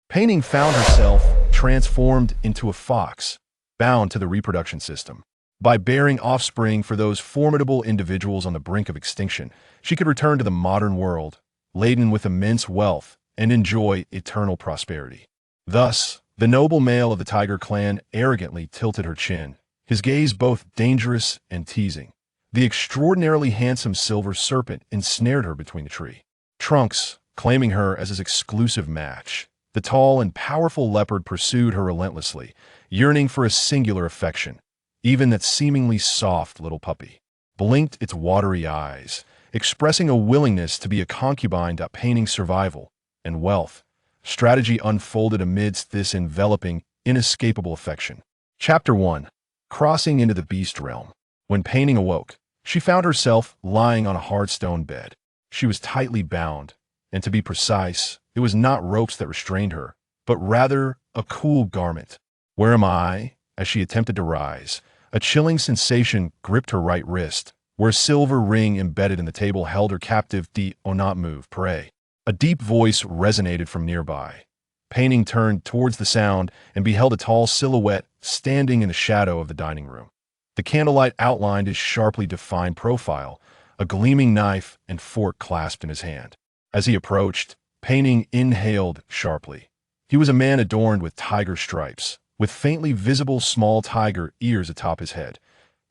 Pei Ning found herself transformed into a fox, bound to the reproduction system. By bearing offspring for those formidable individuals on the brink of extinction, she could return to the modern world, laden with immense wealth, and enjoy eternal prosperity. Thus, the noble male of the tiger clan arrogantly tilted her chin, his gaze both dangerous and teasing. The extraordinarily handsome silver serpent ensnared her between the tree trunks, claiming her as his exclusive match. The tall and powerful leopard pursued her relentlessly, yearning for a singular affection. Even that seemingly soft little puppy blinked its watery eyes, expressing a willingness to be a concubine. Pei Ning's survival and wealth strategy unfolded amidst this enveloping, inescapable affection. Chapter 1. Crossing into the beast realm. When Pei Ning awoke, she found herself lying on a hard stone bed. She was tightly bound, and to be precise, it was not ropes that restrained her, but rather a cool garment. Where am I? As she attempted to rise, a chilling sensation gripped her right wrist, where a silver ring embedded in the table held her captive. Do not move, pray. A deep voice resonated from nearby. Pei Ning turned towards the sound and beheld a tall silhouette standing in the shadow of the dining room. The candlelight outlined his sharply defined profile, a gleaming knife and fork clasped in his hand. As he approached, Pei Ning inhaled sharply. He was a man adorned with tiger stripes, with faintly visible small tiger ears atop his head.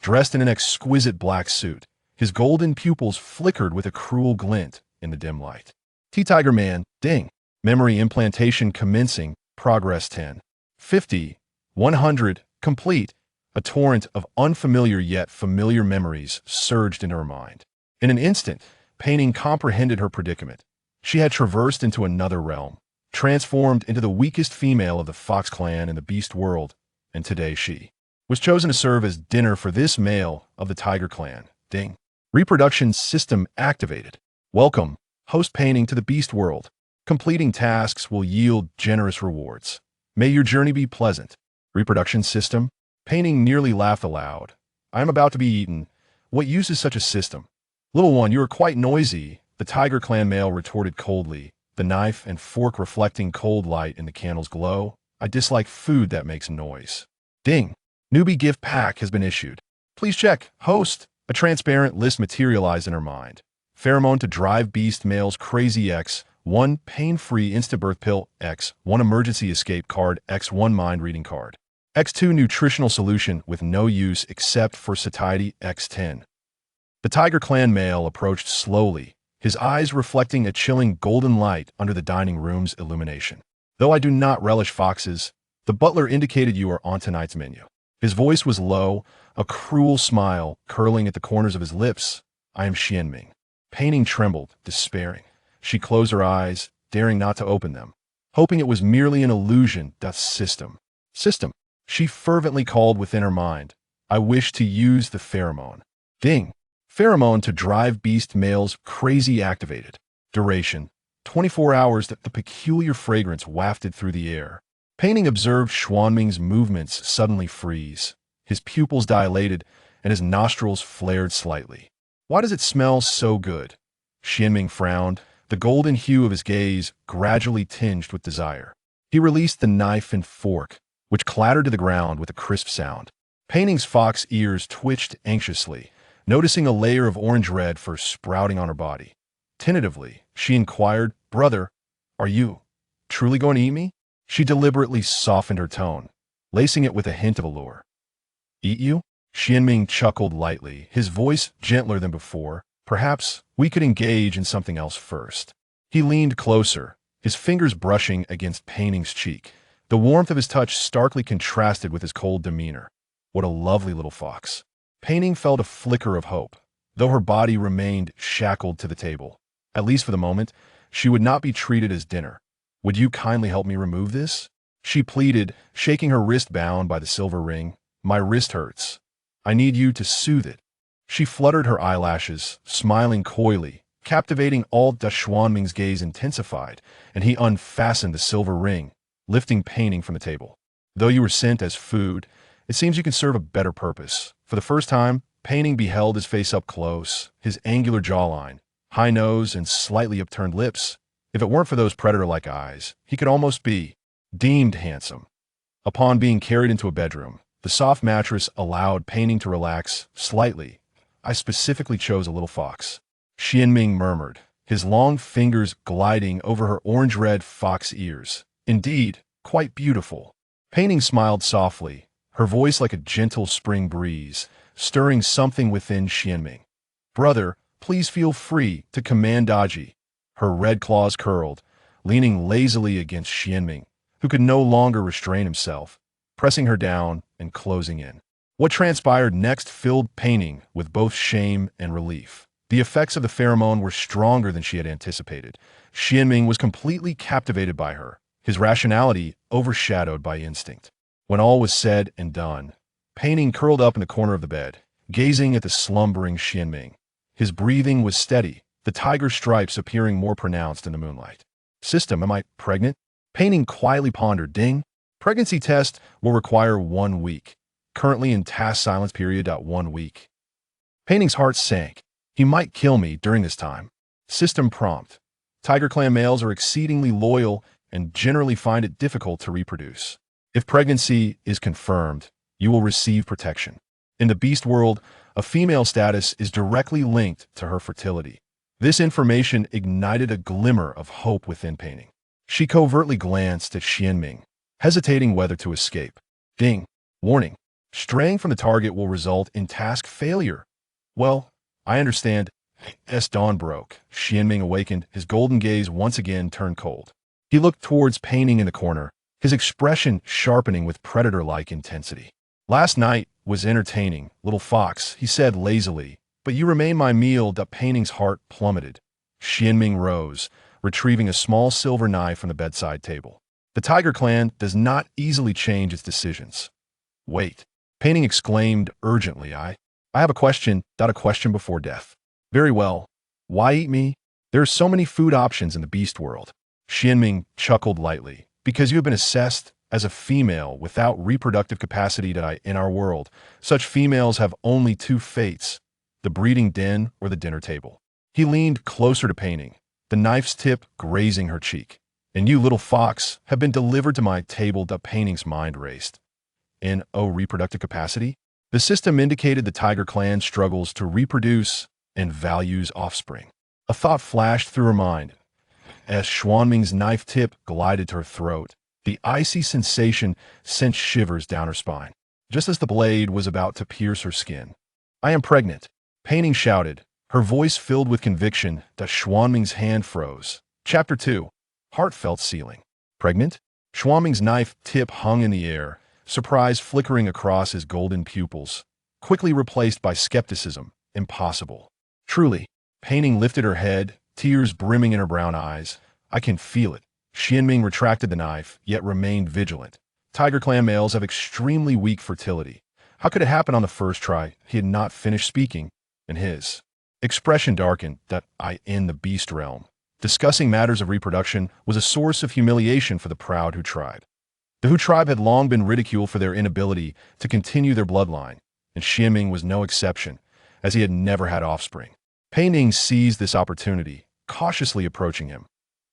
Dressed in an exquisite black suit, his golden pupils flickered with a cruel glint in the dim light. T-Tiger Man, ding. Memory implantation commencing, progress 10. 50. 100, complete. A torrent of unfamiliar yet familiar memories surged into her mind. In an instant, Pei Ning comprehended her predicament. She had traversed into another realm, transformed into the weakest female of the Fox clan in the beast world, and today she was chosen to serve as dinner for this male of the Tiger clan. Ding. Reproduction system activated. Welcome, host Pei Ning, to the beast world. Completing tasks will yield generous rewards. May your journey be pleasant. Reproduction system? Pei Ning nearly laughed aloud. I am about to be eaten. What use is such a system? Little one, you are quite noisy, the Tiger clan male retorted coldly, the knife and fork reflecting cold light in the candle's glow. I dislike food that makes noise. Ding. Newbie gift pack has been issued. Please check. Host. A transparent list materialized in her mind. Pheromone to drive beast males crazy X, 1 pain-free insta-birth pill X, 1 emergency escape card X, 1 mind-reading card. X2 nutritional solution with no use except for satiety X10. The Tiger clan male approached slowly, his eyes reflecting a chilling golden light under the dining room's illumination. Though I do not relish foxes, the butler indicated you are on tonight's menu. His voice was low, a cruel smile curling at the corners of his lips. I am Xianming. Pei Ning trembled, despairing. She closed her eyes, daring not to open them, hoping it was merely an illusion. System. She fervently called within her mind. I wish to use the pheromone. Ding. Pheromone to drive beast males crazy activated. Duration. 24 hours. The peculiar fragrance wafted through the air. Pei Ning observed Xuanming's movements suddenly freeze. His pupils dilated and his nostrils flared slightly. Why does it smell so good? Xianming frowned, the golden hue of his gaze gradually tinged with desire. He released the knife and fork, which clattered to the ground with a crisp sound. Pei Ning's fox ears twitched anxiously, noticing a layer of orange-red fur sprouting on her body. Tentatively, she inquired, Brother, are you truly going to eat me? She deliberately softened her tone, lacing it with a hint of allure. Eat you? Xianming chuckled lightly, his voice gentler than before. Perhaps we could engage in something else first. He leaned closer, his fingers brushing against Pei Ning's cheek. The warmth of his touch starkly contrasted with his cold demeanor. What a lovely little fox. Pei Ning felt a flicker of hope, though her body remained shackled to the table. At least for the moment, she would not be treated as dinner. Would you kindly help me remove this? She pleaded, shaking her wrist bound by the silver ring. My wrist hurts. I need you to soothe it. She fluttered her eyelashes, smiling coyly, captivating all. Xuanming's gaze intensified, and he unfastened the silver ring, lifting Pei Ning from the table. Though you were sent as food, it seems you can serve a better purpose. For the first time, Pei Ning beheld his face up close, his angular jawline, high nose, and slightly upturned lips. If it weren't for those predator-like eyes, he could almost be deemed handsome. Upon being carried into a bedroom, the soft mattress allowed Pei Ning to relax slightly. I specifically chose a little fox. Xianming murmured, his long fingers gliding over her orange-red fox ears. Indeed, quite beautiful. Pei Ning smiled softly, her voice like a gentle spring breeze, stirring something within Xianming. Brother, please feel free to command Daji. Her red claws curled, leaning lazily against Xianming, who could no longer restrain himself, pressing her down and closing in. What transpired next filled Pei Ning with both shame and relief. The effects of the pheromone were stronger than she had anticipated. Xianming was completely captivated by her, his rationality overshadowed by instinct. When all was said and done, Pei Ning curled up in the corner of the bed, gazing at the slumbering Xianming. His breathing was steady, the tiger stripes appearing more pronounced in the moonlight. System, am I pregnant? Pei Ning quietly pondered. Ding. Pregnancy test will require 1 week. Currently in task silence period. 1 week. Pei Ning's heart sank. He might kill me during this time. System prompt. Tiger clan males are exceedingly loyal and generally find it difficult to reproduce. If pregnancy is confirmed, you will receive protection. In the beast world, a female status is directly linked to her fertility. This information ignited a glimmer of hope within Pei Ning. She covertly glanced at Xianming, hesitating whether to escape. Ding. Warning. Straying from the target will result in task failure. Well, I understand. As dawn broke, Xianming awakened, his golden gaze once again turned cold. He looked towards Pei Ning in the corner, his expression sharpening with predator-like intensity. Last night was entertaining, little fox, he said lazily, but you remain my meal. Pei Ning's heart plummeted. Xianming rose, retrieving a small silver knife from the bedside table. The tiger clan does not easily change its decisions. Wait, Pei Ning exclaimed urgently. I have a question. A question before death. Very well. Why eat me? There are so many food options in the beast world. Xianming chuckled lightly. Because you have been assessed as a female without reproductive capacity. In our world, such females have only 2 fates, the breeding den or the dinner table. He leaned closer to Pei Ning, the knife's tip grazing her cheek. And you, little fox, have been delivered to my table. Pei Ning's mind raced. In reproductive capacity? The system indicated the tiger clan struggles to reproduce and values offspring. A thought flashed through her mind. As Xianming's knife tip glided to her throat, the icy sensation sent shivers down her spine, just as the blade was about to pierce her skin. I am pregnant, Pei Ning shouted, her voice filled with conviction. Xianming's hand froze. Chapter 2. Heartfelt Sealing. Pregnant? Xianming's knife tip hung in the air, surprise flickering across his golden pupils, quickly replaced by skepticism. Impossible. Truly. Pei Ning lifted her head, tears brimming in her brown eyes. I can feel it. Xianming retracted the knife, yet remained vigilant. Tiger clan males have extremely weak fertility. How could it happen on the first try? He had not finished speaking, and his expression darkened. In the beast realm, discussing matters of reproduction was a source of humiliation for the proud Hu tribe. The Hu tribe had long been ridiculed for their inability to continue their bloodline, and Xianming was no exception, as he had never had offspring. Pei Ning seized this opportunity, cautiously approaching him.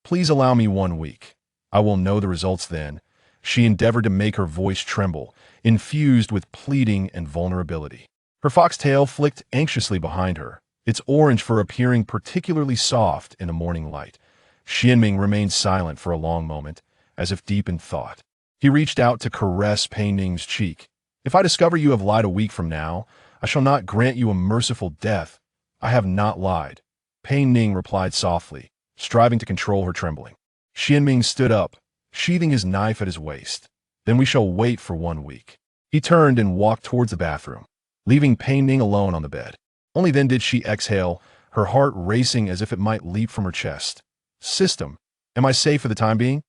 Please allow me 1 week. I will know the results then. She endeavored to make her voice tremble, infused with pleading and vulnerability. Her foxtail flicked anxiously behind her, its orange fur appearing particularly soft in the morning light. Xianming remained silent for a long moment, as if deep in thought. He reached out to caress Pei Ning's cheek. If I discover you have lied a week from now, I shall not grant you a merciful death. I have not lied. Pei Ning replied softly, striving to control her trembling. Xianming stood up, sheathing his knife at his waist. Then we shall wait for 1 week. He turned and walked towards the bathroom, leaving Pei Ning alone on the bed. Only then did she exhale, her heart racing as if it might leap from her chest. System, am I safe for the time being?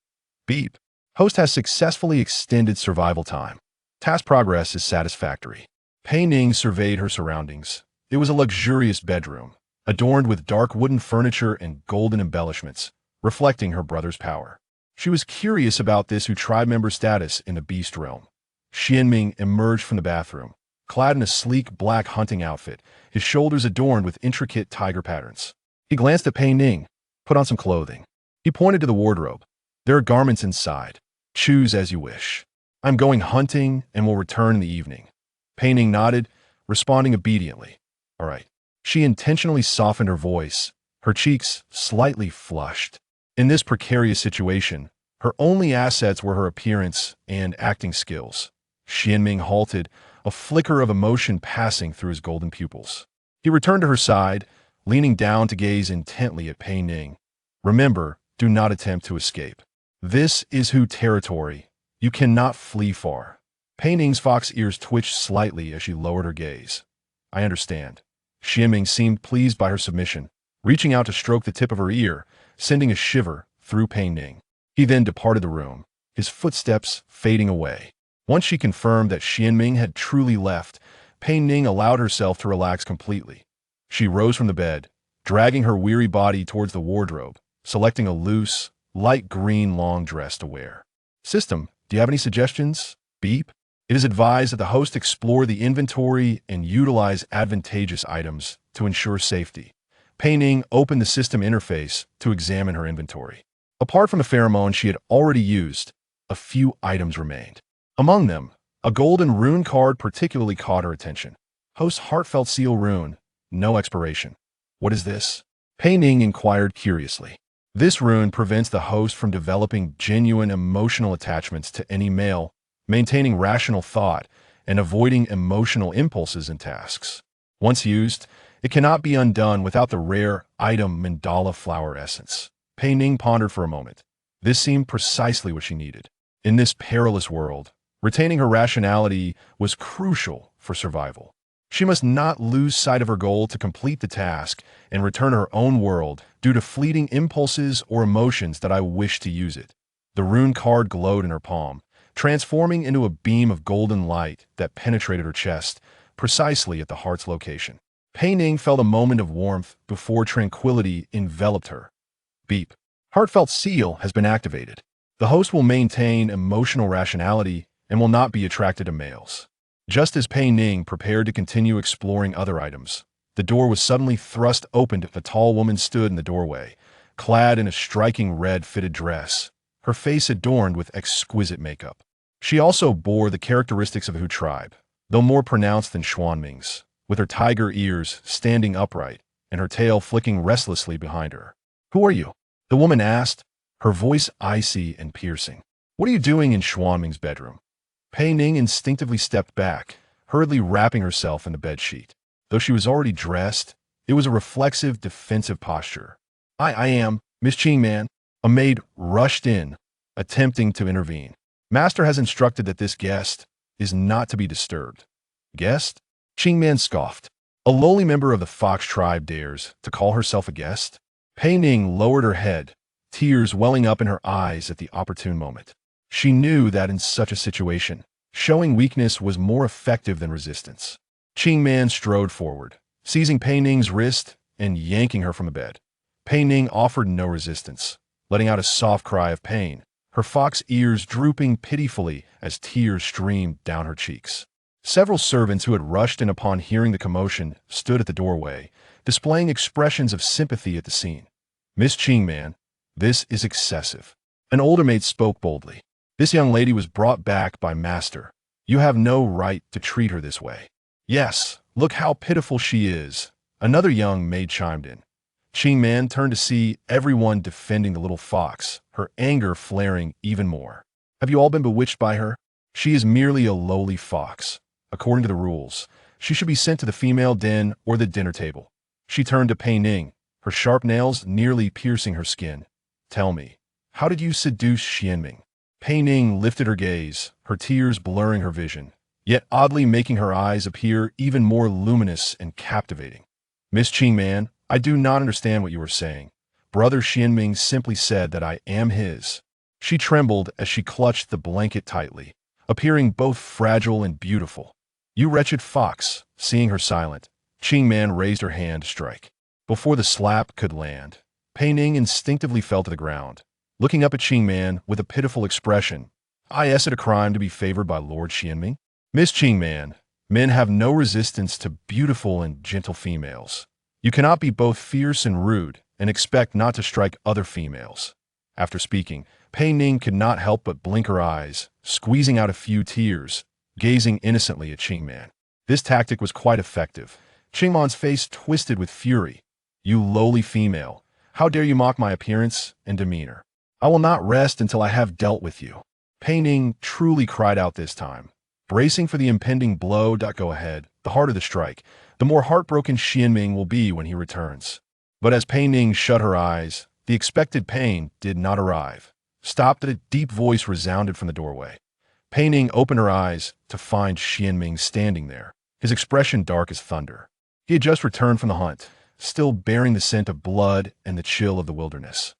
Beep. Host has successfully extended survival time. Task progress is satisfactory. Pei Ning surveyed her surroundings. It was a luxurious bedroom, adorned with dark wooden furniture and golden embellishments, reflecting her brother's power. She was curious about this Hu tribe member status in the beast realm. Xianming emerged from the bathroom, clad in a sleek black hunting outfit, his shoulders adorned with intricate tiger patterns. He glanced at Pei Ning. Put on some clothing. He pointed to the wardrobe. There are garments inside. Choose as you wish. I'm going hunting and will return in the evening. Pei Ning nodded, responding obediently. All right. She intentionally softened her voice, her cheeks slightly flushed. In this precarious situation, her only assets were her appearance and acting skills. Xianming halted, a flicker of emotion passing through his golden pupils. He returned to her side, leaning down to gaze intently at Pei Ning. Remember, do not attempt to escape. This is Hu territory. You cannot flee far. Pei Ning's fox ears twitched slightly as she lowered her gaze. I understand. Xianming seemed pleased by her submission, reaching out to stroke the tip of her ear, sending a shiver through Pei Ning. He then departed the room, his footsteps fading away. Once she confirmed that Xianming had truly left, Pei Ning allowed herself to relax completely. She rose from the bed, dragging her weary body towards the wardrobe, selecting a loose, light green long dress to wear. System, do you have any suggestions? Beep. It is advised that the host explore the inventory and utilize advantageous items to ensure safety. Pei Ning opened the system interface to examine her inventory. Apart from the pheromone she had already used, a few items remained. Among them, a golden rune card particularly caught her attention. Host Heartfelt Seal Rune, no expiration. What is this? Pei Ning inquired curiously. This rune prevents the host from developing genuine emotional attachments to any male, maintaining rational thought, and avoiding emotional impulses and tasks. Once used, it cannot be undone without the rare item mandala flower essence. Pei Ning pondered for a moment. This seemed precisely what she needed. In this perilous world, retaining her rationality was crucial for survival. She must not lose sight of her goal to complete the task and return to her own world due to fleeting impulses or emotions that I wish to use it. The rune card glowed in her palm, transforming into a beam of golden light that penetrated her chest, precisely at the heart's location. Pei Ning felt a moment of warmth before tranquility enveloped her. Beep. Heartfelt Seal has been activated. The host will maintain emotional rationality and will not be attracted to males. Just as Pei Ning prepared to continue exploring other items, the door was suddenly thrust open. A tall woman stood in the doorway, clad in a striking red fitted dress, her face adorned with exquisite makeup. She also bore the characteristics of a Hu tribe, though more pronounced than Xuanming's, with her tiger ears standing upright and her tail flicking restlessly behind her. Who are you? The woman asked, her voice icy and piercing. What are you doing in Xuanming's bedroom? Pei Ning instinctively stepped back, hurriedly wrapping herself in the bedsheet. Though she was already dressed, it was a reflexive, defensive posture. I am, Miss Qingman. A maid rushed in, attempting to intervene. Master has instructed that this guest is not to be disturbed. Guest? Qingman scoffed. A lowly member of the fox tribe dares to call herself a guest? Pei Ning lowered her head, tears welling up in her eyes at the opportune moment. She knew that in such a situation, showing weakness was more effective than resistance. Qingman strode forward, seizing Pei Ning's wrist and yanking her from the bed. Pei Ning offered no resistance, letting out a soft cry of pain, her fox ears drooping pitifully as tears streamed down her cheeks. Several servants who had rushed in upon hearing the commotion stood at the doorway, displaying expressions of sympathy at the scene. Miss Qingman, this is excessive. An older maid spoke boldly. This young lady was brought back by Master. You have no right to treat her this way. Yes, look how pitiful she is. Another young maid chimed in. Qingman turned to see everyone defending the little fox, her anger flaring even more. Have you all been bewitched by her? She is merely a lowly fox. According to the rules, she should be sent to the female den or the dinner table. She turned to Pei Ning, her sharp nails nearly piercing her skin. Tell me, how did you seduce Xianming? Pei Ning lifted her gaze, her tears blurring her vision, yet oddly making her eyes appear even more luminous and captivating. Miss Qingman, I do not understand what you are saying. Brother Xianming simply said that I am his. She trembled as she clutched the blanket tightly, appearing both fragile and beautiful. You wretched fox. Seeing her silent, Qingman raised her hand to strike. Before the slap could land, Pei Ning instinctively fell to the ground, looking up at Qingman with a pitiful expression. Is it a crime to be favored by Lord Xianming? Miss Qingman, men have no resistance to beautiful and gentle females. You cannot be both fierce and rude and expect not to strike other females. After speaking, Pei Ning could not help but blink her eyes, squeezing out a few tears, gazing innocently at Qingman. This tactic was quite effective. Qingman's face twisted with fury. "You lowly female, how dare you mock my appearance and demeanor? I will not rest until I have dealt with you." Pei Ning truly cried out this time, bracing for the impending blow. "Go ahead. The harder the strike, the more heartbroken Xianming will be when he returns." But as Pei Ning shut her eyes, the expected pain did not arrive. Stopped, a deep voice resounded from the doorway. Pei Ning opened her eyes to find Xianming standing there, his expression dark as thunder. He had just returned from the hunt, still bearing the scent of blood and the chill of the wilderness.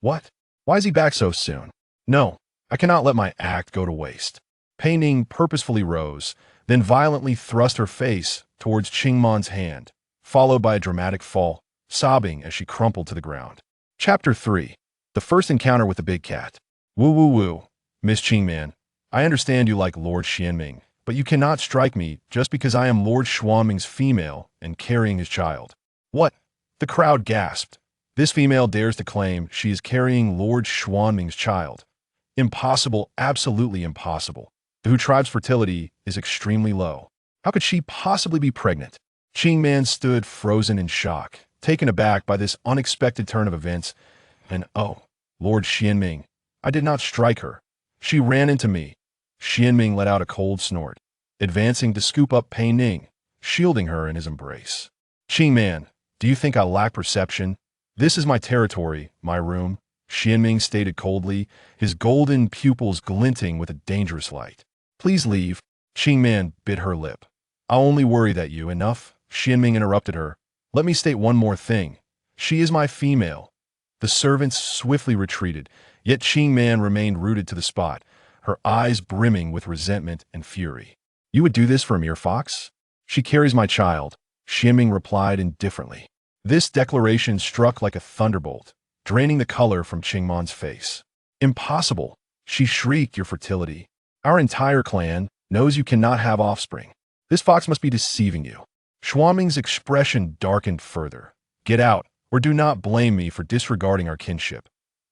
"What? Why is he back so soon? No, I cannot let my act go to waste." Pei Ning purposefully rose, then violently thrust her face towards Qingman's hand, followed by a dramatic fall, sobbing as she crumpled to the ground. Chapter 3. The First Encounter with the Big Cat. "Woo woo woo, Miss Qingman. I understand you like Lord Xianming, but you cannot strike me just because I am Lord Xuanming's female and carrying his child." "What?" The crowd gasped. This female dares to claim she is carrying Lord Xuanming's child. Impossible, absolutely impossible. The Hu tribe's fertility is extremely low. How could she possibly be pregnant? Qingman stood frozen in shock, taken aback by this unexpected turn of events. And oh, Lord Xianming, I did not strike her. She ran into me. Xianming let out a cold snort, advancing to scoop up Pei Ning, shielding her in his embrace. "Qingman, do you think I lack perception? This is my territory, my room," Xianming stated coldly, his golden pupils glinting with a dangerous light. "Please leave." Qingman bit her lip. "I'll only worry that you—" "Enough," Xianming interrupted her. "Let me state one more thing. She is my female." The servants swiftly retreated, yet Qingman remained rooted to the spot, her eyes brimming with resentment and fury. "You would do this for a mere fox?" "She carries my child," Xianming replied indifferently. This declaration struck like a thunderbolt, draining the color from Qingman's face. "Impossible!" she shrieked. "Your fertility. Our entire clan knows you cannot have offspring. This fox must be deceiving you." Xuanming's expression darkened further. "Get out, or do not blame me for disregarding our kinship."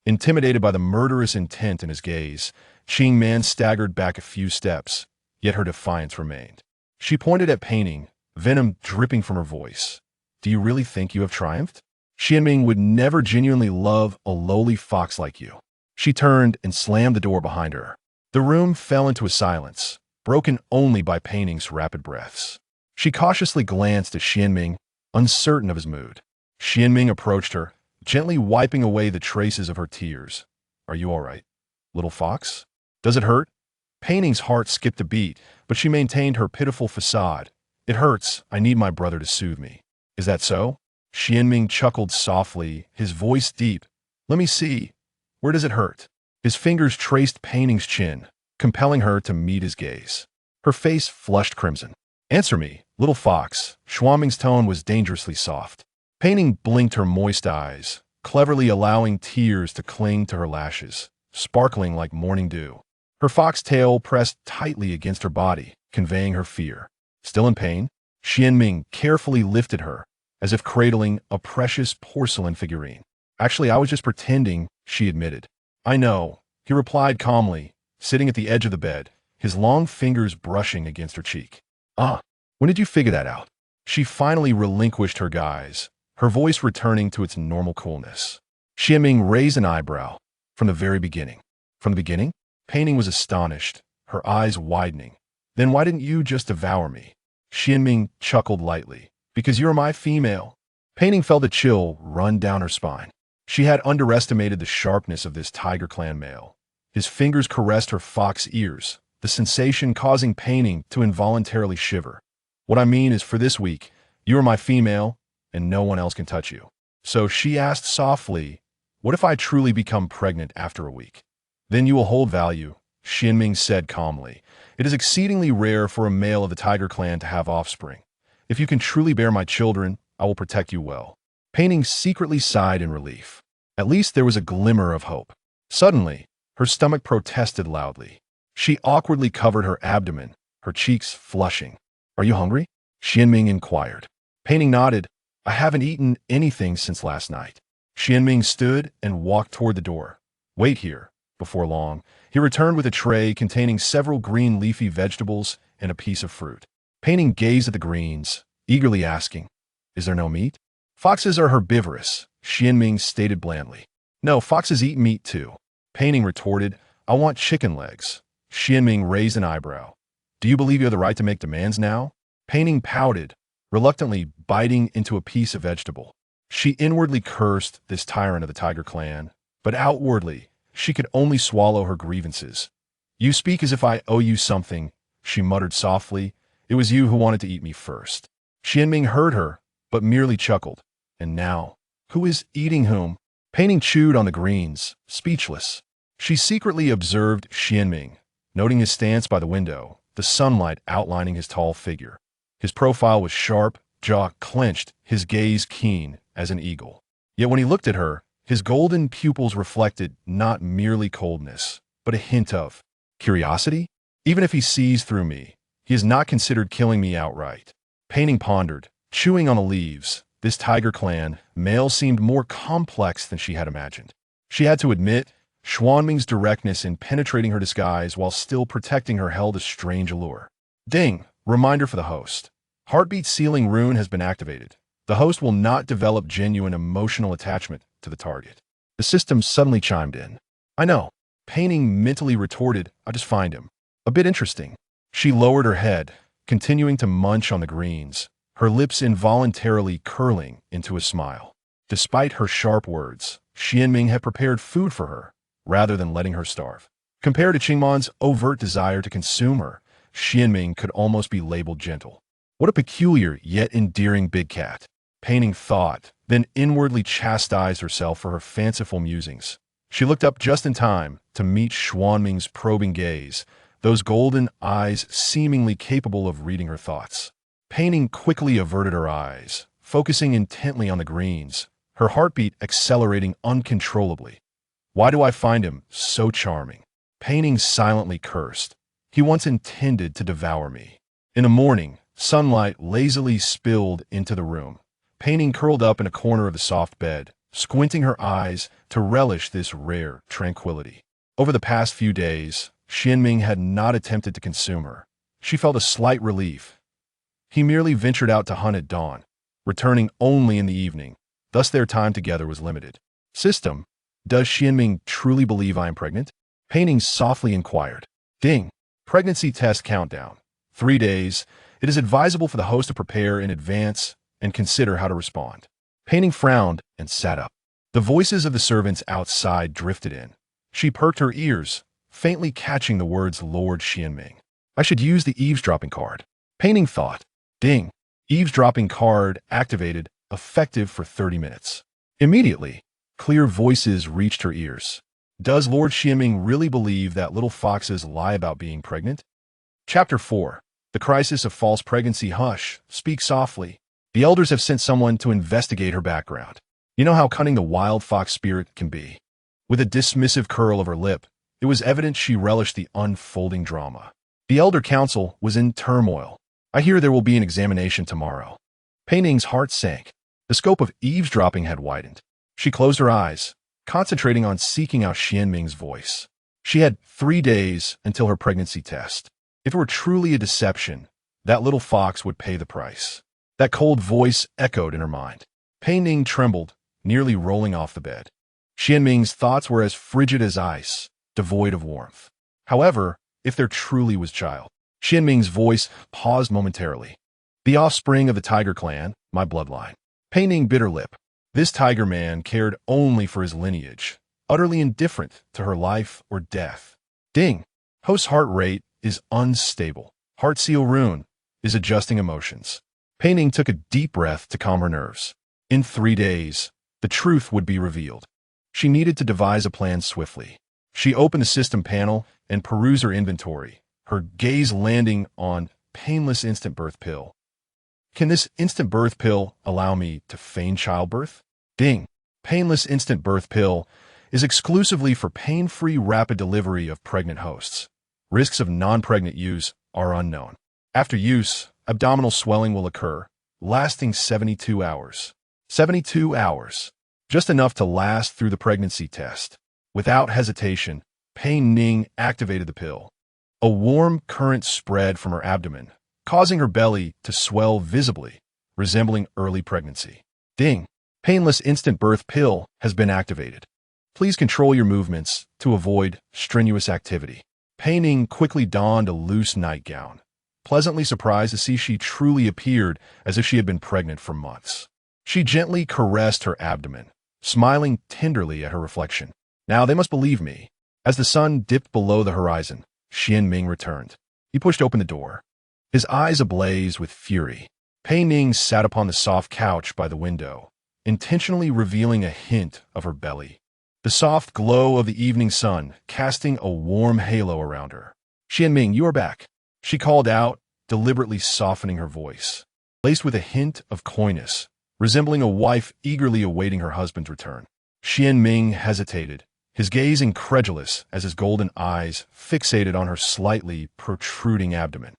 Intimidated by the murderous intent in his gaze, Qingman staggered back a few steps, yet her defiance remained. She pointed at Pei Ning, venom dripping from her voice. "Do you really think you have triumphed? Xianming would never genuinely love a lowly fox like you." She turned and slammed the door behind her. The room fell into a silence, broken only by Pei Ning's rapid breaths. She cautiously glanced at Xianming, uncertain of his mood. Xianming approached her, gently wiping away the traces of her tears. "Are you all right, little fox? Does it hurt?" Pei Ning's heart skipped a beat, but she maintained her pitiful facade. "It hurts. I need my brother to soothe me." "Is that so?" Xianming chuckled softly, his voice deep. "Let me see. Where does it hurt?" His fingers traced Pei Ning's chin, compelling her to meet his gaze. Her face flushed crimson. "Answer me, little fox." Xuanming's tone was dangerously soft. Pei Ning blinked her moist eyes, cleverly allowing tears to cling to her lashes, sparkling like morning dew. Her fox tail pressed tightly against her body, conveying her fear. "Still in pain?" Xianming carefully lifted her, as if cradling a precious porcelain figurine. "Actually, I was just pretending," she admitted. "I know," he replied calmly, sitting at the edge of the bed, his long fingers brushing against her cheek. "Ah, when did you figure that out?" She finally relinquished her guise, her voice returning to its normal coolness. Xianming raised an eyebrow. "From the very beginning." "From the beginning?" Pei Ning was astonished, her eyes widening. "Then why didn't you just devour me?" Xianming chuckled lightly. "Because you're my female." Pei Ning felt a chill run down her spine. She had underestimated the sharpness of this Tiger Clan male. His fingers caressed her fox ears, the sensation causing Pei Ning to involuntarily shiver. "What I mean is, for this week, you are my female, and no one else can touch you." So she asked softly, "What if I truly become pregnant after a week?" "Then you will hold value," Xianming said calmly. "It is exceedingly rare for a male of the Tiger Clan to have offspring. If you can truly bear my children, I will protect you well." Pei Ning secretly sighed in relief. At least there was a glimmer of hope. Suddenly, her stomach protested loudly. She awkwardly covered her abdomen, her cheeks flushing. "Are you hungry?" Xianming inquired. Pei Ning nodded. "I haven't eaten anything since last night." Xianming stood and walked toward the door. "Wait here." Before long, he returned with a tray containing several green leafy vegetables and a piece of fruit. Pei Ning gazed at the greens, eagerly asking, "Is there no meat?" "Foxes are herbivorous," Xianming stated blandly. "No, foxes eat meat too." Pei Ning retorted, "I want chicken legs." Xianming raised an eyebrow. "Do you believe you have the right to make demands now?" Pei Ning pouted, reluctantly biting into a piece of vegetable. She inwardly cursed this tyrant of the tiger clan, but outwardly, she could only swallow her grievances. "You speak as if I owe you something," she muttered softly. "It was you who wanted to eat me first." Xianming heard her, but merely chuckled. "And now, who is eating whom?" Pei Ning chewed on the greens, speechless. She secretly observed Xianming, noting his stance by the window, the sunlight outlining his tall figure. His profile was sharp, jaw clenched, his gaze keen as an eagle. Yet when he looked at her, his golden pupils reflected not merely coldness, but a hint of curiosity. "Even if he sees through me, he has not considered killing me outright." Pei Ning pondered, chewing on the leaves. This tiger clan male seemed more complex than she had imagined. She had to admit, Xuanming's directness in penetrating her disguise while still protecting her held a strange allure. Ding! Reminder for the host. Heartbeat sealing rune has been activated. The host will not develop genuine emotional attachment to the target. The system suddenly chimed in. "I know." Pei Ning mentally retorted, "I just find him a bit interesting." She lowered her head, continuing to munch on the greens, her lips involuntarily curling into a smile. Despite her sharp words, Xianming had prepared food for her, rather than letting her starve. Compared to Qingman's overt desire to consume her, Xianming could almost be labeled gentle. What a peculiar yet endearing big cat. Pei Ning thought, then inwardly chastised herself for her fanciful musings. She looked up just in time to meet Xuanming's probing gaze, those golden eyes seemingly capable of reading her thoughts. Pei Ning quickly averted her eyes, focusing intently on the greens, her heartbeat accelerating uncontrollably. "Why do I find him so charming?" Pei Ning silently cursed. "He once intended to devour me." In the morning, sunlight lazily spilled into the room. Pei Ning curled up in a corner of the soft bed, squinting her eyes to relish this rare tranquility. Over the past few days, Xianming had not attempted to consume her. She felt a slight relief. He merely ventured out to hunt at dawn, returning only in the evening. Thus their time together was limited. "System, does Xianming truly believe I am pregnant?" Pei Ning softly inquired. Ding. Pregnancy test countdown. 3 days. It is advisable for the host to prepare in advance and consider how to respond. Pei Ning frowned and sat up. The voices of the servants outside drifted in. She perked her ears, faintly catching the words Lord Xianming. "I should use the eavesdropping card." Pei Ning thought. Ding. Eavesdropping card activated, effective for 30 minutes. Immediately, clear voices reached her ears. Does Lord Xianming really believe that little foxes lie about being pregnant? Chapter 4. The Crisis of False Pregnancy. Hush, speak softly. The elders have sent someone to investigate her background. You know how cunning the wild fox spirit can be. With a dismissive curl of her lip, it was evident she relished the unfolding drama. The elder council was in turmoil. "I hear there will be an examination tomorrow." Pei Ning's heart sank. The scope of eavesdropping had widened. She closed her eyes, concentrating on seeking out Xianming's voice. She had 3 days until her pregnancy test. If it were truly a deception, that little fox would pay the price. That cold voice echoed in her mind. Pei Ning trembled, nearly rolling off the bed. Xianming's thoughts were as frigid as ice, devoid of warmth. However, if there truly was child, Xianming's voice paused momentarily. "The offspring of the tiger clan, my bloodline." Pei Ning bit her lip. This tiger man cared only for his lineage, utterly indifferent to her life or death. Ding. Host's heart rate is unstable. Heart seal rune is adjusting emotions. Pei Ning took a deep breath to calm her nerves. In 3 days, the truth would be revealed. She needed to devise a plan swiftly. She opened the system panel and perused her inventory, her gaze landing on painless instant birth pill. Can this instant birth pill allow me to feign childbirth? Ding. Painless instant birth pill is exclusively for pain-free rapid delivery of pregnant hosts. Risks of non-pregnant use are unknown. After use, abdominal swelling will occur, lasting 72 hours. 72 hours. Just enough to last through the pregnancy test. Without hesitation, Pei Ning activated the pill. A warm current spread from her abdomen, causing her belly to swell visibly, resembling early pregnancy. Ding! Painless instant birth pill has been activated. Please control your movements to avoid strenuous activity. Pei Ning quickly donned a loose nightgown, pleasantly surprised to see she truly appeared as if she had been pregnant for months. She gently caressed her abdomen, smiling tenderly at her reflection. Now they must believe me. As the sun dipped below the horizon, Xian Ming returned. He pushed open the door, his eyes ablaze with fury. Pei Ning sat upon the soft couch by the window, intentionally revealing a hint of her belly. The soft glow of the evening sun casting a warm halo around her. Xian Ming, you are back, she called out, deliberately softening her voice, laced with a hint of coyness, resembling a wife eagerly awaiting her husband's return. Xian Ming hesitated, his gaze incredulous as his golden eyes fixated on her slightly protruding abdomen.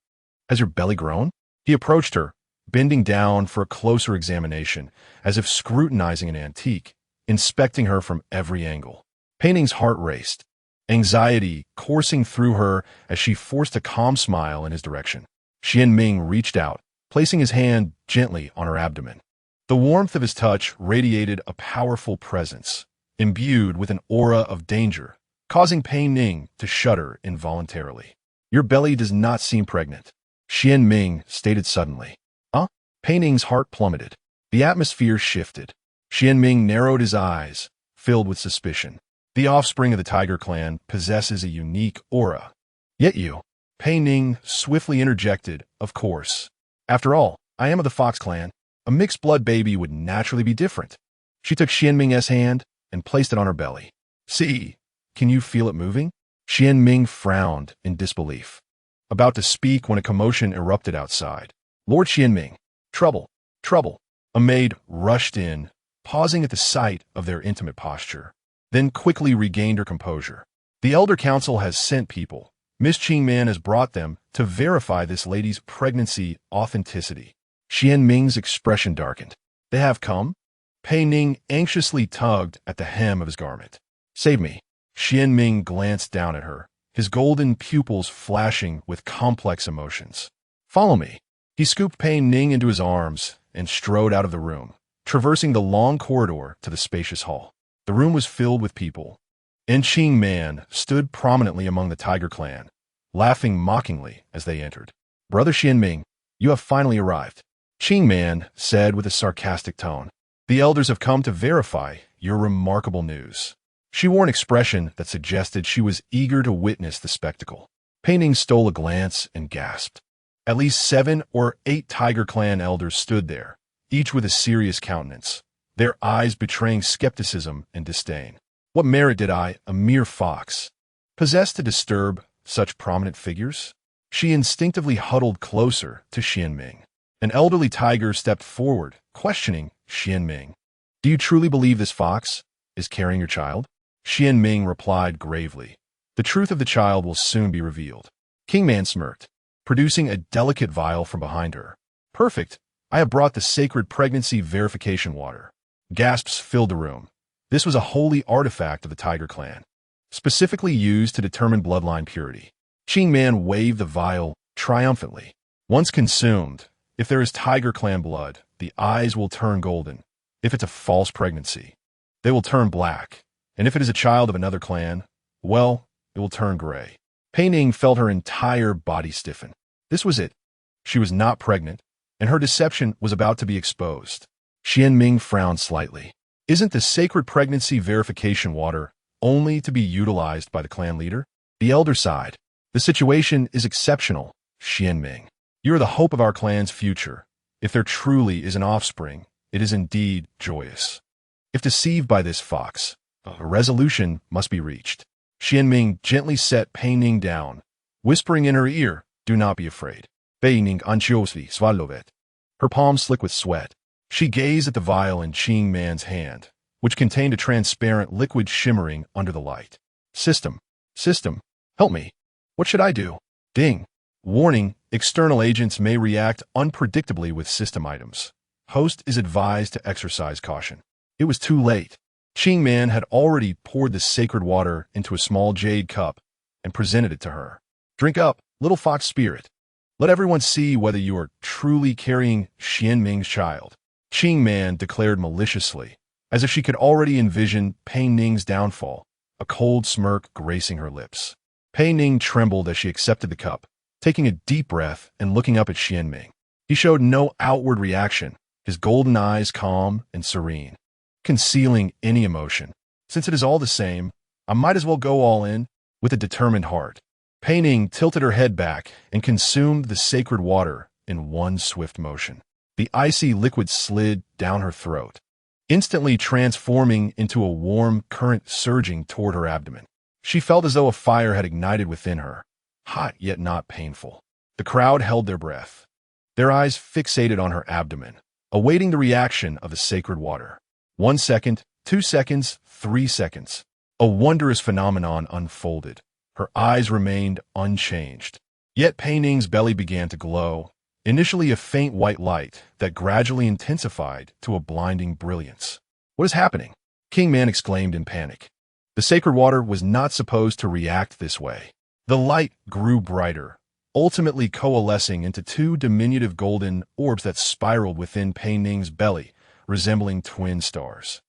Has your belly grown? He approached her, bending down for a closer examination, as if scrutinizing an antique, inspecting her from every angle. Pei Ning's heart raced, anxiety coursing through her as she forced a calm smile in his direction. Xian Ming reached out, placing his hand gently on her abdomen. The warmth of his touch radiated a powerful presence, imbued with an aura of danger, causing Pei Ning to shudder involuntarily. Your belly does not seem pregnant, Xian Ming stated suddenly. Huh? Pei Ning's heart plummeted. The atmosphere shifted. Xian Ming narrowed his eyes, filled with suspicion. The offspring of the tiger clan possesses a unique aura. Yet you, Pei Ning swiftly interjected, of course. After all, I am of the fox clan. A mixed-blood baby would naturally be different. She took Xian Ming's hand and placed it on her belly. See, can you feel it moving? Xian Ming frowned in disbelief, about to speak when a commotion erupted outside. Lord Xian Ming, trouble, trouble. A maid rushed in, pausing at the sight of their intimate posture, then quickly regained her composure. The Elder Council has sent people. Miss Qingman has brought them to verify this lady's pregnancy authenticity. Xian Ming's expression darkened. They have come? Pei Ning anxiously tugged at the hem of his garment. Save me. Xian Ming glanced down at her, his golden pupils flashing with complex emotions. Follow me. He scooped Pei Ning into his arms and strode out of the room, traversing the long corridor to the spacious hall. The room was filled with people. Qingman stood prominently among the tiger clan, laughing mockingly as they entered. Brother Xian Ming, you have finally arrived, Qingman said with a sarcastic tone. The elders have come to verify your remarkable news. She wore an expression that suggested she was eager to witness the spectacle. Pei Ning stole a glance and gasped. At least 7 or 8 tiger clan elders stood there, each with a serious countenance, their eyes betraying skepticism and disdain. What merit did I, a mere fox, possess to disturb such prominent figures? She instinctively huddled closer to Xian Ming. An elderly tiger stepped forward, questioning Xian Ming. Do you truly believe this fox is carrying your child? Xian Ming replied gravely. The truth of the child will soon be revealed. Qingman smirked, producing a delicate vial from behind her. Perfect. I have brought the sacred pregnancy verification water. Gasps filled the room. This was a holy artifact of the tiger clan, specifically used to determine bloodline purity. Qingman waved the vial triumphantly. Once consumed, if there is tiger clan blood, the eyes will turn golden. If it's a false pregnancy, they will turn black. And if it is a child of another clan, well, it will turn gray. Pei Ning felt her entire body stiffen. This was it. She was not pregnant, and her deception was about to be exposed. Xian Ming frowned slightly. Isn't the sacred pregnancy verification water only to be utilized by the clan leader? The elder sighed. The situation is exceptional, Xian Ming. You are the hope of our clan's future. If there truly is an offspring, it is indeed joyous. If deceived by this fox, a resolution must be reached. Xian Ming gently set Pei Ning down, whispering in her ear, do not be afraid. Pei Ning anxiously swallowed it. Her palms slick with sweat. She gazed at the vial in Qingman's hand, which contained a transparent liquid shimmering under the light. System, help me. What should I do? Ding. Warning, external agents may react unpredictably with system items. Host is advised to exercise caution. It was too late. Qing Man had already poured the sacred water into a small jade cup and presented it to her. Drink up, little fox spirit. Let everyone see whether you are truly carrying Xianming's child. Qing Man declared maliciously, as if she could already envision Pei Ning's downfall, a cold smirk gracing her lips. Pei Ning trembled as she accepted the cup, taking a deep breath and looking up at Xianming. He showed no outward reaction, his golden eyes calm and serene, concealing any emotion. Since it is all the same, I might as well go all in, with a determined heart. Pei Ning tilted her head back and consumed the sacred water in one swift motion. The icy liquid slid down her throat, instantly transforming into a warm current surging toward her abdomen. She felt as though a fire had ignited within her, hot yet not painful. The crowd held their breath, their eyes fixated on her abdomen, awaiting the reaction of the sacred water. 1 second, 2 seconds, 3 seconds. A wondrous phenomenon unfolded. Her eyes remained unchanged. Yet Pei Ning's belly began to glow, initially a faint white light that gradually intensified to a blinding brilliance. What is happening? Qing Man exclaimed in panic. The sacred water was not supposed to react this way. The light grew brighter, ultimately coalescing into 2 diminutive golden orbs that spiraled within Pei Ning's belly, resembling twin stars.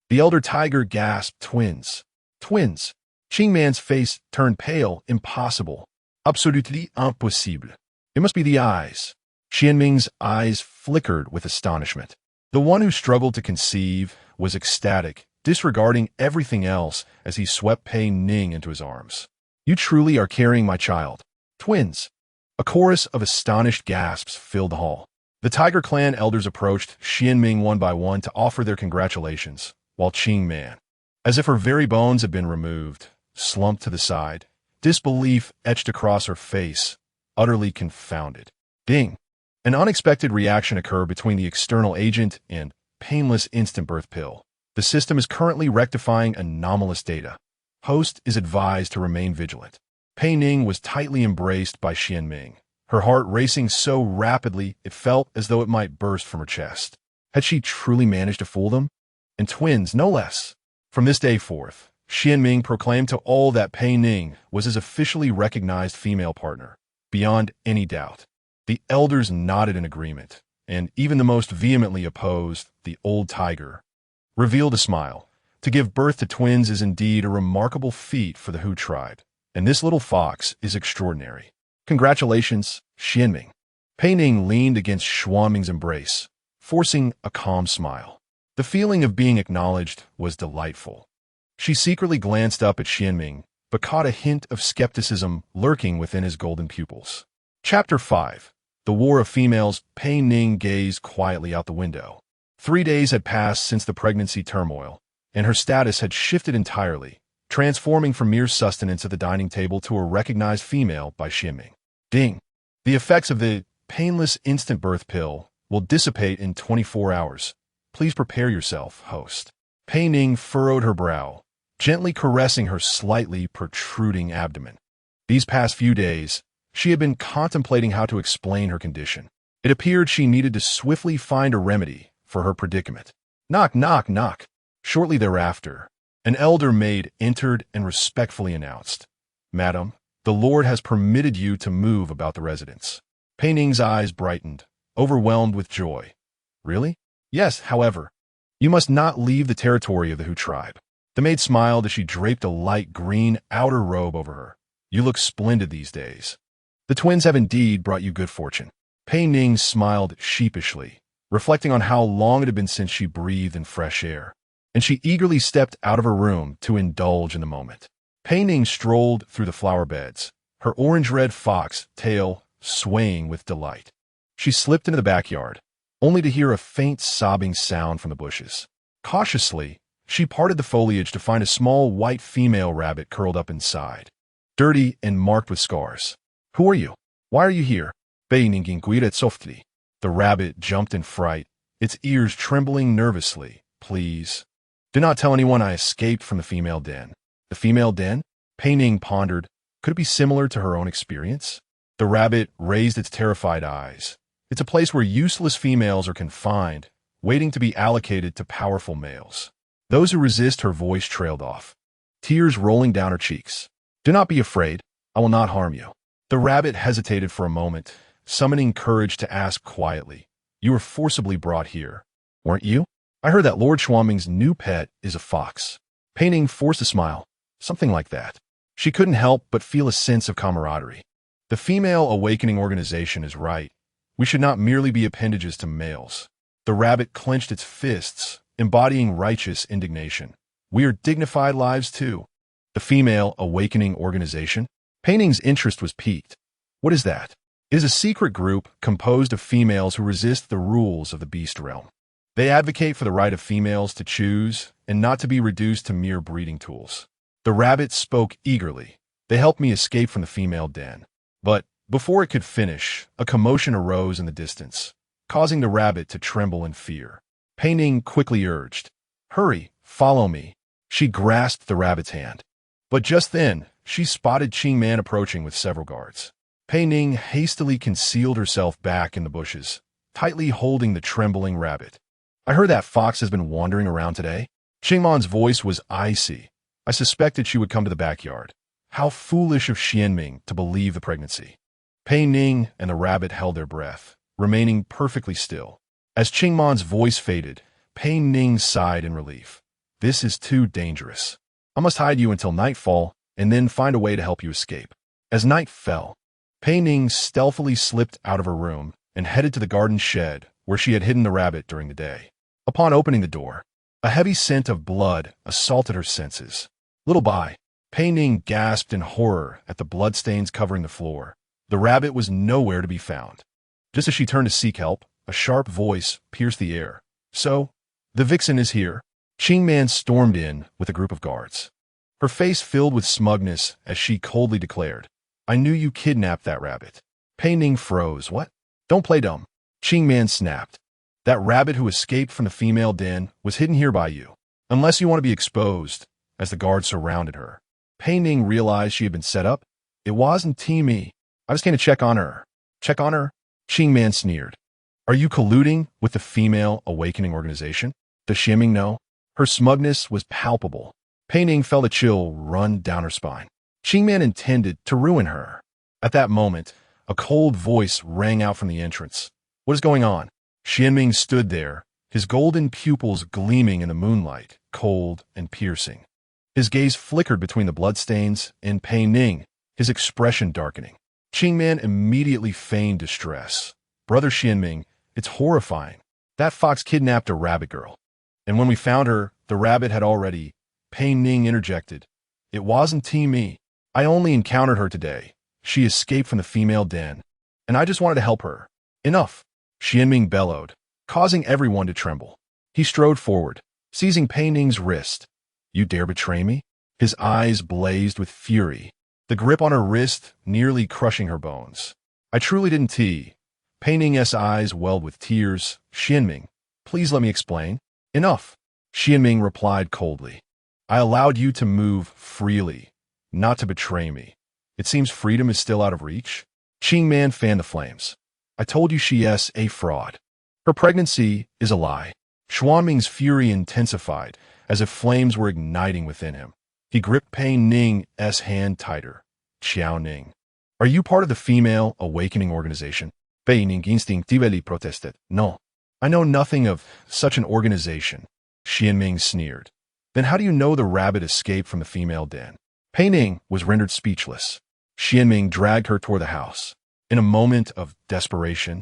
The elder tiger gasped, "Twins! Twins!" Qing Man's face turned pale. "Impossible. Absolutely impossible. It must be the eyes." Xianming's eyes flickered with astonishment. The one who struggled to conceive was ecstatic, disregarding everything else as he swept Pei Ning into his arms. "You truly are carrying my child. Twins!" A chorus of astonished gasps filled the hall. The Tiger Clan elders approached Xianming one by one to offer their congratulations, while Qing Man, as if her very bones had been removed, slumped to the side, disbelief etched across her face, utterly confounded. Ding! An unexpected reaction occurred between the external agent and painless instant birth pill. The system is currently rectifying anomalous data. Host is advised to remain vigilant. Pei Ning was tightly embraced by Xianming, her heart racing so rapidly it felt as though it might burst from her chest. Had she truly managed to fool them? And twins, no less. From this day forth, Xianming proclaimed to all that Pei Ning was his officially recognized female partner, beyond any doubt. The elders nodded in agreement, and even the most vehemently opposed, the old tiger, revealed a smile. To give birth to twins is indeed a remarkable feat for the Hu tribe, and this little fox is extraordinary. Congratulations, Xianming. Pei Ning leaned against Xianming's embrace, forcing a calm smile. The feeling of being acknowledged was delightful. She secretly glanced up at Xianming, but caught a hint of skepticism lurking within his golden pupils. Chapter 5. The War of Females. Pei Ning gazed quietly out the window. 3 days had passed since the pregnancy turmoil, and her status had shifted entirely, transforming from mere sustenance at the dining table to a recognized female by Xianming. Ding! The effects of the painless instant birth pill will dissipate in 24 hours. Please prepare yourself, host. Pei Ning furrowed her brow, gently caressing her slightly protruding abdomen. These past few days, she had been contemplating how to explain her condition. It appeared she needed to swiftly find a remedy for her predicament. Knock, knock, knock. Shortly thereafter, an elder maid entered and respectfully announced, "Madam, the Lord has permitted you to move about the residence." Pei Ning's eyes brightened, overwhelmed with joy. "Really?" "Yes, however, you must not leave the territory of the Hu tribe." The maid smiled as she draped a light green outer robe over her. "You look splendid these days. The twins have indeed brought you good fortune." Pei Ning smiled sheepishly, reflecting on how long it had been since she breathed in fresh air, and she eagerly stepped out of her room to indulge in the moment. Pei Ning strolled through the flower beds, her orange-red fox tail swaying with delight. She slipped into the backyard, only to hear a faint sobbing sound from the bushes. Cautiously, she parted the foliage to find a small white female rabbit curled up inside, dirty and marked with scars. "Who are you? Why are you here?" Pei Ning inquired softly. The rabbit jumped in fright, its ears trembling nervously. "Please, do not tell anyone I escaped from the female den." "The female den?" Pei Ning pondered. Could it be similar to her own experience? The rabbit raised its terrified eyes. "It's a place where useless females are confined, waiting to be allocated to powerful males." Those who resist her voice trailed off, tears rolling down her cheeks. Do not be afraid. I will not harm you. The rabbit hesitated for a moment, summoning courage to ask quietly. You were forcibly brought here, weren't you? I heard that Lord Schwamming's new pet is a fox. Pei Ning forced a smile. Something like that. She couldn't help but feel a sense of camaraderie. The female awakening organization is right. We should not merely be appendages to males. The rabbit clenched its fists, embodying righteous indignation. We are dignified lives too. The female awakening organization? Pei Ning's interest was piqued. What is that? It is a secret group composed of females who resist the rules of the beast realm. They advocate for the right of females to choose and not to be reduced to mere breeding tools. The rabbit spoke eagerly. They helped me escape from the female den. But before it could finish, a commotion arose in the distance, causing the rabbit to tremble in fear. Pei Ning quickly urged, Hurry, follow me. She grasped the rabbit's hand. But just then, she spotted Qing Man approaching with several guards. Pei Ning hastily concealed herself back in the bushes, tightly holding the trembling rabbit. I heard that fox has been wandering around today. Qing Man's voice was icy. I suspected she would come to the backyard. How foolish of Xianming to believe the pregnancy. Pei Ning and the rabbit held their breath, remaining perfectly still. As Qing Man's voice faded, Pei Ning sighed in relief. This is too dangerous. I must hide you until nightfall and then find a way to help you escape. As night fell, Pei Ning stealthily slipped out of her room and headed to the garden shed where she had hidden the rabbit during the day. Upon opening the door, a heavy scent of blood assaulted her senses. Little Bai, Pei Ning gasped in horror at the bloodstains covering the floor. The rabbit was nowhere to be found. Just as she turned to seek help, a sharp voice pierced the air. So, the vixen is here. Qing Man stormed in with a group of guards. Her face filled with smugness as she coldly declared, I knew you kidnapped that rabbit. Pei Ning froze. What? Don't play dumb. Qing Man snapped. That rabbit who escaped from the female den was hidden here by you. Unless you want to be exposed, as the guards surrounded her. Pei Ning realized she had been set up. It wasn't me. I just came to check on her. Check on her? Qing Man sneered. Are you colluding with the female awakening organization? Does Xianming know? Her smugness was palpable. Pei Ning felt a chill run down her spine. Qing Man intended to ruin her. At that moment, a cold voice rang out from the entrance. What is going on? Xianming stood there, his golden pupils gleaming in the moonlight, cold and piercing. His gaze flickered between the bloodstains and Pei Ning, his expression darkening. Qing Man immediately feigned distress. Brother Xianming, it's horrifying. That fox kidnapped a rabbit girl. And when we found her, the rabbit had already... Pei Ning interjected. It wasn't me. I only encountered her today. She escaped from the female den. And I just wanted to help her. Enough. Xianming bellowed, causing everyone to tremble. He strode forward, seizing Pei Ning's wrist. You dare betray me? His eyes blazed with fury, the grip on her wrist nearly crushing her bones. I truly didn't. Pei Ning's eyes welled with tears. Xianming, please let me explain. Enough. Xianming replied coldly. I allowed you to move freely, not to betray me. It seems freedom is still out of reach. Qing Man fanned the flames. I told you she is a fraud. Her pregnancy is a lie. Xuanming's fury intensified, as if flames were igniting within him. He gripped Pei Ning's hand tighter. Xiao Ning, are you part of the female awakening organization? Pei Ning instinctively protested. No, I know nothing of such an organization. Xianming sneered. Then how do you know the rabbit escaped from the female den? Pei Ning was rendered speechless. Xianming dragged her toward the house. In a moment of desperation,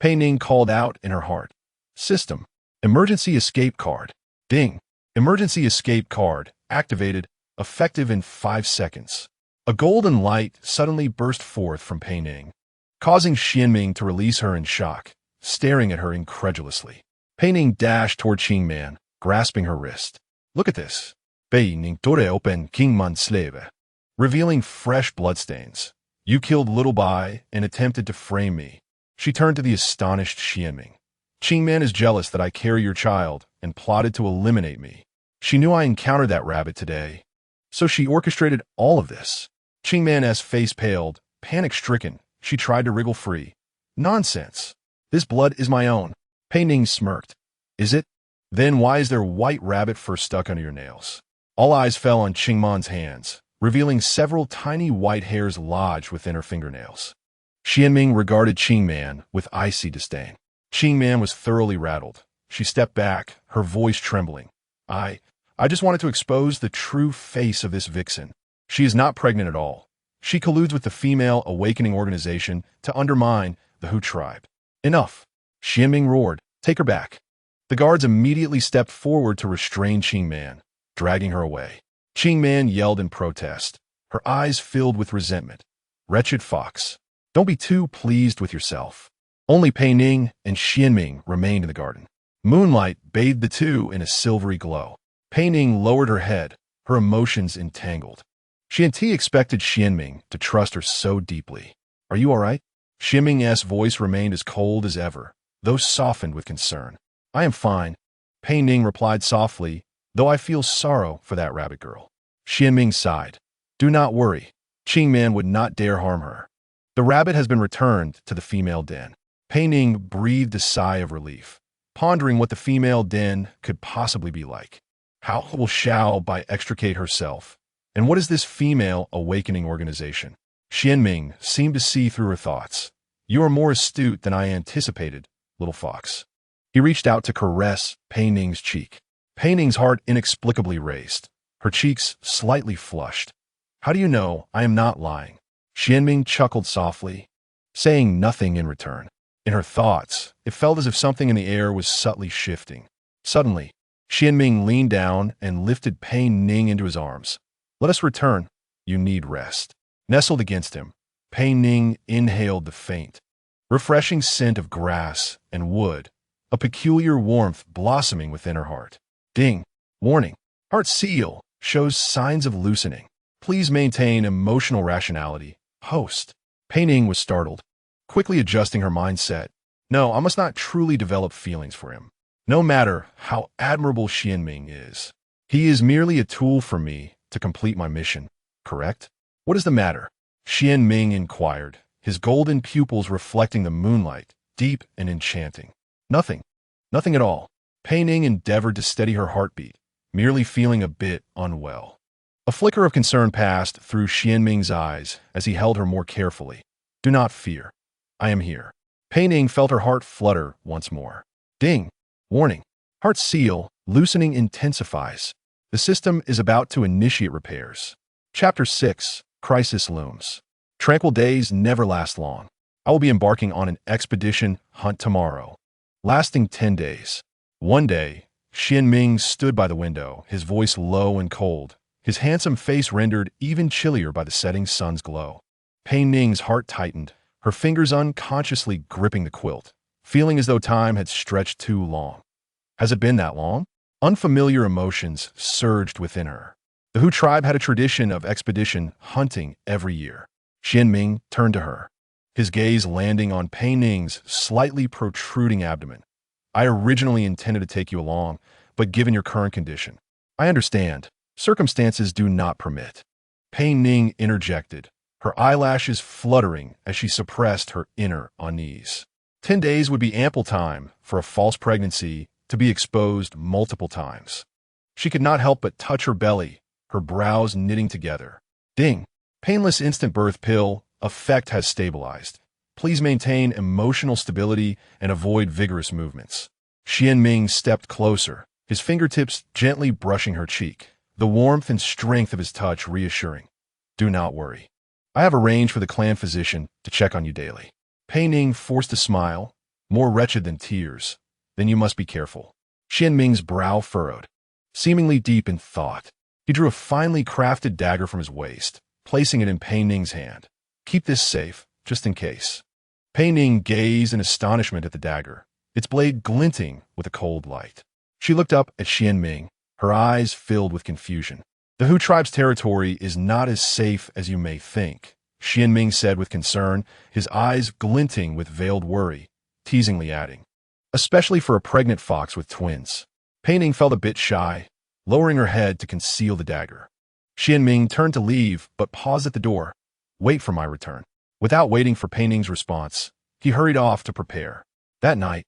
Pei Ning called out in her heart. System. Emergency escape card. Ding. Emergency escape card activated, effective in 5 seconds. A golden light suddenly burst forth from Pei Ning, causing Xianming to release her in shock, staring at her incredulously. Pei Ning dashed toward Qing Man, grasping her wrist. Look at this. Pei Ning tore open King Man's sleeve, revealing fresh bloodstains. You killed Little Bai and attempted to frame me. She turned to the astonished Xianming. Qing Man is jealous that I carry your child and plotted to eliminate me. She knew I encountered that rabbit today, so she orchestrated all of this. Qing Man's face paled, panic-stricken. She tried to wriggle free. Nonsense. This blood is my own. Pei Ning smirked. Is it? Then why is there white rabbit fur stuck under your nails? All eyes fell on Qingman's hands, revealing several tiny white hairs lodged within her fingernails. Xianming regarded Qingman with icy disdain. Qingman was thoroughly rattled. She stepped back, her voice trembling. I just wanted to expose the true face of this vixen. She is not pregnant at all. She colludes with the Female Awakening Organization to undermine the Hu tribe. Enough! Xianming roared. Take her back. The guards immediately stepped forward to restrain Qingman, dragging her away. Qingman yelled in protest, her eyes filled with resentment. Wretched fox. Don't be too pleased with yourself. Only Pei Ning and Xianming remained in the garden. Moonlight bathed the two in a silvery glow. Pei Ning lowered her head, her emotions entangled. She expected Xianming to trust her so deeply. Are you all right? Xianming's voice remained as cold as ever, though softened with concern. I am fine, Pei Ning replied softly, though I feel sorrow for that rabbit girl. Xianming sighed. Do not worry. Qingman would not dare harm her. The rabbit has been returned to the female den. Pei Ning breathed a sigh of relief, pondering what the female den could possibly be like. How will Xiao-Bai extricate herself? And what is this Female Awakening Organization? Xianming seemed to see through her thoughts. You are more astute than I anticipated, little fox. He reached out to caress Pei Ning's cheek. Pei Ning's heart inexplicably raced, her cheeks slightly flushed. How do you know I am not lying? Xianming chuckled softly, saying nothing in return. In her thoughts, it felt as if something in the air was subtly shifting. Suddenly, Xianming leaned down and lifted Pei Ning into his arms. Let us return. You need rest. Nestled against him, Pei Ning inhaled the faint, refreshing scent of grass and wood, a peculiar warmth blossoming within her heart. Ding! Warning! Heart seal shows signs of loosening. Please maintain emotional rationality. Host. Pei Ning was startled, quickly adjusting her mindset. No, I must not truly develop feelings for him. No matter how admirable Xianming is, he is merely a tool for me to complete my mission, correct? What is the matter? Xianming inquired, his golden pupils reflecting the moonlight, deep and enchanting. Nothing. Nothing at all. Pei Ning endeavored to steady her heartbeat, merely feeling a bit unwell. A flicker of concern passed through Xianming's eyes as he held her more carefully. Do not fear. I am here. Pei Ning felt her heart flutter once more. Ding! Warning. Heart seal loosening intensifies. The system is about to initiate repairs. Chapter 6. Crisis looms. Tranquil days never last long. I will be embarking on an expedition hunt tomorrow, lasting 10 days. One day, Xianming stood by the window, his voice low and cold, his handsome face rendered even chillier by the setting sun's glow. Pei Ning's heart tightened, her fingers unconsciously gripping the quilt, feeling as though time had stretched too long. Has it been that long? Unfamiliar emotions surged within her. The Hu tribe had a tradition of expedition hunting every year. Xianming turned to her, his gaze landing on Pei Ning's slightly protruding abdomen. I originally intended to take you along, but given your current condition, I understand. Circumstances do not permit. Pei Ning interjected, her eyelashes fluttering as she suppressed her inner unease. 10 days would be ample time for a false pregnancy to be exposed multiple times. She could not help but touch her belly, her brows knitting together. Ding! Painless instant birth pill effect has stabilized. Please maintain emotional stability and avoid vigorous movements. Xianming stepped closer, his fingertips gently brushing her cheek, the warmth and strength of his touch reassuring. Do not worry. I have arranged for the clan physician to check on you daily. Pei Ning forced a smile, more wretched than tears. Then you must be careful. Xianming's brow furrowed, seemingly deep in thought. He drew a finely crafted dagger from his waist, placing it in Pei Ning's hand. Keep this safe, just in case. Pei Ning gazed in astonishment at the dagger, its blade glinting with a cold light. She looked up at Xianming, her eyes filled with confusion. The Hu tribe's territory is not as safe as you may think, Xianming said with concern, his eyes glinting with veiled worry, teasingly adding. Especially for a pregnant fox with twins. Pei Ning felt a bit shy, lowering her head to conceal the dagger. Xianming turned to leave, but paused at the door. Wait for my return. Without waiting for Pei Ning's response, he hurried off to prepare. That night,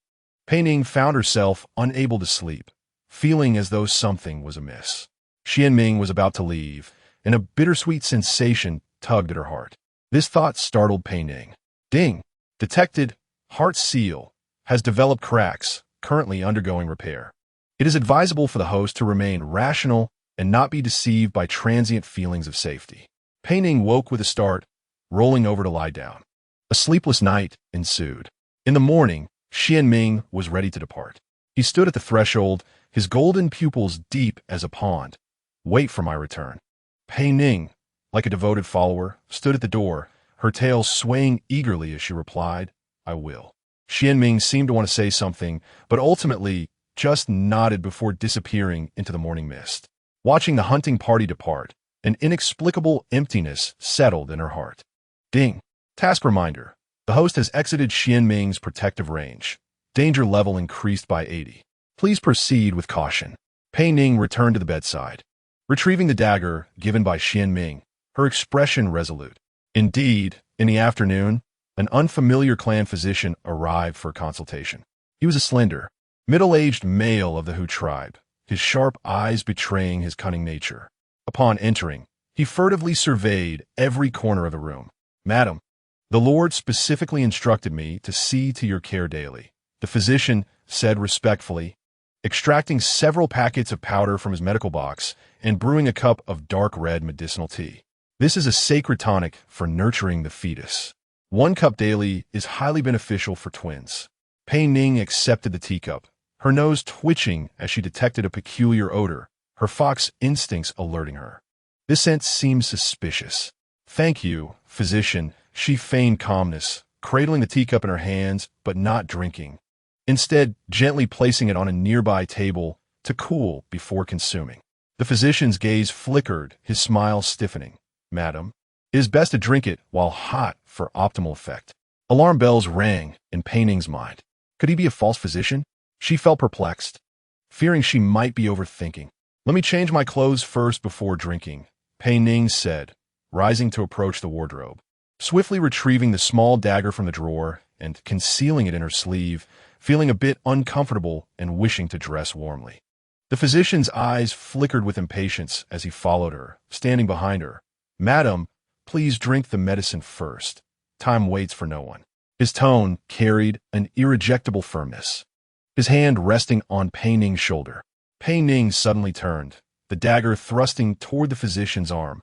Pei Ning found herself unable to sleep, feeling as though something was amiss. Xianming was about to leave, and a bittersweet sensation tugged at her heart. This thought startled Pei Ning. Ding! Detected. Heart seal has developed cracks, currently undergoing repair. It is advisable for the host to remain rational and not be deceived by transient feelings of safety. Pei Ning woke with a start, rolling over to lie down. A sleepless night ensued. In the morning, Xianming was ready to depart. He stood at the threshold, his golden pupils deep as a pond. Wait for my return. Pei Ning, like a devoted follower, stood at the door, her tail swaying eagerly as she replied, I will. Xianming seemed to want to say something, but ultimately just nodded before disappearing into the morning mist. Watching the hunting party depart, an inexplicable emptiness settled in her heart. Ding! Task reminder. The host has exited Xianming's protective range. Danger level increased by 80. Please proceed with caution. Pei Ning returned to the bedside. Retrieving the dagger given by Xianming, her expression resolute. Indeed, in the afternoon, an unfamiliar clan physician arrived for consultation. He was a slender, middle-aged male of the Hu tribe, his sharp eyes betraying his cunning nature. Upon entering, he furtively surveyed every corner of the room. Madam, the Lord specifically instructed me to see to your care daily, the physician said respectfully, extracting several packets of powder from his medical box and brewing a cup of dark red medicinal tea. This is a sacred tonic for nurturing the fetus. 1 cup daily is highly beneficial for twins. Pei Ning accepted the teacup, her nose twitching as she detected a peculiar odor, her fox instincts alerting her. This scent seems suspicious. Thank you, physician, she feigned calmness, cradling the teacup in her hands but not drinking. Instead, gently placing it on a nearby table to cool before consuming. The physician's gaze flickered, his smile stiffening. Madam, it is best to drink it while hot for optimal effect. Alarm bells rang in Pei Ning's mind. Could he be a false physician? She felt perplexed, fearing she might be overthinking. Let me change my clothes first before drinking, Pei Ning said, rising to approach the wardrobe. Swiftly retrieving the small dagger from the drawer and concealing it in her sleeve, feeling a bit uncomfortable and wishing to dress warmly. The physician's eyes flickered with impatience as he followed her, standing behind her. Madam, please drink the medicine first. Time waits for no one. His tone carried an irrejectable firmness. His hand resting on Pei Ning's shoulder. Pei Ning suddenly turned, the dagger thrusting toward the physician's arm.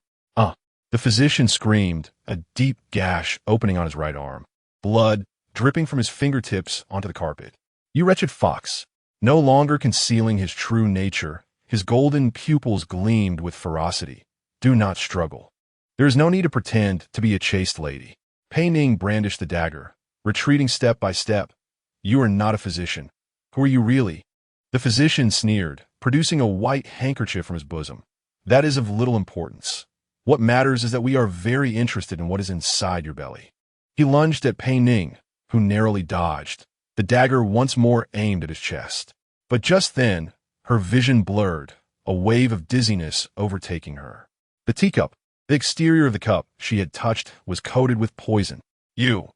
The physician screamed, a deep gash opening on his right arm. Blood dripping from his fingertips onto the carpet. You wretched fox. No longer concealing his true nature, his golden pupils gleamed with ferocity. Do not struggle. There is no need to pretend to be a chaste lady. Pei Ning brandished the dagger, retreating step by step. You are not a physician. Who are you really? The physician sneered, producing a white handkerchief from his bosom. That is of little importance. What matters is that we are very interested in what is inside your belly. He lunged at Pei Ning, who narrowly dodged, the dagger once more aimed at his chest. But just then, her vision blurred, a wave of dizziness overtaking her. The teacup, the exterior of the cup she had touched, was coated with poison. You!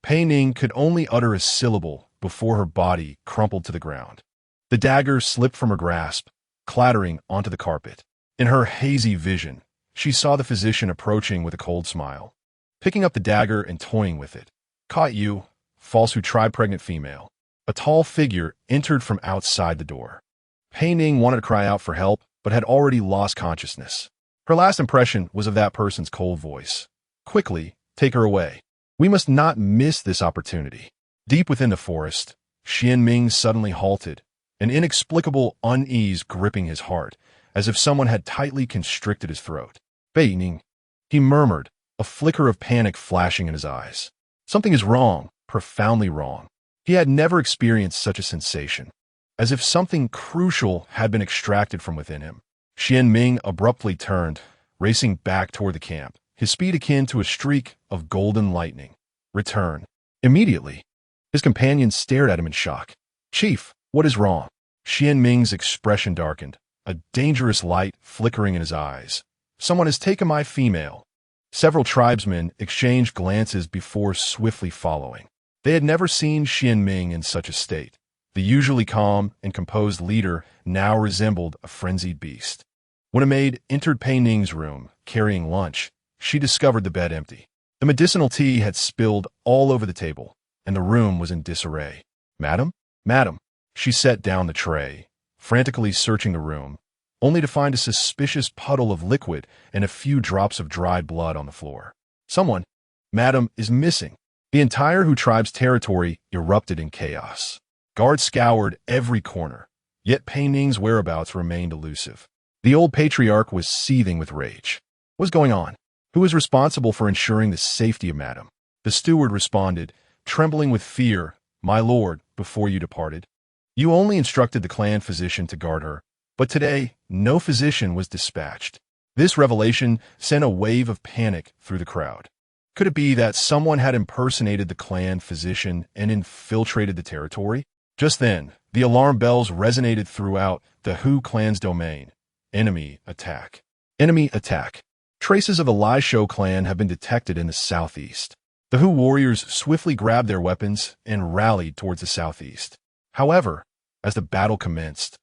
Pei Ning could only utter a syllable before her body crumpled to the ground. The dagger slipped from her grasp, clattering onto the carpet. In her hazy vision, she saw the physician approaching with a cold smile, picking up the dagger and toying with it. Caught you, false Hu tribe pregnant female. A tall figure entered from outside the door. Pei Ning wanted to cry out for help, but had already lost consciousness. Her last impression was of that person's cold voice. Quickly, take her away. We must not miss this opportunity. Deep within the forest, Xianming suddenly halted, an inexplicable unease gripping his heart, as if someone had tightly constricted his throat. Pei Ning, he murmured, a flicker of panic flashing in his eyes. Something is wrong, profoundly wrong. He had never experienced such a sensation, as if something crucial had been extracted from within him. Xianming abruptly turned, racing back toward the camp, his speed akin to a streak of golden lightning. Return. Immediately. His companion stared at him in shock. Chief, what is wrong? Xianming's expression darkened, a dangerous light flickering in his eyes. Someone has taken my female. Several tribesmen exchanged glances before swiftly following. They had never seen Xianming in such a state. The usually calm and composed leader now resembled a frenzied beast. When a maid entered Pei Ning's room, carrying lunch, she discovered the bed empty. The medicinal tea had spilled all over the table, and the room was in disarray. "Madam? Madam." She set down the tray, frantically searching the room, only to find a suspicious puddle of liquid and a few drops of dried blood on the floor. "Someone, madam, is missing." The entire Hu tribe's territory erupted in chaos. Guards scoured every corner, yet Pei Ning's whereabouts remained elusive. The old patriarch was seething with rage. "What's going on? Who is responsible for ensuring the safety of madam?" The steward responded, trembling with fear, "My lord, before you departed, you only instructed the clan physician to guard her, but today no physician was dispatched." This revelation sent a wave of panic through the crowd. Could it be that someone had impersonated the clan physician and infiltrated the territory? Just then, the alarm bells resonated throughout the Hu clan's domain. Enemy attack. Enemy attack. Traces of the Lai Shou clan have been detected in the southeast. The Hu warriors swiftly grabbed their weapons and rallied towards the southeast. However, as the battle commenced,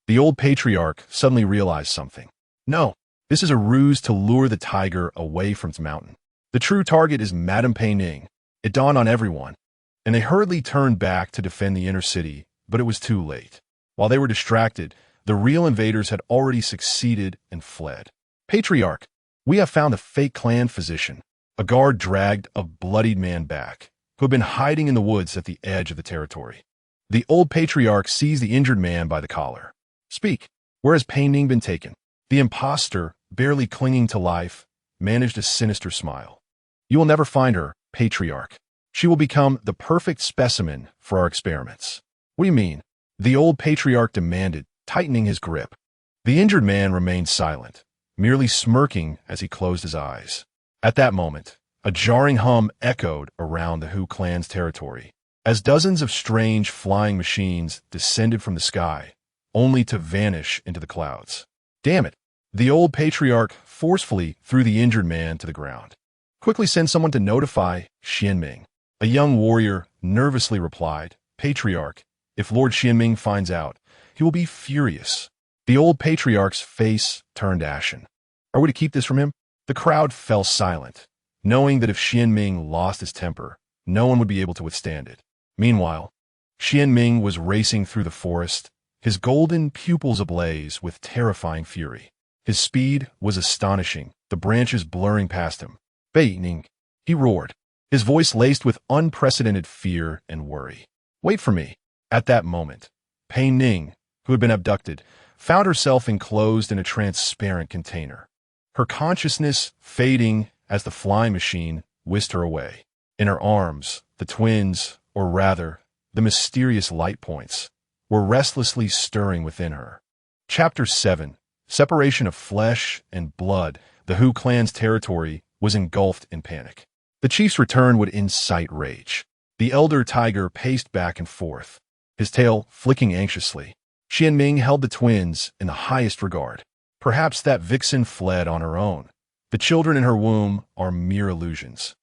the old patriarch suddenly realized something. No, this is a ruse to lure the tiger away from its mountain. The true target is Madame Pei Ning. It dawned on everyone, and they hurriedly turned back to defend the inner city, but it was too late. While they were distracted, the real invaders had already succeeded and fled. "Patriarch, we have found a fake clan physician." A guard dragged a bloodied man back, who had been hiding in the woods at the edge of the territory. The old patriarch seized the injured man by the collar. "Speak, where has Pei Ning been taken?" The impostor, barely clinging to life, managed a sinister smile. "You will never find her, patriarch. She will become the perfect specimen for our experiments." "What do you mean?" the old patriarch demanded, tightening his grip. The injured man remained silent, merely smirking as he closed his eyes. At that moment, a jarring hum echoed around the Hu clan's territory, as dozens of strange flying machines descended from the sky, only to vanish into the clouds. "Damn it!" The old patriarch forcefully threw the injured man to the ground. "Quickly send someone to notify Xianming." A young warrior nervously replied, "Patriarch, if Lord Xianming finds out, he will be furious." The old patriarch's face turned ashen. "Are we to keep this from him?" The crowd fell silent, knowing that if Xianming lost his temper, no one would be able to withstand it. Meanwhile, Xianming was racing through the forest, his golden pupils ablaze with terrifying fury. His speed was astonishing, the branches blurring past him. "Pei Ning," he roared, his voice laced with unprecedented fear and worry. "Wait for me." At that moment, Pei Ning, who had been abducted, found herself enclosed in a transparent container, her consciousness fading as the flying machine whisked her away. In her arms, the twins, or rather, the mysterious light points, were restlessly stirring within her. Chapter 7. Separation of flesh and blood. The Hu clan's territory was engulfed in panic. The chief's return would incite rage. The elder tiger paced back and forth, his tail flicking anxiously. Xianming held the twins in the highest regard. Perhaps that vixen fled on her own. The children in her womb are mere illusions.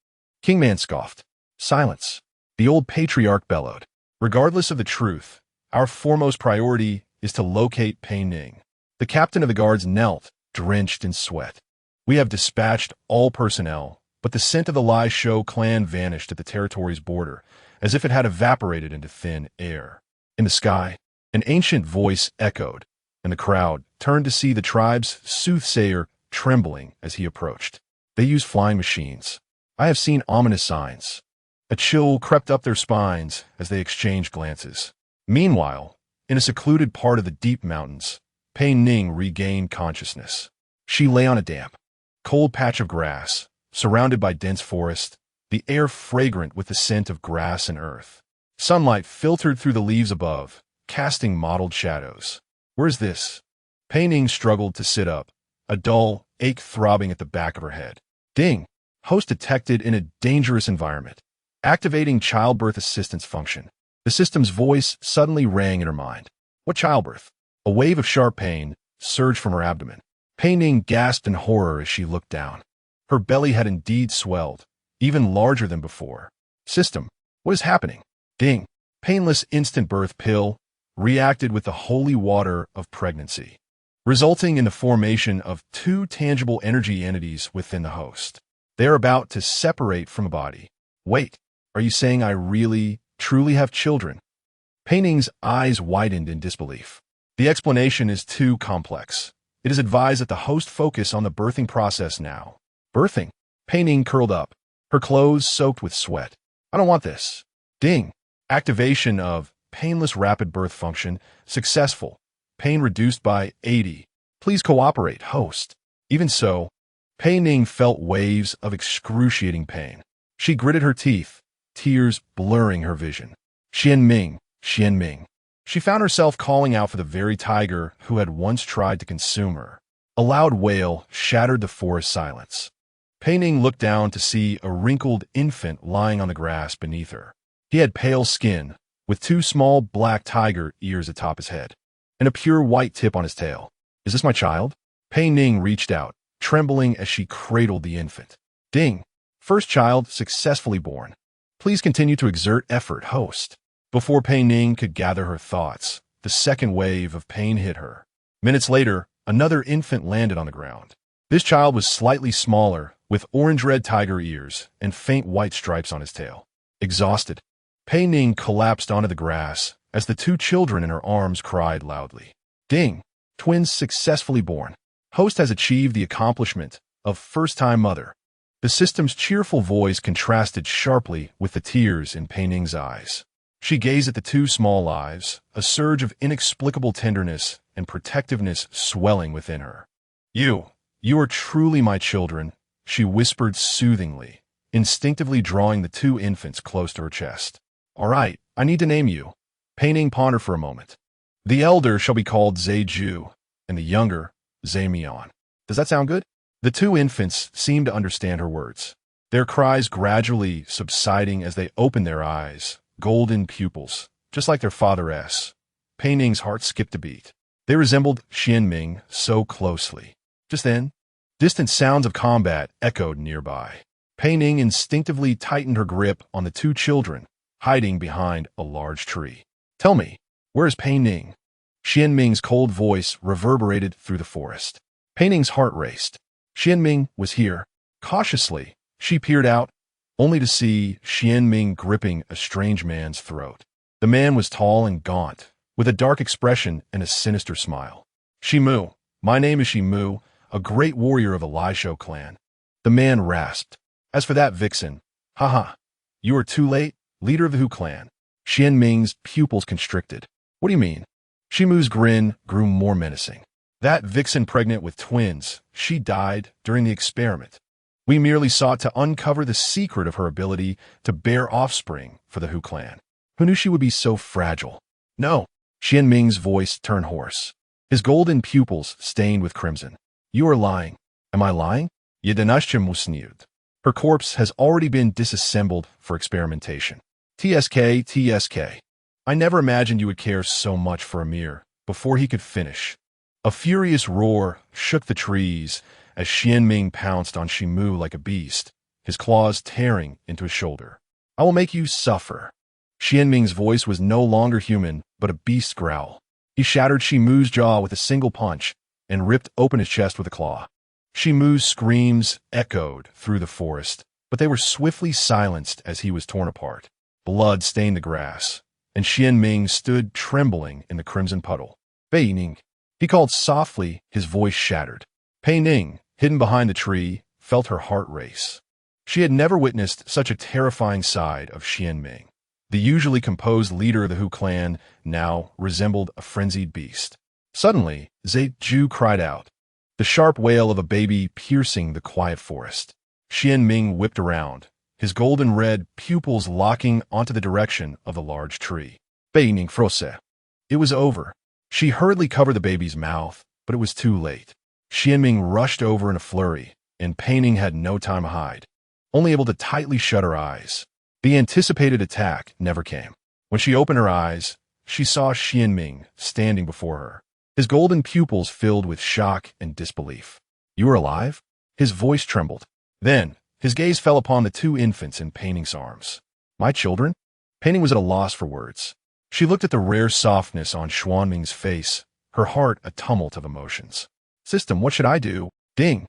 Kingman scoffed. "Silence." The old patriarch bellowed. "Regardless of the truth, our foremost priority is to locate Pei Ning." The captain of the guards knelt, drenched in sweat. "We have dispatched all personnel, but the scent of the Lai Shou clan vanished at the territory's border, as if it had evaporated into thin air." In the sky, an ancient voice echoed, and the crowd turned to see the tribe's soothsayer trembling as he approached. "They use flying machines. I have seen ominous signs." A chill crept up their spines as they exchanged glances. Meanwhile, in a secluded part of the deep mountains, Pei Ning regained consciousness. She lay on a damp, cold patch of grass, surrounded by dense forest, the air fragrant with the scent of grass and earth. Sunlight filtered through the leaves above, casting mottled shadows. "Where is this?" Pei Ning struggled to sit up, a dull ache throbbing at the back of her head. "Ding! Host detected in a dangerous environment. Activating childbirth assistance function." The system's voice suddenly rang in her mind. "What childbirth?" A wave of sharp pain surged from her abdomen. Pei Ning gasped in horror as she looked down. Her belly had indeed swelled, even larger than before. "System, what is happening?" "Ding! Painless instant birth pill reacted with the holy water of pregnancy, resulting in the formation of two tangible energy entities within the host. They are about to separate from a body. Wait, are you saying I really, truly have children? Pei Ning's eyes widened in disbelief. The explanation is too complex. It is advised that the host focus on the birthing process now. Birthing? Pei Ning curled up, her clothes soaked with sweat. I don't want this. Ding. Activation of painless rapid birth function successful. Pain reduced by 80. Please cooperate, host. Even so, Pei Ning felt waves of excruciating pain. She gritted her teeth, tears blurring her vision. Xian Ming, Xian Ming. She found herself calling out for the very tiger who had once tried to consume her. A loud wail shattered the forest silence. Pei Ning looked down to see a wrinkled infant lying on the grass beneath her. He had pale skin, with two small black tiger ears atop his head, and a pure white tip on his tail. Is this my child? Pei Ning reached out, trembling as she cradled the infant. Ding! First child successfully born. Please continue to exert effort, host. Before Pei Ning could gather her thoughts, the second wave of pain hit her. Minutes later, another infant landed on the ground. This child was slightly smaller, with orange-red tiger ears and faint white stripes on his tail. Exhausted, Pei Ning collapsed onto the grass as the two children in her arms cried loudly. Ding! Twins successfully born. Host has achieved the accomplishment of first-time mother. The system's cheerful voice contrasted sharply with the tears in Pei Ning's eyes. She gazed at the two small lives, a surge of inexplicable tenderness and protectiveness swelling within her. You are truly my children, she whispered soothingly, instinctively drawing the two infants close to her chest. All right, I need to name you. Pei Ning pondered for a moment. The elder shall be called Zhe, and the younger, Zhe Mian. Does that sound good? The two infants seemed to understand her words, their cries gradually subsiding as they opened their eyes, golden pupils, just like their father. Pei Ning's heart skipped a beat. They resembled Xian Ming so closely. Just then, distant sounds of combat echoed nearby. Pei Ning instinctively tightened her grip on the two children, hiding behind a large tree. Tell me, where is Pei Ning? Xian Ming's cold voice reverberated through the forest. Pei Ning's heart raced. Xian Ming was here. Cautiously, she peered out, only to see Xian Ming gripping a strange man's throat. The man was tall and gaunt, with a dark expression and a sinister smile. Shimu, my name is Shimu, a great warrior of the Laishou clan. The man rasped. As for that vixen, haha, you are too late, leader of the Hu clan. Xian Ming's pupils constricted. What do you mean? Shimu's grin grew more menacing. That vixen pregnant with twins, she died during the experiment. We merely sought to uncover the secret of her ability to bear offspring for the Hu clan. Who knew she would be so fragile? No. Xian Ming's voice turned hoarse, his golden pupils stained with crimson. You are lying. Am I lying? Her corpse has already been disassembled for experimentation. TSK. I never imagined you would care so much for Amir. Before he could finish, a furious roar shook the trees as Xian Ming pounced on Shimu like a beast, his claws tearing into his shoulder. I will make you suffer. Xian Ming's voice was no longer human, but a beast's growl. He shattered Shimu's jaw with a single punch and ripped open his chest with a claw. Shimu's screams echoed through the forest, but they were swiftly silenced as he was torn apart. Blood stained the grass, and Xian Ming stood trembling in the crimson puddle. Pei Ning. He called softly, his voice shattered. Pei Ning, hidden behind the tree, felt her heart race. She had never witnessed such a terrifying side of Xian Ming. The usually composed leader of the Hu clan now resembled a frenzied beast. Suddenly, Zhe cried out, the sharp wail of a baby piercing the quiet forest. Xian Ming whipped around, his golden red pupils locking onto the direction of the large tree. Pei Ning froze. It was over. She hurriedly covered the baby's mouth, but it was too late. Xian Ming rushed over in a flurry, and Pei Ning had no time to hide, only able to tightly shut her eyes. The anticipated attack never came. When she opened her eyes, she saw Xian Ming standing before her, his golden pupils filled with shock and disbelief. You are alive? His voice trembled. Then, his gaze fell upon the two infants in Pei Ning's arms. My children? Pei Ning was at a loss for words. She looked at the rare softness on Xuanming's face, her heart a tumult of emotions. System, what should I do? Ding.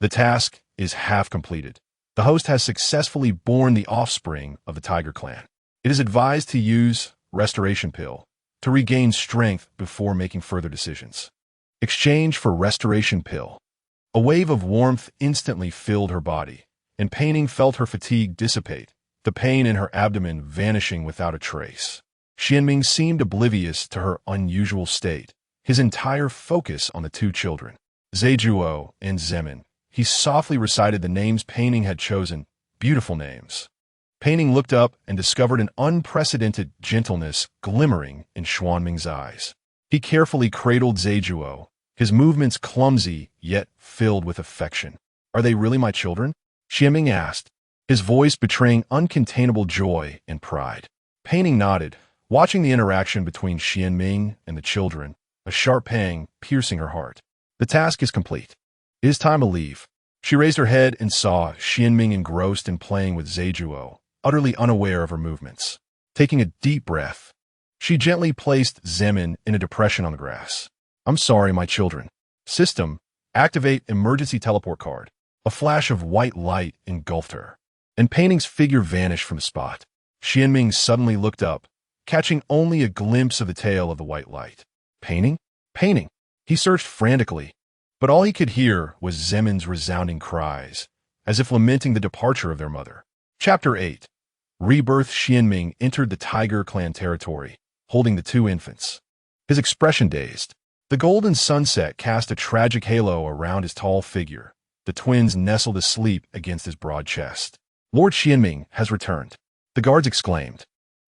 The task is half completed. The host has successfully born the offspring of the tiger clan. It is advised to use restoration pill to regain strength before making further decisions. Exchange for restoration pill. A wave of warmth instantly filled her body, and Pei Ning felt her fatigue dissipate, the pain in her abdomen vanishing without a trace. Xianming seemed oblivious to her unusual state, his entire focus on the two children, Zhejuo and Zemin. He softly recited the names Pei Ning had chosen, beautiful names. Pei Ning looked up and discovered an unprecedented gentleness glimmering in Xuanming's eyes. He carefully cradled Zhejuo, his movements clumsy yet filled with affection. Are they really my children? Xianming asked, his voice betraying uncontainable joy and pride. Pei Ning nodded, watching the interaction between Xianming and the children, a sharp pang piercing her heart. The task is complete. It is time to leave. She raised her head and saw Xianming engrossed in playing with Zhejuo, utterly unaware of her movements. Taking a deep breath, she gently placed Zemin in a depression on the grass. I'm sorry, my children. System, activate emergency teleport card. A flash of white light engulfed her, and Pei Ning's figure vanished from the spot. Xianming suddenly looked up, catching only a glimpse of the tail of the white light. Pei Ning? Pei Ning! He searched frantically, but all he could hear was Zemin's resounding cries, as if lamenting the departure of their mother. Chapter 8. Rebirth. Xianming entered the Tiger Clan territory, holding the two infants. His expression dazed. The golden sunset cast a tragic halo around his tall figure. The twins nestled asleep against his broad chest. Lord Xianming has returned, the guards exclaimed.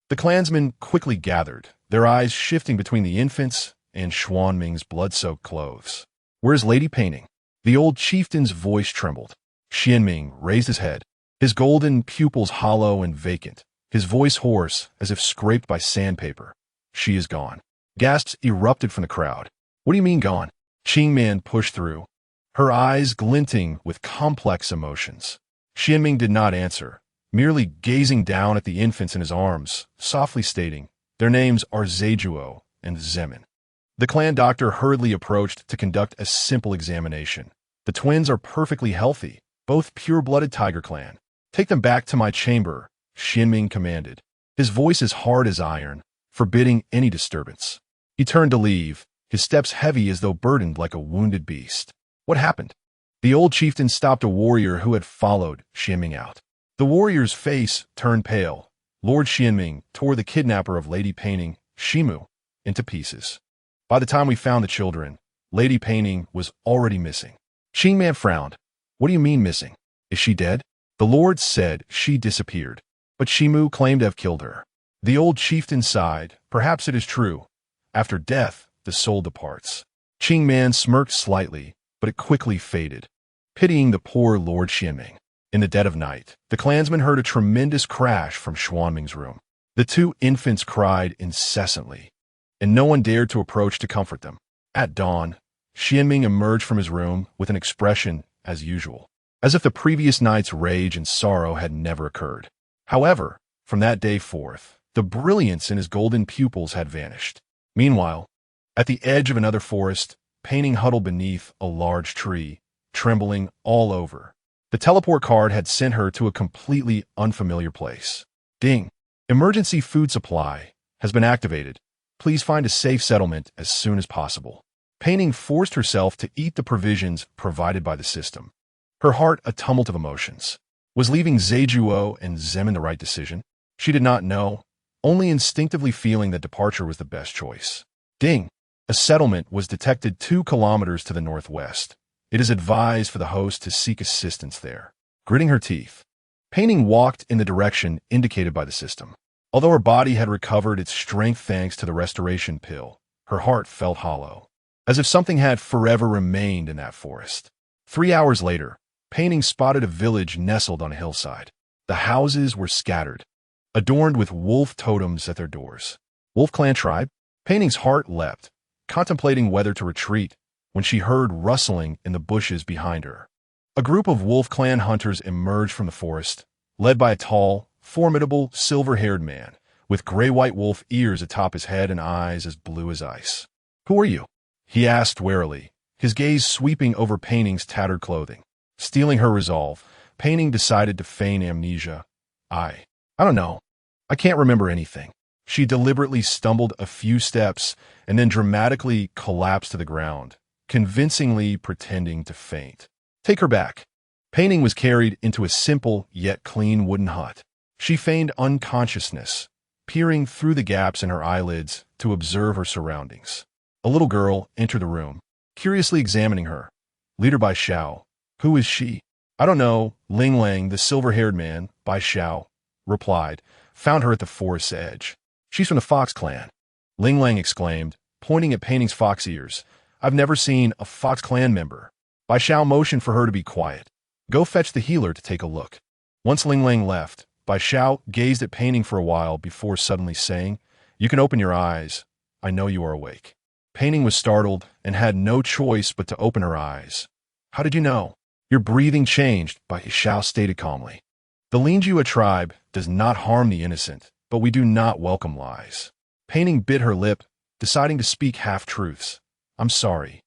The clansmen quickly gathered, their eyes shifting between the infants and Xuanming's blood-soaked clothes. Where's Lady Pei Ning? The old chieftain's voice trembled. Xianming raised his head, his golden pupils hollow and vacant, his voice hoarse as if scraped by sandpaper. She is gone. Gasps erupted from the crowd. What do you mean gone? Qing Man pushed through, her eyes glinting with complex emotions. Xianming did not answer, merely gazing down at the infants in his arms, softly stating, their names are Zhejuo and Zemin. The clan doctor hurriedly approached to conduct a simple examination. The twins are perfectly healthy, both pure-blooded Tiger Clan. Take them back to my chamber, Xianming commanded, his voice as hard as iron, forbidding any disturbance. He turned to leave, his steps heavy as though burdened like a wounded beast. What happened? The old chieftain stopped a warrior who had followed Xianming out. The warrior's face turned pale. Lord Xianming tore the kidnapper of Lady Pei Ning, Shimu, into pieces. By the time we found the children, Lady Pei Ning was already missing. Qing Man frowned. What do you mean missing? Is she dead? The lord said she disappeared, but Shimu claimed to have killed her. The old chieftain sighed. Perhaps it is true. After death, the soul departs. Qing Man smirked slightly, but it quickly faded, pitying the poor Lord Xianming. In the dead of night, the clansmen heard a tremendous crash from Xuanming's room. The two infants cried incessantly, and no one dared to approach to comfort them. At dawn, Xianming emerged from his room with an expression as usual, as if the previous night's rage and sorrow had never occurred. However, from that day forth, the brilliance in his golden pupils had vanished. Meanwhile, at the edge of another forest, Pei Ning huddled beneath a large tree, trembling all over. The teleport card had sent her to a completely unfamiliar place. Ding! Emergency food supply has been activated. Please find a safe settlement as soon as possible. Pei Ning forced herself to eat the provisions provided by the system. Her heart a tumult of emotions. Was leaving Zhejuo and Zemin the right decision? She did not know, only instinctively feeling that departure was the best choice. Ding! A settlement was detected 2 kilometers to the northwest. It is advised for the host to seek assistance there. Gritting her teeth, Pei Ning walked in the direction indicated by the system. Although her body had recovered its strength thanks to the restoration pill, her heart felt hollow, as if something had forever remained in that forest. 3 hours later, Pei Ning spotted a village nestled on a hillside. The houses were scattered, adorned with wolf totems at their doors. Wolf Clan tribe? Pei Ning's heart leapt, contemplating whether to retreat, when she heard rustling in the bushes behind her. A group of Wolf Clan hunters emerged from the forest, led by a tall, formidable, silver-haired man, with gray-white wolf ears atop his head and eyes as blue as ice. "Who are you?" he asked warily, his gaze sweeping over Pei Ning's tattered clothing. Stealing her resolve, Pei Ning decided to feign amnesia. I don't know. I can't remember anything." She deliberately stumbled a few steps and then dramatically collapsed to the ground, convincingly pretending to faint. "Take her back." Pei Ning was carried into a simple yet clean wooden hut. She feigned unconsciousness, peering through the gaps in her eyelids to observe her surroundings. A little girl entered the room, curiously examining her. "Leader Bai Xiao. Who is she?" "I don't know." Ling Lang, the silver-haired man, Bai Xiao, replied, "found her at the forest's edge." "She's from the Fox clan," Ling Lang exclaimed, pointing at Pei Ning's fox ears. "I've never seen a Fox clan member." Bai Xiao motioned for her to be quiet. "Go fetch the healer to take a look." Once Ling Lang left, Bai Xiao gazed at Pei Ning for a while before suddenly saying, "You can open your eyes. I know you are awake." Pei Ning was startled and had no choice but to open her eyes. "How did you know?" "Your breathing changed," Bai Xiao stated calmly. "The Lingjue tribe does not harm the innocent, but we do not welcome lies." Pei Ning bit her lip, deciding to speak half-truths. "I'm sorry.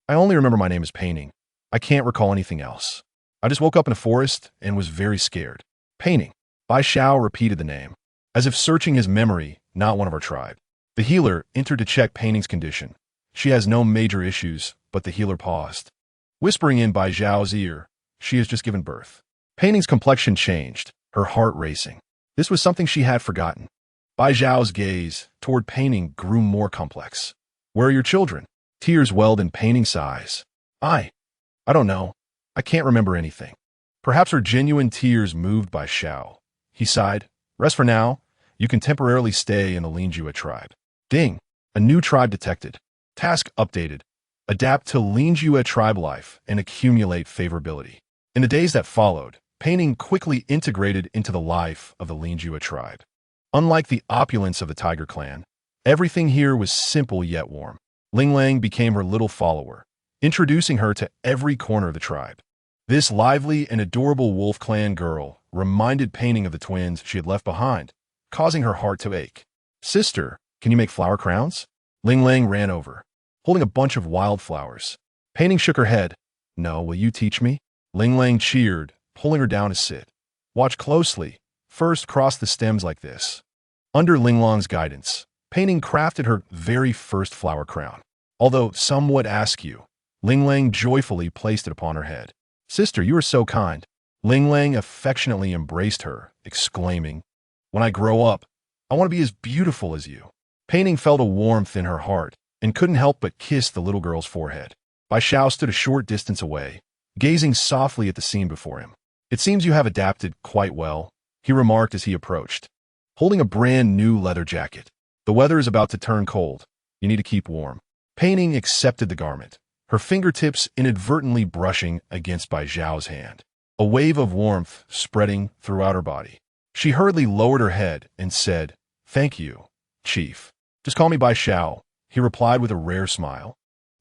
I only remember my name is Pei Ning. I can't recall anything else. I just woke up in a forest and was very scared." "Pei Ning." Bai Xiao repeated the name, as if searching his memory, not one of our tribe. The healer entered to check Pei Ning's condition. "She has no major issues," but the healer paused, whispering in Bai Xiao's ear, "She has just given birth." Pei Ning's complexion changed, her heart racing. This was something she had forgotten. Bai Xiao's gaze toward Pei Ning grew more complex. "Where are your children?" Tears welled in Pei Ning's eyes. I don't know. I can't remember anything." Perhaps her genuine tears moved Bai Xiao. He sighed. "Rest for now. You can temporarily stay in the Lingjue tribe." Ding! A new tribe detected. Task updated. Adapt to Lingjue tribe life and accumulate favorability. In the days that followed, Pei Ning quickly integrated into the life of the Lingjue tribe. Unlike the opulence of the Tiger clan, everything here was simple yet warm. Ling Lang became her little follower, introducing her to every corner of the tribe. This lively and adorable wolf clan girl reminded Pei Ning of the twins she had left behind, causing her heart to ache. "Sister, can you make flower crowns?" Ling Lang ran over, holding a bunch of wildflowers. Pei Ning shook her head. "No, will you teach me?" Ling Lang cheered, pulling her down to sit. "Watch closely. First, cross the stems like this." Under Ling Lang's guidance, Pei Ning crafted her very first flower crown. Although some would ask you, Ling Lang joyfully placed it upon her head. "Sister, you are so kind." Ling Lang affectionately embraced her, exclaiming, "When I grow up, I want to be as beautiful as you." Pei Ning felt a warmth in her heart and couldn't help but kiss the little girl's forehead. Bai Xiao stood a short distance away, gazing softly at the scene before him. "It seems you have adapted quite well," he remarked as he approached, holding a brand new leather jacket. "The weather is about to turn cold. You need to keep warm." Pei Ning accepted the garment, her fingertips inadvertently brushing against Bai Xiao's hand. A wave of warmth spreading throughout her body. She hurriedly lowered her head and said, "Thank you, Chief. Just call me Bai Xiao," he replied with a rare smile,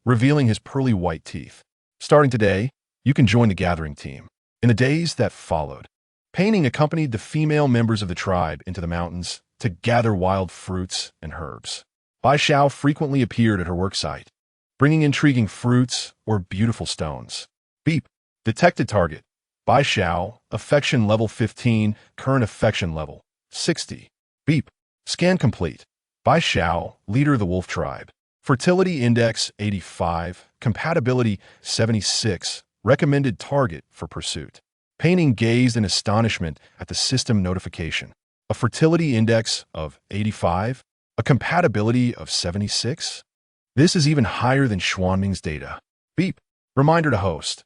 revealing his pearly white teeth. "Starting today, you can join the gathering team." In the days that followed, Pei Ning accompanied the female members of the tribe into the mountains to gather wild fruits and herbs. Bai Xiao frequently appeared at her worksite, bringing intriguing fruits or beautiful stones. Beep. Detected target. Bai Xiao, affection level 15, current affection level 60. Beep. Scan complete. Bai Xiao, leader of the wolf tribe. Fertility index 85, compatibility 76, recommended target for pursuit. Pei Ning gazed in astonishment at the system notification. A fertility index of 85, a compatibility of 76? This is even higher than Xuanming's data. Beep. Reminder to host.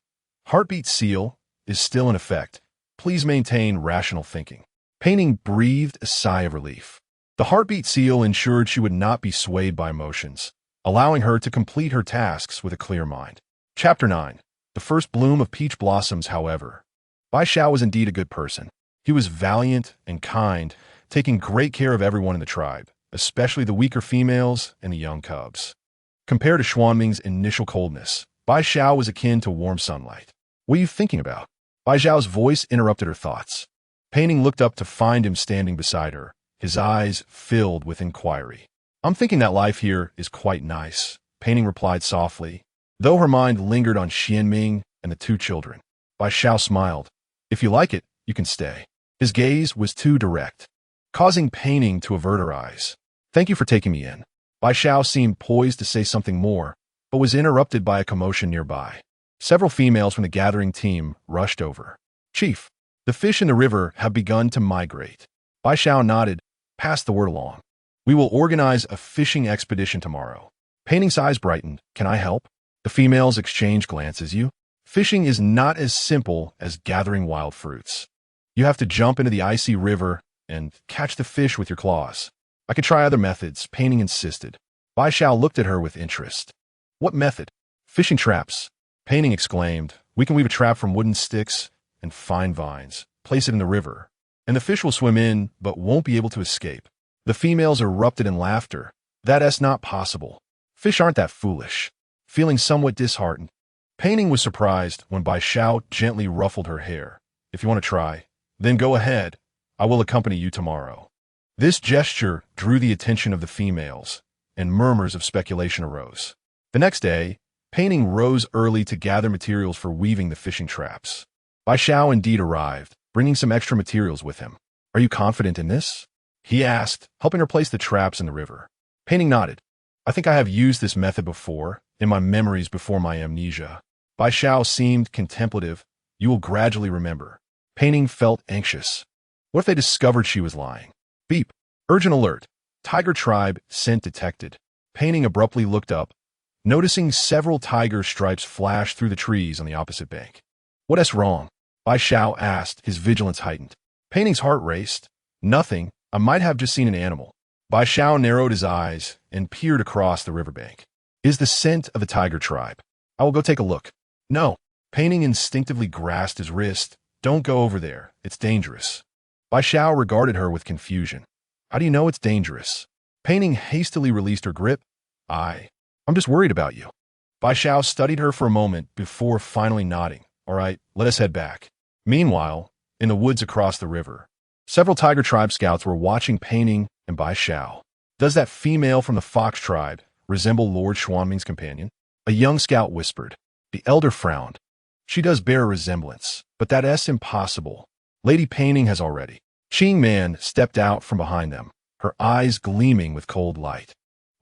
Heartbeat seal is still in effect. Please maintain rational thinking. Pei Ning breathed a sigh of relief. The heartbeat seal ensured she would not be swayed by emotions, allowing her to complete her tasks with a clear mind. Chapter 9. The first bloom of peach blossoms, however. Bai Xiao was indeed a good person. He was valiant and kind, taking great care of everyone in the tribe, especially the weaker females and the young cubs. Compared to Xuanming's initial coldness, Bai Xiao was akin to warm sunlight. "What are you thinking about?" Bai Xiao's voice interrupted her thoughts. Pei Ning looked up to find him standing beside her, his eyes filled with inquiry. I'm thinking that life here is quite nice, Pei Ning replied softly, though her mind lingered on Xianming and the two children. Bai Xiao smiled. If you like it, you can stay. His gaze was too direct, causing Pei Ning to avert her eyes. Thank you for taking me in. Bai Xiao seemed poised to say something more, but was interrupted by a commotion nearby. Several females from the gathering team rushed over. Chief, the fish in the river have begun to migrate. Bai Xiao nodded, passed the word along. We will organize a fishing expedition tomorrow. Pei Ning's eyes brightened. Can I help? The females exchanged glances. Fishing is not as simple as gathering wild fruits. You have to jump into the icy river and catch the fish with your claws. I could try other methods, Pei Ning insisted. Bai Xiao looked at her with interest. What method? Fishing traps. Pei Ning exclaimed. We can weave a trap from wooden sticks and fine vines, place it in the river, and the fish will swim in but won't be able to escape. The females erupted in laughter. That's not possible. Fish aren't that foolish. Feeling somewhat disheartened, Pei Ning was surprised when Bai Xiao gently ruffled her hair. If you want to try, then go ahead. I will accompany you tomorrow. This gesture drew the attention of the females, and murmurs of speculation arose. The next day, Pei Ning rose early to gather materials for weaving the fishing traps. Bai Xiao indeed arrived, bringing some extra materials with him. Are you confident in this? He asked, helping her place the traps in the river. Pei Ning nodded. I think I have used this method before, in my memories before my amnesia. Bai Xiao seemed contemplative. You will gradually remember. Pei Ning felt anxious. What if they discovered she was lying? Beep. Urgent alert. Tiger tribe scent detected. Pei Ning abruptly looked up, noticing several tiger stripes flash through the trees on the opposite bank. What's wrong? Bai Xiao asked, his vigilance heightened. Pei Ning's heart raced. Nothing. I might have just seen an animal. Bai Xiao narrowed his eyes and peered across the riverbank. Is the scent of the tiger tribe? I will go take a look. No. Pei Ning instinctively grasped his wrist. Don't go over there. It's dangerous. Bai Xiao regarded her with confusion. How do you know it's dangerous? Pei Ning hastily released her grip. I'm just worried about you. Bai Xiao studied her for a moment before finally nodding. All right, let us head back. Meanwhile, in the woods across the river, several tiger tribe scouts were watching Pei Ning and Bai Xiao. Does that female from the fox tribe resemble Lord Xuanming's companion? A young scout whispered. The elder frowned. She does bear a resemblance, but that's impossible. Lady Pei Ning has already. Qing Man stepped out from behind them, her eyes gleaming with cold light.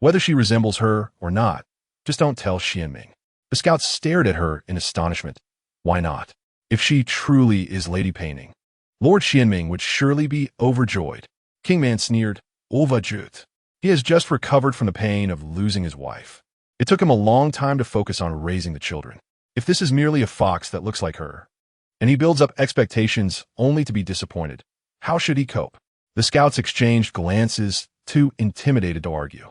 Whether she resembles her or not, just don't tell Xianming. The scouts stared at her in astonishment. Why not? If she truly is Lady Pei Ning, Lord Xianming would surely be overjoyed. King Man sneered. Overjoyed. He has just recovered from the pain of losing his wife. It took him a long time to focus on raising the children. If this is merely a fox that looks like her, and he builds up expectations only to be disappointed, how should he cope? The scouts exchanged glances, too intimidated to argue.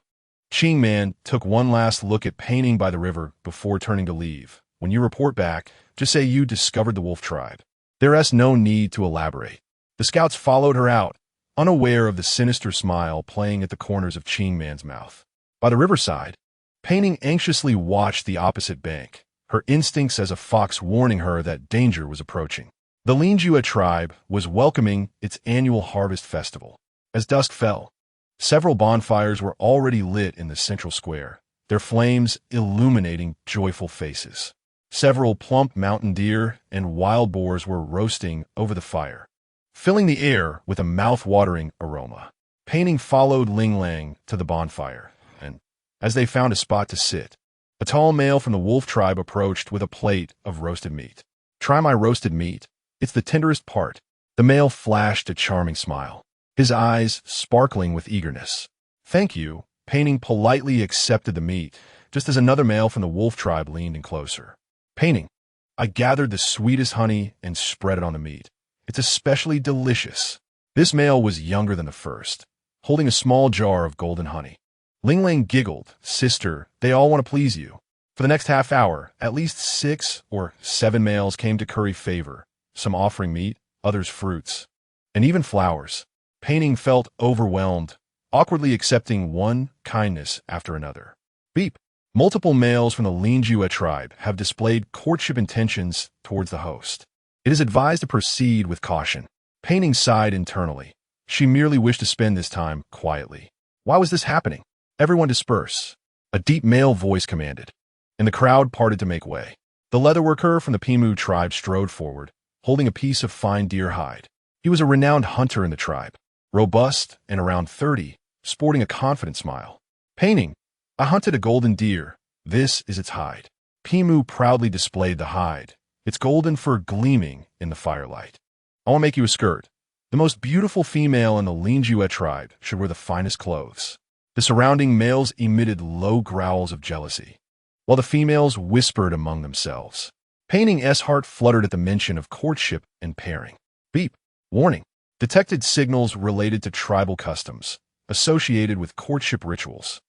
Qing Man took one last look at Pei Ning by the river before turning to leave. When you report back, just say you discovered the wolf tribe. There's no need to elaborate. The scouts followed her out, unaware of the sinister smile playing at the corners of Qing Man's mouth. By the riverside, Pei Ning anxiously watched the opposite bank, her instincts as a fox warning her that danger was approaching. The Lingjue tribe was welcoming its annual harvest festival. As dusk fell, several bonfires were already lit in the central square, their flames illuminating joyful faces. Several plump mountain deer and wild boars were roasting over the fire, filling the air with a mouth-watering aroma. Pei Ning followed Ling Lang to the bonfire, and as they found a spot to sit, a tall male from the wolf tribe approached with a plate of roasted meat. Try my roasted meat. It's the tenderest part. The male flashed a charming smile, his eyes sparkling with eagerness. Thank you. Pei Ning politely accepted the meat, just as another male from the wolf tribe leaned in closer. Pei Ning, I gathered the sweetest honey and spread it on the meat. It's especially delicious. This male was younger than the first, holding a small jar of golden honey. Ling Ling giggled. Sister, they all want to please you. For the next half hour, at least 6 or 7 males came to curry favor, some offering meat, others fruits, and even flowers. Pei Ning felt overwhelmed, awkwardly accepting one kindness after another. Beep. Multiple males from the Lingjue tribe have displayed courtship intentions towards the host. It is advised to proceed with caution. Pei Ning sighed internally. She merely wished to spend this time quietly. Why was this happening? Everyone disperse. A deep male voice commanded, and the crowd parted to make way. The leatherworker from the Pei tribe strode forward, holding a piece of fine deer hide. He was a renowned hunter in the tribe, robust and around 30, sporting a confident smile. Pei Ning, I hunted a golden deer. This is its hide. Pei proudly displayed the hide, its golden fur gleaming in the firelight. I want to make you a skirt. The most beautiful female in the longevity tribe should wear the finest clothes. The surrounding males emitted low growls of jealousy, while the females whispered among themselves. Pei Ning's heart fluttered at the mention of courtship and pairing. Beep. Warning. Detected signals related to tribal customs, associated with courtship rituals.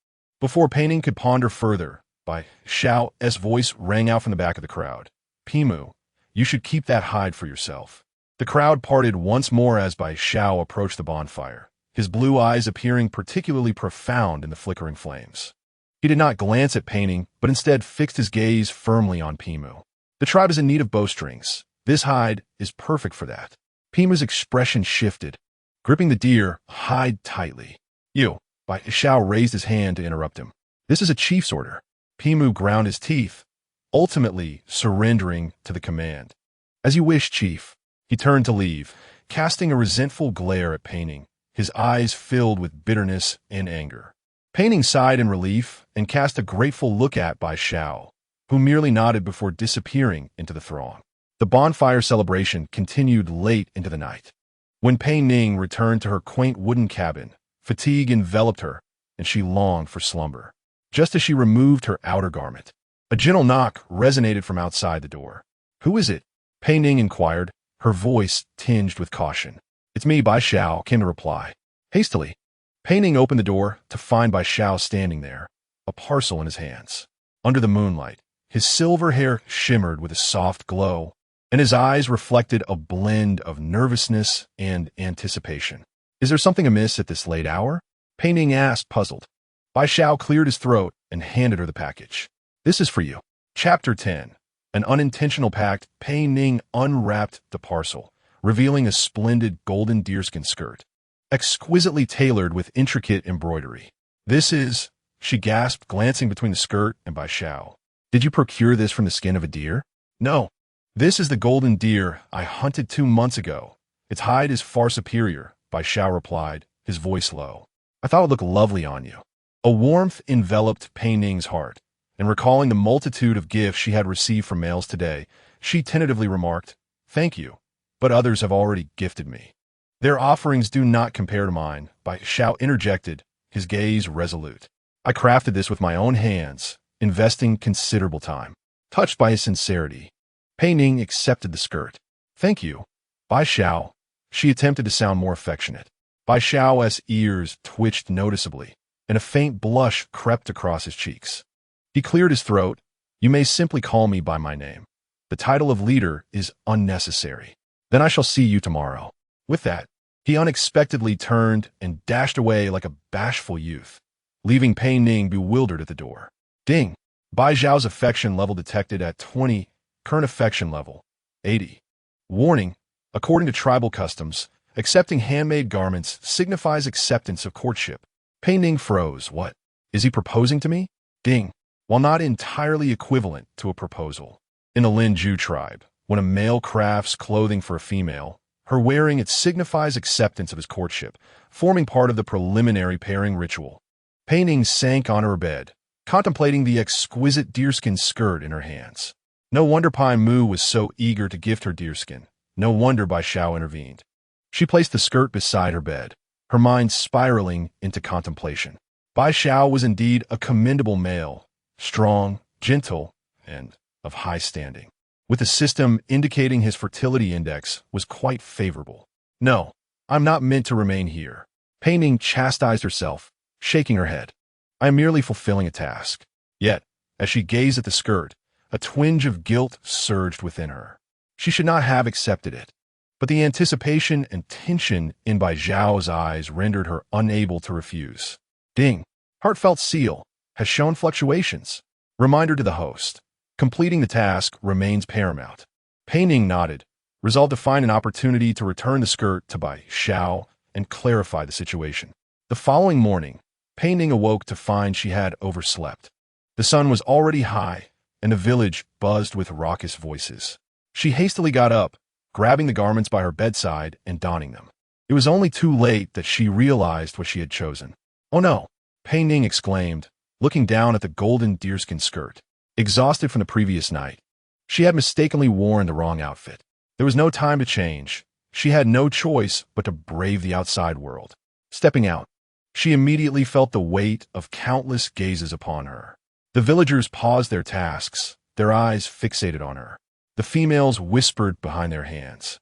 Before Pei Ning could ponder further, Bai Xiao's voice rang out from the back of the crowd. Pei, you should keep that hide for yourself. The crowd parted once more as Bai Xiao approached the bonfire, his blue eyes appearing particularly profound in the flickering flames. He did not glance at Pei Ning, but instead fixed his gaze firmly on Pei. The tribe is in need of bowstrings. This hide is perfect for that. Pei's expression shifted, gripping the deer hide tightly. You, Bai Xiao raised his hand to interrupt him. This is a chief's order. Pei ground his teeth, ultimately surrendering to the command. As you wish, chief. He turned to leave, casting a resentful glare at Pei Ning, his eyes filled with bitterness and anger. Pei Ning sighed in relief and cast a grateful look at Bai Xiao, who merely nodded before disappearing into the throng. The bonfire celebration continued late into the night. When Pei Ning returned to her quaint wooden cabin, fatigue enveloped her, and she longed for slumber. Just as she removed her outer garment, a gentle knock resonated from outside the door. Who is it? Pei Ning inquired, her voice tinged with caution. It's me, Bai Xiao, came the reply. Hastily, Pei Ning opened the door to find Bai Xiao standing there, a parcel in his hands. Under the moonlight, his silver hair shimmered with a soft glow, and his eyes reflected a blend of nervousness and anticipation. Is there something amiss at this late hour? Pei Ning asked, puzzled. Bai Xiao cleared his throat and handed her the package. This is for you. Chapter 10. An unintentional pact. Pei Ning unwrapped the parcel, revealing a splendid golden deerskin skirt, exquisitely tailored with intricate embroidery. This is, she gasped, glancing between the skirt and Bai Xiao. Did you procure this from the skin of a deer? No. This is the golden deer I hunted 2 months ago. Its hide is far superior, Bai Xiao replied, his voice low. I thought it would look lovely on you. A warmth enveloped Pei Ning's heart, and recalling the multitude of gifts she had received from males today, she tentatively remarked, Thank you, but others have already gifted me. Their offerings do not compare to mine, Bai Xiao interjected, his gaze resolute. I crafted this with my own hands, investing considerable time. Touched by his sincerity, Pei Ning accepted the skirt. Thank you, Bai Xiao. She attempted to sound more affectionate. Bai Xiao's ears twitched noticeably, and a faint blush crept across his cheeks. He cleared his throat. You may simply call me by my name. The title of leader is unnecessary. Then I shall see you tomorrow. With that, he unexpectedly turned and dashed away like a bashful youth, leaving Pei Ning bewildered at the door. Ding! Bai Xiao's affection level detected at 20, current affection level, 80. Warning, according to tribal customs, accepting handmade garments signifies acceptance of courtship. Pei Ning froze. What? Is he proposing to me? Ding! While not entirely equivalent to a proposal. In the Linju tribe, when a male crafts clothing for a female, her wearing it signifies acceptance of his courtship, forming part of the preliminary pairing ritual. Pei Ning sank on her bed, contemplating the exquisite deerskin skirt in her hands. No wonder Pai Mu was so eager to gift her deerskin. No wonder Bai Xiao intervened. She placed the skirt beside her bed, her mind spiraling into contemplation. Bai Xiao was indeed a commendable male, strong, gentle, and of high standing, with the system indicating his fertility index was quite favorable. No, I'm not meant to remain here. Pei Ning chastised herself, shaking her head. I am merely fulfilling a task. Yet, as she gazed at the skirt, a twinge of guilt surged within her. She should not have accepted it. But the anticipation and tension in Bai Xiao's eyes rendered her unable to refuse. Ding! Heartfelt seal has shown fluctuations. Reminder to the host. Completing the task remains paramount. Pei Ning nodded, resolved to find an opportunity to return the skirt to Bai Xiao and clarify the situation. The following morning, Pei Ning awoke to find she had overslept. The sun was already high, and the village buzzed with raucous voices. She hastily got up, grabbing the garments by her bedside and donning them. It was only too late that she realized what she had chosen. "Oh no!" Pei Ning exclaimed, looking down at the golden deerskin skirt. Exhausted from the previous night, she had mistakenly worn the wrong outfit. There was no time to change. She had no choice but to brave the outside world. Stepping out, she immediately felt the weight of countless gazes upon her. The villagers paused their tasks, their eyes fixated on her. The females whispered behind their hands,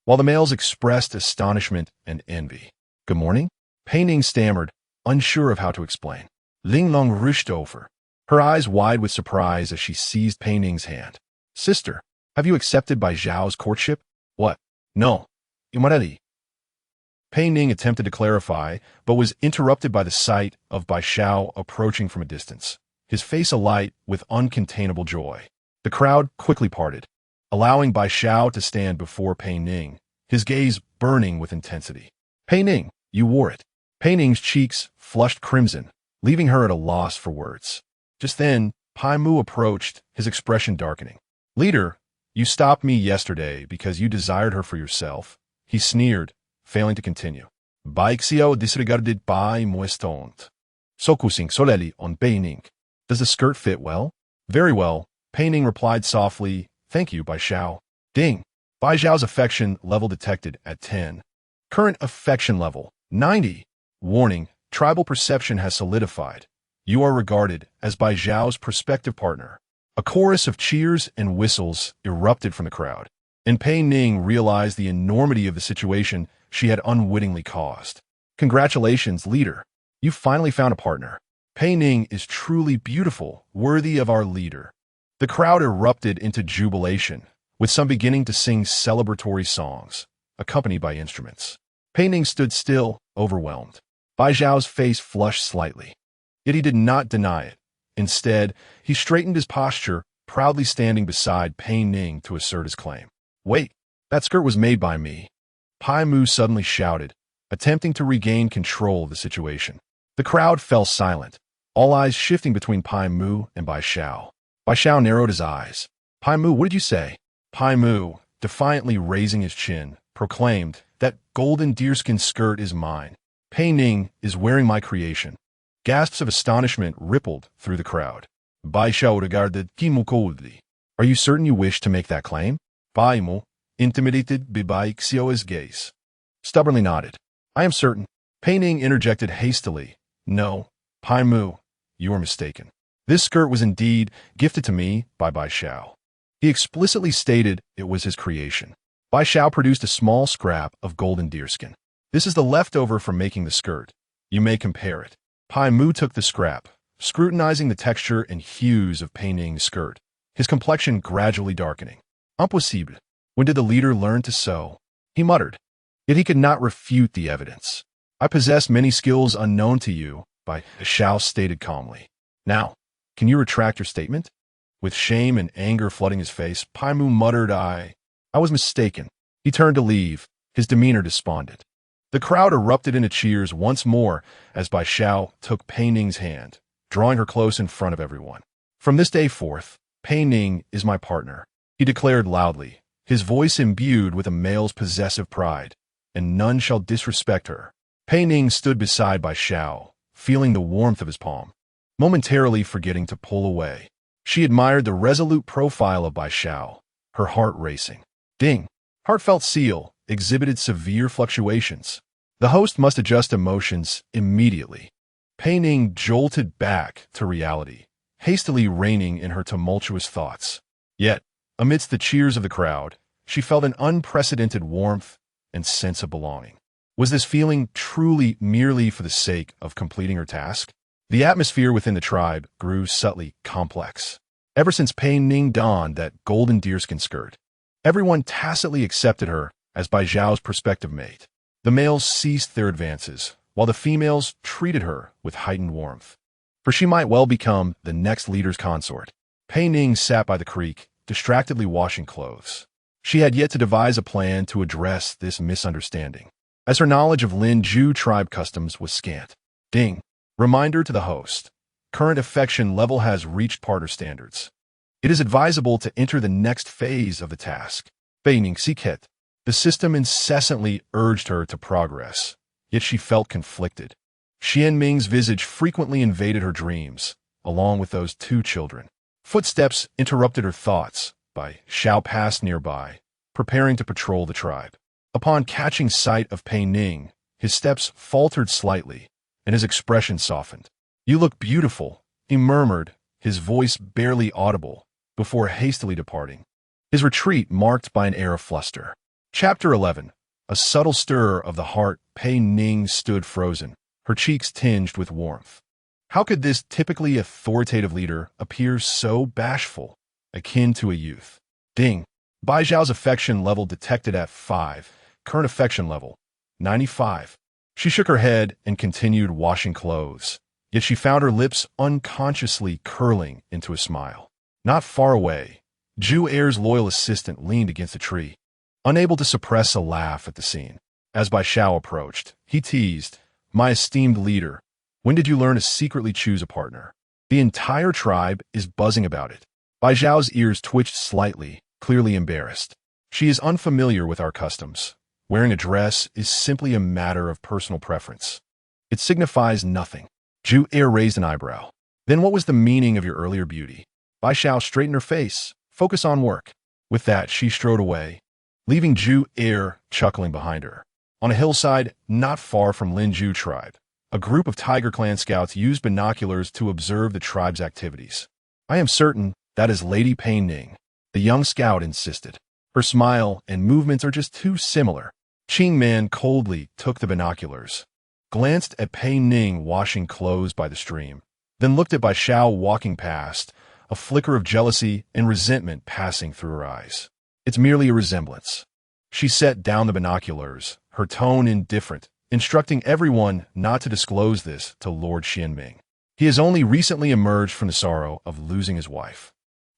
while the males expressed astonishment and envy. "Good morning?" Pei Ning stammered, unsure of how to explain. Ling Long rushed over, her eyes wide with surprise as she seized Pei Ning's hand. "Sister, have you accepted Bai Zhao's courtship?" "What? No. Imareli." Pei Ning attempted to clarify, but was interrupted by the sight of Bai Zhao approaching from a distance, his face alight with uncontainable joy. The crowd quickly parted, allowing Bai Zhao to stand before Pei Ning, his gaze burning with intensity. "Pei Ning, you wore it." Pei Ning's cheeks flushed crimson, leaving her at a loss for words. Just then, Pai Mu approached, his expression darkening. "Leader, you stopped me yesterday because you desired her for yourself," he sneered, failing to continue. "Baixiao disregarded Bai Muestont. Sokusing soleli on Pei Ning. Does the skirt fit well?" "Very well," Pei Ning replied softly. "Thank you, Bai Zhao." Ding! Bai Zhao's affection level detected at 10. Current affection level, 90. Warning, tribal perception has solidified. You are regarded as Bai Zhao's prospective partner. A chorus of cheers and whistles erupted from the crowd, and Pei Ning realized the enormity of the situation she had unwittingly caused. "Congratulations, leader. You finally found a partner. Pei Ning is truly beautiful, worthy of our leader." The crowd erupted into jubilation, with some beginning to sing celebratory songs, accompanied by instruments. Pei Ning stood still, overwhelmed. Bai Zhao's face flushed slightly, yet he did not deny it. Instead, he straightened his posture, proudly standing beside Pei Ning to assert his claim. "Wait, that skirt was made by me," Pai Mu suddenly shouted, attempting to regain control of the situation. The crowd fell silent, all eyes shifting between Pai Mu and Bai Zhao. Bai Zhao narrowed his eyes. "Pai Mu, what did you say?" Pai Mu, defiantly raising his chin, proclaimed, "That golden deerskin skirt is mine. Pei Ning is wearing my creation." Gasps of astonishment rippled through the crowd. Bai Zhao regarded Kimu coldly. "Are you certain you wish to make that claim?" Pai Mu, intimidated by Bai Xio's gaze, stubbornly nodded. "I am certain." Pei Ning interjected hastily. "No, Pai Mu, you are mistaken. This skirt was indeed gifted to me by Bai Zhao." He explicitly stated it was his creation. Bai Zhao produced a small scrap of golden deerskin. "This is the leftover from making the skirt. You may compare it." Pai Mu took the scrap, scrutinizing the texture and hues of Pei Ning's skirt, his complexion gradually darkening. "Impossible. When did the leader learn to sew?" he muttered. Yet he could not refute the evidence. "I possess many skills unknown to you," Bai Zhao stated calmly. "Now, can you retract your statement?" With shame and anger flooding his face, Pai Mu muttered, I was mistaken." He turned to leave, his demeanor despondent. The crowd erupted into cheers once more as Bai Zhao took Pei Ning's hand, drawing her close in front of everyone. "From this day forth, Pei Ning is my partner," he declared loudly, his voice imbued with a male's possessive pride, "and none shall disrespect her." Pei Ning stood beside Bai Zhao, feeling the warmth of his palm, momentarily forgetting to pull away. She admired the resolute profile of Bai Zhao, her heart racing. Ding! Heartfelt seal exhibited severe fluctuations. The host must adjust emotions immediately. Pei Ning jolted back to reality, hastily reining in her tumultuous thoughts. Yet, amidst the cheers of the crowd, she felt an unprecedented warmth and sense of belonging. Was this feeling truly merely for the sake of completing her task? The atmosphere within the tribe grew subtly complex. Ever since Pei Ning donned that golden deerskin skirt, everyone tacitly accepted her as Bai Zhao's prospective mate. The males ceased their advances, while the females treated her with heightened warmth. For she might well become the next leader's consort. Pei Ning sat by the creek, distractedly washing clothes. She had yet to devise a plan to address this misunderstanding. as her knowledge of Lin Zhu tribe customs was scant. Ding. Reminder to the host. Current affection level has reached partner standards. It is advisable to enter the next phase of the task. Pei Ning Siket. The system incessantly urged her to progress, yet she felt conflicted. Xian Ming's visage frequently invaded her dreams, along with those two children. Footsteps interrupted her thoughts. Bai Xiao passed nearby, preparing to patrol the tribe. Upon catching sight of Pei Ning, his steps faltered slightly, and his expression softened. "You look beautiful," he murmured, his voice barely audible, before hastily departing. His retreat marked by an air of fluster. Chapter 11. A subtle stir of the heart. Pei Ning stood frozen, her cheeks tinged with warmth. How could this typically authoritative leader appear so bashful, akin to a youth? Ding. Bai Zhao's affection level detected at 5. Current affection level, 95. She shook her head and continued washing clothes, yet she found her lips unconsciously curling into a smile. Not far away, Zhu Er's loyal assistant leaned against a tree, unable to suppress a laugh at the scene. As Bai Xiao approached, he teased, "My esteemed leader, when did you learn to secretly choose a partner? The entire tribe is buzzing about it." Bai Zhao's ears twitched slightly, clearly embarrassed. "She is unfamiliar with our customs. Wearing a dress is simply a matter of personal preference. It signifies nothing." Zhu Er raised an eyebrow. "Then what was the meaning of your earlier beauty?" Bai Xiao straightened her face. "Focus on work." With that, she strode away, leaving Zhu Er chuckling behind her. On a hillside not far from Lin Zhu tribe, a group of Tiger Clan scouts used binoculars to observe the tribe's activities. "I am certain that is Lady Pei Ning," the young scout insisted. "Her smile and movements are just too similar." Qing Man coldly took the binoculars, glanced at Pei Ning washing clothes by the stream, then looked at Bai Xiao walking past, a flicker of jealousy and resentment passing through her eyes. "It's merely a resemblance." She set down the binoculars, her tone indifferent, instructing everyone not to disclose this to Lord Xianming. He has only recently emerged from the sorrow of losing his wife.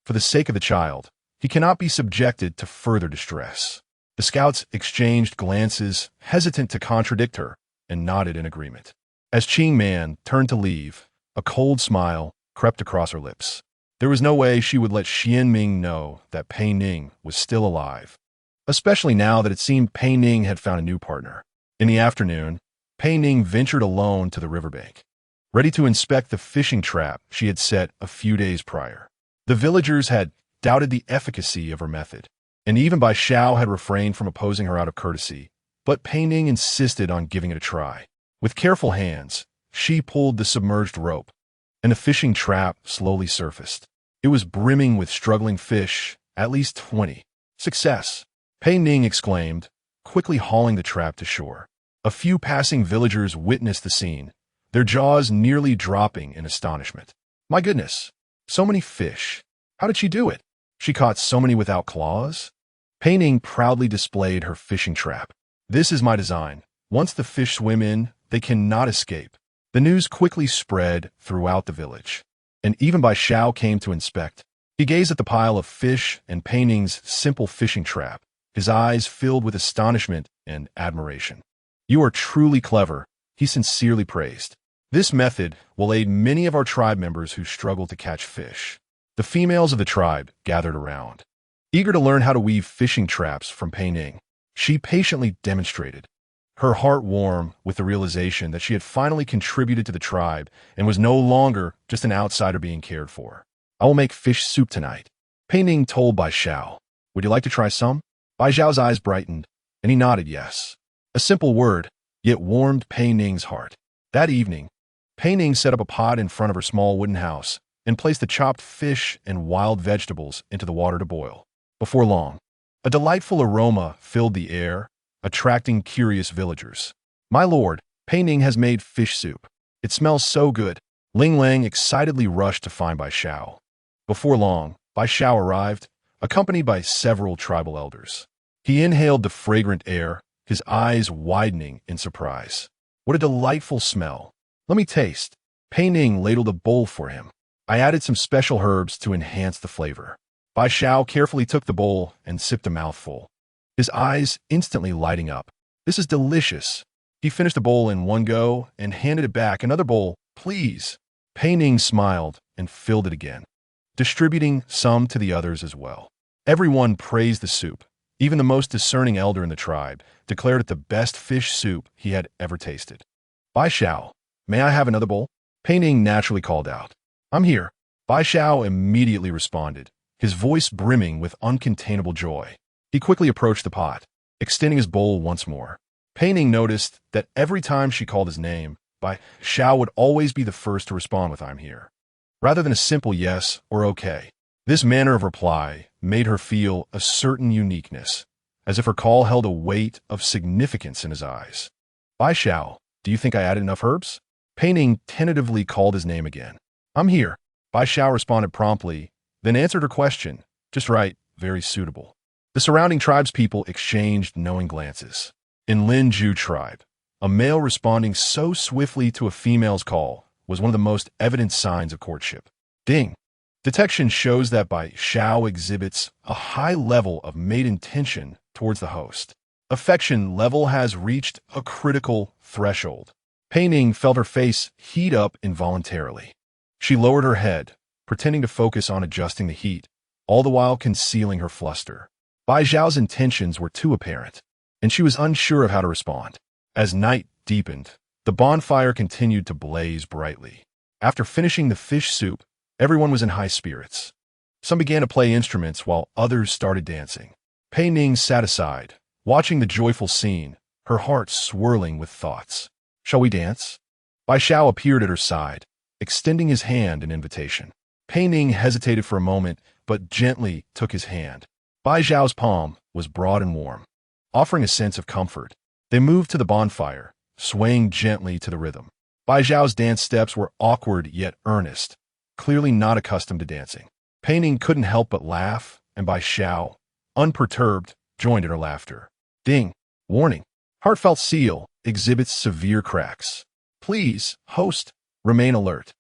For the sake of the child, he cannot be subjected to further distress. The scouts exchanged glances, hesitant to contradict her, and nodded in agreement. As Qing Man turned to leave, a cold smile crept across her lips. There was no way she would let Xianming know that Pei Ning was still alive, especially now that it seemed Pei Ning had found a new partner. In the afternoon, Pei Ning ventured alone to the riverbank, ready to inspect the fishing trap she had set a few days prior. The villagers had doubted the efficacy of her method, and even Bai Xiao had refrained from opposing her out of courtesy, but Pei Ning insisted on giving it a try. With careful hands, she pulled the submerged rope, and the fishing trap slowly surfaced. It was brimming with struggling fish, at least 20. "Success!" Pei Ning exclaimed, quickly hauling the trap to shore. A few passing villagers witnessed the scene, their jaws nearly dropping in astonishment. "My goodness! So many fish! How did she do it? She caught so many without claws?" Pei Ning proudly displayed her fishing trap. "This is my design. Once the fish swim in, they cannot escape." The news quickly spread throughout the village, and even Bai Xiao came to inspect. He gazed at the pile of fish and Pei Ning's simple fishing trap, his eyes filled with astonishment and admiration. "You are truly clever," he sincerely praised. "This method will aid many of our tribe members who struggle to catch fish." The females of the tribe gathered around, eager to learn how to weave fishing traps from Pei Ning. She patiently demonstrated, her heart warm with the realization that she had finally contributed to the tribe and was no longer just an outsider being cared for. "I will make fish soup tonight," Pei Ning told Bai Xiao. "Would you like to try some?" Bai Xiao's eyes brightened, and he nodded yes. A simple word, yet warmed Pei Ning's heart. That evening, Pei Ning set up a pot in front of her small wooden house and placed the chopped fish and wild vegetables into the water to boil. Before long, a delightful aroma filled the air, attracting curious villagers. "My lord, Pei Ning has made fish soup. It smells so good." Ling Lang excitedly rushed to find Bai Xiao. Before long, Bai Xiao arrived, accompanied by several tribal elders. He inhaled the fragrant air, his eyes widening in surprise. "What a delightful smell. Let me taste." Pei Ning ladled a bowl for him. "I added some special herbs to enhance the flavor." Bai Xiao carefully took the bowl and sipped a mouthful, his eyes instantly lighting up. This is delicious. He finished a bowl in one go and handed it back. Another bowl, please. Pei Ning smiled and filled it again, distributing some to the others as well. Everyone praised the soup. Even the most discerning elder in the tribe declared it the best fish soup he had ever tasted. Bai Xiao, may I have another bowl? Pei Ning naturally called out. I'm here. Bai Xiao immediately responded, his voice brimming with uncontainable joy. He quickly approached the pot, extending his bowl once more. Pei Ning noticed that every time she called his name, Bai Xiao would always be the first to respond with I'm here, rather than a simple yes or okay. This manner of reply made her feel a certain uniqueness, as if her call held a weight of significance in his eyes. Bai Xiao, do you think I added enough herbs? Pei Ning tentatively called his name again. I'm here. Bai Xiao responded promptly, then answered her question. Just right, very suitable. The surrounding tribespeople exchanged knowing glances. In Linju tribe, a male responding so swiftly to a female's call was one of the most evident signs of courtship. Ding. Detection shows that Bai Xiao exhibits a high level of mate intention towards the host. Affection level has reached a critical threshold. Pei Ning felt her face heat up involuntarily. She lowered her head, pretending to focus on adjusting the heat, all the while concealing her fluster. Bai Xiao's intentions were too apparent, and she was unsure of how to respond. As night deepened, the bonfire continued to blaze brightly. After finishing the fish soup, everyone was in high spirits. Some began to play instruments while others started dancing. Pei Ning sat aside, watching the joyful scene, her heart swirling with thoughts. Shall we dance? Bai Xiao appeared at her side, extending his hand in invitation. Pei Ning hesitated for a moment, but gently took his hand. Bai Xiao's palm was broad and warm, offering a sense of comfort. They moved to the bonfire, swaying gently to the rhythm. Bai Xiao's dance steps were awkward yet earnest, clearly not accustomed to dancing. Pei Ning couldn't help but laugh, and Bai Xiao, unperturbed, joined in her laughter. Ding! Warning! Heartfelt seal exhibits severe cracks. Please, host, remain alert.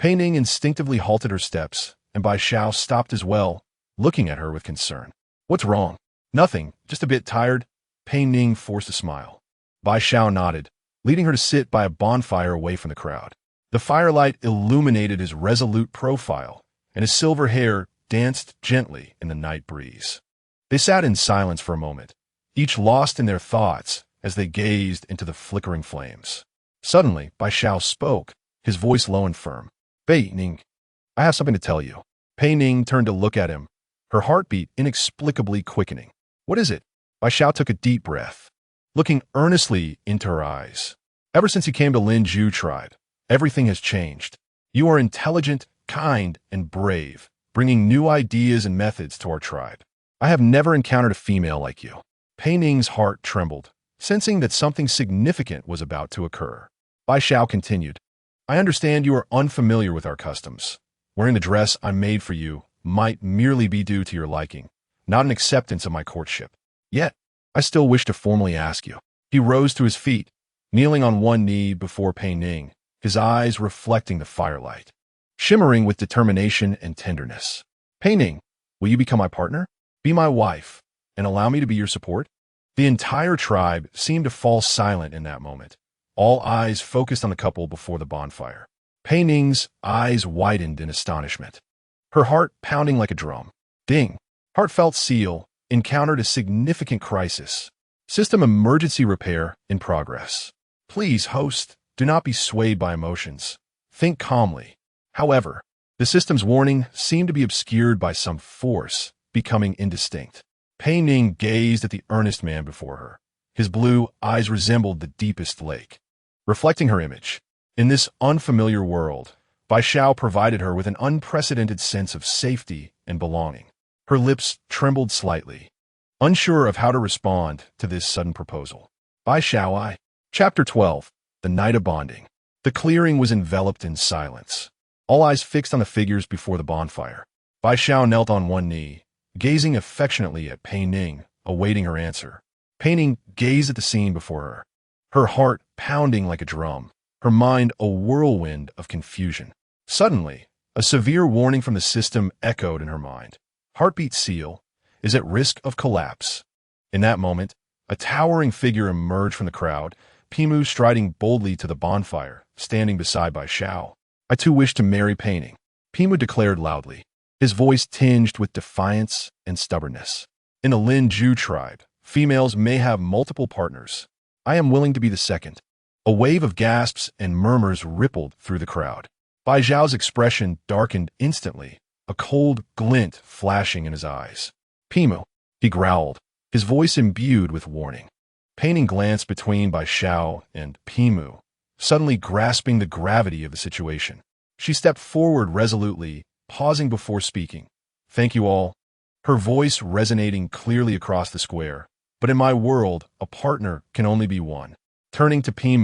Pei Ning instinctively halted her steps, and Bai Xiao stopped as well, looking at her with concern. What's wrong? Nothing, just a bit tired. Pei Ning forced a smile. Bai Xiao nodded, leading her to sit by a bonfire away from the crowd. The firelight illuminated his resolute profile, and his silver hair danced gently in the night breeze. They sat in silence for a moment, each lost in their thoughts as they gazed into the flickering flames. Suddenly, Bai Xiao spoke, his voice low and firm. Pei Ning, I have something to tell you. Pei Ning turned to look at him, her heartbeat inexplicably quickening. What is it? Bai Xiao took a deep breath, looking earnestly into her eyes. Ever since you came to Linju tribe, everything has changed. You are intelligent, kind, and brave, bringing new ideas and methods to our tribe. I have never encountered a female like you. Pei Ning's heart trembled, sensing that something significant was about to occur. Bai Xiao continued, I understand you are unfamiliar with our customs. Wearing the dress I made for you might merely be due to your liking, not an acceptance of my courtship. Yet, I still wish to formally ask you. He rose to his feet, kneeling on one knee before Pei Ning, his eyes reflecting the firelight, shimmering with determination and tenderness. Pei Ning, will you become my partner? Be my wife, and allow me to be your support? The entire tribe seemed to fall silent in that moment, all eyes focused on the couple before the bonfire. Pei Ning's eyes widened in astonishment, her heart pounding like a drum. Ding! Heartfelt seal encountered a significant crisis. System emergency repair in progress. Please, host, do not be swayed by emotions. Think calmly. However, the system's warning seemed to be obscured by some force, becoming indistinct. Pei Ning gazed at the earnest man before her. His blue eyes resembled the deepest lake, reflecting her image. In this unfamiliar world, Bai Xiao provided her with an unprecedented sense of safety and belonging. Her lips trembled slightly, unsure of how to respond to this sudden proposal. Bai Xiao. Chapter 12. The Night of Bonding. The clearing was enveloped in silence, all eyes fixed on the figures before the bonfire. Bai Xiao knelt on one knee, gazing affectionately at Pei Ning, awaiting her answer. Pei Ning gazed at the scene before her, her heart pounding like a drum, her mind a whirlwind of confusion. Suddenly, a severe warning from the system echoed in her mind. Heartbeat seal is at risk of collapse. In that moment, A towering figure emerged from the crowd, Pei striding boldly to the bonfire, standing beside Bai Xiao. I too wish to marry Pei Ning, Pei declared loudly, his voice tinged with defiance and stubbornness. In the Lin Ju tribe, females may have multiple partners. I am willing to be the second. A wave of gasps and murmurs rippled through the crowd. Bai Xiao's expression darkened instantly, a cold glint flashing in his eyes. Pei, he growled, his voice imbued with warning. Pei Ning glanced between Bai Xiao and Pei, suddenly grasping the gravity of the situation. She stepped forward resolutely, pausing before speaking. Thank you all. Her voice resonating clearly across the square. But in my world, a partner can only be one. Turning to Pei,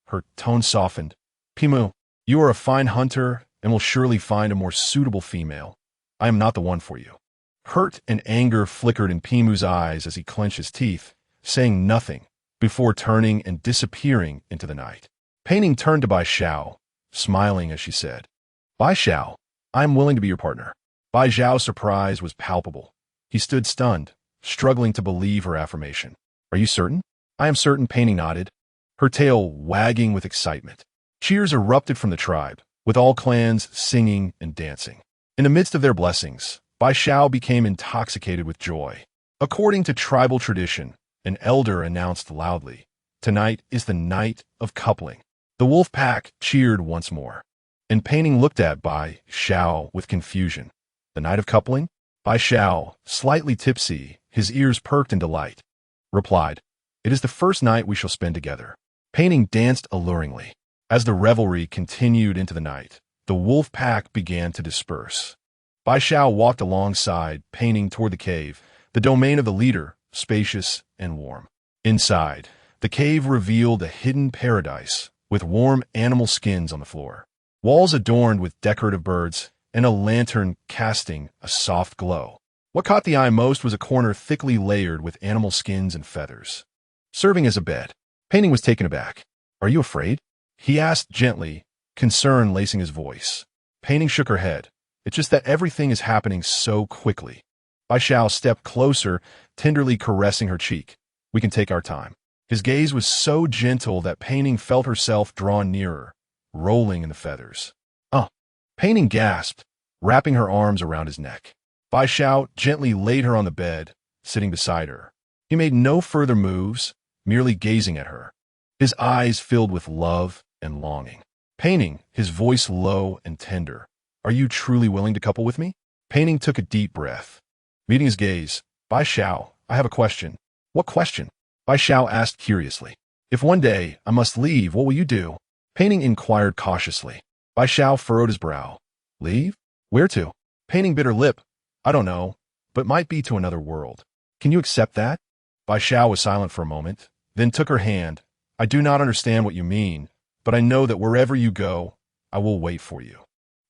her tone softened. Pei, you are a fine hunter and will surely find a more suitable female. I am not the one for you. Hurt and anger flickered in Pei's eyes as he clenched his teeth, saying nothing, before turning and disappearing into the night. Pei Ning turned to Bai Xiao, smiling as she said, Bai Xiao, I am willing to be your partner. Bai Xiao's surprise was palpable. He stood stunned, struggling to believe her affirmation. Are you certain? I am certain, Pei Ning nodded, her tail wagging with excitement. Cheers erupted from the tribe, with all clans singing and dancing. In the midst of their blessings, Bai Xiao became intoxicated with joy. According to tribal tradition, an elder announced loudly, tonight is the night of coupling. The wolf pack cheered once more. And Pei Ning looked at Bai Xiao with confusion. The night of coupling? Bai Xiao, slightly tipsy, his ears perked in delight, replied, It is the first night we shall spend together. Pei Ning danced alluringly. As the revelry continued into the night, the wolf pack began to disperse. Bai Xiao walked alongside, Pei Ning toward the cave, the domain of the leader, spacious and warm. Inside, the cave revealed a hidden paradise, with warm animal skins on the floor. Walls adorned with decorative birds, and a lantern casting a soft glow. What caught the eye most was a corner thickly layered with animal skins and feathers. Serving as a bed, Pei Ning was taken aback. Are you afraid? He asked gently, concern lacing his voice. Pei Ning shook her head. It's just that everything is happening so quickly. Bai Xiao stepped closer, tenderly caressing her cheek. We can take our time. His gaze was so gentle that Pei Ning felt herself drawn nearer, rolling in the feathers. Pei Ning gasped, wrapping her arms around his neck. Bai Xiao gently laid her on the bed, sitting beside her. He made no further moves, merely gazing at her, his eyes filled with love and longing. Pei Ning, his voice low and tender. Are you truly willing to couple with me? Pei Ning took a deep breath. Meeting his gaze, Bai Xiao, I have a question. What question? Bai Xiao asked curiously. If one day I must leave, what will you do? Pei Ning inquired cautiously. Bai Xiao furrowed his brow. Leave? Where to? Pei Ning bit her lip. I don't know, but might be to another world. Can you accept that? Bai Xiao was silent for a moment, then took her hand. I do not understand what you mean, but I know that wherever you go, I will wait for you.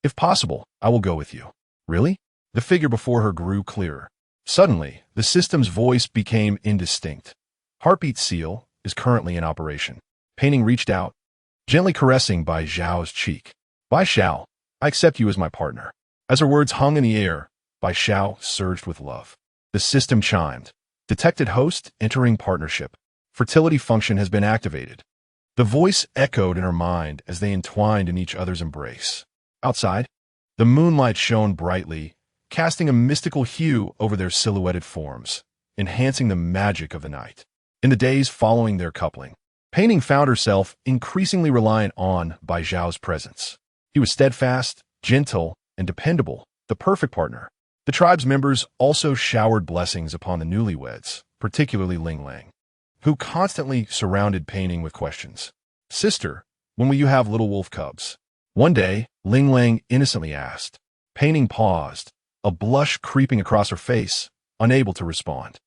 If possible, I will go with you. Really? The figure before her grew clearer. Suddenly, the system's voice became indistinct. Heartbeat seal is currently in operation. Pei Ning reached out, gently caressing Bai Xiao's cheek. Bai Xiao, I accept you as my partner. As her words hung in the air, Bai Xiao surged with love. The system chimed. Detected host entering partnership. Fertility function has been activated. The voice echoed in her mind as they entwined in each other's embrace. Outside, the moonlight shone brightly, casting a mystical hue over their silhouetted forms, enhancing the magic of the night. In the days following their coupling, Pei Ning found herself increasingly reliant on Bai Xiao's presence. He was steadfast, gentle, and dependable, the perfect partner. The tribe's members also showered blessings upon the newlyweds, particularly Ling Lang, who constantly surrounded Pei Ning with questions. Sister, when will you have little wolf cubs? One day, Ling Lang innocently asked. Pei Ning paused, a blush creeping across her face, unable to respond.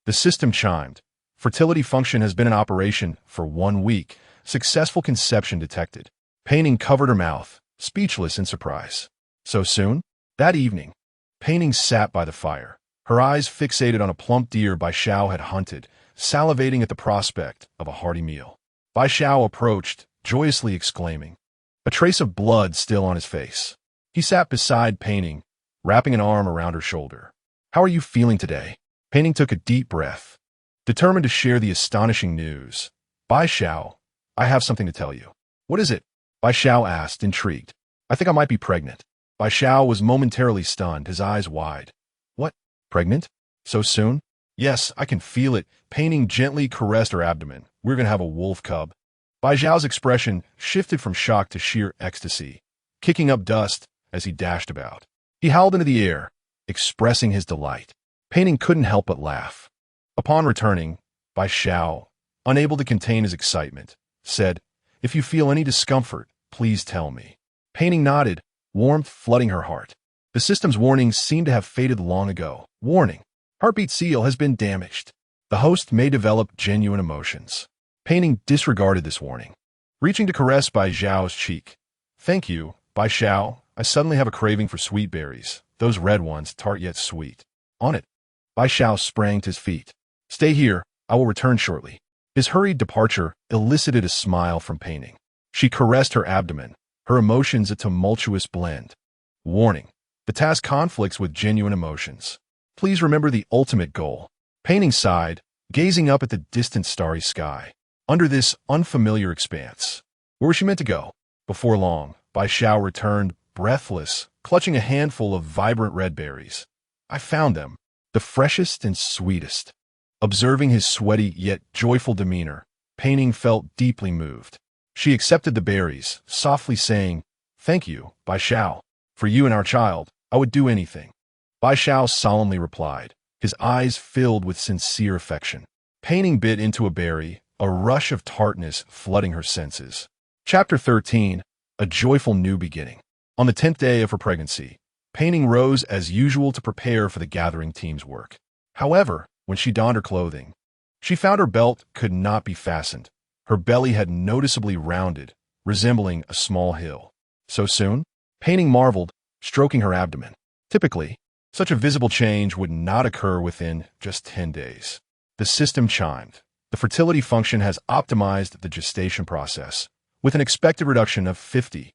The system chimed. Fertility function has been in operation for 1 week. Successful conception detected. Pei Ning covered her mouth, speechless in surprise. So soon? That evening, Pei Ning sat by the fire, her eyes fixated on a plump deer Bai Xiao had hunted, salivating at the prospect of a hearty meal. Bai Xiao approached, joyously exclaiming, a trace of blood still on his face. He sat beside Pei Ning, wrapping an arm around her shoulder. How are you feeling today? Pei Ning took a deep breath. Determined to share the astonishing news. Bai Xiao, I have something to tell you. What is it? Bai Xiao asked, intrigued. I think I might be pregnant. Bai Xiao was momentarily stunned, his eyes wide. What? Pregnant? So soon? Yes, I can feel it. Pei Ning gently caressed her abdomen. We're going to have a wolf cub. Bai Xiao's expression shifted from shock to sheer ecstasy, kicking up dust as he dashed about. He howled into the air, expressing his delight. Pei Ning couldn't help but laugh. Upon returning, Bai Xiao, unable to contain his excitement, said, If you feel any discomfort, please tell me. Pei Ning nodded, warmth flooding her heart. The system's warning seemed to have faded long ago. Warning. Heartbeat seal has been damaged. The host may develop genuine emotions. Pei Ning disregarded this warning, reaching to caress Bai Xiao's cheek. Thank you, Bai Xiao. I suddenly have a craving for sweet berries. Those red ones, tart yet sweet. On it. Bai Xiao sprang to his feet. Stay here. I will return shortly. His hurried departure elicited a smile from Pei Ning. She caressed her abdomen, her emotions a tumultuous blend. Warning. The task conflicts with genuine emotions. Please remember the ultimate goal. Pei Ning sighed, gazing up at the distant starry sky. Under this unfamiliar expanse, where was she meant to go? Before long, Bai Xiao returned, breathless, clutching a handful of vibrant red berries. I found them, the freshest and sweetest. Observing his sweaty yet joyful demeanor, Pei Ning felt deeply moved. She accepted the berries, softly saying, Thank you, Bai Xiao. For you and our child, I would do anything. Bai Xiao solemnly replied, his eyes filled with sincere affection. Pei Ning bit into a berry, a rush of tartness flooding her senses. Chapter 13. A joyful new beginning. On the 10th day of her pregnancy, Pei Ning rose as usual to prepare for the gathering team's work. However, when she donned her clothing, she found her belt could not be fastened. Her belly had noticeably rounded, resembling a small hill. So soon? Pei Ning marveled, stroking her abdomen. Typically, such a visible change would not occur within just 10 days. The system chimed. The fertility function has optimized the gestation process, with an expected reduction of 50.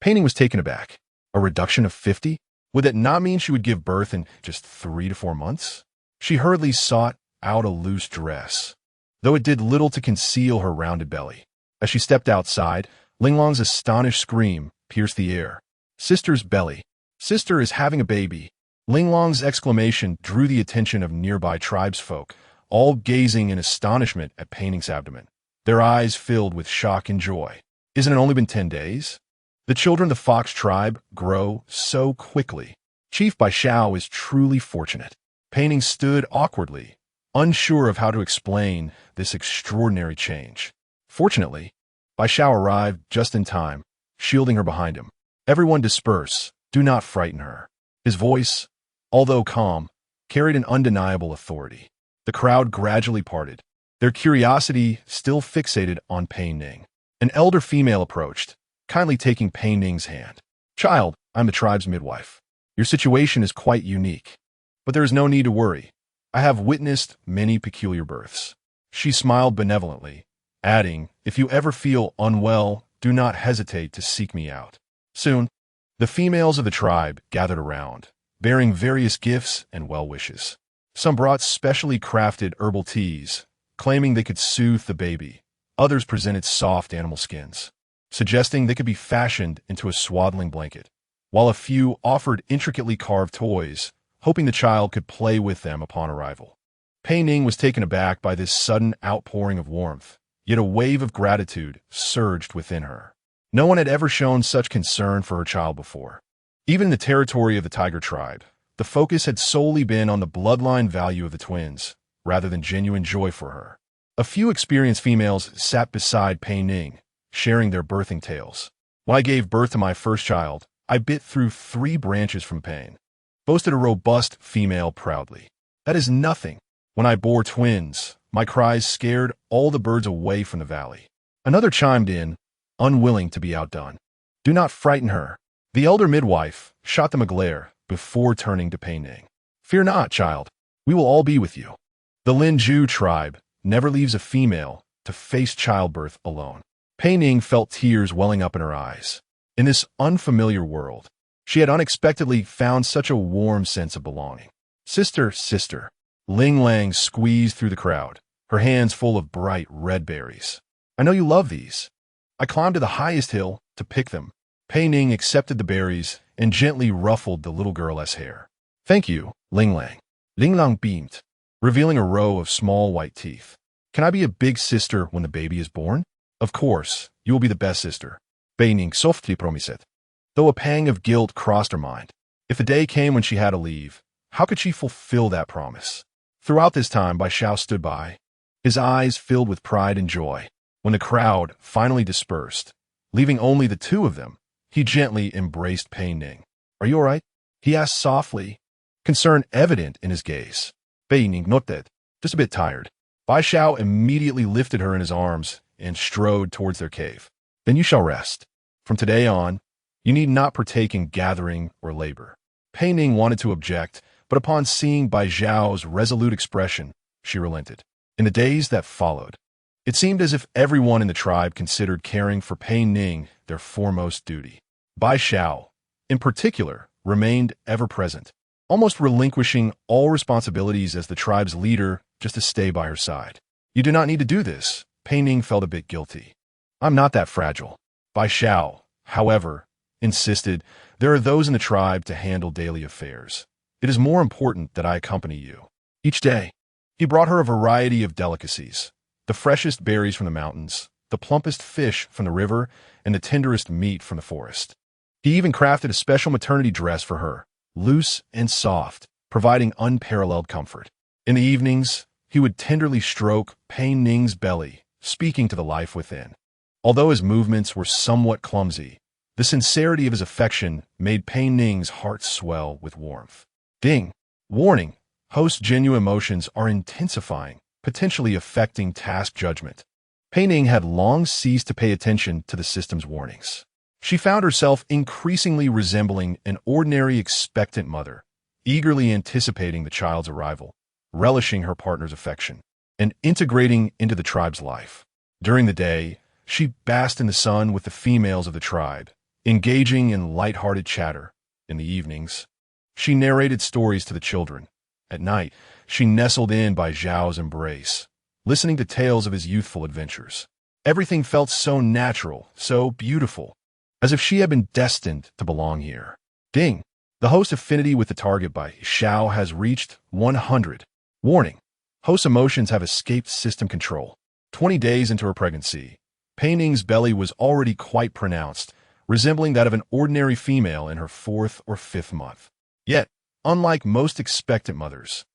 Pei Ning was taken aback. A reduction of 50? Would that not mean she would give birth in just 3 to 4 months? She hurriedly sought out a loose dress, though it did little to conceal her rounded belly. As she stepped outside, Linglong's astonished scream pierced the air. Sister's belly. Sister is having a baby. Linglong's exclamation drew the attention of nearby tribesfolk, all gazing in astonishment at Pei Ning's abdomen, their eyes filled with shock and joy. Isn't it only been 10 days? The children of the Fox tribe grow so quickly. Chief Bai Xiao is truly fortunate. Pei Ning stood awkwardly, unsure of how to explain this extraordinary change. Fortunately, Bai Xiao arrived just in time, shielding her behind him. Everyone disperse. Do not frighten her. His voice, although calm, carried an undeniable authority. The crowd gradually parted, their curiosity still fixated on Pei Ning. An elder female approached, kindly taking Pei Ning's hand. Child, I'm the tribe's midwife. Your situation is quite unique, but there is no need to worry. I have witnessed many peculiar births. She smiled benevolently, adding, if you ever feel unwell, do not hesitate to seek me out. Soon, the females of the tribe gathered around, bearing various gifts and well wishes. Some brought specially crafted herbal teas, claiming they could soothe the baby. Others presented soft animal skins, suggesting they could be fashioned into a swaddling blanket, while a few offered intricately carved toys, hoping the child could play with them upon arrival. Pei Ning was taken aback by this sudden outpouring of warmth, yet a wave of gratitude surged within her. No one had ever shown such concern for her child before. Even in the territory of the Tiger tribe, the focus had solely been on the bloodline value of the twins, rather than genuine joy for her. A few experienced females sat beside Pei Ning, sharing their birthing tales. When I gave birth to my first child, I bit through 3 branches from pain, boasted a robust female proudly. That is nothing. When I bore twins, my cries scared all the birds away from the valley. Another chimed in, unwilling to be outdone. Do not frighten her. The elder midwife shot them a glare before turning to Pei Ning. Fear not, child. We will all be with you. The Lin Zhu tribe never leaves a female to face childbirth alone. Pei Ning felt tears welling up in her eyes. In this unfamiliar world, she had unexpectedly found such a warm sense of belonging. Sister, sister. Ling Lang squeezed through the crowd, her hands full of bright red berries. I know you love these. I climbed to the highest hill to pick them. Pei Ning accepted the berries and gently ruffled the little girl's hair. Thank you, Ling Lang. Ling Lang beamed, revealing a row of small white teeth. Can I be a big sister when the baby is born? Of course, you will be the best sister. Pei Ning softly promised, though a pang of guilt crossed her mind. If the day came when she had to leave, how could she fulfill that promise? Throughout this time, Bai Xiao stood by, his eyes filled with pride and joy. When the crowd finally dispersed, leaving only the two of them, he gently embraced Pei Ning. Are you all right? He asked softly, concern evident in his gaze. Pei Ning nodded, just a bit tired. Bai Xiao immediately lifted her in his arms and strode towards their cave. Then you shall rest. From today on, you need not partake in gathering or labor. Pei Ning wanted to object, but upon seeing Bai Xiao's resolute expression, she relented. In the days that followed, it seemed as if everyone in the tribe considered caring for Pei Ning their foremost duty. Bai Xiao, in particular, remained ever present, almost relinquishing all responsibilities as the tribe's leader just to stay by her side. You do not need to do this. Pei Ning felt a bit guilty. I'm not that fragile. Bai Xiao, however, insisted, there are those in the tribe to handle daily affairs. It is more important that I accompany you. Each day, he brought her a variety of delicacies, the freshest berries from the mountains, the plumpest fish from the river, and the tenderest meat from the forest. He even crafted a special maternity dress for her, loose and soft, providing unparalleled comfort. In the evenings, he would tenderly stroke Pei Ning's belly, speaking to the life within. Although his movements were somewhat clumsy, the sincerity of his affection made Pei Ning's heart swell with warmth. Ding! Warning! Host's genuine emotions are intensifying, potentially affecting task judgment. Pei Ning had long ceased to pay attention to the system's warnings. She found herself increasingly resembling an ordinary expectant mother, eagerly anticipating the child's arrival, relishing her partner's affection, and integrating into the tribe's life. During the day, she basked in the sun with the females of the tribe, engaging in light-hearted chatter. In the evenings, she narrated stories to the children. At night, she nestled in by Zhao's embrace, listening to tales of his youthful adventures. Everything felt so natural, so beautiful, as if she had been destined to belong here. Ding! The host affinity with the target by Xiao has reached 100. Warning! Host's emotions have escaped system control. 20 days into her pregnancy, Pei Ning's belly was already quite pronounced, resembling that of an ordinary female in her 4th or 5th month. Yet, unlike most expectant mothers,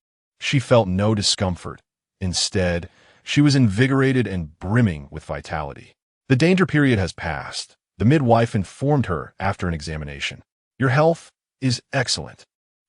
she felt no discomfort. Instead, she was invigorated and brimming with vitality. The danger period has passed. The midwife informed her after an examination. Your health is excellent,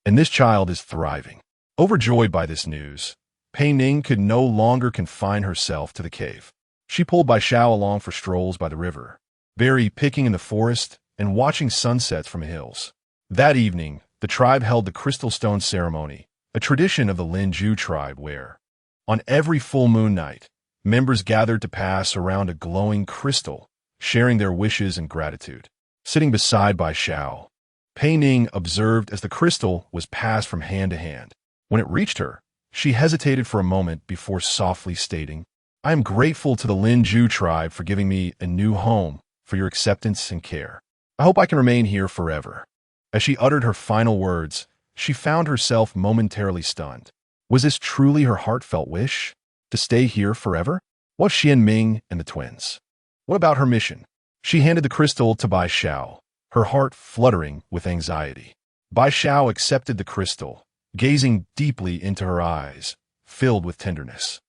and this child is thriving. Overjoyed by this news, Pei Ning could no longer confine herself to the cave. She pulled Bai Xiao along for strolls by the river, berry picking in the forest, and watching sunsets from the hills. That evening, the tribe held the crystal stone ceremony, a tradition of the Linju tribe where, on every full moon night, members gathered to pass around a glowing crystal, sharing their wishes and gratitude. Sitting beside Bai Xiao, Pei Ning observed as the crystal was passed from hand to hand. When it reached her, she hesitated for a moment before softly stating, I am grateful to the Linju tribe for giving me a new home, for your acceptance and care. I hope I can remain here forever. As she uttered her final words, she found herself momentarily stunned. Was this truly her heartfelt wish? To stay here forever? What of Xian Ming and the twins? What about her mission? She handed the crystal to Bai Xiao, her heart fluttering with anxiety. Bai Xiao accepted the crystal, gazing deeply into her eyes, filled with tenderness.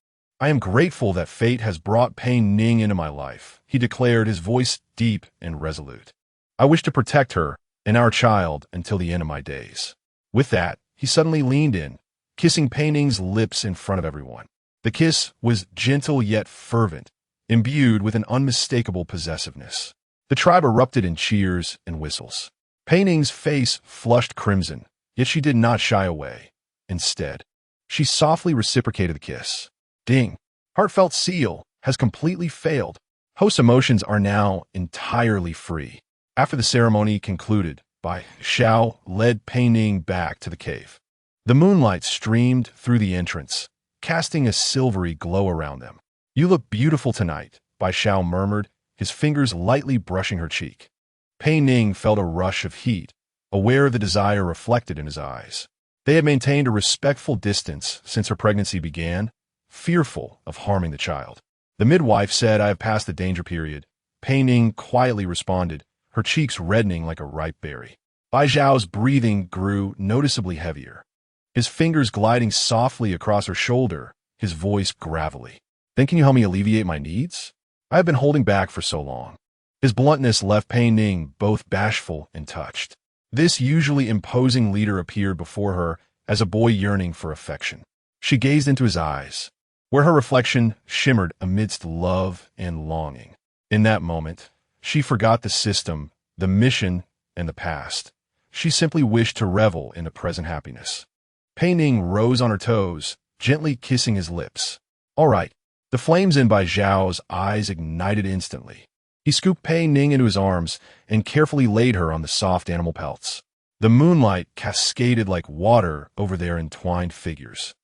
I am grateful that fate has brought Pei Ning into my life, he declared, his voice deep and resolute. I wish to protect her and our child until the end of my days. With that, he suddenly leaned in, kissing Pei Ning's lips in front of everyone. The kiss was gentle yet fervent, imbued with an unmistakable possessiveness. The tribe erupted in cheers and whistles. Pei Ning's face flushed crimson, yet she did not shy away. Instead, she softly reciprocated the kiss. Ding! Heartfelt seal has completely failed. Host's emotions are now entirely free. After the ceremony concluded, Bai Xiao led Pei Ning back to the cave. The moonlight streamed through the entrance, casting a silvery glow around them. "You look beautiful tonight," Bai Xiao murmured, his fingers lightly brushing her cheek. Pei Ning felt a rush of heat, aware of the desire reflected in his eyes. They had maintained a respectful distance since her pregnancy began, fearful of harming the child. The midwife said, "I have passed the danger period." Pei Ning quietly responded, her cheeks reddening like a ripe berry. Bai Xiao's breathing grew noticeably heavier, his fingers gliding softly across her shoulder, his voice gravelly. "Then can you help me alleviate my needs? I have been holding back for so long." His bluntness left Pei Ning both bashful and touched. This usually imposing leader appeared before her as a boy yearning for affection. She gazed into his eyes, where her reflection shimmered amidst love and longing. In that moment, she forgot the system, the mission, and the past. She simply wished to revel in the present happiness. Pei Ning rose on her toes, gently kissing his lips. "All right." The flames in Bai Xiao's eyes ignited instantly. He scooped Pei Ning into his arms and carefully laid her on the soft animal pelts. The moonlight cascaded like water over their entwined figures.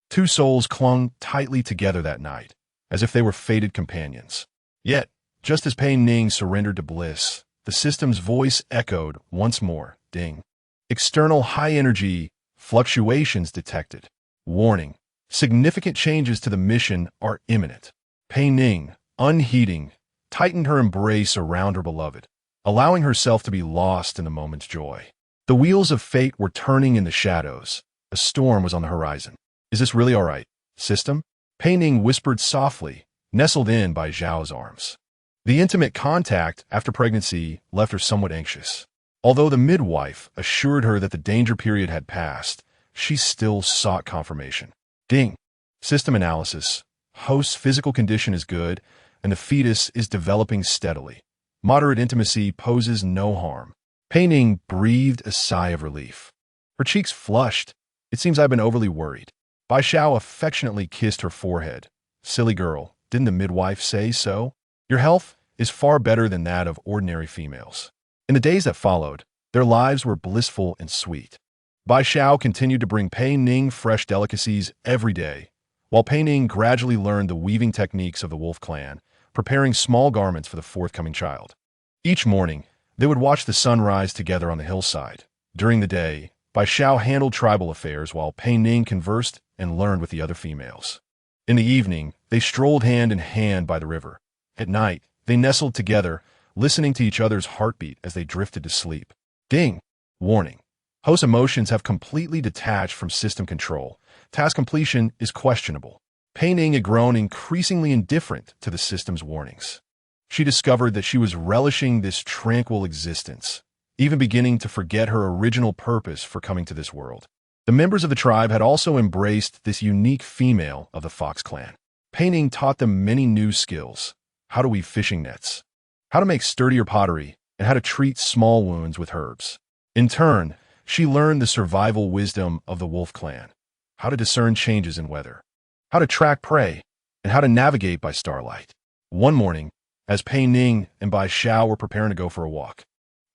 Two souls clung tightly together that night, as if they were fated companions. Yet, just as Pei Ning surrendered to bliss, the system's voice echoed once more, ding. External high-energy fluctuations detected. Warning, significant changes to the mission are imminent. Pei Ning, unheeding, tightened her embrace around her beloved, allowing herself to be lost in the moment's joy. The wheels of fate were turning in the shadows. A storm was on the horizon. "Is this really all right, system?" Pei Ning whispered softly, nestled in by Zhao's arms. The intimate contact after pregnancy left her somewhat anxious. Although the midwife assured her that the danger period had passed, she still sought confirmation. Ding. System analysis. Host's physical condition is good, and the fetus is developing steadily. Moderate intimacy poses no harm. Pei Ning breathed a sigh of relief. Her cheeks flushed. "It seems I've been overly worried." Bai Xiao affectionately kissed her forehead. "Silly girl, didn't the midwife say so? Your health is far better than that of ordinary females." In the days that followed, their lives were blissful and sweet. Bai Xiao continued to bring Pei Ning fresh delicacies every day, while Pei Ning gradually learned the weaving techniques of the wolf clan, preparing small garments for the forthcoming child. Each morning, they would watch the sun rise together on the hillside. During the day, Bai Xiao handled tribal affairs while Pei Ning conversed and learned with the other females. In the evening, they strolled hand in hand by the river. At night, they nestled together, listening to each other's heartbeat as they drifted to sleep. Ding! Warning. Host's emotions have completely detached from system control. Task completion is questionable. Pei Ning had grown increasingly indifferent to the system's warnings. She discovered that she was relishing this tranquil existence, even beginning to forget her original purpose for coming to this world. The members of the tribe had also embraced this unique female of the Fox clan. Pei Ning taught them many new skills: how to weave fishing nets, how to make sturdier pottery, and how to treat small wounds with herbs. In turn, she learned the survival wisdom of the wolf clan, how to discern changes in weather, how to track prey, and how to navigate by starlight. One morning, as Pei Ning and Bai Xiao were preparing to go for a walk,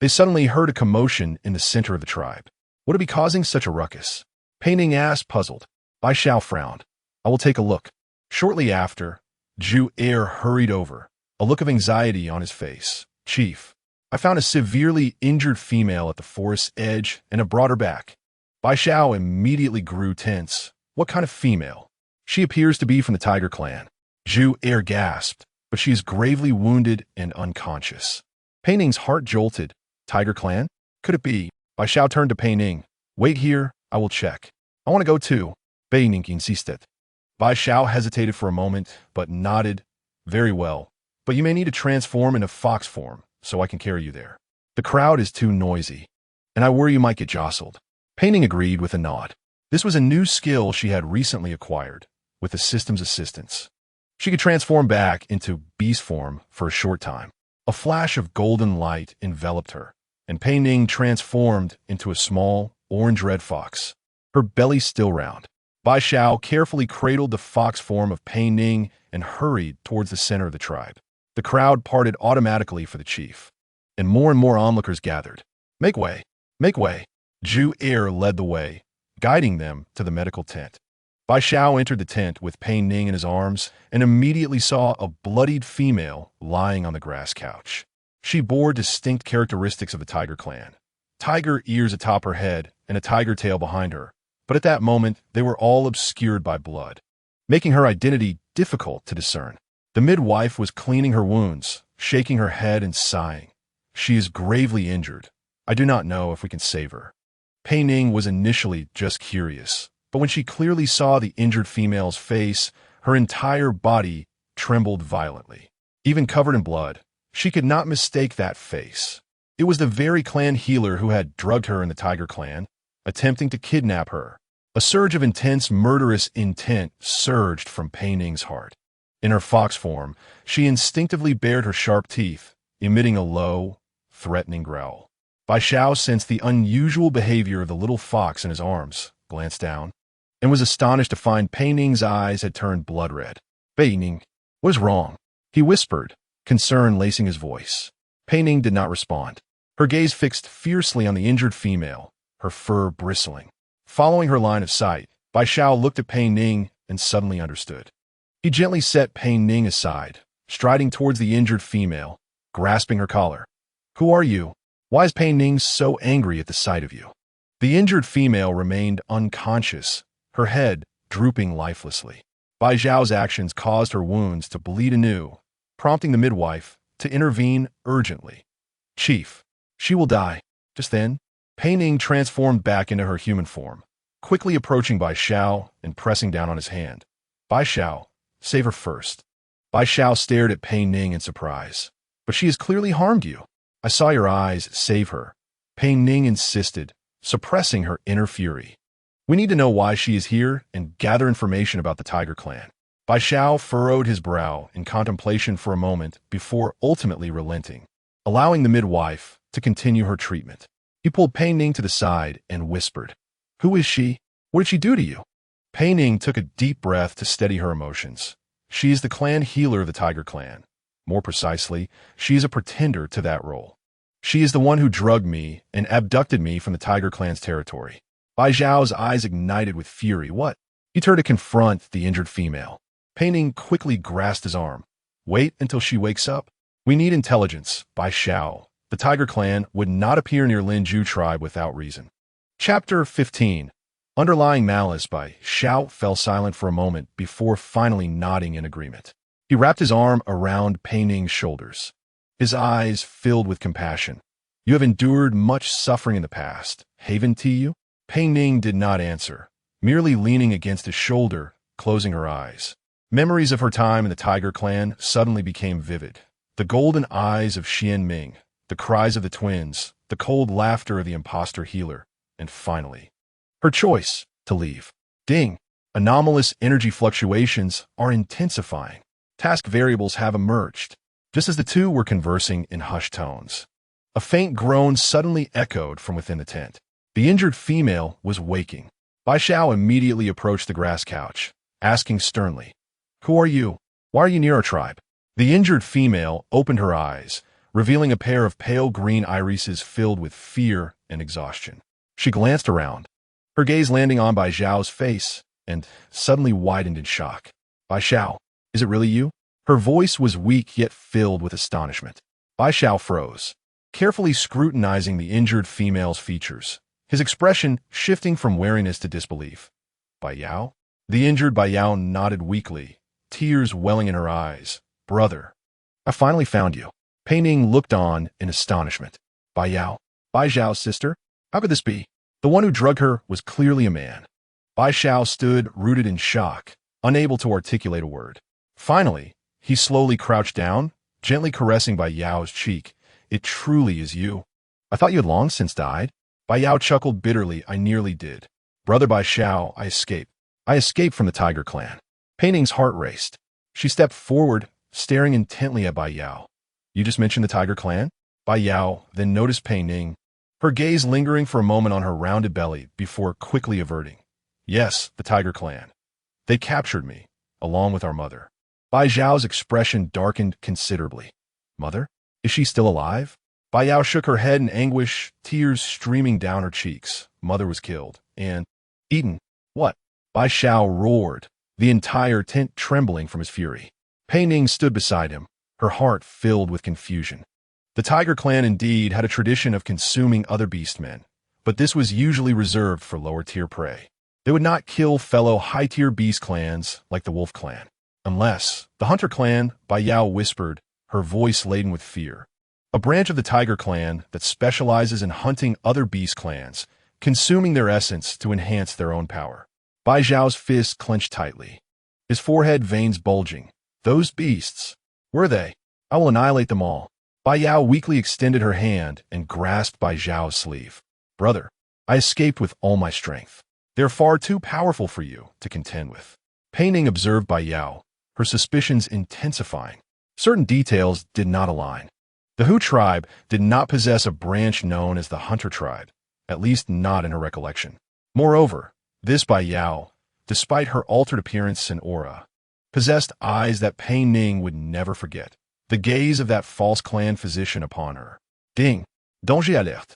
they suddenly heard a commotion in the center of the tribe. Would it be causing such a ruckus? Pei Ning asked, puzzled. Bai Xiao frowned. "I will take a look." Shortly after, Zhu Er hurried over, a look of anxiety on his face. "Chief, I found a severely injured female at the forest's edge and have brought her back." Bai Xiao immediately grew tense. "What kind of female?" "She appears to be from the Tiger clan." Zhu Er gasped, "but she is gravely wounded and unconscious." Pei Ning's heart jolted. "Tiger clan? Could it be?" Bai Xiao turned to Pei Ning. "Wait here, I will check." "I want to go too," Pei Ning insisted. Bai Xiao hesitated for a moment, but nodded. "Very well, but you may need to transform into fox form, so I can carry you there. The crowd is too noisy, and I worry you might get jostled." Pei Ning agreed with a nod. This was a new skill she had recently acquired, with the system's assistance. She could transform back into beast form for a short time. A flash of golden light enveloped her, and Pei Ning transformed into a small, orange-red fox, her belly still round. Bai Xiao carefully cradled the fox form of Pei Ning and hurried towards the center of the tribe. The crowd parted automatically for the chief, and more onlookers gathered. Make way! Make way!" Zhu Er led the way, guiding them to the medical tent. Bai Xiao entered the tent with Pei Ning in his arms and immediately saw a bloodied female lying on the grass couch. She bore distinct characteristics of the tiger clan. Tiger ears atop her head and a tiger tail behind her, but at that moment they were all obscured by blood, making her identity difficult to discern. The midwife was cleaning her wounds, shaking her head and sighing. She is gravely injured. I do not know if we can save her. Pei Ning was initially just curious, but when she clearly saw the injured female's face, her entire body trembled violently. Even covered in blood, she could not mistake that face. It was the very clan healer who had drugged her in the tiger clan, attempting to kidnap her. A surge of intense, murderous intent surged from Pei Ning's heart. In her fox form, she instinctively bared her sharp teeth, emitting a low, threatening growl. Bai Xiao sensed the unusual behavior of the little fox in his arms, glanced down, and was astonished to find Pei Ning's eyes had turned blood red. "Pei Ning, what is wrong?" he whispered, concern lacing his voice. Pei Ning did not respond. Her gaze fixed fiercely on the injured female, her fur bristling. Following her line of sight, Bai Xiao looked at Pei Ning and suddenly understood. He gently set Pei Ning aside, striding towards the injured female, grasping her collar. "Who are you? Why is Pei Ning so angry at the sight of you?" The injured female remained unconscious, her head drooping lifelessly. Bai Xiao's actions caused her wounds to bleed anew, prompting the midwife to intervene urgently. "Chief, she will die." Just then, Pei Ning transformed back into her human form, quickly approaching Bai Xiao and pressing down on his hand. "Bai Xiao, save her first." Bai Xiao stared at Pei Ning in surprise. "But she has clearly harmed you." "I saw your eyes, save her," Pei Ning insisted, suppressing her inner fury. "We need to know why she is here and gather information about the tiger clan." Bai Xiao furrowed his brow in contemplation for a moment before ultimately relenting, allowing the midwife to continue her treatment. He pulled Pei Ning to the side and whispered, "Who is she? What did she do to you?" Pei Ning took a deep breath to steady her emotions. She is the clan healer of the tiger clan. More precisely, she is a pretender to that role. She is the one who drugged me and abducted me from the tiger clan's territory. Bai Xiao's eyes ignited with fury. "What?" He turned to confront the injured female. Pei Ning quickly grasped his arm. "Wait until she wakes up. We need intelligence, Bai Xiao. The tiger clan would not appear near Lin Ju tribe without reason." Chapter 15. Underlying malice. Bai Xiao fell silent for a moment before finally nodding in agreement. He wrapped his arm around Pei Ning's shoulders. His eyes filled with compassion. "You have endured much suffering in the past, haven't you?" Pei Ning did not answer, merely leaning against his shoulder, closing her eyes. Memories of her time in the tiger clan suddenly became vivid. The golden eyes of Xian Ming, the cries of the twins, the cold laughter of the imposter healer, and finally, her choice to leave. Ding! Anomalous energy fluctuations are intensifying. Task variables have emerged. Just as the two were conversing in hushed tones, a faint groan suddenly echoed from within the tent. The injured female was waking. Bai Xiao immediately approached the grass couch, asking sternly, "Who are you? Why are you near our tribe?" The injured female opened her eyes, revealing a pair of pale green irises filled with fear and exhaustion. She glanced around, her gaze landing on Bai Xiao's face, and suddenly widened in shock. "Bai Xiao, is it really you?" Her voice was weak yet filled with astonishment. Bai Xiao froze, carefully scrutinizing the injured female's features, his expression shifting from wariness to disbelief. "Bai Yao?" The injured Bai Yao nodded weakly, tears welling in her eyes. "Brother, I finally found you." Pei Ning looked on in astonishment. "Bai Yao? Bai Xiao's sister? How could this be?" The one who drugged her was clearly a man. Bai Xiao stood rooted in shock, unable to articulate a word. Finally, he slowly crouched down, gently caressing Bai Yao's cheek. "It truly is you. I thought you had long since died." Bai Yao chuckled bitterly. "I nearly did. Brother Bai Xiao, I escaped. I escaped from the tiger clan." Pei Ning's heart raced. She stepped forward, staring intently at Bai Yao. "You just mentioned the tiger clan?" Bai Yao then noticed Pei Ning, her gaze lingering for a moment on her rounded belly before quickly averting. "Yes, the tiger clan. They captured me, along with our mother." Bai Zhao's expression darkened considerably. "Mother? Is she still alive?" Bai Yao shook her head in anguish, tears streaming down her cheeks. "Mother was killed. And eaten." "What?" Bai Xiao roared, the entire tent trembling from his fury. Pei Ning stood beside him, her heart filled with confusion. The Tiger clan indeed had a tradition of consuming other beastmen, but this was usually reserved for lower-tier prey. They would not kill fellow high-tier beast clans like the Wolf clan. Unless, the Hunter clan, Bai Yao whispered, her voice laden with fear. A branch of the Tiger clan that specializes in hunting other beast clans, consuming their essence to enhance their own power. Bai Zhao's fist clenched tightly, his forehead veins bulging. Those beasts. Were they? I will annihilate them all. Bai Yao weakly extended her hand and grasped Bai Zhao's sleeve. Brother, I escaped with all my strength. They're far too powerful for you to contend with. Pei Ning observed Bai Yao, her suspicions intensifying. Certain details did not align. The Hu tribe did not possess a branch known as the Hunter tribe, at least not in her recollection. Moreover, this Bai Yao, despite her altered appearance and aura, possessed eyes that Pei Ning would never forget. The gaze of that false clan physician upon her. Ding. Danger alert.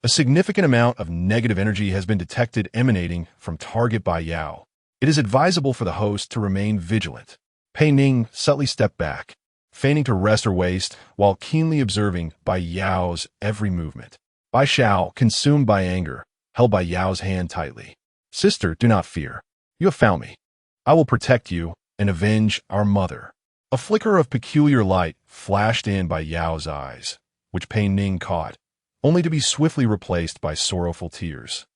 A significant amount of negative energy has been detected emanating from target Bai Yao. It is advisable for the host to remain vigilant. Pei Ning subtly stepped back, feigning to rest her waist while keenly observing Bai Yao's every movement. Bai Xiao, consumed by anger, held Bai Yao's hand tightly. Sister, do not fear. You have found me. I will protect you and avenge our mother. A flicker of peculiar light flashed in Bai Yao's eyes, which Pei Ning caught, only to be swiftly replaced by sorrowful tears.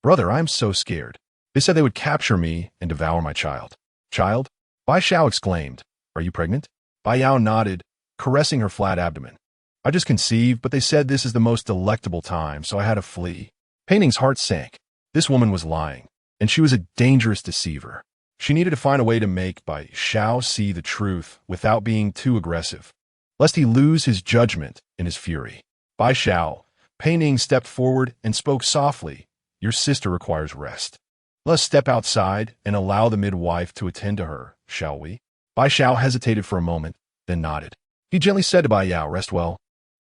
Brother, I am so scared. They said they would capture me and devour my child. Child? Bai Xiao exclaimed. Are you pregnant? Bai Yao nodded, caressing her flat abdomen. I just conceived, but they said this is the most delectable time, so I had to flee. Pei Ning's heart sank. This woman was lying, and she was a dangerous deceiver. She needed to find a way to make Bai Xiao see the truth without being too aggressive, lest he lose his judgment in his fury. Bai Xiao, Pei Ning stepped forward and spoke softly. Your sister requires rest. Let's step outside and allow the midwife to attend to her, shall we? Bai Xiao hesitated for a moment, then nodded. He gently said to Bai Yao, rest well.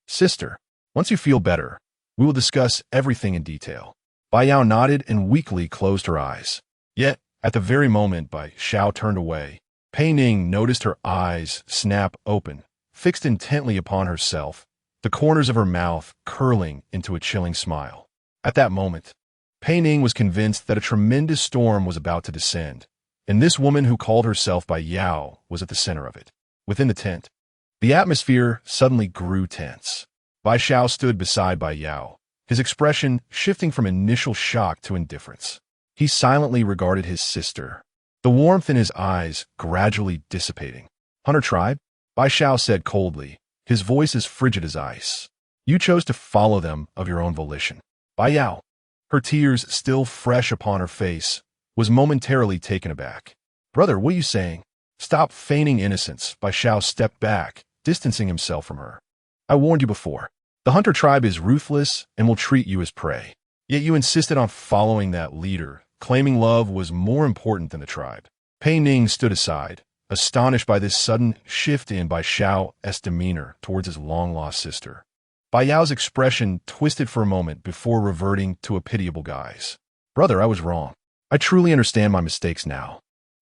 Sister, once you feel better, we will discuss everything in detail. Bai Yao nodded and weakly closed her eyes. Yet, at the very moment Bai Xiao turned away, Pei Ning noticed her eyes snap open, fixed intently upon herself, the corners of her mouth curling into a chilling smile. At that moment, Pei Ning was convinced that a tremendous storm was about to descend, and this woman who called herself Bai Yao was at the center of it. Within the tent, the atmosphere suddenly grew tense. Bai Xiao stood beside Bai Yao, his expression shifting from initial shock to indifference. He silently regarded his sister, the warmth in his eyes gradually dissipating. Hunter tribe? Bai Xiao said coldly, his voice as frigid as ice. You chose to follow them of your own volition. Bai Yao, her tears still fresh upon her face, was momentarily taken aback. Brother, what are you saying? Stop feigning innocence. Bai Xiao stepped back, distancing himself from her. I warned you before. The Hunter tribe is ruthless and will treat you as prey. Yet you insisted on following that leader, claiming love was more important than the tribe. Pei Ning stood aside, astonished by this sudden shift in Bai Xiao's demeanor towards his long-lost sister. Bai Yao's expression twisted for a moment before reverting to a pitiable guise. Brother, I was wrong. I truly understand my mistakes now.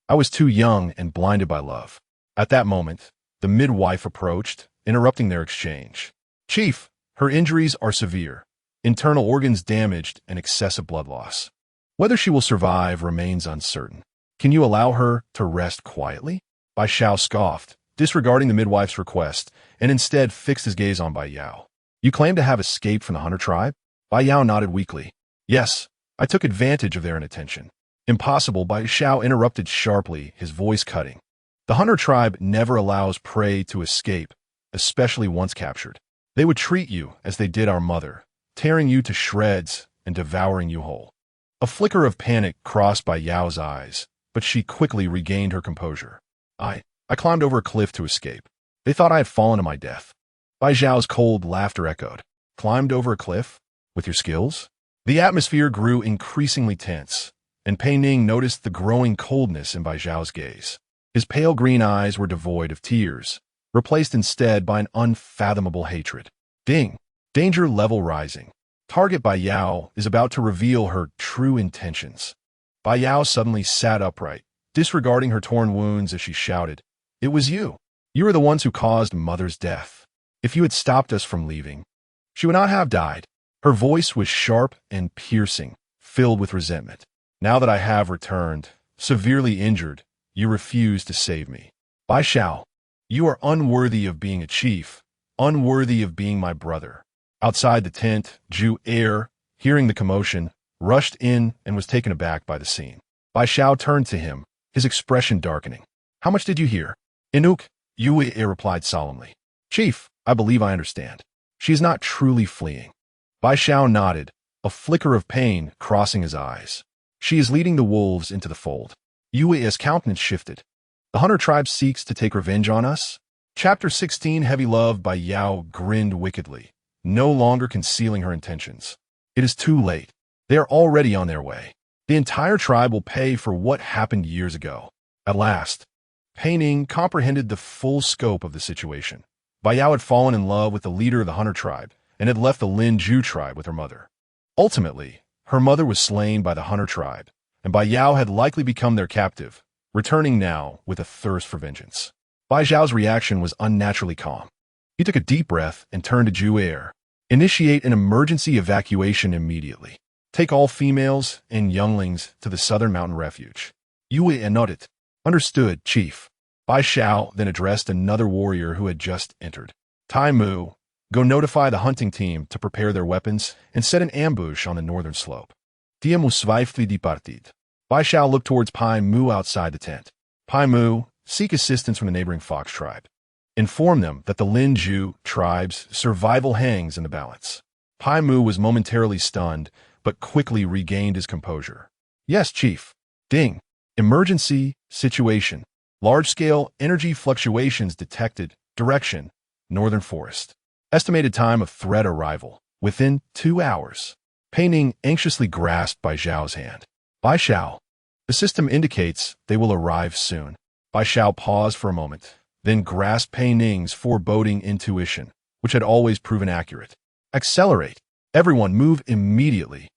I was too young and blinded by love. At that moment, the midwife approached, interrupting their exchange. Chief, her injuries are severe. Internal organs damaged and excessive blood loss. Whether she will survive remains uncertain. Can you allow her to rest quietly? Bai Xiao scoffed, disregarding the midwife's request, and instead fixed his gaze on Bai Yao. You claim to have escaped from the Hunter tribe? Bai Yao nodded weakly. Yes, I took advantage of their inattention. Impossible, Bai Xiao interrupted sharply, his voice cutting. The Hunter tribe never allows prey to escape, especially once captured. They would treat you as they did our mother, tearing you to shreds and devouring you whole. A flicker of panic crossed Bai Yao's eyes, but she quickly regained her composure. I climbed over a cliff to escape. They thought I had fallen to my death. Bai Zhao's cold laughter echoed. Climbed over a cliff? With your skills? The atmosphere grew increasingly tense, and Pei Ning noticed the growing coldness in Bai Zhao's gaze. His pale green eyes were devoid of tears, replaced instead by an unfathomable hatred. Ding! Danger level rising. Target Bai Yao is about to reveal her true intentions. Bai Yao suddenly sat upright, disregarding her torn wounds as she shouted, "It was you! You are the ones who caused Mother's death. If you had stopped us from leaving, she would not have died." Her voice was sharp and piercing, filled with resentment. "Now that I have returned, severely injured, you refuse to save me. Bai Xiao, you are unworthy of being a chief, unworthy of being my brother." Outside the tent, Zhu Er, hearing the commotion, rushed in and was taken aback by the scene. Bai Xiao turned to him, his expression darkening. "How much did you hear?" "Inuk," Yue replied solemnly. "Chief, I believe I understand. She is not truly fleeing." Bai Xiao nodded, a flicker of pain crossing his eyes. "She is leading the wolves into the fold." Yue's countenance shifted. "The hunter tribe seeks to take revenge on us?" Chapter 16, Heavy Love. Bai Yao grinned wickedly, no longer concealing her intentions. "It is too late. They are already on their way. The entire tribe will pay for what happened years ago." At last, Pei Ning comprehended the full scope of the situation. Bai Yao had fallen in love with the leader of the hunter tribe and had left the Lin Zhu tribe with her mother. Ultimately, her mother was slain by the hunter tribe, and Bai Yao had likely become their captive, returning now with a thirst for vengeance. Bai Zhao's reaction was unnaturally calm. He took a deep breath and turned to Zhu Er. "Initiate an emergency evacuation immediately. Take all females and younglings to the southern mountain refuge." Yue nodded. "Understood, Chief." Bai Xiao then addressed another warrior who had just entered. "Tai Mu, go notify the hunting team to prepare their weapons and set an ambush on the northern slope." "Dia infatuated." Bai Xiao looked towards Pai Mu outside the tent. "Pai Mu, seek assistance from the neighboring fox tribe. Inform them that the Lin Zhu tribe's survival hangs in the balance." Pai Mu was momentarily stunned, but quickly regained his composure. "Yes, Chief." "Ding. Emergency situation. Large-scale energy fluctuations detected. Direction, northern forest. Estimated time of threat arrival, within 2 hours." Pei Ning anxiously grasped Bai Zhao's hand. "Bai Xiao, the system indicates they will arrive soon." Bai Xiao paused for a moment, then grasped Pei Ning's foreboding intuition, which had always proven accurate. "Accelerate. Everyone move immediately."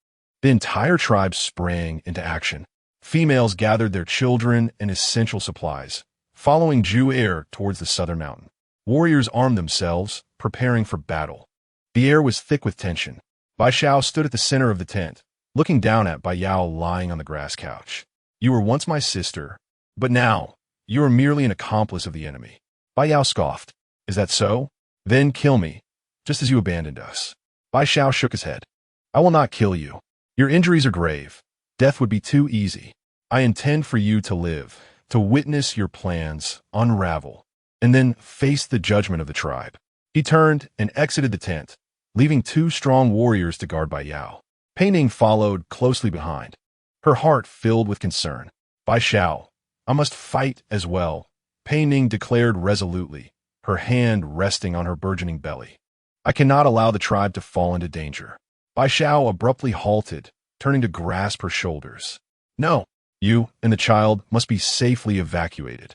The entire tribe sprang into action. Females gathered their children and essential supplies, following Zhu Er towards the southern mountain. Warriors armed themselves, preparing for battle. The air was thick with tension. Bai Xiao stood at the center of the tent, looking down at Bai Yao lying on the grass couch. "You were once my sister, but now you are merely an accomplice of the enemy." Bai Yao scoffed. "Is that so? Then kill me, just as you abandoned us." Bai Xiao shook his head. "I will not kill you. Your injuries are grave. Death would be too easy. I intend for you to live, to witness your plans unravel, and then face the judgment of the tribe." He turned and exited the tent, leaving 2 strong warriors to guard Bai Yao. Pei Ning followed closely behind, her heart filled with concern. "Bai Xiao, I must fight as well," Pei Ning declared resolutely, her hand resting on her burgeoning belly. "I cannot allow the tribe to fall into danger." Bai Xiao abruptly halted, turning to grasp her shoulders. "No, you and the child must be safely evacuated."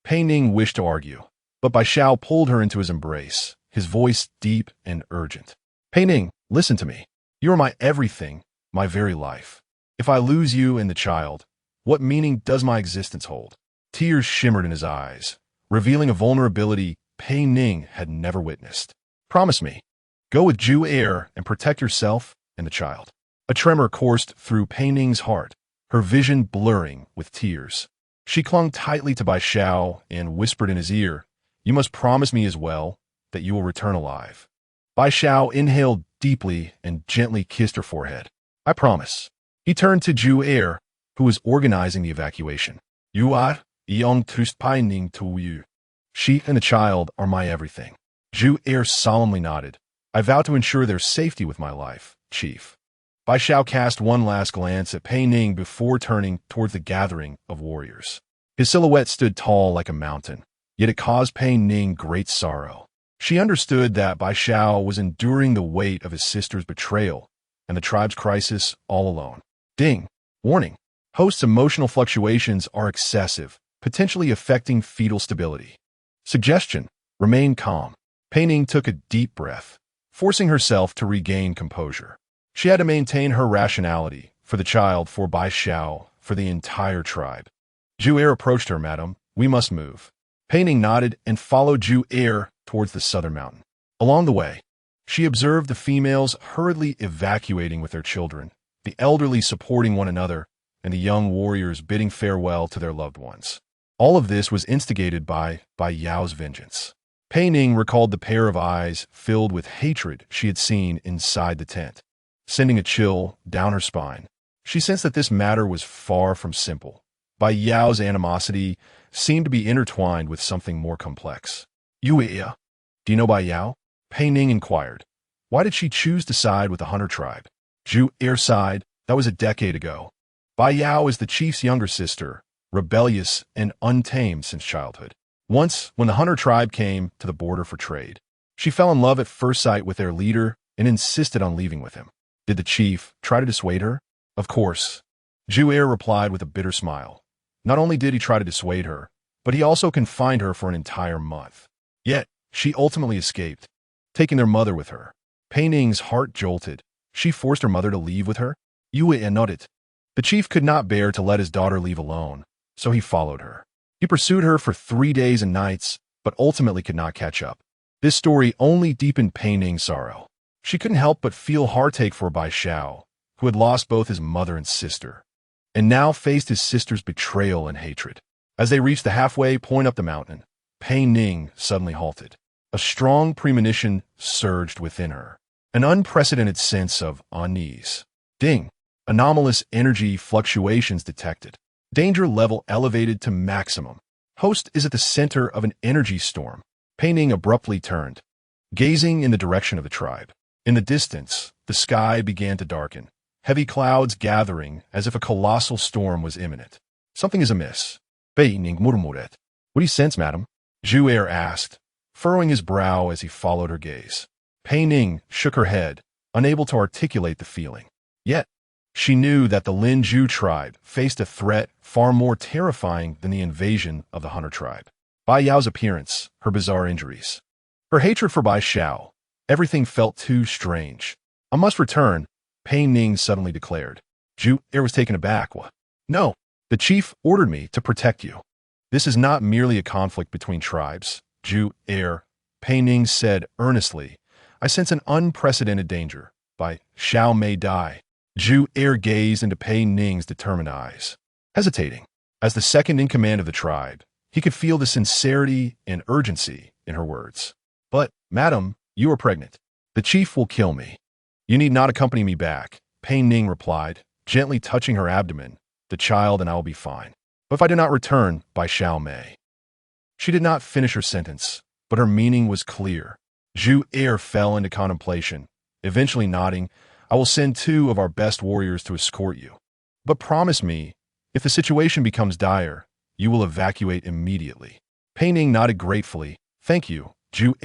Pei Ning wished to argue, but Bai Xiao pulled her into his embrace, his voice deep and urgent. "Pei Ning, listen to me. You are my everything, my very life. If I lose you and the child, what meaning does my existence hold?" Tears shimmered in his eyes, revealing a vulnerability Pei Ning had never witnessed. "Promise me. Go with Zhu Er and protect yourself and the child." A tremor coursed through Pei Ning's heart, her vision blurring with tears. She clung tightly to Bai Xiao and whispered in his ear, "You must promise me as well that you will return alive." Bai Xiao inhaled deeply and gently kissed her forehead. "I promise." He turned to Zhu Er, who was organizing the evacuation. "You are young trust Pei Ning to you. She and the child are my everything." Zhu Er solemnly nodded. "I vow to ensure their safety with my life, Chief." Bai Xiao cast one last glance at Pei Ning before turning towards the gathering of warriors. His silhouette stood tall like a mountain, yet it caused Pei Ning great sorrow. She understood that Bai Xiao was enduring the weight of his sister's betrayal and the tribe's crisis all alone. Ding! Warning! Host's emotional fluctuations are excessive, potentially affecting fetal stability. Suggestion: remain calm. Pei Ning took a deep breath, forcing herself to regain composure. She had to maintain her rationality for the child, for Bai Xiao, for the entire tribe. Ju approached her. Madam, we must move. Pei Ning nodded and followed Ju towards the southern mountain. Along the way, she observed the females hurriedly evacuating with their children, the elderly supporting one another, and the young warriors bidding farewell to their loved ones. All of this was instigated by Yao's vengeance. Pei Ning recalled the pair of eyes filled with hatred she had seen inside the tent, sending a chill down her spine. She sensed that this matter was far from simple. Yao's animosity seemed to be intertwined with something more complex. Do you know Yao? Pei Ning inquired. Why did she choose to side with the hunter tribe? Ju sighed. That was a decade ago. Yao is the chief's younger sister, rebellious and untamed since childhood. Once, when the hunter tribe came to the border for trade, she fell in love at first sight with their leader and insisted on leaving with him. Did the chief try to dissuade her? Of course. Ju replied with a bitter smile. Not only did he try to dissuade her, but he also confined her for an entire month. Yet, she ultimately escaped, taking their mother with her. Pei Ning's heart jolted. She forced her mother to leave with her? Nodded. The chief could not bear to let his daughter leave alone, so he followed her. He pursued her for 3 days and nights, but ultimately could not catch up. This story only deepened Pei Ning's sorrow. She couldn't help but feel heartache for Bai Xiao, who had lost both his mother and sister, and now faced his sister's betrayal and hatred. As they reached the halfway point up the mountain, Pei Ning suddenly halted. A strong premonition surged within her, an unprecedented sense of unease. Ding! Anomalous energy fluctuations detected. Danger level elevated to maximum. Host is at the center of an energy storm. Pei Ning abruptly turned, gazing in the direction of the tribe. In the distance, the sky began to darken, heavy clouds gathering as if a colossal storm was imminent. Something is amiss. Pei Ning murmured. What do you sense, madam? Ju asked, furrowing his brow as he followed her gaze. Pei Ning shook her head, unable to articulate the feeling. Yet, she knew that the Lin Ju tribe faced a threat far more terrifying than the invasion of the hunter tribe. Bai Yao's appearance, her bizarre injuries, her hatred for Bai Xiao, everything felt too strange. I must return, Pei Ning suddenly declared. Ju was taken aback. What? No, the chief ordered me to protect you. This is not merely a conflict between tribes. Ju Pei Ning said earnestly. I sense an unprecedented danger. Bai Xiao may die. Ju gazed into Pei Ning's determined eyes, hesitating. As the second in command of the tribe, he could feel the sincerity and urgency in her words. But, madam, you are pregnant. The chief will kill me. You need not accompany me back, Pei Ning replied, gently touching her abdomen. The child and I will be fine. But if I do not return, Bai Xiao may. She did not finish her sentence, but her meaning was clear. Ju fell into contemplation, eventually nodding. I will send 2 of our best warriors to escort you. But promise me, if the situation becomes dire, you will evacuate immediately. Pei Ning nodded gratefully. Thank you, Ju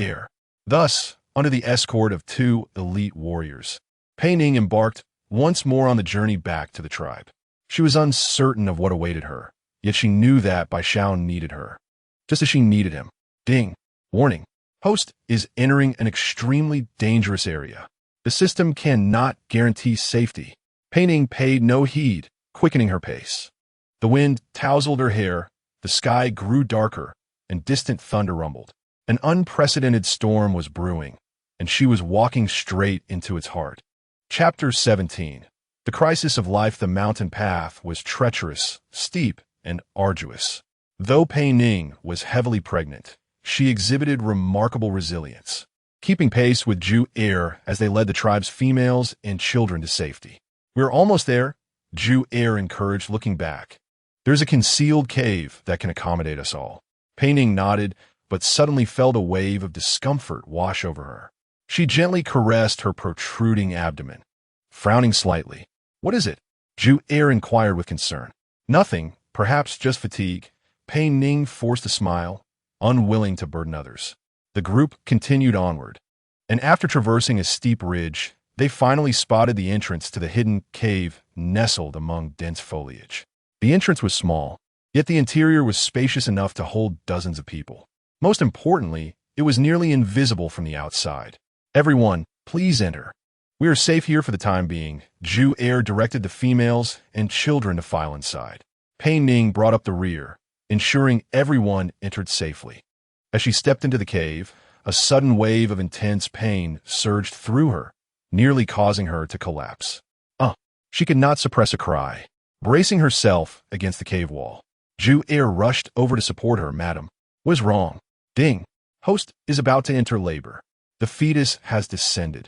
Thus, under the escort of 2 elite warriors, Pei Ning embarked once more on the journey back to the tribe. She was uncertain of what awaited her, yet she knew that Bai Xiao needed her, just as she needed him. Ding! Warning! Host is entering an extremely dangerous area. The system cannot guarantee safety. Pei Ning paid no heed, quickening her pace. The wind tousled her hair, the sky grew darker, and distant thunder rumbled. An unprecedented storm was brewing, and she was walking straight into its heart. Chapter 17. The crisis of life. The mountain path was treacherous, steep, and arduous. Though Pei Ning was heavily pregnant, she exhibited remarkable resilience, keeping pace with Ju as they led the tribe's females and children to safety. We're almost there, Ju encouraged, looking back. There's a concealed cave that can accommodate us all. Pei Ning nodded, but suddenly felt a wave of discomfort wash over her. She gently caressed her protruding abdomen, frowning slightly. What is it? Ju inquired with concern. Nothing, perhaps just fatigue. Pei Ning forced a smile, unwilling to burden others. The group continued onward, and after traversing a steep ridge, they finally spotted the entrance to the hidden cave nestled among dense foliage. The entrance was small, yet the interior was spacious enough to hold dozens of people. Most importantly, it was nearly invisible from the outside. Everyone, please enter, We are safe here for the time being. Zhu Er directed the females and children to file inside. Pei Ning brought up the rear, ensuring everyone entered safely. As she stepped into the cave, a sudden wave of intense pain surged through her, nearly causing her to collapse. She could not suppress a cry. Bracing herself against the cave wall, Zhu Er rushed over to support her. Madam, what is wrong? Ding. Host is about to enter labor. The fetus has descended,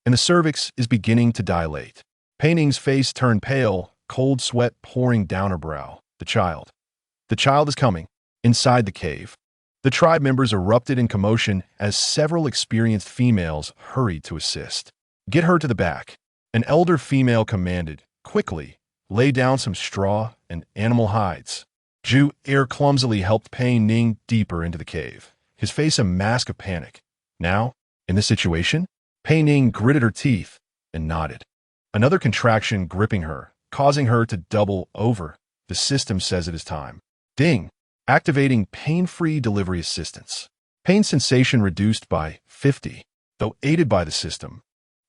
and the cervix is beginning to dilate. Pei Ning's face turned pale, cold sweat pouring down her brow. The child is coming. Inside the cave, the tribe members erupted in commotion as several experienced females hurried to assist. Get her to the back, an elder female commanded. Quickly, lay down some straw and animal hides. Zhu Er clumsily helped Pei Ning deeper into the cave, his face a mask of panic. Now, in this situation, Pei Ning gritted her teeth and nodded. Another contraction gripping her, causing her to double over. The system says it is time. Ding. Activating pain-free delivery assistance. Pain sensation reduced by 50, though aided by the system.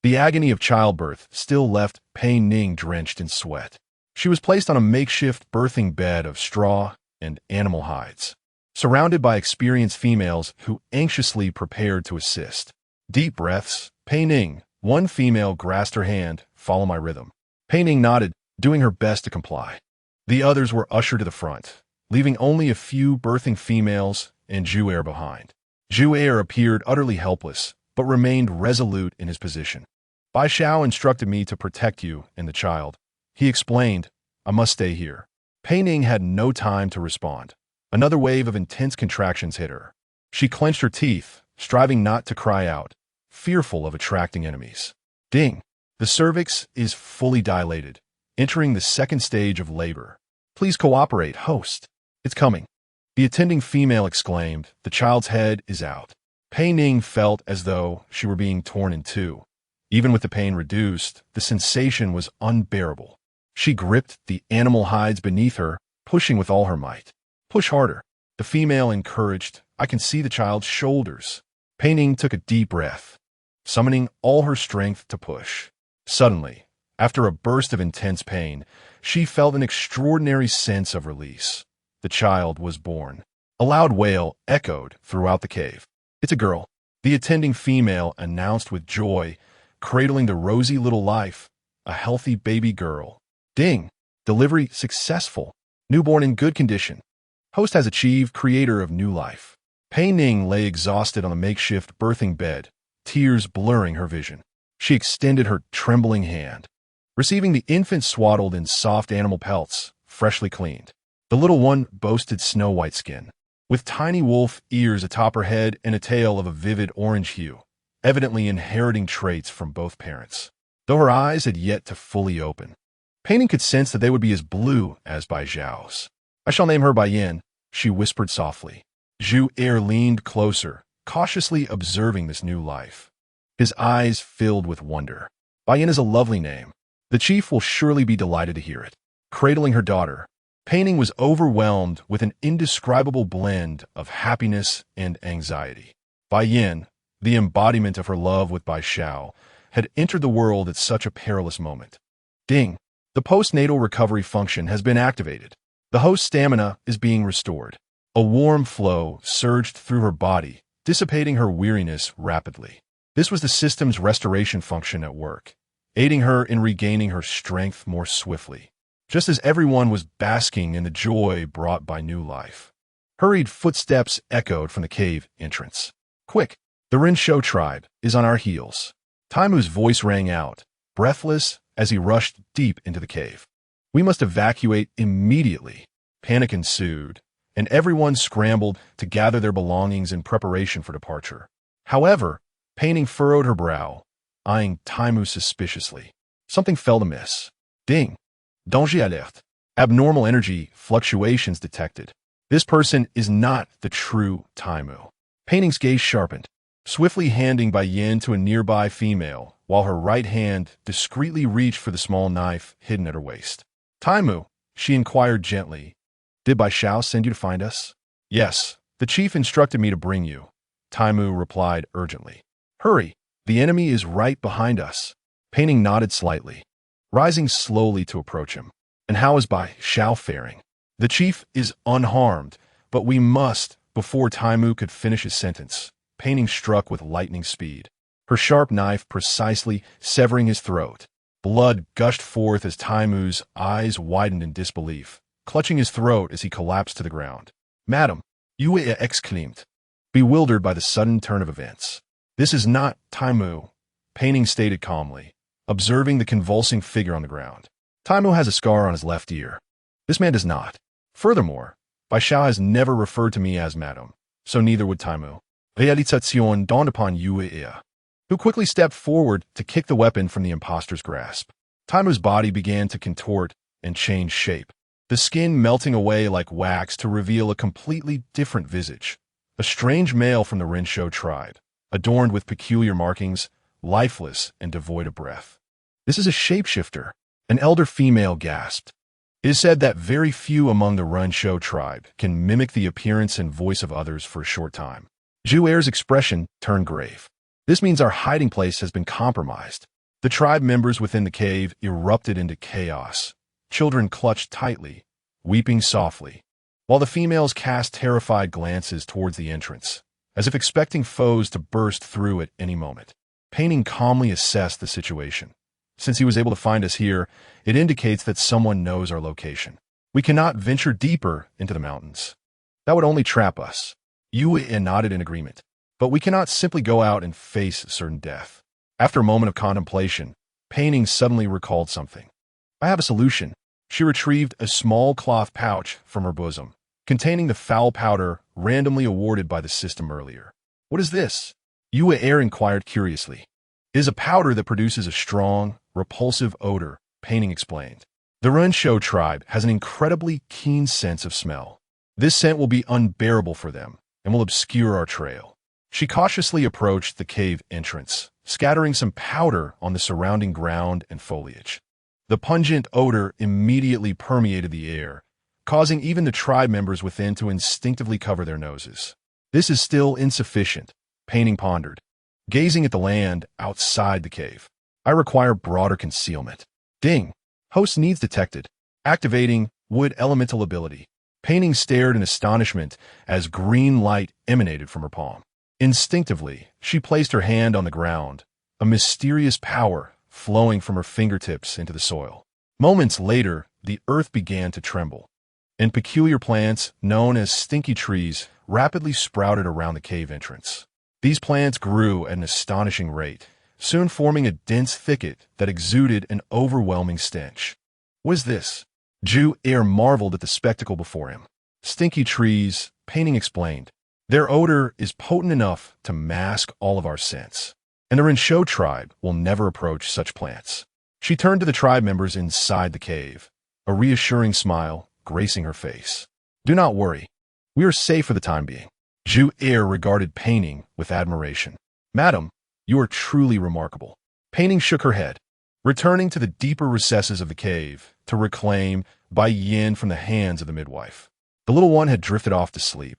The agony of childbirth still left Pei Ning drenched in sweat. She was placed on a makeshift birthing bed of straw and animal hides, surrounded by experienced females who anxiously prepared to assist. Deep breaths. Pei Ning, one female grasped her hand. Follow my rhythm. Pei Ning nodded, doing her best to comply. The others were ushered to the front, leaving only a few birthing females and Zhu Er behind. Zhu Er appeared utterly helpless, but remained resolute in his position. Bai Xiao instructed me to protect you and the child. He explained, I must stay here. Pei Ning had no time to respond. Another wave of intense contractions hit her. She clenched her teeth, striving not to cry out, fearful of attracting enemies. Ding! The cervix is fully dilated, entering the second stage of labor. Please cooperate, host. It's coming. The attending female exclaimed, the child's head is out. Pei Ning felt as though she were being torn in two. Even with the pain reduced, the sensation was unbearable. She gripped the animal hides beneath her, pushing with all her might. Push harder. The female encouraged, I can see the child's shoulders. Pei Ning took a deep breath, summoning all her strength to push. Suddenly, after a burst of intense pain, she felt an extraordinary sense of release. The child was born. A loud wail echoed throughout the cave. It's a girl, the attending female announced with joy, cradling the rosy little life, a healthy baby girl. Ding! Delivery successful. Newborn in good condition. Host has achieved creator of new life. Pei Ning lay exhausted on the makeshift birthing bed, tears blurring her vision. She extended her trembling hand, receiving the infant swaddled in soft animal pelts, freshly cleaned. The little one boasted snow-white skin, with tiny wolf ears atop her head and a tail of a vivid orange hue, evidently inheriting traits from both parents. Though her eyes had yet to fully open, Pei Ning could sense that they would be as blue as Bai Zhao's. I shall name her Bai Yin, she whispered softly. Zhu Er leaned closer, cautiously observing this new life. His eyes filled with wonder. Bai Yin is a lovely name. The chief will surely be delighted to hear it. Cradling her daughter, Pei Ning was overwhelmed with an indescribable blend of happiness and anxiety. Bai Yin, the embodiment of her love with Bai Xiao, had entered the world at such a perilous moment. Ding! The postnatal recovery function has been activated. The host's stamina is being restored. A warm flow surged through her body, dissipating her weariness rapidly. This was the system's restoration function at work, aiding her in regaining her strength more swiftly, just as everyone was basking in the joy brought by new life. Hurried footsteps echoed from the cave entrance. Quick! The Rinshou tribe is on our heels. Taimu's voice rang out, breathless as he rushed deep into the cave. We must evacuate immediately. Panic ensued, and everyone scrambled to gather their belongings in preparation for departure. However, Pei Ning furrowed her brow, eyeing Taimu suspiciously. Something felt amiss. Ding! Danger alert. Abnormal energy fluctuations detected. This person is not the true Taimu. Pei Ning's gaze sharpened, swiftly handing Bai Yin to a nearby female, while her right hand discreetly reached for the small knife hidden at her waist. Taimu, she inquired gently, did Bai Xiao send you to find us? Yes, the chief instructed me to bring you, Taimu replied urgently. Hurry, the enemy is right behind us. Pei Ning nodded slightly, rising slowly to approach him. And how is Bai Xiao faring? The chief is unharmed, but we must, before Taimu could finish his sentence. Pei Ning struck with lightning speed, her sharp knife precisely severing his throat. Blood gushed forth as Taimu's eyes widened in disbelief, clutching his throat as he collapsed to the ground. Madam, Yue exclaimed, bewildered by the sudden turn of events. This is not Taimu, Pei Ning stated calmly, observing the convulsing figure on the ground. Taimu has a scar on his left ear. This man does not. Furthermore, Bai Xiao has never referred to me as madam, so neither would Taimu. Realization dawned upon Yue, who quickly stepped forward to kick the weapon from the impostor's grasp. Taimu's body began to contort and change shape, the skin melting away like wax to reveal a completely different visage. A strange male from the Renshou tribe, adorned with peculiar markings, lifeless and devoid of breath. This is a shapeshifter, an elder female gasped. It is said that very few among the Renshou tribe can mimic the appearance and voice of others for a short time. Zhu Er's expression turned grave. This means our hiding place has been compromised. The tribe members within the cave erupted into chaos. Children clutched tightly, weeping softly, while the females cast terrified glances towards the entrance, as if expecting foes to burst through at any moment. Pei Ning calmly assessed the situation. Since he was able to find us here, it indicates that someone knows our location. We cannot venture deeper into the mountains. That would only trap us. Yue nodded in agreement. But we cannot simply go out and face certain death. After a moment of contemplation, Pei Ning suddenly recalled something. I have a solution. She retrieved a small cloth pouch from her bosom, containing the foul powder randomly awarded by the system earlier. What is this? Yue inquired curiously. It is a powder that produces a strong, repulsive odor, Pei Ning explained. The Renshou tribe has an incredibly keen sense of smell. This scent will be unbearable for them and will obscure our trail. She cautiously approached the cave entrance, scattering some powder on the surrounding ground and foliage. The pungent odor immediately permeated the air, causing even the tribe members within to instinctively cover their noses. This is still insufficient, Pei Ning pondered, gazing at the land outside the cave. I require broader concealment. Ding! Host needs detected. Activating wood elemental ability. Pei Ning stared in astonishment as green light emanated from her palm. Instinctively, she placed her hand on the ground, a mysterious power flowing from her fingertips into the soil. Moments later, the earth began to tremble, and peculiar plants, known as stinky trees, rapidly sprouted around the cave entrance. These plants grew at an astonishing rate, soon forming a dense thicket that exuded an overwhelming stench. What is this? Zhu marveled at the spectacle before him. Stinky trees, Pei Ning explained. Their odor is potent enough to mask all of our scents, and the Renshou tribe will never approach such plants. She turned to the tribe members inside the cave, a reassuring smile gracing her face. Do not worry. We are safe for the time being. Zhu regarded Pei Ning with admiration. Madam, you are truly remarkable. Pei Ning shook her head, returning to the deeper recesses of the cave to reclaim Bai Yin from the hands of the midwife. The little one had drifted off to sleep,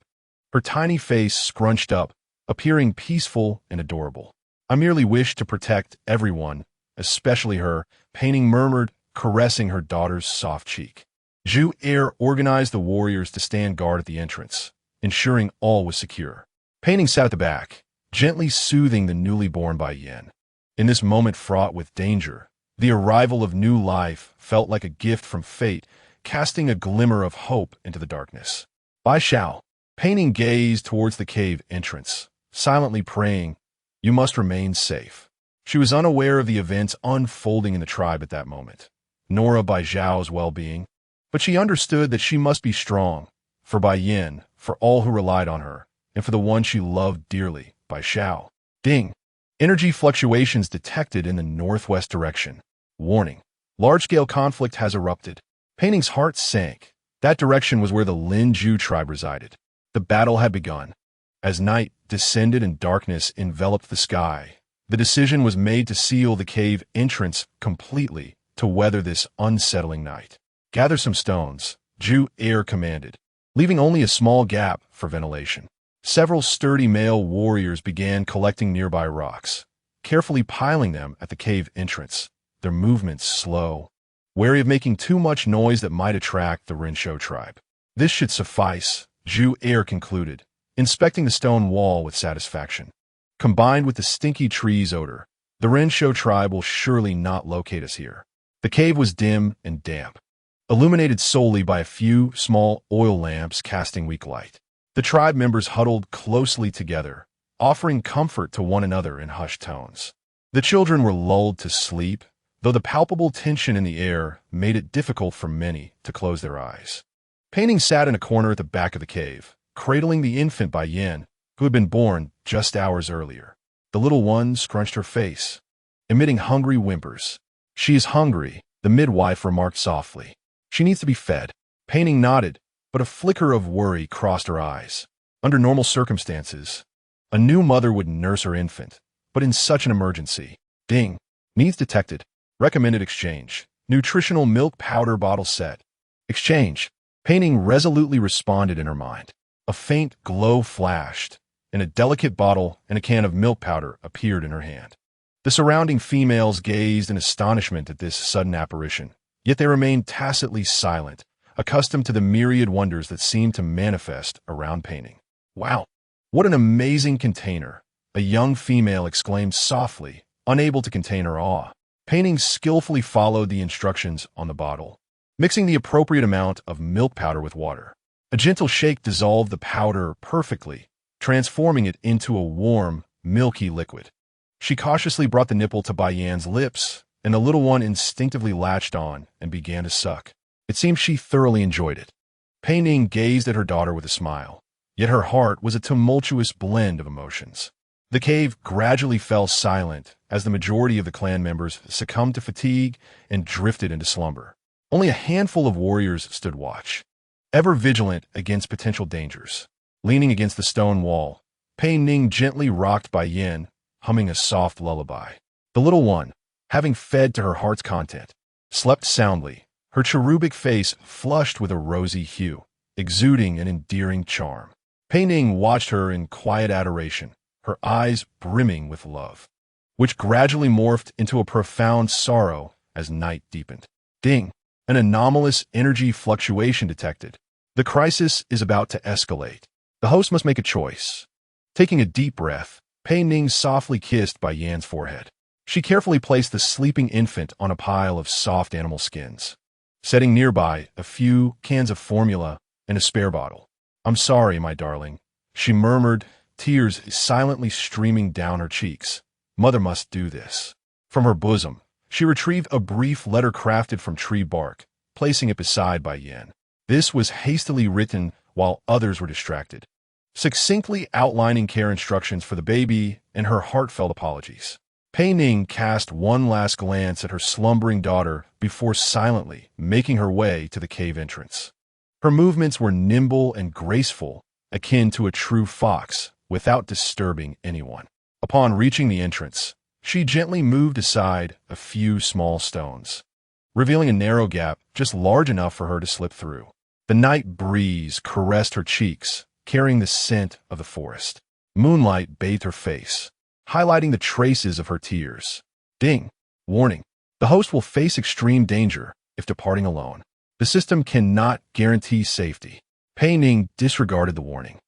her tiny face scrunched up, appearing peaceful and adorable. I merely wish to protect everyone, especially her, Pei Ning murmured, caressing her daughter's soft cheek. Zhu organized the warriors to stand guard at the entrance, ensuring all was secure. Pei Ning sat at the back, gently soothing the newly born Bai Yin. In this moment fraught with danger, the arrival of new life felt like a gift from fate, casting a glimmer of hope into the darkness. Bai Xiao. Pei Ning gazed towards the cave entrance, silently praying, you must remain safe. She was unaware of the events unfolding in the tribe at that moment, nor of Bai Xiao's well-being, but she understood that she must be strong, for Bai Yin, for all who relied on her, and for the one she loved dearly, Bai Xiao. Ding! Energy fluctuations detected in the northwest direction. Warning. Large-scale conflict has erupted. Pei Ning's heart sank. That direction was where the Lin Zhu tribe resided. The battle had begun. As night descended and darkness enveloped the sky, the decision was made to seal the cave entrance completely to weather this unsettling night. Gather some stones, Zhu commanded, leaving only a small gap for ventilation. Several sturdy male warriors began collecting nearby rocks, carefully piling them at the cave entrance, their movements slow, wary of making too much noise that might attract the Rensho tribe. This should suffice, Zhu Er concluded, inspecting the stone wall with satisfaction. Combined with the stinky trees odor, the Rensho tribe will surely not locate us here. The cave was dim and damp, illuminated solely by a few small oil lamps casting weak light. The tribe members huddled closely together, offering comfort to one another in hushed tones. The children were lulled to sleep, though the palpable tension in the air made it difficult for many to close their eyes. Pei Ning sat in a corner at the back of the cave, cradling the infant Bai Yan, who had been born just hours earlier. The little one scrunched her face, emitting hungry whimpers. "She is hungry," the midwife remarked softly. "She needs to be fed." Pei Ning nodded, but a flicker of worry crossed her eyes. Under normal circumstances, a new mother would nurse her infant, but in such an emergency. Ding. Needs detected. Recommended exchange. Nutritional milk powder bottle set. Exchange. Pei Ning resolutely responded in her mind. A faint glow flashed, and a delicate bottle and a can of milk powder appeared in her hand. The surrounding females gazed in astonishment at this sudden apparition, yet they remained tacitly silent, accustomed to the myriad wonders that seemed to manifest around Pei Ning. "Wow, what an amazing container!" a young female exclaimed softly, unable to contain her awe. Pei Ning skillfully followed the instructions on the bottle, mixing the appropriate amount of milk powder with water. A gentle shake dissolved the powder perfectly, transforming it into a warm, milky liquid. She cautiously brought the nipple to Bai Yan's lips, and the little one instinctively latched on and began to suck. It seemed she thoroughly enjoyed it. Pei Ning gazed at her daughter with a smile, yet her heart was a tumultuous blend of emotions. The cave gradually fell silent as the majority of the clan members succumbed to fatigue and drifted into slumber. Only a handful of warriors stood watch, ever vigilant against potential dangers. Leaning against the stone wall, Pei Ning gently rocked Bai Yan, humming a soft lullaby. The little one, having fed to her heart's content, slept soundly, her cherubic face flushed with a rosy hue, exuding an endearing charm. Pei Ning watched her in quiet adoration, her eyes brimming with love, which gradually morphed into a profound sorrow as night deepened. Ding! An anomalous energy fluctuation detected. The crisis is about to escalate. The host must make a choice. Taking a deep breath, Pei Ning softly kissed Bai Yan's forehead. She carefully placed the sleeping infant on a pile of soft animal skins, setting nearby a few cans of formula and a spare bottle. "I'm sorry, my darling," she murmured, tears silently streaming down her cheeks. "Mother must do this." From her bosom, she retrieved a brief letter crafted from tree bark, placing it beside Bai Yan. This was hastily written while others were distracted, succinctly outlining care instructions for the baby and her heartfelt apologies. Pei Ning cast one last glance at her slumbering daughter before silently making her way to the cave entrance. Her movements were nimble and graceful, akin to a true fox, without disturbing anyone. Upon reaching the entrance, she gently moved aside a few small stones, revealing a narrow gap just large enough for her to slip through. The night breeze caressed her cheeks, carrying the scent of the forest. Moonlight bathed her face, highlighting the traces of her tears. Ding! Warning. The host will face extreme danger if departing alone. The system cannot guarantee safety. Pei Ning disregarded the warning,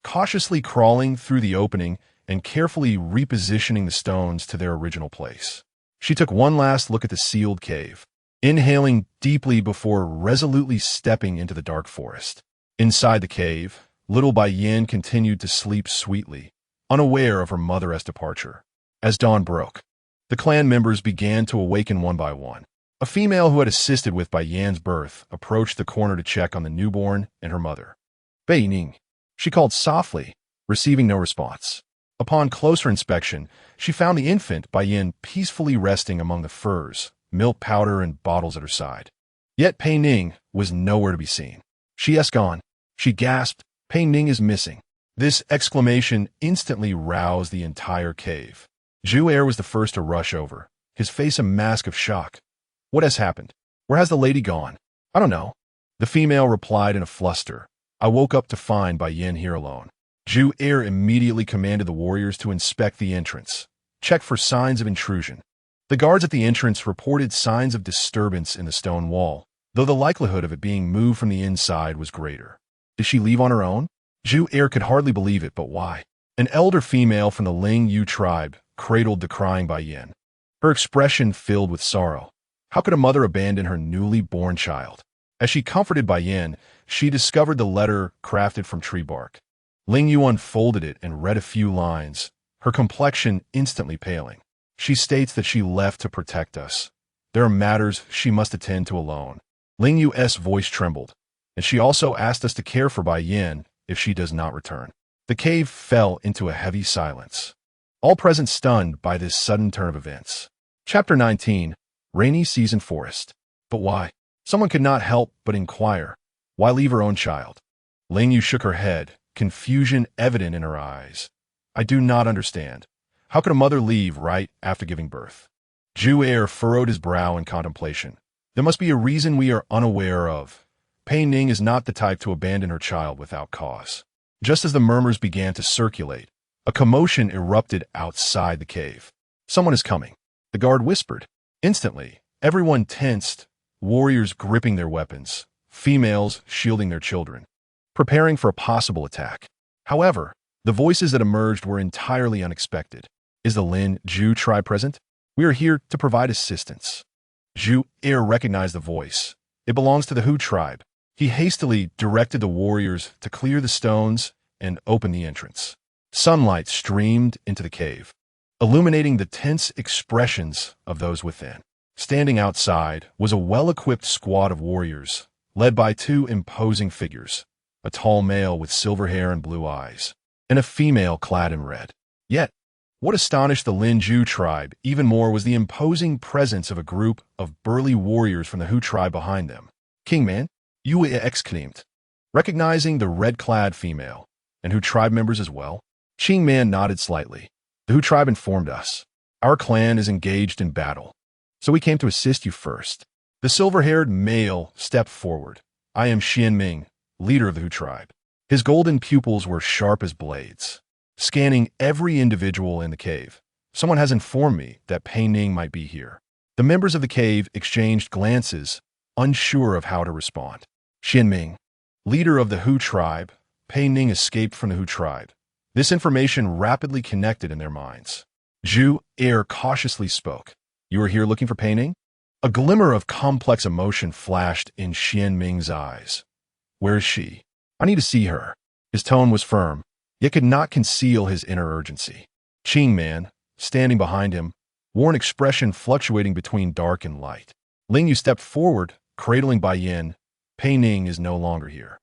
cautiously crawling through the opening and carefully repositioning the stones to their original place. She took one last look at the sealed cave, inhaling deeply before resolutely stepping into the dark forest. Inside the cave, little Bai Yan continued to sleep sweetly, unaware of her mother's departure. As dawn broke, the clan members began to awaken one by one. A female who had assisted with Bai Yan's birth approached the corner to check on the newborn and her mother. "Pei Ning," she called softly, receiving no response. Upon closer inspection, she found the infant Bai Yan peacefully resting among the furs, milk powder, and bottles at her side. Yet Pei Ning was nowhere to be seen. "She has gone," she gasped. "Pei Ning is missing." This exclamation instantly roused the entire cave. Zhu Er was the first to rush over, his face a mask of shock. "What has happened? Where has the lady gone?" "I don't know," the female replied in a fluster. "I woke up to find Bai Yan here alone." Zhu Er immediately commanded the warriors to inspect the entrance, Check for signs of intrusion. The guards at the entrance reported signs of disturbance in the stone wall, though the likelihood of it being moved from the inside was greater. Did she leave on her own? Zhu Er could hardly believe it, but why? An elder female from the Ling Yu tribe cradled the crying Bai Yin. Her expression filled with sorrow. How could a mother abandon her newly born child? As she comforted Bai Yin, she discovered the letter crafted from tree bark. Ling Yu unfolded it and read a few lines, her complexion instantly paling. She states that she left to protect us. There are matters she must attend to alone. Ling Yu's voice trembled, and she also asked us to care for Bai Yin if she does not return. The cave fell into a heavy silence, all present stunned by this sudden turn of events. Chapter 19, Rainy Season Forest. But why? Someone could not help but inquire. Why leave her own child? Ling Yu shook her head, confusion evident in her eyes. I do not understand. How could a mother leave right after giving birth? Zhu Er furrowed his brow in contemplation. There must be a reason we are unaware of. Pei Ning is not the type to abandon her child without cause. Just as the murmurs began to circulate, a commotion erupted outside the cave. Someone is coming, the guard whispered. Instantly, everyone tensed, warriors gripping their weapons, females shielding their children, preparing for a possible attack. However, the voices that emerged were entirely unexpected. Is the Lin Zhu tribe present? We are here to provide assistance. Zhu Er recognized the voice. It belongs to the Hu tribe. He hastily directed the warriors to clear the stones and open the entrance. Sunlight streamed into the cave, illuminating the tense expressions of those within. Standing outside was a well-equipped squad of warriors, led by two imposing figures, a tall male with silver hair and blue eyes, and a female clad in red. Yet, what astonished the Lin Zhu tribe even more was the imposing presence of a group of burly warriors from the Hu tribe behind them. Kingman, Yue exclaimed, recognizing the red-clad female, and Hu tribe members as well. Qingman nodded slightly. The Hu tribe informed us. Our clan is engaged in battle, so we came to assist you first. The silver-haired male stepped forward. I am Xianming, leader of the Hu tribe. His golden pupils were sharp as blades, scanning every individual in the cave. Someone has informed me that Pei Ning might be here. The members of the cave exchanged glances, unsure of how to respond. Xianming, leader of the Hu tribe, Pei Ning escaped from the Hu tribe. This information rapidly connected in their minds. Zhu Er cautiously spoke. You are here looking for Pei Ning? A glimmer of complex emotion flashed in Xianming's eyes. Where is she? I need to see her. His tone was firm, yet could not conceal his inner urgency. Qingman, standing behind him, wore an expression fluctuating between dark and light. Ling Yu stepped forward, cradling Bai Yin. Pei Ning is no longer here.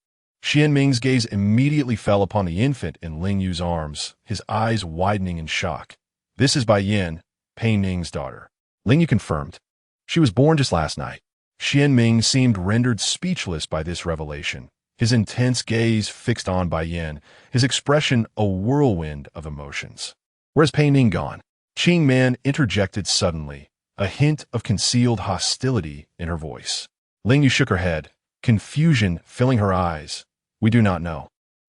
Xianming's gaze immediately fell upon the infant in Ling Yu's arms, his eyes widening in shock. This is Bai Yin, Pei Ning's daughter. Ling Yu confirmed. She was born just last night. Xianming seemed rendered speechless by this revelation, his intense gaze fixed on Bai Yin, his expression a whirlwind of emotions. Where's Pei Ning gone? Qingman interjected suddenly, a hint of concealed hostility in her voice. Ling Yu shook her head, confusion filling her eyes. We do not know.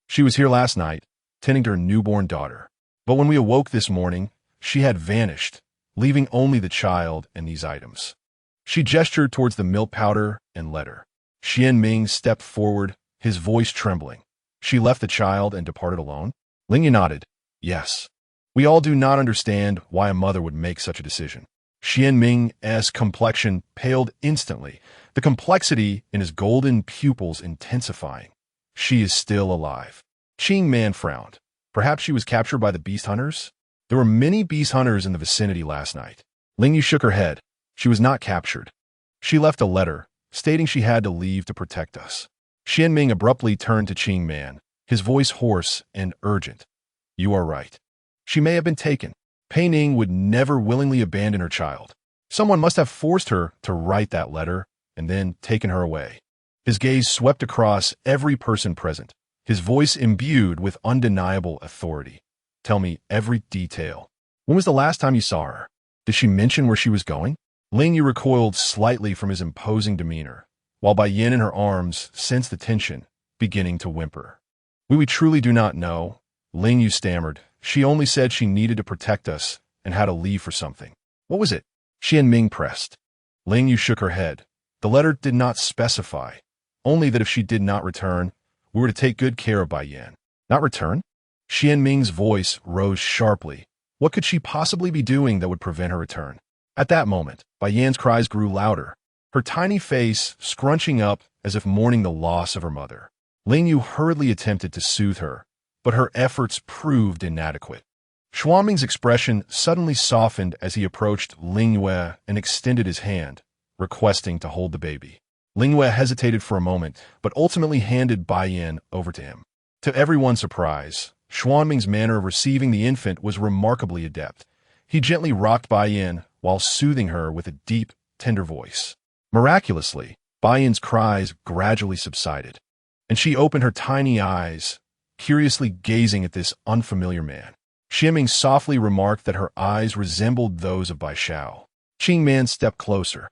She was here last night, tending to her newborn daughter. But when we awoke this morning, she had vanished, leaving only the child and these items. She gestured towards the milk powder and letter. Xianming stepped forward, his voice trembling. She left the child and departed alone? Ling Yu nodded. Yes. We all do not understand why a mother would make such a decision. Xianming's complexion paled instantly, the complexity in his golden pupils intensifying. She is still alive. Qingman frowned. Perhaps she was captured by the beast hunters? There were many beast hunters in the vicinity last night. Ling Yu shook her head. She was not captured. She left a letter, stating she had to leave to protect us. Xianming abruptly turned to Qingman, his voice hoarse and urgent. You are right. She may have been taken. Pei Ning would never willingly abandon her child. Someone must have forced her to write that letter and then taken her away. His gaze swept across every person present, his voice imbued with undeniable authority. Tell me every detail. When was the last time you saw her? Did she mention where she was going? Ling Yu recoiled slightly from his imposing demeanor, while Bai Yin in her arms sensed the tension, beginning to whimper. We truly do not know, Ling Yu stammered. She only said she needed to protect us and had to leave for something. What was it? Xian Ming pressed. Ling Yu shook her head. The letter did not specify, only that if she did not return, we were to take good care of Bai Yan. Not return? Xian Ming's voice rose sharply. What could she possibly be doing that would prevent her return? At that moment, Bai Yan's cries grew louder, her tiny face scrunching up as if mourning the loss of her mother. Ling Yu hurriedly attempted to soothe her, but her efforts proved inadequate. Xuanming's expression suddenly softened as he approached Ling Yue and extended his hand, requesting to hold the baby. Ling Yue hesitated for a moment, but ultimately handed Bai Yan over to him. To everyone's surprise, Xuanming's manner of receiving the infant was remarkably adept. He gently rocked Bai Yan while soothing her with a deep, tender voice. Miraculously, Bai Yan's cries gradually subsided, and she opened her tiny eyes, curiously gazing at this unfamiliar man. Xian Ming softly remarked that her eyes resembled those of Bai Xiao. Qing Man stepped closer,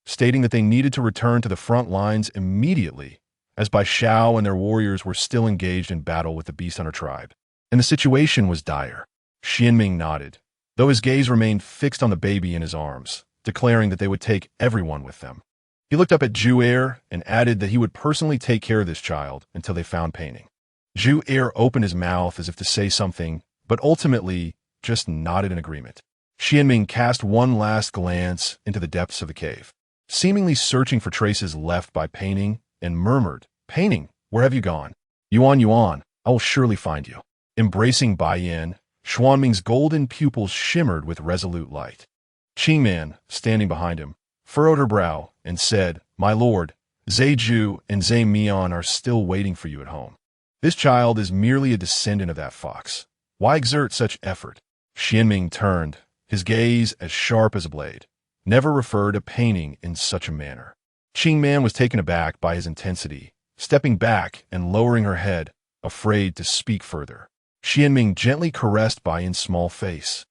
stating that they needed to return to the front lines immediately, as Bai Xiao and their warriors were still engaged in battle with the Beast Hunter tribe, and the situation was dire. Xian Ming nodded, though his gaze remained fixed on the baby in his arms, declaring that they would take everyone with them. He looked up at Zhu Er and added that he would personally take care of this child until they found Pei Ning. Zhu Er opened his mouth as if to say something, but ultimately just nodded in agreement. Xian Ming cast one last glance into the depths of the cave, seemingly searching for traces left by Pei Ning, and murmured, "Pei Ning, where have you gone? Yuan, I will surely find you." Embracing Bai Yan, Xuanming's golden pupils shimmered with resolute light. Qing Man, standing behind him, furrowed her brow and said, "My lord, Zhe Zhu and Zhe Mian are still waiting for you at home. This child is merely a descendant of that fox. Why exert such effort?" Xian Ming turned, his gaze as sharp as a blade. Never refer to Pei Ning in such a manner. Qing Man was taken aback by his intensity, stepping back and lowering her head, afraid to speak further. Xian Ming gently caressed Bai Yan's small face,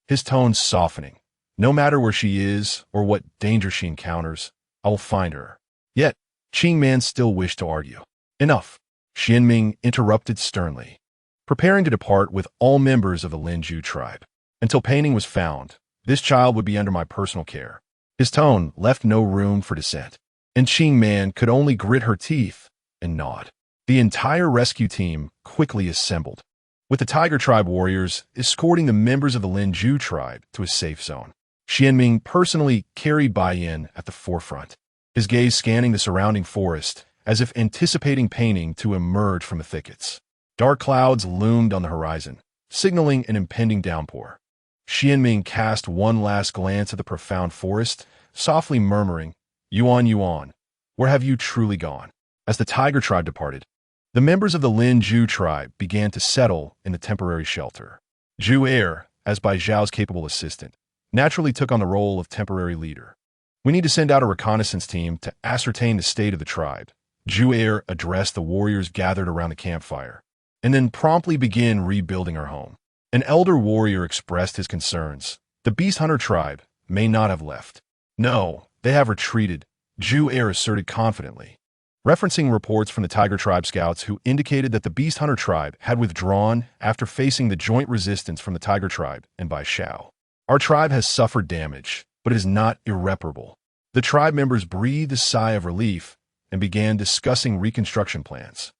his tone softening. "No matter where she is or what danger she encounters, I will find her." Yet, Qing Man still wished to argue. "Enough," Xian Ming interrupted sternly, preparing to depart with all members of the Linju tribe. "Until Pei Ning was found, this child would be under my personal care." His tone left no room for dissent, and Qing Man could only grit her teeth and nod. The entire rescue team quickly assembled, with the Tiger Tribe warriors escorting the members of the Linju tribe to a safe zone. Xian Ming personally carried Bai Yan at the forefront, his gaze scanning the surrounding forest as if anticipating Pei Ning to emerge from the thickets. Dark clouds loomed on the horizon, signaling an impending downpour. Xian Ming cast one last glance at the profound forest, softly murmuring, Yuan, where have you truly gone?" As the Tiger Tribe departed, the members of the Linju tribe began to settle in the temporary shelter. Zhu Er, as Bai Zhao's capable assistant, naturally took on the role of temporary leader. "We need to send out a reconnaissance team to ascertain the state of the tribe." Zhu Er addressed the warriors gathered around the campfire, and then promptly began rebuilding her home. An elder warrior expressed his concerns. "The Beast Hunter tribe may not have left." "No, they have retreated," Zhu Er asserted confidently, referencing reports from the Tiger Tribe scouts who indicated that the Beast Hunter tribe had withdrawn after facing the joint resistance from the Tiger Tribe and Bai Xiao. "Our tribe has suffered damage, but it is not irreparable." The tribe members breathed a sigh of relief and began discussing reconstruction plans.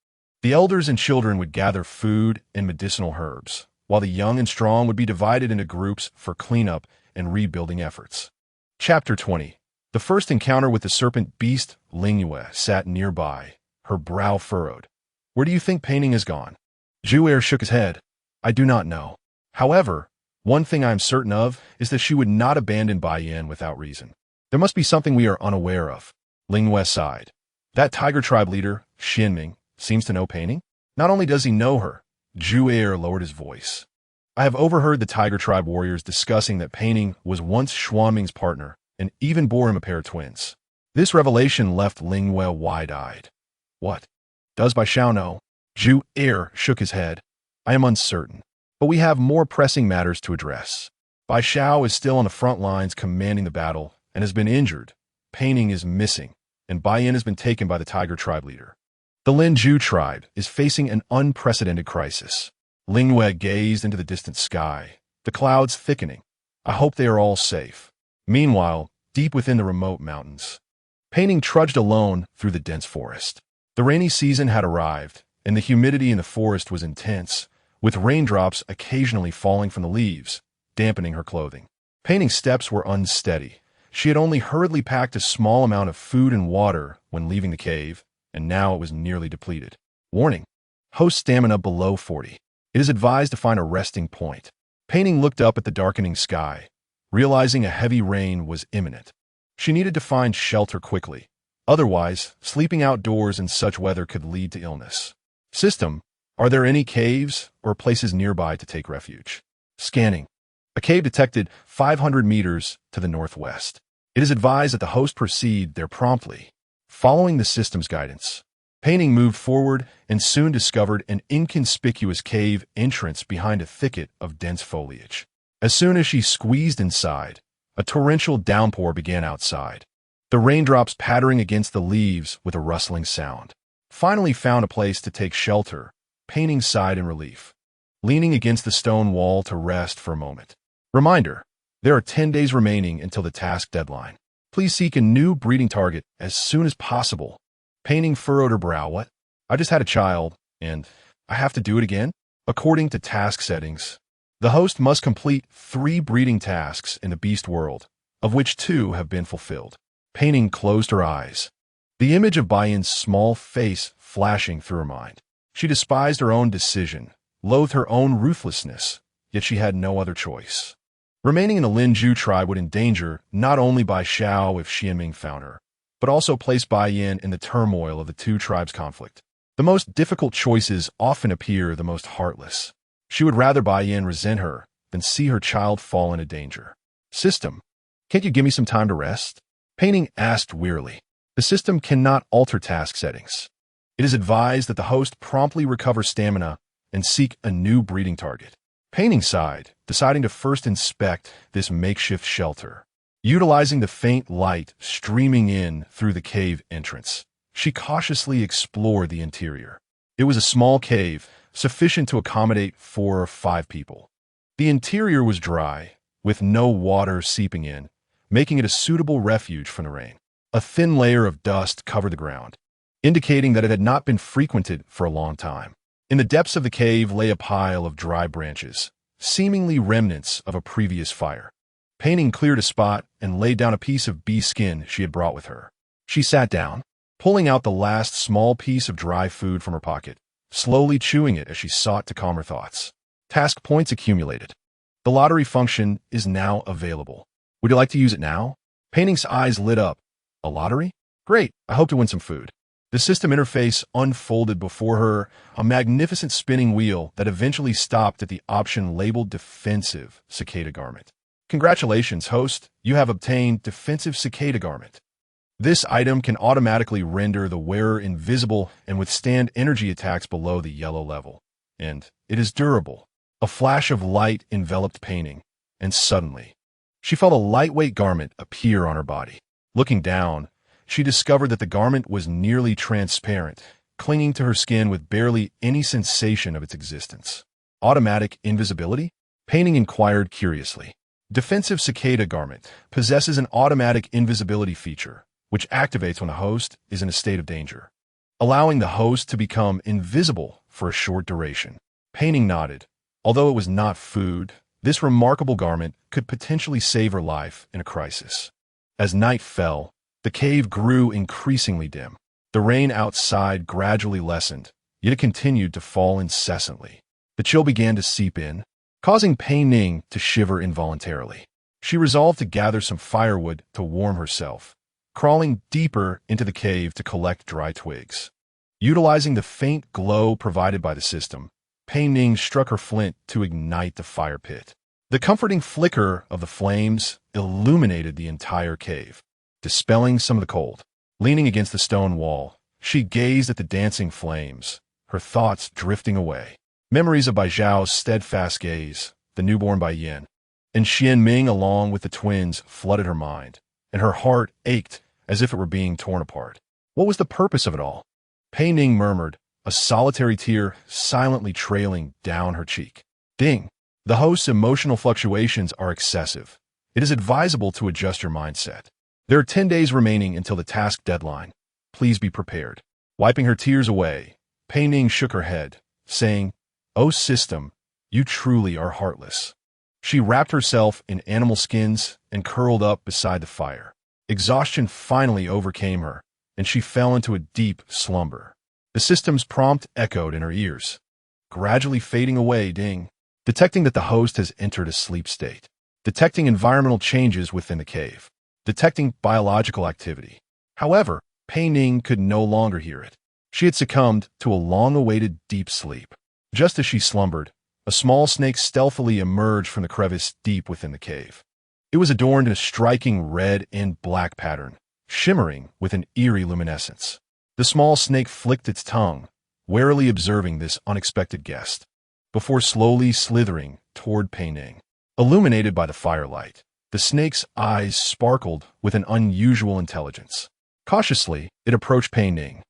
The elders and children would gather food and medicinal herbs, while the young and strong would be divided into groups for cleanup and rebuilding efforts. Chapter 20. The first encounter with the serpent beast, Ling Yue, sat nearby, her brow furrowed. "Where do you think Pei Ning has gone?" Zhu Er shook his head. "I do not know. However, one thing I am certain of is that she would not abandon Bai Yan without reason. There must be something we are unaware of." Ling Yue sighed. "That Tiger Tribe leader, Xian Ming, seems to know Pei Ning. Not only does he know her," Zhu Er lowered his voice, "I have overheard the Tiger Tribe warriors discussing that Pei Ning was once Xuanming's partner and even bore him a pair of twins." This revelation left Ling Yue wide-eyed. "What? Does Bai Xiao know?" Zhu Er shook his head. "I am uncertain, but we have more pressing matters to address. Bai Xiao is still on the front lines commanding the battle and has been injured. Pei Ning is missing, and Bai Yan has been taken by the Tiger Tribe leader. The Linju tribe is facing an unprecedented crisis." Ling Yue gazed into the distant sky, the clouds thickening, I hope they are all safe. Meanwhile, deep within the remote mountains, Pei Ning trudged alone through the dense forest. The rainy season had arrived, and the humidity in the forest was intense, with raindrops occasionally falling from the leaves, dampening her clothing. Pei Ning's steps were unsteady. She had only hurriedly packed a small amount of food and water when leaving the cave, and now it was nearly depleted. Warning: host stamina below 40. It is advised to find a resting point. Pei Ning looked up at the darkening sky, realizing a heavy rain was imminent. She needed to find shelter quickly. Otherwise, sleeping outdoors in such weather could lead to illness. System: are there any caves or places nearby to take refuge? Scanning. A cave detected 500 meters to the northwest. It is advised that the host proceed there promptly. Following the system's guidance, Pei Ning moved forward and soon discovered an inconspicuous cave entrance behind a thicket of dense foliage. As soon as she squeezed inside, a torrential downpour began outside, the raindrops pattering against the leaves with a rustling sound. Finally found a place to take shelter, Pei Ning sighed in relief, leaning against the stone wall to rest for a moment. Reminder: there are 10 days remaining until the task deadline. Please seek a new breeding target as soon as possible. Pei Ning furrowed her brow. What? I just had a child, and I have to do it again? According to task settings, the host must complete 3 breeding tasks in the beast world, of which 2 have been fulfilled. Pei Ning closed her eyes, the image of Bai-Yin's small face flashing through her mind. She despised her own decision, loathed her own ruthlessness, yet she had no other choice. Remaining in the Linju tribe would endanger not only Bai Xiao if Xianming found her, but also place Bai-Yin in the turmoil of the 2 tribes' conflict. The most difficult choices often appear the most heartless. She would rather Bai-Yin resent her than see her child fall into danger. System: can't you give me some time to rest? Pei Ning asked wearily. The system cannot alter task settings. It is advised that the host promptly recover stamina and seek a new breeding target. Pei Ning sighed, deciding to first inspect this makeshift shelter. Utilizing the faint light streaming in through the cave entrance, she cautiously explored the interior. It was a small cave, sufficient to accommodate 4 or 5 people. The interior was dry, with no water seeping in, making it a suitable refuge from the rain. A thin layer of dust covered the ground, indicating that it had not been frequented for a long time. In the depths of the cave lay a pile of dry branches, seemingly remnants of a previous fire. Pei Ning cleared a spot and laid down a piece of bee skin she had brought with her. She sat down, pulling out the last small piece of dry food from her pocket, slowly chewing it as she sought to calm her thoughts. Task points accumulated. The lottery function is now available. Would you like to use it now? Pei Ning's eyes lit up. A lottery? Great, I hope to win some food. The system interface unfolded before her, a magnificent spinning wheel that eventually stopped at the option labeled Defensive Cicada Garment. Congratulations, host, you have obtained Defensive Cicada Garment. This item can automatically render the wearer invisible and withstand energy attacks below the yellow level. And it is durable. A flash of light enveloped Pei Ning, and suddenly, she felt a lightweight garment appear on her body. Looking down, she discovered that the garment was nearly transparent, clinging to her skin with barely any sensation of its existence. Automatic invisibility? Pei Ning inquired curiously. Defensive Cicada Garment possesses an automatic invisibility feature, which activates when the host is in a state of danger, allowing the host to become invisible for a short duration. Pei Ning nodded. Although it was not food, this remarkable garment could potentially save her life in a crisis. As night fell, the cave grew increasingly dim. The rain outside gradually lessened, yet it continued to fall incessantly. The chill began to seep in, causing Pei Ning to shiver involuntarily. She resolved to gather some firewood to warm herself, crawling deeper into the cave to collect dry twigs. Utilizing the faint glow provided by the system, Pei Ning struck her flint to ignite the fire pit. The comforting flicker of the flames illuminated the entire cave, dispelling some of the cold. Leaning against the stone wall, she gazed at the dancing flames, her thoughts drifting away. Memories of Bai Zhao's steadfast gaze, the newborn Bai-Yin, and Xianming along with the twins flooded her mind, and her heart ached as if it were being torn apart. What was the purpose of it all? Pei Ning murmured, a solitary tear silently trailing down her cheek. Ding! The host's emotional fluctuations are excessive. It is advisable to adjust your mindset. There are 10 days remaining until the task deadline. Please be prepared. Wiping her tears away, Pei Ning shook her head, saying, "Oh, system, you truly are heartless." She wrapped herself in animal skins and curled up beside the fire. Exhaustion finally overcame her, and she fell into a deep slumber. The system's prompt echoed in her ears, gradually fading away, ding. Detecting that the host has entered a sleep state. Detecting environmental changes within the cave. Detecting biological activity. However, Pei Ning could no longer hear it. She had succumbed to a long-awaited deep sleep. Just as she slumbered, a small snake stealthily emerged from the crevice deep within the cave. It was adorned in a striking red and black pattern, shimmering with an eerie luminescence. The small snake flicked its tongue, warily observing this unexpected guest, before slowly slithering toward Pei Ning. Illuminated by the firelight, the snake's eyes sparkled with an unusual intelligence. Cautiously, it approached Pei Ning,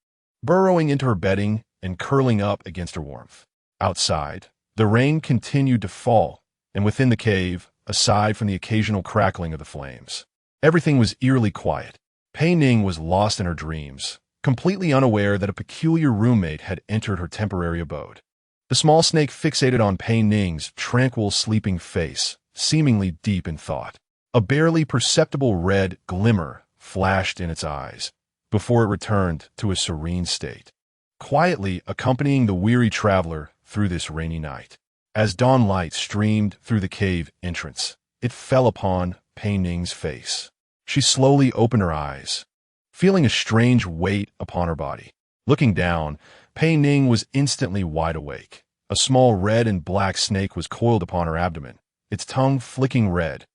burrowing into her bedding and curling up against her warmth. Outside, the rain continued to fall, and within the cave, aside from the occasional crackling of the flames, everything was eerily quiet. Pei Ning was lost in her dreams, completely unaware that a peculiar roommate had entered her temporary abode. The small snake fixated on Pei Ning's tranquil sleeping face, seemingly deep in thought. A barely perceptible red glimmer flashed in its eyes, before it returned to a serene state, quietly accompanying the weary traveler through this rainy night. As dawn light streamed through the cave entrance, it fell upon Pei Ning's face. She slowly opened her eyes, feeling a strange weight upon her body. Looking down, Pei Ning was instantly wide awake. A small red and black snake was coiled upon her abdomen, its tongue flicking red.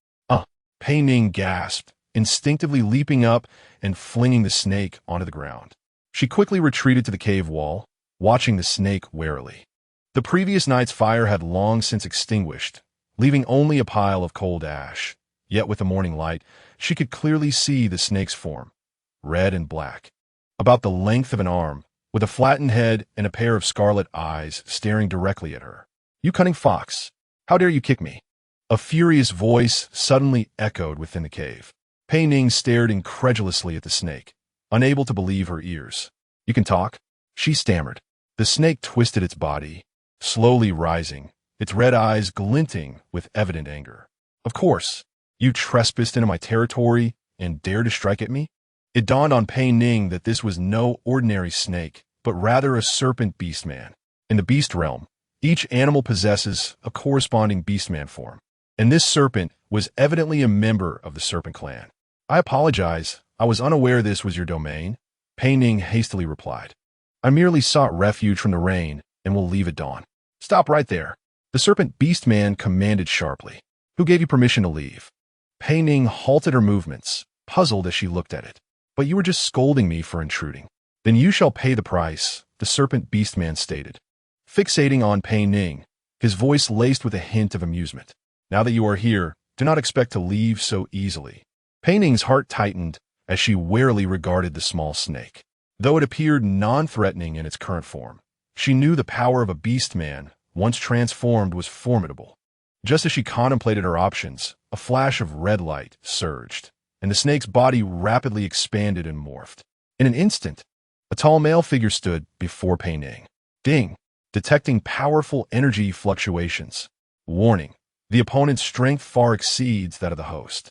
Pei Ning gasped, instinctively leaping up and flinging the snake onto the ground. She quickly retreated to the cave wall, watching the snake warily. The previous night's fire had long since extinguished, leaving only a pile of cold ash. Yet with the morning light, she could clearly see the snake's form, red and black, about the length of an arm, with a flattened head and a pair of scarlet eyes staring directly at her. "You cunning fox! How dare you kick me?" A furious voice suddenly echoed within the cave. Pei Ning stared incredulously at the snake, unable to believe her ears. "You can talk?" she stammered. The snake twisted its body, slowly rising, its red eyes glinting with evident anger. "Of course, you trespassed into my territory and dared to strike at me?" It dawned on Pei Ning that this was no ordinary snake, but rather a serpent beastman. In the beast realm, each animal possesses a corresponding beastman form, and this serpent was evidently a member of the serpent clan. "I apologize, I was unaware this was your domain," Pei Ning hastily replied. "I merely sought refuge from the rain and will leave at dawn." "Stop right there," the serpent beastman commanded sharply. "Who gave you permission to leave?" Pei Ning halted her movements, puzzled as she looked at it. "But you were just scolding me for intruding." "Then you shall pay the price," the serpent beastman stated, fixating on Pei Ning, his voice laced with a hint of amusement. "Now that you are here, do not expect to leave so easily." Pei Ning's heart tightened as she warily regarded the small snake. Though it appeared non-threatening in its current form, she knew the power of a beastman, once transformed, was formidable. Just as she contemplated her options, a flash of red light surged, and the snake's body rapidly expanded and morphed. In an instant, a tall male figure stood before Pei Ning. Ding! Detecting powerful energy fluctuations. Warning: the opponent's strength far exceeds that of the host.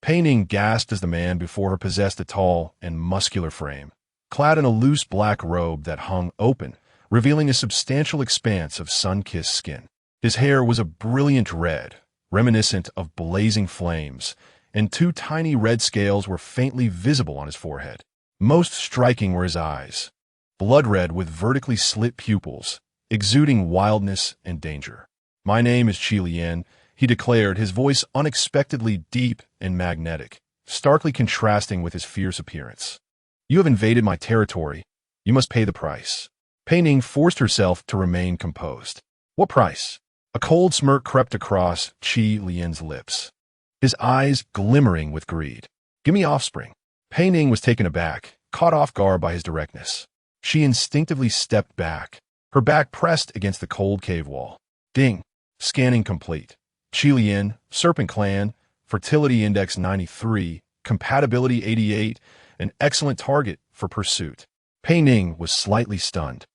Pei Ning gasped as the man before her possessed a tall and muscular frame, clad in a loose black robe that hung open, revealing a substantial expanse of sun-kissed skin. His hair was a brilliant red, reminiscent of blazing flames, and two tiny red scales were faintly visible on his forehead. Most striking were his eyes, blood red with vertically slit pupils, exuding wildness and danger. "My name is Qi Lian," he declared, his voice unexpectedly deep and magnetic, starkly contrasting with his fierce appearance. "You have invaded my territory. You must pay the price." Pei Ning forced herself to remain composed. "What price?" A cold smirk crept across Qi Lian's lips, his eyes glimmering with greed. "Give me offspring." Pei Ning was taken aback, caught off guard by his directness. She instinctively stepped back, her back pressed against the cold cave wall. Ding! Scanning complete. Qilian, Serpent Clan, Fertility Index 93, Compatibility 88, an excellent target for pursuit. Pei Ning was slightly stunned.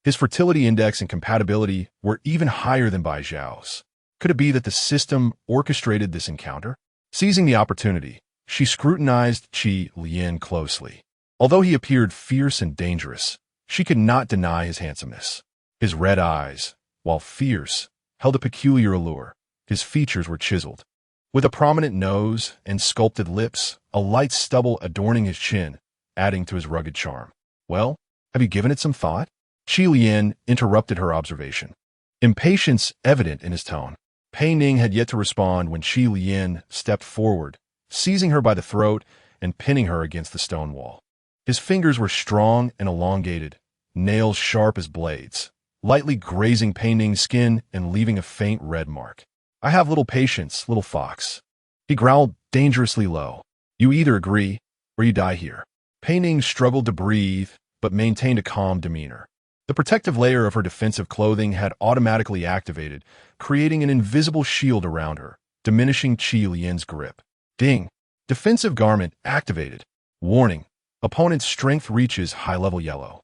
His fertility index and compatibility were even higher than Bai Zhao's. Could it be that the system orchestrated this encounter? Seizing the opportunity, she scrutinized Qi Lian closely. Although he appeared fierce and dangerous, she could not deny his handsomeness. His red eyes, while fierce, held a peculiar allure. His features were chiseled. With a prominent nose and sculpted lips, a light stubble adorning his chin, adding to his rugged charm. Well, have you given it some thought? Qi Lian interrupted her observation. Impatience evident in his tone. Pei Ning had yet to respond when Qi Lian stepped forward, seizing her by the throat and pinning her against the stone wall. His fingers were strong and elongated, nails sharp as blades, lightly grazing Pei Ning's skin and leaving a faint red mark. I have little patience, little fox. He growled dangerously low. You either agree or you die here. Pei Ning struggled to breathe, but maintained a calm demeanor. The protective layer of her defensive clothing had automatically activated, creating an invisible shield around her, diminishing Qi Lian's grip. Ding! Defensive garment activated. Warning. Opponent's strength reaches high-level yellow.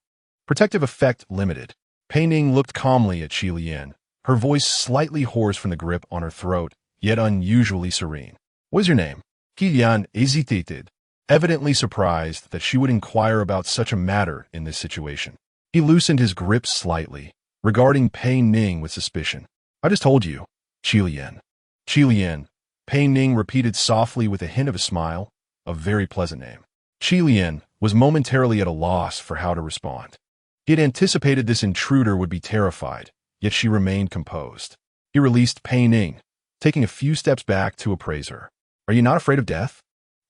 Protective effect limited. Pei Ning looked calmly at Qi Lian, her voice slightly hoarse from the grip on her throat, yet unusually serene. What is your name? Qi Lian hesitated, evidently surprised that she would inquire about such a matter in this situation. He loosened his grip slightly, regarding Pei Ning with suspicion. I just told you. Qi Lian. Qi Lian. Pei Ning repeated softly with a hint of a smile. A very pleasant name. Qi Lian was momentarily at a loss for how to respond. He had anticipated this intruder would be terrified, yet she remained composed. He released Pei Ning, taking a few steps back to appraise her. Are you not afraid of death?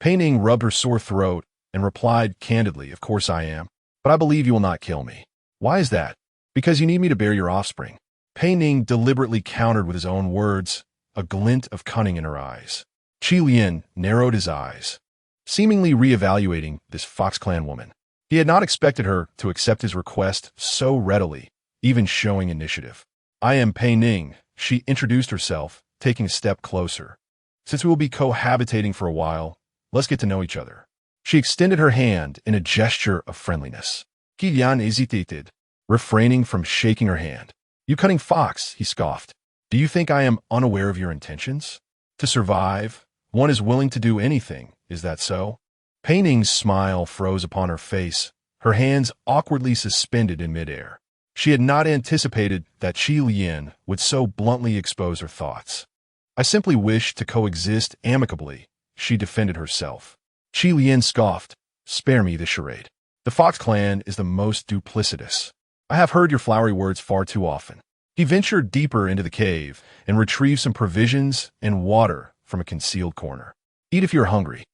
Pei Ning rubbed her sore throat and replied candidly, Of course I am, but I believe you will not kill me. Why is that? Because you need me to bear your offspring. Pei Ning deliberately countered with his own words, a glint of cunning in her eyes. Qi Lian narrowed his eyes, seemingly re-evaluating this Fox Clan woman. He had not expected her to accept his request so readily, even showing initiative. I am Pei Ning, she introduced herself, taking a step closer. Since we will be cohabitating for a while, let's get to know each other. She extended her hand in a gesture of friendliness. Qi Lian hesitated, refraining from shaking her hand. You cunning fox, he scoffed. Do you think I am unaware of your intentions? To survive, one is willing to do anything, is that so? Pei Ning's smile froze upon her face, her hands awkwardly suspended in midair. She had not anticipated that Qi Lian would so bluntly expose her thoughts. I simply wish to coexist amicably, she defended herself. Qi Lian scoffed. Spare me this charade. The Fox Clan is the most duplicitous. I have heard your flowery words far too often. He ventured deeper into the cave and retrieved some provisions and water from a concealed corner. Eat if you're hungry.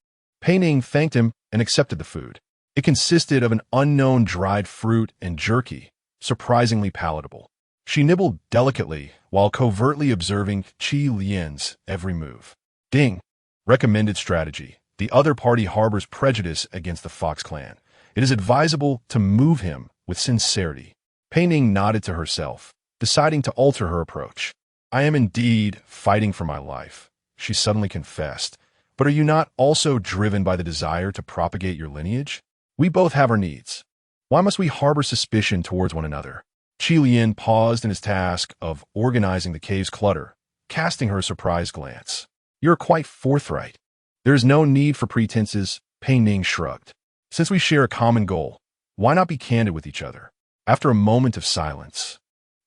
Pei Ning thanked him and accepted the food. It consisted of an unknown dried fruit and jerky, surprisingly palatable. She nibbled delicately while covertly observing Qi Lian's every move. Ding! Recommended strategy. The other party harbors prejudice against the Fox Clan. It is advisable to move him with sincerity. Pei Ning nodded to herself, deciding to alter her approach. I am indeed fighting for my life, she suddenly confessed. But are you not also driven by the desire to propagate your lineage? We both have our needs. Why must we harbor suspicion towards one another? Qi Lian paused in his task of organizing the cave's clutter, casting her a surprised glance. You're quite forthright. There is no need for pretenses, Pei Ning shrugged. Since we share a common goal, why not be candid with each other? After a moment of silence,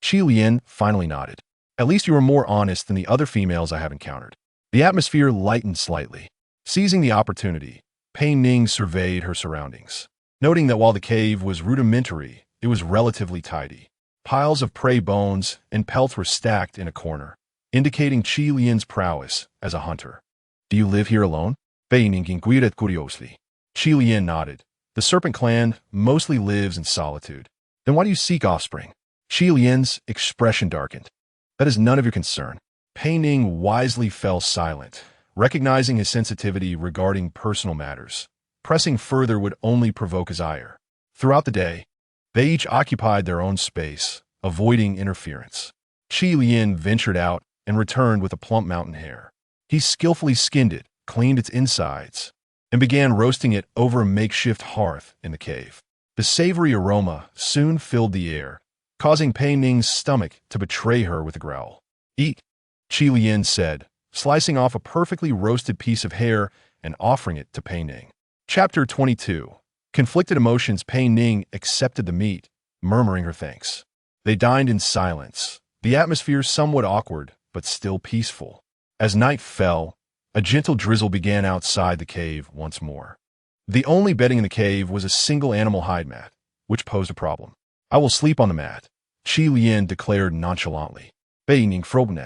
Qi Lian finally nodded. At least you are more honest than the other females I have encountered. The atmosphere lightened slightly. Seizing the opportunity, Pei Ning surveyed her surroundings, noting that while the cave was rudimentary, it was relatively tidy. Piles of prey bones and pelts were stacked in a corner, indicating Qi Lian's prowess as a hunter. Do you live here alone? Pei Ning inquired curiously. Qi Lian nodded. The Serpent Clan mostly lives in solitude. Then why do you seek offspring? Qi Lian's expression darkened. That is none of your concern. Pei Ning wisely fell silent, recognizing his sensitivity regarding personal matters. Pressing further would only provoke his ire. Throughout the day, they each occupied their own space, avoiding interference. Qi Lian ventured out and returned with a plump mountain hare. He skillfully skinned it, cleaned its insides, and began roasting it over a makeshift hearth in the cave. The savory aroma soon filled the air, causing Pei Ning's stomach to betray her with a growl. "Eat," Qi Lian said, slicing off a perfectly roasted piece of hare and offering it to Pei Ning. Chapter 22. Conflicted emotions. Pei Ning accepted the meat, murmuring her thanks. They dined in silence, the atmosphere somewhat awkward, but still peaceful. As night fell, a gentle drizzle began outside the cave once more. The only bedding in the cave was a single animal hide mat, which posed a problem. "I will sleep on the mat," Qi Lian declared nonchalantly. Pei Ning frowned.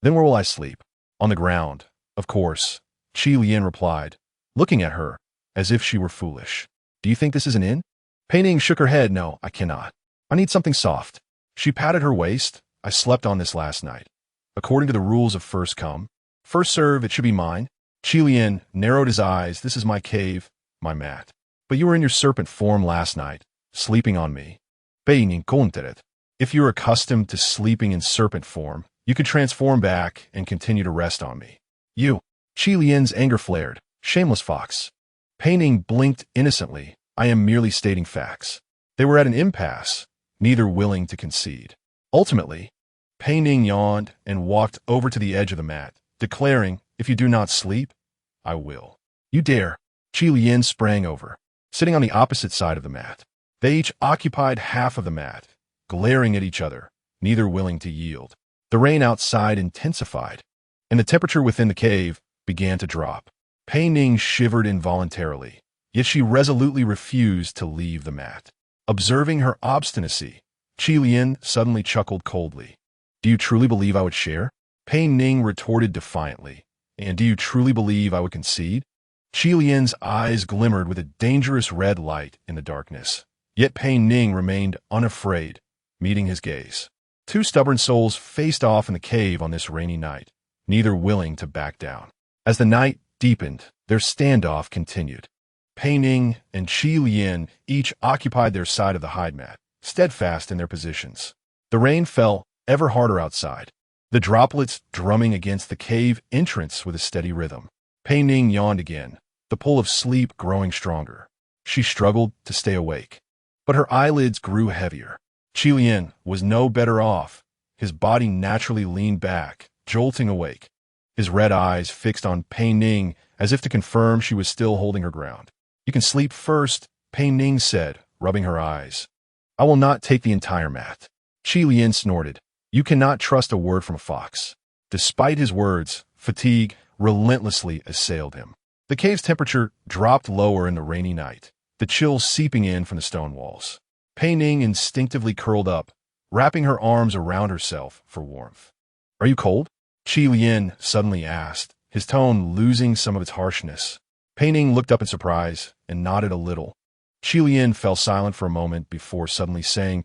"Then where will I sleep?" "On the ground, of course," Qi Lian replied, looking at her as if she were foolish. "Do you think this is an inn?" Pei Ning shook her head. "No, I cannot. I need something soft." She patted her waist. "I slept on this last night. According to the rules of first come, first serve, it should be mine." Qi Lian narrowed his eyes. "This is my cave, my mat. But you were in your serpent form last night, sleeping on me." Pei Ning countered. "If you're accustomed to sleeping in serpent form, you can transform back and continue to rest on me." "You!" Qi Lian's anger flared. "Shameless fox." Pei Ning blinked innocently. "I am merely stating facts." They were at an impasse, neither willing to concede. Ultimately, Pei Ning yawned and walked over to the edge of the mat, declaring, "If you do not sleep, I will." "You dare!" Qi Lian sprang over, sitting on the opposite side of the mat. They each occupied half of the mat, glaring at each other, neither willing to yield. The rain outside intensified, and the temperature within the cave began to drop. Pei Ning shivered involuntarily, yet she resolutely refused to leave the mat. Observing her obstinacy, Qi Lian suddenly chuckled coldly. "Do you truly believe I would share?" Pei Ning retorted defiantly. "And do you truly believe I would concede?" Qi Lian's eyes glimmered with a dangerous red light in the darkness, yet Pei Ning remained unafraid, meeting his gaze. Two stubborn souls faced off in the cave on this rainy night, neither willing to back down. As the night deepened, their standoff continued. Pei Ning and Qi Lian each occupied their side of the hide mat, steadfast in their positions. The rain fell ever harder outside, the droplets drumming against the cave entrance with a steady rhythm. Pei Ning yawned again, the pull of sleep growing stronger. She struggled to stay awake, but her eyelids grew heavier. Qi Lian was no better off. His body naturally leaned back, jolting awake, his red eyes fixed on Pei Ning as if to confirm she was still holding her ground. "You can sleep first," Pei Ning said, rubbing her eyes. "I will not take the entire mat." Qi Lian snorted. "You cannot trust a word from a fox." Despite his words, fatigue relentlessly assailed him. The cave's temperature dropped lower in the rainy night, the chill seeping in from the stone walls. Pei Ning instinctively curled up, wrapping her arms around herself for warmth. "Are you cold?" Qi Lian suddenly asked, his tone losing some of its harshness. Pei Ning looked up in surprise and nodded a little. Qi Lian fell silent for a moment before suddenly saying,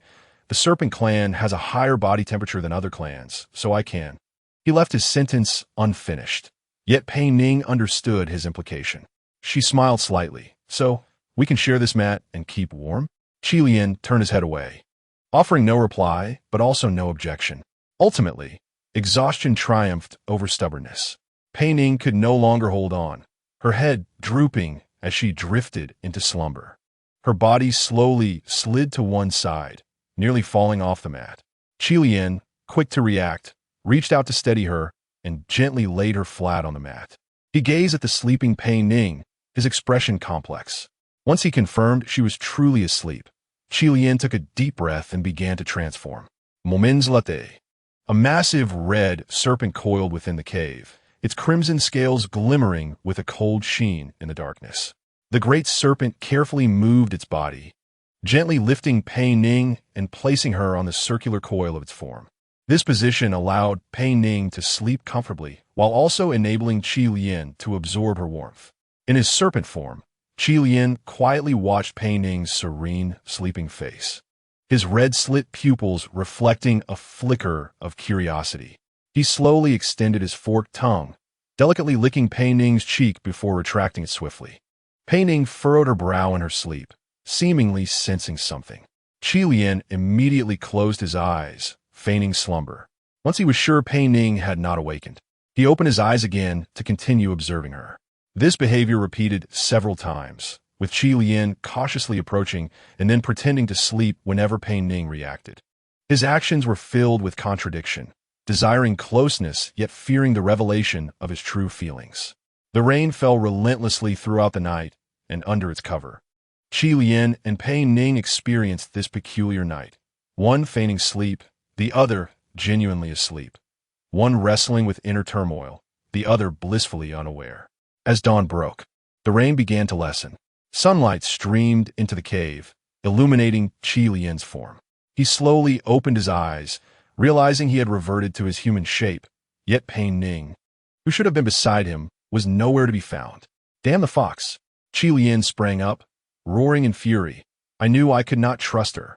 "The Serpent clan has a higher body temperature than other clans, so I can." He left his sentence unfinished, yet Pei Ning understood his implication. She smiled slightly. "So, we can share this mat and keep warm?" Qi Lian turned his head away, offering no reply, but also no objection. Ultimately, exhaustion triumphed over stubbornness. Pei Ning could no longer hold on, her head drooping as she drifted into slumber. Her body slowly slid to one side, nearly falling off the mat. Qi Lian, quick to react, reached out to steady her and gently laid her flat on the mat. He gazed at the sleeping Pei Ning, his expression complex. Once he confirmed she was truly asleep, Qi Lian took a deep breath and began to transform. Moments later, a massive red serpent coiled within the cave, its crimson scales glimmering with a cold sheen in the darkness. The great serpent carefully moved its body, gently lifting Pei Ning and placing her on the circular coil of its form. This position allowed Pei Ning to sleep comfortably, while also enabling Qi Lian to absorb her warmth. In his serpent form, Qi Lian quietly watched Pei Ning's serene, sleeping face, his red-slit pupils reflecting a flicker of curiosity. He slowly extended his forked tongue, delicately licking Pei Ning's cheek before retracting it swiftly. Pei Ning furrowed her brow in her sleep, seemingly sensing something. Qi Lian immediately closed his eyes, feigning slumber. Once he was sure Pei Ning had not awakened, he opened his eyes again to continue observing her. This behavior repeated several times, with Qi Lian cautiously approaching and then pretending to sleep whenever Pei Ning reacted. His actions were filled with contradiction, desiring closeness yet fearing the revelation of his true feelings. The rain fell relentlessly throughout the night and under its cover. Qi Lian and Pei Ning experienced this peculiar night, one feigning sleep, the other genuinely asleep, one wrestling with inner turmoil, the other blissfully unaware. As dawn broke, the rain began to lessen. Sunlight streamed into the cave, illuminating Qi Lian's form. He slowly opened his eyes, realizing he had reverted to his human shape, yet Pei Ning, who should have been beside him, was nowhere to be found. Damn the fox! Qi Lian sprang up, roaring in fury. I knew I could not trust her.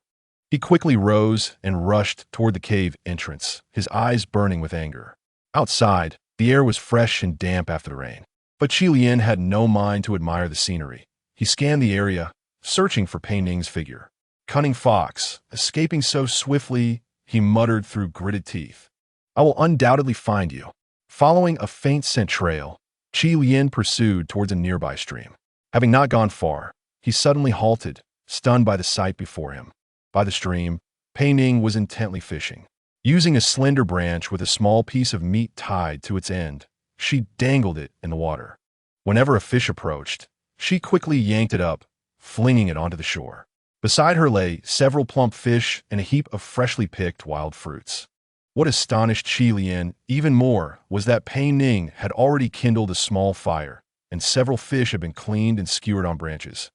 He quickly rose and rushed toward the cave entrance, his eyes burning with anger. Outside, the air was fresh and damp after the rain. But Qi Lian had no mind to admire the scenery. He scanned the area, searching for Pei Ning's figure. Cunning fox, escaping so swiftly, he muttered through gritted teeth. I will undoubtedly find you. Following a faint scent trail, Qi Lian pursued towards a nearby stream. Having not gone far, he suddenly halted, stunned by the sight before him. By the stream, Pei Ning was intently fishing. Using a slender branch with a small piece of meat tied to its end, she dangled it in the water. Whenever a fish approached, she quickly yanked it up, flinging it onto the shore. Beside her lay several plump fish and a heap of freshly picked wild fruits. What astonished Qi Lian even more was that Pei Ning had already kindled a small fire, and several fish had been cleaned and skewered on branches,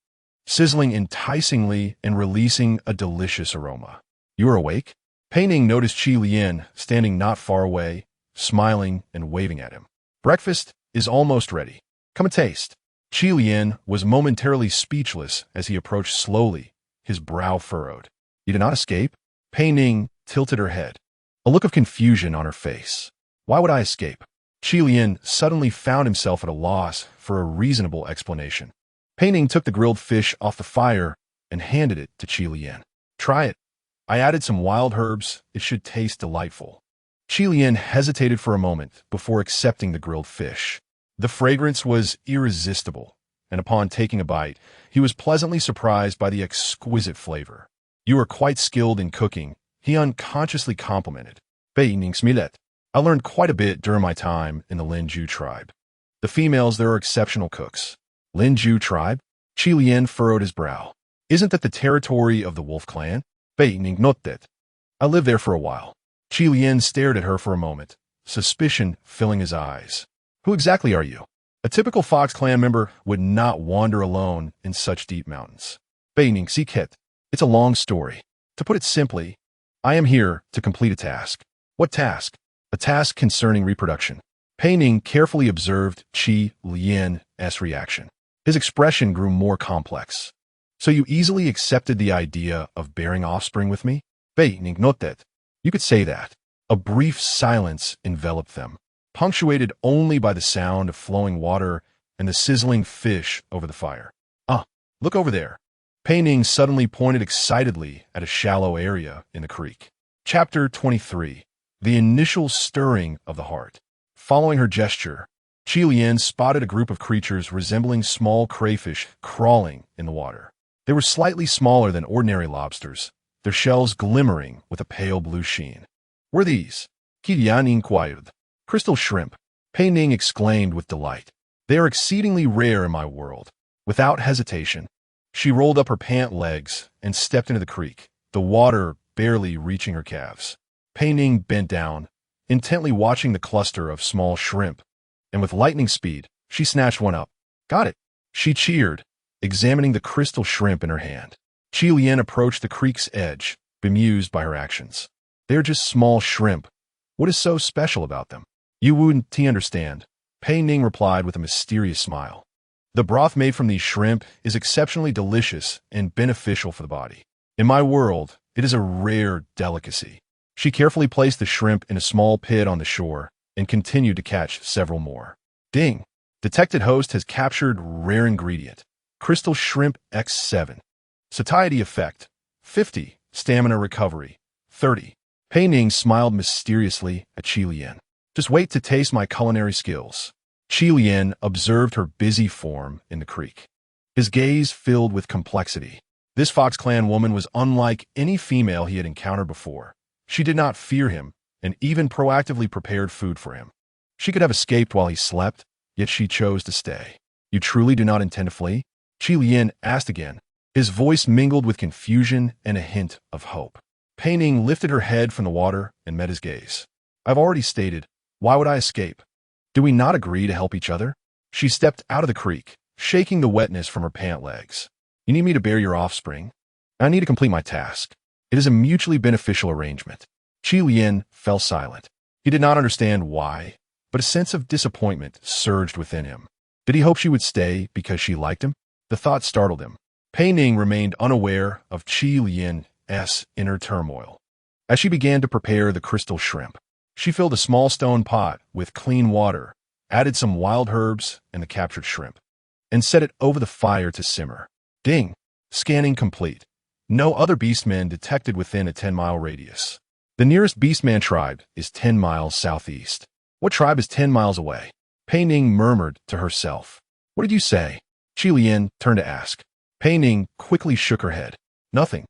sizzling enticingly and releasing a delicious aroma. You are awake? Pei Ning noticed Qi Lian standing not far away, smiling and waving at him. Breakfast is almost ready. Come and taste. Qi Lian was momentarily speechless as he approached slowly, his brow furrowed. You did not escape? Pei Ning tilted her head, a look of confusion on her face. Why would I escape? Qi Lian suddenly found himself at a loss for a reasonable explanation. Pei Ning took the grilled fish off the fire and handed it to Qi Lian. Try it. I added some wild herbs. It should taste delightful. Qi Lian hesitated for a moment before accepting the grilled fish. The fragrance was irresistible, and upon taking a bite, he was pleasantly surprised by the exquisite flavor. You are quite skilled in cooking, he unconsciously complimented. Pei Ning smilet. I learned quite a bit during my time in the Linju tribe. The females there are exceptional cooks. Linju tribe? Qi Lian furrowed his brow. Isn't that the territory of the wolf clan? Pei Ning noted. I lived there for a while. Qi Lian stared at her for a moment, suspicion filling his eyes. Who exactly are you? A typical Fox clan member would not wander alone in such deep mountains. Pei Ning siket. It's a long story. To put it simply, I am here to complete a task. What task? A task concerning reproduction. Pei Ning carefully observed Qi Lian's reaction. His expression grew more complex. So you easily accepted the idea of bearing offspring with me? Pei Ning noted. You could say that. A brief silence enveloped them, punctuated only by the sound of flowing water and the sizzling fish over the fire. Ah, look over there. Pei Ning suddenly pointed excitedly at a shallow area in the creek. Chapter 23. The initial stirring of the heart. Following her gesture, Qi Lian spotted a group of creatures resembling small crayfish crawling in the water. They were slightly smaller than ordinary lobsters, their shells glimmering with a pale blue sheen. Were these? Qi Lian inquired. Crystal shrimp, Pei Ning exclaimed with delight. They are exceedingly rare in my world. Without hesitation, she rolled up her pant legs and stepped into the creek, the water barely reaching her calves. Pei Ning bent down, intently watching the cluster of small shrimp, and with lightning speed, she snatched one up. Got it. She cheered, examining the crystal shrimp in her hand. Qi Lian approached the creek's edge, bemused by her actions. They're just small shrimp. What is so special about them? You wouldn't understand, Pei Ning replied with a mysterious smile. The broth made from these shrimp is exceptionally delicious and beneficial for the body. In my world, it is a rare delicacy. She carefully placed the shrimp in a small pit on the shore and continued to catch several more. Ding! Detected host has captured rare ingredient. Crystal shrimp X7. Satiety effect. 50. Stamina recovery. 30. Pei Ning smiled mysteriously at Qi Lian. Just wait to taste my culinary skills. Qi Lian observed her busy form in the creek. His gaze filled with complexity. This Fox Clan woman was unlike any female he had encountered before. She did not fear him, and even proactively prepared food for him. She could have escaped while he slept, yet she chose to stay. You truly do not intend to flee? Qi Lian asked again. His voice mingled with confusion and a hint of hope. Pei Ning lifted her head from the water and met his gaze. I've already stated, why would I escape? Do we not agree to help each other? She stepped out of the creek, shaking the wetness from her pant legs. You need me to bear your offspring? I need to complete my task. It is a mutually beneficial arrangement. Qi Lian fell silent. He did not understand why, but a sense of disappointment surged within him. Did he hope she would stay because she liked him? The thought startled him. Pei Ning remained unaware of Qi Lian's inner turmoil. As she began to prepare the crystal shrimp, she filled a small stone pot with clean water, added some wild herbs and the captured shrimp, and set it over the fire to simmer. Ding! Scanning complete. No other beastmen detected within a 10-mile radius. The nearest beastman tribe is 10 miles southeast. What tribe is 10 miles away? Pei Ning murmured to herself. What did you say? Qi Lian turned to ask. Pei Ning quickly shook her head. Nothing.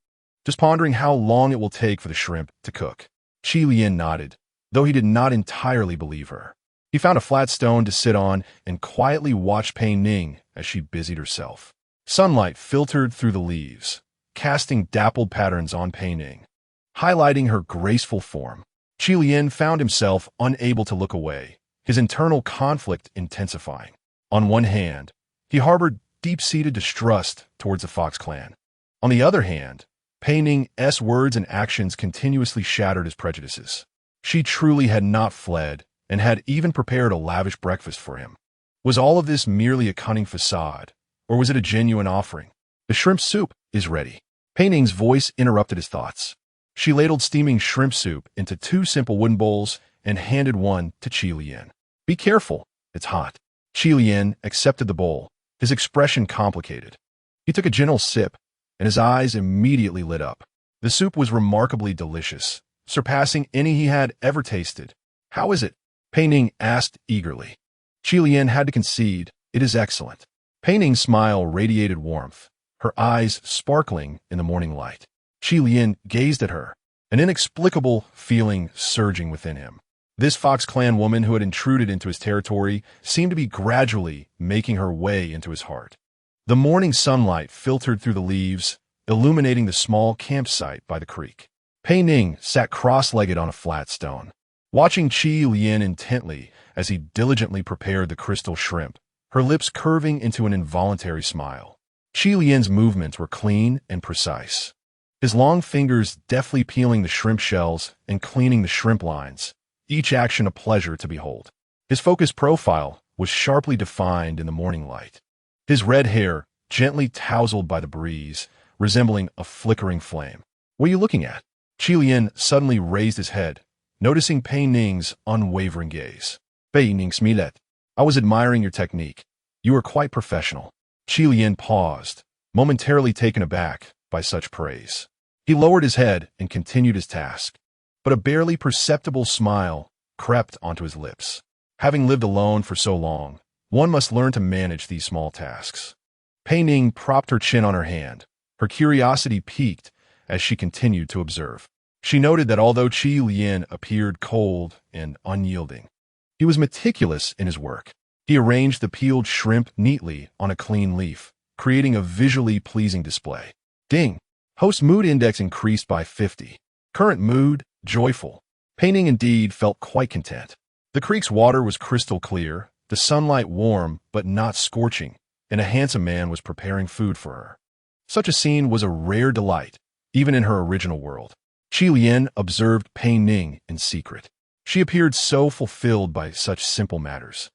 Just pondering how long it will take for the shrimp to cook. Qi Lian nodded, though he did not entirely believe her. He found a flat stone to sit on and quietly watched Pei Ning as she busied herself. Sunlight filtered through the leaves, casting dappled patterns on Pei Ning, highlighting her graceful form. Qi Lian found himself unable to look away, his internal conflict intensifying. On one hand, he harbored deep-seated distrust towards the Fox clan. On the other hand, Pei Ning's words and actions continuously shattered his prejudices. She truly had not fled and had even prepared a lavish breakfast for him. Was all of this merely a cunning facade, or was it a genuine offering? The shrimp soup is ready. Pei Ning's voice interrupted his thoughts. She ladled steaming shrimp soup into 2 simple wooden bowls and handed one to Qi Lian. Be careful, it's hot. Qi Lian accepted the bowl, his expression complicated. He took a gentle sip, and his eyes immediately lit up. The soup was remarkably delicious, surpassing any he had ever tasted. How is it? Pei Ning asked eagerly. Qi Lian had to concede, it is excellent. Pei Ning's smile radiated warmth, her eyes sparkling in the morning light. Qi Lian gazed at her, an inexplicable feeling surging within him. This Fox clan woman who had intruded into his territory seemed to be gradually making her way into his heart. The morning sunlight filtered through the leaves, illuminating the small campsite by the creek. Pei Ning sat cross-legged on a flat stone, watching Qi Lian intently as he diligently prepared the crystal shrimp, her lips curving into an involuntary smile. Qi Lian's movements were clean and precise, his long fingers deftly peeling the shrimp shells and cleaning the shrimp lines, each action a pleasure to behold. His focused profile was sharply defined in the morning light, his red hair gently tousled by the breeze, resembling a flickering flame. What are you looking at? Qi Lian suddenly raised his head, noticing Pei Ning's unwavering gaze. Pei Ning smilet. I was admiring your technique. You are quite professional. Qi Lian paused, momentarily taken aback by such praise. He lowered his head and continued his task, but a barely perceptible smile crept onto his lips. Having lived alone for so long, one must learn to manage these small tasks. Pei Ning propped her chin on her hand, her curiosity piqued as she continued to observe. She noted that although Qi Lian appeared cold and unyielding, he was meticulous in his work. He arranged the peeled shrimp neatly on a clean leaf, creating a visually pleasing display. Ding! Host mood index increased by 50. Current mood, joyful. Pei Ning indeed felt quite content. The creek's water was crystal clear, the sunlight warm but not scorching, and a handsome man was preparing food for her. Such a scene was a rare delight, even in her original world. Qi Lian observed Pei Ning in secret. She appeared so fulfilled by such simple matters,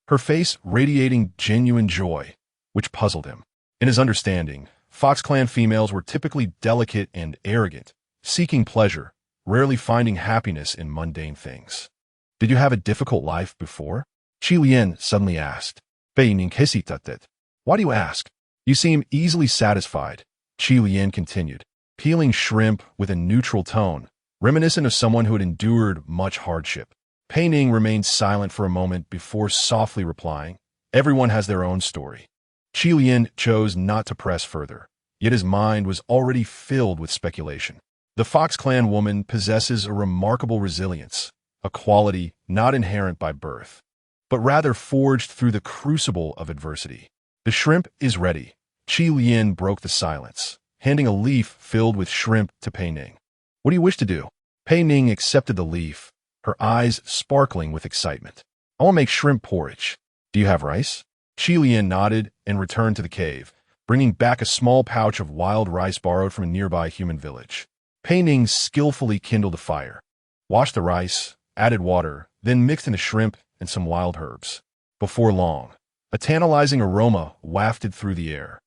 her face radiating genuine joy, which puzzled him. In his understanding, Fox clan females were typically delicate and arrogant, seeking pleasure, rarely finding happiness in mundane things. Did you have a difficult life before? Qi Lian suddenly asked. Pei Ning hesitated. Why do you ask? You seem easily satisfied, Qi Lian continued, peeling shrimp with a neutral tone, reminiscent of someone who had endured much hardship. Pei Ning remained silent for a moment before softly replying, "Everyone has their own story." Qi Lian chose not to press further, yet his mind was already filled with speculation. The Fox Clan woman possesses a remarkable resilience, a quality not inherent by birth, but rather forged through the crucible of adversity. "The shrimp is ready." Qi Lian broke the silence, handing a leaf filled with shrimp to Pei Ning. "What do you wish to do?" Pei Ning accepted the leaf, her eyes sparkling with excitement. "I want to make shrimp porridge. Do you have rice?" Qi Lian nodded and returned to the cave, bringing back a small pouch of wild rice borrowed from a nearby human village. Pei Ning skillfully kindled a fire, washed the rice, added water, then mixed in the shrimp and some wild herbs. Before long, a tantalizing aroma wafted through the air.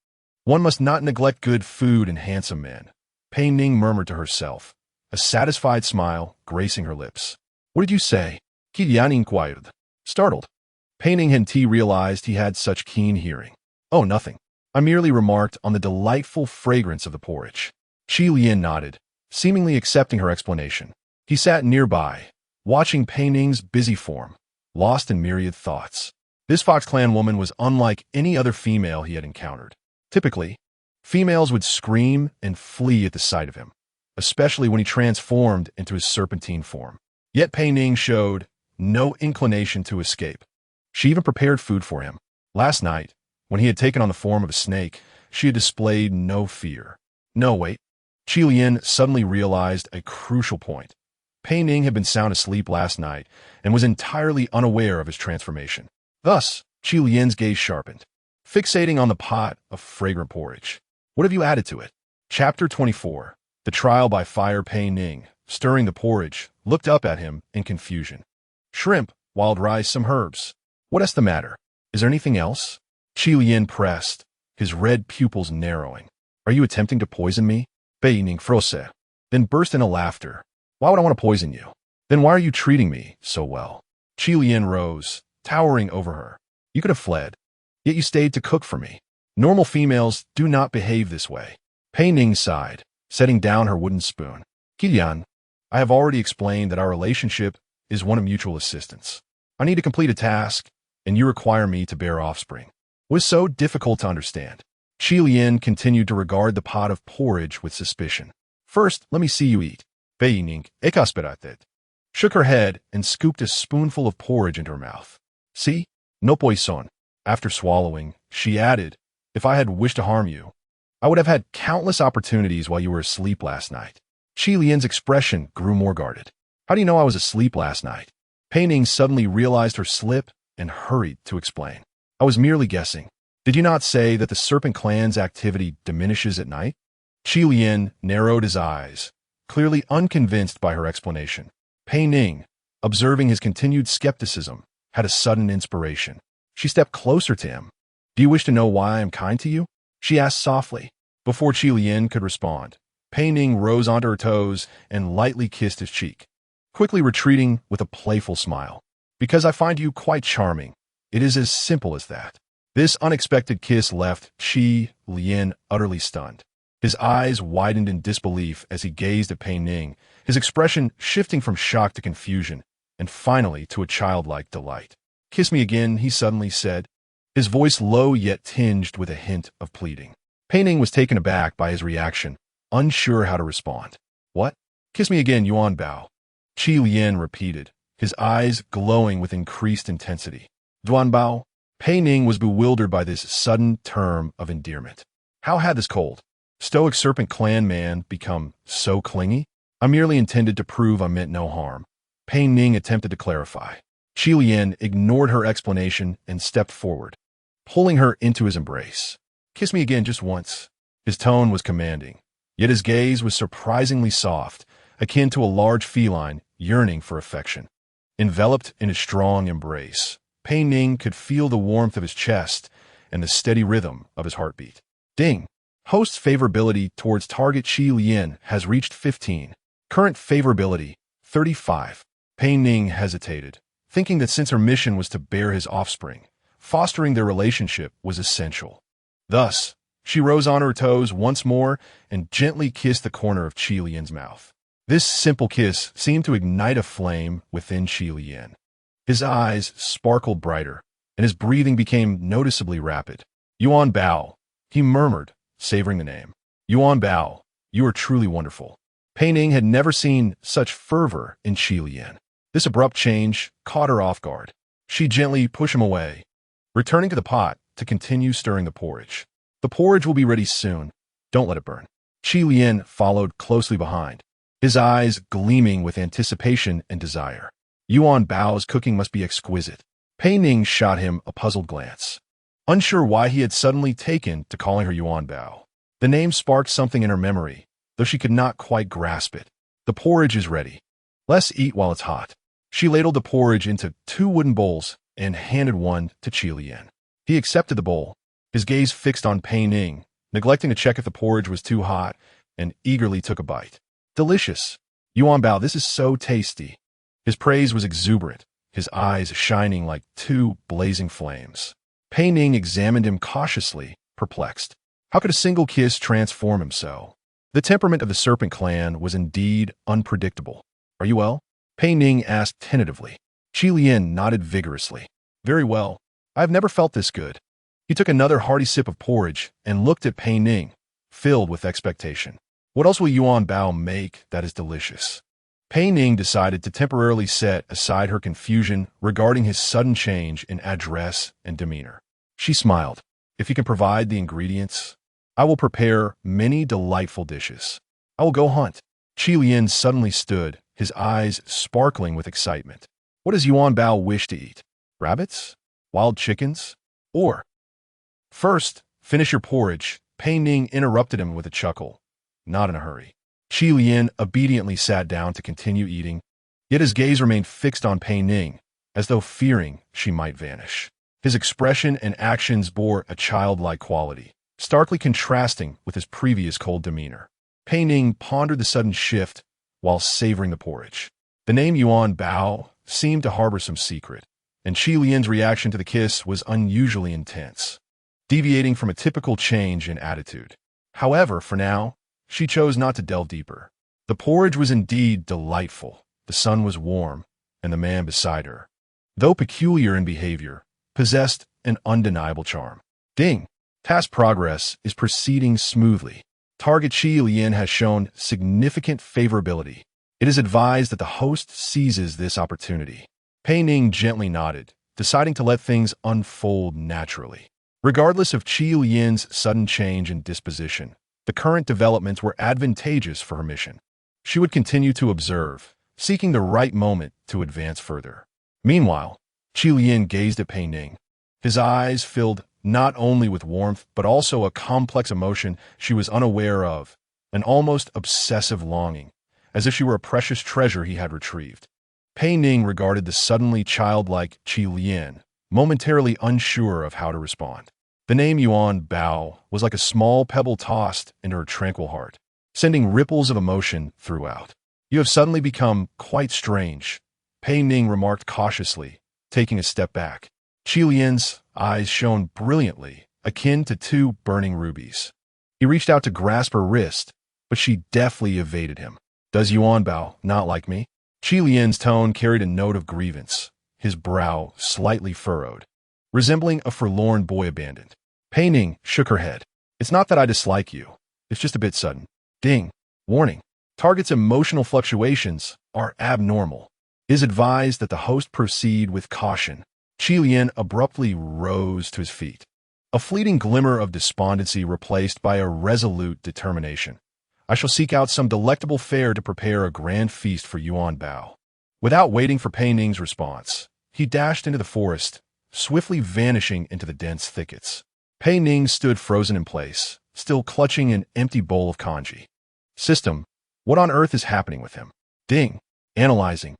"One must not neglect good food and handsome men," Pei Ning murmured to herself, a satisfied smile gracing her lips. "What did you say?" Qi Lian inquired, startled. Pei Ning hadn't realized he had such keen hearing. "Oh, nothing. I merely remarked on the delightful fragrance of the porridge." Qi Lian nodded, seemingly accepting her explanation. He sat nearby, watching Pei Ning's busy form, lost in myriad thoughts. This Fox Clan woman was unlike any other female he had encountered. Typically, females would scream and flee at the sight of him, especially when he transformed into his serpentine form. Yet Pei Ning showed no inclination to escape. She even prepared food for him. Last night, when he had taken on the form of a snake, she had displayed no fear. No, wait. Qi Lian suddenly realized a crucial point. Pei Ning had been sound asleep last night and was entirely unaware of his transformation. Thus, Qi Lian's gaze sharpened, fixating on the pot of fragrant porridge. "What have you added to it?" Chapter 24. The Trial by Fire. Pei Ning, stirring the porridge, looked up at him in confusion. "Shrimp, wild rice, some herbs. What's the matter? Is there anything else?" Qi Lian pressed, his red pupils narrowing. "Are you attempting to poison me?" Pei Ning froze, then burst into laughter. "Why would I want to poison you? Then why are you treating me so well?" Qi Lian rose, towering over her. "You could have fled, yet you stayed to cook for me. Normal females do not behave this way." Pei Ning sighed, setting down her wooden spoon. "Qi Lian, I have already explained that our relationship is one of mutual assistance. I need to complete a task, and you require me to bear offspring." It was so difficult to understand. Qi Lian continued to regard the pot of porridge with suspicion. "First, let me see you eat." Pei Ning, exasperated, shook her head and scooped a spoonful of porridge into her mouth. "See? No poison." After swallowing, she added, "If I had wished to harm you, I would have had countless opportunities while you were asleep last night." Qi Lian's expression grew more guarded. "How do you know I was asleep last night?" Pei Ning suddenly realized her slip and hurried to explain. "I was merely guessing. Did you not say that the Serpent Clan's activity diminishes at night?" Qi Lian narrowed his eyes, clearly unconvinced by her explanation. Pei Ning, observing his continued skepticism, had a sudden inspiration. She stepped closer to him. "Do you wish to know why I am kind to you?" she asked softly. Before Qi Lian could respond, Pei Ning rose onto her toes and lightly kissed his cheek, quickly retreating with a playful smile. "Because I find you quite charming. It is as simple as that." This unexpected kiss left Qi Lian utterly stunned. His eyes widened in disbelief as he gazed at Pei Ning, his expression shifting from shock to confusion, and finally to a childlike delight. "Kiss me again," he suddenly said, his voice low yet tinged with a hint of pleading. Pei Ning was taken aback by his reaction, unsure how to respond. "What?" "Kiss me again, Yuan Bao," Qi Lian repeated, his eyes glowing with increased intensity. "Duan Bao?" Pei Ning was bewildered by this sudden term of endearment. How had this cold, stoic Serpent Clan man become so clingy? "I merely intended to prove I meant no harm," Pei Ning attempted to clarify. Qi Lian ignored her explanation and stepped forward, pulling her into his embrace. "Kiss me again just once." His tone was commanding, yet his gaze was surprisingly soft, akin to a large feline yearning for affection. Enveloped in his strong embrace, Pei Ning could feel the warmth of his chest and the steady rhythm of his heartbeat. Ding! Host's favorability towards target Qi Lian has reached 15. Current favorability, 35. Pei Ning hesitated, thinking that since her mission was to bear his offspring, fostering their relationship was essential. Thus, she rose on her toes once more and gently kissed the corner of Qi Lian's mouth. This simple kiss seemed to ignite a flame within Qi Lian. His eyes sparkled brighter, and his breathing became noticeably rapid. Yuan Bao, he murmured, savoring the name. Yuan Bao, you are truly wonderful. Pei Ning had never seen such fervor in Qi Lian. This abrupt change caught her off guard. She gently pushed him away, returning to the pot to continue stirring the porridge. The porridge will be ready soon. Don't let it burn. Qi Lian followed closely behind, his eyes gleaming with anticipation and desire. Yuan Bao's cooking must be exquisite. Pei Ning shot him a puzzled glance, unsure why he had suddenly taken to calling her Yuan Bao. The name sparked something in her memory, though she could not quite grasp it. The porridge is ready. Let's eat while it's hot. She ladled the porridge into 2 wooden bowls and handed one to Qi Lian. He accepted the bowl, his gaze fixed on Pei Ning, neglecting to check if the porridge was too hot, and eagerly took a bite. Delicious. Yuan Bao, this is so tasty. His praise was exuberant, his eyes shining like 2 blazing flames. Pei Ning examined him cautiously, perplexed. How could a single kiss transform him so? The temperament of the Serpent clan was indeed unpredictable. Are you well? Pei Ning asked tentatively. Qi Lian nodded vigorously. Very well. I have never felt this good. He took another hearty sip of porridge and looked at Pei Ning, filled with expectation. What else will Yuan Bao make that is delicious? Pei Ning decided to temporarily set aside her confusion regarding his sudden change in address and demeanor. She smiled. If you can provide the ingredients, I will prepare many delightful dishes. I will go hunt. Qi Lian suddenly stood, his eyes sparkling with excitement. What does Yuan Bao wish to eat? Rabbits? Wild chickens? Or? First, finish your porridge. Pei Ning interrupted him with a chuckle. Not in a hurry. Qi Lian obediently sat down to continue eating, yet his gaze remained fixed on Pei Ning, as though fearing she might vanish. His expression and actions bore a childlike quality, starkly contrasting with his previous cold demeanor. Pei Ning pondered the sudden shift while savoring the porridge. The name Yuan Bao seemed to harbor some secret, and Qi Lian's reaction to the kiss was unusually intense, deviating from a typical change in attitude. However, for now, she chose not to delve deeper. The porridge was indeed delightful, the sun was warm, and the man beside her, though peculiar in behavior, possessed an undeniable charm. Ding! Task progress is proceeding smoothly. Target Qi Lian has shown significant favorability. It is advised that the host seizes this opportunity. Pei Ning gently nodded, deciding to let things unfold naturally. Regardless of Qi Lian's sudden change in disposition, the current developments were advantageous for her mission. She would continue to observe, seeking the right moment to advance further. Meanwhile, Qi Lian gazed at Pei Ning. His eyes filled not only with warmth, but also a complex emotion she was unaware of, an almost obsessive longing, as if she were a precious treasure he had retrieved. Pei Ning regarded the suddenly childlike Qi Lian, momentarily unsure of how to respond. The name Yuan Bao was like a small pebble tossed into her tranquil heart, sending ripples of emotion throughout. You have suddenly become quite strange, Pei Ning remarked cautiously, taking a step back. Qi Lian's eyes shone brilliantly, akin to 2 burning rubies. He reached out to grasp her wrist, but she deftly evaded him. Does Yuan Bao not like me? Qi Lian's tone carried a note of grievance, his brow slightly furrowed, resembling a forlorn boy abandoned. Pei Ning shook her head. It's not that I dislike you. It's just a bit sudden. Ding. Warning. Target's emotional fluctuations are abnormal. It is advised that the host proceed with caution. Qi Lian abruptly rose to his feet, a fleeting glimmer of despondency replaced by a resolute determination. I shall seek out some delectable fare to prepare a grand feast for Yuan Bao. Without waiting for Pei Ning's response, he dashed into the forest, swiftly vanishing into the dense thickets. Pei Ning stood frozen in place, still clutching an empty bowl of congee. System, what on earth is happening with him? Ding. Analyzing.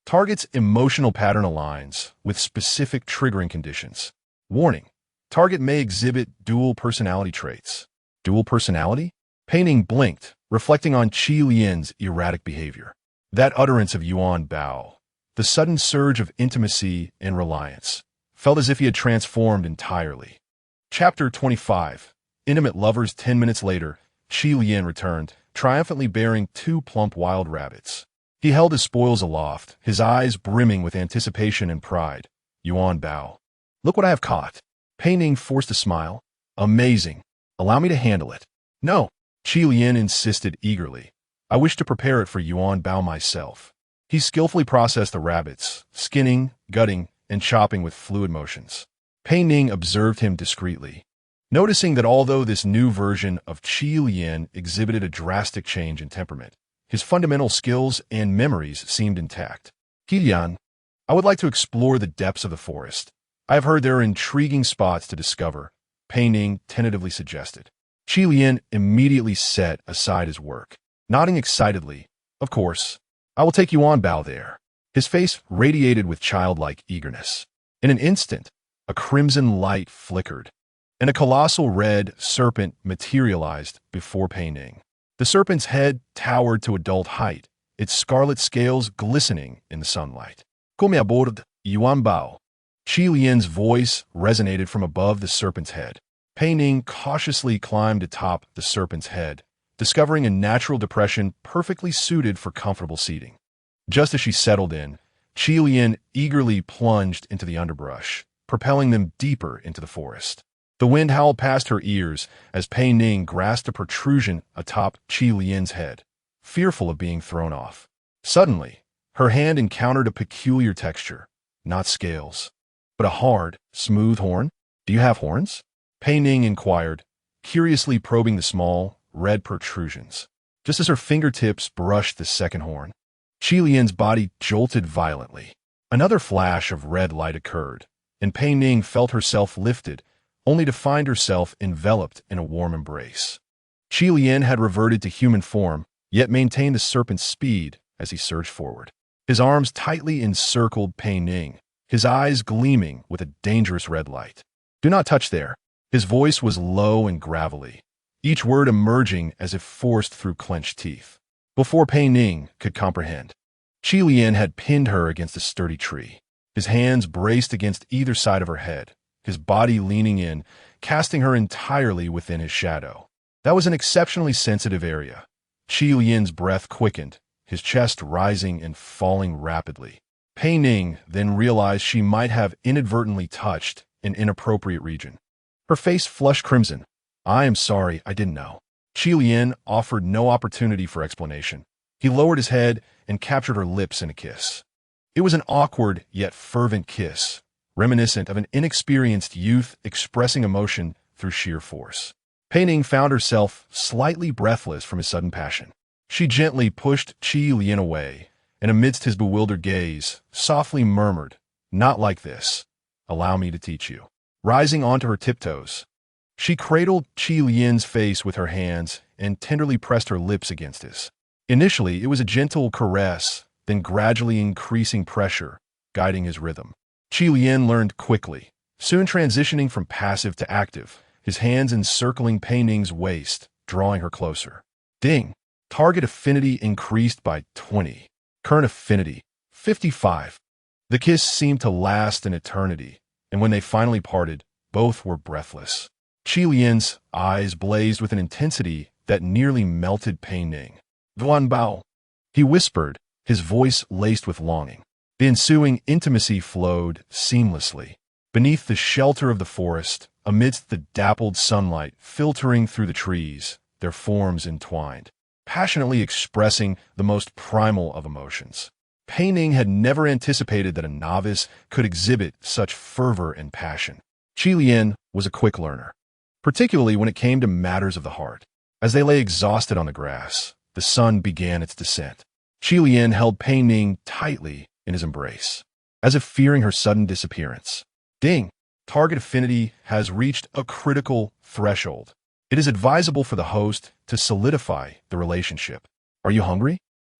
Target's emotional pattern aligns with specific triggering conditions. Warning. Target may exhibit dual personality traits. Dual personality? Pei Ning blinked, reflecting on Qi Lian's erratic behavior. That utterance of Yuan Bao, the sudden surge of intimacy and reliance, felt as if he had transformed entirely. Chapter 25. Intimate lovers. 10 minutes later, Qi Lian returned, triumphantly bearing 2 plump wild rabbits. He held his spoils aloft, his eyes brimming with anticipation and pride. Yuan Bao. Look what I have caught. Pei Ning forced a smile. Amazing. Allow me to handle it. No, Qi Lian insisted eagerly. I wish to prepare it for Yuan Bao myself. He skillfully processed the rabbits, skinning, gutting, and chopping with fluid motions. Pei Ning observed him discreetly, noticing that although this new version of Qi Lian exhibited a drastic change in temperament, his fundamental skills and memories seemed intact. Qi, I would like to explore the depths of the forest. I have heard there are intriguing spots to discover, Pei Ning tentatively suggested. Qi Lian immediately set aside his work, nodding excitedly. Of course, I will take Yuan Bao there. His face radiated with childlike eagerness. In an instant, a crimson light flickered, and a colossal red serpent materialized before Pei Ning. The serpent's head towered to adult height, its scarlet scales glistening in the sunlight. Come aboard, Yuan Bao. Qi Lian's voice resonated from above the serpent's head. Pei Ning cautiously climbed atop the serpent's head, discovering a natural depression perfectly suited for comfortable seating. Just as she settled in, Qi Lian eagerly plunged into the underbrush, propelling them deeper into the forest. The wind howled past her ears as Pei Ning grasped a protrusion atop Qi Lian's head, fearful of being thrown off. Suddenly, her hand encountered a peculiar texture, not scales, but a hard, smooth horn. Do you have horns? Pei Ning inquired, curiously probing the small, red protrusions. Just as her fingertips brushed the second horn, Qi Lian's body jolted violently. Another flash of red light occurred, and Pei Ning felt herself lifted, only to find herself enveloped in a warm embrace. Qi Lian had reverted to human form, yet maintained the serpent's speed as he surged forward. His arms tightly encircled Pei Ning, his eyes gleaming with a dangerous red light. Do not touch there. His voice was low and gravelly, each word emerging as if forced through clenched teeth. Before Pei Ning could comprehend, Qi Lian had pinned her against a sturdy tree. His hands braced against either side of her head, his body leaning in, casting her entirely within his shadow. That was an exceptionally sensitive area. Qi Lian's breath quickened, his chest rising and falling rapidly. Pei Ning then realized she might have inadvertently touched an inappropriate region. Her face flushed crimson. I am sorry, I didn't know. Qi Lian offered no opportunity for explanation. He lowered his head and captured her lips in a kiss. It was an awkward yet fervent kiss, reminiscent of an inexperienced youth expressing emotion through sheer force. Pei Ning found herself slightly breathless from his sudden passion. She gently pushed Qi Lian away, and amidst his bewildered gaze, softly murmured, "Not like this. Allow me to teach you." Rising onto her tiptoes, she cradled Qi Lian's face with her hands and tenderly pressed her lips against his. Initially, it was a gentle caress, then gradually increasing pressure, guiding his rhythm. Qi Lian learned quickly, soon transitioning from passive to active, his hands encircling Pei Ning's waist, drawing her closer. Ding! Target affinity increased by 20. Current affinity, 55. The kiss seemed to last an eternity, and when they finally parted, both were breathless. Qi Lian's eyes blazed with an intensity that nearly melted Pei Ning. Yuan Bao, he whispered, his voice laced with longing. The ensuing intimacy flowed seamlessly. Beneath the shelter of the forest, amidst the dappled sunlight filtering through the trees, their forms entwined, passionately expressing the most primal of emotions. Pei Ning had never anticipated that a novice could exhibit such fervor and passion. Qi Lian was a quick learner, particularly when it came to matters of the heart. As they lay exhausted on the grass, the sun began its descent. Qi Lian held Pei Ning tightly in his embrace, as if fearing her sudden disappearance. Ding! Target affinity has reached a critical threshold. It is advisable for the host to solidify the relationship. Are you hungry?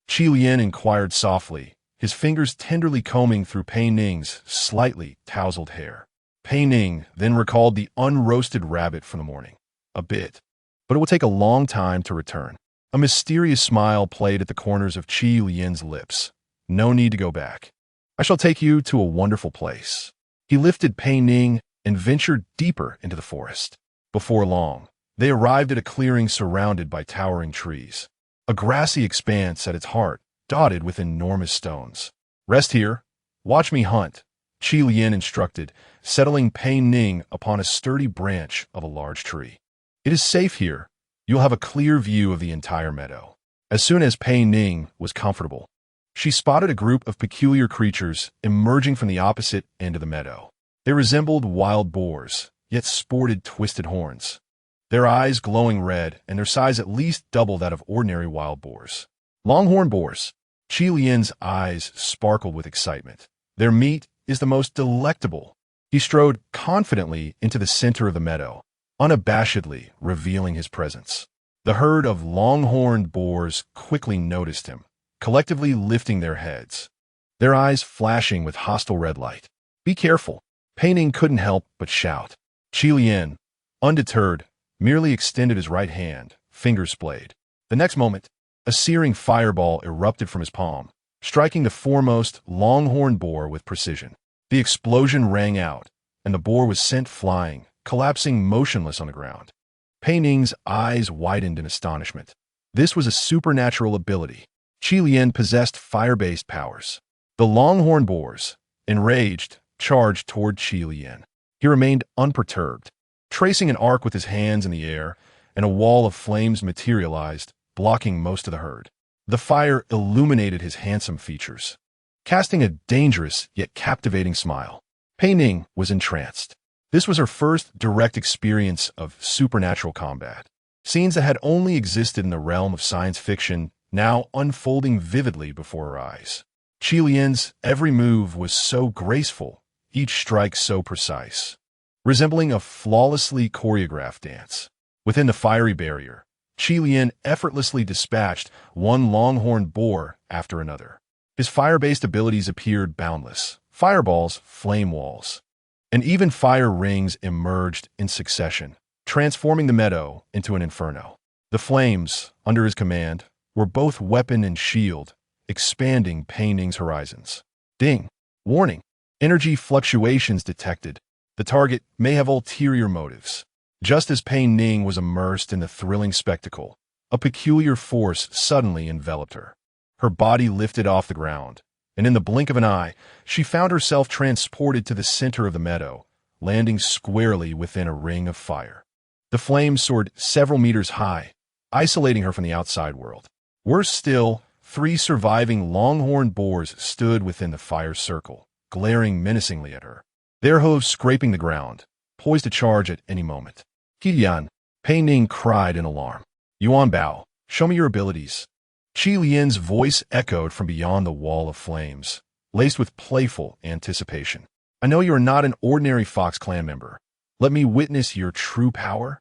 Qi Lian inquired softly, his fingers tenderly combing through Pei Ning's slightly tousled hair. Pei Ning then recalled the unroasted rabbit from the morning. A bit, but it will take a long time to return. A mysterious smile played at the corners of Qi Lian's lips. No need to go back. I shall take you to a wonderful place. He lifted Pei Ning and ventured deeper into the forest. Before long, they arrived at a clearing surrounded by towering trees. a grassy expanse at its heart, dotted with enormous stones. "Rest here. Watch me hunt," Qi Lian instructed, settling Pei Ning upon a sturdy branch of a large tree. "It is safe here. You'll have a clear view of the entire meadow." As soon as Pei Ning was comfortable, she spotted a group of peculiar creatures emerging from the opposite end of the meadow. They resembled wild boars, yet sported twisted horns, their eyes glowing red and their size at least double that of ordinary wild boars. Longhorn boars. Qi Lian's eyes sparkled with excitement. "Their meat is the most delectable." He strode confidently into the center of the meadow, unabashedly revealing his presence. The herd of longhorned boars quickly noticed him, collectively lifting their heads, their eyes flashing with hostile red light. "Be careful." Pei Ning couldn't help but shout. Qi Lian, undeterred, merely extended his right hand, fingers splayed. The next moment, a searing fireball erupted from his palm, striking the foremost longhorn boar with precision. The explosion rang out, and the boar was sent flying, collapsing motionless on the ground. Pei Ning's eyes widened in astonishment. This was a supernatural ability. Qi Lian possessed fire-based powers. The longhorn boars, enraged, charged toward Qi Lian. He remained unperturbed, tracing an arc with his hands in the air, and a wall of flames materialized, blocking most of the herd. The fire illuminated his handsome features, casting a dangerous yet captivating smile. Pei Ning was entranced. This was her first direct experience of supernatural combat. Scenes that had only existed in the realm of science fiction now unfolding vividly before her eyes. Qi Lian's every move was so graceful, each strike so precise, resembling a flawlessly choreographed dance. Within the fiery barrier, Qi Lian effortlessly dispatched one longhorn boar after another. His fire-based abilities appeared boundless. Fireballs, flame walls, and even fire rings emerged in succession, transforming the meadow into an inferno. The flames, under his command, were both weapon and shield, expanding Pei Ning's horizons. Ding! Warning! Energy fluctuations detected. The target may have ulterior motives. Just as Pei Ning was immersed in the thrilling spectacle, a peculiar force suddenly enveloped her. Her body lifted off the ground, and in the blink of an eye, she found herself transported to the center of the meadow, landing squarely within a ring of fire. The flames soared several meters high, isolating her from the outside world. Worse still, 3 surviving longhorn boars stood within the fire circle, glaring menacingly at her, their hooves scraping the ground, poised to charge at any moment. "Qiyan," Pei Ning cried in alarm. "Yuan Bao, show me your abilities." Qi Lian's voice echoed from beyond the wall of flames, laced with playful anticipation. "I know you are not an ordinary Fox clan member. Let me witness your true power."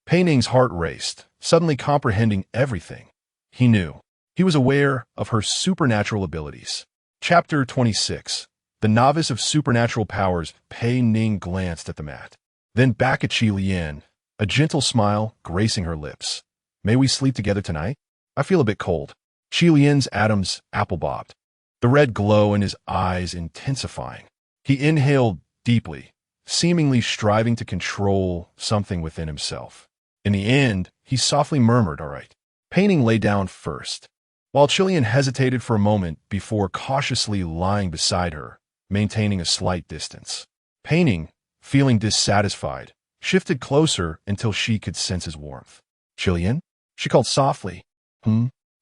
Pei Ning's heart raced, suddenly comprehending everything. He knew. He was aware of her supernatural abilities. Chapter 26. The Novice of Supernatural Powers. Pei Ning glanced at the mat, then back at Qi Lian, a gentle smile gracing her lips. "May we sleep together tonight? I feel a bit cold." Qi Lian's atoms apple-bobbed, the red glow in his eyes intensifying. He inhaled deeply, seemingly striving to control something within himself. In the end, he softly murmured, "All right." Pei Ning lay down first, while Qi Lian hesitated for a moment before cautiously lying beside her, maintaining a slight distance. Pei Ning, feeling dissatisfied, shifted closer until she could sense his warmth. "Qi Lian?" she called softly.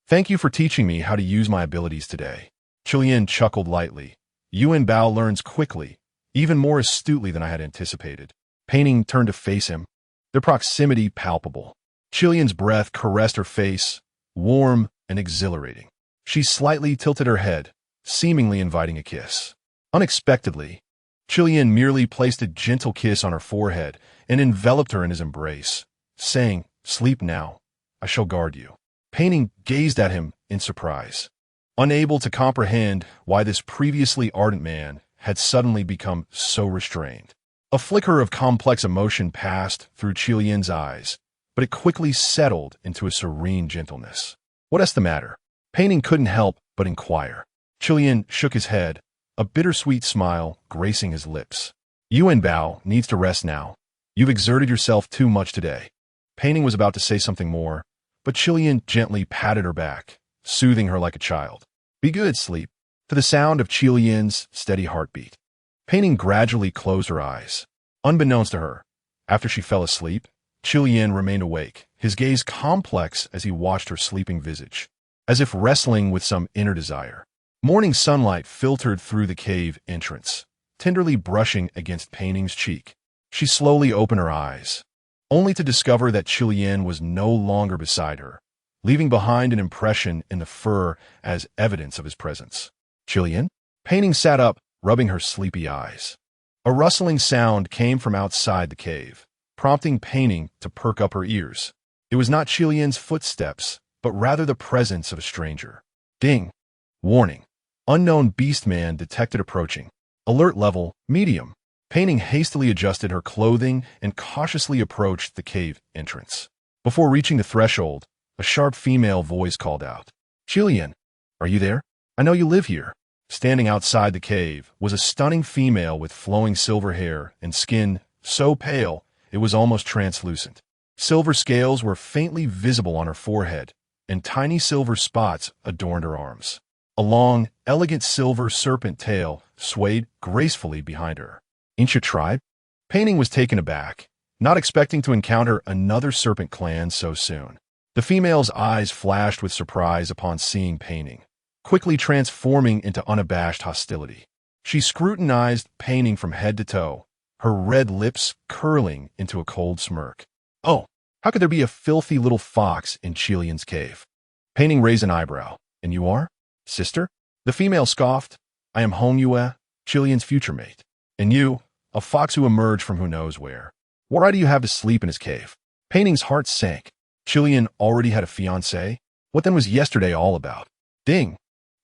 "Thank you for teaching me how to use my abilities today." Qi Lian chuckled lightly. "Yuan Bao learns quickly, even more astutely than I had anticipated." Pei Ning turned to face him, their proximity palpable. Qi Lian's breath caressed her face, warm and exhilarating. She slightly tilted her head, seemingly inviting a kiss. Unexpectedly, Qi Lian merely placed a gentle kiss on her forehead and enveloped her in his embrace, saying, "Sleep now. I shall guard you." Pei Ning gazed at him in surprise, unable to comprehend why this previously ardent man had suddenly become so restrained. A flicker of complex emotion passed through Qi Lian's eyes, but it quickly settled into a serene gentleness. "What's the matter?" Pei Ning couldn't help but inquire. Qi Lian shook his head, a bittersweet smile gracing his lips. "Yuan Bao needs to rest now. You've exerted yourself too much today." Pei Ning was about to say something more, but Qilian gently patted her back, soothing her like a child. Be good, sleep. To the sound of Qilian's steady heartbeat, Pei Ning gradually closed her eyes. Unbeknownst to her, after she fell asleep, Qilian remained awake, his gaze complex as he watched her sleeping visage, as if wrestling with some inner desire. Morning sunlight filtered through the cave entrance, tenderly brushing against Pei Ning's cheek. She slowly opened her eyes, only to discover that Qilian was no longer beside her, leaving behind an impression in the fur as evidence of his presence. Qilian? Pei Ning sat up, rubbing her sleepy eyes. A rustling sound came from outside the cave, prompting Pei Ning to perk up her ears. It was not Qilian's footsteps, but rather the presence of a stranger. Ding! Warning. Unknown beastman detected approaching. Alert level, medium. Pei Ning hastily adjusted her clothing and cautiously approached the cave entrance. Before reaching the threshold, a sharp female voice called out. Qilian, are you there? I know you live here. Standing outside the cave was a stunning female with flowing silver hair and skin so pale it was almost translucent. Silver scales were faintly visible on her forehead, and tiny silver spots adorned her arms. A long, elegant silver serpent tail swayed gracefully behind her. Ancient tribe? Pei Ning was taken aback, not expecting to encounter another serpent clan so soon. The female's eyes flashed with surprise upon seeing Pei Ning, quickly transforming into unabashed hostility. She scrutinized Pei Ning from head to toe, her red lips curling into a cold smirk. Oh, how could there be a filthy little fox in Qilian's cave? Pei Ning raised an eyebrow. And you are? Sister? The female scoffed. I am Hong Yue, Qilian's future mate. And you, a fox who emerged from who knows where. What right do you have to sleep in his cave? Pei Ning's heart sank. Qilian already had a fiancée? What then was yesterday all about? Ding!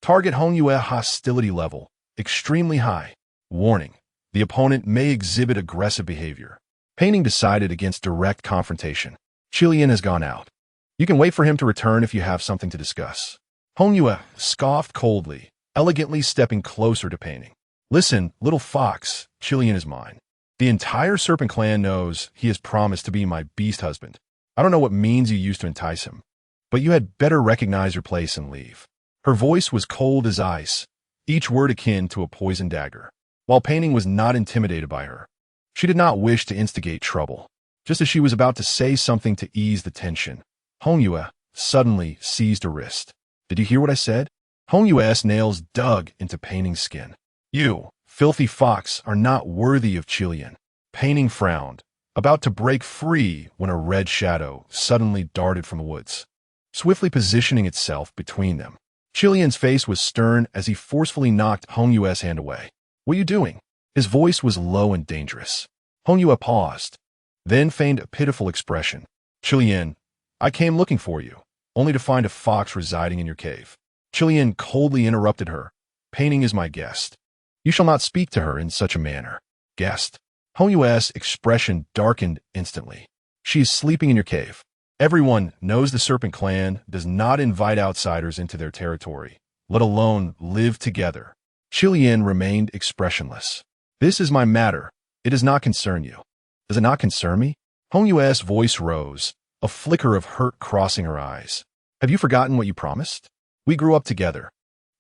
Target Hong Yue hostility level, extremely high. Warning, the opponent may exhibit aggressive behavior. Pei Ning decided against direct confrontation. Qilian has gone out. You can wait for him to return if you have something to discuss. Hong Yue scoffed coldly, elegantly stepping closer to Pei Ning. Listen, little fox, Qilian is mine. The entire serpent clan knows he has promised to be my beast husband. I don't know what means you used to entice him, but you had better recognize your place and leave. Her voice was cold as ice, each word akin to a poisoned dagger. While Pei Ning was not intimidated by her, she did not wish to instigate trouble. Just as she was about to say something to ease the tension, Hong Yue suddenly seized her wrist. Did you hear what I said? Hong Yue's nails dug into Pei Ning's skin. You, filthy fox, are not worthy of Qilian. Pei Ning frowned, about to break free when a red shadow suddenly darted from the woods, swiftly positioning itself between them. Qilian's face was stern as he forcefully knocked Hong Yue's hand away. What are you doing? His voice was low and dangerous. Hong Yue paused, then feigned a pitiful expression. Qilian, I came looking for you, only to find a fox residing in your cave. Qilian coldly interrupted her. Pei Ning is my guest. You shall not speak to her in such a manner. Guest. Hong Yue's expression darkened instantly. She is sleeping in your cave. Everyone knows the Serpent Clan does not invite outsiders into their territory, let alone live together. Qilian remained expressionless. This is my matter. It does not concern you. Does it not concern me? Hong Yue's voice rose, a flicker of hurt crossing her eyes. Have you forgotten what you promised? We grew up together.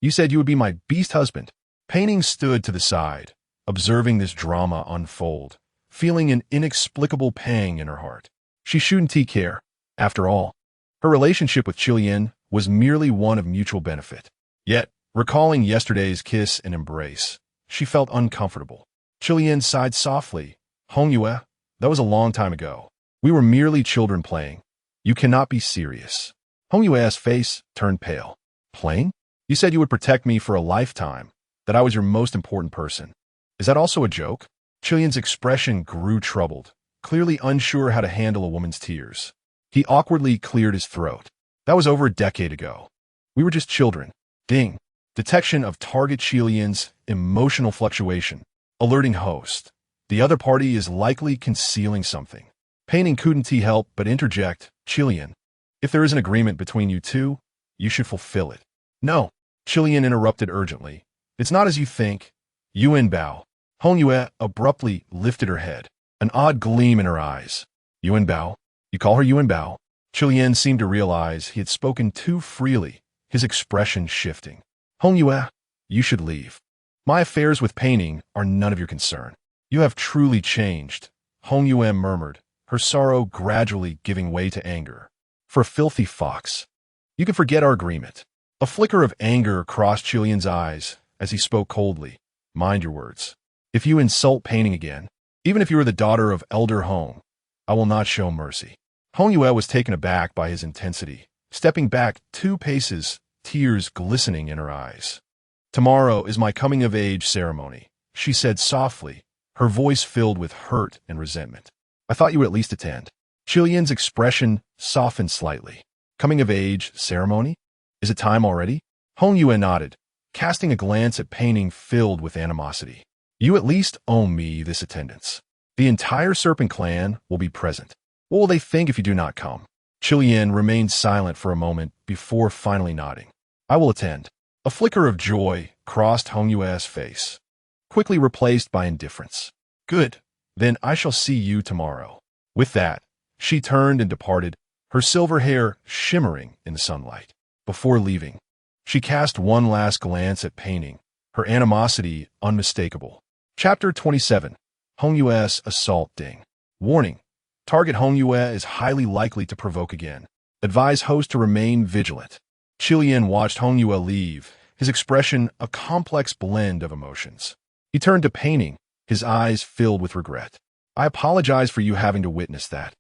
You said you would be my beast husband. Pei Ning stood to the side, observing this drama unfold, feeling an inexplicable pang in her heart. She shouldn't care. After all, her relationship with Qilian was merely one of mutual benefit. Yet, recalling yesterday's kiss and embrace, she felt uncomfortable. Qilian sighed softly. Hong Yue, that was a long time ago. We were merely children playing. You cannot be serious. Hong Yue's face turned pale. Playing? You said you would protect me for a lifetime, that I was your most important person. Is that also a joke? Qilian's expression grew troubled, clearly unsure how to handle a woman's tears. He awkwardly cleared his throat. That was over a decade ago. We were just children. Ding. Detection of target Qilian's emotional fluctuation. Alerting host. The other party is likely concealing something. Pei Ning couldn't help but interject. Qilian, if there is an agreement between you two, you should fulfill it. No. Qilian interrupted urgently. It's not as you think. Yuan Bao. Hong Yue abruptly lifted her head, an odd gleam in her eyes. Yuan Bao? You call her Yuan Bao? Chilian seemed to realize he had spoken too freely, his expression shifting. Hong Yue, you should leave. My affairs with Pei Ning are none of your concern. You have truly changed, Hong Yue murmured, her sorrow gradually giving way to anger. For a filthy fox. You can forget our agreement. A flicker of anger crossed Chilian's eyes as he spoke coldly. Mind your words. If you insult Pei Ning again, even if you are the daughter of Elder Hong, I will not show mercy. Hong Yue was taken aback by his intensity, stepping back 2 paces, tears glistening in her eyes. Tomorrow is my coming-of-age ceremony, she said softly, her voice filled with hurt and resentment. I thought you would at least attend. Chilian's expression softened slightly. Coming-of-age ceremony? Is it time already? Hong Yue nodded, casting a glance at Pei Ning filled with animosity. You at least owe me this attendance. The entire Serpent clan will be present. What will they think if you do not come? Chilian remained silent for a moment before finally nodding. I will attend. A flicker of joy crossed Hong Yue's face, quickly replaced by indifference. Good. Then I shall see you tomorrow. With that, she turned and departed, her silver hair shimmering in the sunlight. Before leaving, she cast one last glance at Pei Ning, her animosity unmistakable. Chapter 27. Hong Yue's Assault Ding. Warning. Target Hong Yue is highly likely to provoke again. Advise host to remain vigilant. Chilian watched Hong Yue leave, his expression a complex blend of emotions. He turned to Pei Ning, his eyes filled with regret. I apologize for you having to witness that.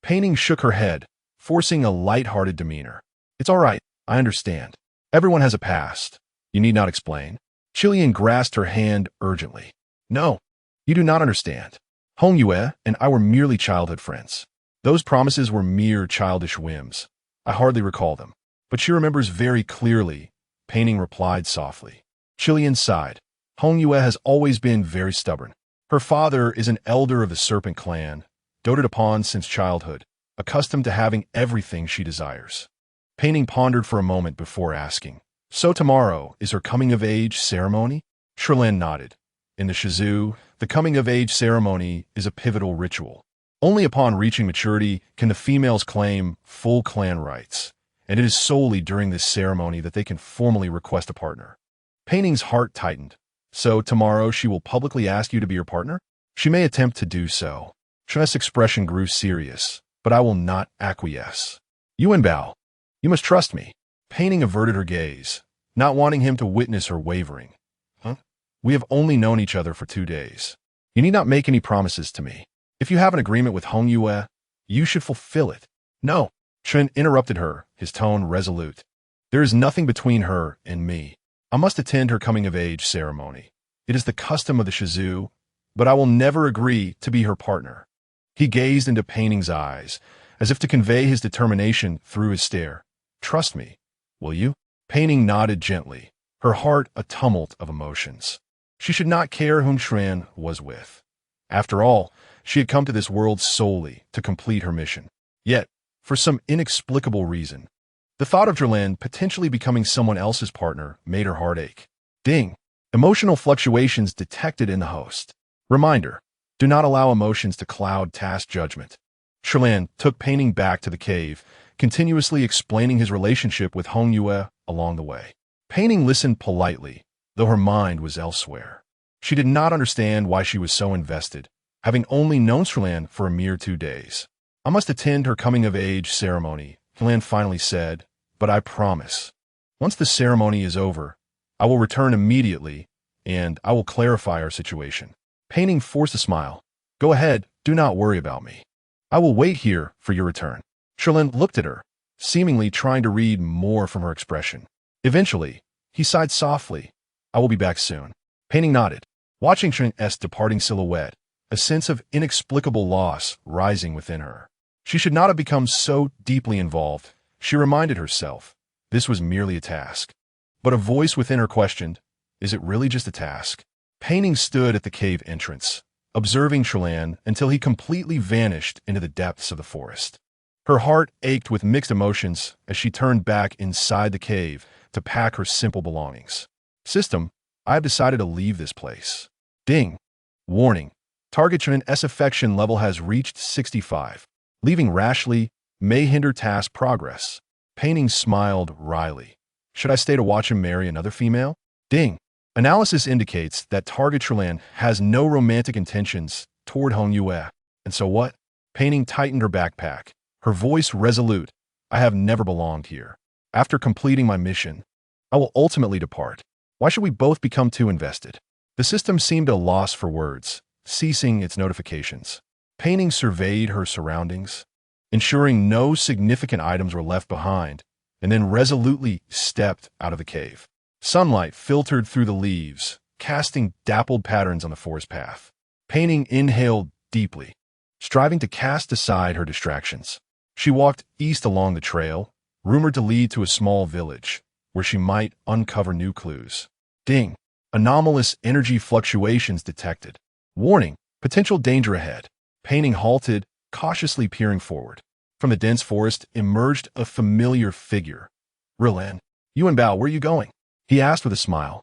Pei Ning shook her head, forcing a light-hearted demeanor. It's all right, I understand. Everyone has a past. You need not explain. Chilian grasped her hand urgently. No, you do not understand. Hong Yue and I were merely childhood friends. Those promises were mere childish whims. I hardly recall them. But she remembers very clearly, Pei Ning replied softly. Chilian sighed. Hong Yue has always been very stubborn. Her father is an elder of the Serpent clan, doted upon since childhood, accustomed to having everything she desires. Pei Ning pondered for a moment before asking, So tomorrow is her coming-of-age ceremony? Chilian nodded. In the Shizu, the coming-of-age ceremony is a pivotal ritual. Only upon reaching maturity can the females claim full clan rights, and it is solely during this ceremony that they can formally request a partner. Pei Ning's heart tightened. So tomorrow she will publicly ask you to be her partner? She may attempt to do so. Chilian's expression grew serious, but I will not acquiesce. Yuan Bao, you must trust me. Pei Ning averted her gaze, not wanting him to witness her wavering. We have only known each other for 2 days. You need not make any promises to me. If you have an agreement with Hong Yue, you should fulfill it. No, Chen interrupted her, his tone resolute. There is nothing between her and me. I must attend her coming-of-age ceremony. It is the custom of the Shizu, but I will never agree to be her partner. He gazed into Pei Ning's eyes, as if to convey his determination through his stare. Trust me, will you? Pei Ning nodded gently, her heart a tumult of emotions. She should not care whom Xuan was with. After all, she had come to this world solely to complete her mission. Yet, for some inexplicable reason, the thought of Xuan potentially becoming someone else's partner made her heart ache. Ding! Emotional fluctuations detected in the host. Reminder, do not allow emotions to cloud task judgment. Xuan took Pei Ning back to the cave, continuously explaining his relationship with Hong Yue along the way. Pei Ning listened politely, though her mind was elsewhere. She did not understand why she was so invested, having only known Xuan for a mere 2 days. I must attend her coming-of-age ceremony, Xuan finally said, but I promise. Once the ceremony is over, I will return immediately, and I will clarify our situation. Pei Ning forced a smile. Go ahead, do not worry about me. I will wait here for your return. Xuan looked at her, seemingly trying to read more from her expression. Eventually, he sighed softly. I will be back soon. Pei Ning nodded, watching Xuan's departing silhouette, a sense of inexplicable loss rising within her. She should not have become so deeply involved, she reminded herself. This was merely a task. But a voice within her questioned, is it really just a task? Pei Ning stood at the cave entrance, observing Xuan until he completely vanished into the depths of the forest. Her heart ached with mixed emotions as she turned back inside the cave to pack her simple belongings. System, I have decided to leave this place. Ding. Warning. Target Xuan's affection level has reached 65. Leaving rashly may hinder task progress. Pei Ning smiled wryly. Should I stay to watch him marry another female? Ding. Analysis indicates that target Chilan has no romantic intentions toward Hong Yue. And so what? Pei Ning tightened her backpack, her voice resolute. I have never belonged here. After completing my mission, I will ultimately depart. Why should we both become too invested? The system seemed at a loss for words, ceasing its notifications. Pei Ning surveyed her surroundings, ensuring no significant items were left behind, and then resolutely stepped out of the cave. Sunlight filtered through the leaves, casting dappled patterns on the forest path. Pei Ning inhaled deeply, striving to cast aside her distractions. She walked east along the trail, rumored to lead to a small village, where she might uncover new clues. Ding! Anomalous energy fluctuations detected. Warning! Potential danger ahead. Pei Ning halted, cautiously peering forward. From the dense forest emerged a familiar figure. Rilan, Yuanbao, where are you going? He asked with a smile,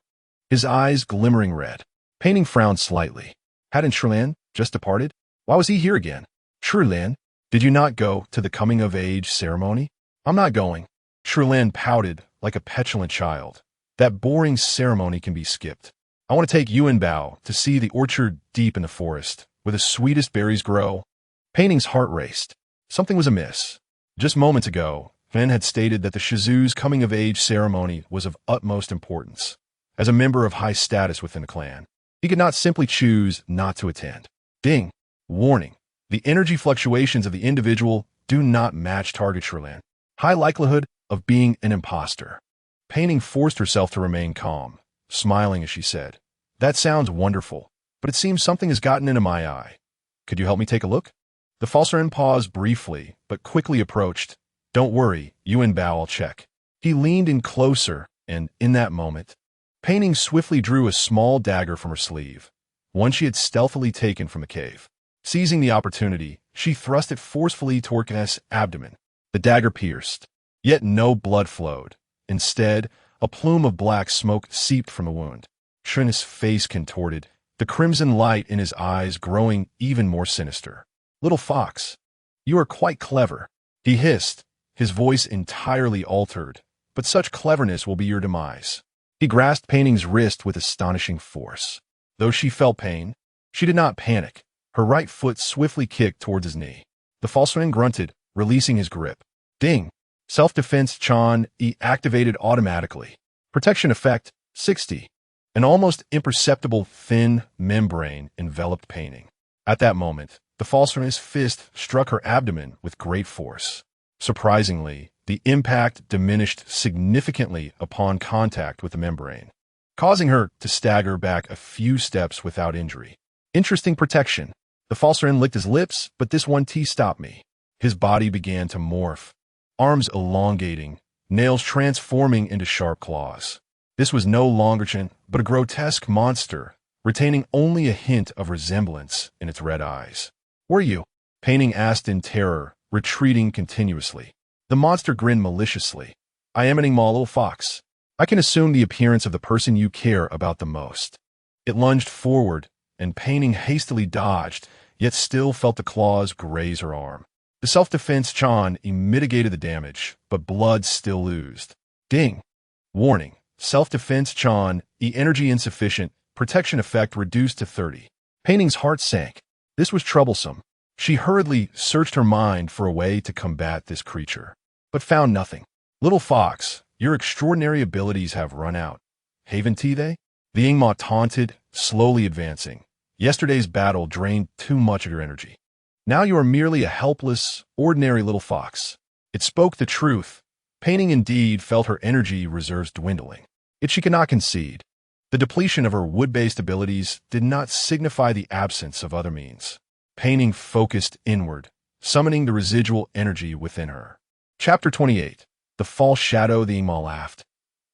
his eyes glimmering red. Pei Ning frowned slightly. Hadn't Shilan just departed? Why was he here again? Shilan, did you not go to the coming-of-age ceremony? I'm not going. Shilan pouted like a petulant child. That boring ceremony can be skipped. I want to take Yuanbao to see the orchard deep in the forest, where the sweetest berries grow. Pei Ning's heart raced. Something was amiss. Just moments ago, Fen had stated that the Shizu's coming-of-age ceremony was of utmost importance. As a member of high status within the clan, he could not simply choose not to attend. Ding! Warning! The energy fluctuations of the individual do not match target Shilan. High likelihood of being an imposter. Pei Ning forced herself to remain calm, smiling as she said, That sounds wonderful, but it seems something has gotten into my eye. Could you help me take a look? The falserin paused briefly, but quickly approached. Don't worry, Yuanbao, I'll check. He leaned in closer, and in that moment, Pei Ning swiftly drew a small dagger from her sleeve, one she had stealthily taken from the cave. Seizing the opportunity, she thrust it forcefully toward Kenneth's abdomen. The dagger pierced, yet no blood flowed. Instead, a plume of black smoke seeped from the wound. Kenneth's face contorted, the crimson light in his eyes growing even more sinister. Little fox, you are quite clever, he hissed, his voice entirely altered, but such cleverness will be your demise. He grasped Pei Ning's wrist with astonishing force. Though she felt pain, she did not panic. Her right foot swiftly kicked towards his knee. The falserin grunted, releasing his grip. Ding! Self-defense Chan E activated automatically. Protection effect 60. An almost imperceptible thin membrane enveloped Pei Ning. At that moment, the falserin's fist struck her abdomen with great force. Surprisingly, the impact diminished significantly upon contact with the membrane, causing her to stagger back a few steps without injury. Interesting protection. The falserin licked his lips, but this one T stopped me. His body began to morph, arms elongating, nails transforming into sharp claws. This was no longer Chen, but a grotesque monster, retaining only a hint of resemblance in its red eyes. Were you? Pei Ning asked in terror, retreating continuously. The monster grinned maliciously. I am an Ingma little fox. I can assume the appearance of the person you care about the most. It lunged forward, and Pei Ning hastily dodged, yet still felt the claws graze her arm. The self-defense Chan mitigated the damage, but blood still oozed. Ding! Warning. Self-defense Chan energy insufficient, protection effect reduced to 30. Pei Ning's heart sank. This was troublesome. She hurriedly searched her mind for a way to combat this creature, but found nothing. Little fox, your extraordinary abilities have run out. Haven't they? The Ingma taunted, slowly advancing. Yesterday's battle drained too much of your energy. Now you are merely a helpless, ordinary little fox. It spoke the truth. Pei Ning indeed felt her energy reserves dwindling. Yet she could not concede. The depletion of her wood-based abilities did not signify the absence of other means. Pei Ning focused inward, summoning the residual energy within her. Chapter 28. The False Shadow. The Ingma laughed.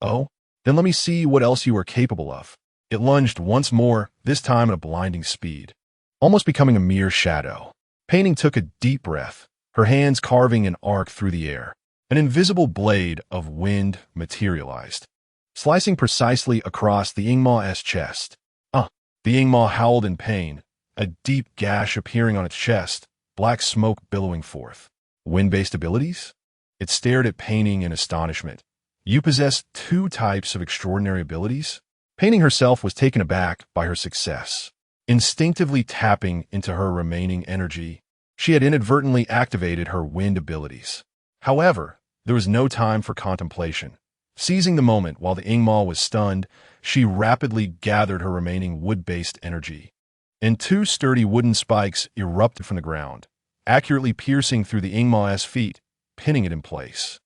Oh? Then let me see what else you are capable of. It lunged once more, this time at a blinding speed, almost becoming a mere shadow. Pei Ning took a deep breath, her hands carving an arc through the air. An invisible blade of wind materialized, slicing precisely across the Ingma's chest. The Ingma howled in pain, a deep gash appearing on its chest, black smoke billowing forth. Wind-based abilities? It stared at Pei Ning in astonishment. You possess two types of extraordinary abilities? Pei Ning herself was taken aback by her success. Instinctively tapping into her remaining energy, she had inadvertently activated her wind abilities. However, there was no time for contemplation. Seizing the moment while the Ingma was stunned, she rapidly gathered her remaining wood-based energy. And two sturdy wooden spikes erupted from the ground, accurately piercing through the Ingma's feet, pinning it in place.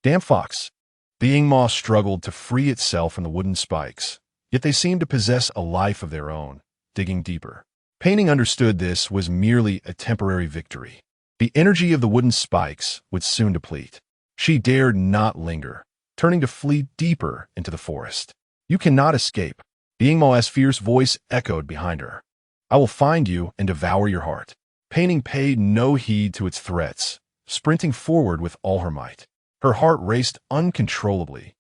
Damn fox! The Ingma struggled to free itself from the wooden spikes, yet they seemed to possess a life of their own, digging deeper. Pei Ning understood this was merely a temporary victory. The energy of the wooden spikes would soon deplete. She dared not linger, turning to flee deeper into the forest. You cannot escape. The Ingma's fierce voice echoed behind her. I will find you and devour your heart. Pei Ning paid no heed to its threats, sprinting forward with all her might. Her heart raced uncontrollably,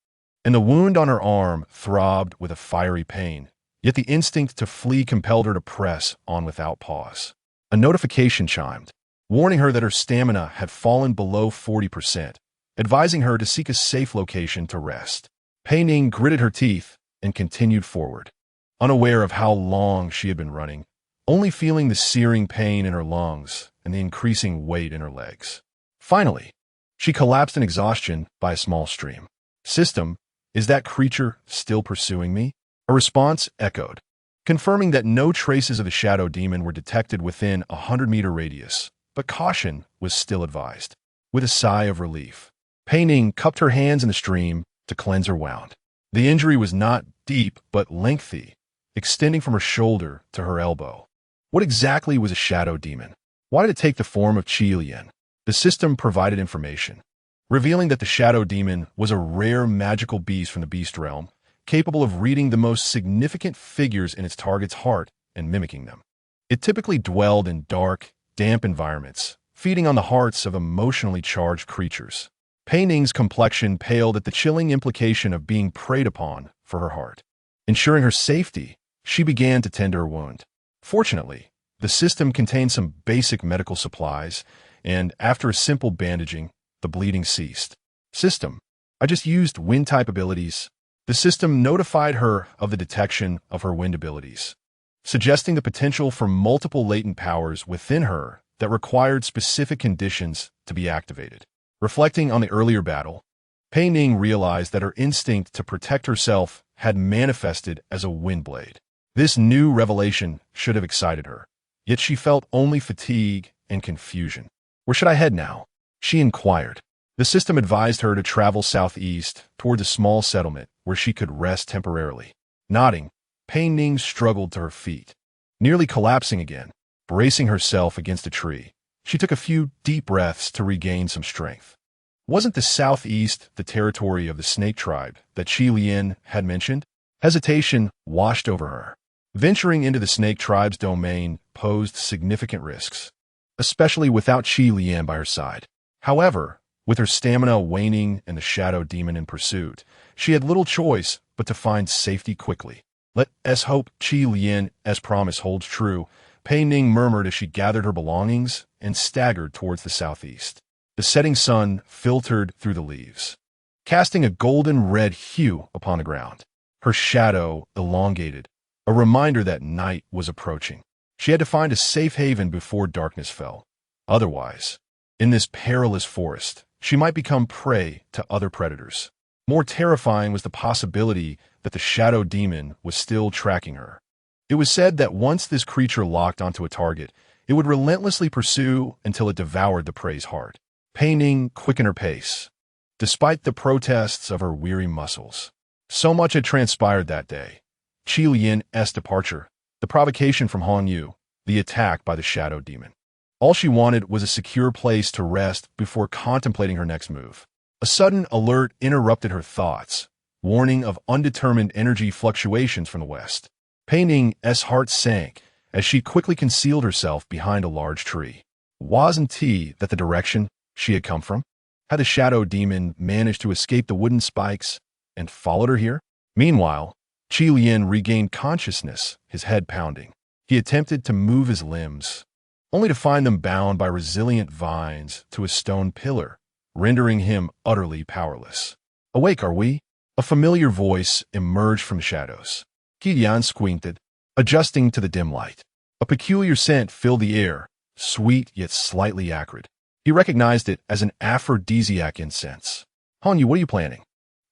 and the wound on her arm throbbed with a fiery pain. Yet the instinct to flee compelled her to press on without pause. A notification chimed, warning her that her stamina had fallen below 40%, advising her to seek a safe location to rest. Pei Ning gritted her teeth and continued forward, unaware of how long she had been running, only feeling the searing pain in her lungs and the increasing weight in her legs. Finally, she collapsed in exhaustion by a small stream. System, is that creature still pursuing me? A response echoed, confirming that no traces of the shadow demon were detected within a 100-meter radius, but caution was still advised. With a sigh of relief, Pei Ning cupped her hands in the stream to cleanse her wound. The injury was not deep but lengthy, extending from her shoulder to her elbow. What exactly was a shadow demon? Why did it take the form of Qi Lian? The system provided information, revealing that the shadow demon was a rare magical beast from the beast realm, capable of reading the most significant figures in its target's heart and mimicking them. It typically dwelled in dark, damp environments, feeding on the hearts of emotionally charged creatures. Pei Ning's complexion paled at the chilling implication of being preyed upon for her heart. Ensuring her safety, she began to tend to her wound. Fortunately, the system contained some basic medical supplies, and after a simple bandaging, the bleeding ceased. System, I just used wind-type abilities. The system notified her of the detection of her wind abilities, suggesting the potential for multiple latent powers within her that required specific conditions to be activated. Reflecting on the earlier battle, Pei Ning realized that her instinct to protect herself had manifested as a wind blade. This new revelation should have excited her, yet she felt only fatigue and confusion. Where should I head now? She inquired. The system advised her to travel southeast toward a small settlement where she could rest temporarily. Nodding, Pei Ning struggled to her feet, nearly collapsing again. Bracing herself against a tree, she took a few deep breaths to regain some strength. Wasn't the southeast the territory of the snake tribe that Qi Lian had mentioned? Hesitation washed over her. Venturing into the snake tribe's domain posed significant risks, especially without Qi Lian by her side. However, with her stamina waning and the shadow demon in pursuit, she had little choice but to find safety quickly. Let us hope Qi Lian's promise holds true, Pei Ning murmured as she gathered her belongings and staggered towards the southeast. The setting sun filtered through the leaves, casting a golden-red hue upon the ground. Her shadow elongated, a reminder that night was approaching. She had to find a safe haven before darkness fell. Otherwise, in this perilous forest, she might become prey to other predators. More terrifying was the possibility that the shadow demon was still tracking her. It was said that once this creature locked onto a target, it would relentlessly pursue until it devoured the prey's heart. Pei Ning quickened her pace, despite the protests of her weary muscles. So much had transpired that day. Qi Lian's departure, the provocation from Han Yu, the attack by the shadow demon. All she wanted was a secure place to rest before contemplating her next move. A sudden alert interrupted her thoughts, warning of undetermined energy fluctuations from the west. Pei Ning's heart sank as she quickly concealed herself behind a large tree. Wasn't that the direction she had come from? Had the shadow demon managed to escape the wooden spikes and followed her here? Meanwhile, Qi Lian regained consciousness, his head pounding. He attempted to move his limbs, only to find them bound by resilient vines to a stone pillar, rendering him utterly powerless. Awake, are we? A familiar voice emerged from shadows. Kilian squinted, adjusting to the dim light. A peculiar scent filled the air, sweet yet slightly acrid. He recognized it as an aphrodisiac incense. Hongyu, what are you planning?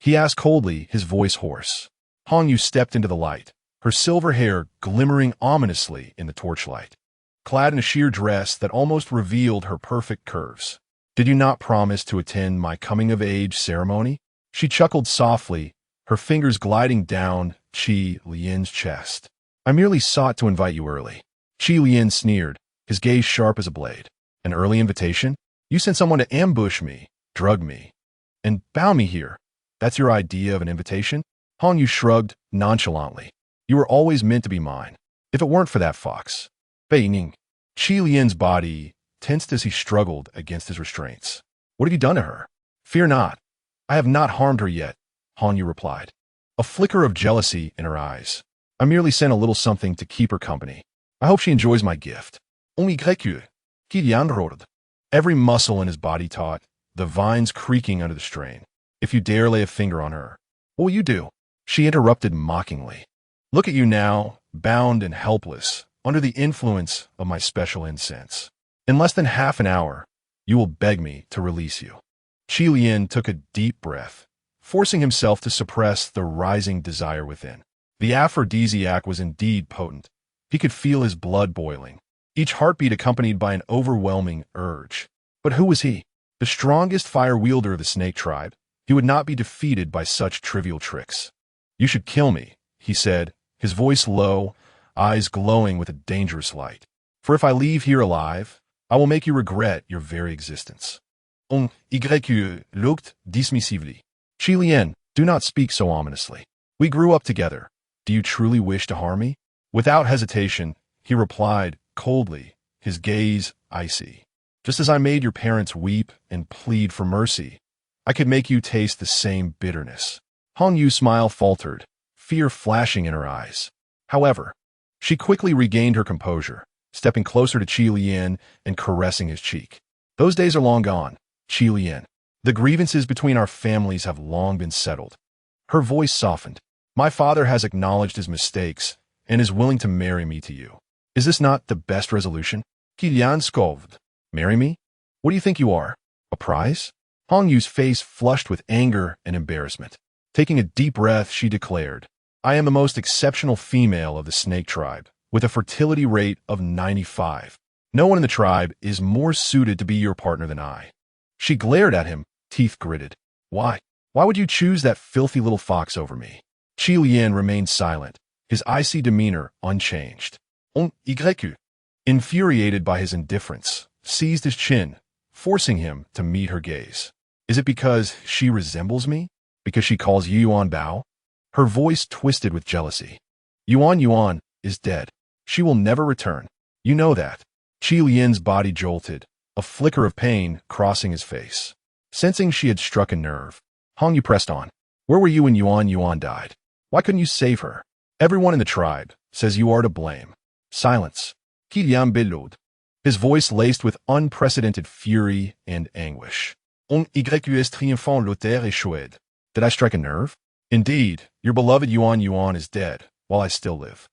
He asked coldly, his voice hoarse. Hongyu stepped into the light, her silver hair glimmering ominously in the torchlight. Clad in a sheer dress that almost revealed her perfect curves. Did you not promise to attend my coming-of-age ceremony? She chuckled softly, her fingers gliding down Qi Lian's chest. I merely sought to invite you early. Qi Lian sneered, his gaze sharp as a blade. An early invitation? You sent someone to ambush me, drug me, and bound me here. That's your idea of an invitation? Hongyu shrugged nonchalantly. You were always meant to be mine. If it weren't for that fox. Pei Ning. Qi Lian's body tensed as he struggled against his restraints. What have you done to her? Fear not. I have not harmed her yet, Hongyu replied, a flicker of jealousy in her eyes. I merely sent a little something to keep her company. I hope she enjoys my gift. Only que Kilian roared. Every muscle in his body taut, the vines creaking under the strain. If you dare lay a finger on her, what will you do? She interrupted mockingly. Look at you now, bound and helpless, under the influence of my special incense. In less than half an hour, you will beg me to release you. Qi Lian took a deep breath, forcing himself to suppress the rising desire within. The aphrodisiac was indeed potent. He could feel his blood boiling, each heartbeat accompanied by an overwhelming urge. But who was he? The strongest fire wielder of the snake tribe. He would not be defeated by such trivial tricks. You should kill me, he said, his voice low, eyes glowing with a dangerous light. For if I leave here alive, I will make you regret your very existence. On y looked dismissively. Qi Lian, do not speak so ominously. We grew up together. Do you truly wish to harm me? Without hesitation, he replied coldly, his gaze icy. Just as I made your parents weep and plead for mercy, I could make you taste the same bitterness. Hongyu's smile faltered, fear flashing in her eyes. However, she quickly regained her composure, stepping closer to Qi Lian and caressing his cheek. Those days are long gone, Qi Lian. The grievances between our families have long been settled. Her voice softened. My father has acknowledged his mistakes and is willing to marry me to you. Is this not the best resolution? Qi Lian scoffed. Marry me? What do you think you are? A prize? Hongyu's face flushed with anger and embarrassment. Taking a deep breath, she declared, I am the most exceptional female of the snake tribe, with a fertility rate of 95. No one in the tribe is more suited to be your partner than I. She glared at him, teeth gritted. Why? Why would you choose that filthy little fox over me? Qi Lian remained silent, his icy demeanor unchanged. On y, infuriated by his indifference, seized his chin, forcing him to meet her gaze. Is it because she resembles me? Because she calls Yuan Bao? Her voice twisted with jealousy. Yuan is dead. She will never return. You know that. Qi Lian's body jolted, a flicker of pain crossing his face. Sensing she had struck a nerve, Hongyu pressed on. Where were you when Yuan died? Why couldn't you save her? Everyone in the tribe says you are to blame. Silence. Qi Lian bellowed, his voice laced with unprecedented fury and anguish. On y triomphant l'auteur échoué. Did I strike a nerve? Indeed, your beloved Yuan is dead, while I still live.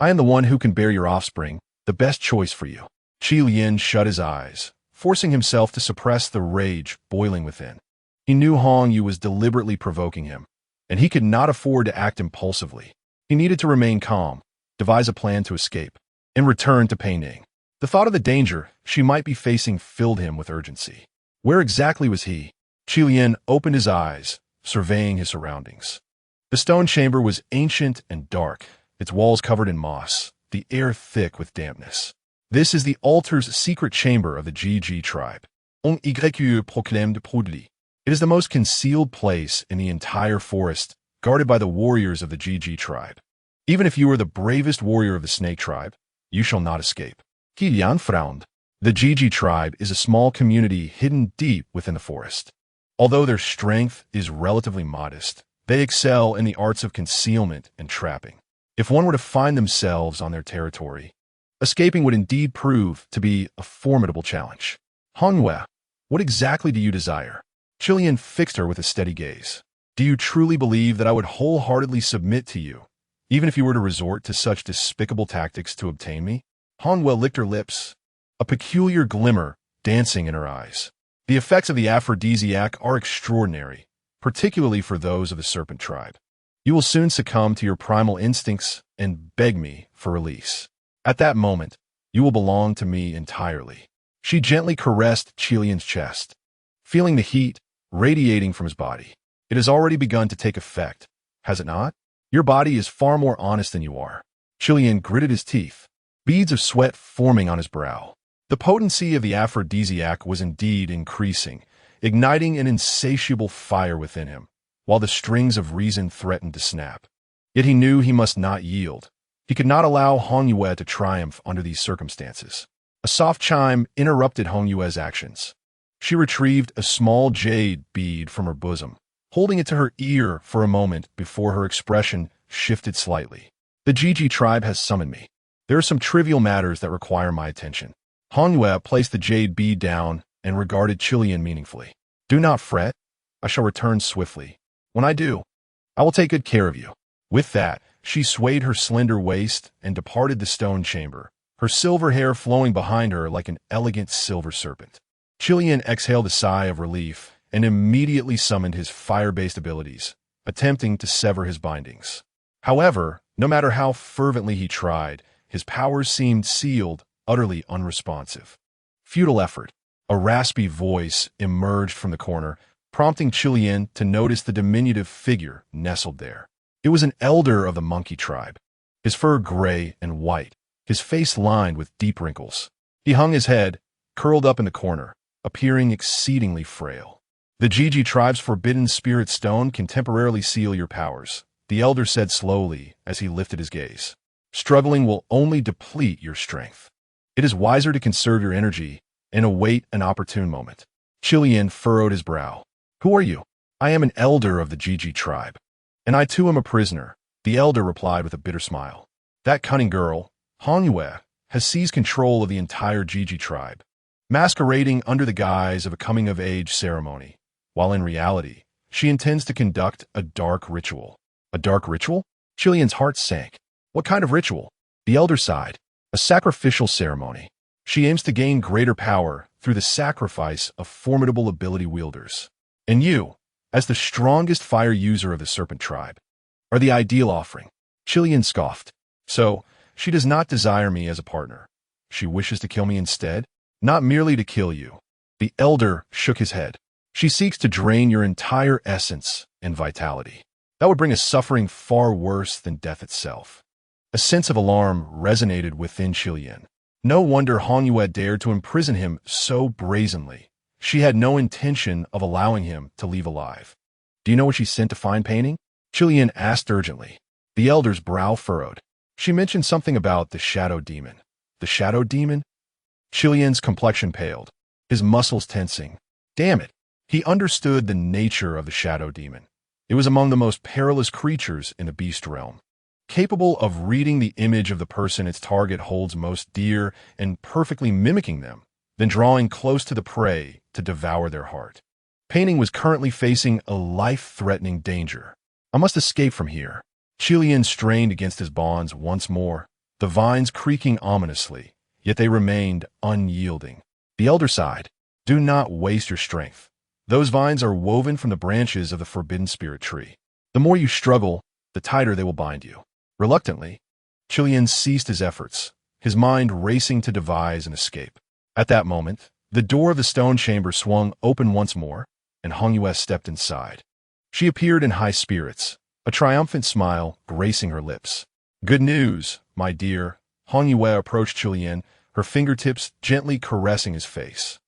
I am the one who can bear your offspring, the best choice for you. Qi Lian shut his eyes, forcing himself to suppress the rage boiling within. He knew Hongyu was deliberately provoking him, and he could not afford to act impulsively. He needed to remain calm, devise a plan to escape, and return to Pei Ning. The thought of the danger she might be facing filled him with urgency. Where exactly was he? Qi Lian opened his eyes, surveying his surroundings. The stone chamber was ancient and dark, its walls covered in moss, the air thick with dampness. This is the altar's secret chamber of the GG tribe. On y proclaimed proudly. It is the most concealed place in the entire forest, guarded by the warriors of the GG tribe. Even if you are the bravest warrior of the snake tribe, you shall not escape. Qi Lian frowned. The GG tribe is a small community hidden deep within the forest. Although their strength is relatively modest, they excel in the arts of concealment and trapping. If one were to find themselves on their territory, Escaping would indeed prove to be a formidable challenge. Hongwei, what exactly do you desire? Qilian fixed her with a steady gaze. Do you truly believe that I would wholeheartedly submit to you, even if you were to resort to such despicable tactics to obtain me? Hongwei licked her lips, a peculiar glimmer dancing in her eyes. The effects of the aphrodisiac are extraordinary, particularly for those of the serpent tribe. You will soon succumb to your primal instincts and beg me for release. At that moment, you will belong to me entirely. She gently caressed Qilian's chest, feeling the heat radiating from his body. It has already begun to take effect, has it not? Your body is far more honest than you are. Qilian gritted his teeth, beads of sweat forming on his brow. The potency of the aphrodisiac was indeed increasing, igniting an insatiable fire within him, while the strings of reason threatened to snap. Yet he knew he must not yield. He could not allow Hongwei to triumph under these circumstances. A soft chime interrupted Hongwei's actions. She retrieved a small jade bead from her bosom, holding it to her ear for a moment before her expression shifted slightly. The Gigi tribe has summoned me. There are some trivial matters that require my attention. Hongwei placed the jade bead down and regarded Qilian meaningfully. Do not fret. I shall return swiftly. When I do, I will take good care of you. With that, she swayed her slender waist and departed the stone chamber, her silver hair flowing behind her like an elegant silver serpent. Qilian exhaled a sigh of relief and immediately summoned his fire-based abilities, attempting to sever his bindings. However, no matter how fervently he tried, his powers seemed sealed, utterly unresponsive. Futile effort. A raspy voice emerged from the corner, prompting Qilian to notice the diminutive figure nestled there. It was an elder of the monkey tribe, his fur gray and white, his face lined with deep wrinkles. He hung his head, curled up in the corner, appearing exceedingly frail. The Gigi tribe's forbidden spirit stone can temporarily seal your powers, the elder said slowly as he lifted his gaze. Struggling will only deplete your strength. It is wiser to conserve your energy and await an opportune moment. Qilian furrowed his brow. Who are you? I am an elder of the Gigi tribe. And I too am a prisoner, the elder replied with a bitter smile. That cunning girl, Hongwei, has seized control of the entire Gigi tribe, masquerading under the guise of a coming-of-age ceremony, while in reality, she intends to conduct a dark ritual. A dark ritual? Qilian's heart sank. What kind of ritual? The elder sighed. A sacrificial ceremony. She aims to gain greater power through the sacrifice of formidable ability wielders. And you, as the strongest fire user of the serpent tribe, are the ideal offering. Qilian scoffed. So, she does not desire me as a partner. She wishes to kill me instead, not merely to kill you. The elder shook his head. She seeks to drain your entire essence and vitality. That would bring a suffering far worse than death itself. A sense of alarm resonated within Qilian. No wonder Hongwei dared to imprison him so brazenly. She had no intention of allowing him to leave alive. Do you know what she sent to find Pei Ning? Qilian asked urgently. The elder's brow furrowed. She mentioned something about the shadow demon. The shadow demon? Qilian's complexion paled, his muscles tensing. Damn it! He understood the nature of the shadow demon. It was among the most perilous creatures in the beast realm, capable of reading the image of the person its target holds most dear and perfectly mimicking them, then drawing close to the prey to devour their heart. Pei Ning was currently facing a life-threatening danger. I must escape from here. Qilian strained against his bonds once more, the vines creaking ominously, yet they remained unyielding. The elder sighed. Do not waste your strength. Those vines are woven from the branches of the forbidden spirit tree. The more you struggle, the tighter they will bind you. Reluctantly, Qilian ceased his efforts, his mind racing to devise an escape. At that moment, the door of the stone chamber swung open once more, and Hongwei stepped inside. She appeared in high spirits, a triumphant smile gracing her lips. Good news, my dear. Hongwei approached Qilian, her fingertips gently caressing his face.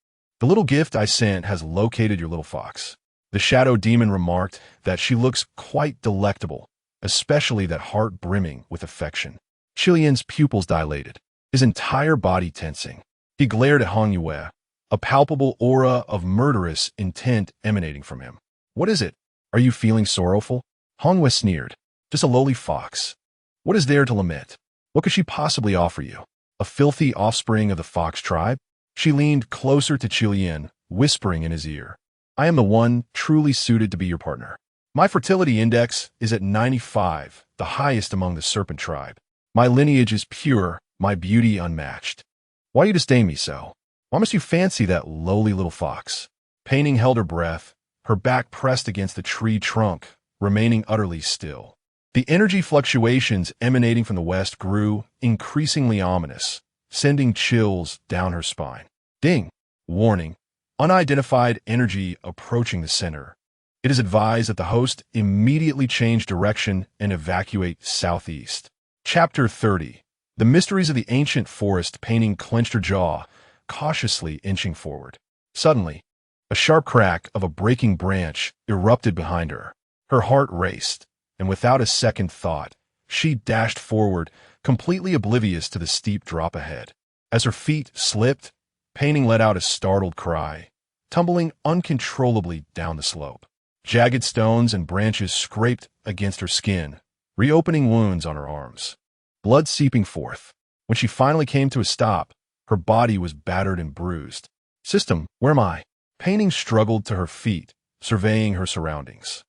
The little gift I sent has located your little fox. The shadow demon remarked that she looks quite delectable, especially that heart brimming with affection. Qilian's pupils dilated, his entire body tensing. He glared at Hongwei, a palpable aura of murderous intent emanating from him. What is it? Are you feeling sorrowful? Hongwei sneered. Just a lowly fox. What is there to lament? What could she possibly offer you? A filthy offspring of the fox tribe? She leaned closer to Qilian, whispering in his ear, I am the one truly suited to be your partner. My fertility index is at 95, the highest among the serpent tribe. My lineage is pure, my beauty unmatched. Why you disdain me so? Why must you fancy that lowly little fox? Pei Ning held her breath, her back pressed against the tree trunk, remaining utterly still. The energy fluctuations emanating from the west grew increasingly ominous, sending chills down her spine. Ding! Warning. Unidentified energy approaching the center. It is advised that the host immediately change direction and evacuate southeast. Chapter 30. The mysteries of the ancient forest. Pei Ning clenched her jaw, cautiously inching forward. Suddenly, a sharp crack of a breaking branch erupted behind her. Her heart raced, and without a second thought, she dashed forward, completely oblivious to the steep drop ahead. As her feet slipped, Pei Ning let out a startled cry, tumbling uncontrollably down the slope. Jagged stones and branches scraped against her skin, reopening wounds on her arms. Blood seeping forth. When she finally came to a stop, her body was battered and bruised. System, where am I? Pei Ning struggled to her feet, surveying her surroundings.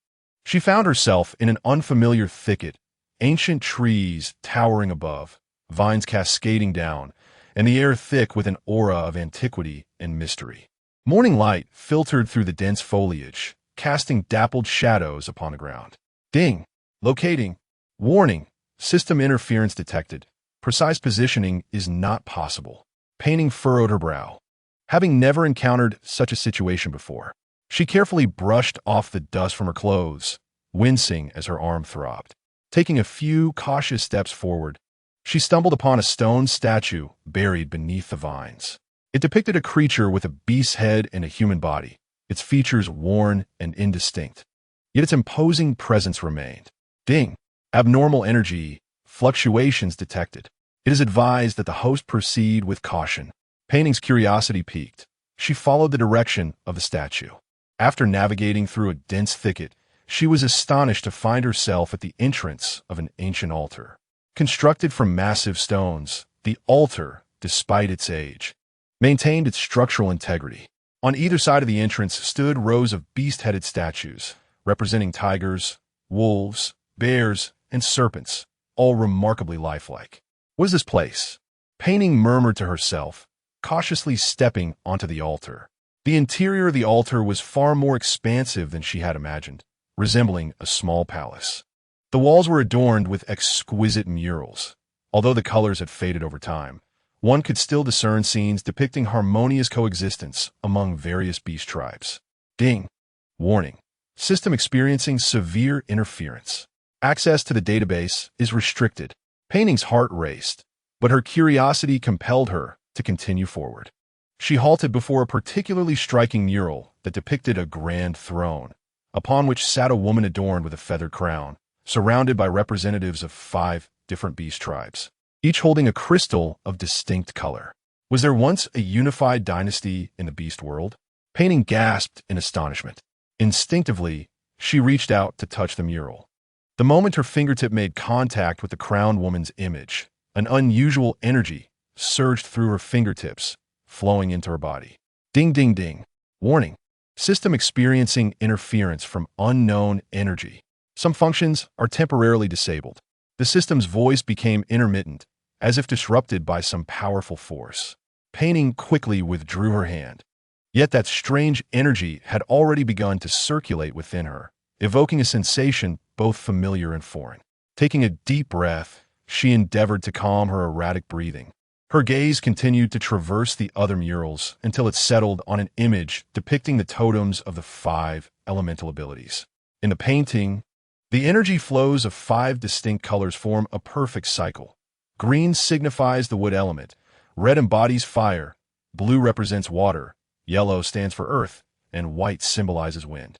She found herself in an unfamiliar thicket, ancient trees towering above, vines cascading down, and the air thick with an aura of antiquity and mystery. Morning light filtered through the dense foliage, casting dappled shadows upon the ground. Ding! Locating. Warning. System interference detected. Precise positioning is not possible. Pei Ning furrowed her brow. Having never encountered such a situation before, she carefully brushed off the dust from her clothes, wincing as her arm throbbed. Taking a few cautious steps forward, she stumbled upon a stone statue buried beneath the vines. It depicted a creature with a beast's head and a human body, its features worn and indistinct. Yet its imposing presence remained. Ding! Abnormal energy, fluctuations detected. It is advised that the host proceed with caution. Pei Ning's curiosity piqued. She followed the direction of the statue. After navigating through a dense thicket, she was astonished to find herself at the entrance of an ancient altar. Constructed from massive stones, the altar, despite its age, maintained its structural integrity. On either side of the entrance stood rows of beast-headed statues, representing tigers, wolves, bears, and serpents, all remarkably lifelike. What is this place? Pei Ning murmured to herself, cautiously stepping onto the altar. The interior of the altar was far more expansive than she had imagined, resembling a small palace. The walls were adorned with exquisite murals. Although the colors had faded over time, one could still discern scenes depicting harmonious coexistence among various beast tribes. Ding! Warning. System experiencing severe interference. Access to the database is restricted. Pei Ning's heart raced, but her curiosity compelled her to continue forward. She halted before a particularly striking mural that depicted a grand throne, upon which sat a woman adorned with a feathered crown, surrounded by representatives of 5 different beast tribes, each holding a crystal of distinct color. Was there once a unified dynasty in the beast world? Pei Ning gasped in astonishment. Instinctively, she reached out to touch the mural. The moment her fingertip made contact with the crowned woman's image, an unusual energy surged through her fingertips, flowing into her body. Ding, ding, ding. Warning. System experiencing interference from unknown energy. Some functions are temporarily disabled. The system's voice became intermittent, as if disrupted by some powerful force. Pei Ning quickly withdrew her hand. Yet that strange energy had already begun to circulate within her, evoking a sensation both familiar and foreign. Taking a deep breath, she endeavored to calm her erratic breathing. Her gaze continued to traverse the other murals until it settled on an image depicting the totems of the 5 elemental abilities. In the painting, the energy flows of 5 distinct colors form a perfect cycle. Green signifies the wood element, red embodies fire, blue represents water, yellow stands for earth, and white symbolizes wind.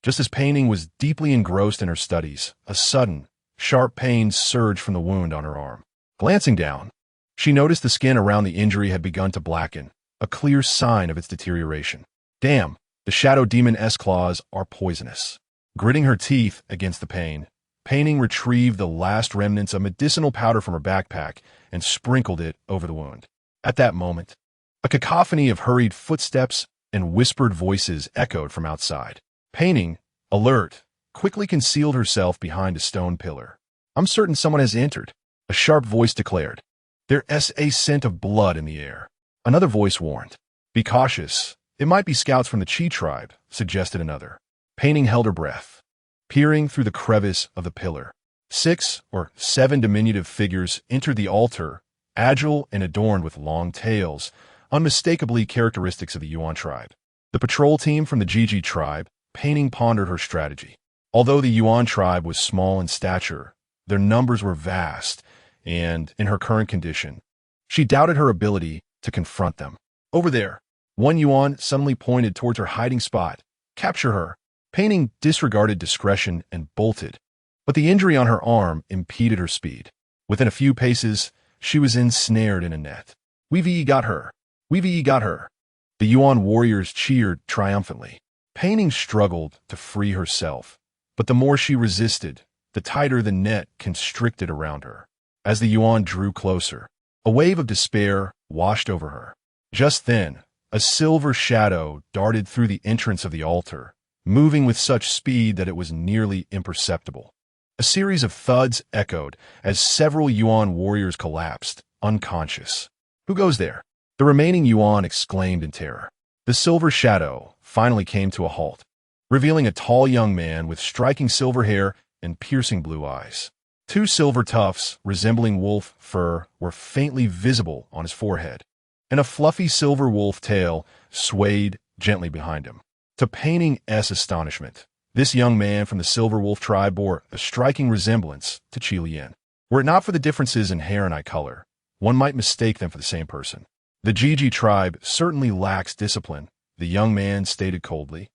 Just as Pei Ning was deeply engrossed in her studies, a sudden, sharp pain surged from the wound on her arm. Glancing down, she noticed the skin around the injury had begun to blacken, a clear sign of its deterioration. Damn, the shadow demon S claws are poisonous. Gritting her teeth against the pain, Pei Ning retrieved the last remnants of medicinal powder from her backpack and sprinkled it over the wound. At that moment, a cacophony of hurried footsteps and whispered voices echoed from outside. Pei Ning, alert, quickly concealed herself behind a stone pillar. "I'm certain someone has entered," a sharp voice declared. "There's a scent of blood in the air." Another voice warned. "Be cautious. It might be scouts from the Chi tribe," suggested another. Pei Ning held her breath, peering through the crevice of the pillar. 6 or 7 diminutive figures entered the altar, agile and adorned with long tails, unmistakably characteristics of the Yuan tribe. The patrol team from the Gigi tribe. Pei Ning pondered her strategy. Although the Yuan tribe was small in stature, their numbers were vast, and, in her current condition, she doubted her ability to confront them. "Over there." One Yuan suddenly pointed towards her hiding spot. "Capture her." Pei Ning disregarded discretion and bolted, but the injury on her arm impeded her speed. Within a few paces, she was ensnared in a net. "We've got her! We've got her!" The Yuan warriors cheered triumphantly. Pei Ning struggled to free herself, but the more she resisted, the tighter the net constricted around her. As the Yuan drew closer, a wave of despair washed over her. Just then, a silver shadow darted through the entrance of the altar, moving with such speed that it was nearly imperceptible. A series of thuds echoed as several Yuan warriors collapsed, unconscious. "Who goes there?" The remaining Yuan exclaimed in terror. The silver shadow finally came to a halt, revealing a tall young man with striking silver hair and piercing blue eyes. 2 silver tufts resembling wolf fur were faintly visible on his forehead, and a fluffy silver wolf tail swayed gently behind him. To Pei Ning's astonishment, this young man from the silver wolf tribe bore a striking resemblance to Qi Lian. Were it not for the differences in hair and eye color, one might mistake them for the same person. "The Gigi tribe certainly lacks discipline," the young man stated coldly,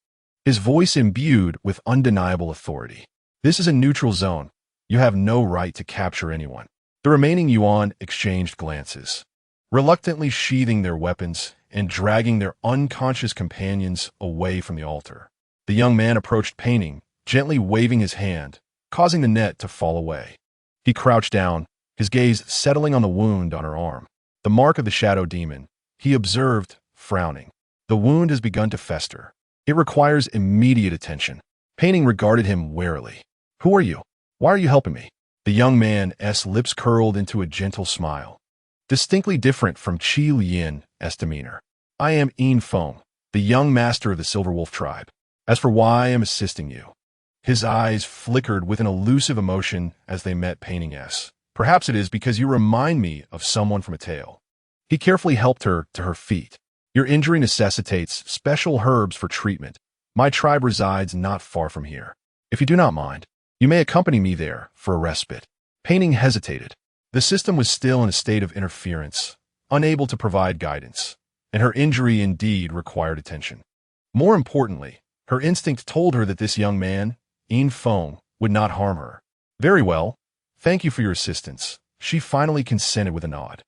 his voice imbued with undeniable authority. "This is a neutral zone. You have no right to capture anyone." The remaining Yuan exchanged glances, reluctantly sheathing their weapons and dragging their unconscious companions away from the altar. The young man approached Pei Ning, gently waving his hand, causing the net to fall away. He crouched down, his gaze settling on the wound on her arm. The mark of the shadow demon, he observed, frowning. "The wound has begun to fester. It requires immediate attention." Pei Ning regarded him warily. "Who are you? Why are you helping me?" The young man's lips curled into a gentle smile, distinctly different from Qi Lian's demeanor. "I am Yin Feng, the young master of the Silver Wolf tribe. As for why I am assisting you..." His eyes flickered with an elusive emotion as they met Pei Ning's. "Perhaps it is because you remind me of someone from a tale." He carefully helped her to her feet. "Your injury necessitates special herbs for treatment. My tribe resides not far from here. If you do not mind, you may accompany me there for a respite." Pei Ning hesitated. The system was still in a state of interference, unable to provide guidance, and her injury indeed required attention. More importantly, her instinct told her that this young man, Yin Feng, would not harm her. "Very well. Thank you for your assistance," she finally consented with a nod.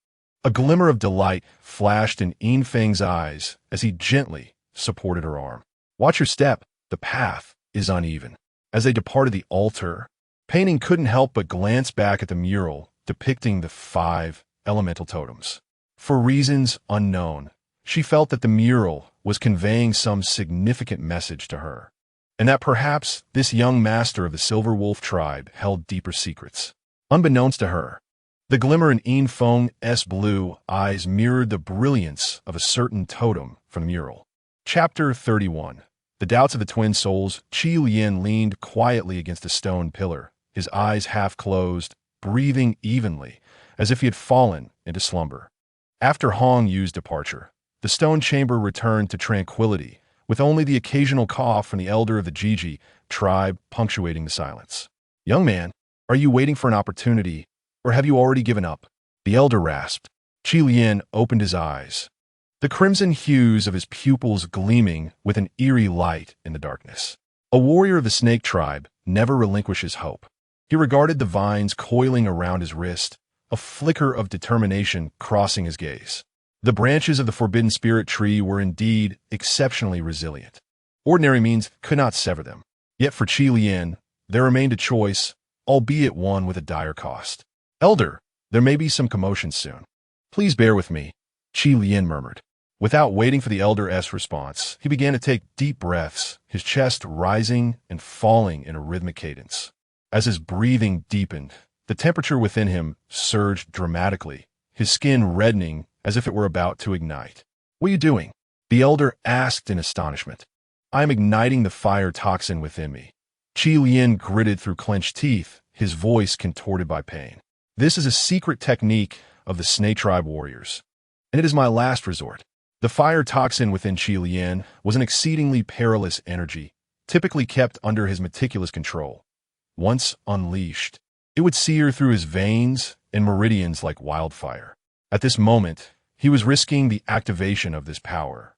A glimmer of delight flashed in Yin Feng's eyes as he gently supported her arm. "Watch your step. The path is uneven." As they departed the altar, Pei Ning couldn't help but glance back at the mural depicting the 5 elemental totems. For reasons unknown, she felt that the mural was conveying some significant message to her, and that perhaps this young master of the Silver Wolf tribe held deeper secrets. Unbeknownst to her, the glimmer in Yin Feng's blue eyes mirrored the brilliance of a certain totem from the mural. Chapter 31. The Doubts of the Twin Souls. Qi Lian leaned quietly against a stone pillar, his eyes half closed, breathing evenly, as if he had fallen into slumber. After Hong Yu's departure, the stone chamber returned to tranquility, with only the occasional cough from the elder of the Gigi tribe punctuating the silence. "Young man, are you waiting for an opportunity, or have you already given up?" the elder rasped. Qi Lian opened his eyes, the crimson hues of his pupils gleaming with an eerie light in the darkness. A warrior of the snake tribe never relinquishes hope. He regarded the vines coiling around his wrist, a flicker of determination crossing his gaze. The branches of the forbidden spirit tree were indeed exceptionally resilient. Ordinary means could not sever them. Yet for Qi Lian, there remained a choice: albeit one with a dire cost. Elder, there may be some commotion soon. Please bear with me, Qi Lian murmured. Without waiting for the elder's response, he began to take deep breaths, his chest rising and falling in a rhythmic cadence. As his breathing deepened, the temperature within him surged dramatically, his skin reddening as if it were about to ignite. "What are you doing?" the elder asked in astonishment. "I am igniting the fire toxin within me." Qi Lian gritted through clenched teeth, his voice contorted by pain. "This is a secret technique of the Snake Tribe warriors, and it is my last resort." The fire toxin within Qi Lian was an exceedingly perilous energy, typically kept under his meticulous control. Once unleashed, it would sear through his veins and meridians like wildfire. At this moment, he was risking the activation of this power,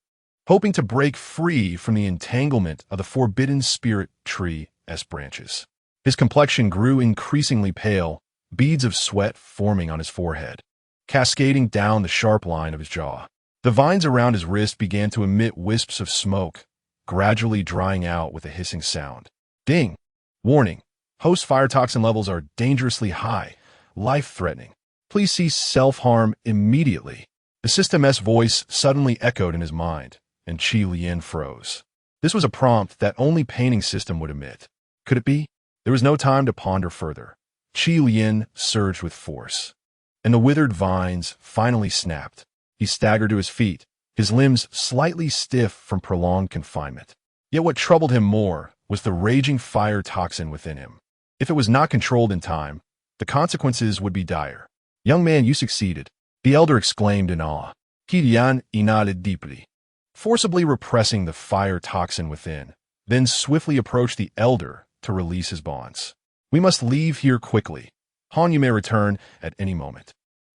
hoping to break free from the entanglement of the forbidden spirit tree's branches. His complexion grew increasingly pale, beads of sweat forming on his forehead, cascading down the sharp line of his jaw. The vines around his wrist began to emit wisps of smoke, gradually drying out with a hissing sound. Ding! Warning! Host fire toxin levels are dangerously high, life-threatening. Please cease self-harm immediately. The system's voice suddenly echoed in his mind, and Qi Lian froze. This was a prompt that only Pei Ning system would emit. Could it be? There was no time to ponder further. Qi Lian surged with force, and the withered vines finally snapped. He staggered to his feet, his limbs slightly stiff from prolonged confinement. Yet what troubled him more was the raging fire toxin within him. If it was not controlled in time, the consequences would be dire. "Young man, you succeeded," the elder exclaimed in awe. Qi Lian nodded deeply, forcibly repressing the fire toxin within, then swiftly approached the elder to release his bonds. "We must leave here quickly. Han, you may return at any moment."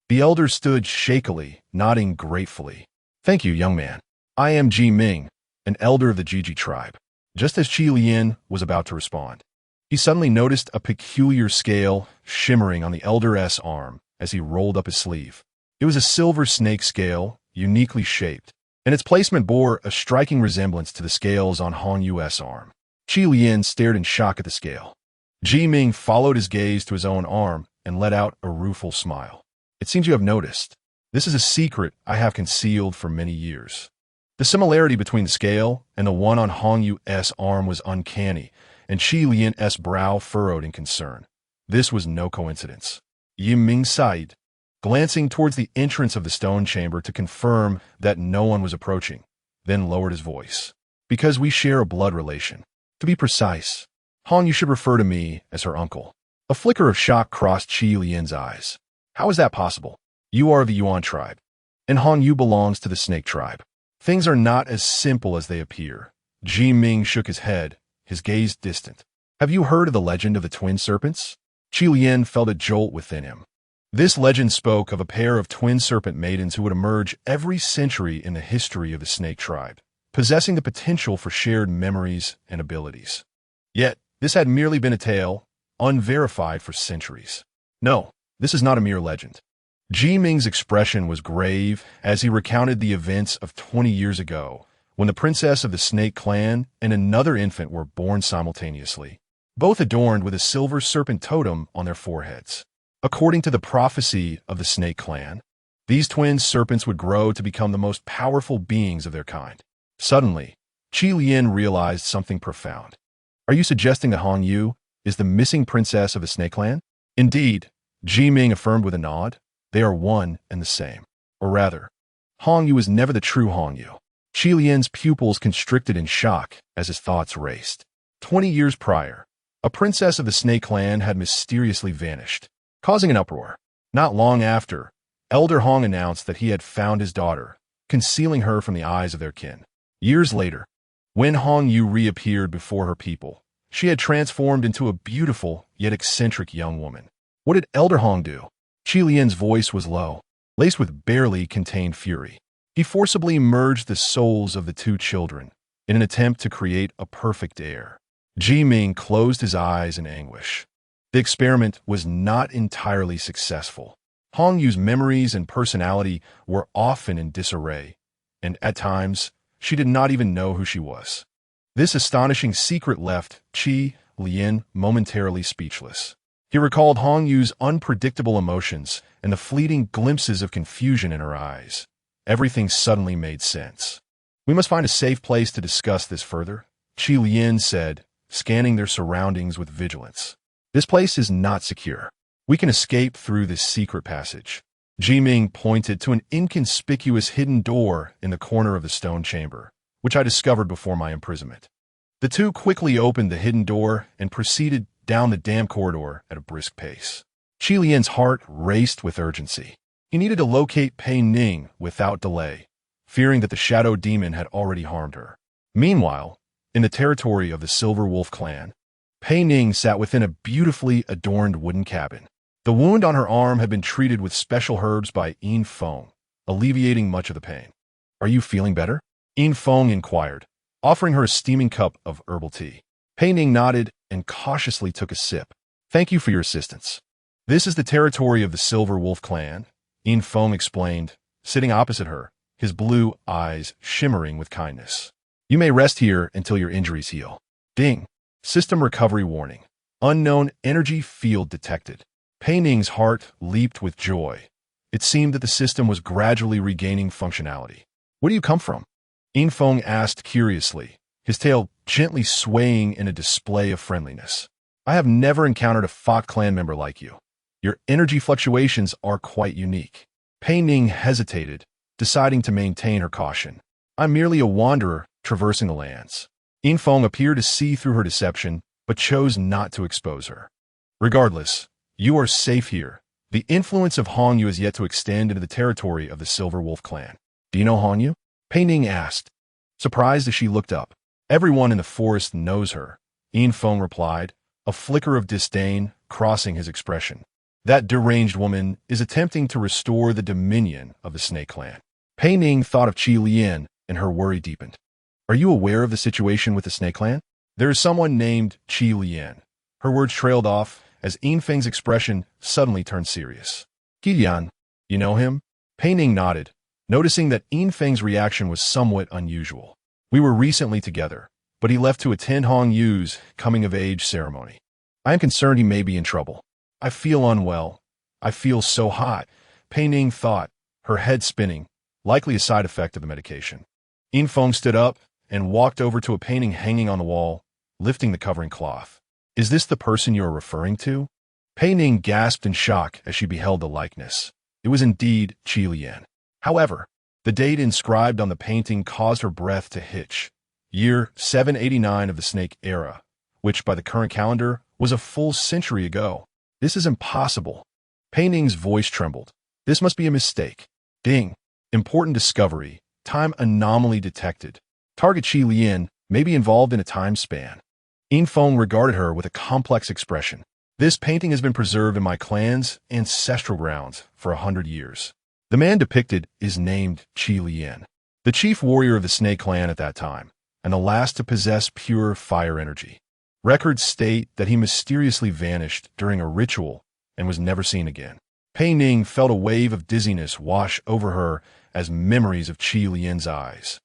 The elder stood shakily, nodding gratefully. "Thank you, young man. I am Ji Ming, an elder of the Jiji tribe." Just as Qi Lian was about to respond, he suddenly noticed a peculiar scale shimmering on the elder's arm as he rolled up his sleeve. It was a silver snake scale, uniquely shaped, and its placement bore a striking resemblance to the scales on Han Yu's arm. Qi Lian stared in shock at the scale. Ji Ming followed his gaze to his own arm and let out a rueful smile. "It seems you have noticed. This is a secret I have concealed for many years." The similarity between the scale and the one on Han Yu's arm was uncanny, and Qi Lian's brow furrowed in concern. This was no coincidence. Yi Ming sighed, glancing towards the entrance of the stone chamber to confirm that no one was approaching, then lowered his voice. "Because we share a blood relation. To be precise, Han Yu should refer to me as her uncle." A flicker of shock crossed Qi Lian's eyes. "How is that possible? You are of the Yuan tribe, and Han Yu belongs to the Snake tribe. Things are not as simple as they appear." Ji Ming shook his head, his gaze distant. "Have you heard of the legend of the twin serpents?" Qi Lian felt a jolt within him. This legend spoke of a pair of twin serpent maidens who would emerge every century in the history of the Snake tribe, possessing the potential for shared memories and abilities. Yet, this had merely been a tale, unverified for centuries. "No, this is not a mere legend." Ji Ming's expression was grave as he recounted the events of 20 years ago, when the princess of the Snake clan and another infant were born simultaneously, both adorned with a silver serpent totem on their foreheads. According to the prophecy of the Snake clan, these twin serpents would grow to become the most powerful beings of their kind. Suddenly, Qi Lian realized something profound. "Are you suggesting that Han Yu is the missing princess of the Snake clan?" "Indeed," Ji Ming affirmed with a nod. "They are one and the same. Or rather, Han Yu is never the true Han Yu." Qi Lian's pupils constricted in shock as his thoughts raced. 20 years prior, a princess of the Snake clan had mysteriously vanished, causing an uproar. Not long after, Elder Hong announced that he had found his daughter, concealing her from the eyes of their kin. Years later, when Han Yu reappeared before her people, she had transformed into a beautiful yet eccentric young woman. What did Elder Hong do? Qi Lian's voice was low, laced with barely contained fury. He forcibly merged the souls of the two children in an attempt to create a perfect heir. Ji Ming closed his eyes in anguish. The experiment was not entirely successful. Hong Yu's memories and personality were often in disarray, and at times, she did not even know who she was. This astonishing secret left Qi Lian momentarily speechless. He recalled Hong Yu's unpredictable emotions and the fleeting glimpses of confusion in her eyes. Everything suddenly made sense. "We must find a safe place to discuss this further," Qi Lian said, scanning their surroundings with vigilance. "This place is not secure. We can escape through this secret passage." Jiming pointed to an inconspicuous hidden door in the corner of the stone chamber, which I discovered before my imprisonment. The two quickly opened the hidden door and proceeded down the damp corridor at a brisk pace. Qi Lian's heart raced with urgency. He needed to locate Pei Ning without delay, fearing that the shadow demon had already harmed her. Meanwhile, in the territory of the Silver Wolf clan, Pei Ning sat within a beautifully adorned wooden cabin. The wound on her arm had been treated with special herbs by Yin Feng, alleviating much of the pain. "Are you feeling better?" Yin Feng inquired, offering her a steaming cup of herbal tea. Pei Ning nodded and cautiously took a sip. "Thank you for your assistance. This is the territory of the Silver Wolf clan," Yin Feng explained, sitting opposite her, his blue eyes shimmering with kindness. "You may rest here until your injuries heal." Ding. System recovery warning. Unknown energy field detected. Pei Ning's heart leaped with joy. It seemed that the system was gradually regaining functionality. "Where do you come from?" Yin Feng asked curiously, his tail gently swaying in a display of friendliness. "I have never encountered a Fox clan member like you. Your energy fluctuations are quite unique." Pei Ning hesitated, deciding to maintain her caution. "I'm merely a wanderer traversing the lands." Yin Feng appeared to see through her deception, but chose not to expose her. "Regardless, you are safe here. The influence of Hong Yu has yet to extend into the territory of the Silver Wolf clan." "Do you know Hong Yu?" Pei Ning asked, surprised as she looked up. "Everyone in the forest knows her," Yin Feng replied, a flicker of disdain crossing his expression. "That deranged woman is attempting to restore the dominion of the Snake clan." Pei Ning thought of Qi Lian, and her worry deepened. "Are you aware of the situation with the Snake clan?" "There is someone named Qi Lian." Her words trailed off as Yin Feng's expression suddenly turned serious. "Qi Lian, you know him?" Pei Ning nodded, noticing that Yin Feng's reaction was somewhat unusual. "We were recently together, but he left to attend Hong Yu's coming-of-age ceremony. I am concerned he may be in trouble. I feel unwell. I feel so hot," Pei Ning thought, her head spinning, likely a side effect of the medication. Yin Feng stood up and walked over to a painting hanging on the wall, lifting the covering cloth. "Is this the person you are referring to?" Pei Ning gasped in shock as she beheld the likeness. It was indeed Qi Lian. However, the date inscribed on the painting caused her breath to hitch. Year 789 of the Snake Era, which by the current calendar was a full century ago. "This is impossible." Pei Ning's voice trembled. "This must be a mistake." Ding. Important discovery. Time anomaly detected. Target Qi Lian may be involved in a time span. Yin Feng regarded her with a complex expression. "This painting has been preserved in my clan's ancestral grounds for 100 years. The man depicted is named Qi Lian, the chief warrior of the Snake clan at that time, and the last to possess pure fire energy. Records state that he mysteriously vanished during a ritual and was never seen again." Pei Ning felt a wave of dizziness wash over her as memories of Qi Lian's eyes,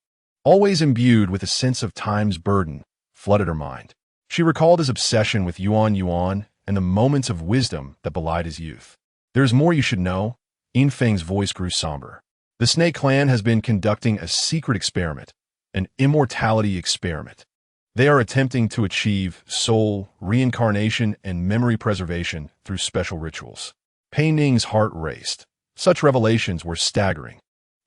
always imbued with a sense of time's burden, flooded her mind. She recalled his obsession with Yuan and the moments of wisdom that belied his youth. "There is more you should know." Yin Feng's voice grew somber. "The Snake clan has been conducting a secret experiment, an immortality experiment. They are attempting to achieve soul, reincarnation, and memory preservation through special rituals." Pei Ning's heart raced. Such revelations were staggering.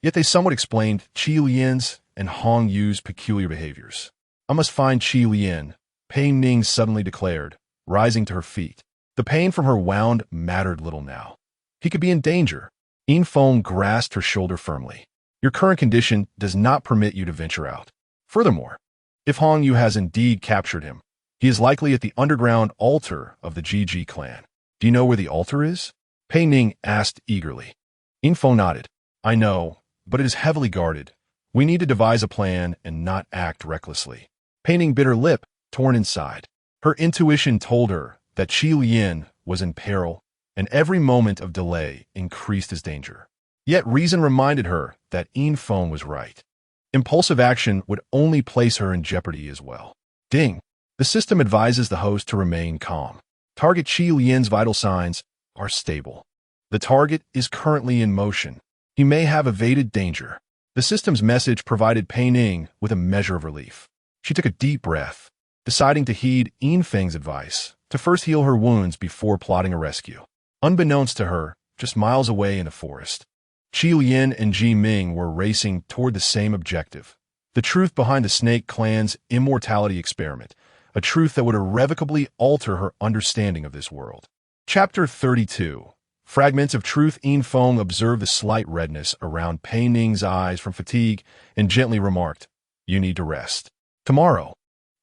Yet they somewhat explained Qi Lian's and Hong Yu's peculiar behaviors. "I must find Qi Lian," Pei Ning suddenly declared, rising to her feet. The pain from her wound mattered little now. He could be in danger. Yin Feng grasped her shoulder firmly. "Your current condition does not permit you to venture out. Furthermore, if Hong Yu has indeed captured him, he is likely at the underground altar of the GG clan." "Do you know where the altar is?" Pei Ning asked eagerly. Yin Feng nodded. "I know, but it is heavily guarded. We need to devise a plan and not act recklessly." Pei Ning bit her lip, torn inside. Her intuition told her that Qi Lian was in peril, and every moment of delay increased his danger. Yet reason reminded her that Yin Feng was right. Impulsive action would only place her in jeopardy as well. Ding. The system advises the host to remain calm. Target Qi Lian's vital signs are stable. The target is currently in motion. He may have evaded danger. The system's message provided Pei Ning with a measure of relief. She took a deep breath, deciding to heed Yin Feng's advice to first heal her wounds before plotting a rescue. Unbeknownst to her, just miles away in the forest, Qi Lian and Ji Ming were racing toward the same objective: the truth behind the Snake Clan's immortality experiment, a truth that would irrevocably alter her understanding of this world. Chapter 32. Fragments of Truth. Yin Feng observed the slight redness around Pei Ning's eyes from fatigue and gently remarked, "You need to rest. Tomorrow,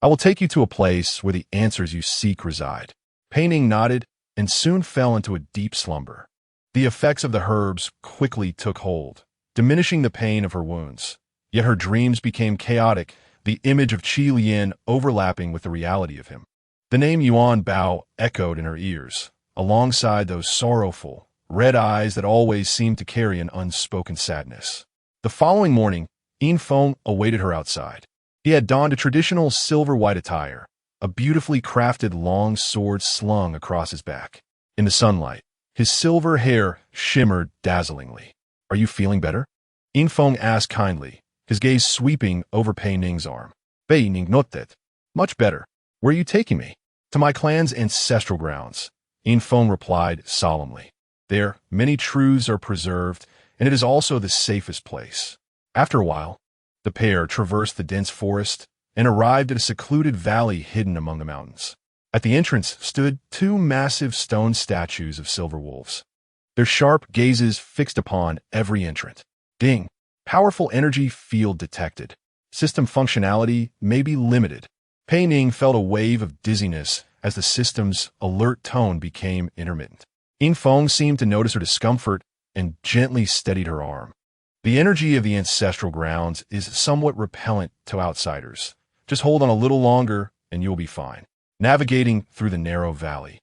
I will take you to a place where the answers you seek reside." Pei Ning nodded and soon fell into a deep slumber. The effects of the herbs quickly took hold, diminishing the pain of her wounds. Yet her dreams became chaotic, the image of Qi Lian overlapping with the reality of him. The name Yuan Bao echoed in her ears, alongside those sorrowful, red eyes that always seemed to carry an unspoken sadness. The following morning, Yin Feng awaited her outside. He had donned a traditional silver-white attire, a beautifully crafted long sword slung across his back. In the sunlight, his silver hair shimmered dazzlingly. "Are you feeling better?" Yin Feng asked kindly, his gaze sweeping over Pei Ning's arm. Pei Ning nodded. "Much better. Where are you taking me?" "To my clan's ancestral grounds," Yin Feng replied solemnly. "There, many truths are preserved, and it is also the safest place." After a while, the pair traversed the dense forest and arrived at a secluded valley hidden among the mountains. At the entrance stood two massive stone statues of silver wolves, their sharp gazes fixed upon every entrant. Ding! Powerful energy field detected. System functionality may be limited. Pei Ning felt a wave of dizziness as the system's alert tone became intermittent. Yin Feng seemed to notice her discomfort and gently steadied her arm. "The energy of the ancestral grounds is somewhat repellent to outsiders. Just hold on a little longer and you'll be fine." Navigating through the narrow valley,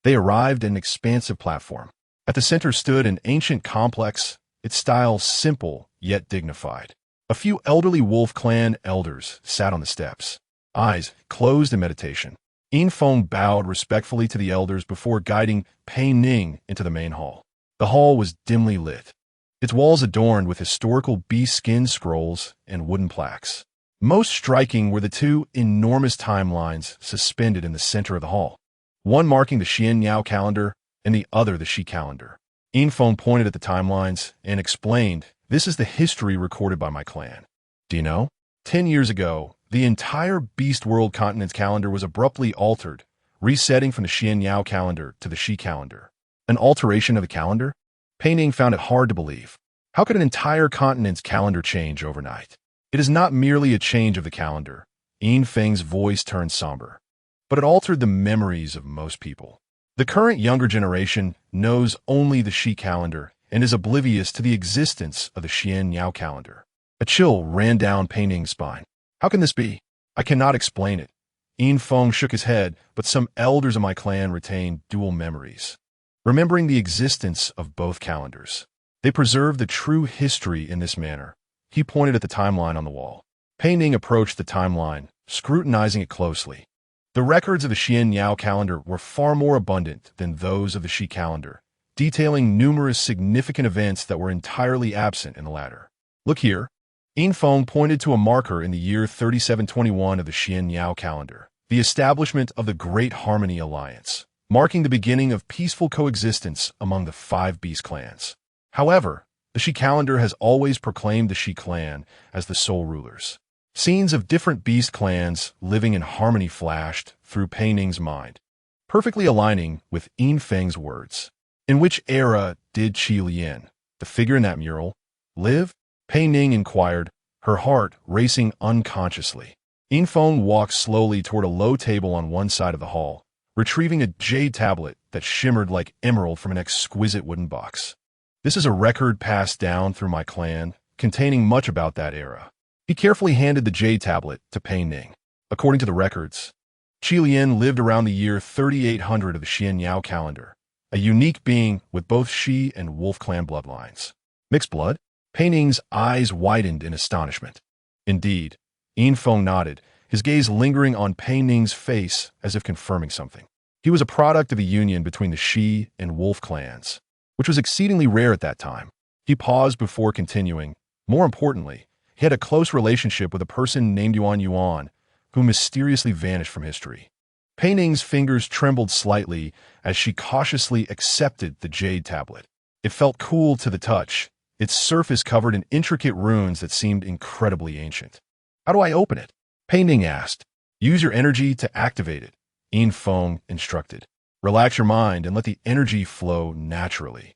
they arrived at an expansive platform. At the center stood an ancient complex, its style simple yet dignified. A few elderly Wolf Clan elders sat on the steps, eyes closed in meditation. Yin Feng bowed respectfully to the elders before guiding Pei Ning into the main hall. The hall was dimly lit, its walls adorned with historical bee-skin scrolls and wooden plaques. Most striking were the two enormous timelines suspended in the center of the hall, one marking the Xian Yao calendar and the other the Shi calendar. Yin Feng pointed at the timelines and explained, "This is the history recorded by my clan. Do you know? 10 years ago, the entire Beast World continent's calendar was abruptly altered, resetting from the Xian Yao calendar to the Shi calendar." An alteration of the calendar? Pei Ning found it hard to believe. How could an entire continent's calendar change overnight? "It is not merely a change of the calendar." Yin Feng's voice turned somber. "But it altered the memories of most people. The current younger generation knows only the Shi calendar and is oblivious to the existence of the Xian Yao calendar." A chill ran down Pei Ning's spine. "How can this be? I cannot explain it." Yin Feng shook his head, "But some elders of my clan retain dual memories, remembering the existence of both calendars. They preserve the true history in this manner." He pointed at the timeline on the wall. Pei Ning approached the timeline, scrutinizing it closely. The records of the Xian Yao calendar were far more abundant than those of the Shi calendar, detailing numerous significant events that were entirely absent in the latter. "Look here." Yin Feng pointed to a marker in the year 3721 of the Xian Yao calendar, the establishment of the Great Harmony Alliance, marking the beginning of peaceful coexistence among the 5 beast clans. However, the Shi calendar has always proclaimed the Shi clan as the sole rulers. Scenes of different beast clans living in harmony flashed through Pei Ning's mind, perfectly aligning with Yin Feng's words. In which era did Qi Lian, the figure in that mural, live? Pei Ning inquired, her heart racing unconsciously. Yin Feng walked slowly toward a low table on one side of the hall, retrieving a jade tablet that shimmered like emerald from an exquisite wooden box. "This is a record passed down through my clan, containing much about that era." He carefully handed the jade tablet to Pei Ning. According to the records, Qi Lian lived around the year 3800 of the Xian Yao calendar, a unique being with both Shi and Wolf clan bloodlines. Mixed blood? Pei Ning's eyes widened in astonishment. Indeed, Yin Feng nodded, his gaze lingering on Pei Ning's face as if confirming something. He was a product of a union between the She and Wolf clans, which was exceedingly rare at that time. He paused before continuing. More importantly, he had a close relationship with a person named Yuan Yuan, who mysteriously vanished from history. Pei Ning's fingers trembled slightly as she cautiously accepted the jade tablet. It felt cool to the touch, its surface covered in intricate runes that seemed incredibly ancient. How do I open it? Pei Ning asked. Use your energy to activate it, Yin Feng instructed. Relax your mind and let the energy flow naturally.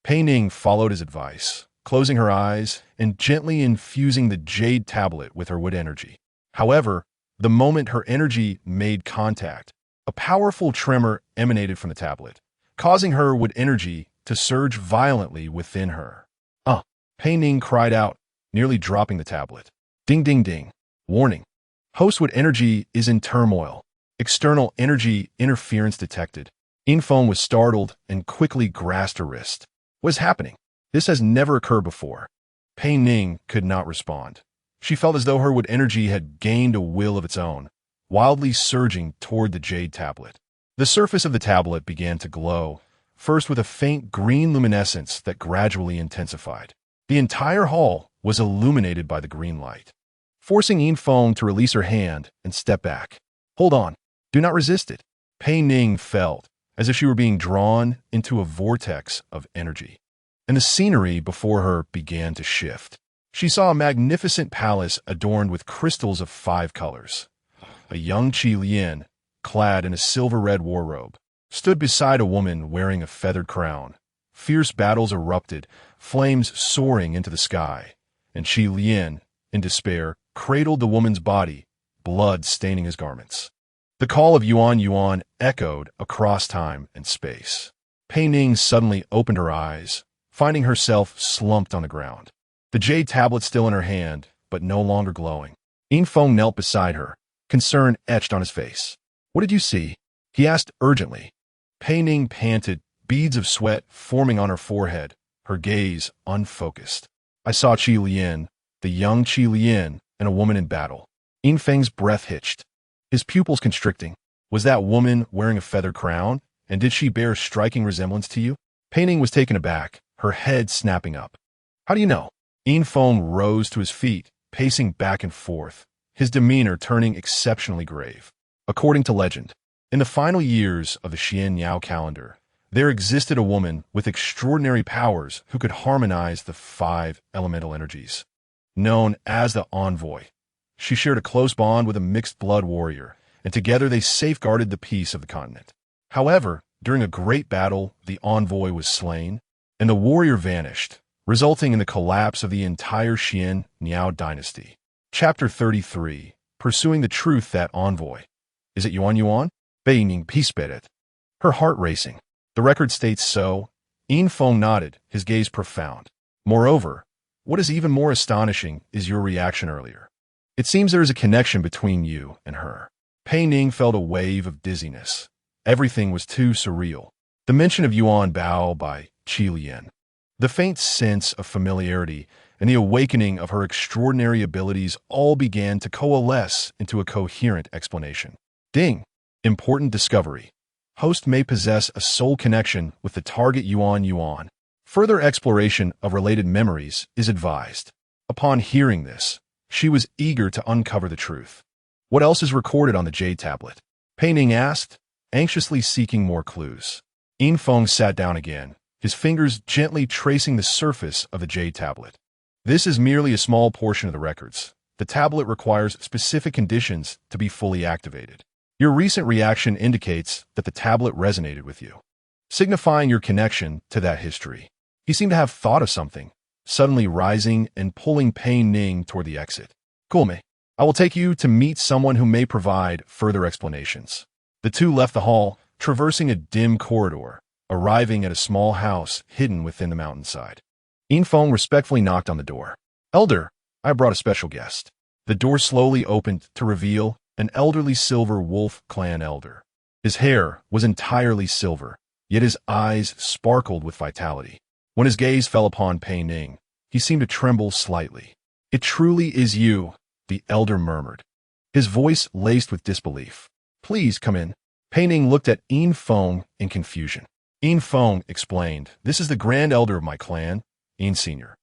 Pei Ning followed his advice, closing her eyes and gently infusing the jade tablet with her wood energy. However, the moment her energy made contact, a powerful tremor emanated from the tablet, causing her wood energy to surge violently within her. Pei Ning cried out, nearly dropping the tablet. Ding ding ding. Warning. Host wood energy is in turmoil. External energy interference detected. Yin Feng was startled and quickly grasped her wrist. What is happening? This has never occurred before. Pei Ning could not respond. She felt as though her wood energy had gained a will of its own, wildly surging toward the jade tablet. The surface of the tablet began to glow, first with a faint green luminescence that gradually intensified. The entire hall was illuminated by the green light, forcing Yin Feng to release her hand and step back. Hold on. Do not resist it. Pei Ning felt as if she were being drawn into a vortex of energy, and the scenery before her began to shift. She saw a magnificent palace adorned with crystals of 5 colors. A young Qi Lian, clad in a silver-red war robe, stood beside a woman wearing a feathered crown. Fierce battles erupted, flames soaring into the sky, and Qi Lian, in despair, cradled the woman's body, blood staining his garments. The call of Yuan Yuan echoed across time and space. Pei Ning suddenly opened her eyes, finding herself slumped on the ground. The jade tablet still in her hand, but no longer glowing. Yin Feng knelt beside her, concern etched on his face. What did you see? He asked urgently. Pei Ning panted, beads of sweat forming on her forehead, her gaze unfocused. I saw Qi Lian, the young Qi Lian, and a woman in battle. Yin Feng's breath hitched, his pupils constricting. Was that woman wearing a feathered crown, and did she bear striking resemblance to you? Pei Ning was taken aback, her head snapping up. How do you know? Yin Feng rose to his feet, pacing back and forth, his demeanor turning exceptionally grave. According to legend, in the final years of the Xian Yao calendar, there existed a woman with extraordinary powers who could harmonize the 5 elemental energies. Known as the Envoy, she shared a close bond with a mixed-blood warrior, and together they safeguarded the peace of the continent. However, during a great battle, the Envoy was slain, and the warrior vanished, resulting in the collapse of the entire Xian Yao dynasty. Chapter 33. Pursuing the truth that Envoy. Is it Yuan Yuan? Pei Ning pisped. Her heart racing. The record states so. Yin Feng nodded, his gaze profound. Moreover, what is even more astonishing is your reaction earlier. It seems there is a connection between you and her. Pei Ning felt a wave of dizziness. Everything was too surreal. The mention of Yuan Bao by Qi Lian, the faint sense of familiarity, and the awakening of her extraordinary abilities all began to coalesce into a coherent explanation. Ding! Important discovery. Host may possess a soul connection with the target Yuan Yuan. Further exploration of related memories is advised. Upon hearing this, she was eager to uncover the truth. What else is recorded on the jade tablet? Pei Ning asked, anxiously seeking more clues. Yin Feng sat down again, his fingers gently tracing the surface of the jade tablet. This is merely a small portion of the records. The tablet requires specific conditions to be fully activated. Your recent reaction indicates that the tablet resonated with you, signifying your connection to that history. He seemed to have thought of something, suddenly rising and pulling Pei Ning toward the exit. Kulme, I will take you to meet someone who may provide further explanations. The two left the hall, traversing a dim corridor, arriving at a small house hidden within the mountainside. Yin Feng respectfully knocked on the door. Elder, I brought a special guest. The door slowly opened to reveal an elderly silver wolf clan elder. His hair was entirely silver, yet his eyes sparkled with vitality. When his gaze fell upon Pei Ning, he seemed to tremble slightly. It truly is you, the elder murmured, his voice laced with disbelief. Please come in. Pei Ning looked at Yin Feng in confusion. Yin Feng explained, "This is the grand elder of my clan, Yin Senior.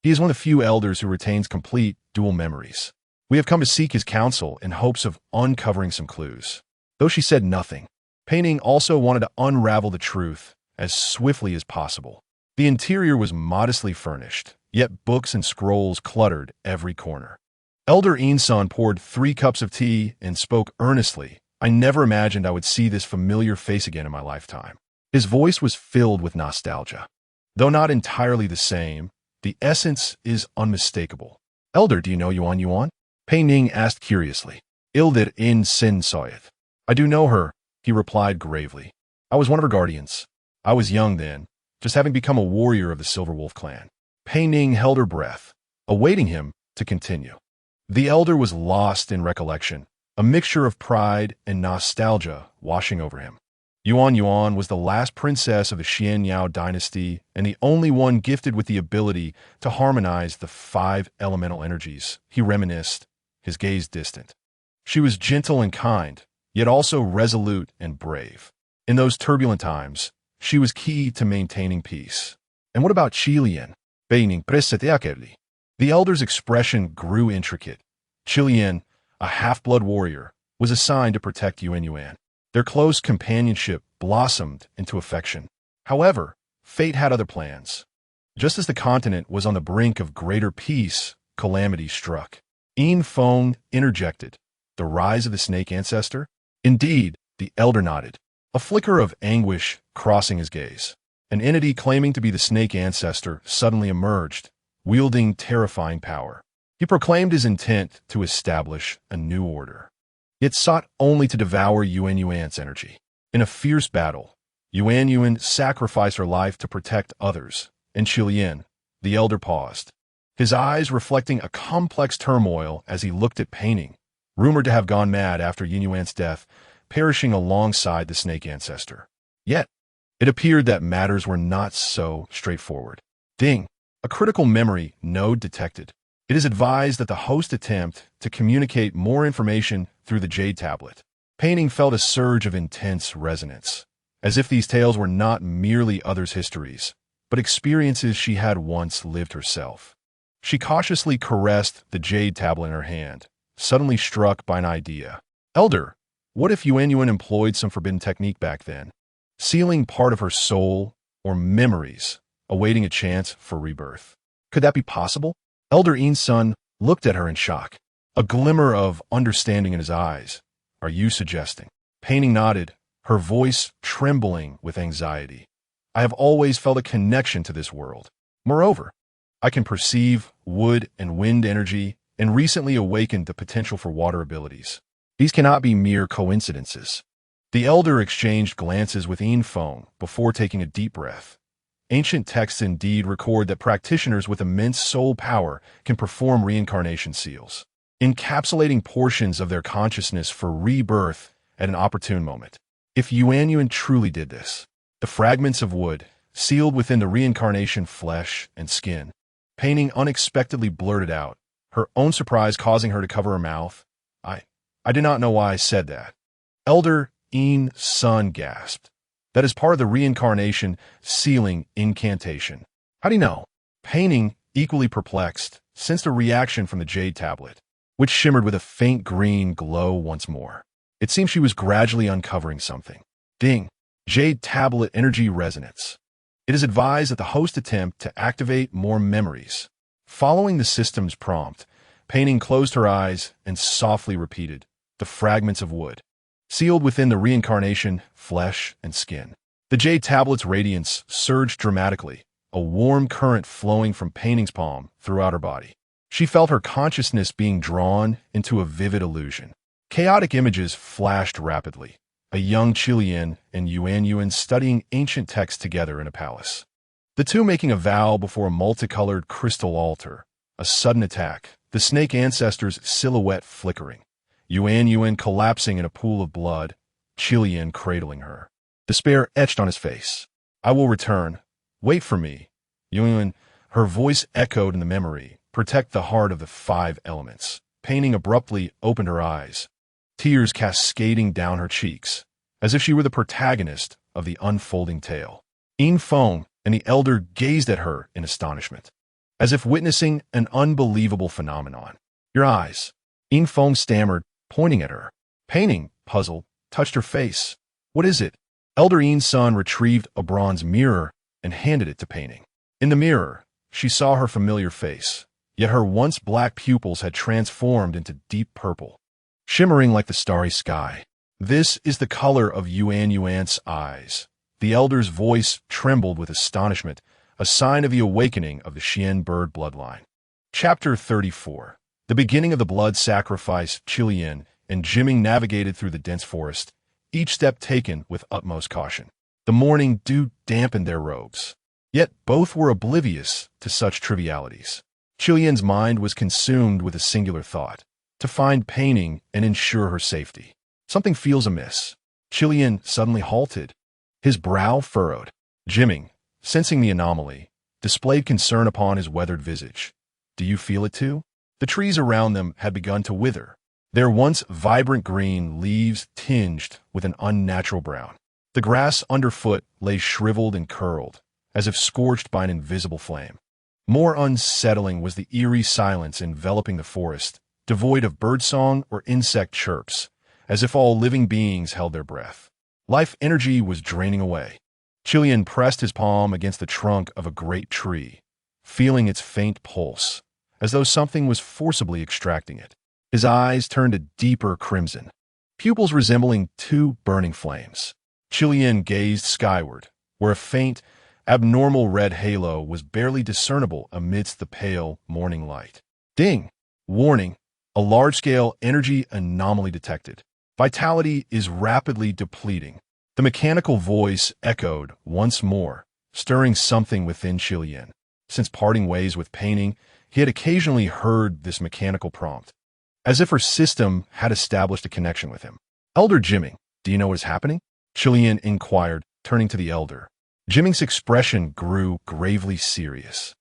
He is one of the few elders who retains complete dual memories. We have come to seek his counsel in hopes of uncovering some clues." Though she said nothing, Pei Ning also wanted to unravel the truth as swiftly as possible. The interior was modestly furnished, yet books and scrolls cluttered every corner. Elder Insun poured 3 cups of tea and spoke earnestly. "I never imagined I would see this familiar face again in my lifetime." His voice was filled with nostalgia. Though not entirely the same, the essence is unmistakable. "Elder, do you know Yuan Yuan?" Pei Ning asked curiously. "Ildir in sin soyeth." "I do know her," he replied gravely. "I was one of her guardians. I was young then, just having become a warrior of the Silver Wolf clan." Pei Ning held her breath, awaiting him to continue. The elder was lost in recollection, a mixture of pride and nostalgia washing over him. Yuan Yuan was the last princess of the Xianyao dynasty and the only one gifted with the ability to harmonize the 5 elemental energies. He reminisced, his gaze distant. She was gentle and kind, yet also resolute and brave. In those turbulent times, she was key to maintaining peace. "And what about Qilian?" Pei Ning preseteakerli. The elder's expression grew intricate. Qilian, a half-blood warrior, was assigned to protect Yuan Yuan. Their close companionship blossomed into affection. However, fate had other plans. Just as the continent was on the brink of greater peace, calamity struck. Yin Feng interjected, "The rise of the snake ancestor?" "Indeed," the elder nodded, a flicker of anguish crossing his gaze. An entity claiming to be the snake ancestor suddenly emerged, wielding terrifying power. He proclaimed his intent to establish a new order. It sought only to devour Yuan Yuan's energy. In a fierce battle, Yuan Yuan sacrificed her life to protect others, and Qilian, the elder, paused, his eyes reflecting a complex turmoil as he looked at Pei Ning, rumored to have gone mad after Yuan Yuan's death, perishing alongside the snake ancestor. Yet, it appeared that matters were not so straightforward. Ding! A critical memory node detected. It is advised that the host attempt to communicate more information through the Jade tablet. Pei Ning felt a surge of intense resonance, as if these tales were not merely others' histories, but experiences she had once lived herself. She cautiously caressed the Jade tablet in her hand, suddenly struck by an idea. "Elder, what if Yuan Yuan employed some forbidden technique back then, sealing part of her soul or memories, awaiting a chance for rebirth? Could that be possible?" Elder Insun looked at her in shock, a glimmer of understanding in his eyes. "Are you suggesting?" Pei Ning nodded, her voice trembling with anxiety. "I have always felt a connection to this world. Moreover, I can perceive wood and wind energy and recently awakened the potential for water abilities. These cannot be mere coincidences." The elder exchanged glances with Yin Feng before taking a deep breath. Ancient texts indeed record that practitioners with immense soul power can perform reincarnation seals, encapsulating portions of their consciousness for rebirth at an opportune moment. If Yuan Yuan truly did this, the fragments of wood, sealed within the reincarnation flesh and skin, Pei Ning unexpectedly blurted out, her own surprise causing her to cover her mouth. I did not know why I said that." Elder Yin Sun gasped. "That is part of the reincarnation sealing incantation." "How do you know?" Pei Ning, equally perplexed, sensed a reaction from the Jade tablet, which shimmered with a faint green glow once more. It seemed she was gradually uncovering something. Ding! Jade tablet energy resonance. It is advised that the host attempt to activate more memories. Following the system's prompt, Pei Ning closed her eyes and softly repeated, "The fragments of wood, sealed within the reincarnation, flesh, and skin." The Jade tablet's radiance surged dramatically, a warm current flowing from Pei Ning's palm throughout her body. She felt her consciousness being drawn into a vivid illusion. Chaotic images flashed rapidly. A young Qilian and Yuan Yuan studying ancient texts together in a palace. The two making a vow before a multicolored crystal altar. A sudden attack, the snake ancestor's silhouette flickering. Yuan Yuan collapsing in a pool of blood, Qilian cradling her. Despair etched on his face. "I will return. Wait for me." Yuan, her voice echoed in the memory. "Protect the heart of the 5 elements." Pei Ning abruptly opened her eyes, tears cascading down her cheeks. as if she were the protagonist of the unfolding tale. Yin Feng and the elder gazed at her in astonishment, as if witnessing an unbelievable phenomenon. "Your eyes," Yin Feng stammered, pointing at her. Pei Ning, puzzled, touched her face. "What is it?" Elder Yin's son retrieved a bronze mirror and handed it to Pei Ning. In the mirror, she saw her familiar face, yet her once black pupils had transformed into deep purple, shimmering like the starry sky. "This is the color of Yuan's eyes." The elder's voice trembled with astonishment, a sign of the awakening of the Xian bird bloodline. Chapter 34. The beginning of the blood sacrifice. Qilian and Jiming navigated through the dense forest, each step taken with utmost caution. The morning dew dampened their robes, yet both were oblivious to such trivialities. Qilian's mind was consumed with a singular thought: to find Pei Ning and ensure her safety. "Something feels amiss." Qilian suddenly halted, his brow furrowed. Jiming, sensing the anomaly, displayed concern upon his weathered visage. "Do you feel it too?" The trees around them had begun to wither, their once vibrant green leaves tinged with an unnatural brown. The grass underfoot lay shriveled and curled, as if scorched by an invisible flame. More unsettling was the eerie silence enveloping the forest, devoid of birdsong or insect chirps, as if all living beings held their breath. Life energy was draining away. Qilian pressed his palm against the trunk of a great tree, feeling its faint pulse, as though something was forcibly extracting it. His eyes turned a deeper crimson, pupils resembling two burning flames. Qilian gazed skyward, where a faint, abnormal red halo was barely discernible amidst the pale morning light. Ding! Warning! A large-scale energy anomaly detected. Vitality is rapidly depleting. The mechanical voice echoed once more, stirring something within Qilian. Since parting ways with Pei Ning, he had occasionally heard this mechanical prompt, as if her system had established a connection with him. "Elder Jiming, do you know what is happening?" Qilian inquired, turning to the elder. Jiming's expression grew gravely serious.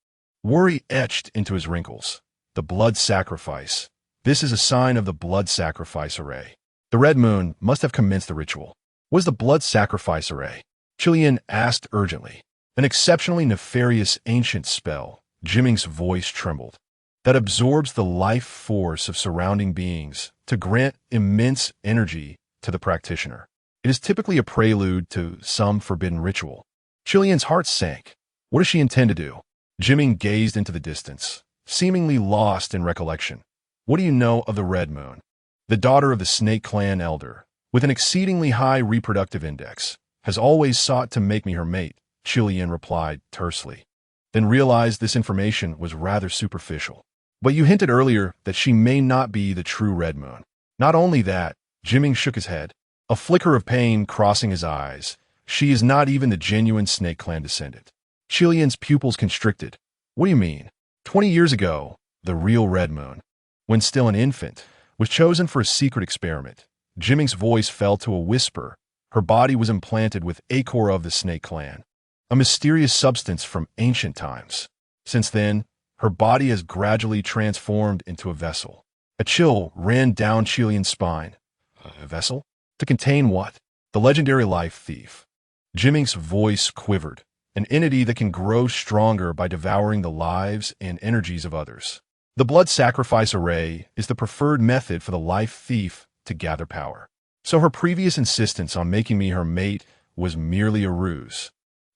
Worry etched into his wrinkles. "The blood sacrifice. This is a sign of the blood sacrifice array. The red moon must have commenced the ritual." "What is the blood sacrifice array?" Qilian asked urgently. "An exceptionally nefarious ancient spell," Jiming's voice trembled, "that absorbs the life force of surrounding beings to grant immense energy to the practitioner. It is typically a prelude to some forbidden ritual." Qilian's heart sank. What does she intend to do? Jiming gazed into the distance, seemingly lost in recollection. "What do you know of the Red Moon?" "The daughter of the Snake Clan elder, with an exceedingly high reproductive index, has always sought to make me her mate," Qilian replied tersely, then realized this information was rather superficial. "But you hinted earlier that she may not be the true Red Moon." "Not only that," Jiming shook his head, a flicker of pain crossing his eyes, "she is not even the genuine Snake Clan descendant." Qilian's pupils constricted. "What do you mean?" 20 years ago, the real Red Moon, when still an infant, was chosen for a secret experiment. Jiming's voice fell to a whisper. Her body was implanted with Acor of the Snake Clan, a mysterious substance from ancient times. Since then, her body has gradually transformed into a vessel. A chill ran down Qilian's spine. A vessel? To contain what? The legendary life thief. Jiming's voice quivered, an entity that can grow stronger by devouring the lives and energies of others. The blood sacrifice array is the preferred method for the life thief to gather power. So her previous insistence on making me her mate was merely a ruse.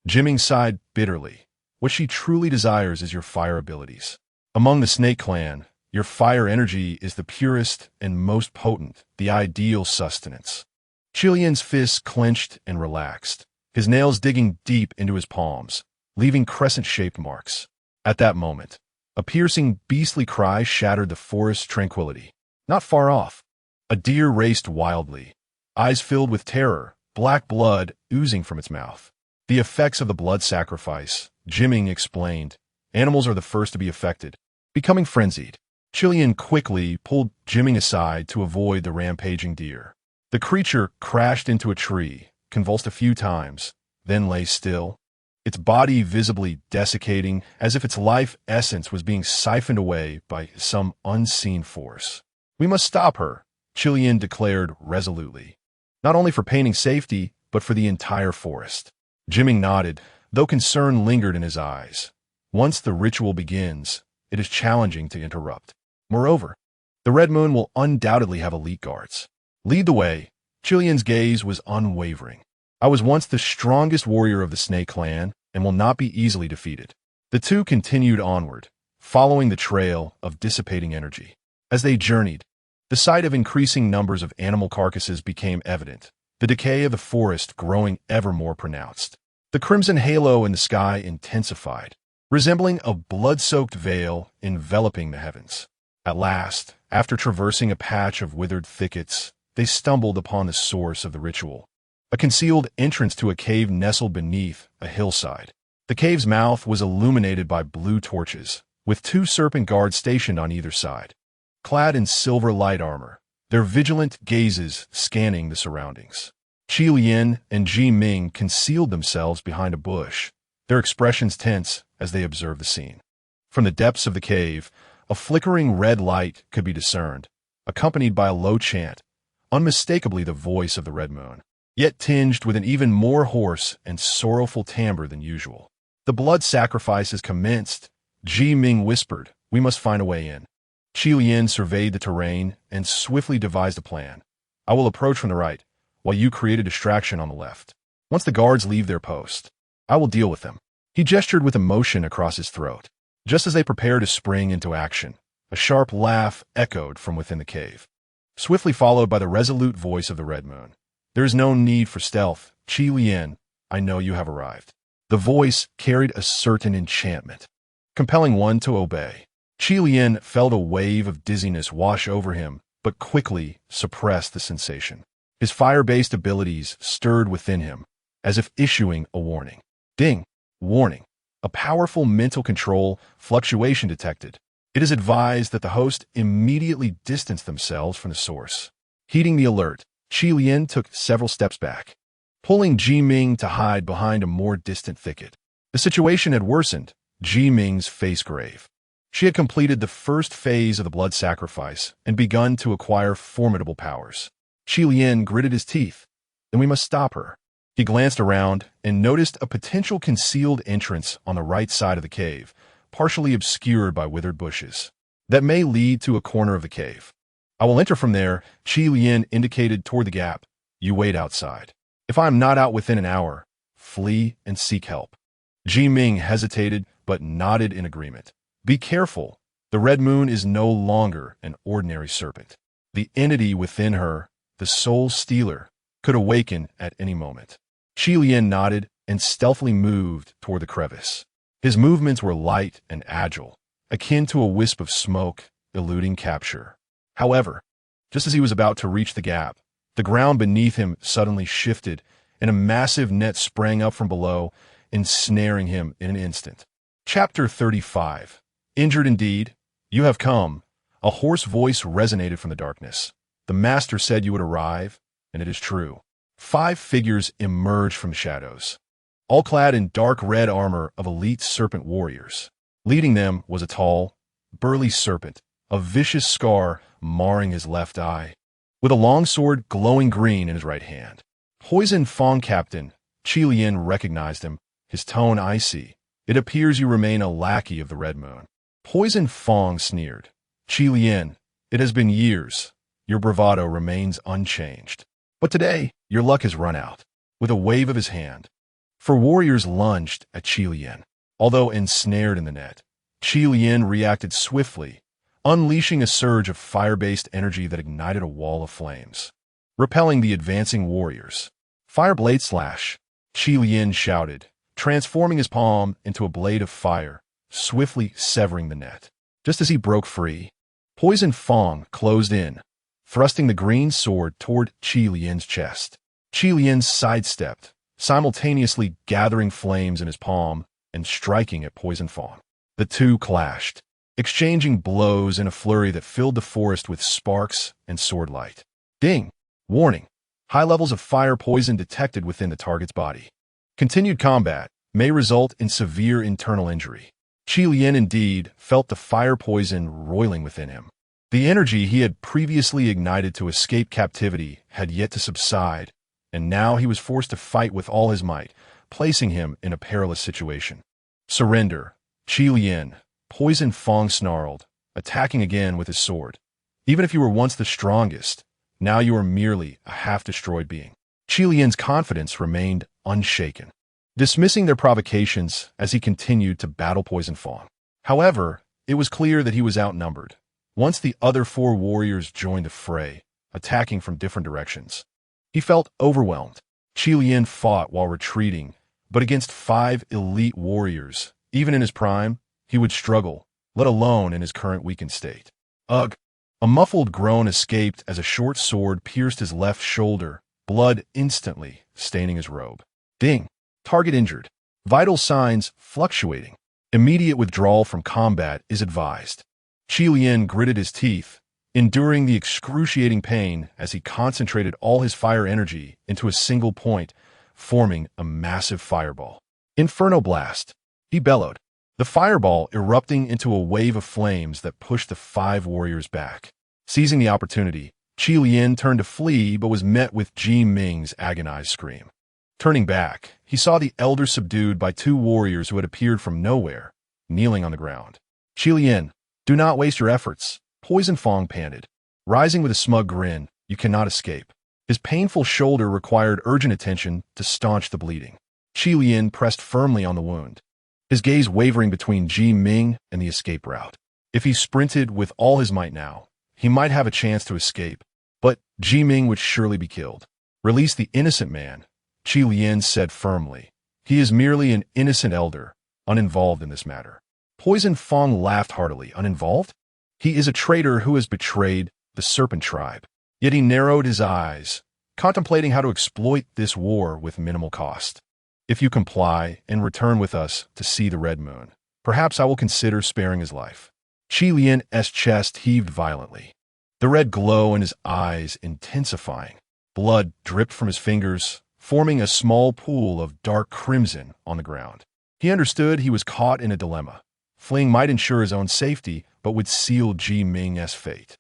Jiming sighed bitterly. What she truly desires is your fire abilities. Among the Snake Clan, your fire energy is the purest and most potent, the ideal sustenance. Qilian's fists clenched and relaxed, his nails digging deep into his palms, leaving crescent-shaped marks. At that moment, a piercing, beastly cry shattered the forest's tranquility. Not far off, a deer raced wildly, eyes filled with terror, black blood oozing from its mouth. The effects of the blood sacrifice, Jiming explained. Animals are the first to be affected, becoming frenzied. Qilian quickly pulled Jiming aside to avoid the rampaging deer. The creature crashed into a tree, convulsed a few times, then lay still, its body visibly desiccating as if its life essence was being siphoned away by some unseen force. "We must stop her," Qilian declared resolutely. not only for Pei Ning's safety, but for the entire forest. Jimming nodded, though concern lingered in his eyes. Once the ritual begins, it is challenging to interrupt. Moreover, the Red Moon will undoubtedly have elite guards. Lead the way. Qilian's gaze was unwavering. I was once the strongest warrior of the Snake clan and will not be easily defeated. The two continued onward, following the trail of dissipating energy. As they journeyed, the sight of increasing numbers of animal carcasses became evident, the decay of the forest growing ever more pronounced. The crimson halo in the sky intensified, resembling a blood-soaked veil enveloping the heavens. At last, after traversing a patch of withered thickets, they stumbled upon the source of the ritual, a concealed entrance to a cave nestled beneath a hillside. The cave's mouth was illuminated by blue torches, with 2 serpent guards stationed on either side, clad in silver light armor, their vigilant gazes scanning the surroundings. Qilian and Ji Ming concealed themselves behind a bush, their expressions tense as they observed the scene. From the depths of the cave, a flickering red light could be discerned, accompanied by a low chant, unmistakably the voice of the Red Moon, yet tinged with an even more hoarse and sorrowful timbre than usual. The blood sacrifice has commenced, Ji Ming whispered. We must find a way in. Qilian surveyed the terrain and swiftly devised a plan. I will approach from the right, while you create a distraction on the left. Once the guards leave their post, I will deal with them. He gestured with emotion across his throat. Just as they prepared to spring into action, a sharp laugh echoed from within the cave, swiftly followed by the resolute voice of the Red Moon. There is no need for stealth, Qilian. I know you have arrived. The voice carried a certain enchantment, compelling one to obey. Qilian felt a wave of dizziness wash over him, but quickly suppressed the sensation. His fire-based abilities stirred within him, as if issuing a warning. Ding! Warning. A powerful mental control fluctuation detected. It is advised that the host immediately distance themselves from the source. Heeding the alert, Qilian took several steps back, pulling Ji Ming to hide behind a more distant thicket. The situation had worsened, Ji Ming's face grave. She had completed the first phase of the blood sacrifice and begun to acquire formidable powers. Qilian gritted his teeth. Then we must stop her. He glanced around and noticed a potential concealed entrance on the right side of the cave, partially obscured by withered bushes. That may lead to a corner of the cave. I will enter from there, Qilian indicated toward the gap. You wait outside. If I am not out within an hour, flee and seek help. Ji Ming hesitated, but nodded in agreement. Be careful. The Red Moon is no longer an ordinary serpent. The entity within her, the soul stealer, could awaken at any moment. Qilian nodded and stealthily moved toward the crevice. His movements were light and agile, akin to a wisp of smoke, eluding capture. However, just as he was about to reach the gap, the ground beneath him suddenly shifted, and a massive net sprang up from below, ensnaring him in an instant. Chapter 35. Injured indeed? You have come. A hoarse voice resonated from the darkness. The master said you would arrive, and it is true. 5 figures emerged from the shadows, all clad in dark red armor of elite serpent warriors. Leading them was a tall, burly serpent, a vicious scar marring his left eye, with a long sword glowing green in his right hand. Poison Fong Captain, Qilian recognized him, his tone icy. It appears you remain a lackey of the Red Moon. Poison Fong sneered. Qilian, it has been years. Your bravado remains unchanged. But today, your luck has run out. With a wave of his hand, 4 warriors lunged at Qilian. Although ensnared in the net, Qilian reacted swiftly, unleashing a surge of fire-based energy that ignited a wall of flames, repelling the advancing warriors. Fire blade slash, Qilian shouted, transforming his palm into a blade of fire, swiftly severing the net. Just as he broke free, Poison Fong closed in, thrusting the green sword toward Qilian's chest. Qilian sidestepped, simultaneously gathering flames in his palm and striking at Poison Fong. The two clashed, exchanging blows in a flurry that filled the forest with sparks and sword light. Ding! Warning! High levels of fire poison detected within the target's body. Continued combat may result in severe internal injury. Qilian indeed felt the fire poison roiling within him. The energy he had previously ignited to escape captivity had yet to subside, and now he was forced to fight with all his might, placing him in a perilous situation. Surrender, Qi Lian, Poison Fong snarled, attacking again with his sword. Even if you were once the strongest, now you are merely a half-destroyed being. Qi Lian's confidence remained unshaken, dismissing their provocations as he continued to battle Poison Fong. However, it was clear that he was outnumbered. Once the other 4 warriors joined the fray, attacking from different directions, he felt overwhelmed. Qi Lian fought while retreating, but against 5 elite warriors, even in his prime, he would struggle, let alone in his current weakened state. Ugh! A muffled groan escaped as a short sword pierced his left shoulder, blood instantly staining his robe. Ding! Target injured. Vital signs fluctuating. Immediate withdrawal from combat is advised. Qi Lian gritted his teeth, enduring the excruciating pain as he concentrated all his fire energy into a single point, forming a massive fireball. Inferno blast! He bellowed, the fireball erupting into a wave of flames that pushed the 5 warriors back. Seizing the opportunity, Qi Lian turned to flee but was met with Ji Ming's agonized scream. Turning back, he saw the elder subdued by 2 warriors who had appeared from nowhere, kneeling on the ground. Qi Lian, do not waste your efforts, Poison Fong panted. Rising with a smug grin, you cannot escape. His painful shoulder required urgent attention to staunch the bleeding. Qi Lian pressed firmly on the wound, his gaze wavering between Ji Ming and the escape route. If he sprinted with all his might now, he might have a chance to escape, but Ji Ming would surely be killed. Release the innocent man, Qi Lian said firmly. He is merely an innocent elder, uninvolved in this matter. Poison Fong laughed heartily. Uninvolved? He is a traitor who has betrayed the Serpent tribe. Yet he narrowed his eyes, contemplating how to exploit this war with minimal cost. If you comply and return with us to see the Red Moon, perhaps I will consider sparing his life. Qi Lian's chest heaved violently, the red glow in his eyes intensifying. Blood dripped from his fingers, forming a small pool of dark crimson on the ground. He understood he was caught in a dilemma. Fleeing might ensure his own safety, but would seal Ji Ming's fate.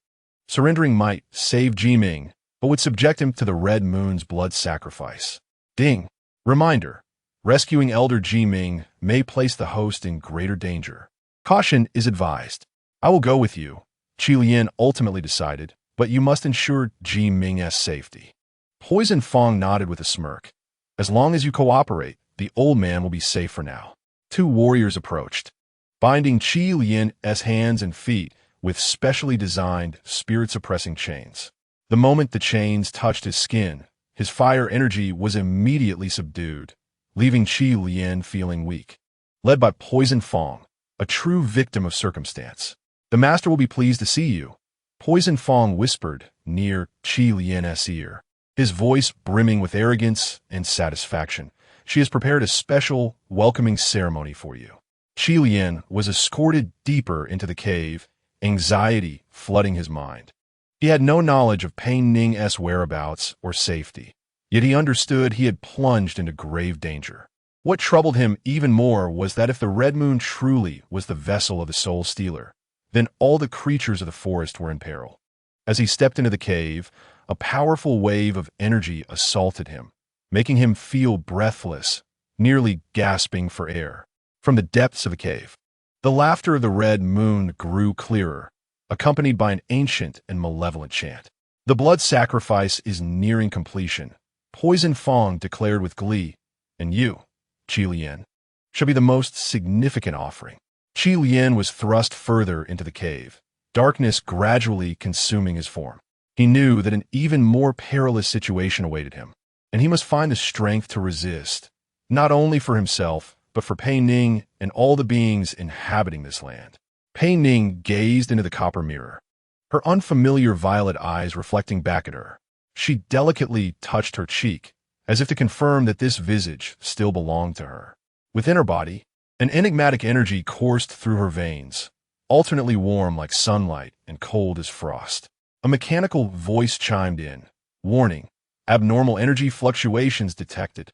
Surrendering might save Ji Ming, but would subject him to the Red Moon's blood sacrifice. Ding! Reminder: rescuing Elder Ji Ming may place the host in greater danger. Caution is advised. I will go with you, Qi Lian ultimately decided, but you must ensure Ji Ming's safety. Poison Fong nodded with a smirk. As long as you cooperate, the old man will be safe for now. 2 warriors approached, binding Qi Lian's hands and feet with specially designed spirit-suppressing chains. The moment the chains touched his skin, his fire energy was immediately subdued, leaving Qi Lian feeling weak. Led by Poison Fong, a true victim of circumstance. The master will be pleased to see you, Poison Fong whispered near Qi Lian's ear, his voice brimming with arrogance and satisfaction. She has prepared a special, welcoming ceremony for you. Qi Lian was escorted deeper into the cave, anxiety flooding his mind. He had no knowledge of Pei Ning's whereabouts or safety, yet he understood he had plunged into grave danger. What troubled him even more was that if the Red Moon truly was the vessel of the Soul Stealer, then all the creatures of the forest were in peril. As he stepped into the cave, a powerful wave of energy assaulted him, making him feel breathless, nearly gasping for air. From the depths of the cave, the laughter of the Red Moon grew clearer, accompanied by an ancient and malevolent chant. The blood sacrifice is nearing completion, Poison Fong declared with glee, and you, Qi Lian, shall be the most significant offering. Qi Lian was thrust further into the cave, darkness gradually consuming his form. He knew that an even more perilous situation awaited him, and he must find the strength to resist, not only for himself, but for Pei Ning and all the beings inhabiting this land. Pei Ning gazed into the copper mirror, her unfamiliar violet eyes reflecting back at her. She delicately touched her cheek, as if to confirm that this visage still belonged to her. Within her body, an enigmatic energy coursed through her veins, alternately warm like sunlight and cold as frost. A mechanical voice chimed in, warning, abnormal energy fluctuations detected.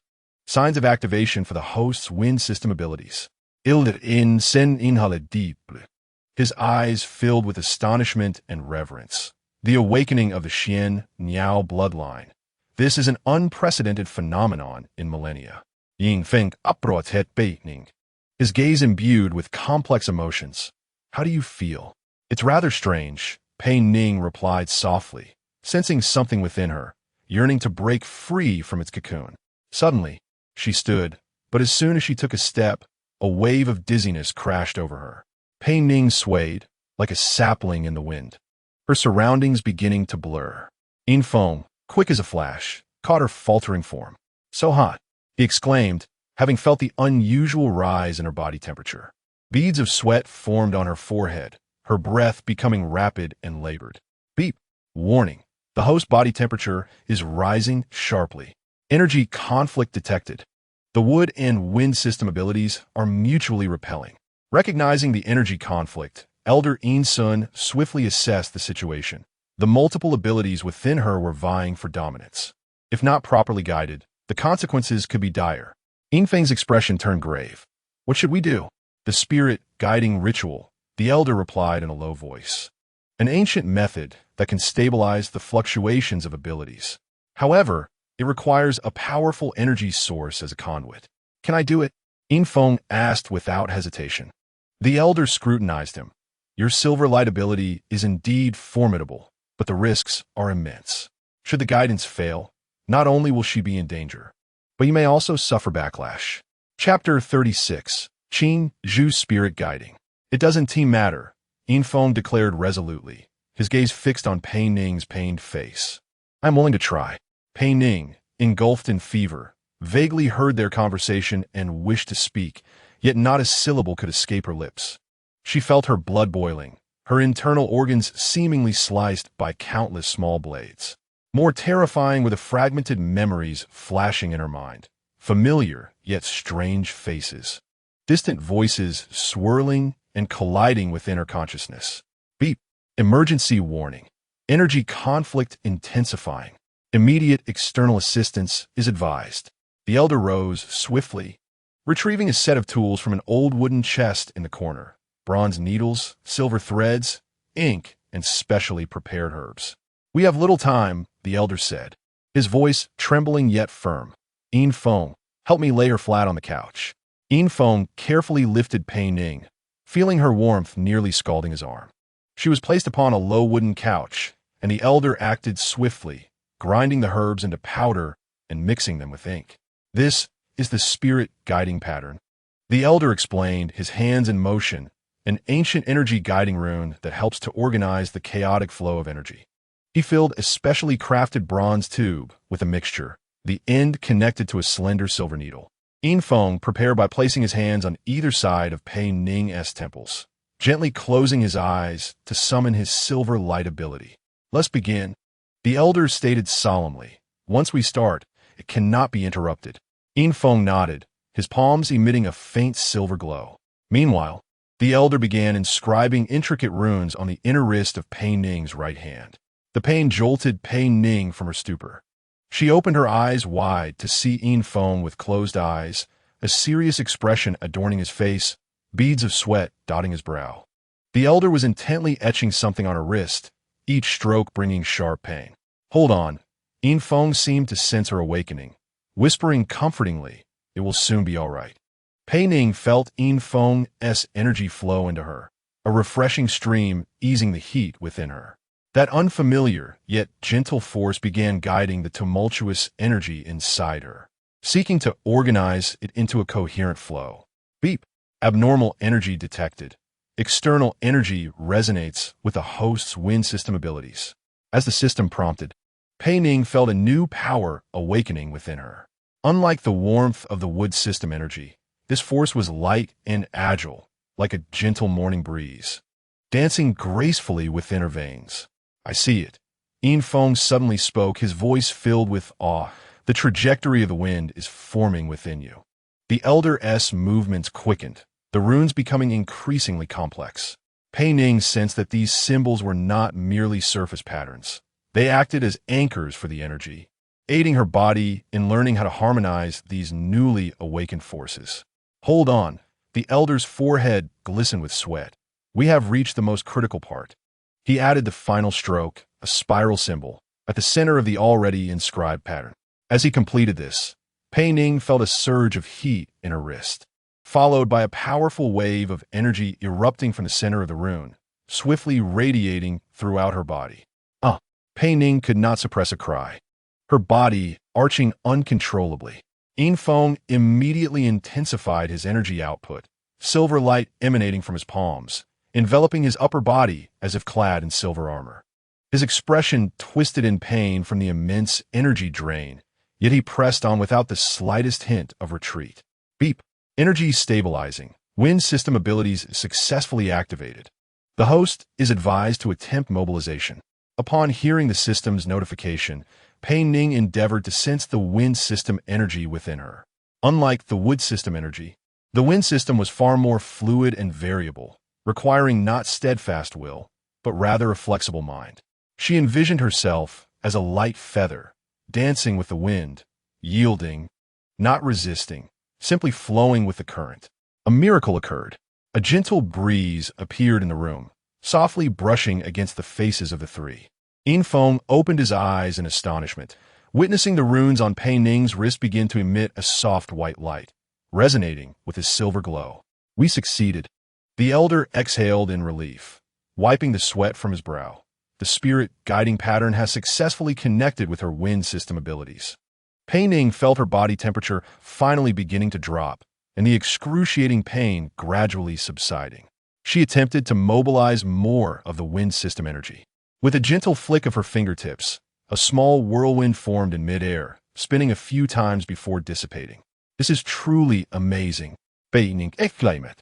Signs of activation for the host's wind system abilities. Il in sen inhale deep. his eyes filled with astonishment and reverence. The awakening of the Xian Niao bloodline. This is an unprecedented phenomenon in millennia. Ying Feng approach het Pei Ning. His gaze imbued with complex emotions. How do you feel? It's rather strange, Pei Ning replied softly, sensing something within her, yearning to break free from its cocoon. Suddenly, she stood, but as soon as she took a step, a wave of dizziness crashed over her. Pei Ning swayed, like a sapling in the wind, her surroundings beginning to blur. Yin Feng, quick as a flash, caught her faltering form. So hot, he exclaimed, having felt the unusual rise in her body temperature. Beads of sweat formed on her forehead, her breath becoming rapid and labored. Beep. Warning. The host body temperature is rising sharply. Energy conflict detected. The wood and wind system abilities are mutually repelling. Recognizing the energy conflict, Elder Yin Sun swiftly assessed the situation. The multiple abilities within her were vying for dominance. If not properly guided, the consequences could be dire. Yin Feng's expression turned grave. What should we do? The spirit guiding ritual, the elder replied in a low voice. An ancient method that can stabilize the fluctuations of abilities. However, it requires a powerful energy source as a conduit. Can I do it? Yin Feng asked without hesitation. The elder scrutinized him. Your silver light ability is indeed formidable, but the risks are immense. Should the guidance fail, not only will she be in danger, but you may also suffer backlash. Chapter 36. Qing Zhu's Spirit Guiding. It doesn't matter, Yin Feng declared resolutely, his gaze fixed on Pei Ning's pained face. I'm willing to try. Pei Ning, engulfed in fever, vaguely heard their conversation and wished to speak, yet not a syllable could escape her lips. She felt her blood boiling, her internal organs seemingly sliced by countless small blades. More terrifying were the fragmented memories flashing in her mind, familiar yet strange faces. Distant voices swirling and colliding within her consciousness. Beep. Emergency warning. Energy conflict intensifying. Immediate external assistance is advised. The elder rose swiftly, retrieving a set of tools from an old wooden chest in the corner. Bronze needles, silver threads, ink, and specially prepared herbs. We have little time, the elder said, his voice trembling yet firm. Yin Feng, help me lay her flat on the couch. Yin Feng carefully lifted Pei Ning, feeling her warmth nearly scalding his arm. She was placed upon a low wooden couch, and the elder acted swiftly, grinding the herbs into powder and mixing them with ink. This is the spirit guiding pattern. The elder explained, his hands in motion, an ancient energy guiding rune that helps to organize the chaotic flow of energy. He filled a specially crafted bronze tube with a mixture, the end connected to a slender silver needle. Yin Feng prepared by placing his hands on either side of Pei Ning's temples, gently closing his eyes to summon his silver light ability. Let's begin. The elder stated solemnly, once we start, it cannot be interrupted. Yin Feng nodded, his palms emitting a faint silver glow. Meanwhile, the elder began inscribing intricate runes on the inner wrist of Pei Ning's right hand. The pain jolted Pei Ning from her stupor. She opened her eyes wide to see Yin Feng with closed eyes, a serious expression adorning his face, beads of sweat dotting his brow. The elder was intently etching something on her wrist, each stroke bringing sharp pain. Hold on. Yin Feng seemed to sense her awakening, whispering comfortingly, it will soon be all right. Pei Ning felt Yin Feng's energy flow into her, a refreshing stream easing the heat within her. That unfamiliar yet gentle force began guiding the tumultuous energy inside her, seeking to organize it into a coherent flow. Beep. Abnormal energy detected. External energy resonates with the host's wind system abilities. As the system prompted, Pei Ning felt a new power awakening within her. Unlike the warmth of the wood system energy, this force was light and agile, like a gentle morning breeze, dancing gracefully within her veins. I see it. Yin Feng suddenly spoke, his voice filled with awe. The trajectory of the wind is forming within you. The elder's movements quickened, the runes becoming increasingly complex. Pei Ning sensed that these symbols were not merely surface patterns. They acted as anchors for the energy, aiding her body in learning how to harmonize these newly awakened forces. Hold on. The elder's forehead glistened with sweat. We have reached the most critical part. He added the final stroke, a spiral symbol, at the center of the already inscribed pattern. As he completed this, Pei Ning felt a surge of heat in her wrist, followed by a powerful wave of energy erupting from the center of the rune, swiftly radiating throughout her body. Pei Ning could not suppress a cry, her body arching uncontrollably. Yinfeng immediately intensified his energy output, silver light emanating from his palms, enveloping his upper body as if clad in silver armor. His expression twisted in pain from the immense energy drain, yet he pressed on without the slightest hint of retreat. Beep. Energy stabilizing. Wind system abilities successfully activated. The host is advised to attempt mobilization. Upon hearing the system's notification, Pei Ning endeavored to sense the wind system energy within her. Unlike the wood system energy, the wind system was far more fluid and variable, requiring not steadfast will, but rather a flexible mind. She envisioned herself as a light feather, dancing with the wind, yielding, not resisting, simply flowing with the current. A miracle occurred. A gentle breeze appeared in the room, softly brushing against the faces of the three. Yinfeng opened his eyes in astonishment, witnessing the runes on Pei Ning's wrist begin to emit a soft white light, resonating with his silver glow. We succeeded. The elder exhaled in relief, wiping the sweat from his brow. The spirit guiding pattern has successfully connected with her wind system abilities. Pei Ning felt her body temperature finally beginning to drop, and the excruciating pain gradually subsiding. She attempted to mobilize more of the wind system energy. With a gentle flick of her fingertips, a small whirlwind formed in midair, spinning a few times before dissipating. This is truly amazing, Pei Ning exclaimed,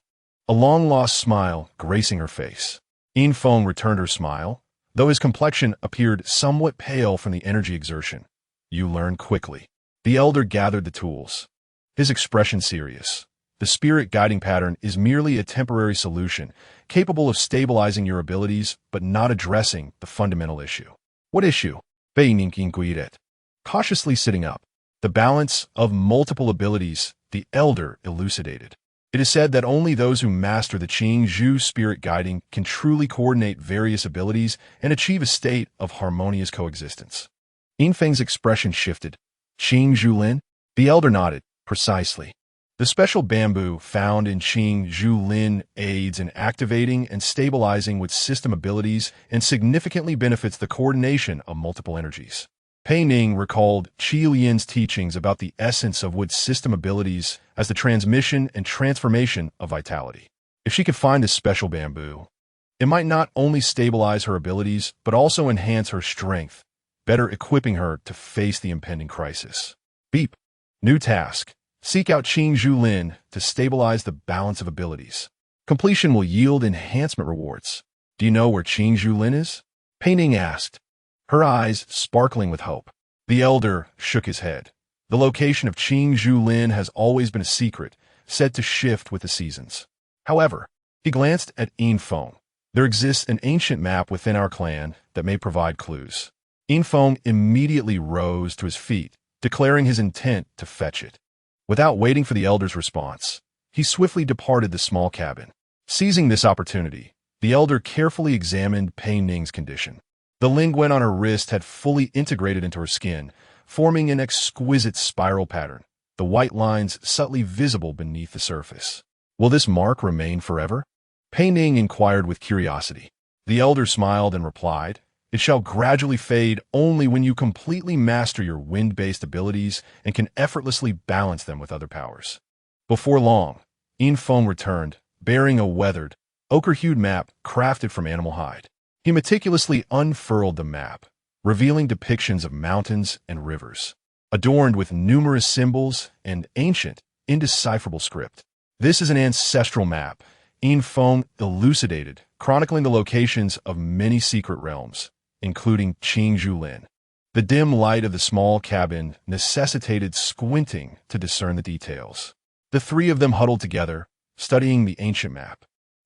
a long-lost smile gracing her face. Yinfeng returned her smile, though his complexion appeared somewhat pale from the energy exertion. You learn quickly. The elder gathered the tools, his expression serious. The spirit guiding pattern is merely a temporary solution, capable of stabilizing your abilities but not addressing the fundamental issue. What issue? Pei Ning inquired. Cautiously sitting up, the balance of multiple abilities, the elder elucidated. It is said that only those who master the Qing Zhu spirit guiding can truly coordinate various abilities and achieve a state of harmonious coexistence. Yinfeng's expression shifted. Qing Zhu Lin? The elder nodded. Precisely. The special bamboo found in Qing Zhu Lin aids in activating and stabilizing with system abilities and significantly benefits the coordination of multiple energies. Pei Ning recalled Qi Lian's teachings about the essence of wood system abilities as the transmission and transformation of vitality. If she could find this special bamboo, it might not only stabilize her abilities, but also enhance her strength, better equipping her to face the impending crisis. Beep. New task. Seek out Qing Zhu Lin to stabilize the balance of abilities. Completion will yield enhancement rewards. Do you know where Qing Zhu Lin is? Pei Ning asked, her eyes sparkling with hope. The elder shook his head. The location of Qing Zhu Lin has always been a secret, said to shift with the seasons. However, he glanced at Yinfeng. There exists an ancient map within our clan that may provide clues. Yinfeng immediately rose to his feet, declaring his intent to fetch it. Without waiting for the elder's response, he swiftly departed the small cabin. Seizing this opportunity, the elder carefully examined Pei Ning's condition. The linguen on her wrist had fully integrated into her skin, forming an exquisite spiral pattern, the white lines subtly visible beneath the surface. Will this mark remain forever? Pei Ning inquired with curiosity. The elder smiled and replied, it shall gradually fade only when you completely master your wind-based abilities and can effortlessly balance them with other powers. Before long, Yinfeng returned, bearing a weathered, ochre-hued map crafted from animal hide. He meticulously unfurled the map, revealing depictions of mountains and rivers, adorned with numerous symbols and ancient, indecipherable script. This is an ancestral map, Yinfeng elucidated, chronicling the locations of many secret realms, including Qing Zhu Lin. The dim light of the small cabin necessitated squinting to discern the details. The three of them huddled together, studying the ancient map.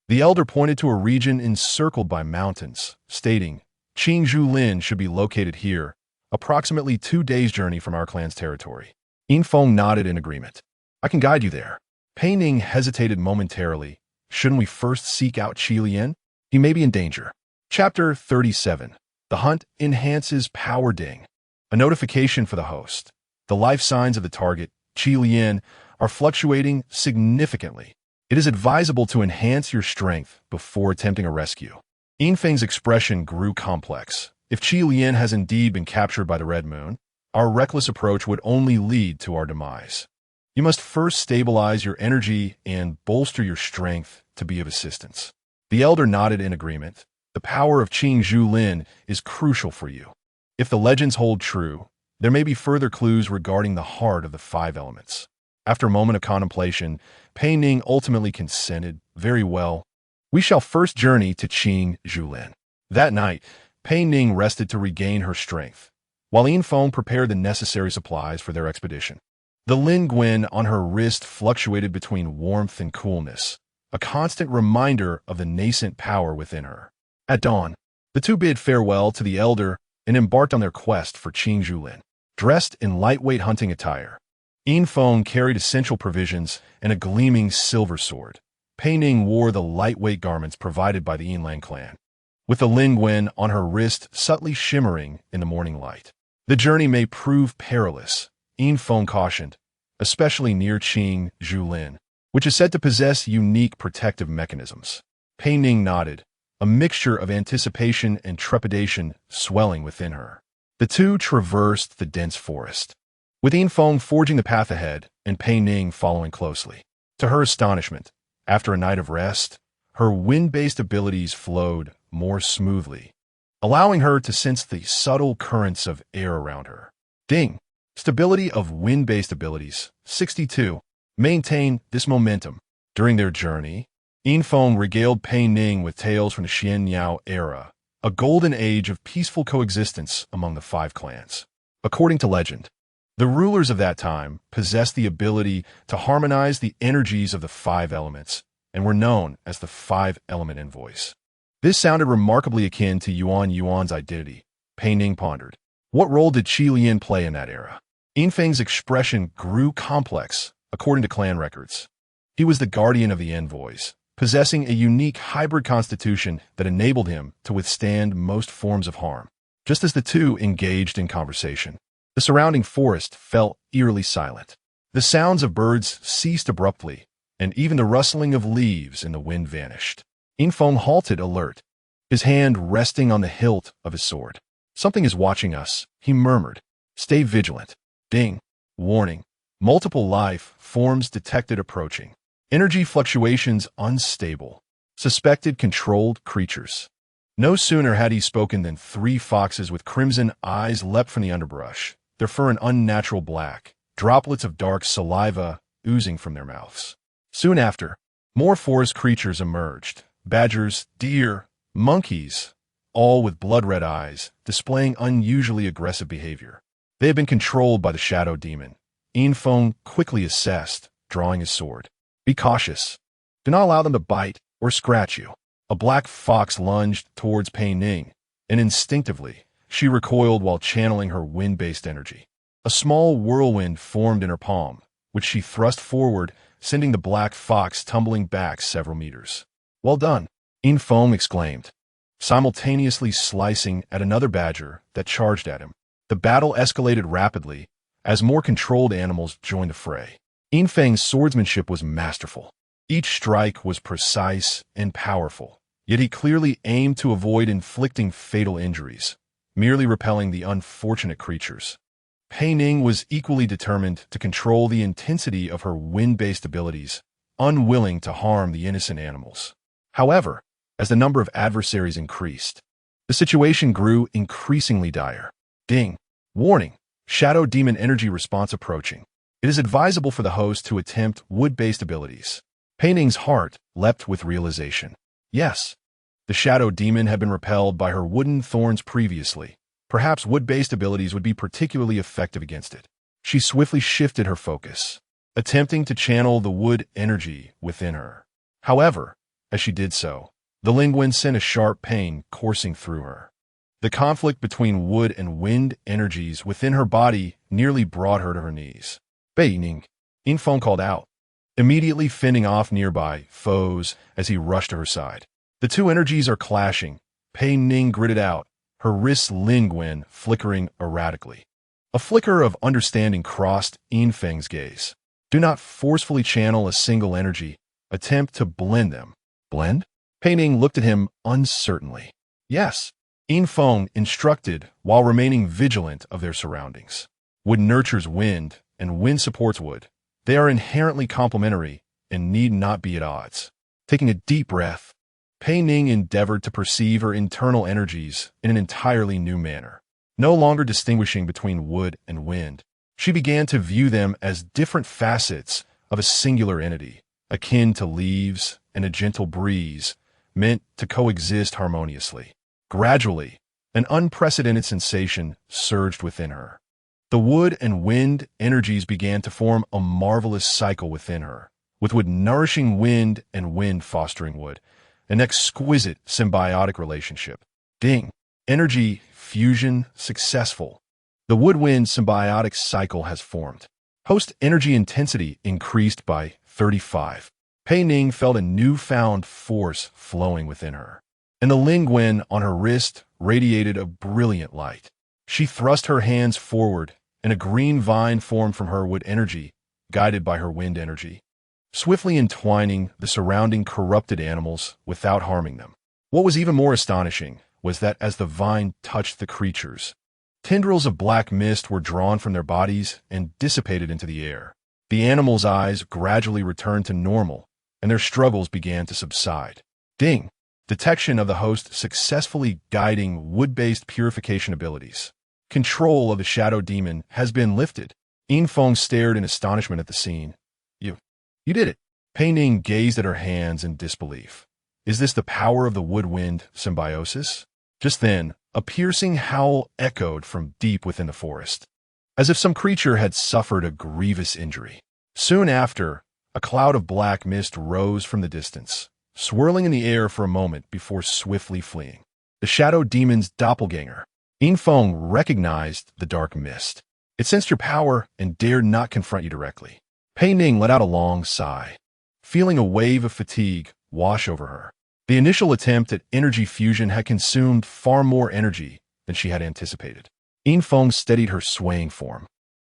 The elder pointed to a region encircled by mountains, stating, Qing Zhu Lin should be located here, approximately 2 days' journey from our clan's territory. Yinfeng nodded in agreement. I can guide you there. Pei Ning hesitated momentarily, Shouldn't we first seek out Qi Lian? He may be in danger. Chapter 37. The Hunt Enhances Power Ding. A notification for the host. The life signs of the target, Qi Lian, are fluctuating significantly. It is advisable to enhance your strength before attempting a rescue. Yin Feng's expression grew complex. If Qi Lian has indeed been captured by the Red Moon, our reckless approach would only lead to our demise. You must first stabilize your energy and bolster your strength to be of assistance. The elder nodded in agreement. The power of Qing Zhulin is crucial for you. If the legends hold true, there may be further clues regarding the heart of the five elements. After a moment of contemplation, Pei Ning ultimately consented. Very well. We shall first journey to Qing Zhulin. That night, Pei Ning rested to regain her strength, while Yin Feng prepared the necessary supplies for their expedition. The Lin Guan on her wrist fluctuated between warmth and coolness, a constant reminder of the nascent power within her. At dawn, the two bid farewell to the elder and embarked on their quest for Qing Zhulin. Dressed in lightweight hunting attire, Yin Feng carried essential provisions and a gleaming silver sword. Pei Ning wore the lightweight garments provided by the Yinlang clan, with the Lin Guan on her wrist subtly shimmering in the morning light. The journey may prove perilous, Yin Feng cautioned, especially near Qing Zhulin, which is said to possess unique protective mechanisms. Pei Ning nodded, a mixture of anticipation and trepidation swelling within her. The two traversed the dense forest, with Yin Feng forging the path ahead and Pei Ning following closely. To her astonishment, after a night of rest, her wind-based abilities flowed more smoothly, allowing her to sense the subtle currents of air around her. Ding! Stability of wind-based abilities, 62. Maintain this momentum. During their journey, Yin Feng regaled Pei Ning with tales from the Xianyao era, a golden age of peaceful coexistence among the five clans. According to legend, the rulers of that time possessed the ability to harmonize the energies of the five elements and were known as the five-element envoys. This sounded remarkably akin to Yuan's identity. Pei Ning pondered. What role did Qi Lian play in that era? Yin Feng's expression grew complex, according to clan records. He was the guardian of the envoys, possessing a unique hybrid constitution that enabled him to withstand most forms of harm. Just as the two engaged in conversation, the surrounding forest fell eerily silent. The sounds of birds ceased abruptly, and even the rustling of leaves in the wind vanished. Yin Feng halted alert, his hand resting on the hilt of his sword. Something is watching us, he murmured. Stay vigilant. Ding. Warning. Multiple life forms detected approaching. Energy fluctuations unstable. Suspected controlled creatures. No sooner had he spoken than 3 foxes with crimson eyes leapt from the underbrush, their fur an unnatural black, droplets of dark saliva oozing from their mouths. Soon after, more forest creatures emerged. Badgers, deer, monkeys, all with blood-red eyes, displaying unusually aggressive behavior. They had been controlled by the shadow demon. Yin Feng quickly assessed, drawing his sword. Be cautious. Do not allow them to bite or scratch you. A black fox lunged towards Pei Ning, and instinctively, she recoiled while channeling her wind-based energy. A small whirlwind formed in her palm, which she thrust forward, sending the black fox tumbling back several meters. Well done, Yin Feng exclaimed, simultaneously slicing at another badger that charged at him. The battle escalated rapidly as more controlled animals joined the fray. Yin Feng's swordsmanship was masterful. Each strike was precise and powerful, yet he clearly aimed to avoid inflicting fatal injuries, merely repelling the unfortunate creatures. Pei Ning was equally determined to control the intensity of her wind-based abilities, unwilling to harm the innocent animals. However, as the number of adversaries increased, the situation grew increasingly dire. Ding. Warning. Shadow demon energy response approaching. It is advisable for the host to attempt wood-based abilities. Pei Ning's heart leapt with realization. Yes, the shadow demon had been repelled by her wooden thorns previously. Perhaps wood-based abilities would be particularly effective against it. She swiftly shifted her focus, attempting to channel the wood energy within her. However, as she did so, the Lingwen sent a sharp pain coursing through her. The conflict between wood and wind energies within her body nearly brought her to her knees. Pei Ning, Yin Feng called out. immediately fending off nearby foes as he rushed to her side. The two energies are clashing. Pei Ning gritted out, her wrists linguin flickering erratically. A flicker of understanding crossed Yinfeng's gaze. Do not forcefully channel a single energy. Attempt to blend them. Blend? Pei Ning looked at him uncertainly. Yes. Yinfeng instructed while remaining vigilant of their surroundings. Wood nurtures wind, and wind supports wood. They are inherently complementary and need not be at odds. Taking a deep breath, Pei Ning endeavored to perceive her internal energies in an entirely new manner. No longer distinguishing between wood and wind, she began to view them as different facets of a singular entity, akin to leaves and a gentle breeze, meant to coexist harmoniously. Gradually, an unprecedented sensation surged within her. The wood and wind energies began to form a marvelous cycle within her, with wood nourishing wind and wind fostering wood, an exquisite symbiotic relationship. Ding! Energy fusion successful. The wood-wind symbiotic cycle has formed. Host energy intensity increased by 35. Pei Ning felt a newfound force flowing within her, and the linguin on her wrist radiated a brilliant light. She thrust her hands forward, and a green vine formed from her wood energy, guided by her wind energy, swiftly entwining the surrounding corrupted animals without harming them. What was even more astonishing was that as the vine touched the creatures, tendrils of black mist were drawn from their bodies and dissipated into the air. The animals' eyes gradually returned to normal, and their struggles began to subside. Ding! Detection of the host successfully guiding wood-based purification abilities. Control of the shadow demon has been lifted. Yinfeng stared in astonishment at the scene. You did it. Pei Ning gazed at her hands in disbelief. Is this the power of the wood-wind symbiosis? Just then, a piercing howl echoed from deep within the forest, as if some creature had suffered a grievous injury. Soon after, a cloud of black mist rose from the distance, swirling in the air for a moment before swiftly fleeing. The shadow demon's doppelganger. Yinfeng recognized the dark mist. It sensed your power and dared not confront you directly. Pei Ning let out a long sigh, feeling a wave of fatigue wash over her. The initial attempt at energy fusion had consumed far more energy than she had anticipated. Yinfeng steadied her swaying form.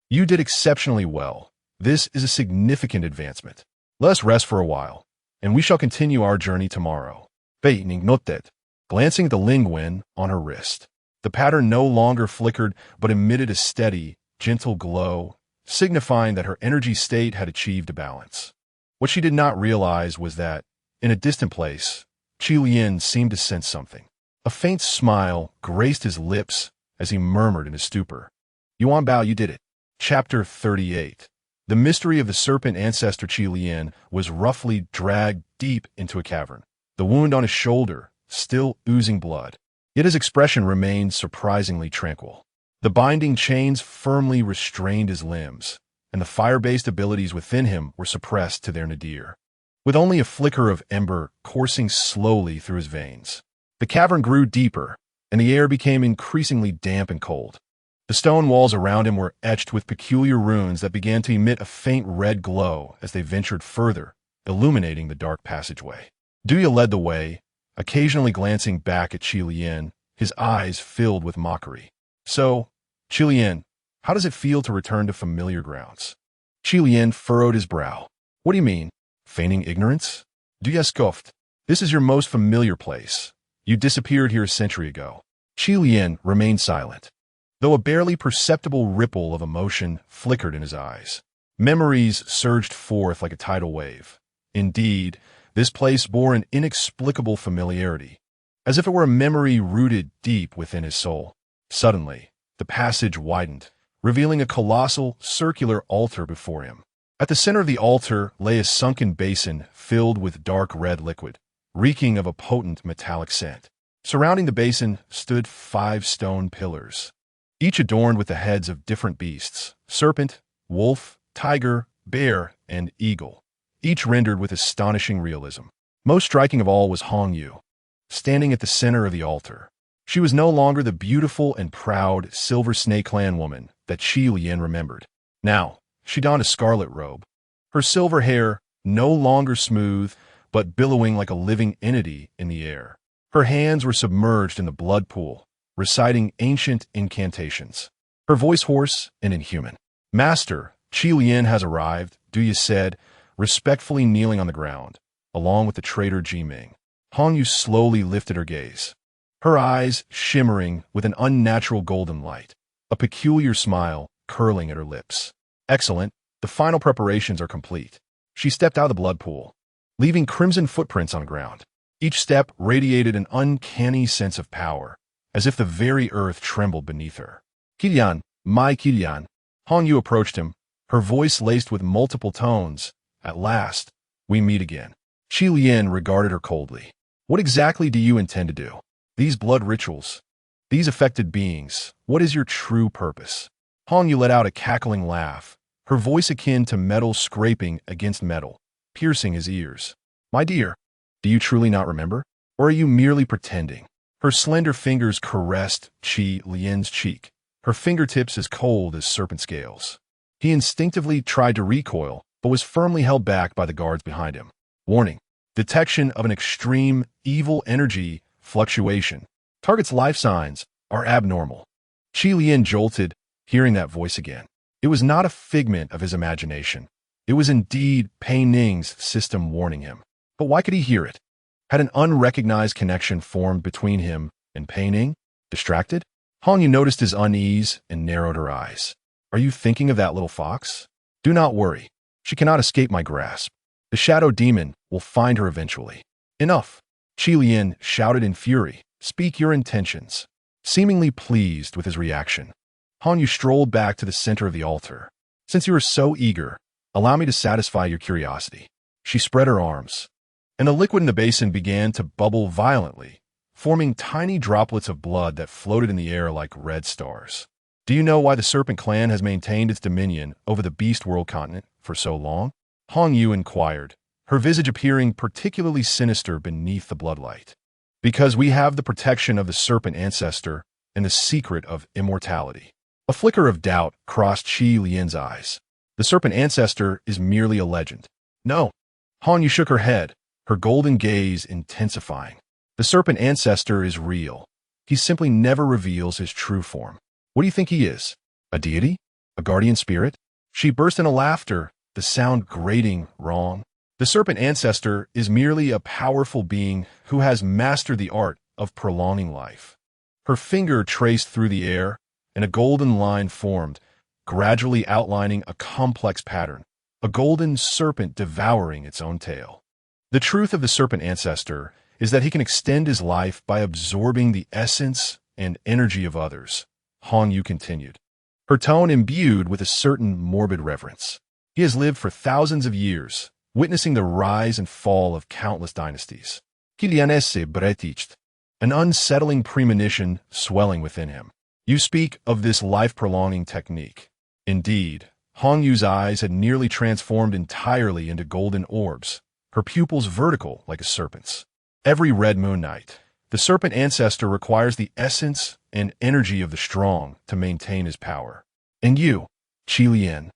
You did exceptionally well. This is a significant advancement. Let us rest for a while, and we shall continue our journey tomorrow. Pei Ning noted, glancing at the linguin on her wrist. The pattern no longer flickered, but emitted a steady, gentle glow, signifying that her energy state had achieved a balance. What she did not realize was that, in a distant place, Qi Lian seemed to sense something. A faint smile graced his lips as he murmured in his stupor. Yuan Bao, you did it. Chapter 38. The mystery of the serpent ancestor Qi Lian was roughly dragged deep into a cavern, the wound on his shoulder still oozing blood. Yet his expression remained surprisingly tranquil. The binding chains firmly restrained his limbs, and the fire-based abilities within him were suppressed to their nadir, with only a flicker of ember coursing slowly through his veins. The cavern grew deeper, and the air became increasingly damp and cold. The stone walls around him were etched with peculiar runes that began to emit a faint red glow as they ventured further, illuminating the dark passageway. Duya led the way, occasionally glancing back at Qi Lian, his eyes filled with mockery. So, Qi Lian, how does it feel to return to familiar grounds? Qi Lian furrowed his brow. What do you mean? Feigning ignorance? Duya scoffed. This is your most familiar place. You disappeared here a century ago. Qi Lian remained silent, though a barely perceptible ripple of emotion flickered in his eyes. Memories surged forth like a tidal wave. Indeed, this place bore an inexplicable familiarity, as if it were a memory rooted deep within his soul. Suddenly, the passage widened, revealing a colossal, circular altar before him. At the center of the altar lay a sunken basin filled with dark red liquid, reeking of a potent metallic scent. Surrounding the basin stood 5 stone pillars, each adorned with the heads of different beasts: serpent, wolf, tiger, bear, and eagle, each rendered with astonishing realism. Most striking of all was Hong Yu, standing at the center of the altar. She was no longer the beautiful and proud Silver Snake Clan woman that Qi Lian remembered. Now, she donned a scarlet robe. Her silver hair, no longer smooth, but billowing like a living entity in the air. Her hands were submerged in the blood pool, reciting ancient incantations. Her voice hoarse and inhuman. "Master, Qi Lian has arrived," Duya said, respectfully kneeling on the ground, along with the traitor Ji Ming. Hong Yu slowly lifted her gaze, her eyes shimmering with an unnatural golden light, a peculiar smile curling at her lips. "Excellent, the final preparations are complete." She stepped out of the blood pool, leaving crimson footprints on the ground. Each step radiated an uncanny sense of power, as if the very earth trembled beneath her. "Qilian, my Qilian." Hong Yu approached him, her voice laced with multiple tones. "At last, we meet again." Qi Lian regarded her coldly. "What exactly do you intend to do? These blood rituals, these affected beings, what is your true purpose?" Hong Yu let out a cackling laugh, her voice akin to metal scraping against metal, piercing his ears. "My dear, do you truly not remember? Or are you merely pretending?" Her slender fingers caressed Qi Lian's cheek, her fingertips as cold as serpent scales. He instinctively tried to recoil, but was firmly held back by the guards behind him. "Warning. Detection of an extreme, evil energy fluctuation. Target's life signs are abnormal." Qi Lian jolted, hearing that voice again. It was not a figment of his imagination. It was indeed Pei Ning's system warning him. But why could he hear it? Had an unrecognized connection formed between him and Pei Ning? Distracted? Hong Yu noticed his unease and narrowed her eyes. "Are you thinking of that little fox? Do not worry. She cannot escape my grasp. The shadow demon will find her eventually." "Enough!" Qi Lian shouted in fury. "Speak your intentions." Seemingly pleased with his reaction, Hong Yu strolled back to the center of the altar. "Since you are so eager, allow me to satisfy your curiosity." She spread her arms, and the liquid in the basin began to bubble violently, forming tiny droplets of blood that floated in the air like red stars. "Do you know why the Serpent clan has maintained its dominion over the Beast World continent for so long?" Hong Yu inquired, her visage appearing particularly sinister beneath the bloodlight. "Because we have the protection of the Serpent ancestor and the secret of immortality." A flicker of doubt crossed Qi Lian's eyes. "The Serpent ancestor is merely a legend." "No." Hong Yu shook her head, her golden gaze intensifying. "The Serpent ancestor is real. He simply never reveals his true form." "What do you think he is? A deity? A guardian spirit?" She burst into laughter, the sound grating wrong. "The Serpent ancestor is merely a powerful being who has mastered the art of prolonging life." Her finger traced through the air, and a golden line formed, gradually outlining a complex pattern, a golden serpent devouring its own tail. "The truth of the Serpent ancestor is that he can extend his life by absorbing the essence and energy of others," Hong Yu continued, her tone imbued with a certain morbid reverence. "He has lived for thousands of years, witnessing the rise and fall of countless dynasties. An unsettling premonition swelling within him. You speak of this life-prolonging technique." Indeed, Hong Yu's eyes had nearly transformed entirely into golden orbs, her pupils vertical like a serpent's. "Every red moon night, the Serpent ancestor requires the essence and energy of the strong to maintain his power. And you, Qi Lian,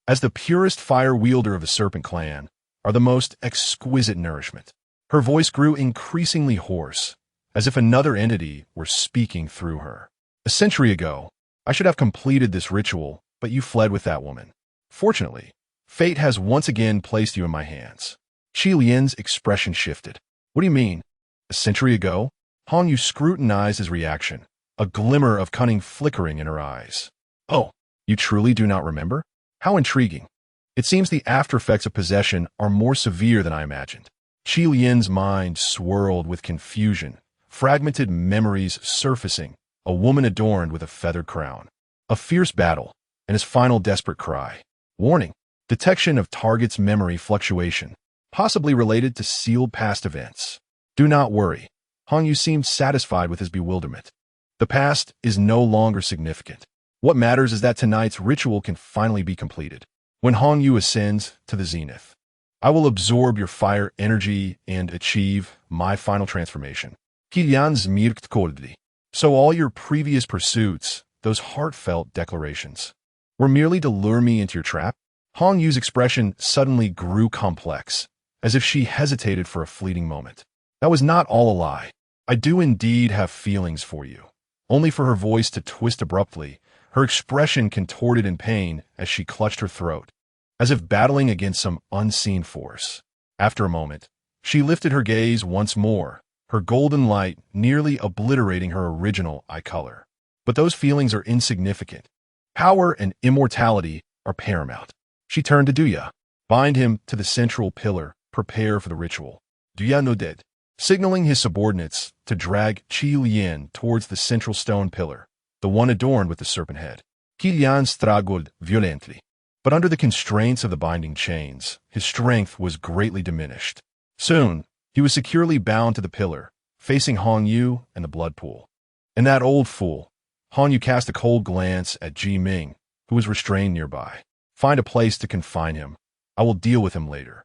as the purest fire wielder of the Serpent clan, are the most exquisite nourishment." Her voice grew increasingly hoarse, as if another entity were speaking through her. "A century ago, I should have completed this ritual, but you fled with that woman. Fortunately, fate has once again placed you in my hands." Qi Lian's expression shifted. "What do you mean? A century ago?" Hong Yu scrutinized his reaction, a glimmer of cunning flickering in her eyes. "Oh, you truly do not remember? How intriguing. It seems the after-effects of possession are more severe than I imagined." Qi Lian's mind swirled with confusion, fragmented memories surfacing, a woman adorned with a feathered crown, a fierce battle, and his final desperate cry. Warning: detection of target's memory fluctuation, possibly related to sealed past events. "Do not worry." Hong Yu seemed satisfied with his bewilderment. "The past is no longer significant. What matters is that tonight's ritual can finally be completed. When Hong Yu ascends to the zenith, I will absorb your fire energy and achieve my final transformation." Kilian's mirkt coldly. "So all your previous pursuits, those heartfelt declarations, were merely to lure me into your trap?" Hong Yu's expression suddenly grew complex, as if she hesitated for a fleeting moment. That was not all a lie. I do indeed have feelings for you. Only for her voice to twist abruptly, her expression contorted in pain as she clutched her throat, as if battling against some unseen force. After a moment, she lifted her gaze once more, her golden light nearly obliterating her original eye color. But those feelings are insignificant. Power and immortality are paramount. She turned to Duya. Bind him to the central pillar. Prepare for the ritual. Duya nodded, signaling his subordinates to drag Qi Lian towards the central stone pillar, the one adorned with the serpent head. Qi Lian struggled violently, but under the constraints of the binding chains, his strength was greatly diminished. Soon, he was securely bound to the pillar, facing Hong Yu and the blood pool. And that old fool, Hong Yu cast a cold glance at Ji Ming, who was restrained nearby. Find a place to confine him. I will deal with him later.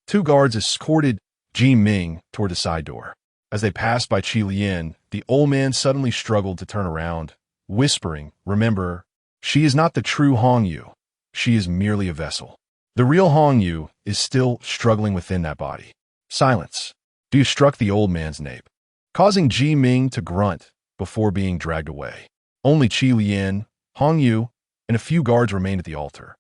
2 guards escorted Ji Ming toward the side door. As they passed by Qi Lian, the old man suddenly struggled to turn around, whispering, "Remember, she is not the true Hong Yu. She is merely a vessel. The real Hong Yu is still struggling within that body." Silence. Du struck the old man's nape, causing Ji Ming to grunt before being dragged away. Only Qi Lian, Hong Yu, and a few guards remained at the altar.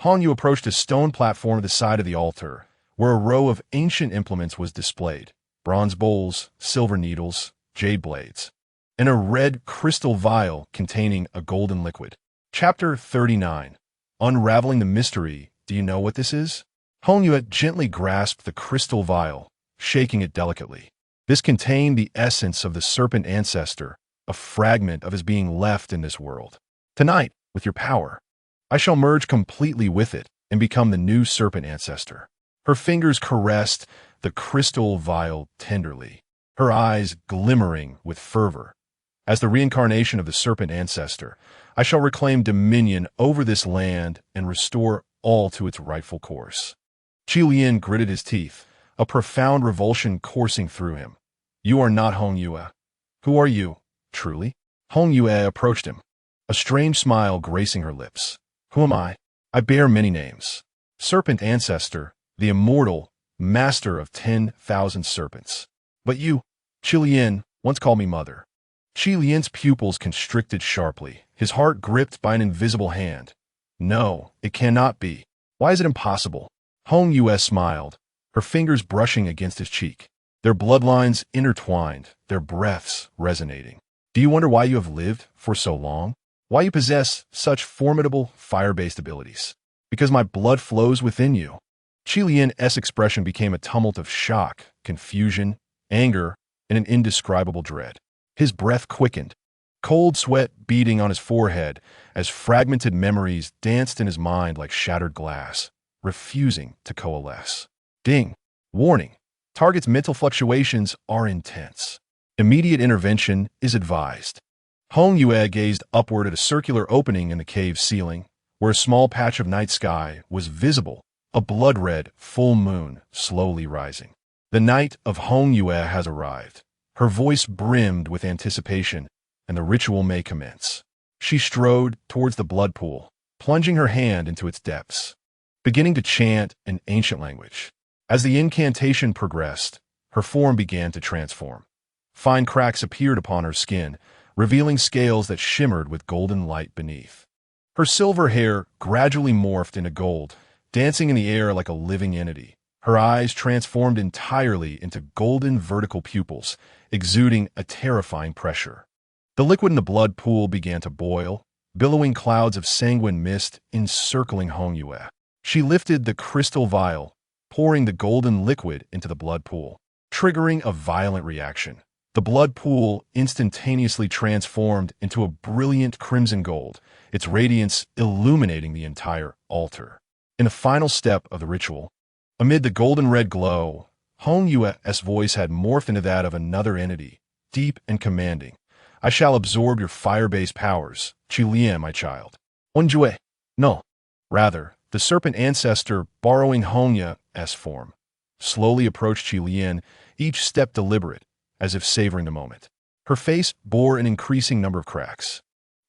Hong Yu approached a stone platform at the side of the altar, where a row of ancient implements was displayed: bronze bowls, silver needles, jade blades, and a red crystal vial containing a golden liquid. Chapter 39. Unraveling the Mystery. Do you know what this is? Hong Yu gently grasped the crystal vial, shaking it delicately. This contained the essence of the serpent ancestor, a fragment of his being left in this world. Tonight, with your power, I shall merge completely with it and become the new serpent ancestor. Her fingers caressed the crystal vial tenderly, her eyes glimmering with fervor. As the reincarnation of the serpent ancestor, I shall reclaim dominion over this land and restore all to its rightful course. Qi Lian gritted his teeth, a profound revulsion coursing through him. You are not Hong Yue. Who are you, truly? Hong Yue approached him, a strange smile gracing her lips. Who am I? I bear many names. Serpent ancestor, the immortal, master of 10,000 serpents. But you, Qi Lian, once called me mother. Qi Lian's pupils constricted sharply, his heart gripped by an invisible hand. No, it cannot be. Why is it impossible? Hong Yue smiled, her fingers brushing against his cheek, their bloodlines intertwined, their breaths resonating. Do you wonder why you have lived for so long? Why you possess such formidable fire-based abilities? Because my blood flows within you. Qi Lian's expression became a tumult of shock, confusion, anger, and an indescribable dread. His breath quickened, cold sweat beading on his forehead as fragmented memories danced in his mind like shattered glass, refusing to coalesce. Ding! Warning! Target's mental fluctuations are intense. Immediate intervention is advised. Hong Yue gazed upward at a circular opening in the cave's ceiling, where a small patch of night sky was visible, a blood-red full moon slowly rising. The night of Hong Yue has arrived. Her voice brimmed with anticipation, and the ritual may commence. She strode towards the blood pool, plunging her hand into its depths, beginning to chant an ancient language. As the incantation progressed, her form began to transform. Fine cracks appeared upon her skin, revealing scales that shimmered with golden light beneath. Her silver hair gradually morphed into gold, dancing in the air like a living entity. Her eyes transformed entirely into golden vertical pupils, exuding a terrifying pressure. The liquid in the blood pool began to boil, billowing clouds of sanguine mist encircling Hong Yue. She lifted the crystal vial, pouring the golden liquid into the blood pool, triggering a violent reaction. The blood pool instantaneously transformed into a brilliant crimson gold, its radiance illuminating the entire altar. In the final step of the ritual, amid the golden red glow, Hong Yue's voice had morphed into that of another entity, deep and commanding. I shall absorb your fire-based powers, Qi Lian, my child. Onjue. No. Rather, the serpent ancestor, borrowing Hong Yue's form, slowly approached Qi Lian, each step deliberate, as if savoring the moment. Her face bore an increasing number of cracks,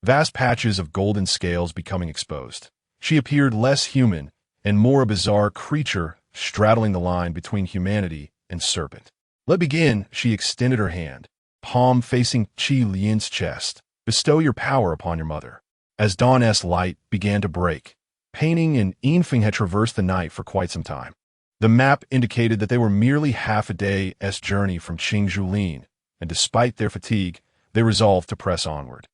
vast patches of golden scales becoming exposed. She appeared less human, and more a bizarre creature straddling the line between humanity and serpent. "Let begin," she extended her hand, palm facing Qi Lian's chest. "Bestow your power upon your mother." As dawn's light began to break, Pei Ning and Yinfeng had traversed the night for quite some time. The map indicated that they were merely half a day's journey from Qingjulin, and despite their fatigue, they resolved to press onward.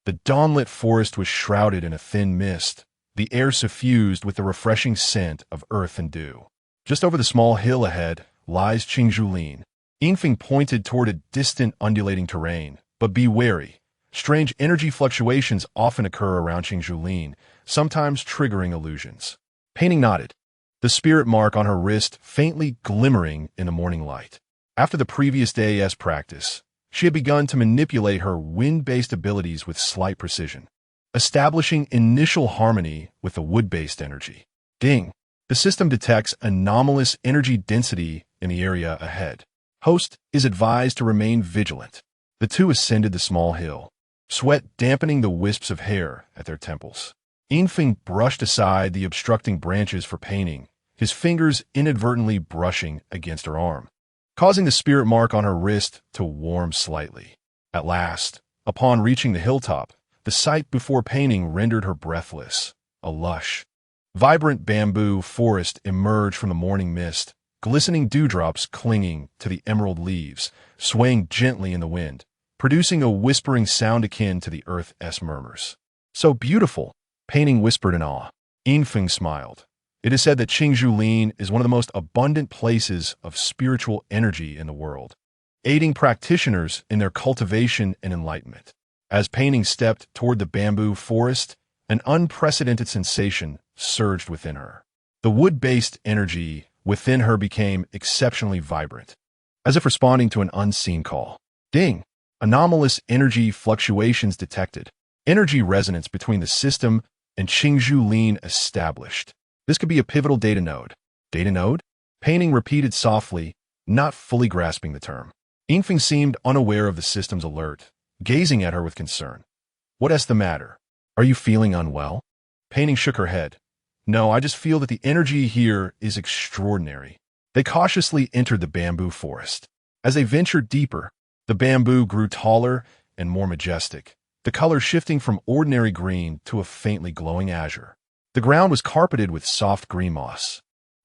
The dawnlit forest was shrouded in a thin mist, the air suffused with the refreshing scent of earth and dew. Just over the small hill ahead lies Qingjulin. Yinfeng pointed toward a distant undulating terrain, but be wary. Strange energy fluctuations often occur around Qingjulin, sometimes triggering illusions. Pei Ning nodded, the spirit mark on her wrist faintly glimmering in the morning light. After the previous day's practice, she had begun to manipulate her wind-based abilities with slight precision, establishing initial harmony with the wood-based energy. Ding! The system detects anomalous energy density in the area ahead. Host is advised to remain vigilant. The two ascended the small hill, sweat dampening the wisps of hair at their temples. Yinfeng brushed aside the obstructing branches for Pei Ning, his fingers inadvertently brushing against her arm, causing the spirit mark on her wrist to warm slightly. At last, upon reaching the hilltop, the sight before Pei Ning rendered her breathless. A lush, vibrant bamboo forest emerged from the morning mist, glistening dewdrops clinging to the emerald leaves, swaying gently in the wind, producing a whispering sound akin to the earth's murmurs. "So beautiful," Pei Ning whispered in awe. Yinfeng smiled. It is said that Qingjulin is one of the most abundant places of spiritual energy in the world, aiding practitioners in their cultivation and enlightenment. As Pei Ning stepped toward the bamboo forest, an unprecedented sensation surged within her. The wood-based energy within her became exceptionally vibrant, as if responding to an unseen call. Ding! Anomalous energy fluctuations detected. Energy resonance between the system and Qingjulin established. This could be a pivotal data node. Data node? Pei Ning repeated softly, not fully grasping the term. Yinfeng seemed unaware of the system's alert, gazing at her with concern. "What's the matter? Are you feeling unwell?" Pei Ning shook her head. "No, I just feel that the energy here is extraordinary." They cautiously entered the bamboo forest. As they ventured deeper, the bamboo grew taller and more majestic, the color shifting from ordinary green to a faintly glowing azure. The ground was carpeted with soft green moss,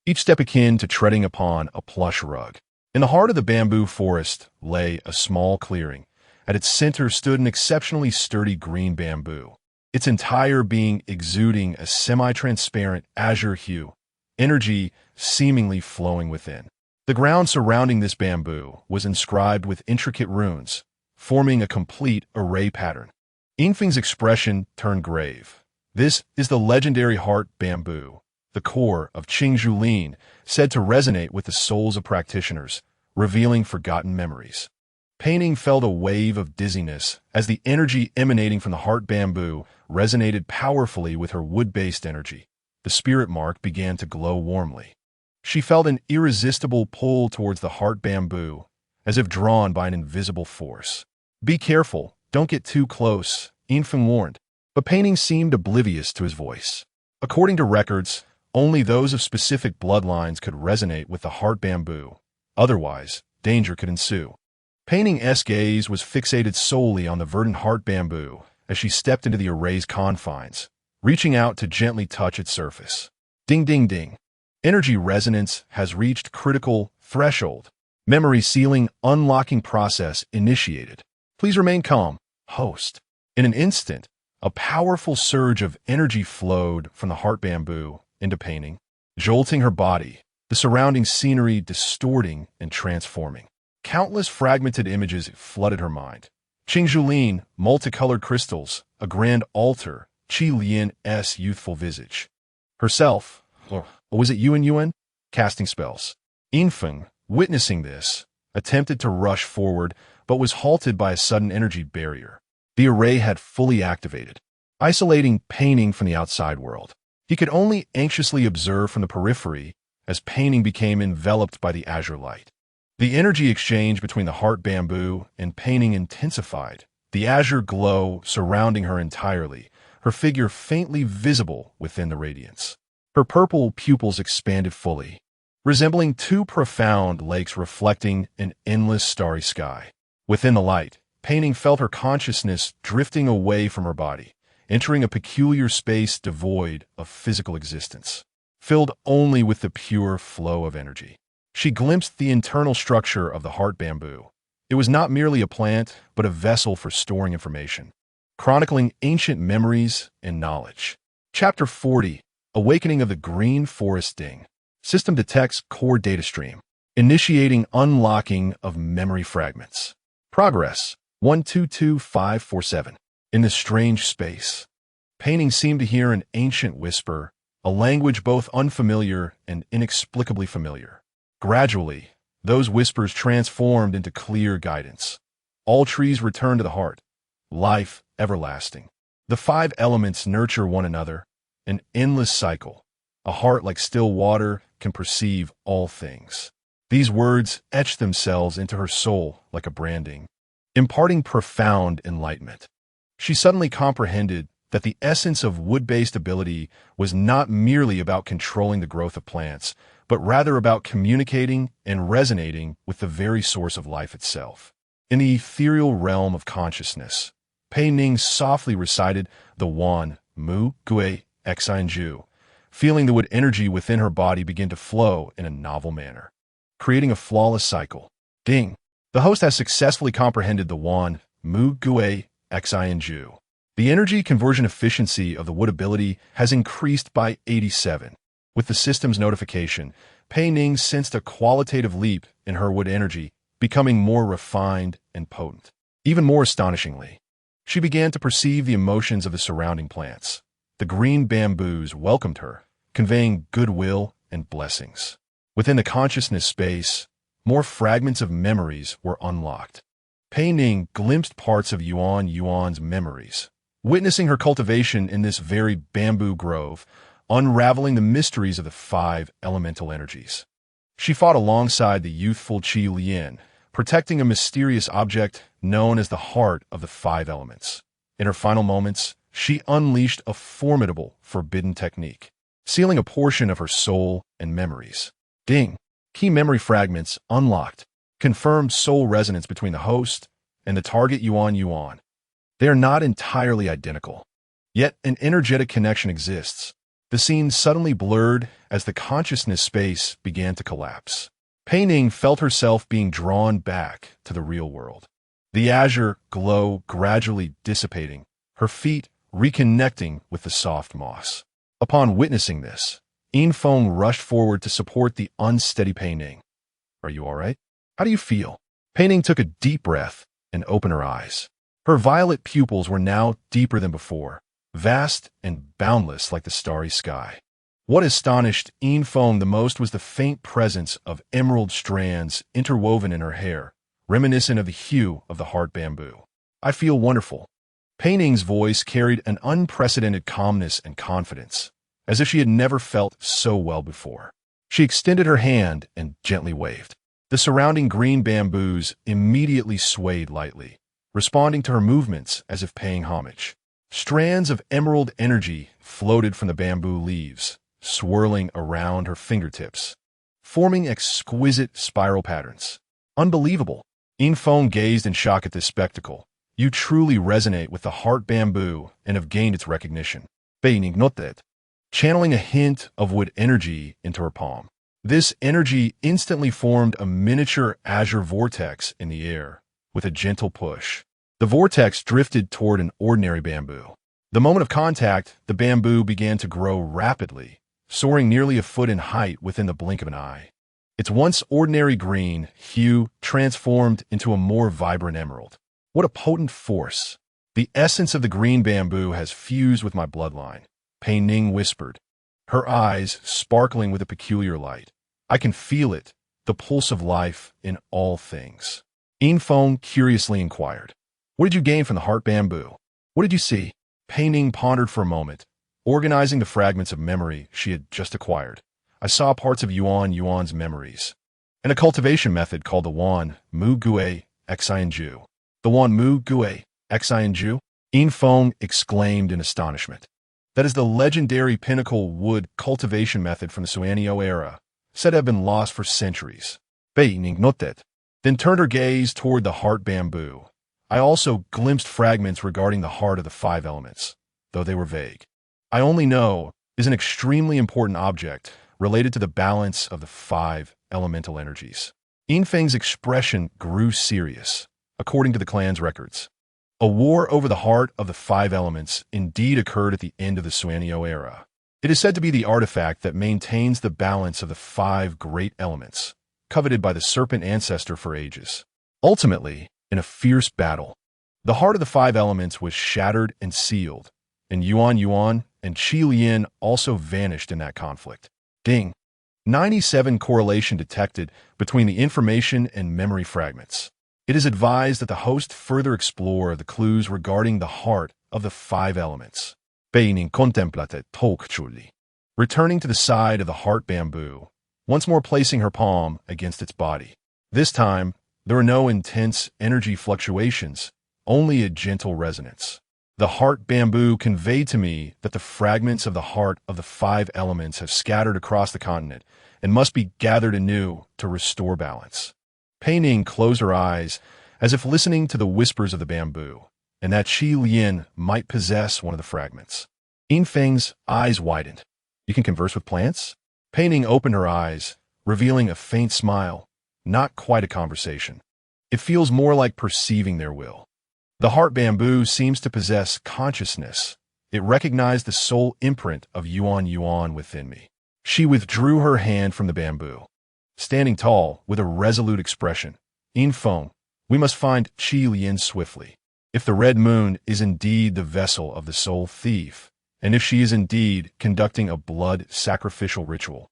each step akin to treading upon a plush rug. In the heart of the bamboo forest lay a small clearing. At its center stood an exceptionally sturdy green bamboo, its entire being exuding a semi-transparent azure hue, energy seemingly flowing within. The ground surrounding this bamboo was inscribed with intricate runes, forming a complete array pattern. Yinfeng's expression turned grave. "This is the legendary heart bamboo, the core of Qingjulin, said to resonate with the souls of practitioners, revealing forgotten memories." Pei Ning felt a wave of dizziness as the energy emanating from the heart bamboo resonated powerfully with her wood-based energy. The spirit mark began to glow warmly. She felt an irresistible pull towards the heart bamboo, as if drawn by an invisible force. "Be careful, don't get too close," Yinfeng warned. But Pei Ning seemed oblivious to his voice. According to records, only those of specific bloodlines could resonate with the heart bamboo. Otherwise, danger could ensue. Pei Ning's gaze was fixated solely on the verdant heart bamboo as she stepped into the array's confines, reaching out to gently touch its surface. Ding ding ding. Energy resonance has reached critical threshold. Memory sealing unlocking process initiated. Please remain calm, host. In an instant, a powerful surge of energy flowed from the heart bamboo into Pei Ning, jolting her body, the surrounding scenery distorting and transforming. Countless fragmented images flooded her mind. Qingjulin, multicolored crystals, a grand altar, Qi Lian's youthful visage. Herself, or was it Yuan, casting spells. Yinfeng, witnessing this, attempted to rush forward, but was halted by a sudden energy barrier. The array had fully activated, isolating Pei Ning from the outside world. He could only anxiously observe from the periphery as Pei Ning became enveloped by the azure light. The energy exchange between the heart bamboo and Pei Ning intensified, the azure glow surrounding her entirely, her figure faintly visible within the radiance. Her purple pupils expanded fully, resembling two profound lakes reflecting an endless starry sky. Within the light, Pei Ning felt her consciousness drifting away from her body, entering a peculiar space devoid of physical existence, filled only with the pure flow of energy. She glimpsed the internal structure of the heart bamboo. It was not merely a plant, but a vessel for storing information, chronicling ancient memories and knowledge. Chapter 40, Awakening of the Green Forest Ding. System detects core data stream, initiating unlocking of memory fragments. Progress 122547. In this strange space, Pei Ning seemed to hear an ancient whisper, a language both unfamiliar and inexplicably familiar. Gradually, those whispers transformed into clear guidance. All trees return to the heart, life everlasting. The five elements nurture one another, an endless cycle. A heart like still water can perceive all things. These words etched themselves into her soul like a branding, imparting profound enlightenment. She suddenly comprehended that the essence of wood-based ability was not merely about controlling the growth of plants, but rather about communicating and resonating with the very source of life itself. In the ethereal realm of consciousness, Pei Ning softly recited the Wan, Mu, Gui, Xinju, feeling the wood energy within her body begin to flow in a novel manner, creating a flawless cycle. Ding! The host has successfully comprehended the Wan, Mu, Gui, Xinju. The energy conversion efficiency of the wood ability has increased by 87. With the system's notification, Pei Ning sensed a qualitative leap in her wood energy, becoming more refined and potent. Even more astonishingly, she began to perceive the emotions of the surrounding plants. The green bamboos welcomed her, conveying goodwill and blessings. Within the consciousness space, more fragments of memories were unlocked. Pei Ning glimpsed parts of Yuan's memories, witnessing her cultivation in this very bamboo grove, unraveling the mysteries of the five elemental energies. She fought alongside the youthful Qi Lian, protecting a mysterious object known as the heart of the five elements. In her final moments, she unleashed a formidable, forbidden technique, sealing a portion of her soul and memories. Ding! Key memory fragments unlocked, confirmed soul resonance between the host and the target Yuan. They are not entirely identical, yet an energetic connection exists. The scene suddenly blurred as the consciousness space began to collapse. Pei Ning felt herself being drawn back to the real world. The azure glow gradually dissipating, her feet reconnecting with the soft moss. Upon witnessing this, Infong rushed forward to support the unsteady Pei Ning. "Are you all right? How do you feel?" Pei Ning took a deep breath and opened her eyes. Her violet pupils were now deeper than before, vast and boundless like the starry sky. What astonished Infong the most was the faint presence of emerald strands interwoven in her hair, reminiscent of the hue of the heart bamboo. "I feel wonderful." Pei Ning's voice carried an unprecedented calmness and confidence, as if she had never felt so well before. She extended her hand and gently waved. The surrounding green bamboos immediately swayed lightly, responding to her movements as if paying homage. Strands of emerald energy floated from the bamboo leaves, swirling around her fingertips, forming exquisite spiral patterns. "Unbelievable!" Infong gazed in shock at this spectacle. "You truly resonate with the heart bamboo and have gained its recognition." Pei Ning noted, channeling a hint of wood energy into her palm. This energy instantly formed a miniature azure vortex in the air. With a gentle push, the vortex drifted toward an ordinary bamboo. The moment of contact, the bamboo began to grow rapidly, soaring nearly a foot in height within the blink of an eye. Its once ordinary green hue transformed into a more vibrant emerald. What a potent force! "The essence of the green bamboo has fused with my bloodline," Pei Ning whispered, her eyes sparkling with a peculiar light. "I can feel it, the pulse of life in all things." Infong curiously inquired, "What did you gain from the heart bamboo? What did you see?" Pei Ning pondered for a moment, organizing the fragments of memory she had just acquired. "I saw parts of Yuan's memories, and a cultivation method called the Wan Mu Gui Xinju." "The Wan Mu Gui Xinju?" Infong exclaimed in astonishment. That is the legendary pinnacle wood cultivation method from the Suanio era, said to have been lost for centuries. Pei Ning noted, then turned her gaze toward the heart bamboo. I also glimpsed fragments regarding the heart of the five elements, though they were vague. I only know is an extremely important object related to the balance of the five elemental energies. Yinfeng's expression grew serious, according to the clan's records. A war over the heart of the five elements indeed occurred at the end of the Suanio era. It is said to be the artifact that maintains the balance of the five great elements, coveted by the serpent ancestor for ages. Ultimately, in a fierce battle, the heart of the five elements was shattered and sealed, and Yuan and Qi Lian also vanished in that conflict. Ding. 97 correlation detected between the information and memory fragments. It is advised that the host further explore the clues regarding the heart of the five elements. Pei Ning contemplated truly, returning to the side of the heart bamboo, once more placing her palm against its body. This time, there were no intense energy fluctuations, only a gentle resonance. The heart bamboo conveyed to me that the fragments of the heart of the five elements have scattered across the continent and must be gathered anew to restore balance. Pei Ning closed her eyes as if listening to the whispers of the bamboo, and that Qi Lian might possess one of the fragments. Yinfeng's eyes widened. You can converse with plants? Pei Ning opened her eyes, revealing a faint smile, not quite a conversation. It feels more like perceiving their will. The heart bamboo seems to possess consciousness. It recognized the soul imprint of Yuan within me. She withdrew her hand from the bamboo. Standing tall, with a resolute expression, Yinfeng, we must find Qi Lian swiftly. If the red moon is indeed the vessel of the soul thief, and if she is indeed conducting a blood sacrificial ritual,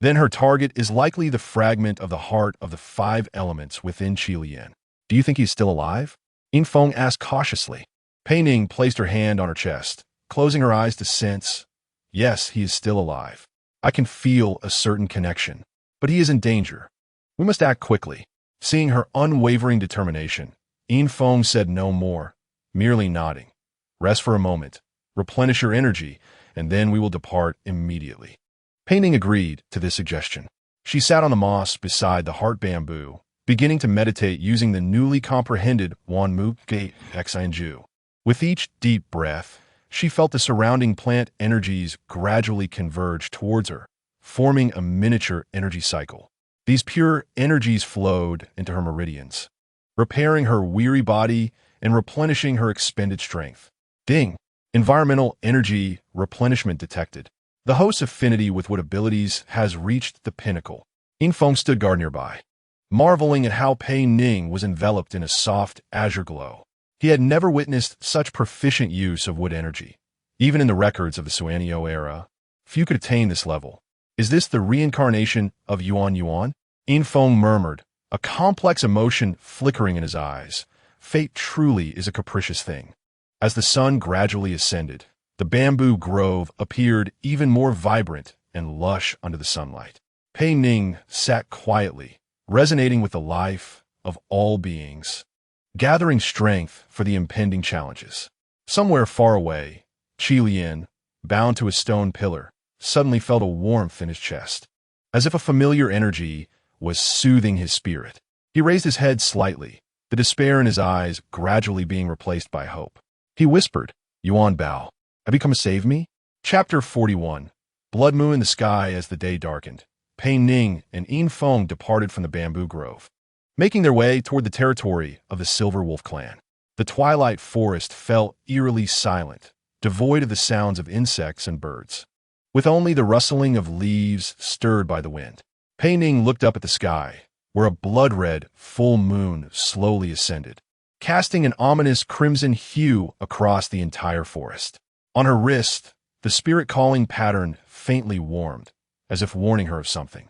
then her target is likely the fragment of the heart of the five elements within Qi Lian. Do you think he's still alive? Yinfeng asked cautiously. Pei Ning placed her hand on her chest, closing her eyes to sense, yes, he is still alive. I can feel a certain connection, but he is in danger. We must act quickly. Seeing her unwavering determination, Yinfeng said no more, merely nodding. Rest for a moment, replenish your energy, and then we will depart immediately. Pei Ning agreed to this suggestion. She sat on the moss beside the heart bamboo, beginning to meditate using the newly comprehended Wanmu Gate Xinju. With each deep breath, she felt the surrounding plant energies gradually converge towards her, forming a miniature energy cycle. These pure energies flowed into her meridians, repairing her weary body and replenishing her expended strength. Ding! Environmental energy replenishment detected. The host's affinity with what abilities has reached the pinnacle. Yinfeng stood guard nearby, marveling at how Pei Ning was enveloped in a soft azure glow. He had never witnessed such proficient use of wood energy. Even in the records of the Suanio era, few could attain this level. Is this the reincarnation of Yuan? Yinfeng murmured, a complex emotion flickering in his eyes. Fate truly is a capricious thing. As the sun gradually ascended, the bamboo grove appeared even more vibrant and lush under the sunlight. Pei Ning sat quietly, resonating with the life of all beings, gathering strength for the impending challenges. Somewhere far away, Qi Lian, bound to a stone pillar, suddenly felt a warmth in his chest, as if a familiar energy was soothing his spirit. He raised his head slightly, the despair in his eyes gradually being replaced by hope. He whispered, Yuan Bao, have you come to save me? Chapter 41. Blood moon in the sky as the day darkened. Pei Ning and Yinfeng departed from the bamboo grove, making their way toward the territory of the Silver Wolf clan. The twilight forest fell eerily silent, devoid of the sounds of insects and birds, with only the rustling of leaves stirred by the wind. Pei Ning looked up at the sky, where a blood-red full moon slowly ascended, casting an ominous crimson hue across the entire forest. On her wrist, the spirit-calling pattern faintly warmed, as if warning her of something.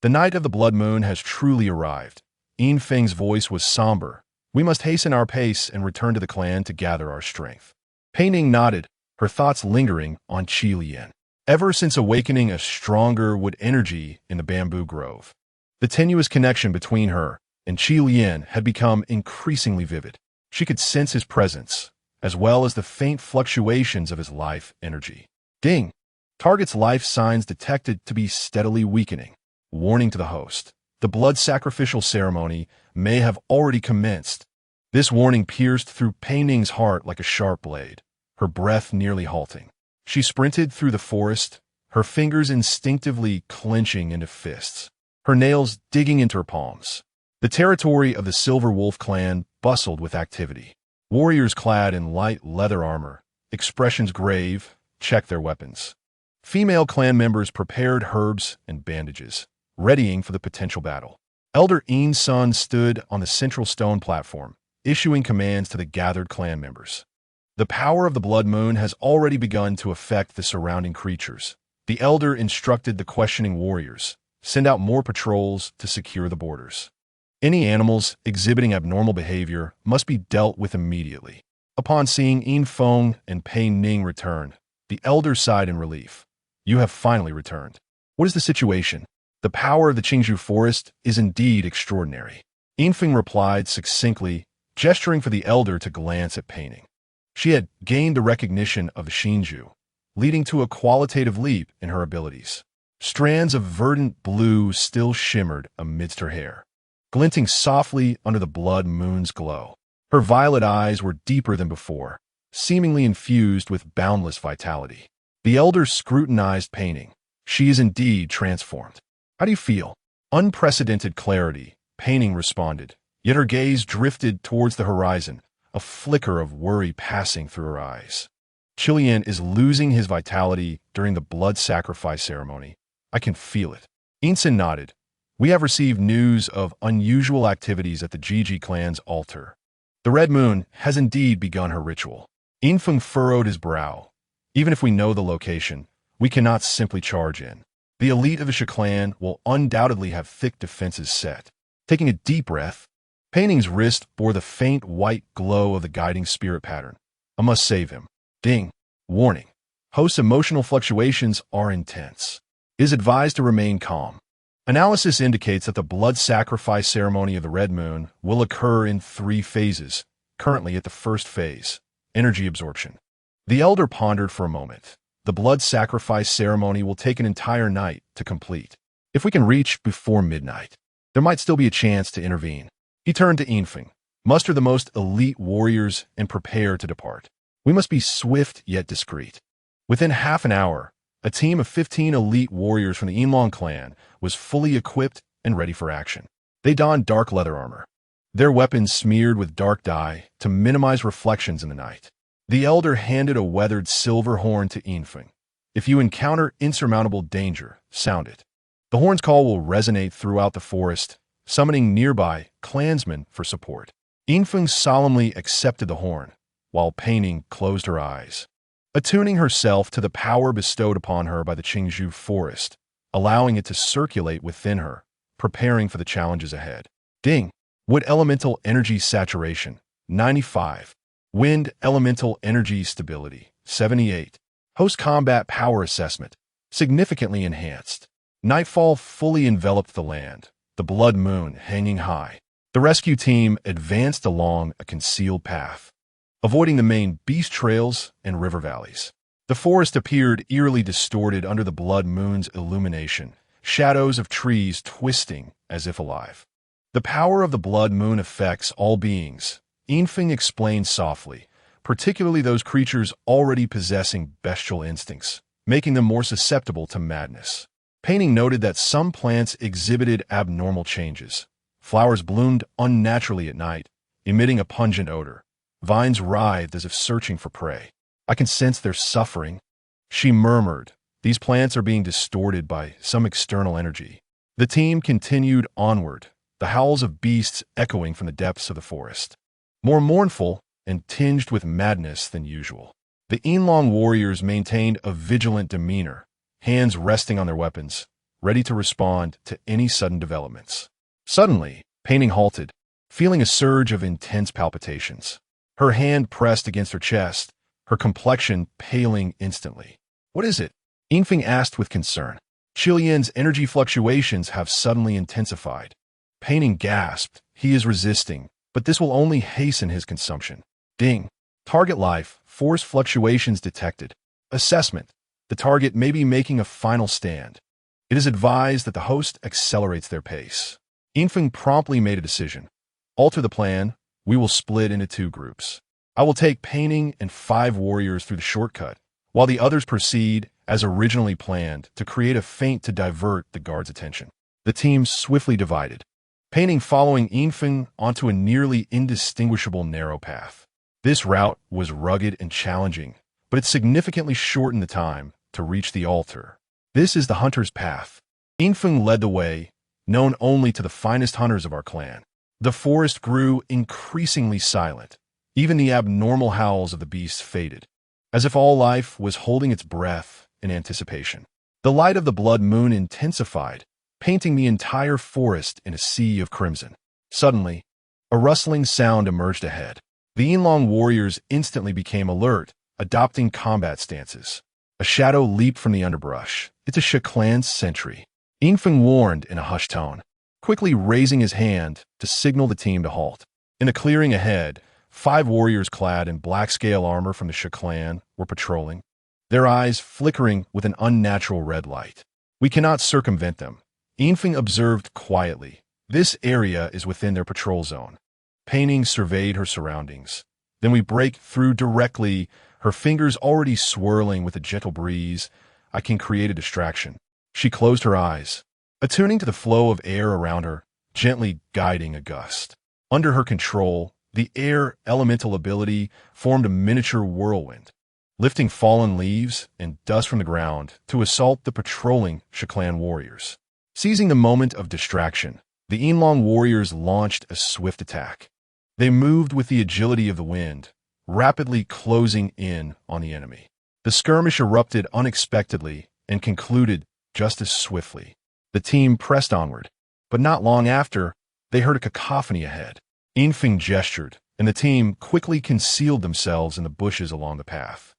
The night of the blood moon has truly arrived. Yinfeng's voice was somber. We must hasten our pace and return to the clan to gather our strength. Pei Ning nodded, her thoughts lingering on Qi Lian. Ever since awakening a stronger wood energy in the bamboo grove, the tenuous connection between her and Qi Lian had become increasingly vivid. She could sense his presence, as well as the faint fluctuations of his life energy. Ding. Target's life signs detected to be steadily weakening. Warning to the host. The blood sacrificial ceremony may have already commenced. This warning pierced through Pei Ning's heart like a sharp blade, her breath nearly halting. She sprinted through the forest, her fingers instinctively clenching into fists, her nails digging into her palms. The territory of the Silver Wolf clan bustled with activity. Warriors clad in light leather armor, expressions grave, checked their weapons. Female clan members prepared herbs and bandages, readying for the potential battle. Elder Ean's son stood on the central stone platform, issuing commands to the gathered clan members. The power of the blood moon has already begun to affect the surrounding creatures. The elder instructed the questioning warriors, send out more patrols to secure the borders. Any animals exhibiting abnormal behavior must be dealt with immediately. Upon seeing Yin Feng and Pei Ning return, the elder sighed in relief. You have finally returned. What is the situation? The power of the Qingzhou forest is indeed extraordinary. Yin Feng replied succinctly, gesturing for the elder to glance at Pei Ning. She had gained the recognition of the Qingzhou, leading to a qualitative leap in her abilities. Strands of verdant blue still shimmered amidst her hair, glinting softly under the blood moon's glow. Her violet eyes were deeper than before, seemingly infused with boundless vitality. The elder scrutinized Pei Ning. She is indeed transformed. How do you feel? Unprecedented clarity, Pei Ning responded, yet her gaze drifted towards the horizon, a flicker of worry passing through her eyes. Qilian is losing his vitality during the blood sacrifice ceremony. I can feel it. Yinsen nodded. We have received news of unusual activities at the Jiji clan's altar. The Red Moon has indeed begun her ritual. Yin Feng furrowed his brow. Even if we know the location, we cannot simply charge in. The elite of the Shi clan will undoubtedly have thick defenses set. Taking a deep breath, Pei Ning's wrist bore the faint white glow of the guiding spirit pattern. I must save him. Ding. Warning. Host's emotional fluctuations are intense. It is advised to remain calm. Analysis indicates that the blood sacrifice ceremony of the Red Moon will occur in 3 phases, currently at the first phase, energy absorption. The elder pondered for a moment. The blood sacrifice ceremony will take an entire night to complete. If we can reach before midnight, there might still be a chance to intervene. He turned to Yin Feng. Muster the most elite warriors and prepare to depart. We must be swift yet discreet. Within half an hour, a team of 15 elite warriors from the Yinlong clan was fully equipped and ready for action. They donned dark leather armor, their weapons smeared with dark dye to minimize reflections in the night. The elder handed a weathered silver horn to Yin Feng. If you encounter insurmountable danger, sound it. The horn's call will resonate throughout the forest, summoning nearby clansmen for support. Yin Feng solemnly accepted the horn, while Pei Ning closed her eyes, attuning herself to the power bestowed upon her by the Qingzhou forest, allowing it to circulate within her, preparing for the challenges ahead. Ding. Wood elemental energy saturation, 95. Wind elemental energy stability, 78. Host combat power assessment, significantly enhanced. Nightfall fully enveloped the land, the blood moon hanging high. The rescue team advanced along a concealed path, avoiding the main beast trails and river valleys. The forest appeared eerily distorted under the blood moon's illumination, shadows of trees twisting as if alive. The power of the blood moon affects all beings, Yin Feng explained softly, particularly those creatures already possessing bestial instincts, making them more susceptible to madness. Pei Ning noted that some plants exhibited abnormal changes. Flowers bloomed unnaturally at night, emitting a pungent odor. Vines writhed as if searching for prey. I can sense their suffering, she murmured. These plants are being distorted by some external energy. The team continued onward, the howls of beasts echoing from the depths of the forest, more mournful and tinged with madness than usual. The Yinlong warriors maintained a vigilant demeanor, hands resting on their weapons, ready to respond to any sudden developments. Suddenly, Pei Ning halted, feeling a surge of intense palpitations. Her hand pressed against her chest, her complexion paling instantly. What is it? Yin Feng asked with concern. Qilian's energy fluctuations have suddenly intensified. Pei Ning gasped. He is resisting, but this will only hasten his consumption. Ding. Target life, force fluctuations detected. Assessment. The target may be making a final stand. It is advised that the host accelerates their pace. Infeng promptly made a decision. Alter the plan. We will split into 2 groups. I will take Pei Ning and 5 warriors through the shortcut, while the others proceed, as originally planned, to create a feint to divert the guard's attention. The team swiftly divided, Pei Ning following Infeng onto a nearly indistinguishable narrow path. This route was rugged and challenging, but it significantly shortened the time to reach the altar. This is the hunter's path. Infeng led the way, known only to the finest hunters of our clan. The forest grew increasingly silent. Even the abnormal howls of the beasts faded, as if all life was holding its breath in anticipation. The light of the blood moon intensified, painting the entire forest in a sea of crimson. Suddenly, a rustling sound emerged ahead. The Yinlong warriors instantly became alert, adopting combat stances. A shadow leaped from the underbrush. It's a Shi clan sentry. Infeng warned in a hushed tone, quickly raising his hand to signal the team to halt. In the clearing ahead, 5 warriors clad in black scale armor from the Shi clan were patrolling, their eyes flickering with an unnatural red light. We cannot circumvent them, Infeng observed quietly. This area is within their patrol zone. Pei Ning surveyed her surroundings. Then we break through directly, her fingers already swirling with a gentle breeze. I can create a distraction. She closed her eyes, attuning to the flow of air around her, gently guiding a gust. Under her control, the air elemental ability formed a miniature whirlwind, lifting fallen leaves and dust from the ground to assault the patrolling Shi clan warriors. Seizing the moment of distraction, the Yinlong warriors launched a swift attack. They moved with the agility of the wind, rapidly closing in on the enemy. The skirmish erupted unexpectedly and concluded just as swiftly. The team pressed onward, but not long after, they heard a cacophony ahead. Infeng gestured, and the team quickly concealed themselves in the bushes along the path.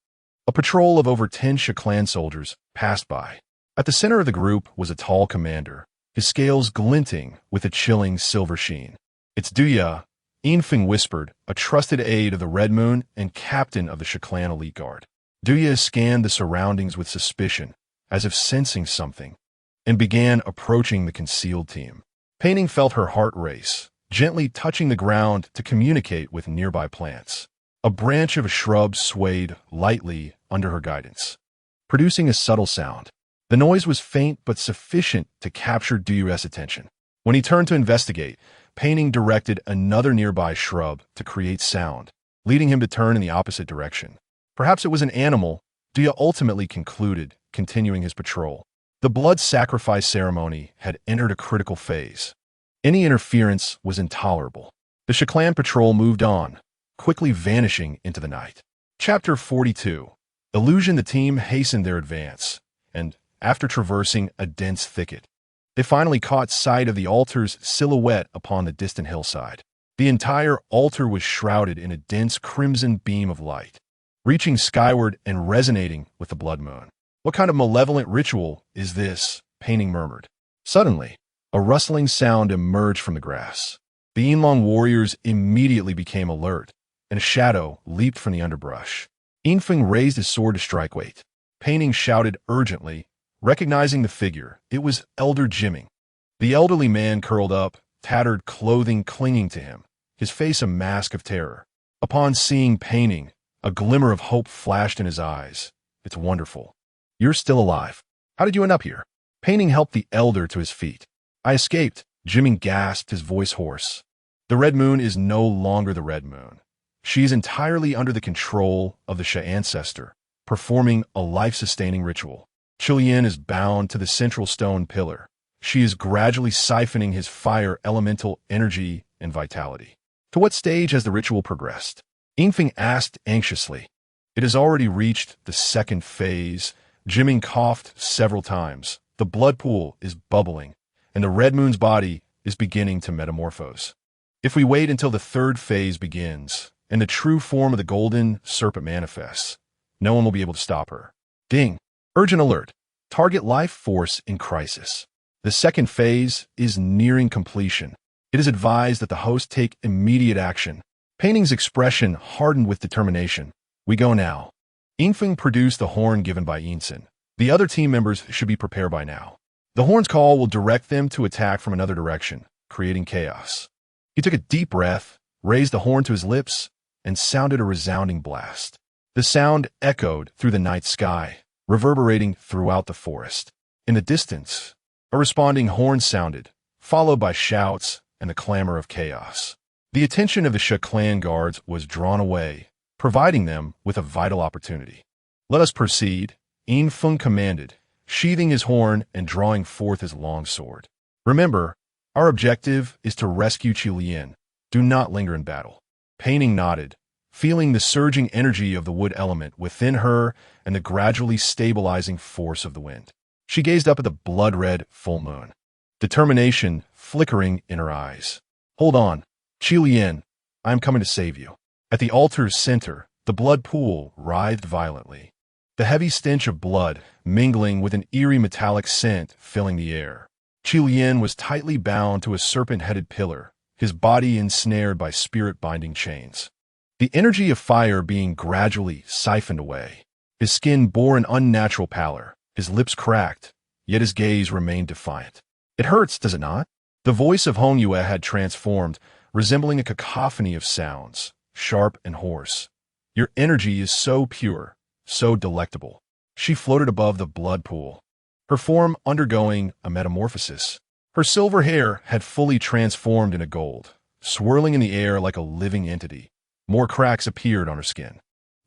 A patrol of over 10 Shi clan soldiers passed by. At the center of the group was a tall commander, his scales glinting with a chilling silver sheen. "It's Duya," Infeng whispered, a trusted aide of the Red Moon and captain of the Shi clan elite guard. Duya scanned the surroundings with suspicion, as if sensing something, and began approaching the concealed team. Pei Ning felt her heart race, gently touching the ground to communicate with nearby plants. A branch of a shrub swayed lightly under her guidance, producing a subtle sound. The noise was faint but sufficient to capture Duyu's attention. When he turned to investigate, Pei Ning directed another nearby shrub to create sound, leading him to turn in the opposite direction. Perhaps it was an animal, Duya ultimately concluded, continuing his patrol. The blood sacrifice ceremony had entered a critical phase. Any interference was intolerable. The Shi clan patrol moved on, quickly vanishing into the night. Chapter 42. Illusion. The team hastened their advance, and, after traversing a dense thicket, they finally caught sight of the altar's silhouette upon the distant hillside. The entire altar was shrouded in a dense crimson beam of light, reaching skyward and resonating with the blood moon. "What kind of malevolent ritual is this?" Pei Ning murmured. Suddenly, a rustling sound emerged from the grass. The Yinlong warriors immediately became alert, and a shadow leaped from the underbrush. Infeng raised his sword to strike. "Wait!" Pei Ning shouted urgently, recognizing the figure. It was Elder Jimming. The elderly man curled up, tattered clothing clinging to him, his face a mask of terror. Upon seeing Pei Ning, a glimmer of hope flashed in his eyes. "It's wonderful. You're still alive. How did you end up here?" Pei Ning helped the elder to his feet. "I escaped," Jimming gasped, his voice hoarse. "The Red Moon is no longer the Red Moon. She is entirely under the control of the Shi ancestor, performing a life-sustaining ritual. Chilian is bound to the central stone pillar. She is gradually siphoning his fire elemental energy and vitality." "To what stage has the ritual progressed?" Infeng asked anxiously. "It has already reached the 2nd phase. Jimming coughed several times. "The blood pool is bubbling, and the Red Moon's body is beginning to metamorphose. If we wait until the 3rd phase begins, and the true form of the golden serpent manifests, no one will be able to stop her." Ding! Urgent alert. Target life force in crisis. The 2nd phase is nearing completion. It is advised that the host take immediate action. Pei Ning's expression hardened with determination. "We go now." Infeng produced the horn given by Yinsen, The other team members should be prepared by now. The horn's call will direct them to attack from another direction, creating chaos. He took a deep breath, raised the horn to his lips, and sounded a resounding blast. The sound echoed through the night sky, reverberating throughout the forest. In the distance, a responding horn sounded, followed by shouts and the clamor of chaos. The attention of the Sha clan guards was drawn away, providing them with a vital opportunity. "Let us proceed," Yin Feng commanded, sheathing his horn and drawing forth his long sword. "Remember, our objective is to rescue Qi Lian. Do not linger in battle." Pei Ning nodded, feeling the surging energy of the wood element within her and the gradually stabilizing force of the wind. She gazed up at the blood-red full moon, determination flickering in her eyes. "Hold on, Qi Lian, I am coming to save you." At the altar's center, the blood pool writhed violently, the heavy stench of blood mingling with an eerie metallic scent filling the air. Qi Lian was tightly bound to a serpent-headed pillar, his body ensnared by spirit-binding chains. The energy of fire being gradually siphoned away. His skin bore an unnatural pallor, his lips cracked, yet his gaze remained defiant. "It hurts, does it not?" The voice of Hong Yue had transformed, resembling a cacophony of sounds, sharp and hoarse. "Your energy is so pure, so delectable." She floated above the blood pool, her form undergoing a metamorphosis. Her silver hair had fully transformed into gold, swirling in the air like a living entity. More cracks appeared on her skin,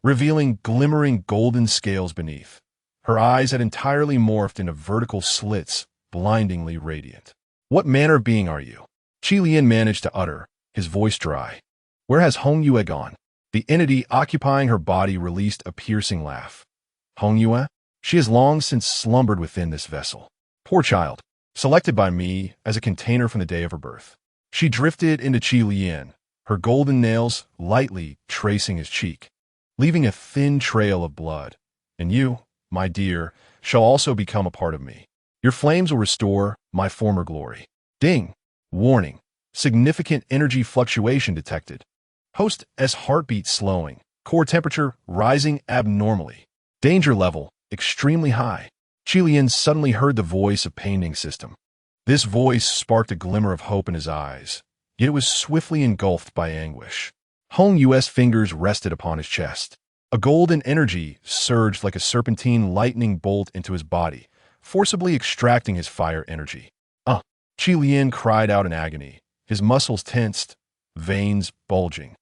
revealing glimmering golden scales beneath. Her eyes had entirely morphed into vertical slits, blindingly radiant. "What manner of being are you?" Qi Lian managed to utter, his voice dry. "Where has Hong Yue gone?" The entity occupying her body released a piercing laugh. "Hong Yue? She has long since slumbered within this vessel. Poor child, selected by me as a container from the day of her birth." She drifted into Qi Lian, her golden nails lightly tracing his cheek, leaving a thin trail of blood. "And you, my dear, shall also become a part of me. Your flames will restore my former glory." Ding! Warning. Significant energy fluctuation detected. Host's heartbeat slowing. Core temperature rising abnormally. Danger level extremely high. Qi Lian suddenly heard the voice of Pei Ning's system. This voice sparked a glimmer of hope in his eyes, yet it was swiftly engulfed by anguish. Hong Yue's fingers rested upon his chest. A golden energy surged like a serpentine lightning bolt into his body, forcibly extracting his fire energy. Qi Lian cried out in agony, his muscles tensed, veins bulging.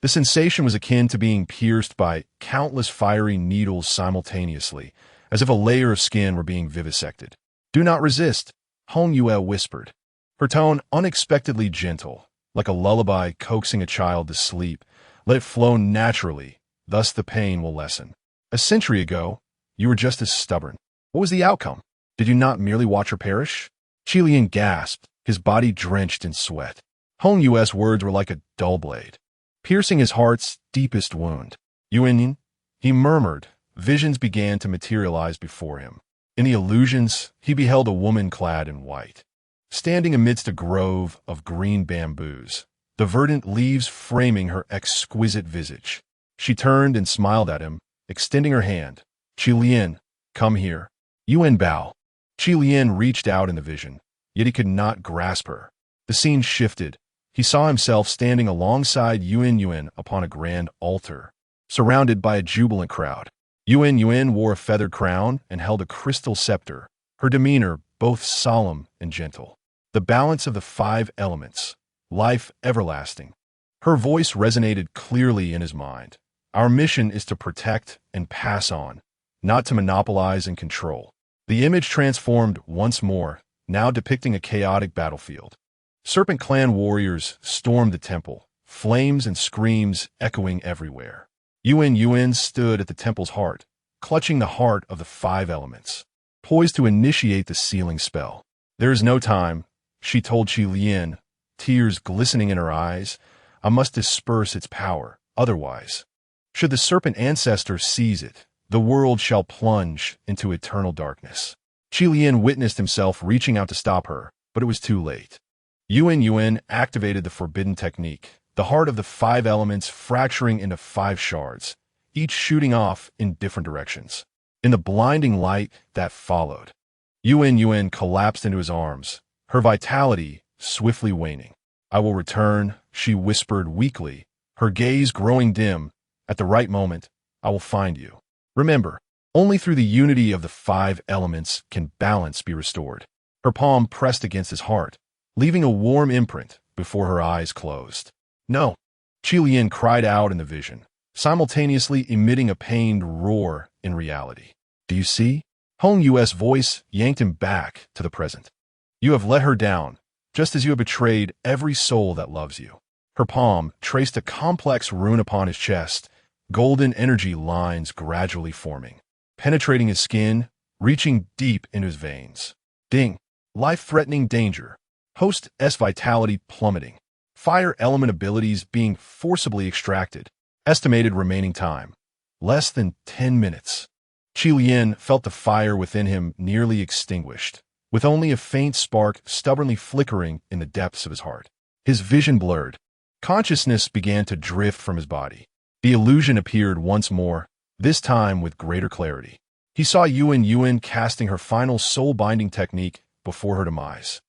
The sensation was akin to being pierced by countless fiery needles simultaneously, as if a layer of skin were being vivisected. "Do not resist," Hong Yue whispered, her tone unexpectedly gentle, like a lullaby coaxing a child to sleep. "Let it flow naturally, thus the pain will lessen. A century ago, you were just as stubborn. What was the outcome? Did you not merely watch her perish?" Qi Lian gasped, his body drenched in sweat. Hong Yue's words were like a dull blade, piercing his heart's deepest wound. "Yuan," he murmured. Visions began to materialize before him. In the illusions, he beheld a woman clad in white, standing amidst a grove of green bamboos, the verdant leaves framing her exquisite visage. She turned and smiled at him, extending her hand. "Qi Lian, come here." Yuan bowed. Qi Lian reached out in the vision, yet he could not grasp her. The scene shifted. He saw himself standing alongside Yuan upon a grand altar, surrounded by a jubilant crowd. Yuan wore a feathered crown and held a crystal scepter, her demeanor both solemn and gentle. The balance of the 5 elements, life everlasting. Her voice resonated clearly in his mind. "Our mission is to protect and pass on, not to monopolize and control." The image transformed once more, now depicting a chaotic battlefield. Serpent clan warriors stormed the temple, flames and screams echoing everywhere. Yuan stood at the temple's heart, clutching the heart of the 5 elements, poised to initiate the sealing spell. "There is no time," she told Qi Lian, tears glistening in her eyes. "I must disperse its power, otherwise, should the serpent ancestor seize it, the world shall plunge into eternal darkness." Qi Lian witnessed himself reaching out to stop her, but it was too late. Yuan activated the forbidden technique, the heart of the 5 elements fracturing into 5 shards, each shooting off in different directions. In the blinding light that followed, Yun collapsed into his arms, her vitality swiftly waning. "I will return," she whispered weakly, her gaze growing dim. "At the right moment, I will find you. Remember, only through the unity of the 5 elements can balance be restored." Her palm pressed against his heart, leaving a warm imprint before her eyes closed. "No," Qilian cried out in the vision, simultaneously emitting a pained roar in reality. "Do you see?" Hong Yue's voice yanked him back to the present. "You have let her down, just as you have betrayed every soul that loves you." Her palm traced a complex rune upon his chest, golden energy lines gradually forming, penetrating his skin, reaching deep into his veins. Ding! Life-threatening danger. Host S vitality plummeting. Fire element abilities being forcibly extracted. Estimated remaining time: less than 10 minutes. Qilian felt the fire within him nearly extinguished, with only a faint spark stubbornly flickering in the depths of his heart. His vision blurred. Consciousness began to drift from his body. The illusion appeared once more, this time with greater clarity. He saw Yun casting her final soul-binding technique before her demise.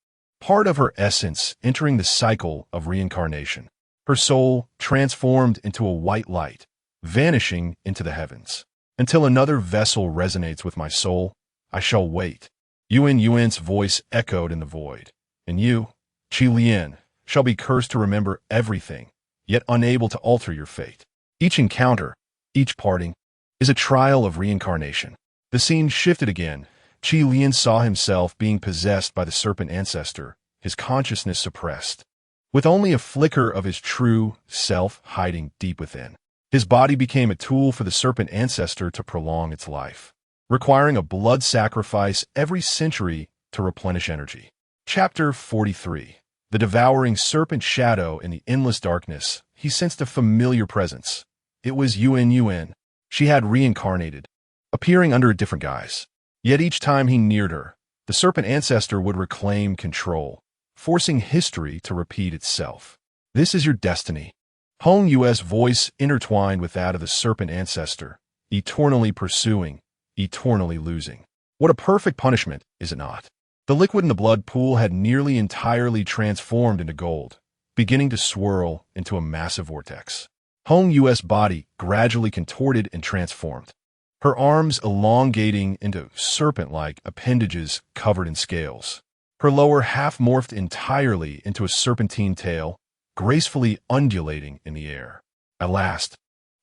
Part of her essence entering the cycle of reincarnation. Her soul transformed into a white light, vanishing into the heavens. "Until another vessel resonates with my soul, I shall wait." Yun's voice echoed in the void. "And you, Qilian, shall be cursed to remember everything, yet unable to alter your fate. Each encounter, each parting, is a trial of reincarnation." The scene shifted again. Qilian saw himself being possessed by the serpent ancestor, his consciousness suppressed, with only a flicker of his true self hiding deep within. His body became a tool for the serpent ancestor to prolong its life, requiring a blood sacrifice every century to replenish energy. Chapter 43. The devouring serpent shadow in the endless darkness. He sensed a familiar presence. It was Yun. She had reincarnated, appearing under a different guise. Yet each time he neared her, the serpent ancestor would reclaim control, forcing history to repeat itself. "This is your destiny." Hong Yue's voice intertwined with that of the serpent ancestor, eternally pursuing, eternally losing. What a perfect punishment, is it not? The liquid in the blood pool had nearly entirely transformed into gold, beginning to swirl into a massive vortex. Hong Yue's body gradually contorted and transformed, her arms elongating into serpent-like appendages covered in scales. Her lower half morphed entirely into a serpentine tail, gracefully undulating in the air. At last,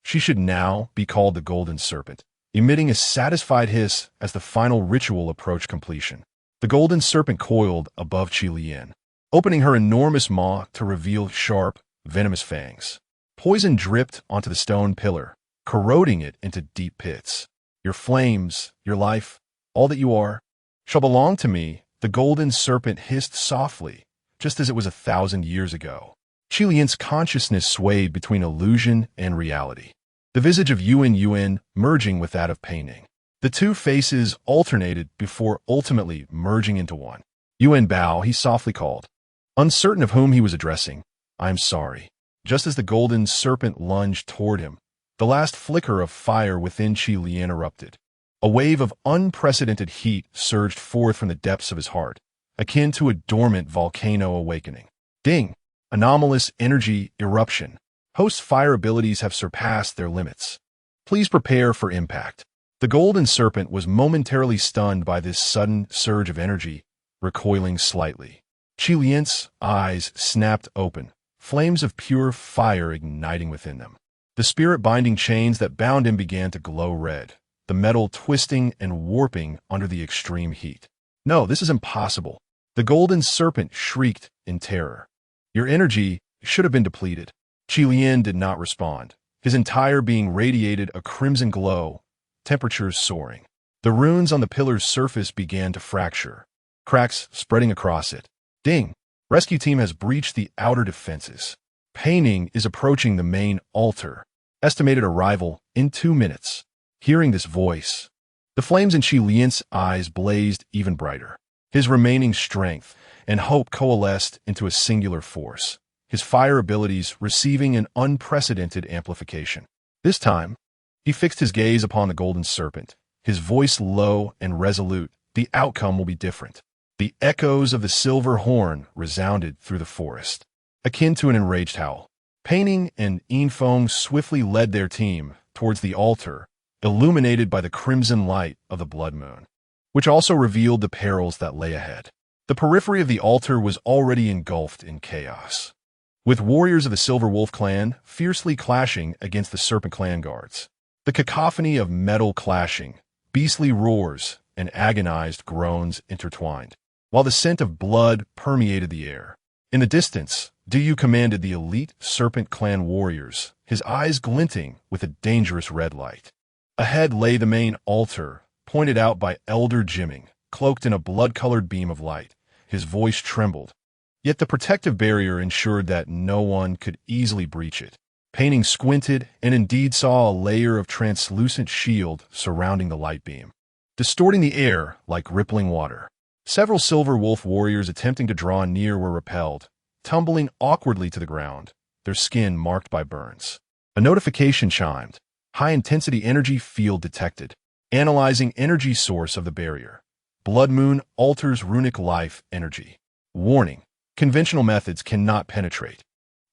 she should now be called the Golden Serpent, emitting a satisfied hiss as the final ritual approached completion. The Golden Serpent coiled above Qilian, opening her enormous maw to reveal sharp, venomous fangs. Poison dripped onto the stone pillar, corroding it into deep pits. "Your flames, your life, all that you are, shall belong to me," the Golden Serpent hissed softly, just as it was 1,000 years ago. Qilian's consciousness swayed between illusion and reality, the visage of Yun merging with that of Pei Ning. The two faces alternated before ultimately merging into one. "Yun Bao," he softly called. Uncertain of whom he was addressing, "I'm sorry." Just as the Golden Serpent lunged toward him, the last flicker of fire within Qilian erupted. A wave of unprecedented heat surged forth from the depths of his heart, akin to a dormant volcano awakening. Ding! Anomalous energy eruption. Host fire abilities have surpassed their limits. Please prepare for impact. The Golden Serpent was momentarily stunned by this sudden surge of energy, recoiling slightly. Qilian's eyes snapped open, flames of pure fire igniting within them. The spirit-binding chains that bound him began to glow red, the metal twisting and warping under the extreme heat. "No, this is impossible." The Golden Serpent shrieked in terror. "Your energy should have been depleted." Qilian did not respond, his entire being radiated a crimson glow, temperatures soaring. The runes on the pillar's surface began to fracture, cracks spreading across it. Ding! Rescue team has breached the outer defenses. Pei Ning is approaching the main altar. Estimated arrival in 2 minutes. Hearing this voice, the flames in Qilian's eyes blazed even brighter. His remaining strength and hope coalesced into a singular force, his fire abilities receiving an unprecedented amplification. This time, he fixed his gaze upon the Golden Serpent, his voice low and resolute. The outcome will be different. The echoes of the silver horn resounded through the forest, akin to an enraged howl. Pei Ning and Infong swiftly led their team towards the altar, illuminated by the crimson light of the blood moon, which also revealed the perils that lay ahead. The periphery of the altar was already engulfed in chaos, with warriors of the Silver Wolf clan fiercely clashing against the Serpent clan guards. The cacophony of metal clashing, beastly roars, and agonized groans intertwined, while the scent of blood permeated the air. In the distance, Du commanded the elite Serpent clan warriors, his eyes glinting with a dangerous red light. Ahead lay the main altar, pointed out by Elder Jimming, cloaked in a blood-colored beam of light. His voice trembled, yet the protective barrier ensured that no one could easily breach it. Pei Ning squinted and indeed saw a layer of translucent shield surrounding the light beam, distorting the air like rippling water. Several Silver Wolf warriors attempting to draw near were repelled, tumbling awkwardly to the ground, their skin marked by burns. A notification chimed. High-intensity energy field detected. Analyzing energy source of the barrier. Blood moon alters runic life energy. Warning: conventional methods cannot penetrate.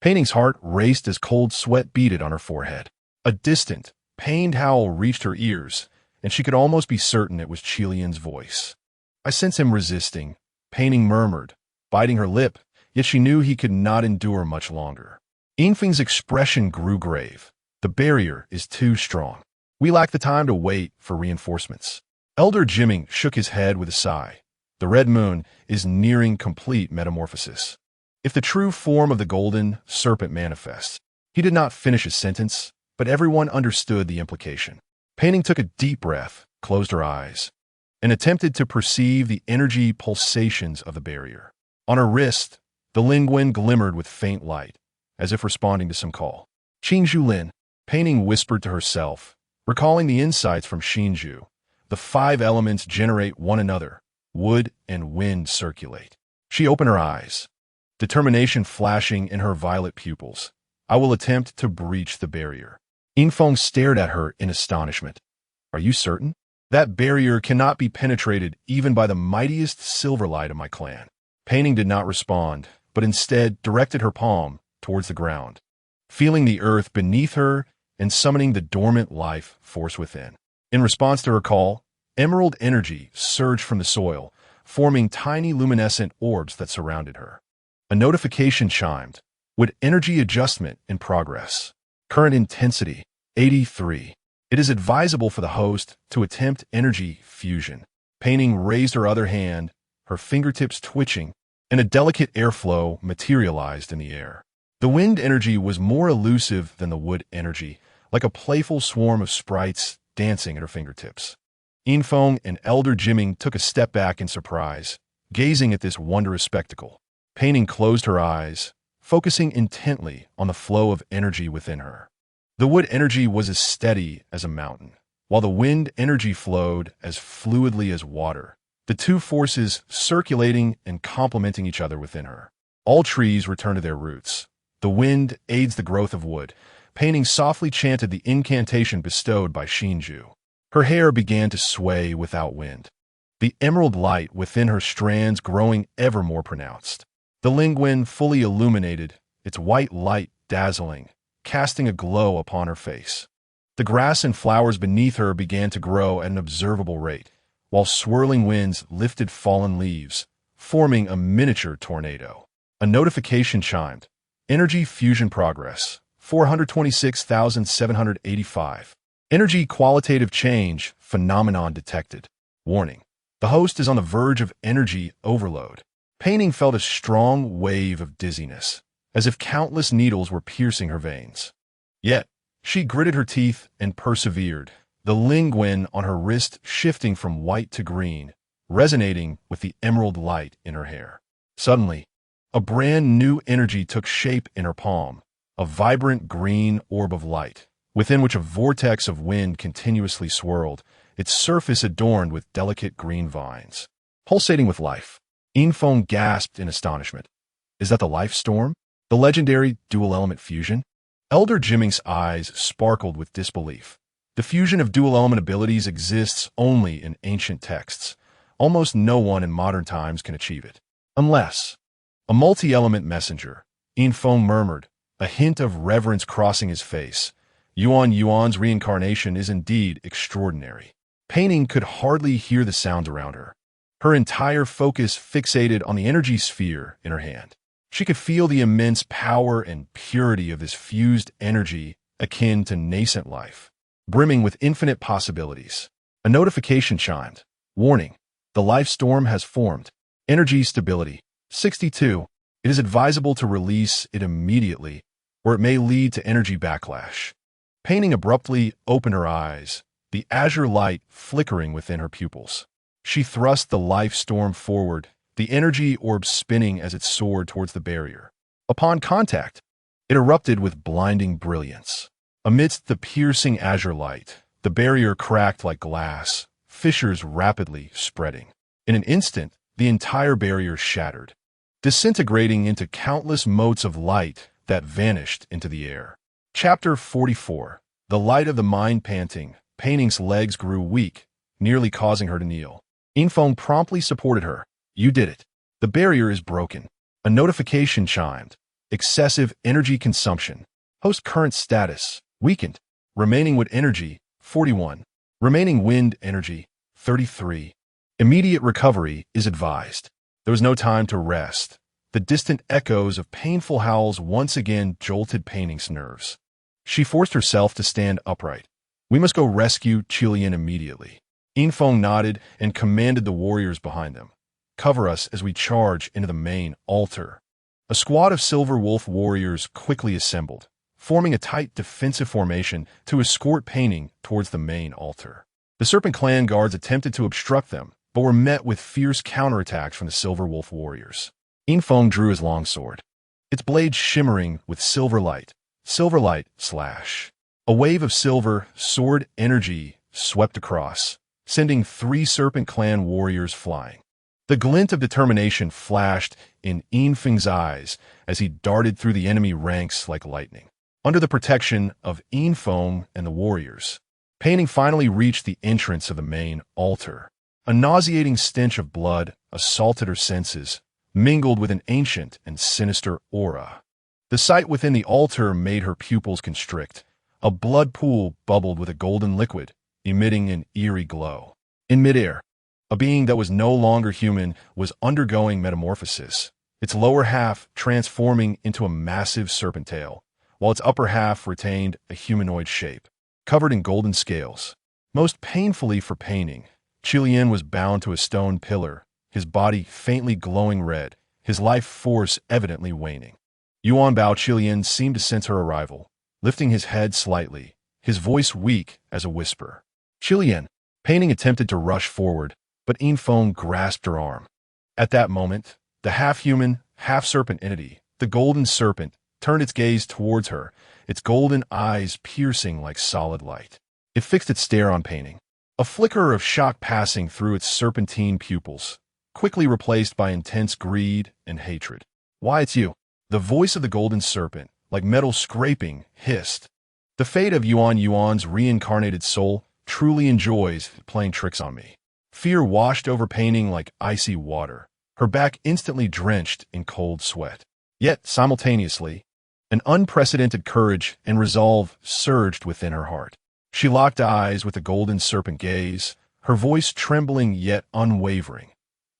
Pei Ning's heart raced as cold sweat beaded on her forehead. A distant, pained howl reached her ears, and she could almost be certain it was Qilian's voice. "I sense him resisting," Pei Ning murmured, biting her lip, yet she knew he could not endure much longer. Yingfeng's expression grew grave. "The barrier is too strong. We lack the time to wait for reinforcements." Elder Jimming shook his head with a sigh. "The Red Moon is nearing complete metamorphosis. If the true form of the golden serpent manifests." He did not finish his sentence, but everyone understood the implication. Pei Ning took a deep breath, closed her eyes, and attempted to perceive the energy pulsations of the barrier. On her wrist, the linguin glimmered with faint light, as if responding to some call. "Qingzhu Lin," Pei Ning whispered to herself, recalling the insights from Xinzhu. "The 5 elements generate one another. Wood and wind circulate." She opened her eyes, determination flashing in her violet pupils. "I will attempt to breach the barrier." Infong stared at her in astonishment. "Are you certain? That barrier cannot be penetrated even by the mightiest Silverlight of my clan." Pei Ning did not respond, but instead directed her palm towards the ground, feeling the earth beneath her and summoning the dormant life force within. In response to her call, emerald energy surged from the soil, forming tiny luminescent orbs that surrounded her. A notification chimed, with energy adjustment in progress. Current intensity, 83. It is advisable for the host to attempt energy fusion. Pei Ning raised her other hand, her fingertips twitching, and a delicate airflow materialized in the air. The wind energy was more elusive than the wood energy, like a playful swarm of sprites dancing at her fingertips. Infong and Elder Jimming took a step back in surprise, gazing at this wondrous spectacle. Pei Ning closed her eyes, focusing intently on the flow of energy within her. The wood energy was as steady as a mountain, while the wind energy flowed as fluidly as water, the two forces circulating and complementing each other within her. All trees return to their roots. The wind aids the growth of wood. Pei Ning softly chanted the incantation bestowed by Xinzhu. Her hair began to sway without wind, the emerald light within her strands growing ever more pronounced. The linguin fully illuminated, its white light dazzling, casting a glow upon her face. The grass and flowers beneath her began to grow at an observable rate, while swirling winds lifted fallen leaves, forming a miniature tornado. A notification chimed. Energy fusion progress, 426,785. Energy qualitative change phenomenon detected. Warning: the host is on the verge of energy overload. Pei Ning felt a strong wave of dizziness, as if countless needles were piercing her veins. Yet, she gritted her teeth and persevered, the linguin on her wrist shifting from white to green, resonating with the emerald light in her hair. Suddenly, a brand new energy took shape in her palm, a vibrant green orb of light, within which a vortex of wind continuously swirled, its surface adorned with delicate green vines. Pulsating with life, Infong gasped in astonishment. "Is that the life storm? The legendary dual-element fusion?" Elder Jimming's eyes sparkled with disbelief. The fusion of dual-element abilities exists only in ancient texts. Almost no one in modern times can achieve it. Unless a multi-element messenger, Yin Feng murmured, a hint of reverence crossing his face. Yuan's reincarnation is indeed extraordinary. Pei Ning could hardly hear the sounds around her. Her entire focus fixated on the energy sphere in her hand. She could feel the immense power and purity of this fused energy akin to nascent life, brimming with infinite possibilities. A notification chimed. Warning, the life storm has formed. Energy stability, 62. It is advisable to release it immediately, or it may lead to energy backlash. Pei Ning abruptly opened her eyes, the azure light flickering within her pupils. She thrust the life storm forward, the energy orb spinning as it soared towards the barrier. Upon contact, it erupted with blinding brilliance. Amidst the piercing azure light, the barrier cracked like glass, fissures rapidly spreading. In an instant, the entire barrier shattered, disintegrating into countless motes of light that vanished into the air. Chapter 44. The light of the mind panting. Pei Ning's legs grew weak, nearly causing her to kneel. Yin Feng promptly supported her. You did it. The barrier is broken. A notification chimed. Excessive energy consumption. Host current status. Weakened. Remaining wind energy. 41. Remaining wind energy. 33. Immediate recovery is advised. There was no time to rest. The distant echoes of painful howls once again jolted Pei Ning's nerves. She forced herself to stand upright. We must go rescue Qilian immediately. Yin Feng nodded and commanded the warriors behind them. Cover us as we charge into the main altar. A squad of Silver Wolf warriors quickly assembled, forming a tight defensive formation to escort Pei Ning towards the main altar. The Serpent clan guards attempted to obstruct them, but were met with fierce counterattacks from the Silver Wolf warriors. Yin Feng drew his longsword, its blade shimmering with silver light. Silver light slash. A wave of silver sword energy swept across, sending 3 Serpent clan warriors flying. The glint of determination flashed in Yin Feng's eyes as he darted through the enemy ranks like lightning. Under the protection of Yin Feng and the warriors, Pei Ning finally reached the entrance of the main altar. A nauseating stench of blood assaulted her senses, mingled with an ancient and sinister aura. The sight within the altar made her pupils constrict. A blood pool bubbled with a golden liquid, emitting an eerie glow. In midair, a being that was no longer human was undergoing metamorphosis, its lower half transforming into a massive serpent tail, while its upper half retained a humanoid shape, covered in golden scales. Most painfully for Pei Ning, Qilian was bound to a stone pillar, his body faintly glowing red, his life force evidently waning. Bao Qilian seemed to sense her arrival, lifting his head slightly, his voice weak as a whisper. Qilian. Pei Ning attempted to rush forward, but Yin Feng grasped her arm. At that moment, the half-human, half-serpent entity, the golden serpent, turned its gaze towards her, its golden eyes piercing like solid light. It fixed its stare on Pei Ning, a flicker of shock passing through its serpentine pupils, quickly replaced by intense greed and hatred. Why, it's you. The voice of the golden serpent, like metal scraping, hissed. The fate of Yuan's reincarnated soul truly enjoys playing tricks on me. Fear washed over Pei Ning like icy water, her back instantly drenched in cold sweat. Yet, simultaneously, an unprecedented courage and resolve surged within her heart. She locked eyes with the golden serpent gaze, her voice trembling yet unwavering.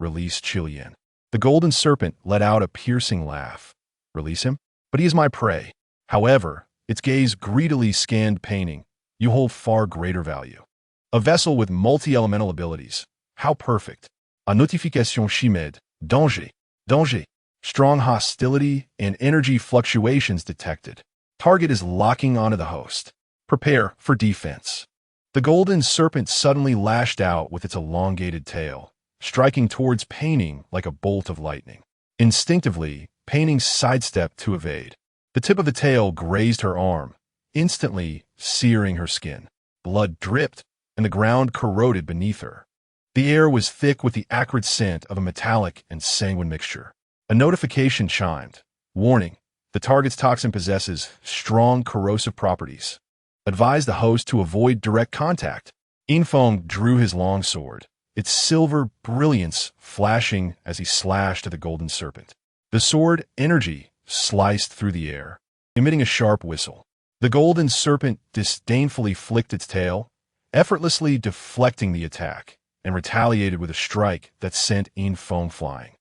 Release Qilian. The golden serpent let out a piercing laugh. Release him? But he is my prey. However, its gaze greedily scanned Pei Ning. You hold far greater value. A vessel with multi-elemental abilities. How perfect. A notification chimed. Danger. Danger. Strong hostility and energy fluctuations detected. Target is locking onto the host. Prepare for defense. The golden serpent suddenly lashed out with its elongated tail, striking towards Pei Ning like a bolt of lightning. Instinctively, Pei Ning sidestepped to evade. The tip of the tail grazed her arm, instantly searing her skin. Blood dripped, and the ground corroded beneath her. The air was thick with the acrid scent of a metallic and sanguine mixture. A notification chimed. Warning, the target's toxin possesses strong corrosive properties. advised the host to avoid direct contact. Infeng drew his long sword, its silver brilliance flashing as he slashed at the golden serpent. The sword energy sliced through the air, emitting a sharp whistle. The golden serpent disdainfully flicked its tail, effortlessly deflecting the attack, and retaliated with a strike that sent Infeng flying.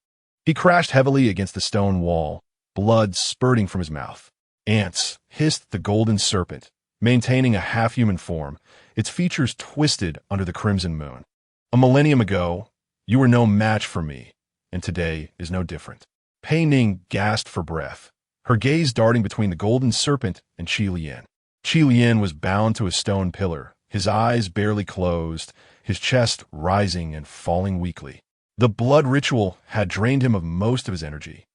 He crashed heavily against the stone wall, blood spurting from his mouth. "Ants," hissed the golden serpent, maintaining a half-human form, its features twisted under the crimson moon. "A millennium ago, you were no match for me, and today is no different." Pei Ning gasped for breath, her gaze darting between the golden serpent and Qi Lian. Qi Lian was bound to a stone pillar, his eyes barely closed, his chest rising and falling weakly. The blood ritual had drained him of most of his energy,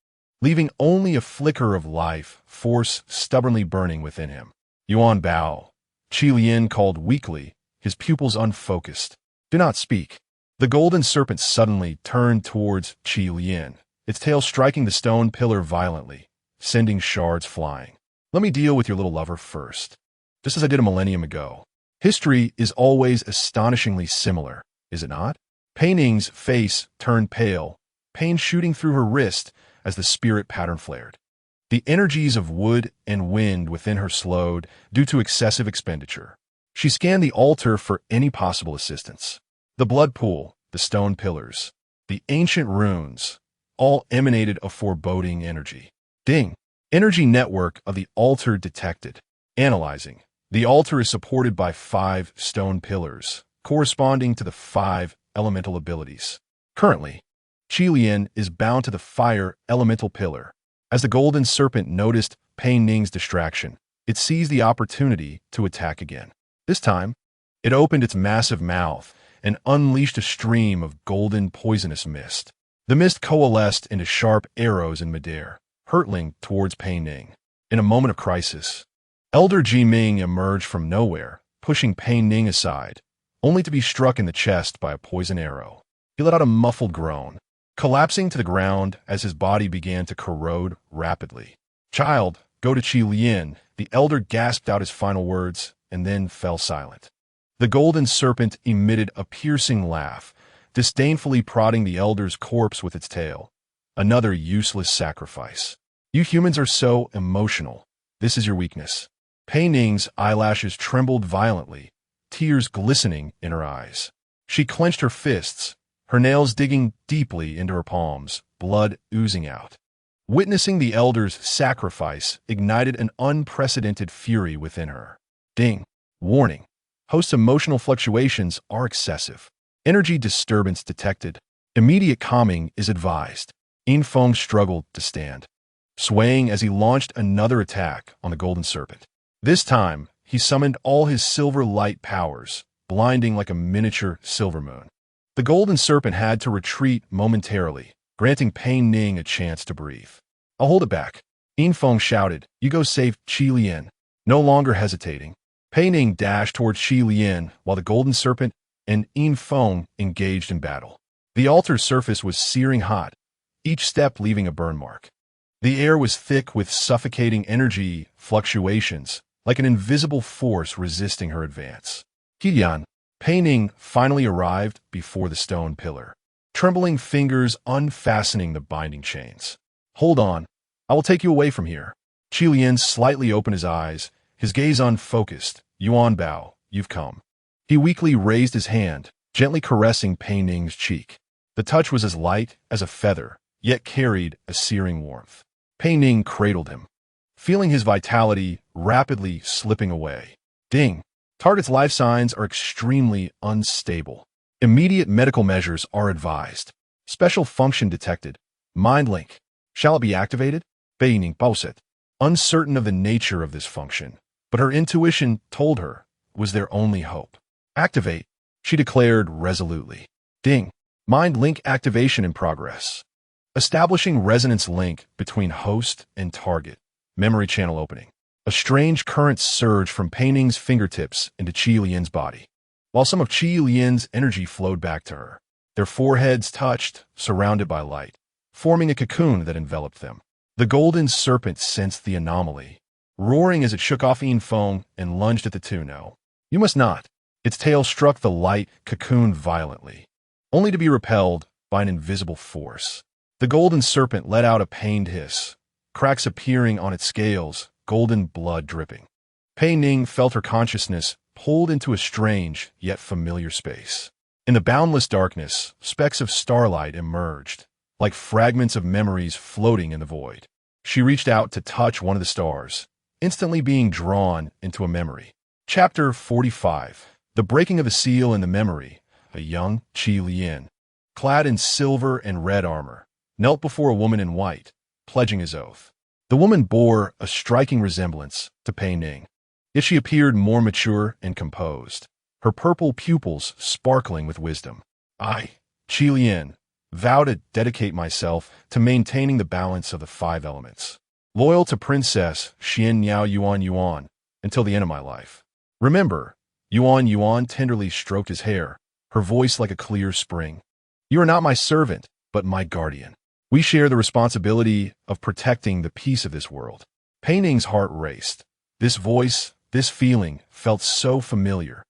leaving only a flicker of life force stubbornly burning within him. "Yuan Bao," Qi Lian called weakly, his pupils unfocused. "Do not speak." The golden serpent suddenly turned towards Qi Lian, its tail striking the stone pillar violently, sending shards flying. "Let me deal with your little lover first, just as I did a millennium ago." History is always astonishingly similar, is it not? Pei Ning's face turned pale, pain shooting through her wrist as the spirit pattern flared. The energies of wood and wind within her slowed due to excessive expenditure. She scanned the altar for any possible assistance. The blood pool, the stone pillars, the ancient runes, all emanated a foreboding energy. Ding! Energy network of the altar detected. Analyzing. The altar is supported by 5 stone pillars, corresponding to the 5 elemental abilities. Currently, Qi Lian is bound to the fire elemental pillar. As the golden serpent noticed Pei Ning's distraction, it seized the opportunity to attack again. This time, it opened its massive mouth and unleashed a stream of golden poisonous mist. The mist coalesced into sharp arrows in midair, hurtling towards Pei Ning. In a moment of crisis, Elder Ji Ming emerged from nowhere, pushing Pei Ning aside, only to be struck in the chest by a poison arrow. He let out a muffled groan, collapsing to the ground as his body began to corrode rapidly. "Child, go to Qi Lian," the elder gasped out his final words and then fell silent. The golden serpent emitted a piercing laugh, disdainfully prodding the elder's corpse with its tail. "Another useless sacrifice. You humans are so emotional. This is your weakness." Pei Ning's eyelashes trembled violently, tears glistening in her eyes. She clenched her fists, her nails digging deeply into her palms, blood oozing out. Witnessing the elder's sacrifice ignited an unprecedented fury within her. Ding! Warning! Host's emotional fluctuations are excessive. Energy disturbance detected. Immediate calming is advised. Infeng struggled to stand, swaying as he launched another attack on the golden serpent. This time, he summoned all his silver light powers, blinding like a miniature silver moon. The golden serpent had to retreat momentarily, granting Pei Ning a chance to breathe. "I'll hold it back," Infeng shouted. "You go save Qi Lian." No longer hesitating, Pei Ning dashed towards Qi Lian while the golden serpent and Infeng engaged in battle. The altar's surface was searing hot, each step leaving a burn mark. The air was thick with suffocating energy fluctuations, like an invisible force resisting her advance. "Qiyan," Pei Ning finally arrived before the stone pillar, trembling fingers unfastening the binding chains. "Hold on, I will take you away from here." Qi Lian slightly opened his eyes, his gaze unfocused. "Yuan Bao, you've come." He weakly raised his hand, gently caressing Pei Ning's cheek. The touch was as light as a feather, yet carried a searing warmth. Pei Ning cradled him, feeling his vitality rapidly slipping away. Ding! Target's life signs are extremely unstable. Immediate medical measures are advised. Special function detected. Mind link. Shall it be activated? Pei Ning pauset. Uncertain of the nature of this function, but her intuition told her was their only hope. "Activate," she declared resolutely. Ding! Mind link activation in progress. Establishing resonance link between host and target. Memory channel opening. A strange current surged from Pei Ning's fingertips into Qi Lian's body, while some of Qi Lian's energy flowed back to her. Their foreheads touched, surrounded by light, forming a cocoon that enveloped them. The golden serpent sensed the anomaly, roaring as it shook off foam and lunged at the two. No, you must not. Its tail struck the light cocoon violently, only to be repelled by an invisible force. The golden serpent let out a pained hiss, cracks appearing on its scales, golden blood dripping. Pei Ning felt her consciousness pulled into a strange yet familiar space. In the boundless darkness, specks of starlight emerged, like fragments of memories floating in the void. She reached out to touch one of the stars, instantly being drawn into a memory. Chapter 45. The Breaking of the Seal in the Memory. A young Qi Lian, clad in silver and red armor, knelt before a woman in white, pledging his oath. The woman bore a striking resemblance to Pei Ning, yet she appeared more mature and composed, her purple pupils sparkling with wisdom. I, Qi Lian, vow to dedicate myself to maintaining the balance of the 5 elements, loyal to Princess Xian Niao Yuan Yuan until the end of my life. Remember, Yuan Yuan tenderly stroked his hair, her voice like a clear spring. You are not my servant, but my guardian. We share the responsibility of protecting the peace of this world. Pei Ning's heart raced. This voice, this feeling, felt so familiar,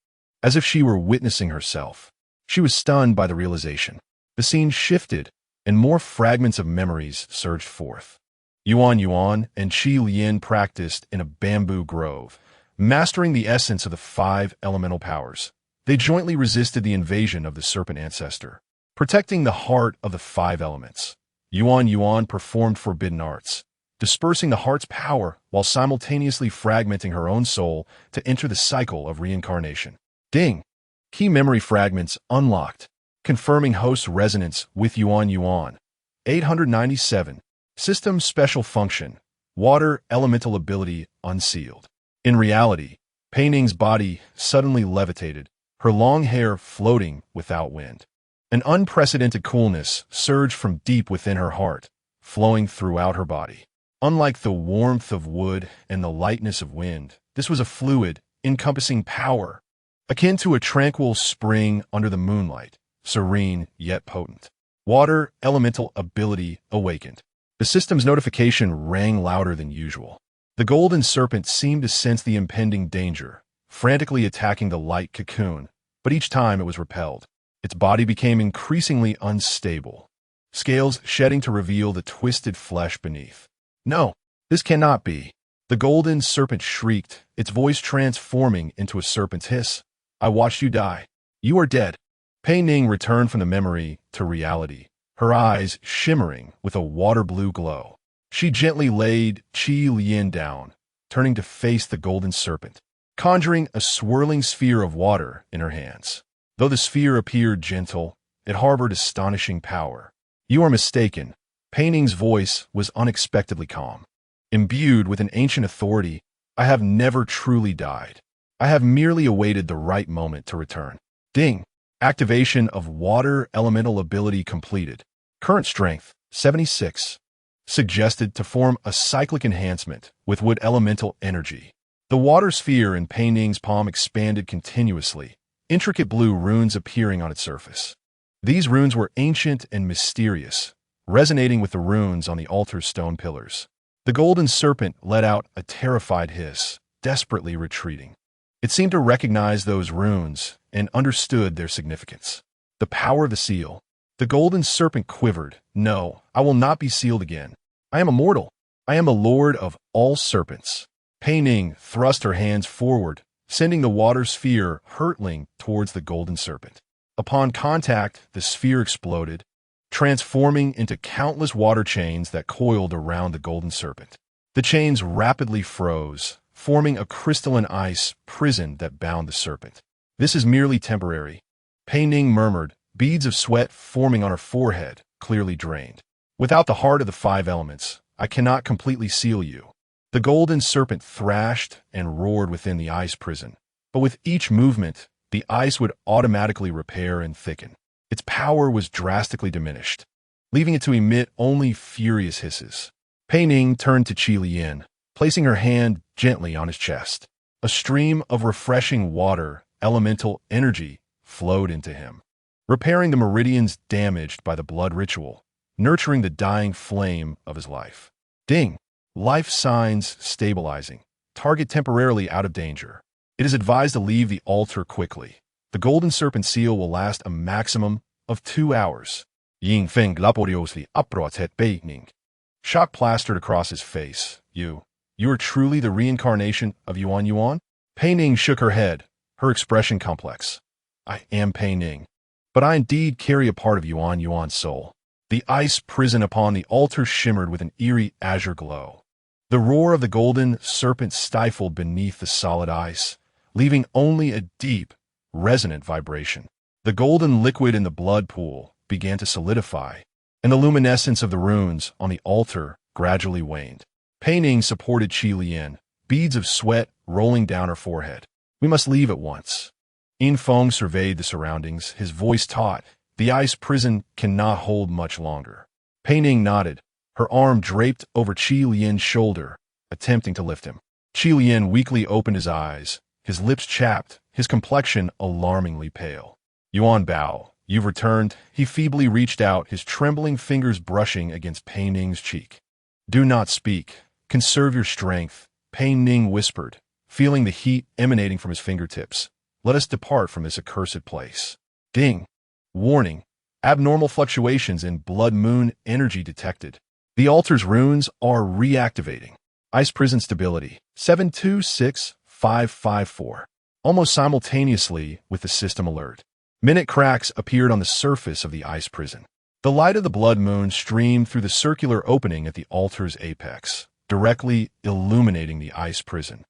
as if she were witnessing herself. She was stunned by the realization. The scene shifted, and more fragments of memories surged forth. Yuan Yuan and Qi Lian practiced in a bamboo grove, mastering the essence of the 5 elemental powers. They jointly resisted the invasion of the serpent ancestor, protecting the heart of the 5 elements. Yuan Yuan performed forbidden arts, dispersing the heart's power while simultaneously fragmenting her own soul to enter the cycle of reincarnation. Ding! Key memory fragments unlocked, confirming host resonance with Yuan Yuan. 897. System Special Function. Water Elemental Ability Unsealed. In reality, Pei Ning's body suddenly levitated, her long hair floating without wind. An unprecedented coolness surged from deep within her heart, flowing throughout her body. Unlike the warmth of wood and the lightness of wind, this was a fluid, encompassing power, akin to a tranquil spring under the moonlight, serene yet potent. Water Elemental Ability Awakened. The system's notification rang louder than usual. The golden serpent seemed to sense the impending danger, frantically attacking the light cocoon, but each time it was repelled. Its body became increasingly unstable, scales shedding to reveal the twisted flesh beneath. No, this cannot be. The golden serpent shrieked, its voice transforming into a serpent's hiss. I watched you die. You are dead. Pei Ning returned from the memory to reality, her eyes shimmering with a water-blue glow. She gently laid Qi Lian down, turning to face the golden serpent, conjuring a swirling sphere of water in her hands. Though the sphere appeared gentle, it harbored astonishing power. You are mistaken. Pei Ning's voice was unexpectedly calm. Imbued with an ancient authority, I have never truly died. I have merely awaited the right moment to return. Ding! Activation of Water Elemental Ability completed. Current strength, 76. Suggested to form a cyclic enhancement with wood elemental energy. The water sphere in Pei Ning's palm expanded continuously, intricate blue runes appearing on its surface. These runes were ancient and mysterious, resonating with the runes on the altar's stone pillars. The golden serpent let out a terrified hiss, desperately retreating. It seemed to recognize those runes and understood their significance. The power of the seal. The golden serpent quivered. No, I will not be sealed again. I am immortal. I am the lord of all serpents. Pei Ning thrust her hands forward, sending the water sphere hurtling towards the golden serpent. Upon contact, the sphere exploded, transforming into countless water chains that coiled around the golden serpent. The chains rapidly froze, forming a crystalline ice prison that bound the serpent. This is merely temporary, Pei Ning murmured, beads of sweat forming on her forehead, clearly drained. Without the heart of the 5 elements, I cannot completely seal you. The golden serpent thrashed and roared within the ice prison, but with each movement, the ice would automatically repair and thicken. Its power was drastically diminished, leaving it to emit only furious hisses. Pei Ning turned to Qi Lian, placing her hand gently on his chest. A stream of refreshing water, elemental energy, flowed into him, repairing the meridians damaged by the blood ritual, nurturing the dying flame of his life. Ding! Life signs stabilizing. target temporarily out of danger. It is advised to leave the altar quickly. The golden serpent seal will last a maximum of 2 hours. Ying Feng laboriously approached Pei Ning. Shock plastered across his face. You are truly the reincarnation of Yuan Yuan? Pei Ning shook her head, her expression complex. I am Pei Ning, but I indeed carry a part of Yuan Yuan's soul. The ice prison upon the altar shimmered with an eerie azure glow. The roar of the golden serpent stifled beneath the solid ice, leaving only a deep, resonant vibration. The golden liquid in the blood pool began to solidify, and the luminescence of the runes on the altar gradually waned. Pei Ning supported Qi Lian, beads of sweat rolling down her forehead. We must leave at once. Yin Feng surveyed the surroundings, his voice taut. The ice prison cannot hold much longer. Pei Ning nodded, her arm draped over Qi Lian's shoulder, attempting to lift him. Qi Lian weakly opened his eyes, his lips chapped, his complexion alarmingly pale. Yuan Bao, you've returned. He feebly reached out, his trembling fingers brushing against Pei Ning's cheek. Do not speak. Conserve your strength, Pei Ning whispered, feeling the heat emanating from his fingertips. Let us depart from this accursed place. Ding. Warning. Abnormal fluctuations in blood moon energy detected. The altar's runes are reactivating. Ice prison stability 726554. Almost simultaneously with the system alert, minute cracks appeared on the surface of the ice prison. The light of the blood moon streamed through the circular opening at the altar's apex, directly illuminating the ice prison,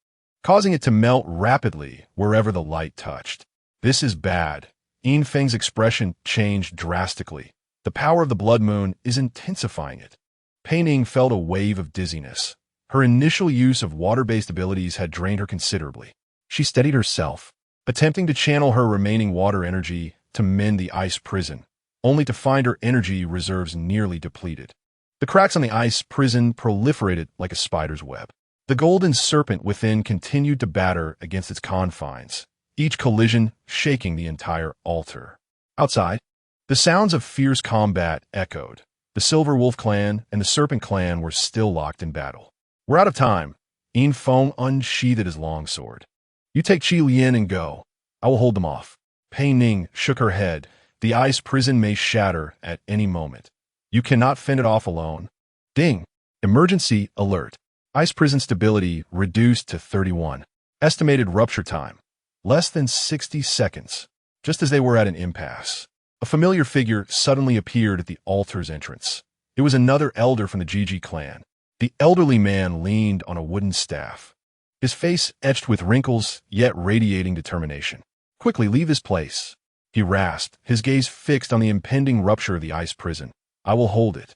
causing it to melt rapidly wherever the light touched. This is bad. Yin Feng's expression changed drastically. The power of the blood moon is intensifying it. Pei Ning felt a wave of dizziness. Her initial use of water-based abilities had drained her considerably. She steadied herself, attempting to channel her remaining water energy to mend the ice prison, only to find her energy reserves nearly depleted. The cracks on the ice prison proliferated like a spider's web. The golden serpent within continued to batter against its confines, each collision shaking the entire altar. Outside, the sounds of fierce combat echoed. The Silver Wolf clan and the Serpent clan were still locked in battle. We're out of time. Yin Feng unsheathed his longsword. You take Qi Lian and go. I will hold them off. Pei Ning shook her head. The ice prison may shatter at any moment. You cannot fend it off alone. Ding. Emergency alert. Ice prison stability reduced to 31. Estimated rupture time. Less than 60 seconds. Just as they were at an impasse, a familiar figure suddenly appeared at the altar's entrance. It was another elder from the Gigi clan. The elderly man leaned on a wooden staff, his face etched with wrinkles, yet radiating determination. Quickly leave this place, he rasped, his gaze fixed on the impending rupture of the ice prison. I will hold it.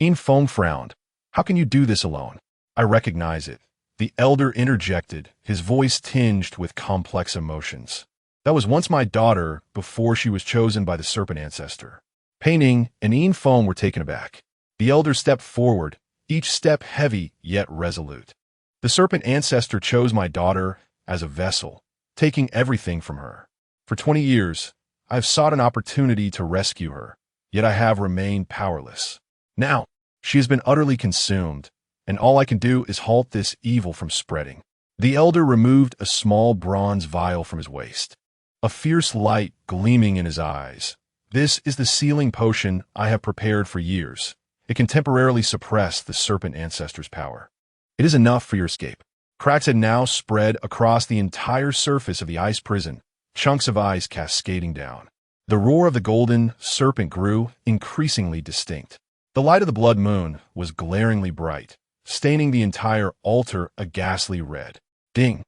Yin Feng frowned. How can you do this alone? I recognize it. The elder interjected, his voice tinged with complex emotions. That was once my daughter before she was chosen by the serpent ancestor. Pei Ning and Yin Feng were taken aback. The elder stepped forward, each step heavy yet resolute. The serpent ancestor chose my daughter as a vessel, taking everything from her. For 20 years, I have sought an opportunity to rescue her, yet I have remained powerless. Now, she has been utterly consumed, and all I can do is halt this evil from spreading. The elder removed a small bronze vial from his waist, a fierce light gleaming in his eyes. This is the sealing potion I have prepared for years. It can temporarily suppress the serpent ancestor's power. It is enough for your escape. Cracks had now spread across the entire surface of the ice prison, chunks of ice cascading down. The roar of the golden serpent grew increasingly distinct. The light of the blood moon was glaringly bright, staining the entire altar a ghastly red. Ding.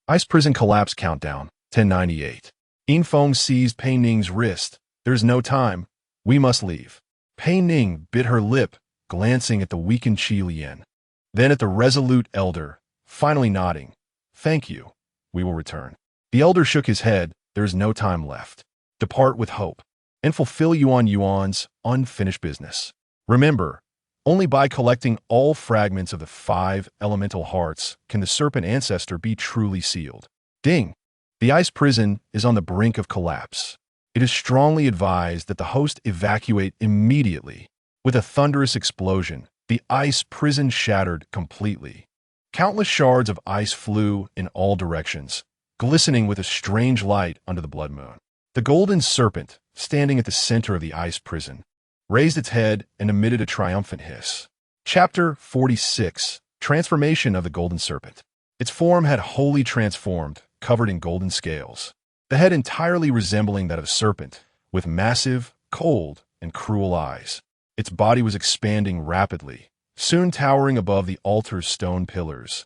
Ice prison collapse countdown, 1098. Yin Feng seized Pei Ning's wrist. There's no time. We must leave. Pei Ning bit her lip, glancing at the weakened Qi Lian, then at the resolute elder, finally nodding. Thank you. We will return. The elder shook his head. There is no time left. Depart with hope, and fulfill Yuan Yuan's unfinished business. Remember, only by collecting all fragments of the 5 elemental hearts can the serpent ancestor be truly sealed. Ding! The ice prison is on the brink of collapse. It is strongly advised that the host evacuate immediately. With a thunderous explosion, the ice prison shattered completely. Countless shards of ice flew in all directions, glistening with a strange light under the blood moon. The golden serpent, standing at the center of the ice prison, raised its head and emitted a triumphant hiss. Chapter 46. Transformation of the Golden Serpent. Its form had wholly transformed, covered in golden scales, the head entirely resembling that of a serpent, with massive, cold, and cruel eyes. Its body was expanding rapidly, soon towering above the altar's stone pillars,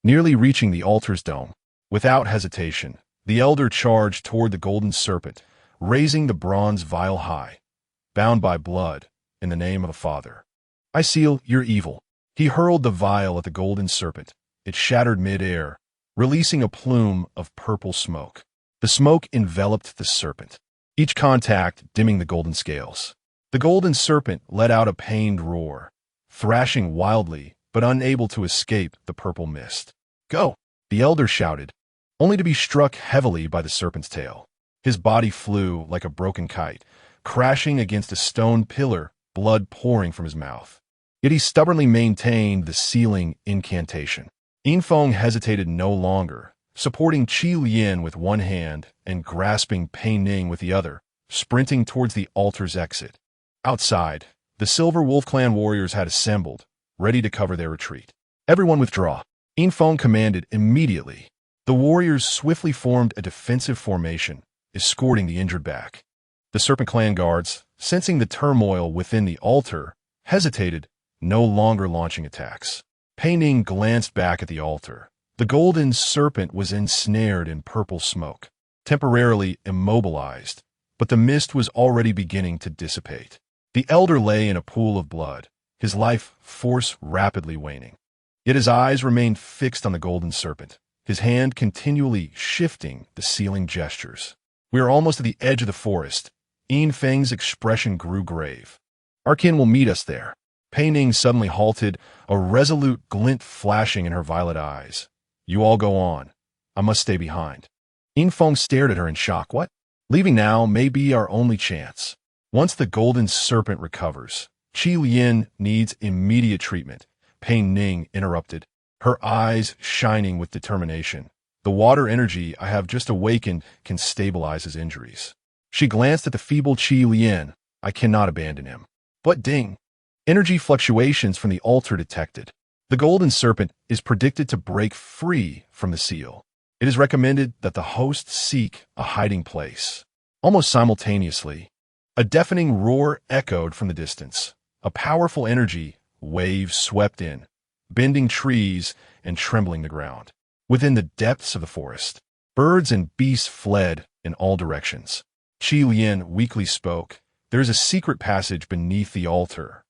nearly reaching the altar's dome. Without hesitation, the elder charged toward the golden serpent, raising the bronze vial high. Bound by blood, in the name of the Father, I seal your evil. He hurled the vial at the golden serpent. It shattered mid-air, releasing a plume of purple smoke. The smoke enveloped the serpent, each contact dimming the golden scales. The golden serpent let out a pained roar, thrashing wildly but unable to escape the purple mist. Go! The elder shouted, only to be struck heavily by the serpent's tail. His body flew like a broken kite, crashing against a stone pillar, blood pouring from his mouth. Yet he stubbornly maintained the sealing incantation. Yinfeng hesitated no longer, supporting Qi Lian with one hand and grasping Pei Ning with the other, sprinting towards the altar's exit. Outside, the Silver Wolf Clan warriors had assembled, ready to cover their retreat. Everyone withdraw. Yinfeng commanded immediately. The warriors swiftly formed a defensive formation, escorting the injured back. The Serpent Clan guards, sensing the turmoil within the altar, hesitated, no longer launching attacks. Pei Ning glanced back at the altar. The golden serpent was ensnared in purple smoke, temporarily immobilized, but the mist was already beginning to dissipate. The elder lay in a pool of blood, his life force rapidly waning. Yet his eyes remained fixed on the golden serpent, his hand continually shifting the sealing gestures. We are almost at the edge of the forest. Yinfeng's expression grew grave. Our kin will meet us there. Pei Ning suddenly halted, a resolute glint flashing in her violet eyes. You all go on. I must stay behind. Yinfeng stared at her in shock. What? Leaving now may be our only chance. Once the golden serpent recovers, Qi Lian needs immediate treatment. Pei Ning interrupted, her eyes shining with determination. The water energy I have just awakened can stabilize his injuries. She glanced at the feeble Qi Lian. I cannot abandon him. But ding! Energy fluctuations from the altar detected. The golden serpent is predicted to break free from the seal. It is recommended that the host seek a hiding place. Almost simultaneously, a deafening roar echoed from the distance. A powerful energy wave swept in, bending trees and trembling the ground. Within the depths of the forest, birds and beasts fled in all directions. Qi Lian weakly spoke. There is a secret passage beneath the altar.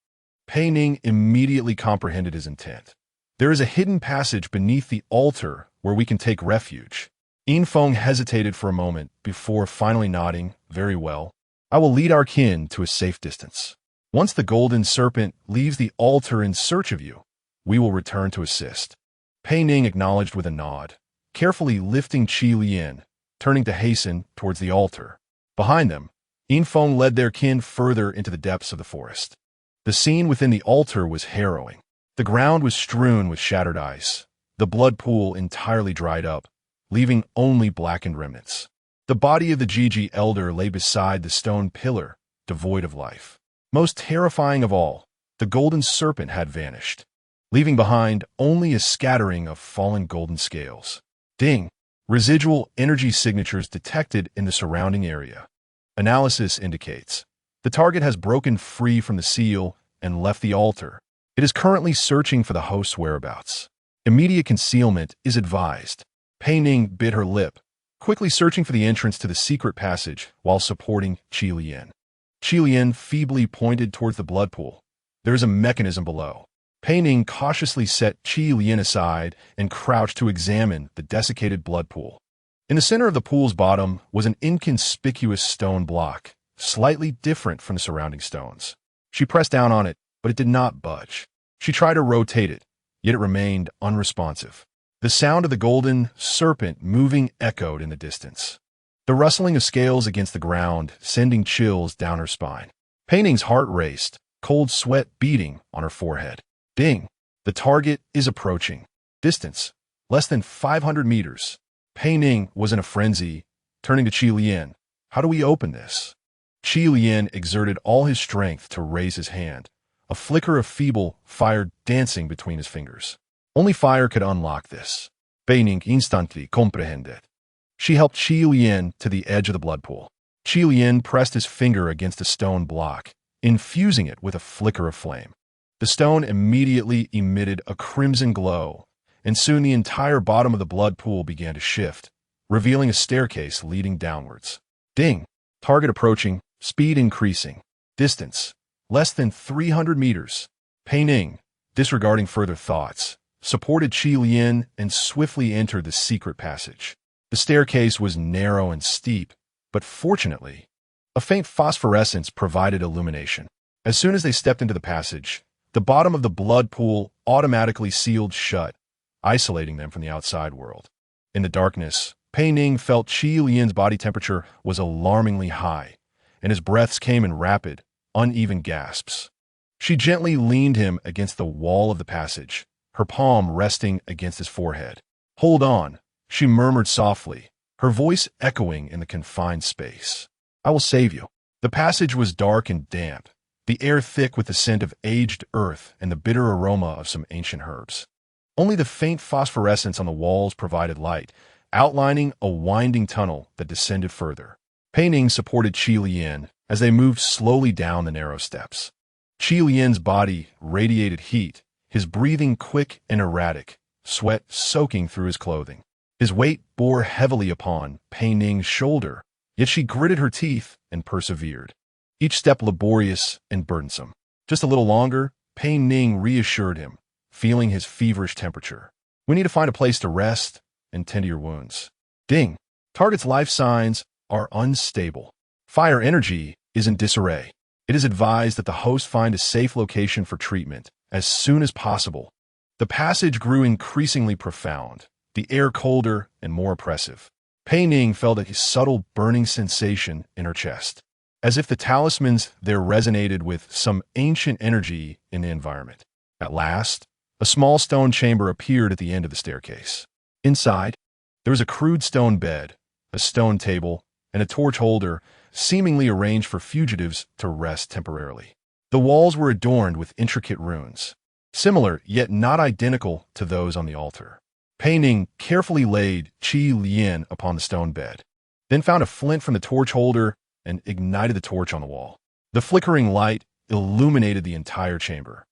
Pei Ning immediately comprehended his intent. There is a hidden passage beneath the altar where we can take refuge. Yinfeng hesitated for a moment before finally nodding, very well. I will lead our kin to a safe distance. Once the golden serpent leaves the altar in search of you, we will return to assist. Pei Ning acknowledged with a nod, carefully lifting Qi Lian, turning to hasten towards the altar. Behind them, Yinfeng led their kin further into the depths of the forest. The scene within the altar was harrowing. The ground was strewn with shattered ice. The blood pool entirely dried up, leaving only blackened remnants. The body of the Gigi elder lay beside the stone pillar, devoid of life. Most terrifying of all, the golden serpent had vanished, leaving behind only a scattering of fallen golden scales. Ding! Residual energy signatures detected in the surrounding area. Analysis indicates the target has broken free from the seal and left the altar. It is currently searching for the host's whereabouts. Immediate concealment is advised. Pei Ning bit her lip, quickly searching for the entrance to the secret passage while supporting Qi Lian. Qi Lian feebly pointed towards the blood pool. There is a mechanism below. Pei Ning cautiously set Qi Lian aside and crouched to examine the desiccated blood pool. In the center of the pool's bottom was an inconspicuous stone block, slightly different from the surrounding stones. She pressed down on it, but it did not budge. She tried to rotate it, yet it remained unresponsive. The sound of the golden serpent moving echoed in the distance. The rustling of scales against the ground, sending chills down her spine. Pei Ning's heart raced, cold sweat beating on her forehead. Ding! The target is approaching. Distance, less than 500 meters. Pei Ning was in a frenzy, turning to Qi Lian. How do we open this? Qi Lian exerted all his strength to raise his hand, a flicker of feeble fire dancing between his fingers. Only fire could unlock this. Pei Ning instantly comprehended. She helped Qi Lian to the edge of the blood pool. Qi Lian pressed his finger against a stone block, infusing it with a flicker of flame. The stone immediately emitted a crimson glow, and soon the entire bottom of the blood pool began to shift, revealing a staircase leading downwards. Ding! Target approaching, speed increasing. Distance, less than 300 meters. Pei Ning, disregarding further thoughts, supported Qi Lian and swiftly entered the secret passage. The staircase was narrow and steep, but fortunately, a faint phosphorescence provided illumination. As soon as they stepped into the passage, the bottom of the blood pool automatically sealed shut, isolating them from the outside world. In the darkness, Pei Ning felt Qi Lian's body temperature was alarmingly high, and his breaths came in rapid, uneven gasps. She gently leaned him against the wall of the passage, her palm resting against his forehead. "Hold on," she murmured softly, her voice echoing in the confined space. "I will save you." The passage was dark and damp, the air thick with the scent of aged earth and the bitter aroma of some ancient herbs. Only the faint phosphorescence on the walls provided light, outlining a winding tunnel that descended further. Pei Ning supported Qi Lian as they moved slowly down the narrow steps. Qi Lian's body radiated heat, his breathing quick and erratic, sweat soaking through his clothing. His weight bore heavily upon Pei Ning's shoulder, yet she gritted her teeth and persevered. Each step laborious and burdensome. Just a little longer, Pei Ning reassured him, feeling his feverish temperature. "We need to find a place to rest and tend to your wounds." Ding! Target's life signs are unstable. Fire energy is in disarray. It is advised that the host find a safe location for treatment as soon as possible. The passage grew increasingly profound, the air colder and more oppressive. Pei Ning felt a subtle burning sensation in her chest, as if the talismans there resonated with some ancient energy in the environment. At last, a small stone chamber appeared at the end of the staircase. Inside, there was a crude stone bed, a stone table, and a torch holder seemingly arranged for fugitives to rest temporarily. The walls were adorned with intricate runes, similar yet not identical to those on the altar. Pei Ning carefully laid Qi Lian upon the stone bed, then found a flint from the torch holder and ignited the torch on the wall. The flickering light illuminated the entire chamber,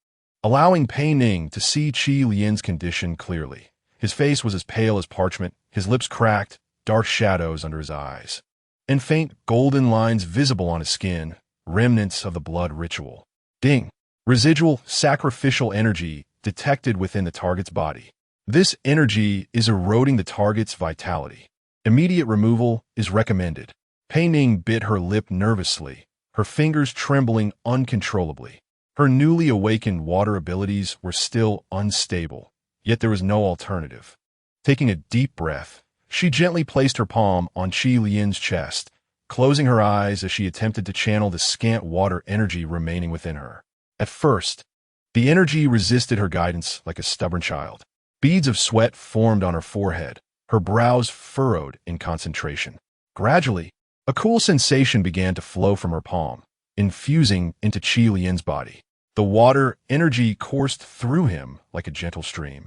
allowing Pei Ning to see Qi Lian's condition clearly. His face was as pale as parchment, his lips cracked, dark shadows under his eyes, and faint golden lines visible on his skin, remnants of the blood ritual. Ding! Residual sacrificial energy detected within the target's body. This energy is eroding the target's vitality. Immediate removal is recommended. Pei Ning bit her lip nervously, her fingers trembling uncontrollably. Her newly awakened water abilities were still unstable, yet there was no alternative. Taking a deep breath, she gently placed her palm on Qi Lian's chest, closing her eyes as she attempted to channel the scant water energy remaining within her. At first, the energy resisted her guidance like a stubborn child. Beads of sweat formed on her forehead, her brows furrowed in concentration. Gradually, a cool sensation began to flow from her palm, infusing into Qi Lian's body. The water energy coursed through him like a gentle stream,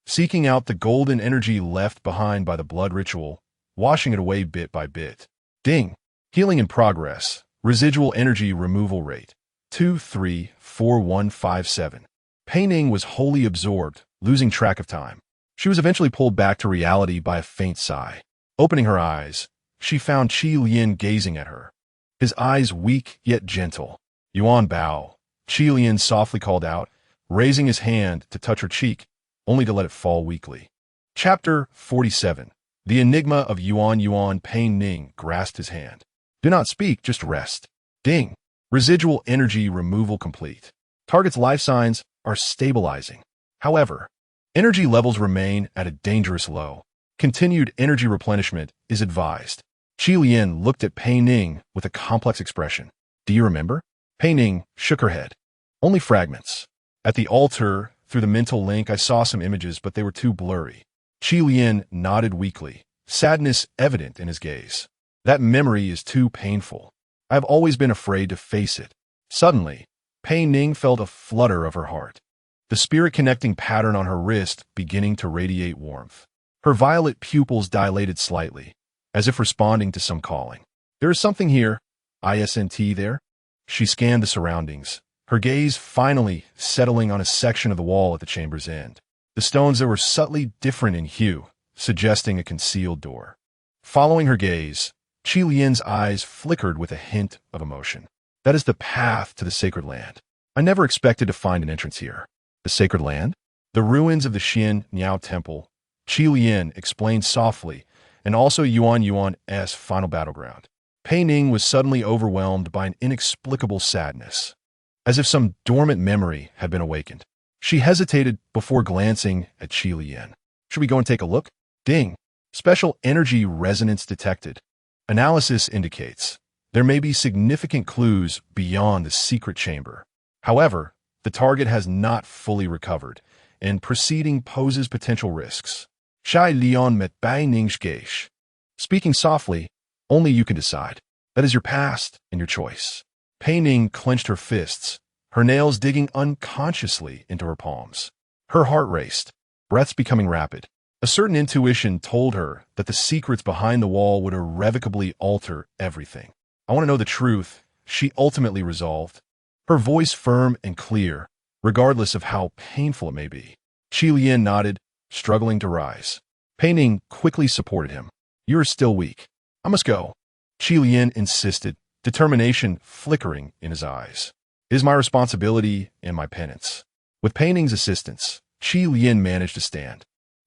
seeking out the golden energy left behind by the blood ritual, washing it away bit by bit. Ding! Healing in progress. Residual energy removal rate 234157. Pei Ning was wholly absorbed, losing track of time. She was eventually pulled back to reality by a faint sigh. Opening her eyes, she found Qi Lian gazing at her, his eyes weak yet gentle. "Yuan Bao," Qi Lian softly called out, raising his hand to touch her cheek, only to let it fall weakly. Chapter 47. The Enigma of Yuan. Pei Ning grasped his hand. "Do not speak, just rest." Ding! Residual energy removal complete. Target's life signs are stabilizing. However, energy levels remain at a dangerous low. Continued energy replenishment is advised. Qi Lian looked at Pei Ning with a complex expression. "Do you remember?" Pei Ning shook her head. "Only fragments." At the altar, Through the mental link, I saw some images, but they were too blurry. Qi Lian nodded weakly, sadness evident in his gaze. That memory is too painful. I have always been afraid to face it. Suddenly, Pei Ning felt a flutter of her heart. The spirit-connecting pattern on her wrist beginning to radiate warmth. Her violet pupils dilated slightly, as if responding to some calling. There is something here. Isn't there? She scanned the surroundings, her gaze finally settling on a section of the wall at the chamber's end. The stones there were subtly different in hue, suggesting a concealed door. Following her gaze, Qi Lian's eyes flickered with a hint of emotion. That is the path to the sacred land. I never expected to find an entrance here. The sacred land? The ruins of the Xian Niao Temple, Qi Lian explained softly, and also Yuan's final battleground. Pei Ning was suddenly overwhelmed by an inexplicable sadness, as if some dormant memory had been awakened. She hesitated before glancing at Qi Lian. Should we go and take a look? Ding. Special energy resonance detected. Analysis indicates there may be significant clues beyond the secret chamber. However, the target has not fully recovered, and proceeding poses potential risks. Shai Lian met Pei Ning's gaze. Speaking softly, only you can decide. That is your past and your choice. Pei Ning clenched her fists, her nails digging unconsciously into her palms. Her heart raced, breaths becoming rapid. A certain intuition told her that the secrets behind the wall would irrevocably alter everything. I want to know the truth, she ultimately resolved, her voice firm and clear, regardless of how painful it may be. Qi Lian nodded, struggling to rise. Pei Ning quickly supported him. You are still weak. I must go. Qi Lian insisted, determination flickering in his eyes. It is my responsibility and my penance. With Pei Ning's assistance, Qi Lian managed to stand,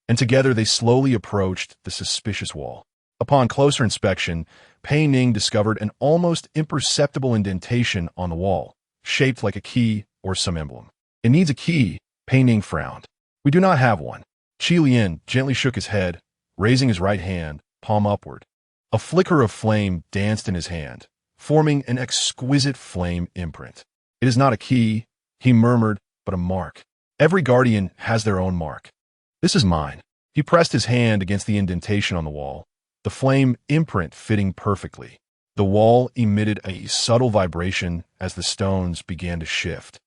and together they slowly approached the suspicious wall. Upon closer inspection, Pei Ning discovered an almost imperceptible indentation on the wall, shaped like a key or some emblem. It needs a key, Pei Ning frowned. We do not have one. Qi Lian gently shook his head, raising his right hand, palm upward. A flicker of flame danced in his hand, forming an exquisite flame imprint. It is not a key, he murmured, but a mark. Every guardian has their own mark. This is mine. He pressed his hand against the indentation on the wall, the flame imprint fitting perfectly. The wall emitted a subtle vibration as the stones began to shift.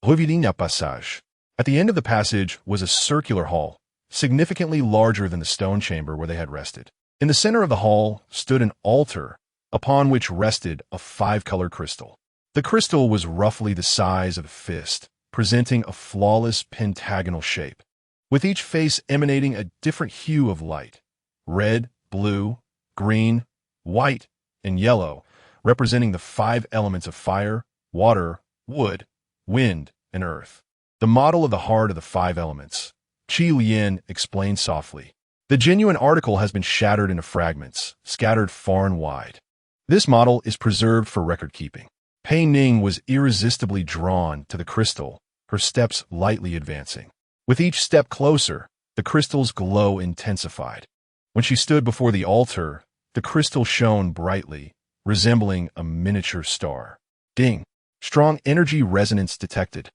Regal-Passage. At the end of the passage was a circular hall, significantly larger than the stone chamber where they had rested. In the center of the hall stood an altar, upon which rested a 5-colored crystal. The crystal was roughly the size of a fist, presenting a flawless pentagonal shape, with each face emanating a different hue of light: red, blue, green, white, and yellow, representing the 5 elements of fire, water, wood, wind, and earth. The model of the heart of the 5 elements, Qi Lian explained softly. The genuine article has been shattered into fragments, scattered far and wide. This model is preserved for record-keeping. Pei Ning was irresistibly drawn to the crystal, her steps lightly advancing. With each step closer, the crystal's glow intensified. When she stood before the altar, the crystal shone brightly, resembling a miniature star. Ding! Strong energy resonance detected.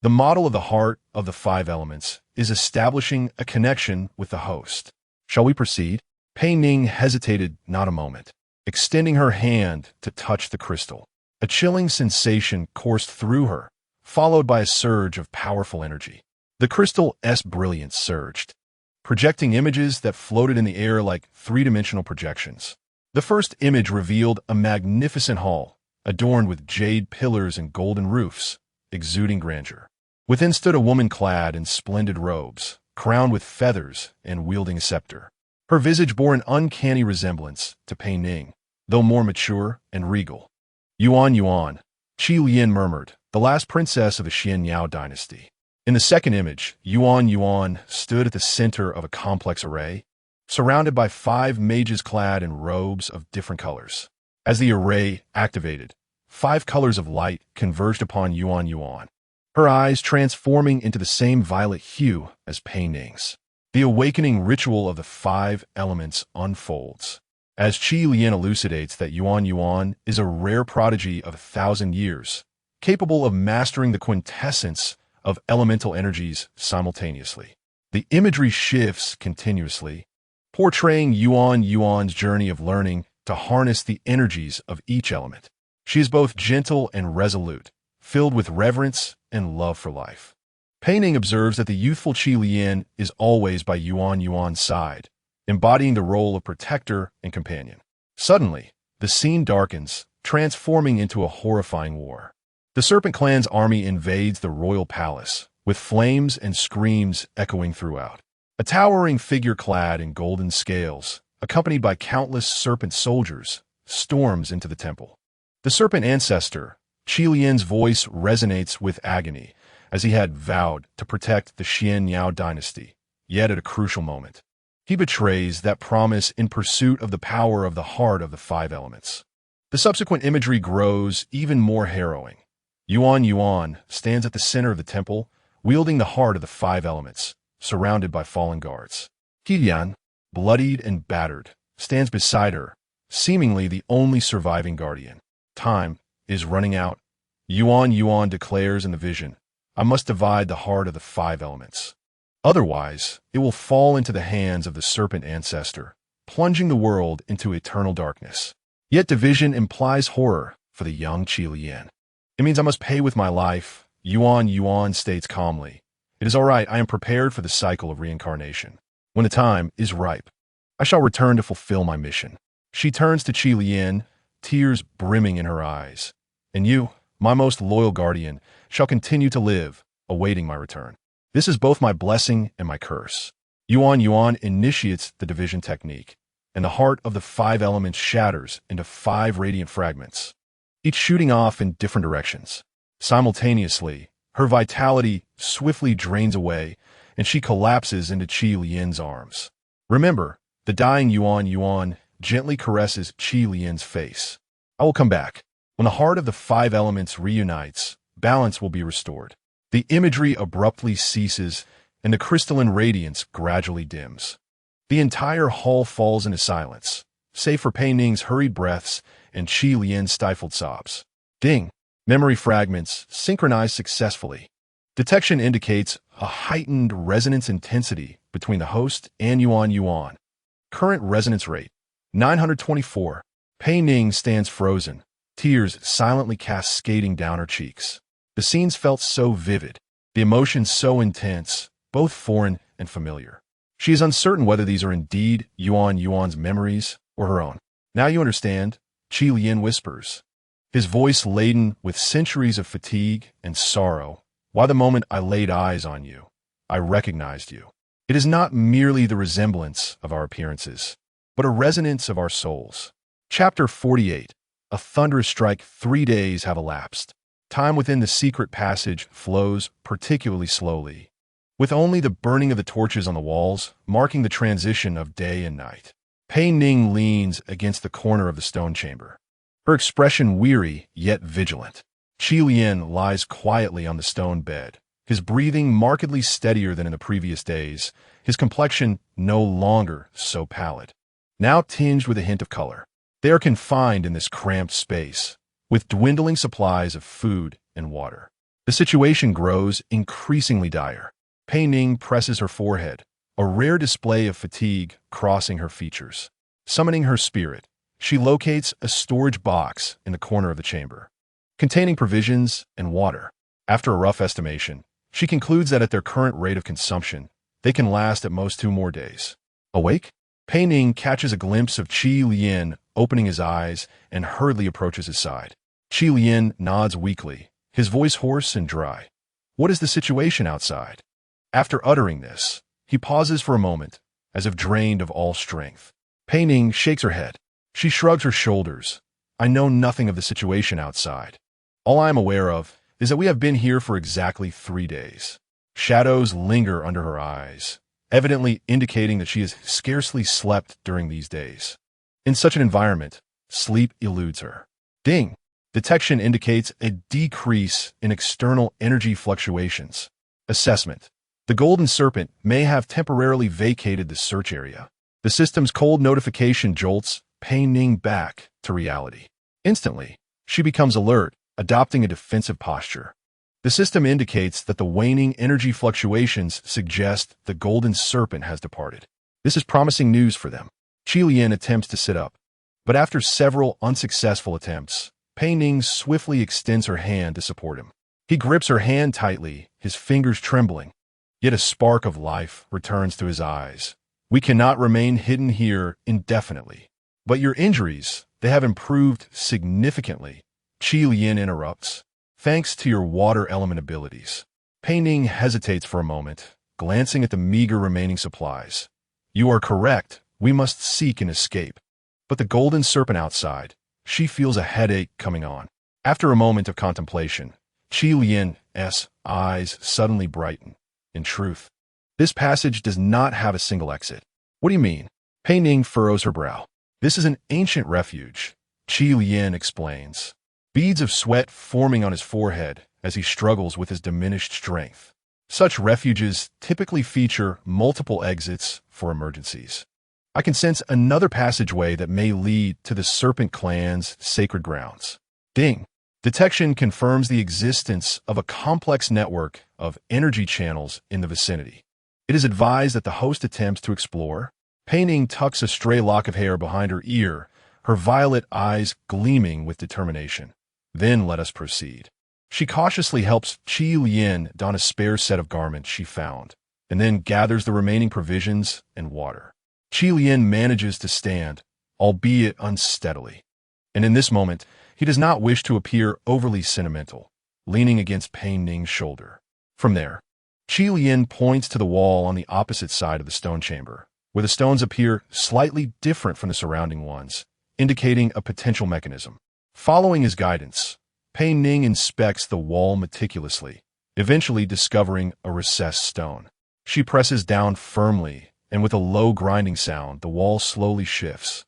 The model of the heart of the 5 elements is establishing a connection with the host. Shall we proceed? Pei Ning hesitated not a moment, extending her hand to touch the crystal. A chilling sensation coursed through her, followed by a surge of powerful energy. The crystal's brilliance surged, projecting images that floated in the air like 3-dimensional projections. The first image revealed a magnificent hall, adorned with jade pillars and golden roofs, exuding grandeur. Within stood a woman clad in splendid robes, crowned with feathers and wielding a scepter. Her visage bore an uncanny resemblance to Pei Ning, though more mature and regal. Yuan, Qi Lian murmured, the last princess of the Xianyao dynasty. In the second image, Yuan stood at the center of a complex array, surrounded by 5 mages clad in robes of different colors. As the array activated, 5 colors of light converged upon Yuan, her eyes transforming into the same violet hue as Pei Ning's. The awakening ritual of the 5 elements unfolds, as Qi Lian elucidates that Yuan is a rare prodigy of 1,000 years, capable of mastering the quintessence of elemental energies simultaneously. The imagery shifts continuously, portraying Yuan's journey of learning to harness the energies of each element. She is both gentle and resolute, filled with reverence and love for life. Pei Ning observes that the youthful Qi Lian is always by Yuan's side, embodying the role of protector and companion. Suddenly, the scene darkens, transforming into a horrifying war. The Serpent clan's army invades the royal palace, with flames and screams echoing throughout. A towering figure clad in golden scales, accompanied by countless serpent soldiers, storms into the temple. The serpent ancestor, Qi Lian's voice resonates with agony, as he had vowed to protect the Xianyao dynasty, yet at a crucial moment. He betrays that promise in pursuit of the power of the heart of the five elements. The subsequent imagery grows even more harrowing. Yuan stands at the center of the temple, wielding the heart of the five elements, surrounded by fallen guards. Qilian, bloodied and battered, stands beside her, seemingly the only surviving guardian. Time is running out. Yuan declares in the vision, I must divide the heart of the five elements. Otherwise, it will fall into the hands of the serpent ancestor, plunging the world into eternal darkness. Yet division implies horror for the young Qi Lian. It means I must pay with my life, Yuan states calmly. It is all right, I am prepared for the cycle of reincarnation. When the time is ripe, I shall return to fulfill my mission. She turns to Qi Lian, tears brimming in her eyes. And you, my most loyal guardian, shall continue to live, awaiting my return. This is both my blessing and my curse. Yuan initiates the division technique, and the heart of the five elements shatters into 5 radiant fragments, each shooting off in different directions. Simultaneously, her vitality swiftly drains away, and she collapses into Qi Lian's arms. Remember, the dying Yuan gently caresses Qi Lian's face. I will come back. When the heart of the five elements reunites, balance will be restored. The imagery abruptly ceases, and the crystalline radiance gradually dims. The entire hall falls into silence, save for Pei Ning's hurried breaths and Qi Lian's stifled sobs. Ding! Memory fragments synchronize successfully. Detection indicates a heightened resonance intensity between the host and Yuan. Current resonance rate, 924. Pei Ning stands frozen, tears silently cascading down her cheeks. The scenes felt so vivid, the emotions so intense, both foreign and familiar. She is uncertain whether these are indeed Yuan's memories or her own. Now you understand, Qi Lian whispers, his voice laden with centuries of fatigue and sorrow. Why the moment I laid eyes on you, I recognized you. It is not merely the resemblance of our appearances, but a resonance of our souls. Chapter 48. A thunderous strike. 3 days have elapsed. Time within the secret passage flows particularly slowly, with only the burning of the torches on the walls marking the transition of day and night. Pei Ning leans against the corner of the stone chamber, her expression weary yet vigilant. Qi Lian lies quietly on the stone bed, his breathing markedly steadier than in the previous days, his complexion no longer so pallid, now tinged with a hint of color. They are confined in this cramped space, with dwindling supplies of food and water. The situation grows increasingly dire. Pei Ning presses her forehead, a rare display of fatigue crossing her features. Summoning her spirit, she locates a storage box in the corner of the chamber, containing provisions and water. After a rough estimation, she concludes that at their current rate of consumption, they can last at most 2 more days. Awake? Pei Ning catches a glimpse of Qi Lian opening his eyes and hurriedly approaches his side. Qi Lian nods weakly, his voice hoarse and dry. What is the situation outside? After uttering this, he pauses for a moment, as if drained of all strength. Pei Ning shakes her head. She shrugs her shoulders. I know nothing of the situation outside. All I am aware of is that we have been here for exactly 3 days. Shadows linger under her eyes, evidently indicating that she has scarcely slept during these days. In such an environment, sleep eludes her. Ding! Detection indicates a decrease in external energy fluctuations. Assessment. The golden serpent may have temporarily vacated the search area. The system's cold notification jolts Pei Ning back to reality. Instantly, she becomes alert, adopting a defensive posture. The system indicates that the waning energy fluctuations suggest the golden serpent has departed. This is promising news for them. Qi Lian attempts to sit up, but after several unsuccessful attempts, Pei Ning swiftly extends her hand to support him. He grips her hand tightly, his fingers trembling. Yet a spark of life returns to his eyes. We cannot remain hidden here indefinitely. But your injuries, they have improved significantly. Qi Lian interrupts. Thanks to your water element abilities. Pei Ning hesitates for a moment, glancing at the meager remaining supplies. You are correct. We must seek an escape. But the golden serpent outside, she feels a headache coming on. After a moment of contemplation, Qi Lian's eyes suddenly brighten. In truth, this passage does not have a single exit. What do you mean? Pei Ning furrows her brow. This is an ancient refuge, Qi Lian explains. Beads of sweat forming on his forehead as he struggles with his diminished strength. Such refuges typically feature multiple exits for emergencies. I can sense another passageway that may lead to the Serpent clan's sacred grounds. Ding! Detection confirms the existence of a complex network of energy channels in the vicinity. It is advised that the host attempts to explore. Pei Ning tucks a stray lock of hair behind her ear, her violet eyes gleaming with determination. Then let us proceed. She cautiously helps Qi Lian don a spare set of garments she found, and then gathers the remaining provisions and water. Qi Lian manages to stand, albeit unsteadily. And in this moment, he does not wish to appear overly sentimental, leaning against Pei Ning's shoulder. From there, Qi Lian points to the wall on the opposite side of the stone chamber, where the stones appear slightly different from the surrounding ones, indicating a potential mechanism. Following his guidance, Pei Ning inspects the wall meticulously, eventually discovering a recessed stone. She presses down firmly, and with a low grinding sound, the wall slowly shifts,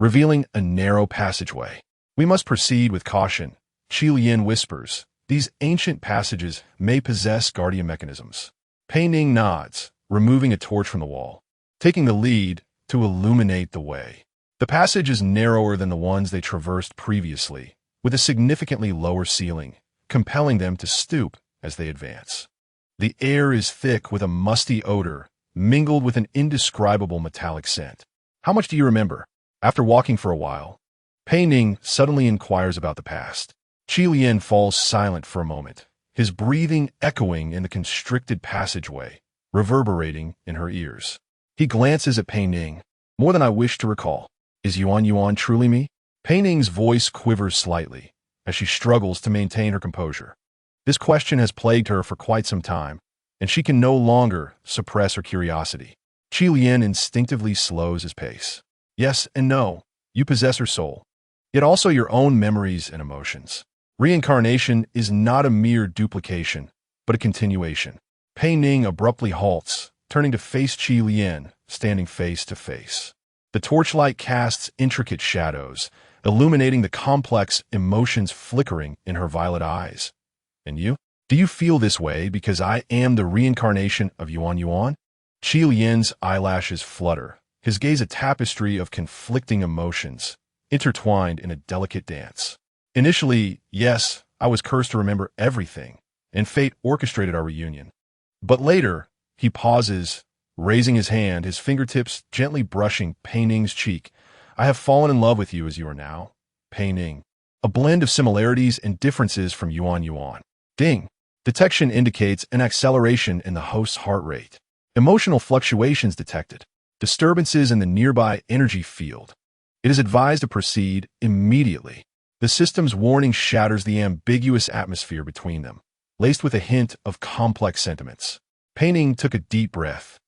revealing a narrow passageway. We must proceed with caution, Qi Lian whispers. These ancient passages may possess guardian mechanisms. Pei Ning nods, removing a torch from the wall, taking the lead to illuminate the way. The passage is narrower than the ones they traversed previously, with a significantly lower ceiling, compelling them to stoop as they advance. The air is thick with a musty odor, mingled with an indescribable metallic scent. How much do you remember? After walking for a while, Pei Ning suddenly inquires about the past. Qi Lian falls silent for a moment, his breathing echoing in the constricted passageway, reverberating in her ears. He glances at Pei Ning. More than I wish to recall. Is Yuan truly me? Pei Ning's voice quivers slightly as she struggles to maintain her composure. This question has plagued her for quite some time, and she can no longer suppress her curiosity. Qi Lian instinctively slows his pace. Yes and no, you possess her soul, yet also your own memories and emotions. Reincarnation is not a mere duplication, but a continuation. Pei Ning abruptly halts, turning to face Qi Lian, standing face to face. The torchlight casts intricate shadows, illuminating the complex emotions flickering in her violet eyes. And you? Do you feel this way because I am the reincarnation of Yuan? Qi Lian's eyelashes flutter, his gaze a tapestry of conflicting emotions, intertwined in a delicate dance. Initially, yes, I was cursed to remember everything, and fate orchestrated our reunion. But later, he pauses, raising his hand, his fingertips gently brushing Pei Ning's cheek. I have fallen in love with you as you are now, Pei Ning. A blend of similarities and differences from Yuan. Ding! Detection indicates an acceleration in the host's heart rate. Emotional fluctuations detected. Disturbances in the nearby energy field. It is advised to proceed immediately. The system's warning shatters the ambiguous atmosphere between them, laced with a hint of complex sentiments. Pei Ning took a deep breath,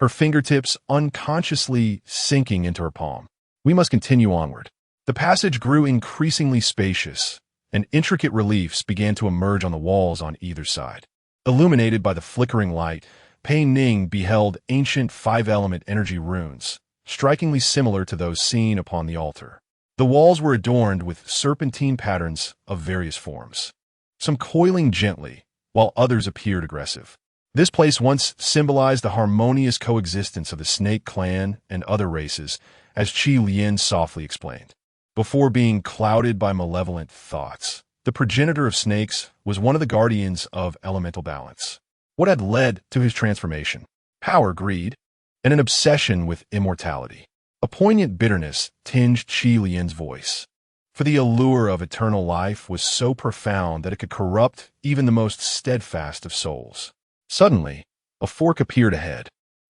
her fingertips unconsciously sinking into her palm. We must continue onward. The passage grew increasingly spacious, and intricate reliefs began to emerge on the walls on either side. Illuminated by the flickering light, Pei Ning beheld ancient five-element energy runes, strikingly similar to those seen upon the altar. The walls were adorned with serpentine patterns of various forms, some coiling gently, while others appeared aggressive. This place once symbolized the harmonious coexistence of the Snake clan and other races, as Qi Lian softly explained, before being clouded by malevolent thoughts. the progenitor of snakes, was one of the guardians of elemental balance. What had led to his transformation? Power, greed, and an obsession with immortality. A poignant bitterness tinged Qi Lian's voice. For the allure of eternal life was so profound that it could corrupt even the most steadfast of souls. Suddenly, a fork appeared ahead,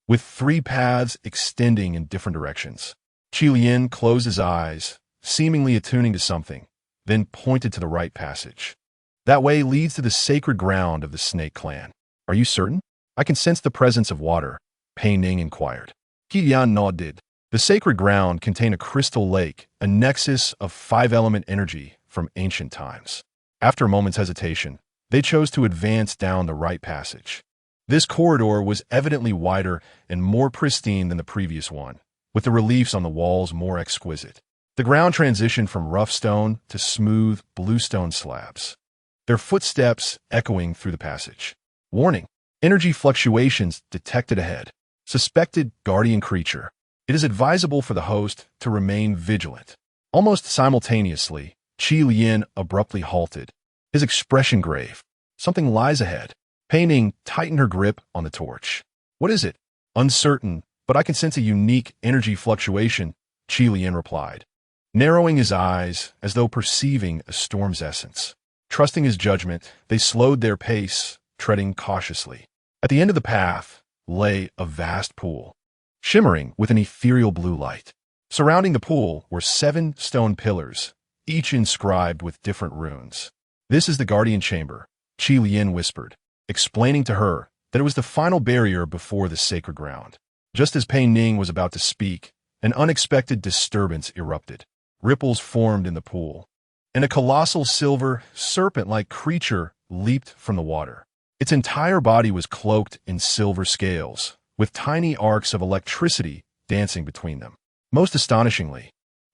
with 3 paths extending in different directions. Qi Lian closed his eyes, seemingly attuning to something, then pointed to the right passage. That way leads to the sacred ground of the snake clan. Are you certain? I can sense the presence of water, Pei Ning inquired. Qi Lian nodded. The sacred ground contained a crystal lake, a nexus of 5-element energy from ancient times. After a moment's hesitation, they chose to advance down the right passage. This corridor was evidently wider and more pristine than the previous one, with the reliefs on the walls more exquisite. The ground transitioned from rough stone to smooth, bluestone slabs, their footsteps echoing through the passage. Warning: energy fluctuations detected ahead. Suspected guardian creature. It is advisable for the host to remain vigilant. Almost simultaneously, Qi Lian abruptly halted, his expression grave. Something lies ahead. Pei Ning tightened her grip on the torch. What is it? Uncertain, but I can sense a unique energy fluctuation, Qi Lian replied, narrowing his eyes as though perceiving a storm's essence. Trusting his judgment, they slowed their pace, treading cautiously. At the end of the path lay a vast pool, shimmering with an ethereal blue light. Surrounding the pool were 7 stone pillars, each inscribed with different runes. This is the guardian chamber, Qi Lian whispered, explaining to her that it was the final barrier before the sacred ground. Just as Pei Ning was about to speak, an unexpected disturbance erupted. Ripples formed in the pool, and a colossal silver, serpent-like creature leaped from the water. Its entire body was cloaked in silver scales, with tiny arcs of electricity dancing between them. Most astonishingly,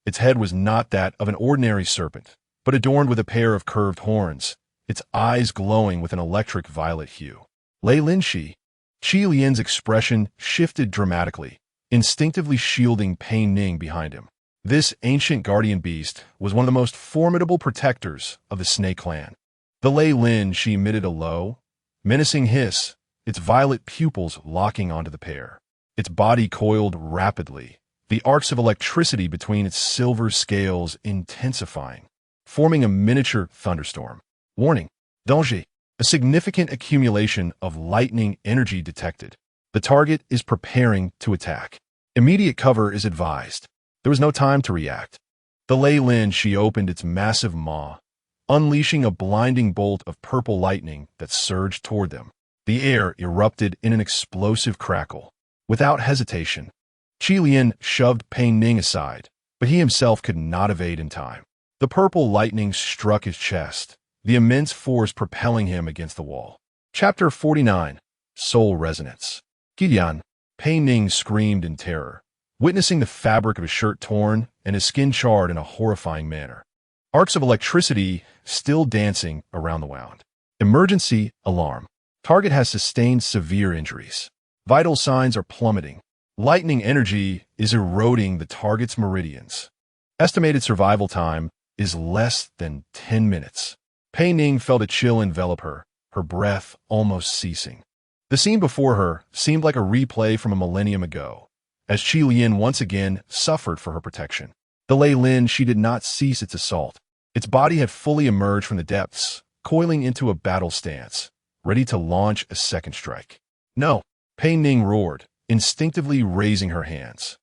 its head was not that of an ordinary serpent, but adorned with a pair of curved horns, its eyes glowing with an electric violet hue. Lei Linshi. Qi Lian's expression shifted dramatically, instinctively shielding Pei Ning behind him. This ancient guardian beast was one of the most formidable protectors of the snake clan. The Lei Lin, she emitted a low, menacing hiss, its violet pupils locking onto the pair. Its body coiled rapidly, the arcs of electricity between its silver scales intensifying, forming a miniature thunderstorm. Warning: danger. A significant accumulation of lightning energy detected. The target is preparing to attack. Immediate cover is advised. There was no time to react. The Lei Lin, she opened its massive maw, unleashing a blinding bolt of purple lightning that surged toward them. The air erupted in an explosive crackle. Without hesitation, Qi Lian shoved Pei Ning aside, but he himself could not evade in time. The purple lightning struck his chest, the immense force propelling him against the wall. Chapter 49. Soul Resonance. Qi Lian. Pei Ning screamed in terror, witnessing the fabric of his shirt torn and his skin charred in a horrifying manner. Arcs of electricity still dancing around the wound. Emergency alarm. Target has sustained severe injuries. Vital signs are plummeting. Lightning energy is eroding the target's meridians. Estimated survival time is less than 10 minutes. Pei Ning felt a chill envelop her, her breath almost ceasing. The scene before her seemed like a replay from a millennium ago, as Qi Lian once again suffered for her protection. The Lei Lin, she did not cease its assault. Its body had fully emerged from the depths, coiling into a battle stance, ready to launch a second strike. No, Pei Ning roared, instinctively raising her hands.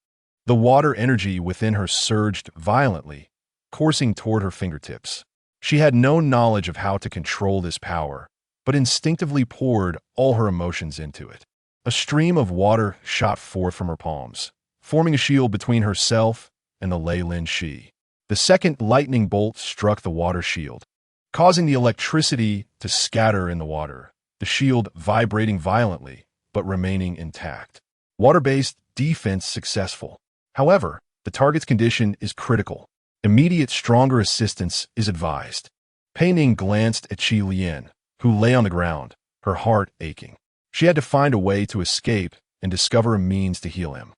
The water energy within her surged violently, coursing toward her fingertips. She had no knowledge of how to control this power, but instinctively poured all her emotions into it. A stream of water shot forth from her palms, forming a shield between herself and the Lei Lin Shi. The second lightning bolt struck the water shield, causing the electricity to scatter in the water, the shield vibrating violently, but remaining intact. Water-based defense successful. However, the target's condition is critical. Immediate stronger assistance is advised. Pei Ning glanced at Qi Lian, who lay on the ground, her heart aching. She had to find a way to escape and discover a means to heal him.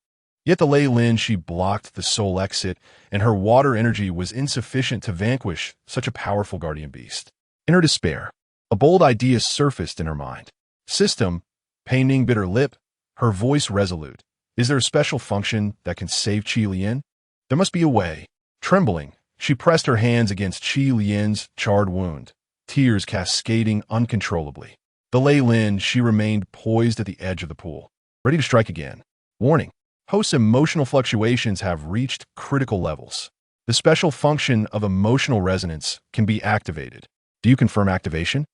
Yet the Lei Lin she blocked the soul exit, and her water energy was insufficient to vanquish such a powerful guardian beast. In her despair, a bold idea surfaced in her mind. System, Pei Ning bit her lip, her voice resolute. Is there a special function that can save Qi Lian? There must be a way. Trembling, she pressed her hands against Qi Lian's charred wound, tears cascading uncontrollably. The Lei Lin she remained poised at the edge of the pool, ready to strike again. Warning. Host's emotional fluctuations have reached critical levels. The special function of emotional resonance can be activated. Do you confirm activation?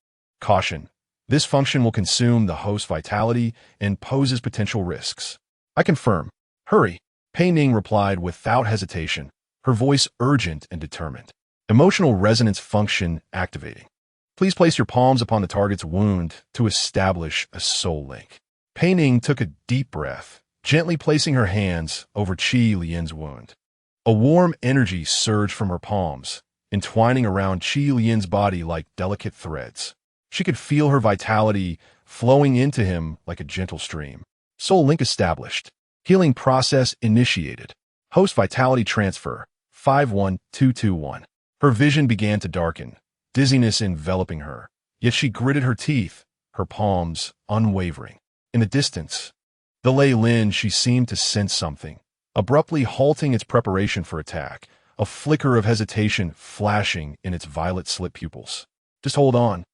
Caution. This function will consume the host's vitality and poses potential risks. I confirm. Hurry. Pei Ning replied without hesitation, her voice urgent and determined. Emotional resonance function activating. Please place your palms upon the target's wound to establish a soul link. Pei Ning took a deep breath, gently placing her hands over Qi Lian's wound. A warm energy surged from her palms, entwining around Qi Lian's body like delicate threads. She could feel her vitality flowing into him like a gentle stream. Soul link established. Healing process initiated. Host vitality transfer 51221. Her vision began to darken, dizziness enveloping her. Yet she gritted her teeth, her palms unwavering. In the distance, the Lei Lin she seemed to sense something, abruptly halting its preparation for attack, a flicker of hesitation flashing in its violet-slit pupils. Just hold on,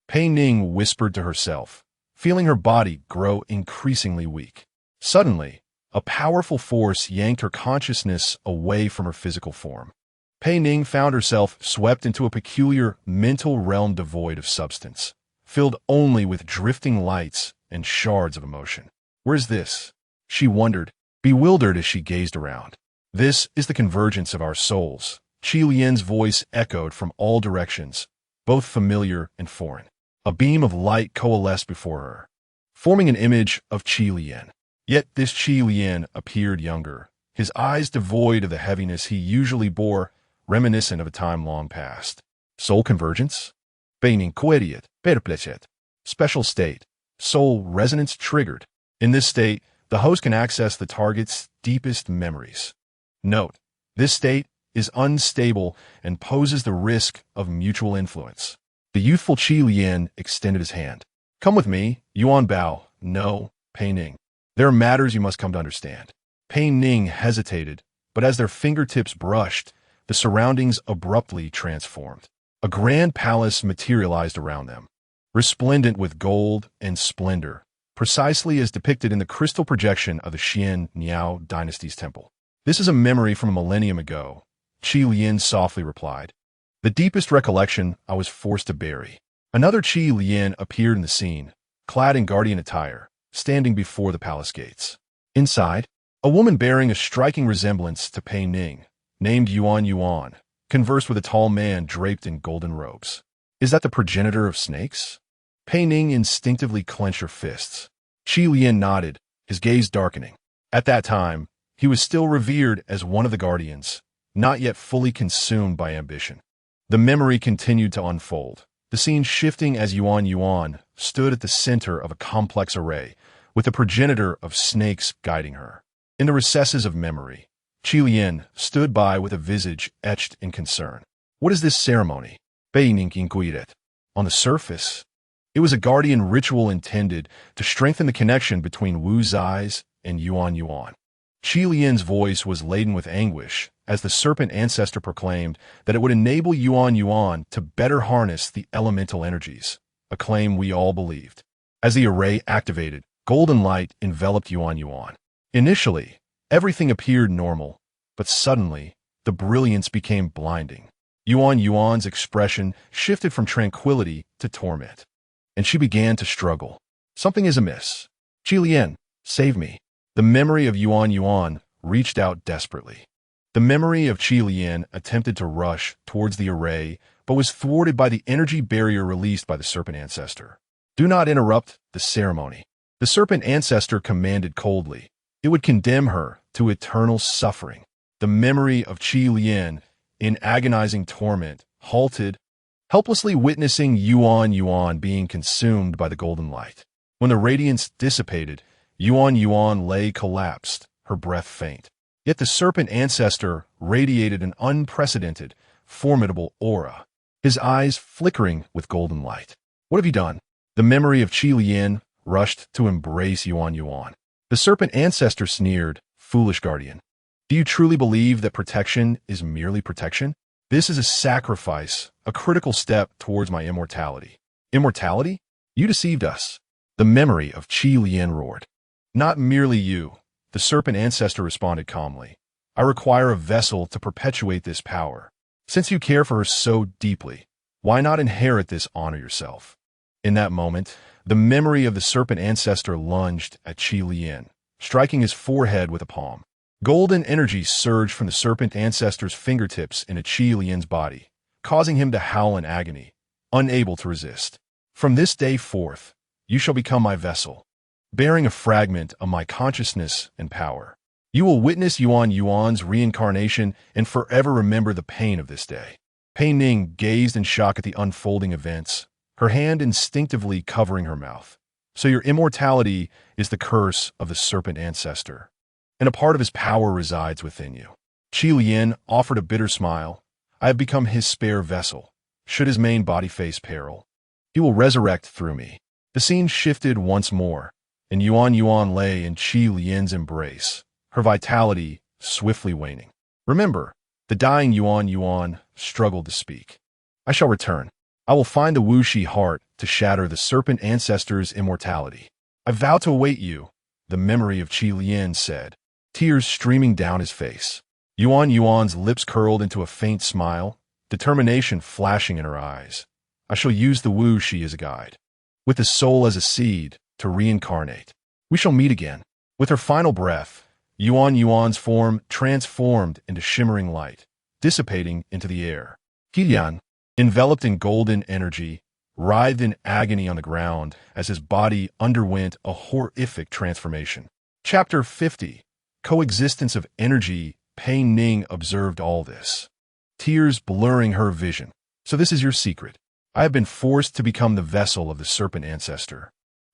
Pei Ning whispered to herself, feeling her body grow increasingly weak. Suddenly, a powerful force yanked her consciousness away from her physical form. Pei Ning found herself swept into a peculiar mental realm devoid of substance, filled only with drifting lights and shards of emotion. Where's this? She wondered, bewildered as she gazed around. This is the convergence of our souls. Qi Lian's voice echoed from all directions, both familiar and foreign. A beam of light coalesced before her, forming an image of Qi Lian. Yet this Qi Lian appeared younger, his eyes devoid of the heaviness he usually bore, reminiscent of a time long past. Soul convergence? Pei Ning queried, perplexed. Special state. Soul resonance triggered. In this state, the host can access the target's deepest memories. Note, this state is unstable and poses the risk of mutual influence. The youthful Qi Lian extended his hand. Come with me, Yuan Bao. No, Pei Ning. There are matters you must come to understand. Pei Ning hesitated, but as their fingertips brushed, the surroundings abruptly transformed. A grand palace materialized around them, resplendent with gold and splendor, precisely as depicted in the crystal projection of the Xian Niao dynasty's temple. This is a memory from a millennium ago, Qi Lian softly replied. The deepest recollection I was forced to bury. Another Qi Lian appeared in the scene, clad in guardian attire, standing before the palace gates. Inside, a woman bearing a striking resemblance to Pei Ning, named Yuan, conversed with a tall man draped in golden robes. Is that the progenitor of snakes? Pei Ning instinctively clenched her fists. Qi Lian nodded, his gaze darkening. At that time, he was still revered as one of the guardians, not yet fully consumed by ambition. The memory continued to unfold, the scene shifting as Yuan stood at the center of a complex array, with the progenitor of snakes guiding her. In the recesses of memory, Qi Lian stood by with a visage etched in concern. What is this ceremony? Pei Ning inquired. On the surface, it was a guardian ritual intended to strengthen the connection between Wu Zai's and Yuan. Qi Lian's voice was laden with anguish as the serpent ancestor proclaimed that it would enable Yuan to better harness the elemental energies, a claim we all believed. As the array activated, golden light enveloped Yuan. Initially, everything appeared normal, but suddenly, the brilliance became blinding. Yuan's expression shifted from tranquility to torment, and she began to struggle. Something is amiss. Qi Lian, save me. The memory of Yuan reached out desperately. The memory of Qi Lian attempted to rush towards the array, but was thwarted by the energy barrier released by the serpent ancestor. Do not interrupt the ceremony. The serpent ancestor commanded coldly. It would condemn her to eternal suffering. The memory of Qi Lian, in agonizing torment, halted, helplessly witnessing Yuan being consumed by the golden light. When the radiance dissipated, Yuan lay collapsed, her breath faint. Yet the serpent ancestor radiated an unprecedented, formidable aura, his eyes flickering with golden light. "What have you done?" The memory of Qi Lian rushed to embrace Yuan Yuan. The serpent ancestor sneered, "Foolish guardian. Do you truly believe that protection is merely protection? This is a sacrifice, a critical step towards my immortality." "Immortality? You deceived us." The memory of Qi Lian roared. "Not merely you," the serpent ancestor responded calmly. "I require a vessel to perpetuate this power. Since you care for her so deeply, why not inherit this honor yourself?" In that moment, the memory of the serpent ancestor lunged at Qi Lian, striking his forehead with a palm. Golden energy surged from the serpent ancestor's fingertips into Qi Lian's body, causing him to howl in agony, unable to resist. "From this day forth, you shall become my vessel, bearing a fragment of my consciousness and power. You will witness Yuan Yuan's reincarnation and forever remember the pain of this day." Pei Ning gazed in shock at the unfolding events, her hand instinctively covering her mouth. "So your immortality is the curse of the serpent ancestor, and a part of his power resides within you." Qi Lian offered a bitter smile. "I have become his spare vessel. Should his main body face peril, he will resurrect through me." The scene shifted once more, and Yuan Yuan lay in Qi Lian's embrace, her vitality swiftly waning. "Remember," the dying Yuan Yuan struggled to speak. "I shall return. I will find the Wuxi heart to shatter the serpent ancestor's immortality. I vow to await you," the memory of Qi Lian said, tears streaming down his face. Yuan Yuan's lips curled into a faint smile, determination flashing in her eyes. "I shall use the Wuxi as a guide, with the soul as a seed, to reincarnate. We shall meet again." With her final breath, Yuan Yuan's form transformed into shimmering light, dissipating into the air. Qilian, enveloped in golden energy, writhed in agony on the ground as his body underwent a horrific transformation. Chapter 50. Coexistence of Energy. Pei Ning observed all this, tears blurring her vision. "So this is your secret. I have been forced to become the vessel of the serpent ancestor,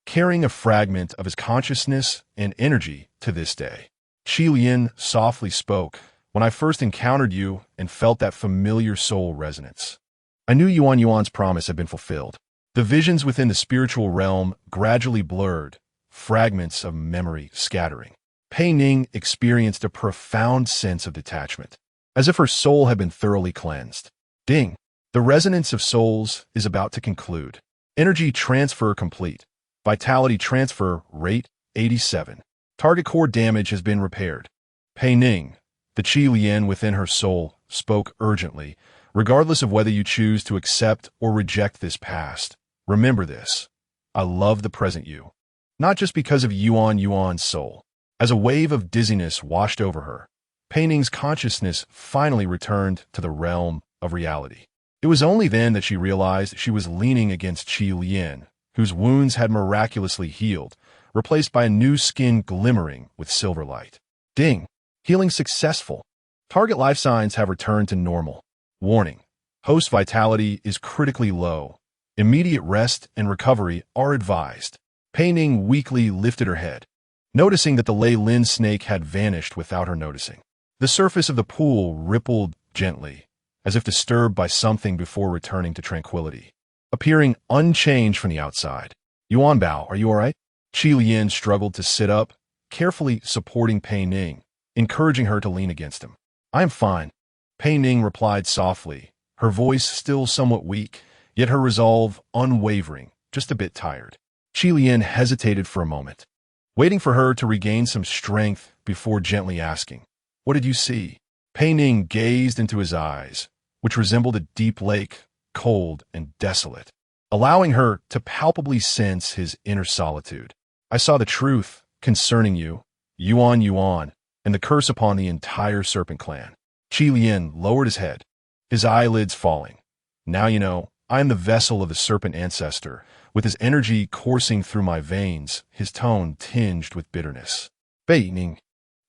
carrying a fragment of his consciousness and energy to this day." Qi Lian softly spoke. "When I first encountered you and felt that familiar soul resonance, I knew Yuan Yuan's promise had been fulfilled." The visions within the spiritual realm gradually blurred, fragments of memory scattering. Pei Ning experienced a profound sense of detachment, as if her soul had been thoroughly cleansed. Ding! The resonance of souls is about to conclude. Energy transfer complete. Vitality transfer rate 87. Target core damage has been repaired. Pei Ning, the Qi Lian within her soul, spoke urgently. "Regardless of whether you choose to accept or reject this past, remember this. I love the present you. Not just because of Yuan Yuan's soul." As a wave of dizziness washed over her, Pei Ning's consciousness finally returned to the realm of reality. It was only then that she realized she was leaning against Qi Lian, whose wounds had miraculously healed, replaced by a new skin glimmering with silver light. Ding! Healing successful. Target life signs have returned to normal. Warning: host vitality is critically low. Immediate rest and recovery are advised. Pei Ning weakly lifted her head, noticing that the Lei Lin snake had vanished without her noticing. The surface of the pool rippled gently, as if disturbed by something before returning to tranquility, appearing unchanged from the outside. "Yuan Bao, are you all right?" Qi Lian struggled to sit up, carefully supporting Pei Ning, encouraging her to lean against him. "I am fine," Pei Ning replied softly, her voice still somewhat weak, yet her resolve unwavering, just a bit tired. Qi Lian hesitated for a moment, waiting for her to regain some strength before gently asking, "What did you see?" Pei Ning gazed into his eyes, which resembled a deep lake, cold and desolate, allowing her to palpably sense his inner solitude. "I saw the truth concerning you, Yuan Yuan, and the curse upon the entire serpent clan." Qi Lian lowered his head, his eyelids falling. "Now you know, I am the vessel of the serpent ancestor, with his energy coursing through my veins, his tone tinged with bitterness." Pei Ning,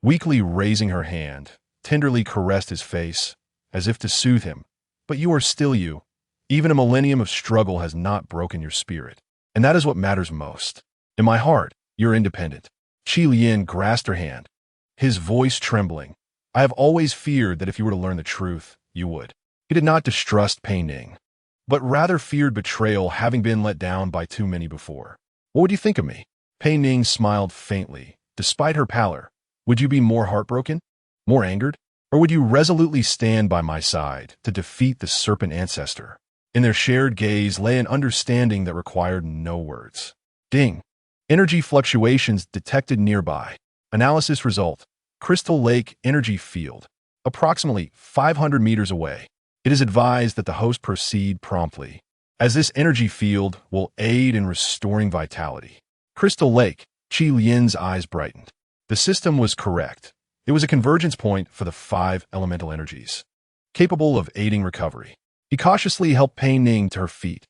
weakly raising her hand, tenderly caressed his face, as if to soothe him. "But you are still you. Even a millennium of struggle has not broken your spirit, and that is what matters most. In my heart, you're independent." Qi Lian grasped her hand, his voice trembling. "I have always feared that if you were to learn the truth, you would." He did not distrust Pei Ning, but rather feared betrayal, having been let down by too many before. "What would you think of me?" Pei Ning smiled faintly, despite her pallor. "Would you be more heartbroken? More angered? Or would you resolutely stand by my side to defeat the serpent ancestor?" In their shared gaze lay an understanding that required no words. Ding. Energy fluctuations detected nearby. Analysis result: Crystal Lake energy field, approximately 500 meters away. It is advised that the host proceed promptly, as this energy field will aid in restoring vitality. Crystal Lake. Qi Lian's eyes brightened. The system was correct. It was a convergence point for the 5 elemental energies, capable of aiding recovery. He cautiously helped Pei Ning to her feet.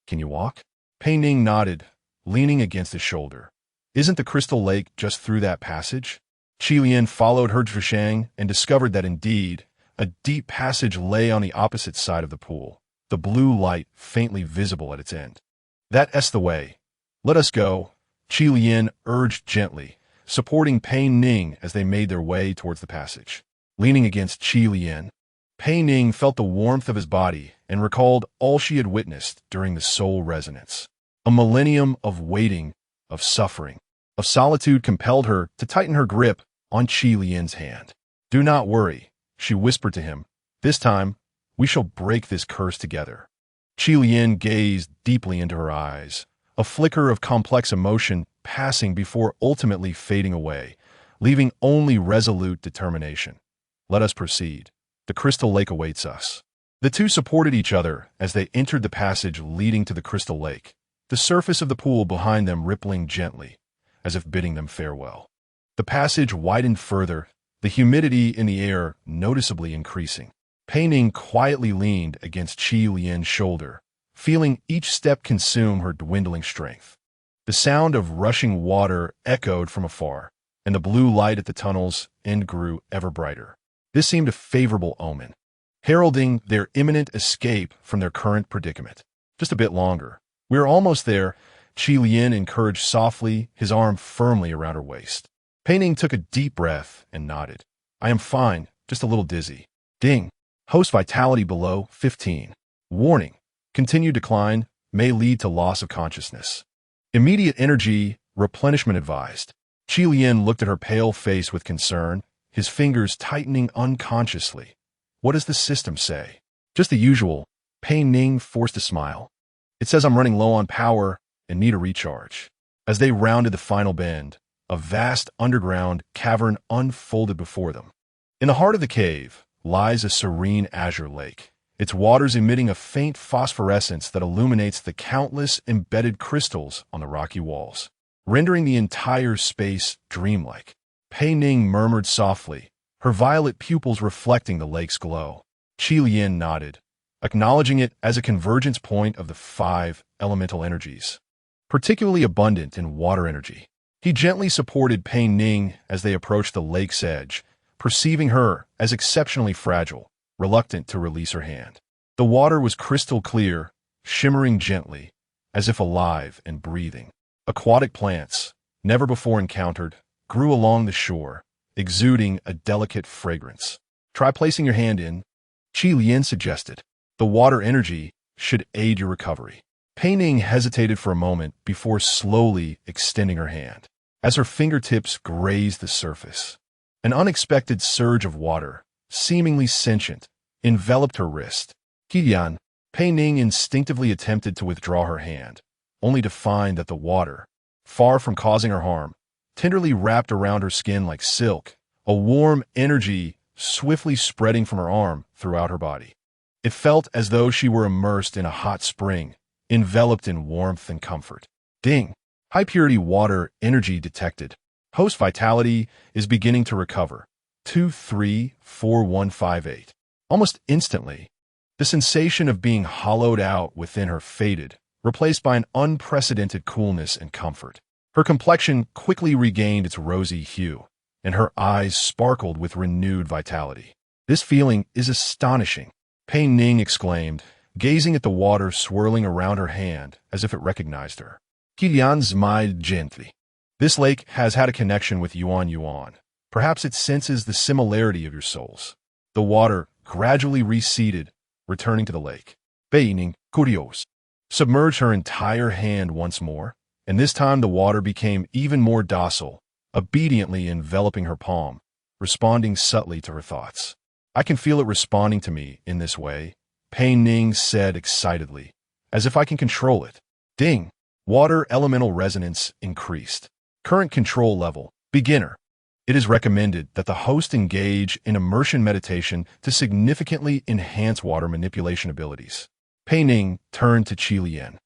"Can you walk?" Pei Ning nodded, leaning against his shoulder. "Isn't the Crystal Lake just through that passage?" Qi Lian followed her to Shang and discovered that indeed, a deep passage lay on the opposite side of the pool, the blue light faintly visible at its end. "That's the way. Let us go," Qi Lian urged gently, supporting Pei Ning as they made their way towards the passage. Leaning against Qi Lian, Pei Ning felt the warmth of his body and recalled all she had witnessed during the soul resonance. A millennium of waiting, of suffering, of solitude compelled her to tighten her grip on Qi Lian's hand. "Do not worry," she whispered to him. "This time, we shall break this curse together." Qi Lian gazed deeply into her eyes, a flicker of complex emotion passing before ultimately fading away, leaving only resolute determination. "Let us proceed. The Crystal Lake awaits us." The two supported each other as they entered the passage leading to the Crystal Lake, the surface of the pool behind them rippling gently, as if bidding them farewell. The passage widened further, the humidity in the air noticeably increasing. Pei Ning quietly leaned against Qi Lian's shoulder, feeling each step consume her dwindling strength. The sound of rushing water echoed from afar, and the blue light at the tunnel's end grew ever brighter. This seemed a favorable omen, heralding their imminent escape from their current predicament. "Just a bit longer. We are almost there," Qi Lian encouraged softly, his arm firmly around her waist. Pei Ning took a deep breath and nodded. "I am fine, just a little dizzy." Ding. Host vitality below 15. Warning. Continued decline may lead to loss of consciousness. Immediate energy replenishment advised. Qi Lian looked at her pale face with concern, his fingers tightening unconsciously. "What does the system say?" "Just the usual." Pei Ning forced a smile. "It says I'm running low on power and need a recharge." As they rounded the final bend, a vast underground cavern unfolded before them. In the heart of the cave lies a serene azure lake, its waters emitting a faint phosphorescence that illuminates the countless embedded crystals on the rocky walls, rendering the entire space dreamlike. Pei Ning murmured softly, her violet pupils reflecting the lake's glow. Qi Lian nodded, acknowledging it as a convergence point of the 5 elemental energies, particularly abundant in water energy. He gently supported Pei Ning as they approached the lake's edge, perceiving her as exceptionally fragile, reluctant to release her hand. The water was crystal clear, shimmering gently, as if alive and breathing. Aquatic plants, never before encountered, grew along the shore, exuding a delicate fragrance. "Try placing your hand in," Qi Lian suggested. "The water energy should aid your recovery." Pei Ning hesitated for a moment before slowly extending her hand. As her fingertips grazed the surface, an unexpected surge of water, seemingly sentient, enveloped her wrist. "Qiyan." Pei Ning instinctively attempted to withdraw her hand, only to find that the water, far from causing her harm, tenderly wrapped around her skin like silk, a warm energy swiftly spreading from her arm throughout her body. It felt as though she were immersed in a hot spring, enveloped in warmth and comfort. Ding. High-purity water energy detected. Host vitality is beginning to recover. 234158. Almost instantly, the sensation of being hollowed out within her faded, replaced by an unprecedented coolness and comfort. Her complexion quickly regained its rosy hue, and her eyes sparkled with renewed vitality. "This feeling is astonishing," Pei Ning exclaimed, gazing at the water swirling around her hand as if it recognized her. Qi Lian smiled gently. "This lake has had a connection with Yuan Yuan. Perhaps it senses the similarity of your souls. The water gradually receded, returning to the lake. Pei Ning, curious, submerged her entire hand once more, and this time the water became even more docile, obediently enveloping her palm, responding subtly to her thoughts. I can feel it responding to me in this way, Pei Ning said excitedly, as if I can control it. Ding! Water elemental resonance increased. Current control level, beginner. It is recommended that the host engage in immersion meditation to significantly enhance water manipulation abilities. Pei Ning turned to Qi Lian.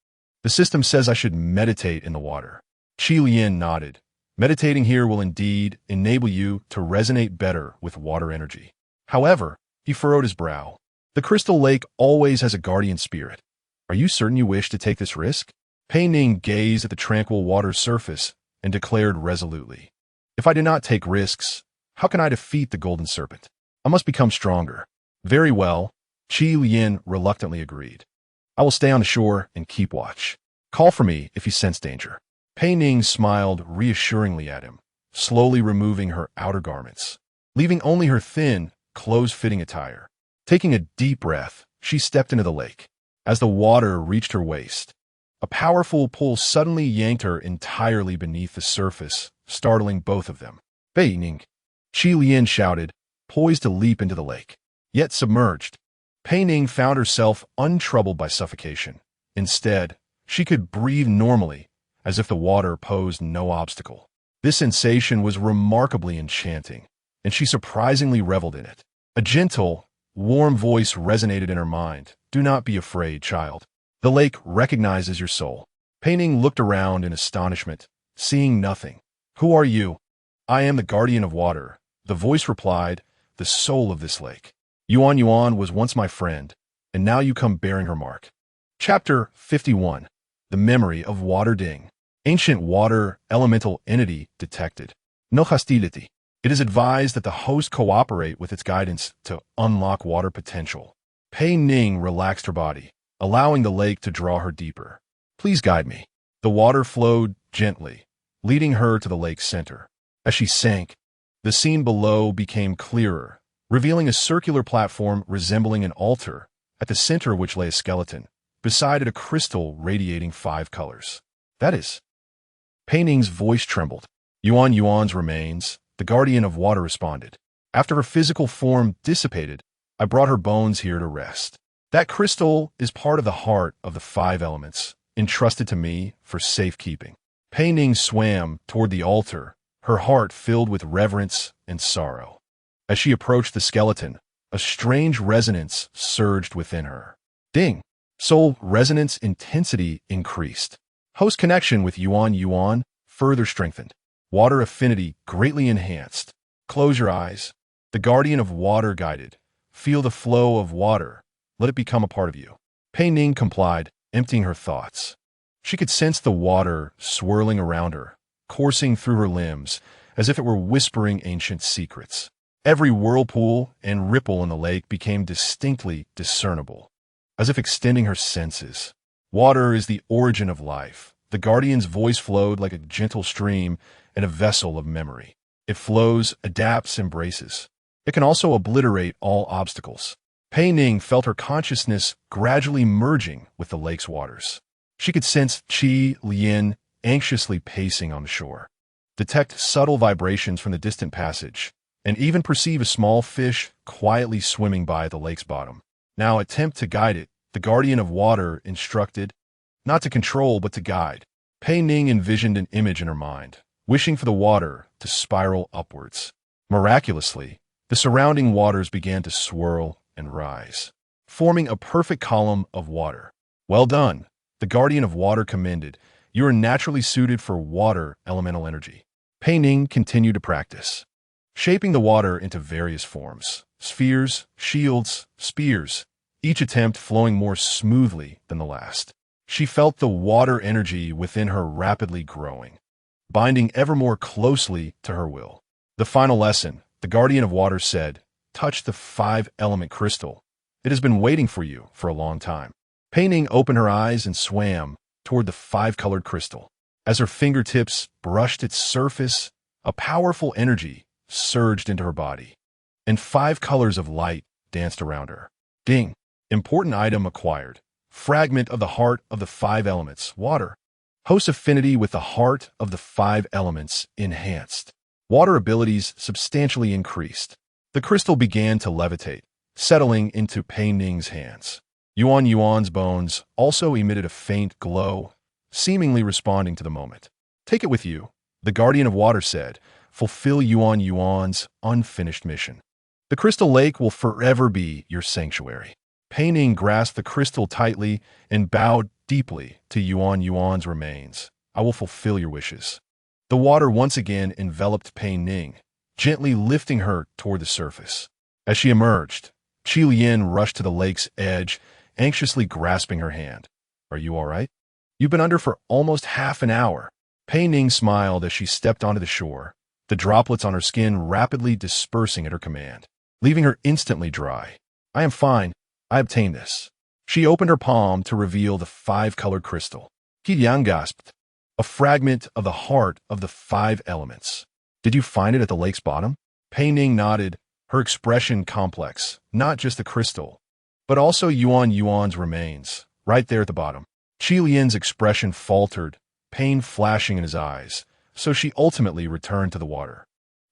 The system says I should meditate in the water. Qi Lian nodded. Meditating here will indeed enable you to resonate better with water energy. However, he furrowed his brow. The crystal lake always has a guardian spirit. Are you certain you wish to take this risk? Pei Ning gazed at the tranquil water's surface and declared resolutely, if I do not take risks, how can I defeat the golden serpent? I must become stronger. Very well, Qi Lian reluctantly agreed. I will stay on the shore and keep watch. Call for me if you sense danger. Pei Ning smiled reassuringly at him, slowly removing her outer garments, leaving only her thin, close-fitting attire. Taking a deep breath, she stepped into the lake. As the water reached her waist, a powerful pull suddenly yanked her entirely beneath the surface, startling both of them. Pei Ning, Qi Lian shouted, poised to leap into the lake. Yet submerged, Pei Ning found herself untroubled by suffocation. Instead, she could breathe normally, as if the water posed no obstacle. This sensation was remarkably enchanting, and she surprisingly reveled in it. A gentle, warm voice resonated in her mind. Do not be afraid, child. The lake recognizes your soul. Pei Ning looked around in astonishment, seeing nothing. Who are you? I am the guardian of water, the voice replied, the soul of this lake. Yuan Yuan was once my friend, and now you come bearing her mark. Chapter 51. The Memory of Water Ding. Ancient water elemental entity detected. No hostility. It is advised that the host cooperate with its guidance to unlock water potential. Pei Ning relaxed her body, allowing the lake to draw her deeper. Please guide me. The water flowed gently, leading her to the lake's center. As she sank, the scene below became clearer, revealing a circular platform resembling an altar, at the center of which lay a skeleton, beside it a crystal radiating 5 colors. That is. Pei Ning's voice trembled. Yuan Yuan's remains, the guardian of water responded. After her physical form dissipated, I brought her bones here to rest. That crystal is part of the heart of the 5 elements, entrusted to me for safekeeping. Pei Ning swam toward the altar, her heart filled with reverence and sorrow. As she approached the skeleton, a strange resonance surged within her. Ding! Soul resonance intensity increased. Host connection with Yuan Yuan further strengthened. Water affinity greatly enhanced. Close your eyes. The guardian of water guided. Feel the flow of water. Let it become a part of you. Pei Ning complied, emptying her thoughts. She could sense the water swirling around her, coursing through her limbs, as if it were whispering ancient secrets. Every whirlpool and ripple in the lake became distinctly discernible, as if extending her senses. Water is the origin of life. The guardian's voice flowed like a gentle stream in a vessel of memory. It flows, adapts, embraces. It can also obliterate all obstacles. Pei Ning felt her consciousness gradually merging with the lake's waters. She could sense Qi Lian anxiously pacing on the shore, detect subtle vibrations from the distant passage, and even perceive a small fish quietly swimming by the lake's bottom. Now attempt to guide it, the guardian of water instructed, not to control but to guide. Pei Ning envisioned an image in her mind, wishing for the water to spiral upwards. Miraculously, the surrounding waters began to swirl and rise, forming a perfect column of water. Well done, the guardian of water commended. You are naturally suited for water elemental energy. Pei Ning continued to practice, shaping the water into various forms: spheres, shields, spears, each attempt flowing more smoothly than the last. She felt the water energy within her rapidly growing, binding ever more closely to her will. The final lesson, the guardian of water said, touch the 5-element crystal. It has been waiting for you for a long time. Pei Ning opened her eyes and swam toward the 5-colored crystal. As her fingertips brushed its surface, a powerful energy surged into her body, and 5 colors of light danced around her. Ding! Important item acquired. Fragment of the heart of the 5 elements, water. Host affinity with the heart of the 5 elements enhanced. Water abilities substantially increased. The crystal began to levitate, settling into Pei Ning's hands. Yuan Yuan's bones also emitted a faint glow, seemingly responding to the moment. Take it with you, the Guardian of Water said. Fulfill Yuan Yuan's unfinished mission. The crystal lake will forever be your sanctuary. Pei Ning grasped the crystal tightly and bowed deeply to Yuan Yuan's remains. I will fulfill your wishes. The water once again enveloped Pei Ning, gently lifting her toward the surface. As she emerged, Qi Lian rushed to the lake's edge, anxiously grasping her hand. Are you all right? You've been under for almost half an hour. Pei Ning smiled as she stepped onto the shore, the droplets on her skin rapidly dispersing at her command, leaving her instantly dry. I am fine. I obtained this. She opened her palm to reveal the 5-colored crystal. Qi Lian gasped. A fragment of the heart of the 5 elements. Did you find it at the lake's bottom? Pei Ning nodded, her expression complex, not just the crystal, but also Yuan Yuan's remains, right there at the bottom. Qi Lian's expression faltered, pain flashing in his eyes, so she ultimately returned to the water.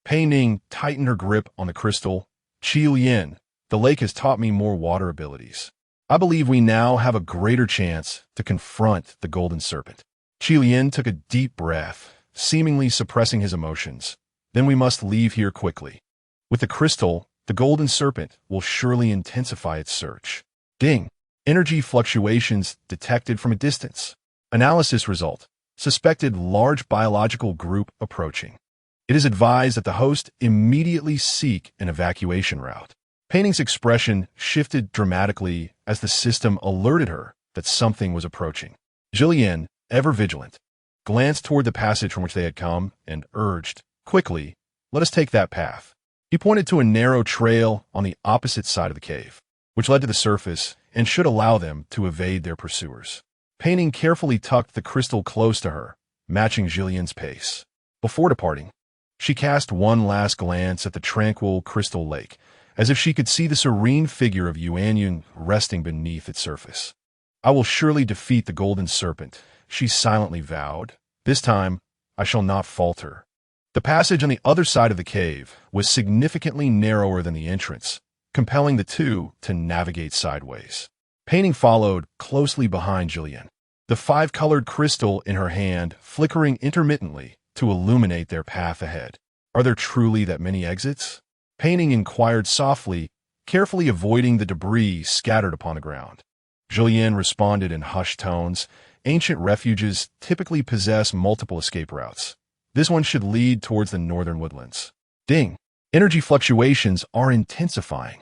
Pei Ning tightened her grip on the crystal. Qi Lian, the lake has taught me more water abilities. I believe we now have a greater chance to confront the golden serpent. Qi Lian took a deep breath, seemingly suppressing his emotions. Then we must leave here quickly. With the crystal, the golden serpent will surely intensify its search. Ding! Energy fluctuations detected from a distance. Analysis result. Suspected large biological group approaching. It is advised that the host immediately seek an evacuation route. Pei Ning's expression shifted dramatically as the system alerted her that something was approaching. Jillian, ever vigilant, glanced toward the passage from which they had come and urged, quickly, let us take that path. He pointed to a narrow trail on the opposite side of the cave, which led to the surface and should allow them to evade their pursuers. Pei Ning carefully tucked the crystal close to her, matching Jillian's pace. Before departing, she cast one last glance at the tranquil crystal lake, as if she could see the serene figure of Yuan Yuan resting beneath its surface. I will surely defeat the golden serpent, she silently vowed. This time, I shall not falter. The passage on the other side of the cave was significantly narrower than the entrance, compelling the two to navigate sideways. Pei Ning followed closely behind Jillian, the 5-colored crystal in her hand flickering intermittently to illuminate their path ahead. Are there truly that many exits? Pei Ning inquired softly, carefully avoiding the debris scattered upon the ground. Jillian responded in hushed tones. Ancient refuges typically possess multiple escape routes. This one should lead towards the northern woodlands. Ding! Energy fluctuations are intensifying.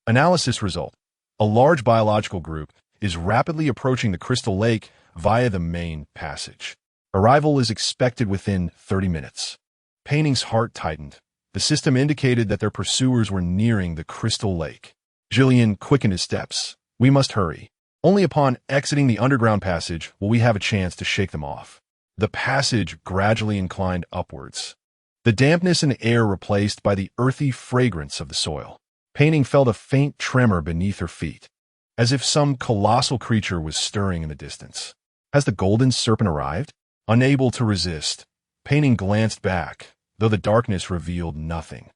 Analysis result. A large biological group is rapidly approaching the crystal lake via the main passage. Arrival is expected within 30 minutes. Pei Ning's heart tightened. The system indicated that their pursuers were nearing the crystal lake. Jillian quickened his steps. We must hurry. Only upon exiting the underground passage will we have a chance to shake them off. The passage gradually inclined upwards, the dampness in the air replaced by the earthy fragrance of the soil. Pei Ning felt a faint tremor beneath her feet, as if some colossal creature was stirring in the distance. Has the golden serpent arrived? Unable to resist, Pei Ning glanced back, though the darkness revealed nothing.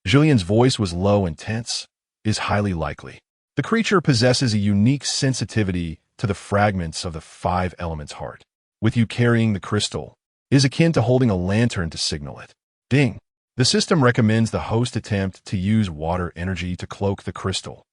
Jillian's voice was low and tense. Is highly likely. The creature possesses a unique sensitivity to the fragments of the 5 elements heart. With you carrying the crystal, is akin to holding a lantern to signal it. Ding! The system recommends the host attempt to use water energy to cloak the crystal,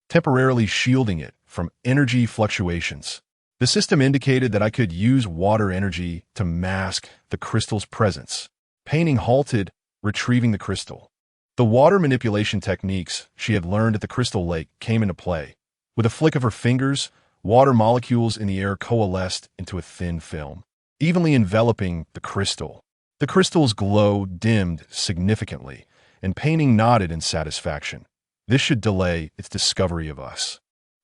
temporarily shielding it from energy fluctuations. The system indicated that I could use water energy to mask the crystal's presence. Pei Ning halted, retrieving the crystal. The water manipulation techniques she had learned at the crystal lake came into play. With a flick of her fingers, water molecules in the air coalesced into a thin film, evenly enveloping the crystal. The crystal's glow dimmed significantly, and Pei Ning nodded in satisfaction. This should delay its discovery of us.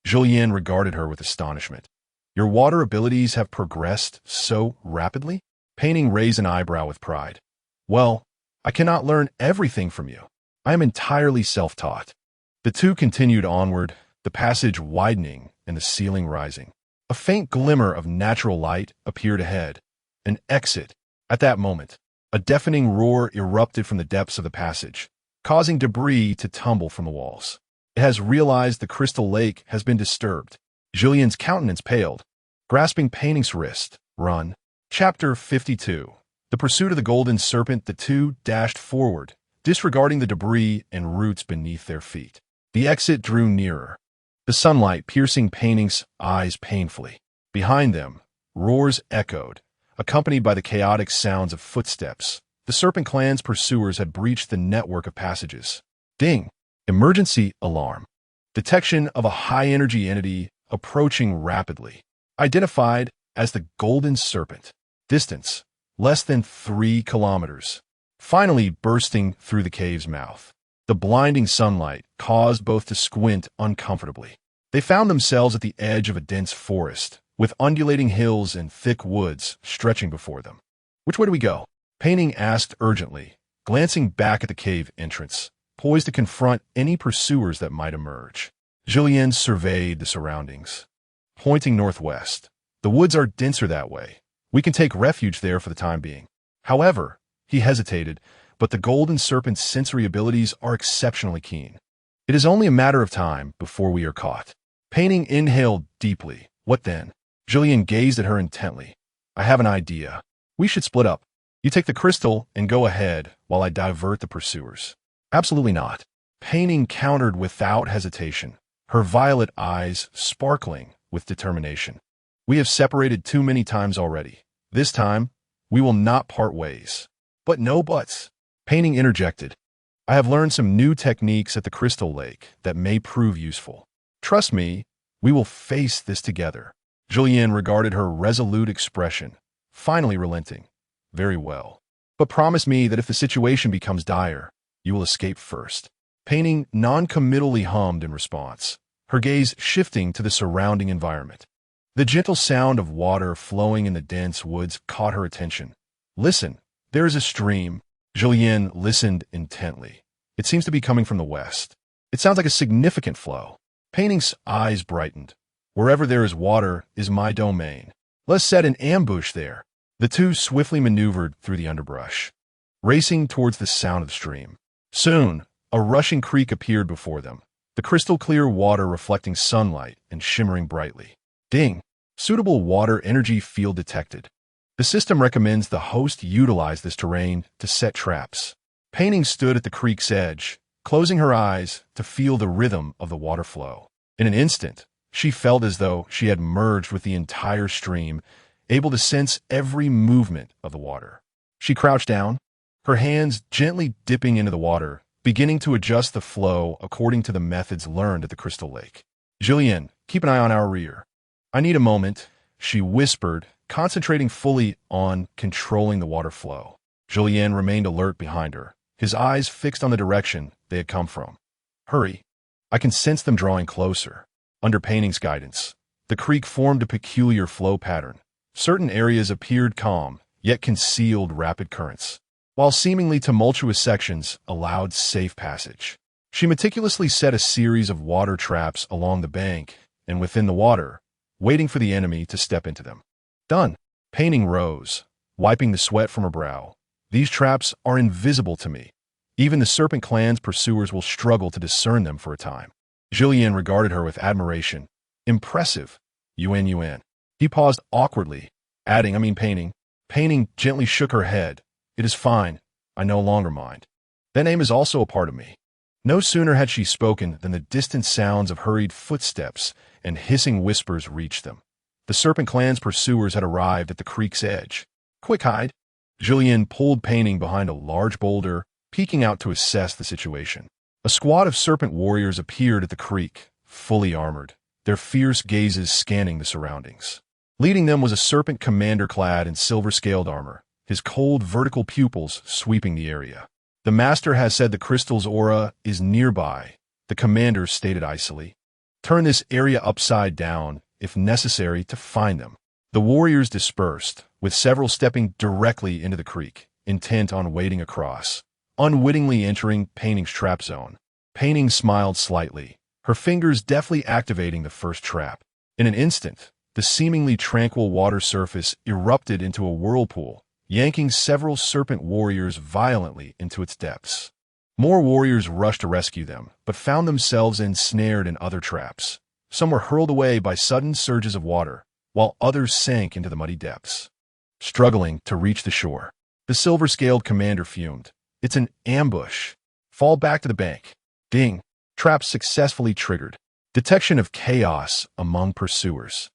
Jillian regarded her with astonishment. Your water abilities have progressed so rapidly? Pei Ning raised an eyebrow with pride. Well, I cannot learn everything from you. I am entirely self-taught. The two continued onward, the passage widening and the ceiling rising. A faint glimmer of natural light appeared ahead. An exit. At that moment, a deafening roar erupted from the depths of the passage, causing debris to tumble from the walls. It has realized the crystal lake has been disturbed. Julian's countenance paled, grasping Pei Ning's wrist. Run. Chapter 52. The pursuit of the golden serpent. The two dashed forward, disregarding the debris and roots beneath their feet. The exit drew nearer, the sunlight piercing Pei Ning's eyes painfully. Behind them, roars echoed, accompanied by the chaotic sounds of footsteps. The serpent clan's pursuers had breached the network of passages. Ding! Emergency alarm. Detection of a high-energy entity approaching rapidly. Identified as the golden serpent. Distance, less than 3 kilometers. Finally bursting through the cave's mouth. The blinding sunlight caused both to squint uncomfortably. They found themselves at the edge of a dense forest, with undulating hills and thick woods stretching before them. Which way do we go? Pei Ning asked urgently, glancing back at the cave entrance, poised to confront any pursuers that might emerge. Julian surveyed the surroundings, pointing northwest. The woods are denser that way. We can take refuge there for the time being. However, he hesitated, but the golden serpent's sensory abilities are exceptionally keen. It is only a matter of time before we are caught. Pei Ning inhaled deeply. What then? Julian gazed at her intently. I have an idea. We should split up. You take the crystal and go ahead while I divert the pursuers. Absolutely not. Pei Ning countered without hesitation, her violet eyes sparkling with determination. We have separated too many times already. This time, we will not part ways. But no buts. Pei Ning interjected. I have learned some new techniques at the Crystal Lake that may prove useful. Trust me, we will face this together. Julian regarded her resolute expression, finally relenting. Very well. But promise me that if the situation becomes dire, you will escape first. Pei Ning non-committally hummed in response, her gaze shifting to the surrounding environment. The gentle sound of water flowing in the dense woods caught her attention. Listen, there is a stream. Julian listened intently. It seems to be coming from the west. It sounds like a significant flow. Pei Ning's eyes brightened. Wherever there is water is my domain. Let's set an ambush there. The two swiftly maneuvered through the underbrush, racing towards the sound of the stream. Soon, a rushing creek appeared before them, the crystal-clear water reflecting sunlight and shimmering brightly. Ding! Suitable water energy field detected. The system recommends the host utilize this terrain to set traps. Pei Ning stood at the creek's edge, closing her eyes to feel the rhythm of the water flow. In an instant, she felt as though she had merged with the entire stream, able to sense every movement of the water. She crouched down, her hands gently dipping into the water, beginning to adjust the flow according to the methods learned at the Crystal Lake. Julian, keep an eye on our rear. I need a moment, she whispered, concentrating fully on controlling the water flow. Julian remained alert behind her, his eyes fixed on the direction they had come from. Hurry. I can sense them drawing closer. Under Pei Ning's guidance, the creek formed a peculiar flow pattern. Certain areas appeared calm, yet concealed rapid currents, while seemingly tumultuous sections allowed safe passage. She meticulously set a series of water traps along the bank and within the water, waiting for the enemy to step into them. Done. Pei Ning rose, wiping the sweat from her brow. These traps are invisible to me. Even the Serpent clan's pursuers will struggle to discern them for a time. Julian regarded her with admiration. Impressive. Yuan. He paused awkwardly, adding, Pei Ning. Pei Ning gently shook her head. It is fine. I no longer mind. That name is also a part of me. No sooner had she spoken than the distant sounds of hurried footsteps and hissing whispers reached them. The Serpent clan's pursuers had arrived at the creek's edge. Quick hide. Julian pulled Pei Ning behind a large boulder, peeking out to assess the situation. A squad of Serpent warriors appeared at the creek, fully armored, their fierce gazes scanning the surroundings. Leading them was a Serpent commander clad in silver-scaled armor, his cold vertical pupils sweeping the area. The master has said the crystal's aura is nearby, the commander stated icily. Turn this area upside down, if necessary, to find them. The warriors dispersed, with several stepping directly into the creek, intent on wading across. unwittingly entering Pei Ning's trap zone. Pei Ning smiled slightly, her fingers deftly activating the first trap. In an instant, the seemingly tranquil water surface erupted into a whirlpool, yanking several serpent warriors violently into its depths. More warriors rushed to rescue them, but found themselves ensnared in other traps. Some were hurled away by sudden surges of water, while others sank into the muddy depths. Struggling to reach the shore, the silver-scaled commander fumed. "It's an ambush. Fall back to the bank." Ding! Trap successfully triggered. Detection of chaos among pursuers.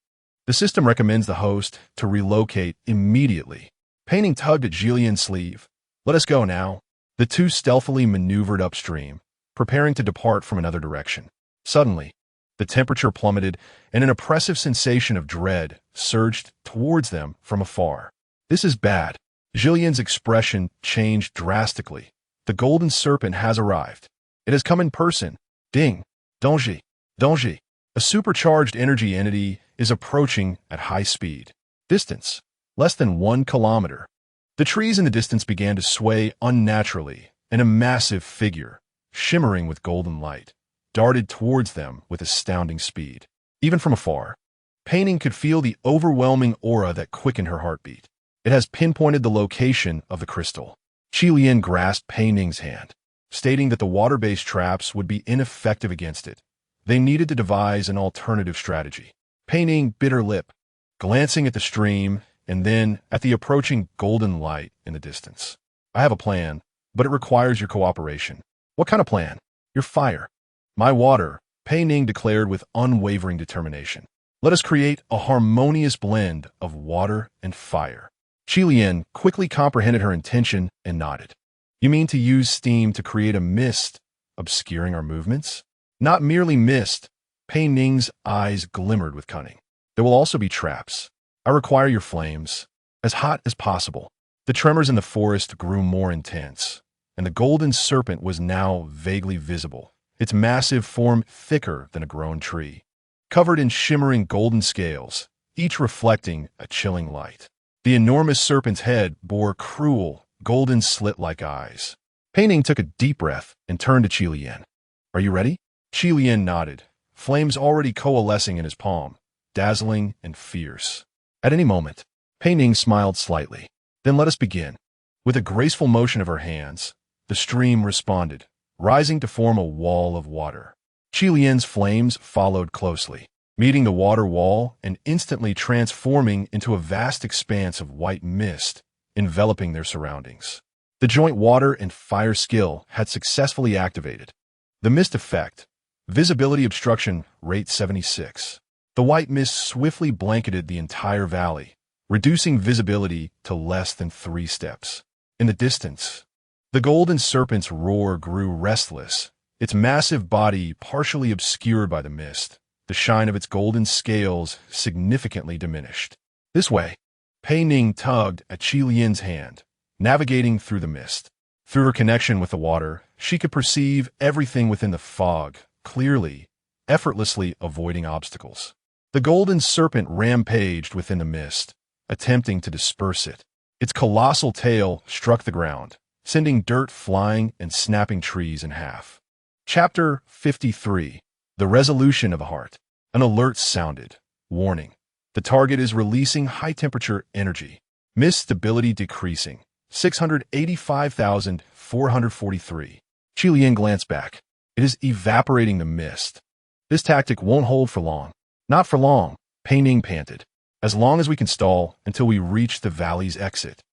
The system recommends the host to relocate immediately. Pei Ning tugged at Jilian's sleeve. "Let us go now." The two stealthily maneuvered upstream, preparing to depart from another direction. Suddenly, the temperature plummeted, and an oppressive sensation of dread surged towards them from afar. "This is bad." Jilian's expression changed drastically. "The golden serpent has arrived. It has come in person." Ding! Donji! Donji! A supercharged energy entity is approaching at high speed. Distance: less than 1 kilometer. The trees in the distance began to sway unnaturally, and a massive figure, shimmering with golden light, darted towards them with astounding speed. Even from afar, Pei Ning could feel the overwhelming aura that quickened her heartbeat. It has pinpointed the location of the crystal. Qilian grasped Pei Ning's hand, stating that the water-based traps would be ineffective against it. They needed to devise an alternative strategy. Pei Ning bit her lip, glancing at the stream and then at the approaching golden light in the distance. "I have a plan, but it requires your cooperation." "What kind of plan?" "Your fire." "My water," Pei Ning declared with unwavering determination. "Let us create a harmonious blend of water and fire." Qilian quickly comprehended her intention and nodded. "You mean to use steam to create a mist, obscuring our movements?" "Not merely mist." Pei Ning's eyes glimmered with cunning. "There will also be traps. I require your flames, as hot as possible." The tremors in the forest grew more intense, and the golden serpent was now vaguely visible, its massive form thicker than a grown tree, covered in shimmering golden scales, each reflecting a chilling light. The enormous serpent's head bore cruel, golden slit-like eyes. Pei Ning took a deep breath and turned to Qilian. "Are you ready?" Qilian nodded, flames already coalescing in his palm, dazzling and fierce. At any moment, Pei Ning smiled slightly. "Then let us begin." With a graceful motion of her hands, the stream responded, rising to form a wall of water. Qilian's flames followed closely, meeting the water wall and instantly transforming into a vast expanse of white mist, enveloping their surroundings. The joint water and fire skill had successfully activated. The mist effect: visibility obstruction rate 76. The white mist swiftly blanketed the entire valley, reducing visibility to less than 3 steps. In the distance, the golden serpent's roar grew restless, its massive body partially obscured by the mist, the shine of its golden scales significantly diminished. "This way." Pei Ning tugged at Qilian's hand, navigating through the mist. Through her connection with the water, she could perceive everything within the fog, clearly, effortlessly avoiding obstacles. The golden serpent rampaged within the mist, attempting to disperse it. Its colossal tail struck the ground, sending dirt flying and snapping trees in half. Chapter 53. The Resolution of a Heart. An alert sounded. Warning. The target is releasing high-temperature energy. Mist stability decreasing. 685,443. Qilian glanced back. "It is evaporating the mist. This tactic won't hold for long." "Not for long," Pei Ning panted. "As long as we can stall until we reach the valley's exit."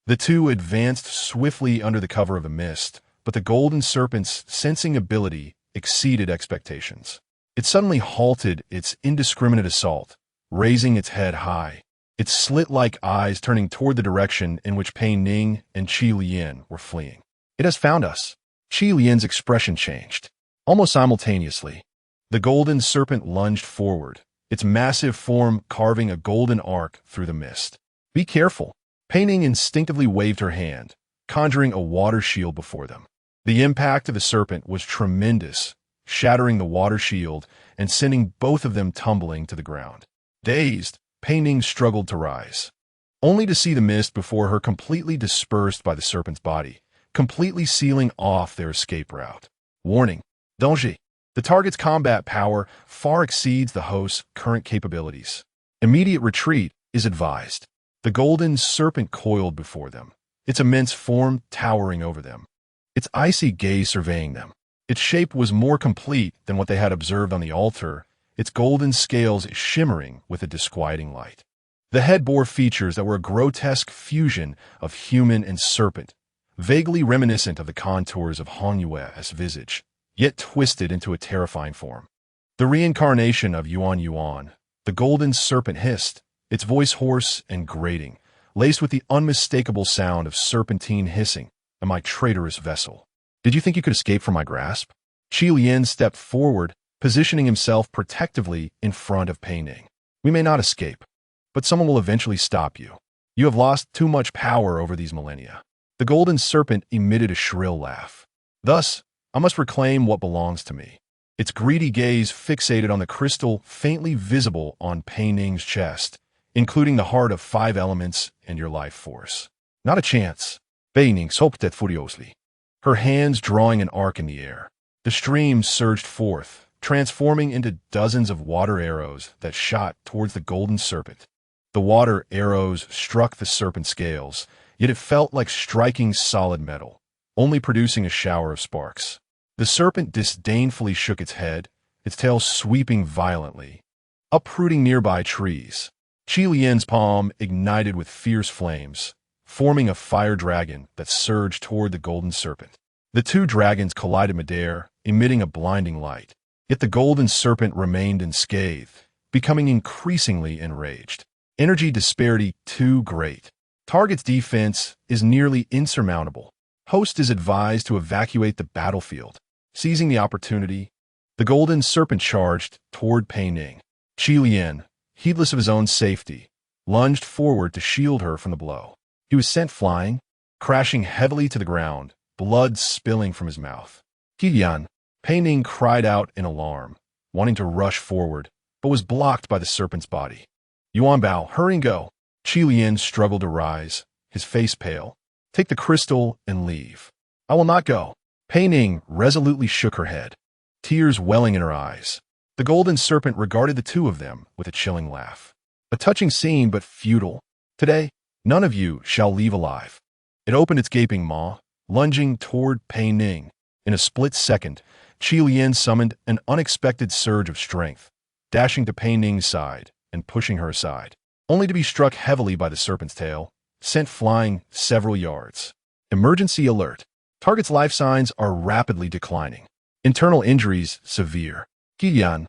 The two advanced swiftly under the cover of the mist, but the golden serpent's sensing ability exceeded expectations. It suddenly halted its indiscriminate assault, raising its head high, its slit-like eyes turning toward the direction in which Pei Ning and Qilian were fleeing. "It has found us." Qilian's expression changed. Almost simultaneously, the golden serpent lunged forward, its massive form carving a golden arc through the mist. "Be careful." Pei Ning instinctively waved her hand, conjuring a water shield before them. The impact of the serpent was tremendous, shattering the water shield and sending both of them tumbling to the ground. Dazed, Pei Ning struggled to rise, only to see the mist before her completely dispersed by the serpent's body, completely sealing off their escape route. Warning: danger. The target's combat power far exceeds the host's current capabilities. Immediate retreat is advised. The golden serpent coiled before them, its immense form towering over them, its icy gaze surveying them. Its shape was more complete than what they had observed on the altar, its golden scales shimmering with a disquieting light. The head bore features that were a grotesque fusion of human and serpent, vaguely reminiscent of the contours of Hanyue's visage, yet twisted into a terrifying form. The reincarnation of Yuan Yuan, the golden serpent hissed, its voice hoarse and grating, laced with the unmistakable sound of serpentine hissing, and my traitorous vessel. Did you think you could escape from my grasp? Qi Lian stepped forward, positioning himself protectively in front of Pei Ning. We may not escape, but someone will eventually stop you. You have lost too much power over these millennia. The golden serpent emitted a shrill laugh. Thus, I must reclaim what belongs to me. Its greedy gaze fixated on the crystal faintly visible on Pei Ning's chest, including the heart of 5 elements and your life force. Not a chance. Pei Ning softest furiously, her hands drawing an arc in the air. The stream surged forth, transforming into dozens of water arrows that shot towards the golden serpent. The water arrows struck the serpent's scales, yet it felt like striking solid metal, only producing a shower of sparks. The serpent disdainfully shook its head, its tail sweeping violently, uprooting nearby trees. Qi Lian's palm ignited with fierce flames, forming a fire dragon that surged toward the golden serpent. The 2 dragons collided midair, emitting a blinding light. Yet the golden serpent remained unscathed, becoming increasingly enraged. Energy disparity too great. Target's defense is nearly insurmountable. Host is advised to evacuate the battlefield. Seizing the opportunity, the golden serpent charged toward Pei Ning. Qi Lian, heedless of his own safety, lunged forward to shield her from the blow. He was sent flying, crashing heavily to the ground, blood spilling from his mouth. Qilian, Pei Ning cried out in alarm, wanting to rush forward, but was blocked by the serpent's body. Yuan Bao, hurry and go. Qi Lian struggled to rise, his face pale. Take the crystal and leave. I will not go. Pei Ning resolutely shook her head, tears welling in her eyes. The golden serpent regarded the 2 of them with a chilling laugh. A touching scene, but futile. Today, none of you shall leave alive. It opened its gaping maw, lunging toward Pei Ning. In a split second, Qi Lian summoned an unexpected surge of strength, dashing to Pei Ning's side and pushing her aside, only to be struck heavily by the serpent's tail, sent flying several yards. Emergency alert. Target's life signs are rapidly declining. Internal injuries severe. Qilian,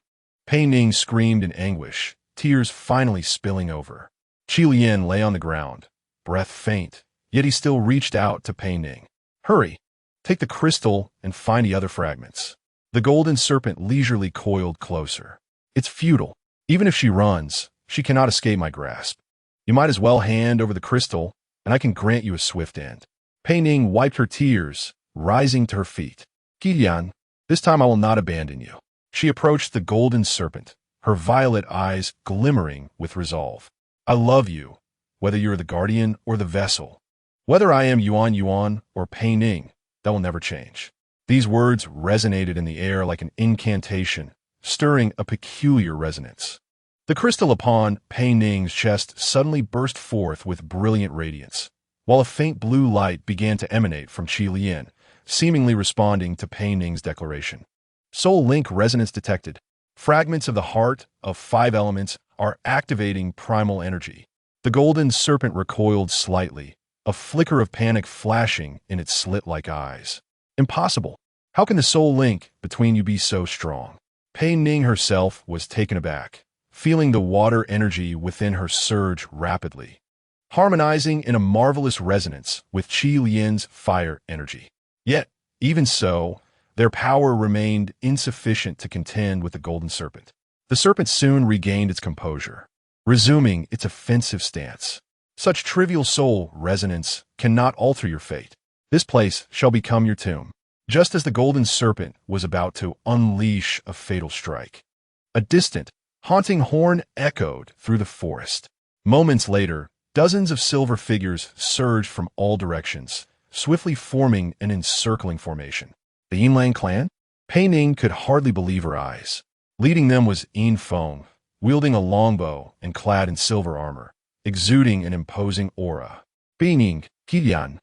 Pei Ning screamed in anguish, tears finally spilling over. Qi Lian lay on the ground, breath faint, yet he still reached out to Pei Ning. Hurry, take the crystal and find the other fragments. The golden serpent leisurely coiled closer. It's futile. Even if she runs, she cannot escape my grasp. You might as well hand over the crystal, and I can grant you a swift end. Pei Ning wiped her tears, rising to her feet. Qilian, this time I will not abandon you. She approached the golden serpent, her violet eyes glimmering with resolve. I love you, whether you're the guardian or the vessel. Whether I am Yuan Yuan or Pei Ning, that will never change. These words resonated in the air like an incantation, stirring a peculiar resonance. The crystal upon Pei Ning's chest suddenly burst forth with brilliant radiance, while a faint blue light began to emanate from Qi Lian, seemingly responding to Pei Ning's declaration. Soul link resonance detected. Fragments of the heart of 5 elements are activating primal energy. The golden serpent recoiled slightly, a flicker of panic flashing in its slit-like eyes. Impossible. How can the soul link between you be so strong? Pei Ning herself was taken aback, feeling the water energy within her surge rapidly, harmonizing in a marvelous resonance with Qi Lian's fire energy. Yet, even so, their power remained insufficient to contend with the golden serpent. The serpent soon regained its composure, resuming its offensive stance. Such trivial soul resonance cannot alter your fate. This place shall become your tomb. Just as the golden serpent was about to unleash a fatal strike, a distant, haunting horn echoed through the forest. Moments later, dozens of silver figures surged from all directions, swiftly forming an encircling formation. The Yinlang clan? Pei Ning could hardly believe her eyes. Leading them was Yin Feng, wielding a longbow and clad in silver armor, exuding an imposing aura. Pei Ning, Qian,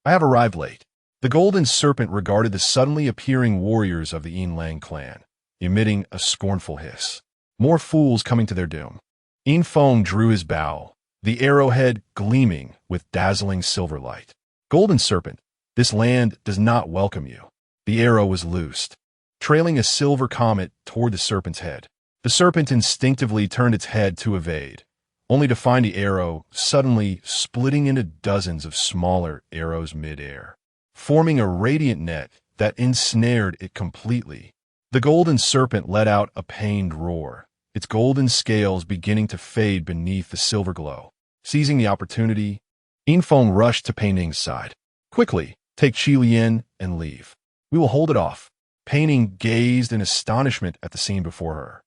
I have arrived late. The golden serpent regarded the suddenly appearing warriors of the Yinlang clan, emitting a scornful hiss. More fools coming to their doom. Yin Feng drew his bow, the arrowhead gleaming with dazzling silver light. Golden serpent, this land does not welcome you. The arrow was loosed, trailing a silver comet toward the serpent's head. The serpent instinctively turned its head to evade, only to find the arrow suddenly splitting into dozens of smaller arrows mid-air, forming a radiant net that ensnared it completely. The golden serpent let out a pained roar, its golden scales beginning to fade beneath the silver glow. Seizing the opportunity, Yin Feng rushed to Pei Ning's side. Quickly, take Qi Lian and leave. We will hold it off. Pei Ning gazed in astonishment at the scene before her.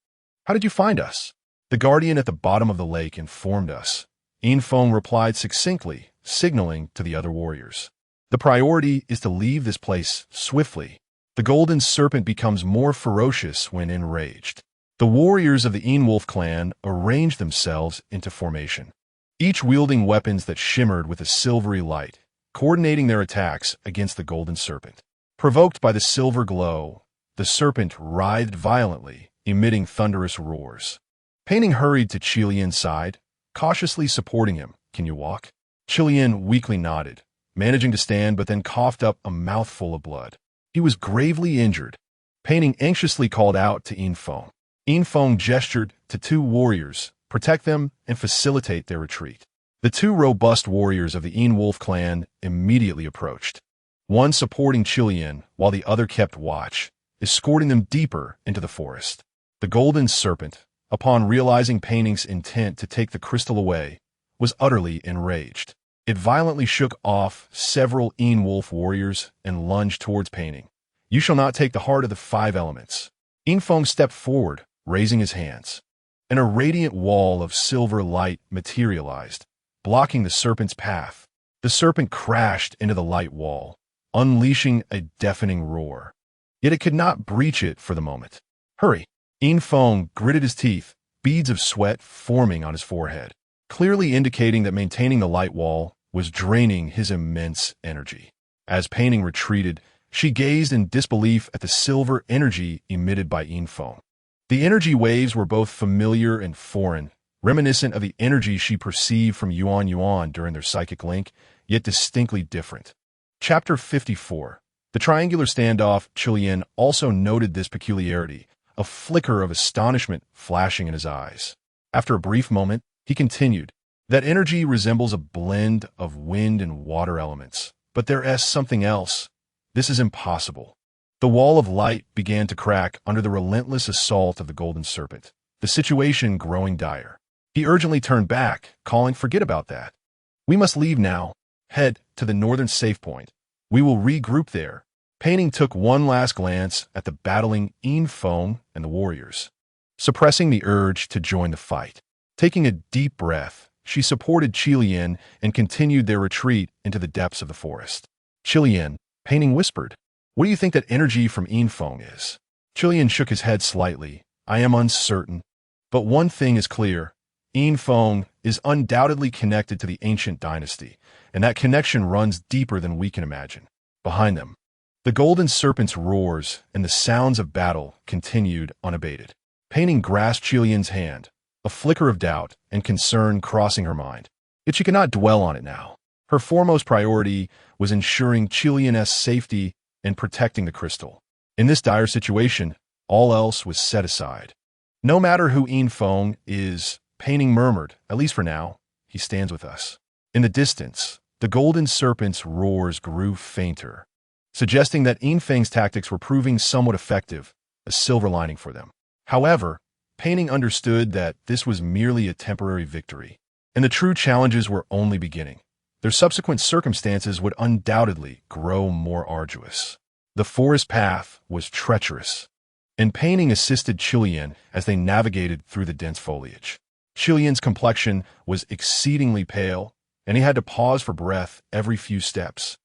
How did you find us? The guardian at the bottom of the lake informed us. Yin Feng replied succinctly, signaling to the other warriors. The priority is to leave this place swiftly. The golden serpent becomes more ferocious when enraged. The warriors of the Yin Wolf clan arranged themselves into formation, each wielding weapons that shimmered with a silvery light, coordinating their attacks against the golden serpent. Provoked by the silver glow, the serpent writhed violently, emitting thunderous roars. Pei Ning hurried to Qi Lian's side, cautiously supporting him. Can you walk? Qi Lian weakly nodded, managing to stand but then coughed up a mouthful of blood. He was gravely injured. Pei Ning anxiously called out to Yin Feng. Yin Feng gestured to two warriors, protect them and facilitate their retreat. The two robust warriors of the Yin Wolf clan immediately approached, one supporting Qi Lian while the other kept watch, escorting them deeper into the forest. The golden serpent, upon realizing Pei Ning's intent to take the crystal away, was utterly enraged. It violently shook off several Yin Wolf warriors and lunged towards Pei Ning. You shall not take the heart of the five elements. Yin Feng stepped forward, raising his hands, and a radiant wall of silver light materialized, blocking the serpent's path. The serpent crashed into the light wall, unleashing a deafening roar. Yet it could not breach it for the moment. Hurry! Yin Feng gritted his teeth, beads of sweat forming on his forehead, clearly indicating that maintaining the light wall was draining his immense energy. As Pei Ning retreated, she gazed in disbelief at the silver energy emitted by Yin Feng. The energy waves were both familiar and foreign, reminiscent of the energy she perceived from Yuan Yuan during their psychic link, yet distinctly different. Chapter 54. The triangular standoff. Qi Lian also noted this peculiarity, a flicker of astonishment flashing in his eyes. After a brief moment, he continued, that energy resembles a blend of wind and water elements, but there is something else. This is impossible. The wall of light began to crack under the relentless assault of the golden serpent, the situation growing dire. He urgently turned back, calling, forget about that. We must leave now. Head to the northern safe point. We will regroup there. Pei Ning took one last glance at the battling Yin Feng and the warriors, suppressing the urge to join the fight. Taking a deep breath, she supported Qi Lian and continued their retreat into the depths of the forest. Qi Lian, Pei Ning whispered, what do you think that energy from Yin Feng is? Qi Lian shook his head slightly. I am uncertain, but one thing is clear. Yin Feng is undoubtedly connected to the ancient dynasty, and that connection runs deeper than we can imagine. Behind them, the golden serpent's roars and the sounds of battle continued unabated. Pei Ning grasped Qi Lian's hand, a flicker of doubt and concern crossing her mind. Yet she could not dwell on it now. Her foremost priority was ensuring Qi Lian's safety and protecting the crystal. In this dire situation, all else was set aside. No matter who Yin Feng is, Pei Ning murmured, at least for now, he stands with us. In the distance, the golden serpent's roars grew fainter, suggesting that Yin Feng's tactics were proving somewhat effective, a silver lining for them. However, Pei Ning understood that this was merely a temporary victory, and the true challenges were only beginning. Their subsequent circumstances would undoubtedly grow more arduous. The forest path was treacherous, and Pei Ning assisted Qi Lian as they navigated through the dense foliage. Qi Lian's complexion was exceedingly pale, and he had to pause for breath every few steps.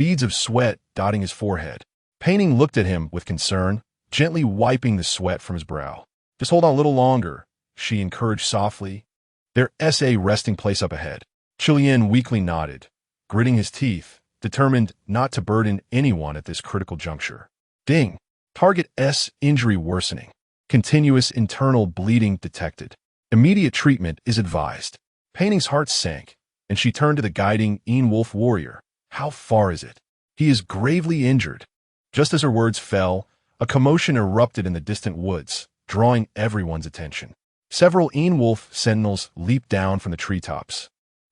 beads of sweat dotting his forehead. Pei Ning looked at him with concern, gently wiping the sweat from his brow. "Just hold on a little longer," she encouraged softly. Their SA resting place up ahead. Qilian weakly nodded, gritting his teeth, determined not to burden anyone at this critical juncture. Ding! Target S injury worsening. Continuous internal bleeding detected. Immediate treatment is advised. Pei Ning's heart sank, and she turned to the guiding wolf warrior. "How far is it?" "He is gravely injured." Just as her words fell, a commotion erupted in the distant woods, drawing everyone's attention. Several wolf sentinels leaped down from the treetops,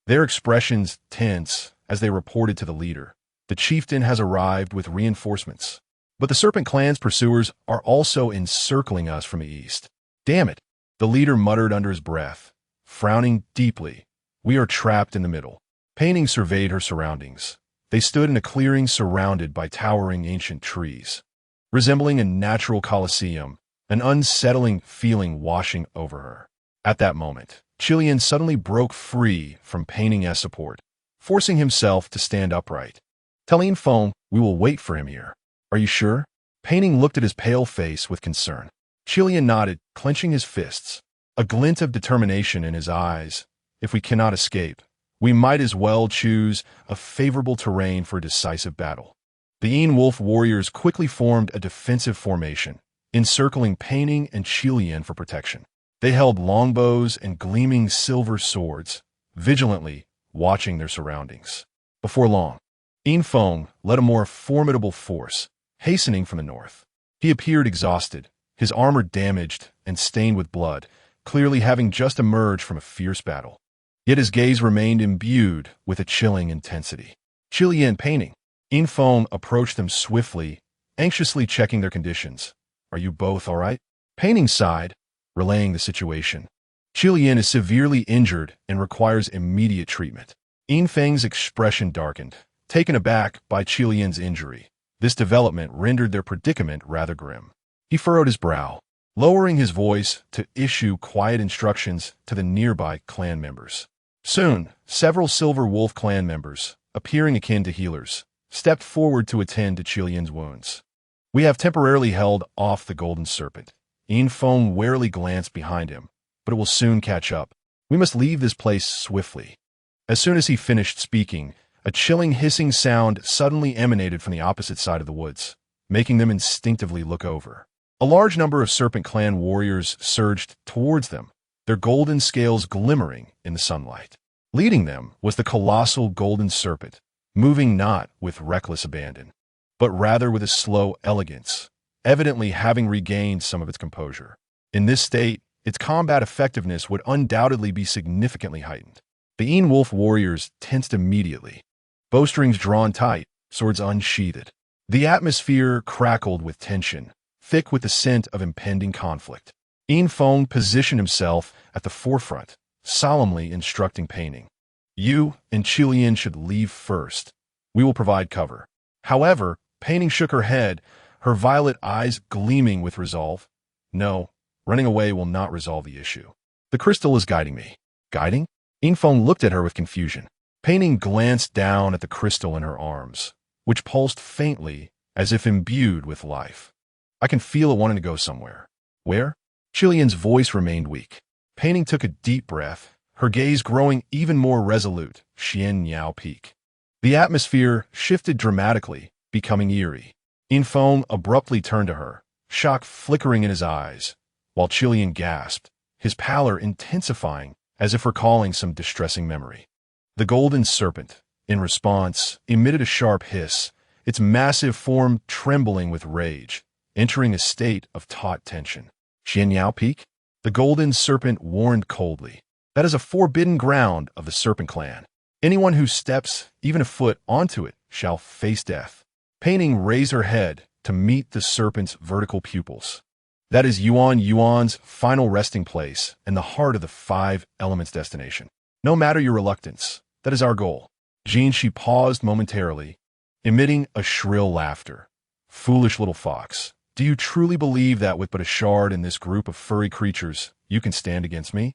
their expressions tense as they reported to the leader. "The chieftain has arrived with reinforcements. But the Serpent clan's pursuers are also encircling us from the east." "Damn it," the leader muttered under his breath, frowning deeply. "We are trapped in the middle." Pei Ning surveyed her surroundings. They stood in a clearing surrounded by towering ancient trees. Resembling a natural coliseum, an unsettling feeling washing over her. At that moment, Qilian suddenly broke free from Pei Ning's support, forcing himself to stand upright. "Tell Infong we will wait for him here." "Are you sure?" Pei Ning looked at his pale face with concern. Qilian nodded, clenching his fists, a glint of determination in his eyes. "If we cannot escape, we might as well choose a favorable terrain for a decisive battle." The wolf warriors quickly formed a defensive formation, encircling Pei Ning and Qilian for protection. They held longbows and gleaming silver swords, vigilantly watching their surroundings. Before long, Infong led a more formidable force, hastening from the north. He appeared exhausted, his armor damaged and stained with blood, clearly having just emerged from a fierce battle. Yet his gaze remained imbued with a chilling intensity. "Qilian and Pei Ning." Infong approached them swiftly, anxiously checking their conditions. "Are you both all right?" Pei Ning sighed, relaying the situation. "Qilian is severely injured and requires immediate treatment." Infeng's expression darkened, taken aback by Qilian's injury. This development rendered their predicament rather grim. He furrowed his brow, lowering his voice to issue quiet instructions to the nearby clan members. Soon, several Silver Wolf clan members, appearing akin to healers, stepped forward to attend to Qilian's wounds. "We have temporarily held off the Golden Serpent." Infong warily glanced behind him, but it will soon catch up. "We must leave this place swiftly." As soon as he finished speaking, a chilling hissing sound suddenly emanated from the opposite side of the woods, making them instinctively look over. A large number of Serpent clan warriors surged towards them, their golden scales glimmering in the sunlight. Leading them was the colossal Golden Serpent, moving not with reckless abandon, but rather with a slow elegance, evidently having regained some of its composure. In this state, its combat effectiveness would undoubtedly be significantly heightened. The wolf warriors tensed immediately, bowstrings drawn tight, swords unsheathed. The atmosphere crackled with tension, thick with the scent of impending conflict. Infong positioned himself at the forefront, solemnly instructing Pei Ning. "You and Qilian should leave first. We will provide cover." However, Pei Ning shook her head, her violet eyes gleaming with resolve. "No, running away will not resolve the issue. The crystal is guiding me." "Guiding?" Infong looked at her with confusion. Pei Ning glanced down at the crystal in her arms, which pulsed faintly as if imbued with life. "I can feel it wanting to go somewhere." "Where?" Qilian's voice remained weak. Pei Ning took a deep breath, her gaze growing even more resolute. "Xian Niao Peak." The atmosphere shifted dramatically, becoming eerie. Infong abruptly turned to her, shock flickering in his eyes, while Qilian gasped, his pallor intensifying as if recalling some distressing memory. The Golden Serpent, in response, emitted a sharp hiss, its massive form trembling with rage, entering a state of taut tension. "Xian Yao Peak?" The Golden Serpent warned coldly. "That is a forbidden ground of the Serpent clan. Anyone who steps even a foot onto it shall face death." Pei Ning raised her head to meet the serpent's vertical pupils. "That is Yuan's final resting place and the heart of the five elements' destination. No matter your reluctance, that is our goal." She paused momentarily, emitting a shrill laughter. "Foolish little fox, do you truly believe that with but a shard in this group of furry creatures, you can stand against me?"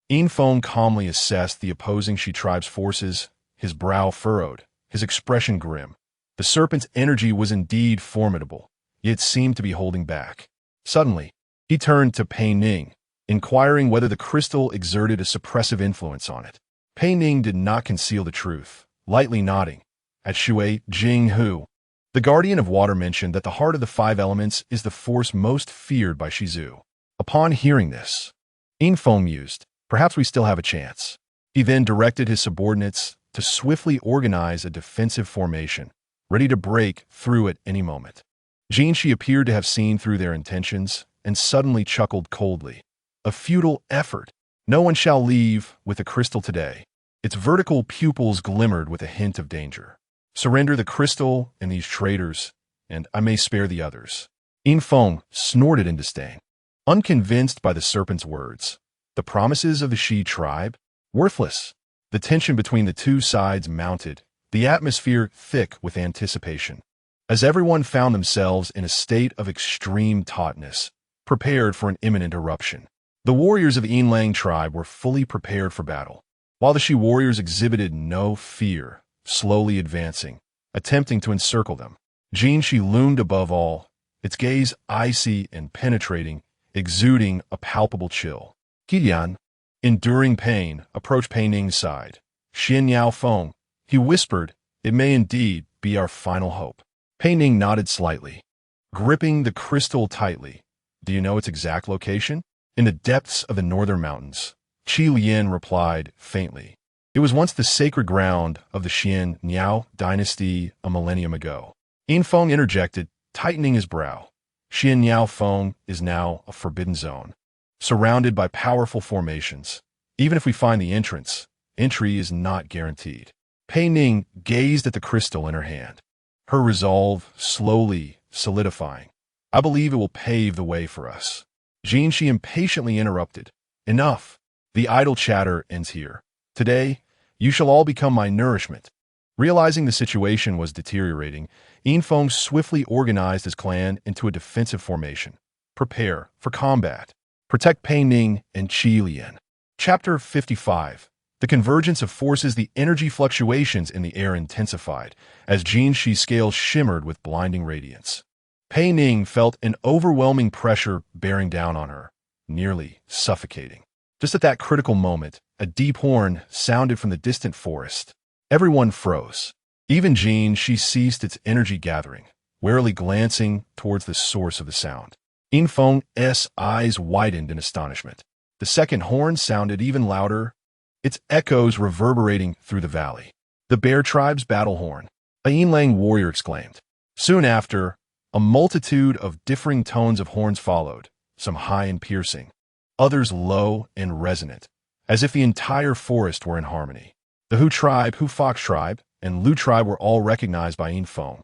Infong calmly assessed the opposing she tribe's forces, his brow furrowed, his expression grim. The serpent's energy was indeed formidable, yet seemed to be holding back. Suddenly, he turned to Pei Ning, inquiring whether the crystal exerted a suppressive influence on it. Pei Ning did not conceal the truth, lightly nodding at Shui Jinghu. The guardian of water mentioned that the heart of the five elements is the force most feared by Shizu. Upon hearing this, Infeng mused, perhaps we still have a chance. He then directed his subordinates to swiftly organize a defensive formation, ready to break through at any moment. Jinshi appeared to have seen through their intentions and suddenly chuckled coldly. A futile effort. No one shall leave with the crystal today. Its vertical pupils glimmered with a hint of danger. Surrender the crystal and these traitors, and I may spare the others. Infeng snorted in disdain. Unconvinced by the serpent's words, the promises of the Shi tribe? Worthless. The tension between the two sides mounted, the atmosphere thick with anticipation. As everyone found themselves in a state of extreme tautness, prepared for an imminent eruption. The warriors of the Yinlang tribe were fully prepared for battle, while the Shi warriors exhibited no fear, slowly advancing, attempting to encircle them. Jinshi loomed above all, its gaze icy and penetrating, exuding a palpable chill. Qian, enduring pain, approached Pei Ning's side. Xin Yao Feng, he whispered, it may indeed be our final hope. Pei Ning nodded slightly, gripping the crystal tightly. Do you know its exact location? In the depths of the northern mountains. Qi Lian replied faintly. It was once the sacred ground of the Xian Niao dynasty a millennium ago. Infeng interjected, tightening his brow. Xian Niao Feng is now a forbidden zone, surrounded by powerful formations. Even if we find the entrance, entry is not guaranteed. Pei Ning gazed at the crystal in her hand, her resolve slowly solidifying. I believe it will pave the way for us. Jinshi impatiently interrupted. Enough. The idle chatter ends here. Today, you shall all become my nourishment. Realizing the situation was deteriorating, Infeng swiftly organized his clan into a defensive formation. Prepare for combat. Protect Pei Ning and Qi Lian. Chapter 55. The convergence of forces. The energy fluctuations in the air intensified as Jinshi's scales shimmered with blinding radiance. Pei Ning felt an overwhelming pressure bearing down on her, nearly suffocating. Just at that critical moment, a deep horn sounded from the distant forest. Everyone froze. Even Jinshi ceased its energy gathering, warily glancing towards the source of the sound. Infeng's eyes widened in astonishment. The second horn sounded even louder, its echoes reverberating through the valley. The Bear Tribe's battle horn, a Yinlang warrior exclaimed. Soon after, a multitude of differing tones of horns followed, some high and piercing, others low and resonant, as if the entire forest were in harmony. The Hu tribe, Hu Fox tribe, and Lu tribe were all recognized by Infeng,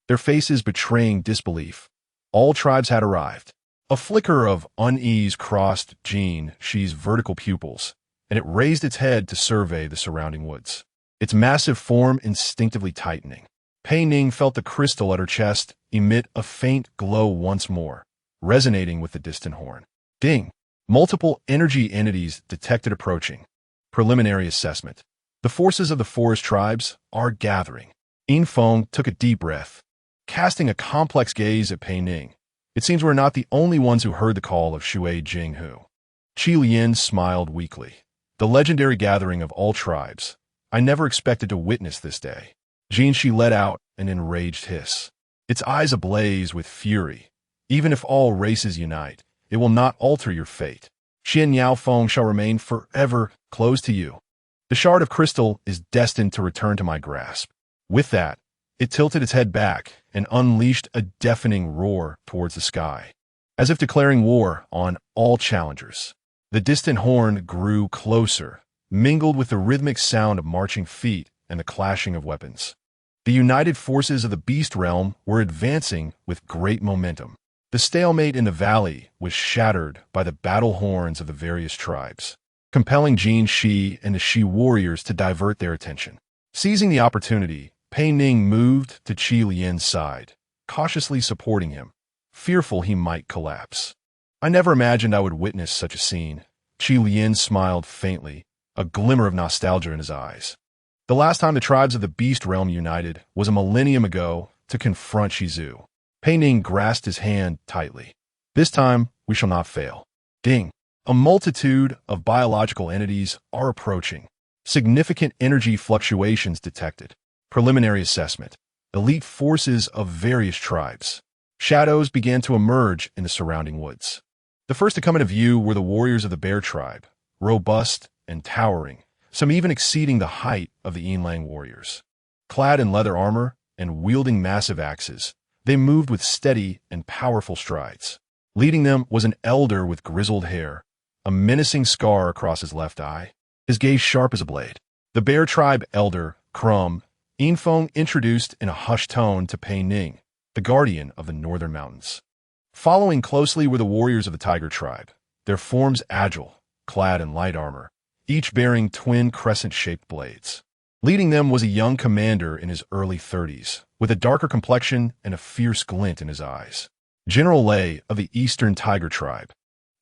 their faces betraying disbelief. All tribes had arrived. A flicker of unease crossed Jinshi's vertical pupils, and it raised its head to survey the surrounding woods, its massive form instinctively tightening. Pei Ning felt the crystal at her chest emit a faint glow once more, resonating with the distant horn. Ding! Multiple energy entities detected approaching. Preliminary assessment. The forces of the forest tribes are gathering. Infeng took a deep breath, casting a complex gaze at Pei Ning. It seems we're not the only ones who heard the call of Shui Jinghu. Qi Lian smiled weakly. The legendary gathering of all tribes. I never expected to witness this day. Jinshi let out an enraged hiss, its eyes ablaze with fury. Even if all races unite, it will not alter your fate. Xin Yao Feng shall remain forever closed to you. The shard of crystal is destined to return to my grasp. With that, it tilted its head back and unleashed a deafening roar towards the sky, as if declaring war on all challengers. The distant horn grew closer, mingled with the rhythmic sound of marching feet and the clashing of weapons. The united forces of the beast realm were advancing with great momentum. The stalemate in the valley was shattered by the battle horns of the various tribes, compelling Jinshi and the Shi warriors to divert their attention. Seizing the opportunity, Pei Ning moved to Qi Lian's side, cautiously supporting him, fearful he might collapse. I never imagined I would witness such a scene. Qi Lian smiled faintly, a glimmer of nostalgia in his eyes. The last time the tribes of the beast realm united was a millennium ago to confront Shizu. Pei Ning grasped his hand tightly. This time, we shall not fail. Ding! A multitude of biological entities are approaching. Significant energy fluctuations detected. Preliminary assessment. Elite forces of various tribes. Shadows began to emerge in the surrounding woods. The first to come into view were the warriors of the bear tribe, robust and towering, some even exceeding the height of the Yinlang warriors. Clad in leather armor and wielding massive axes, they moved with steady and powerful strides. Leading them was an elder with grizzled hair, a menacing scar across his left eye, his gaze sharp as a blade. The bear tribe elder, Crum, Yinfeng introduced in a hushed tone to Pei Ning, the guardian of the northern mountains. Following closely were the warriors of the tiger tribe, their forms agile, clad in light armor, each bearing twin crescent-shaped blades. Leading them was a young commander in his early 30s, with a darker complexion and a fierce glint in his eyes. General Lei of the eastern tiger tribe.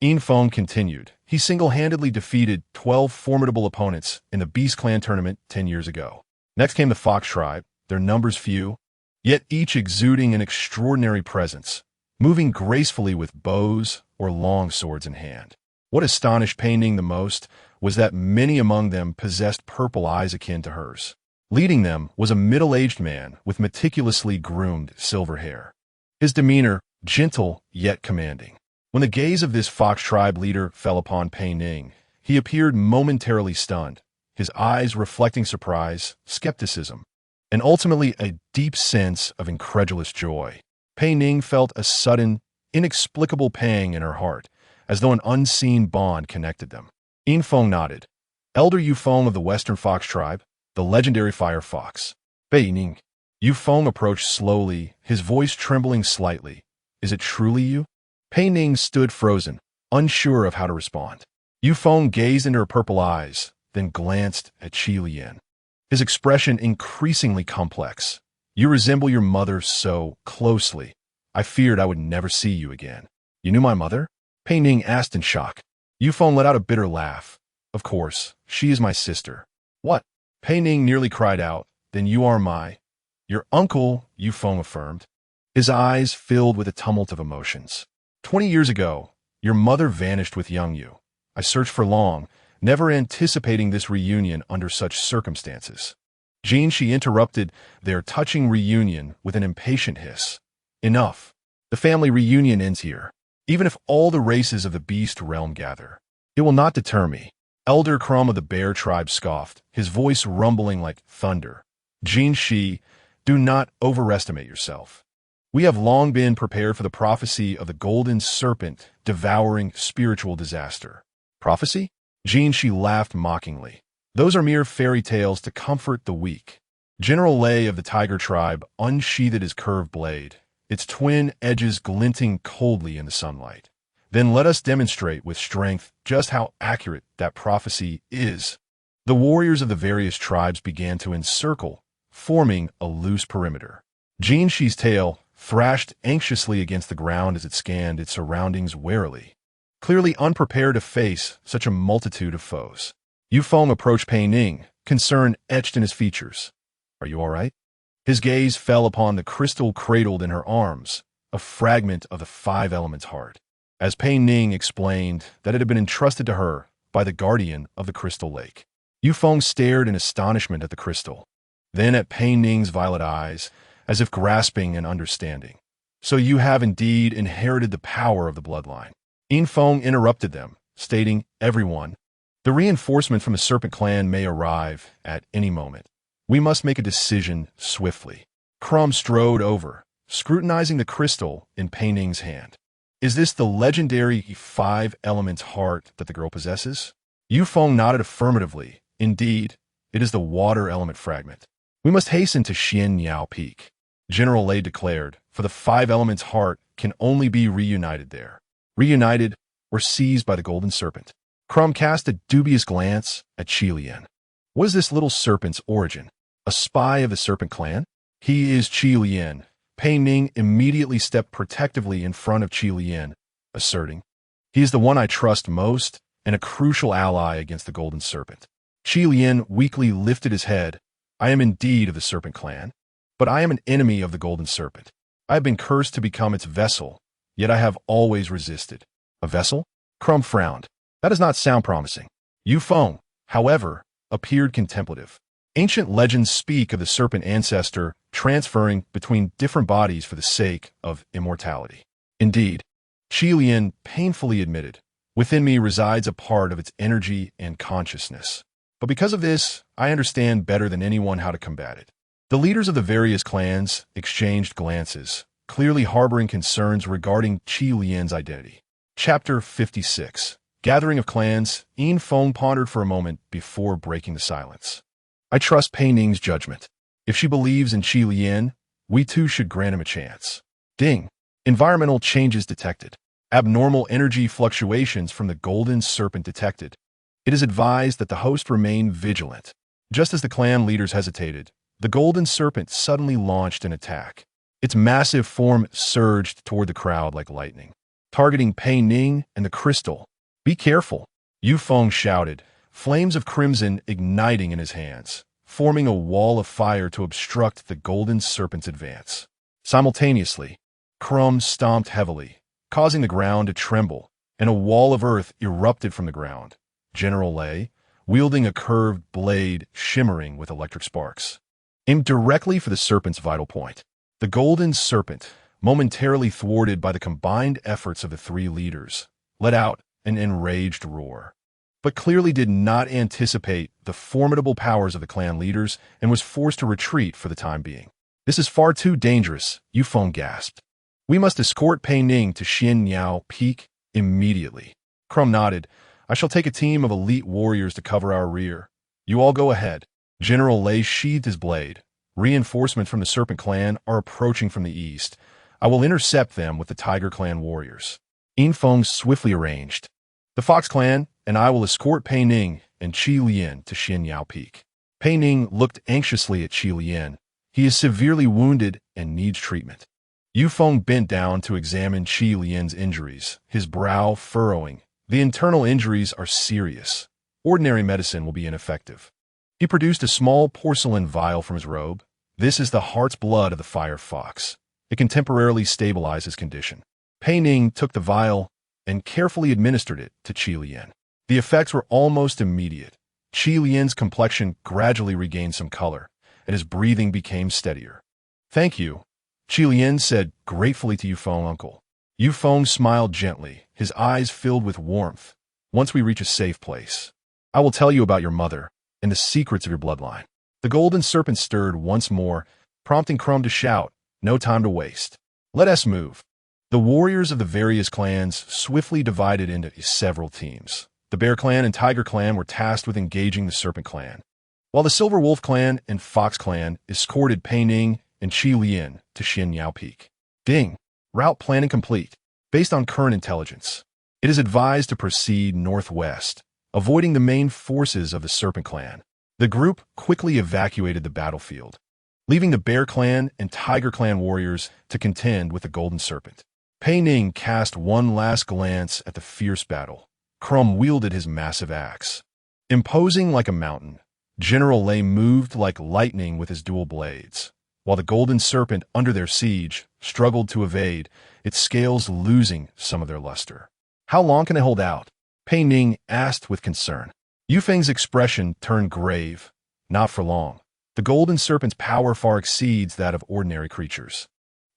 Yinfeng continued. He single-handedly defeated 12 formidable opponents in the Beast Clan tournament 10 years ago. Next came the Fox tribe, their numbers few, yet each exuding an extraordinary presence, moving gracefully with bows or long swords in hand. What astonished Pei Ning the most was that many among them possessed purple eyes akin to hers. Leading them was a middle-aged man with meticulously groomed silver hair. His demeanor, gentle yet commanding. When the gaze of this Fox tribe leader fell upon Pei Ning, he appeared momentarily stunned, his eyes reflecting surprise, skepticism, and ultimately a deep sense of incredulous joy. Pei Ning felt a sudden, inexplicable pang in her heart, as though an unseen bond connected them. Yinfeng nodded. Elder Yufeng of the Western Fox tribe, the legendary fire fox. Pei Ning. Yufeng approached slowly, his voice trembling slightly. Is it truly you? Pei Ning stood frozen, unsure of how to respond. Yufeng gazed into her purple eyes, then glanced at Qi Lian. His expression increasingly complex. You resemble your mother so closely. I feared I would never see you again. You knew my mother? Pei Ning asked in shock. Yufeng let out a bitter laugh. Of course, she is my sister. What? Pei Ning nearly cried out. Then you are your uncle, Yufeng affirmed. His eyes filled with a tumult of emotions. 20 years ago, your mother vanished with young you. I searched for long, never anticipating this reunion under such circumstances. She interrupted their touching reunion with an impatient hiss. Enough. The family reunion ends here. Even if all the races of the beast realm gather, it will not deter me. Elder Crum of the bear tribe scoffed, his voice rumbling like thunder. Shi, do not overestimate yourself. We have long been prepared for the prophecy of the golden serpent devouring spiritual disaster. Prophecy? Shi laughed mockingly. Those are mere fairy tales to comfort the weak. General Lei of the tiger tribe unsheathed his curved blade, its twin edges glinting coldly in the sunlight. Then let us demonstrate with strength just how accurate that prophecy is. The warriors of the various tribes began to encircle, forming a loose perimeter. Shi's tail thrashed anxiously against the ground as it scanned its surroundings warily, clearly unprepared to face such a multitude of foes. Yufeng approached Pei Ning, concern etched in his features. Are you all right? His gaze fell upon the crystal cradled in her arms, a fragment of the five elements' heart, as Pei Ning explained that it had been entrusted to her by the guardian of the crystal lake. Yufeng stared in astonishment at the crystal, then at Pei Ning's violet eyes, as if grasping an understanding. So you have indeed inherited the power of the bloodline. Yinfeng interrupted them, stating, everyone, the reinforcement from the serpent clan may arrive at any moment. We must make a decision swiftly. Crum strode over, scrutinizing the crystal in Pei Ning's hand. Is this the legendary five elements heart that the girl possesses? Yufeng nodded affirmatively. Indeed, it is the water element fragment. We must hasten to Xianyao Peak. General Lei declared, for the five elements heart can only be reunited there. Reunited or seized by the golden serpent. Crum cast a dubious glance at Qi Lian. What is this little serpent's origin? A spy of the serpent clan? He is Qi Lian. Pei Ning immediately stepped protectively in front of Qi Lian, asserting, he is the one I trust most and a crucial ally against the golden serpent. Qi Lian weakly lifted his head, I am indeed of the serpent clan, but I am an enemy of the golden serpent. I have been cursed to become its vessel, yet I have always resisted. A vessel? Crumb frowned. That does not sound promising. Yu Feng, however, appeared contemplative. Ancient legends speak of the serpent ancestor transferring between different bodies for the sake of immortality. Indeed, Qi Lian painfully admitted, within me resides a part of its energy and consciousness. But because of this, I understand better than anyone how to combat it. The leaders of the various clans exchanged glances, clearly harboring concerns regarding Qi Lian's identity. Chapter 56. Gathering of Clans. Yin Feng pondered for a moment before breaking the silence. I trust Pei Ning's judgment. If she believes in Qi Lian, we too should grant him a chance. Ding. Environmental changes detected. Abnormal energy fluctuations from the golden serpent detected. It is advised that the host remain vigilant. Just as the clan leaders hesitated, the golden serpent suddenly launched an attack. Its massive form surged toward the crowd like lightning, targeting Pei Ning and the crystal. Be careful, Yu Feng shouted, flames of crimson igniting in his hands, forming a wall of fire to obstruct the golden serpent's advance. Simultaneously, Crumb stomped heavily, causing the ground to tremble, and a wall of earth erupted from the ground. General Lei, wielding a curved blade shimmering with electric sparks, aimed directly for the serpent's vital point. The golden serpent, momentarily thwarted by the combined efforts of the three leaders, let out an enraged roar, but clearly did not anticipate the formidable powers of the clan leaders and was forced to retreat for the time being. This is far too dangerous, Yu Feng gasped. We must escort Pei Ning to Xianyao Peak immediately. Crumb nodded. I shall take a team of elite warriors to cover our rear. You all go ahead. General Lei sheathed his blade. Reinforcements from the Serpent Clan are approaching from the east. I will intercept them with the Tiger Clan warriors. Yin Feng swiftly arranged. The Fox Clan and I will escort Pei Ning and Qi Lian to Xianyao Peak. Pei Ning looked anxiously at Qi Lian. He is severely wounded and needs treatment. Yu Feng bent down to examine Qi Lian's injuries, his brow furrowing. The internal injuries are serious. Ordinary medicine will be ineffective. He produced a small porcelain vial from his robe. This is the heart's blood of the fire fox. It can temporarily stabilize his condition. Pei Ning took the vial and carefully administered it to Qi Lian. The effects were almost immediate. Qi Lian's complexion gradually regained some color, and his breathing became steadier. Thank you, Qi Lian said gratefully to Yu Feng, uncle. Yu Feng smiled gently, his eyes filled with warmth. Once we reach a safe place, I will tell you about your mother and the secrets of your bloodline. The golden serpent stirred once more, prompting Crumb to shout, no time to waste. Let us move. The warriors of the various clans swiftly divided into several teams. The Bear Clan and Tiger Clan were tasked with engaging the Serpent Clan, while the Silver Wolf Clan and Fox Clan escorted Pei Ning and Qi Lian to Xianyao Peak. Ding. Route planning complete. Based on current intelligence, it is advised to proceed northwest, avoiding the main forces of the Serpent Clan. The group quickly evacuated the battlefield, leaving the Bear Clan and Tiger Clan warriors to contend with the Golden Serpent. Pei Ning cast one last glance at the fierce battle. Crumb wielded his massive axe. Imposing like a mountain, General Lei moved like lightning with his dual blades, while the Golden Serpent, under their siege, struggled to evade, its scales losing some of their luster. How long can I hold out? Pei Ning asked with concern. Yu Feng's expression turned grave. Not for long. The Golden Serpent's power far exceeds that of ordinary creatures.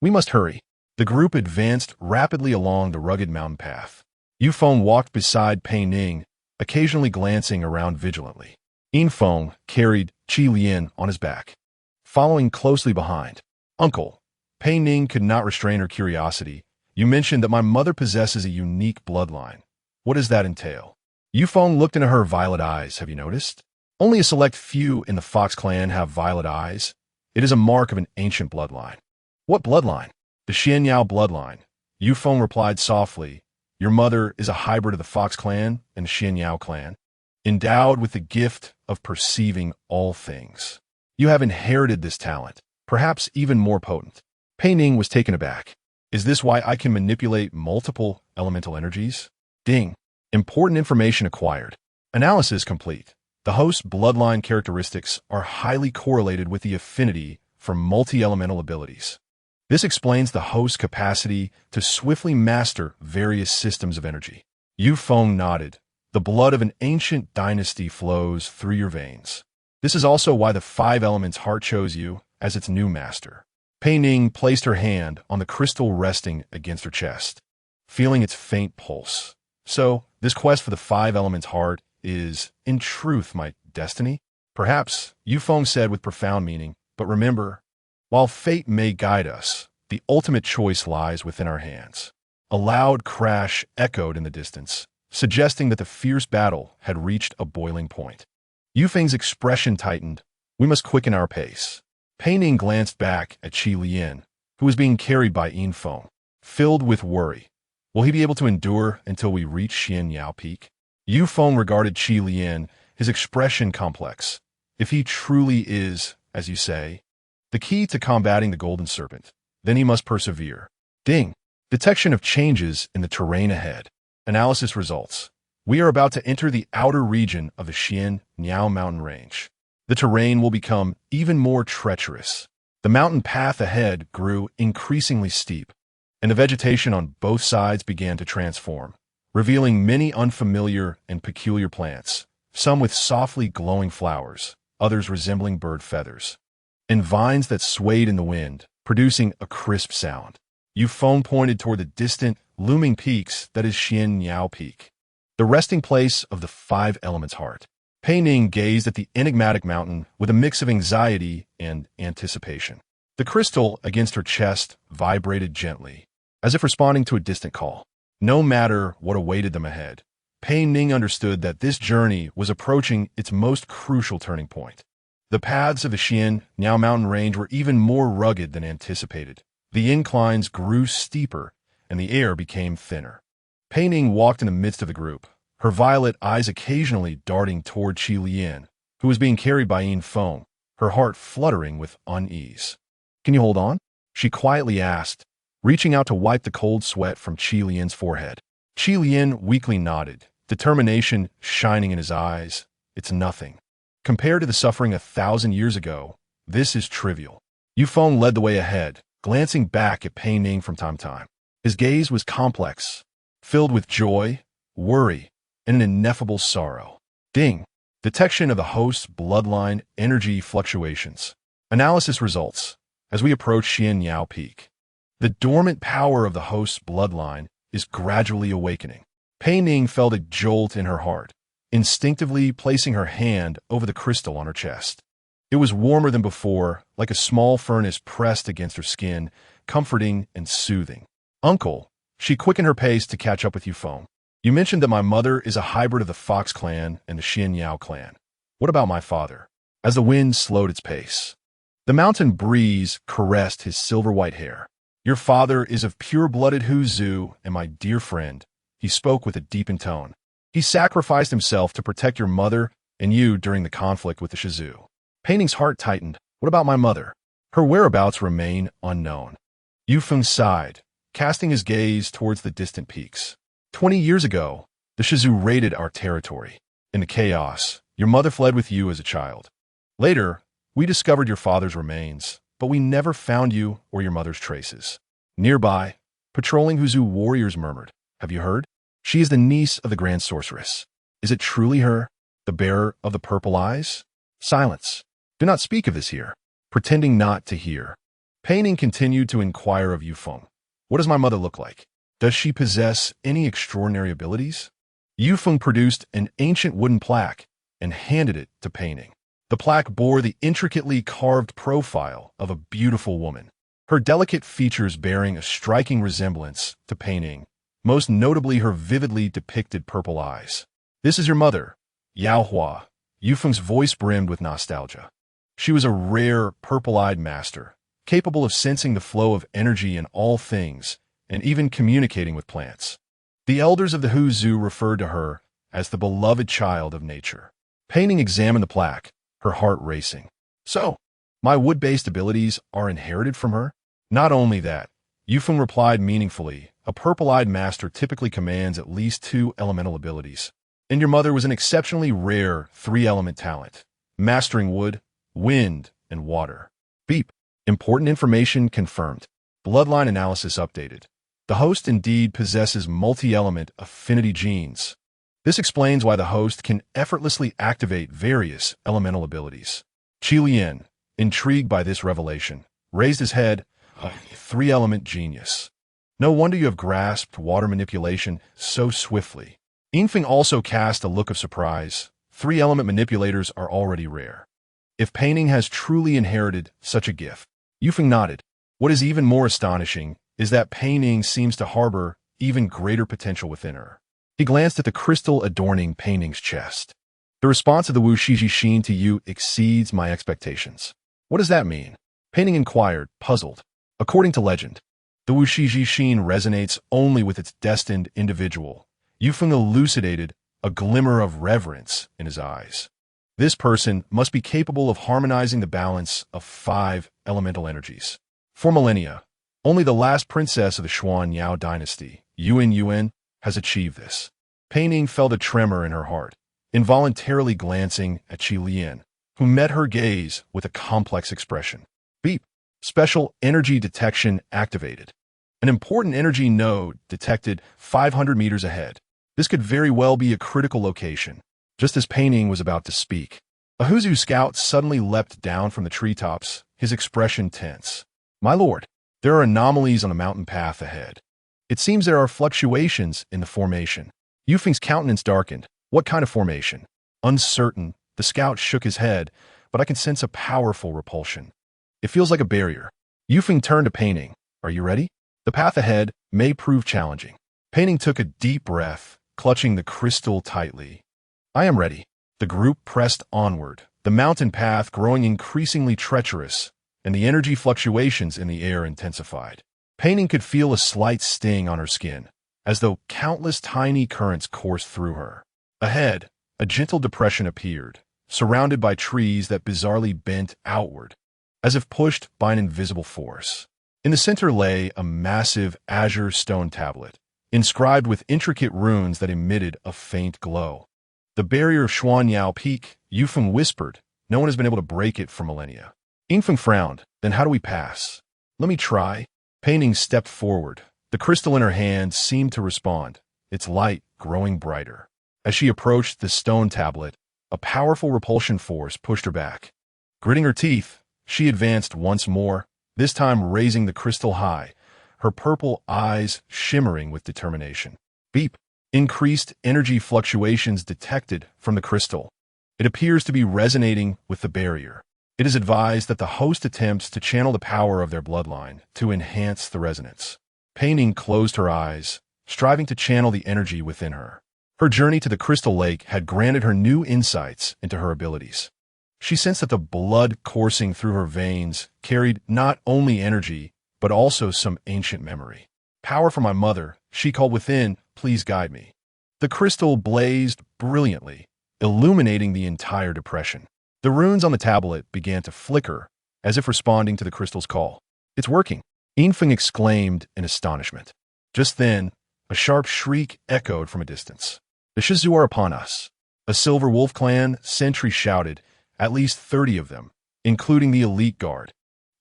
We must hurry. The group advanced rapidly along the rugged mountain path. Yu Feng walked beside Pei Ning, occasionally glancing around vigilantly. Yin Feng carried Qi Lian on his back, following closely behind. Uncle, Pei Ning could not restrain her curiosity. You mentioned that my mother possesses a unique bloodline. What does that entail? Yu Feng looked into her violet eyes. Have you noticed? Only a select few in the Fox Clan have violet eyes. It is a mark of an ancient bloodline. What bloodline? The Xianyao bloodline. Yu Feng replied softly. Your mother is a hybrid of the Fox Clan and the Xianyao clan, endowed with the gift of perceiving all things. You have inherited this talent, perhaps even more potent. Pei Ning was taken aback. Is this why I can manipulate multiple elemental energies? Ding. Important information acquired. Analysis complete. The host's bloodline characteristics are highly correlated with the affinity for multi-elemental abilities. This explains the host's capacity to swiftly master various systems of energy. Yu Feng nodded. The blood of an ancient dynasty flows through your veins. This is also why the five elements heart chose you as its new master. Pei Ning placed her hand on the crystal resting against her chest, feeling its faint pulse. So, this quest for the five elements heart is, in truth, my destiny? Perhaps, Yu Feng said with profound meaning, but remember, while fate may guide us, the ultimate choice lies within our hands. A loud crash echoed in the distance, suggesting that the fierce battle had reached a boiling point. Yu Feng's expression tightened. We must quicken our pace. Pei Ning glanced back at Qi Lian, who was being carried by Yin Feng, filled with worry. Will he be able to endure until we reach Xian Yao Peak? Yu Feng regarded Qi Lian, his expression complex. If he truly is, as you say, the key to combating the golden serpent, then he must persevere. Ding! Detection of changes in the terrain ahead. Analysis results. We are about to enter the outer region of the Xian Niao mountain range. The terrain will become even more treacherous. The mountain path ahead grew increasingly steep, and the vegetation on both sides began to transform, revealing many unfamiliar and peculiar plants, some with softly glowing flowers, others resembling bird feathers, and vines that swayed in the wind, producing a crisp sound. Yu Feng pointed toward the distant, looming peaks that is Xian Yao Peak, the resting place of the five elements heart. Pei Ning gazed at the enigmatic mountain with a mix of anxiety and anticipation. The crystal against her chest vibrated gently, as if responding to a distant call. No matter what awaited them ahead, Pei Ning understood that this journey was approaching its most crucial turning point. The paths of the Xian Niao mountain range were even more rugged than anticipated. The inclines grew steeper, and the air became thinner. Pei Ning walked in the midst of the group, her violet eyes occasionally darting toward Qi Lian, who was being carried by Yin Feng, her heart fluttering with unease. Can you hold on? She quietly asked, reaching out to wipe the cold sweat from Qi Lian's forehead. Qi Lian weakly nodded, determination shining in his eyes. It's nothing. Compared to the suffering 1,000 years ago, this is trivial. Yu Feng led the way ahead, glancing back at Pei Ning from time to time. His gaze was complex, filled with joy, worry, and an ineffable sorrow. Ding! Detection of the host's bloodline energy fluctuations. Analysis results. As we approach Xian Yao Peak, the dormant power of the host's bloodline is gradually awakening. Pei Ning felt a jolt in her heart, instinctively placing her hand over the crystal on her chest. It was warmer than before, like a small furnace pressed against her skin, comforting and soothing. Uncle, she quickened her pace to catch up with Yu Feng. You mentioned that my mother is a hybrid of the Fox clan and the Xian Yao clan. What about my father? As the wind slowed its pace, the mountain breeze caressed his silver-white hair. Your father is of pure-blooded Huzu and my dear friend. He spoke with a deepened tone. He sacrificed himself to protect your mother and you during the conflict with the Shizu. Pei Ning's heart tightened. What about my mother? Her whereabouts remain unknown. Yu Feng sighed, casting his gaze towards the distant peaks. 20 years ago, the Shizu raided our territory. In the chaos, your mother fled with you as a child. Later, we discovered your father's remains, but we never found you or your mother's traces. Nearby, patrolling Huzu warriors murmured, Have you heard? She is the niece of the Grand Sorceress. Is it truly her, the bearer of the purple eyes? Silence. Do not speak of this here. Pretending not to hear. Pei Ning continued to inquire of Yu Feng. What does my mother look like? Does she possess any extraordinary abilities? Yu Feng produced an ancient wooden plaque and handed it to Pei Ning. The plaque bore the intricately carved profile of a beautiful woman, her delicate features bearing a striking resemblance to Pei Ning, most notably her vividly depicted purple eyes. This is your mother, Yao Hua. Yu Feng's voice brimmed with nostalgia. She was a rare, purple-eyed master, capable of sensing the flow of energy in all things and even communicating with plants. The elders of the Huzu referred to her as the beloved child of nature. Pei Ning examined the plaque, her heart racing. So, my wood-based abilities are inherited from her? Not only that, Yu Feng replied meaningfully, a purple-eyed master typically commands at least 2 elemental abilities. And your mother was an exceptionally rare three-element talent, mastering wood, wind, and water. Beep. Important information confirmed. Bloodline analysis updated. The host indeed possesses multi-element affinity genes. This explains why the host can effortlessly activate various elemental abilities. Qi Lian, intrigued by this revelation, raised his head, a three-element genius. No wonder you have grasped water manipulation so swiftly. Yingfeng also cast a look of surprise. Three-element manipulators are already rare. If Pei Ning has truly inherited such a gift, Yufeng nodded. What is even more astonishing is that Pei Ning seems to harbor even greater potential within her. He glanced at the crystal adorning Pei Ning's chest. The response of the Wu Shiji Xin to you exceeds my expectations. What does that mean? Pei Ning inquired, puzzled. According to legend, the Wu Shiji Xin resonates only with its destined individual. Yufeng elucidated, a glimmer of reverence in his eyes. This person must be capable of harmonizing the balance of 5 elemental energies. For millennia, only the last princess of the Xuan Yao dynasty, Yuan, has achieved this. Pei Ning felt a tremor in her heart, involuntarily glancing at Qi Lian, who met her gaze with a complex expression. Beep. Special energy detection activated. An important energy node detected 500 meters ahead. This could very well be a critical location. Just as Pei Ning was about to speak, a Huzu scout suddenly leapt down from the treetops, his expression tense. My lord, there are anomalies on the mountain path ahead. It seems there are fluctuations in the formation. Yufeng's countenance darkened. What kind of formation? Uncertain, the scout shook his head, but I can sense a powerful repulsion. It feels like a barrier. Yufeng turned to Pei Ning. Are you ready? The path ahead may prove challenging. Pei Ning took a deep breath, clutching the crystal tightly. I am ready. The group pressed onward, the mountain path growing increasingly treacherous, and the energy fluctuations in the air intensified. Pei Ning could feel a slight sting on her skin, as though countless tiny currents coursed through her. Ahead, a gentle depression appeared, surrounded by trees that bizarrely bent outward, as if pushed by an invisible force. In the center lay a massive azure stone tablet, inscribed with intricate runes that emitted a faint glow. The barrier of Xuanyao Peak, Yufeng whispered. No one has been able to break it for millennia. Yingfeng frowned. Then how do we pass? Let me try. Pei Ning stepped forward. The crystal in her hand seemed to respond, its light growing brighter. As she approached the stone tablet, a powerful repulsion force pushed her back. Gritting her teeth, she advanced once more, this time raising the crystal high, her purple eyes shimmering with determination. Beep. Increased energy fluctuations detected from the crystal. It appears to be resonating with the barrier. It is advised that the host attempts to channel the power of their bloodline to enhance the resonance. Pei Ning closed her eyes, striving to channel the energy within her. Her journey to the crystal lake had granted her new insights into her abilities. She sensed that the blood coursing through her veins carried not only energy, but also some ancient memory. Power from my mother, she called within, please guide me. The crystal blazed brilliantly, illuminating the entire depression. The runes on the tablet began to flicker, as if responding to the crystal's call. It's working, Yingfeng exclaimed in astonishment. Just then, a sharp shriek echoed from a distance. The Shizu are upon us. A Silver Wolf Clan sentry shouted, at least 30 of them, including the elite guard.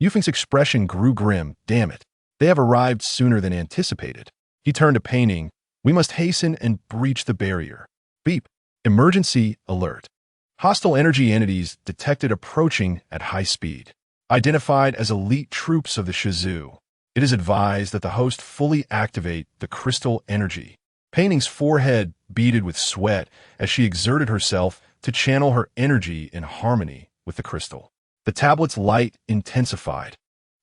Yufeng's expression grew grim. Damn it. They have arrived sooner than anticipated. He turned to Pei Ning. We must hasten and breach the barrier. Beep. Emergency alert. Hostile energy entities detected approaching at high speed. Identified as elite troops of the Shizu. It is advised that the host fully activate the crystal energy. Pei Ning's forehead beaded with sweat as she exerted herself to channel her energy in harmony with the crystal. The tablet's light intensified,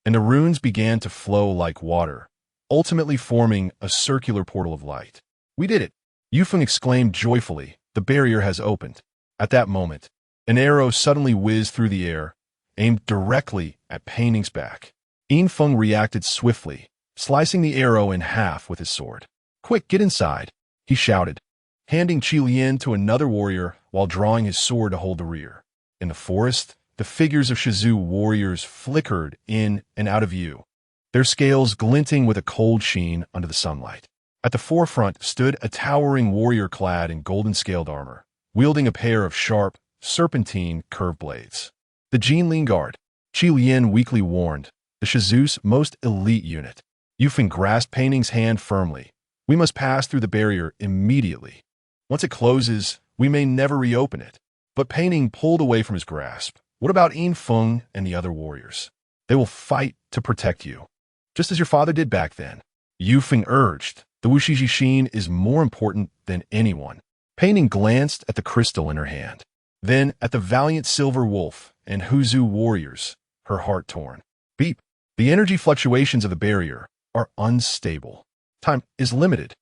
and the runes began to flow like water, ultimately forming a circular portal of light. We did it! Yufeng exclaimed joyfully. The barrier has opened. At that moment, an arrow suddenly whizzed through the air, aimed directly at Pei Ning's back. Yingfeng reacted swiftly, slicing the arrow in half with his sword. Quick, get inside, he shouted, handing Qi Lian to another warrior while drawing his sword to hold the rear. In the forest, the figures of Shizu warriors flickered in and out of view, their scales glinting with a cold sheen under the sunlight. At the forefront stood a towering warrior clad in golden-scaled armor, wielding a pair of sharp, serpentine curved blades. The Jinling Guard, Qi Lian weakly warned, the Shizu's most elite unit. Yufeng grasped Pei Ning's hand firmly. We must pass through the barrier immediately. Once it closes, we may never reopen it. But Pei Ning pulled away from his grasp. What about Yin Feng and the other warriors? They will fight to protect you, just as your father did back then. Yufeng urged. The Wuxi Jixin is more important than anyone. Pei Ning glanced at the crystal in her hand, then at the valiant Silver Wolf and Huzu warriors, her heart torn. Beep. The energy fluctuations of the barrier are unstable. Time is limited.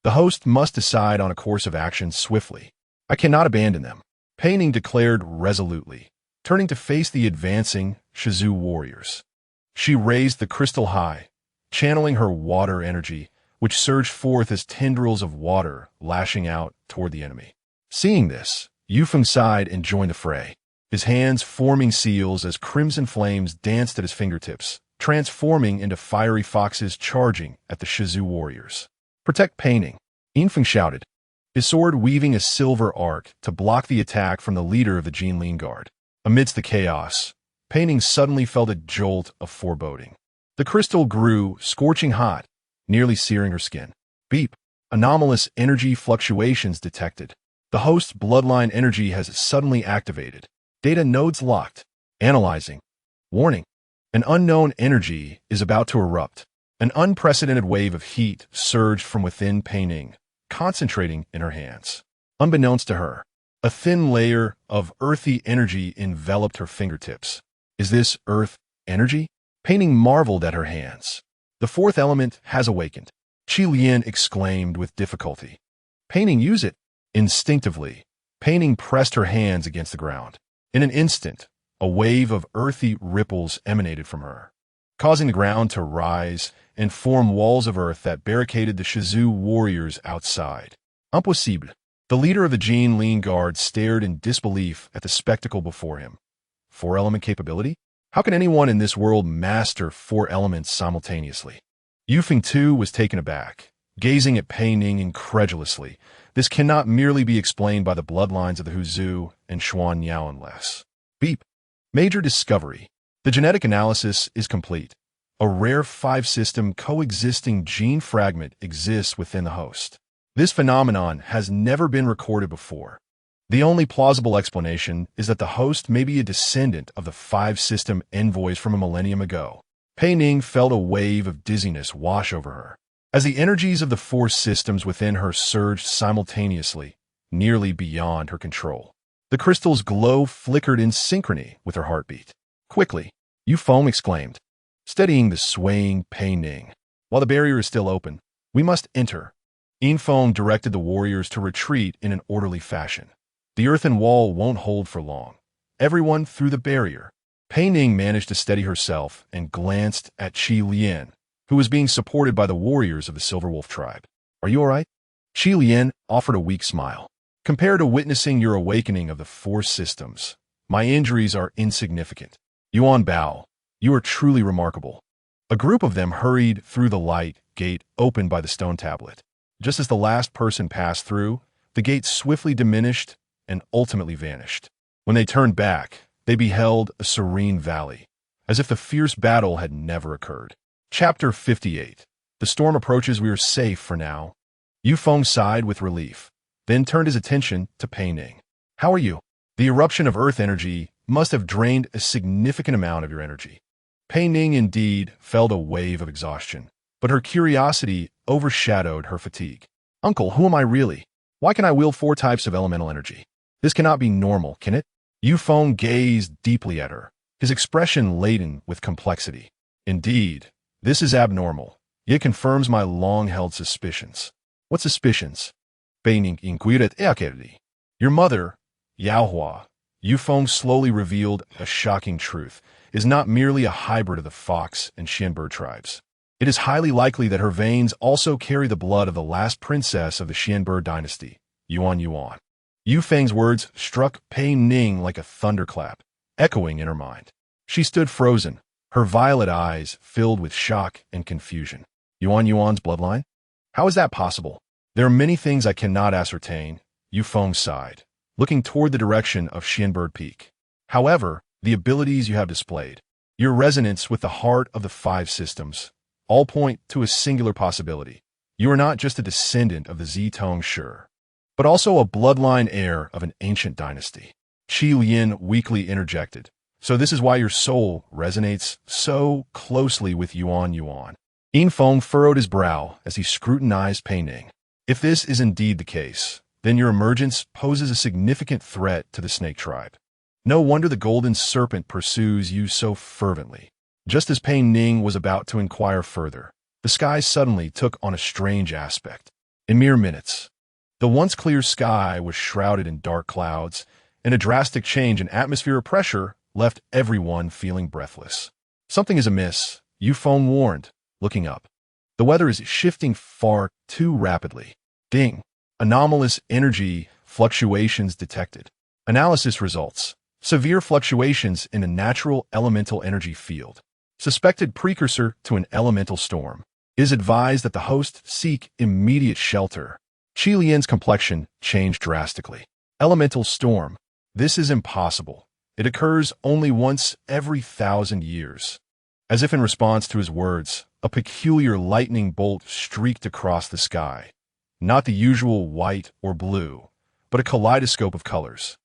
The host must decide on a course of action swiftly. I cannot abandon them, Pei Ning declared resolutely, turning to face the advancing Shizu warriors. She raised the crystal high, channeling her water energy, which surged forth as tendrils of water lashing out toward the enemy. Seeing this, Yufeng sighed and joined the fray, his hands forming seals as crimson flames danced at his fingertips, transforming into fiery foxes charging at the Shizu warriors. Protect Pei Ning, Yufeng shouted, his sword weaving a silver arc to block the attack from the leader of the Jinling Guard. Amidst the chaos, Pei Ning suddenly felt a jolt of foreboding. The crystal grew scorching hot, nearly searing her skin. Beep. Anomalous energy fluctuations detected. The host's bloodline energy has suddenly activated. Data nodes locked. Analyzing. Warning. An unknown energy is about to erupt. An unprecedented wave of heat surged from within Pei Ning, concentrating in her hands. Unbeknownst to her, a thin layer of earthy energy enveloped her fingertips. Is this earth energy? Pei Ning marveled at her hands. The fourth element has awakened, Qi Lian exclaimed with difficulty. Pei Ning, use it. Instinctively, Pei Ning pressed her hands against the ground. In an instant, a wave of earthy ripples emanated from her, causing the ground to rise and form walls of earth that barricaded the Shizu warriors outside. Impossible. The leader of the Jinling Guard stared in disbelief at the spectacle before him. Four-element capability? How can anyone in this world master four elements simultaneously? Yufeng too was taken aback, gazing at Pei Ning incredulously. This cannot merely be explained by the bloodlines of the Huzu and Xuan Yao unless. Beep. Major discovery. The genetic analysis is complete. A rare five-system coexisting gene fragment exists within the host. This phenomenon has never been recorded before. The only plausible explanation is that the host may be a descendant of the five-system envoys from a millennium ago. Pei Ning felt a wave of dizziness wash over her, as the energies of the four systems within her surged simultaneously, nearly beyond her control. The crystal's glow flickered in synchrony with her heartbeat. Quickly, Yufeng exclaimed, steadying the swaying Pei Ning. While the barrier is still open, we must enter. Yufeng directed the warriors to retreat in an orderly fashion. The earthen wall won't hold for long. Everyone through the barrier. Pei Ning managed to steady herself and glanced at Qi Lian, who was being supported by the warriors of the Silver Wolf tribe. Are you all right? Qi Lian offered a weak smile. Compared to witnessing your awakening of the four systems, my injuries are insignificant. Yuan Bao, you are truly remarkable. A group of them hurried through the light gate opened by the stone tablet. Just as the last person passed through, the gate swiftly diminished and ultimately vanished. When they turned back, they beheld a serene valley, as if the fierce battle had never occurred. Chapter 58. The storm approaches. We are safe for now. Yufeng sighed with relief, then turned his attention to Pei Ning. How are you? The eruption of earth energy must have drained a significant amount of your energy. Pei Ning indeed felt a wave of exhaustion, but her curiosity overshadowed her fatigue. Uncle, who am I really? Why can I wield four types of elemental energy? This cannot be normal, can it? Yufeng gazed deeply at her, his expression laden with complexity. Indeed, this is abnormal, yet confirms my long-held suspicions. What suspicions? Pei Ning inquired eagerly. Your mother, Yaohua, Yufeng slowly revealed a shocking truth, is not merely a hybrid of the fox and Xianbei tribes. It is highly likely that her veins also carry the blood of the last princess of the Xianbei dynasty, Yuan Yuan. Yufeng's words struck Pei Ning like a thunderclap, echoing in her mind. She stood frozen, her violet eyes filled with shock and confusion. Yuan Yuan's bloodline? How is that possible? There are many things I cannot ascertain, Yufeng sighed, looking toward the direction of Xianbird Peak. However, the abilities you have displayed, your resonance with the heart of the five systems, all point to a singular possibility. You are not just a descendant of the Zitong Shi, but also a bloodline heir of an ancient dynasty. Qi Lian weakly interjected. So this is why your soul resonates so closely with Yuan Yuan. Yinfeng furrowed his brow as he scrutinized Pei Ning. If this is indeed the case, then your emergence poses a significant threat to the snake tribe. No wonder the golden serpent pursues you so fervently. Just as Pei Ning was about to inquire further, the sky suddenly took on a strange aspect. In mere minutes, the once clear sky was shrouded in dark clouds, and a drastic change in atmospheric pressure left everyone feeling breathless. Something is amiss, Yufeng warned, looking up. The weather is shifting far too rapidly. Ding. Anomalous energy fluctuations detected. Analysis results. Severe fluctuations in a natural elemental energy field. Suspected precursor to an elemental storm. It is advised that the host seek immediate shelter. Qi Lian's complexion changed drastically. Elemental storm. This is impossible. It occurs only once every 1,000 years. As if in response to his words, a peculiar lightning bolt streaked across the sky. Not the usual white or blue, but a kaleidoscope of colors.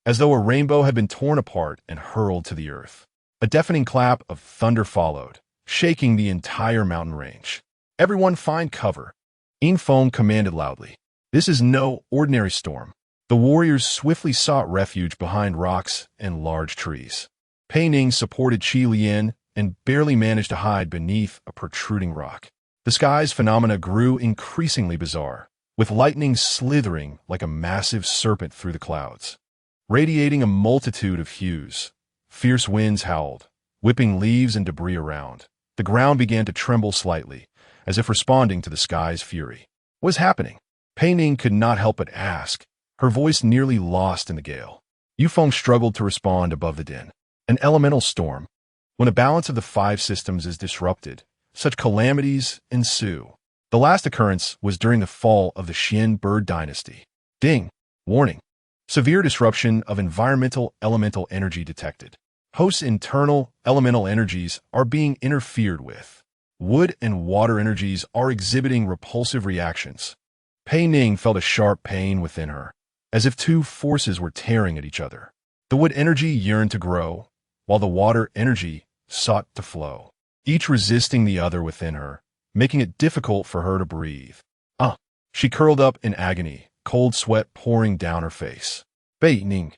As though a rainbow had been torn apart and hurled to the earth. A deafening clap of thunder followed, shaking the entire mountain range. Everyone find cover. Yinfeng commanded loudly. This is no ordinary storm. The warriors swiftly sought refuge behind rocks and large trees. Pei Ning supported Qi Lian and barely managed to hide beneath a protruding rock. The sky's phenomena grew increasingly bizarre, with lightning slithering like a massive serpent through the clouds, radiating a multitude of hues. Fierce winds howled, whipping leaves and debris around. The ground began to tremble slightly, as if responding to the sky's fury. What was happening? Pei Ning could not help but ask, her voice nearly lost in the gale. Yufeng struggled to respond above the din. An elemental storm. When a balance of the five systems is disrupted, such calamities ensue. The last occurrence was during the fall of the Xianbird dynasty. Ding. Warning. Severe disruption of environmental elemental energy detected. Host's internal elemental energies are being interfered with. Wood and water energies are exhibiting repulsive reactions. Pei Ning felt a sharp pain within her, as if two forces were tearing at each other. The wood energy yearned to grow, while the water energy sought to flow, each resisting the other within her, making it difficult for her to breathe. She curled up in agony, cold sweat pouring down her face. Pei Ning.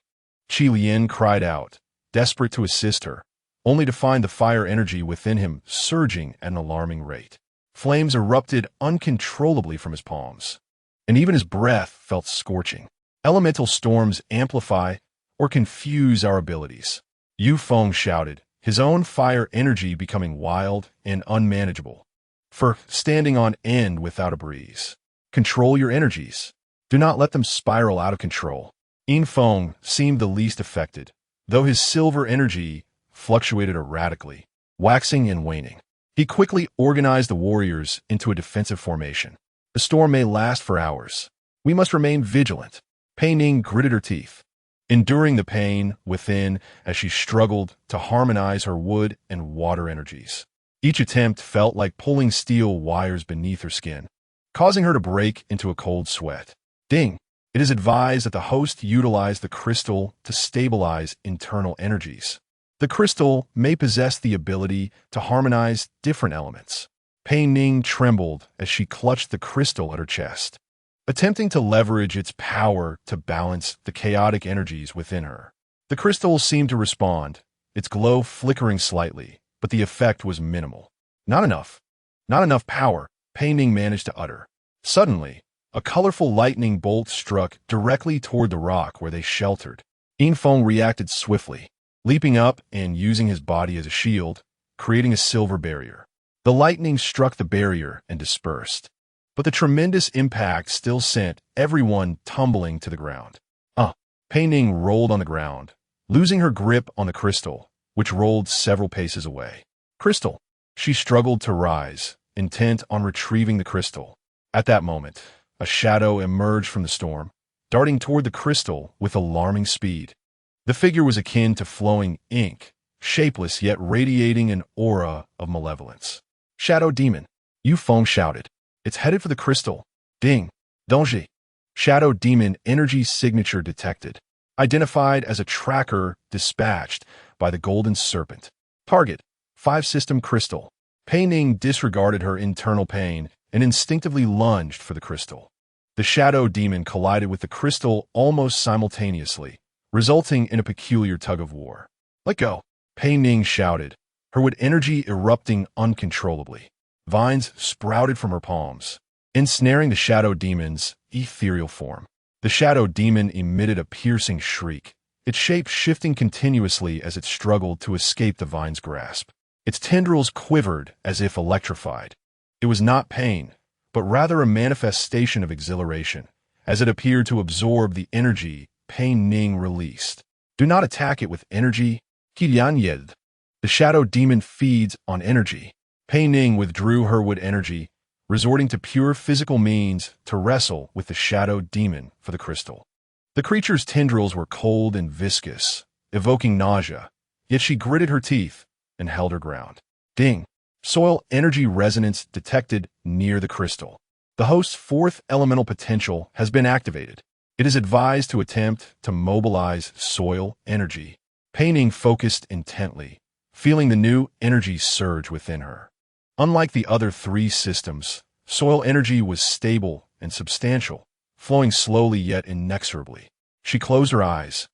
Qi Lian cried out, desperate to assist her, only to find the fire energy within him surging at an alarming rate. Flames erupted uncontrollably from his palms, and even his breath felt scorching. Elemental storms amplify or confuse our abilities. Yufeng shouted, his own fire energy becoming wild and unmanageable. For standing on end without a breeze. Control your energies. Do not let them spiral out of control. Yinfeng seemed the least affected, though his silver energy fluctuated erratically, waxing and waning. He quickly organized the warriors into a defensive formation. The storm may last for hours. We must remain vigilant. Pei Ning gritted her teeth, enduring the pain within as she struggled to harmonize her wood and water energies. Each attempt felt like pulling steel wires beneath her skin, causing her to break into a cold sweat. Ding! It is advised that the host utilize the crystal to stabilize internal energies. The crystal may possess the ability to harmonize different elements. Pei Ning trembled as she clutched the crystal at her chest, attempting to leverage its power to balance the chaotic energies within her. The crystal seemed to respond, its glow flickering slightly, but the effect was minimal. Not enough. Not enough power, Pei Ning managed to utter. Suddenly, a colorful lightning bolt struck directly toward the rock where they sheltered. Yinfeng reacted swiftly, leaping up and using his body as a shield, creating a silver barrier. The lightning struck the barrier and dispersed, but the tremendous impact still sent everyone tumbling to the ground. Pei Ning rolled on the ground, losing her grip on the crystal, which rolled several paces away. Crystal! She struggled to rise, intent on retrieving the crystal. At that moment, a shadow emerged from the storm, darting toward the crystal with alarming speed. The figure was akin to flowing ink, shapeless yet radiating an aura of malevolence. Shadow Demon, Yu Feng shouted. It's headed for the crystal. Ding. Dongji. Shadow Demon energy signature detected. Identified as a tracker dispatched by the golden serpent. Target, 5 system crystal. Pei Ning disregarded her internal pain and instinctively lunged for the crystal. The shadow demon collided with the crystal almost simultaneously, resulting in a peculiar tug-of-war. Let go, Pei Ning shouted, her wood energy erupting uncontrollably. Vines sprouted from her palms, ensnaring the shadow demon's ethereal form. The shadow demon emitted a piercing shriek, its shape shifting continuously as it struggled to escape the vine's grasp. Its tendrils quivered as if electrified. It was not pain, but rather a manifestation of exhilaration, as it appeared to absorb the energy Pei Ning released. Do not attack it with energy. Qilianyed. The shadow demon feeds on energy. Pei Ning withdrew her wood energy, resorting to pure physical means to wrestle with the shadow demon for the crystal. The creature's tendrils were cold and viscous, evoking nausea, yet she gritted her teeth and held her ground. Ding! Soil energy resonance detected near the crystal. The host's 4th elemental potential has been activated. It is advised to attempt to mobilize soil energy. Pei Ning focused intently, feeling the new energy surge within her. Unlike the other 3 systems, soil energy was stable and substantial, flowing slowly yet inexorably. She closed her eyes,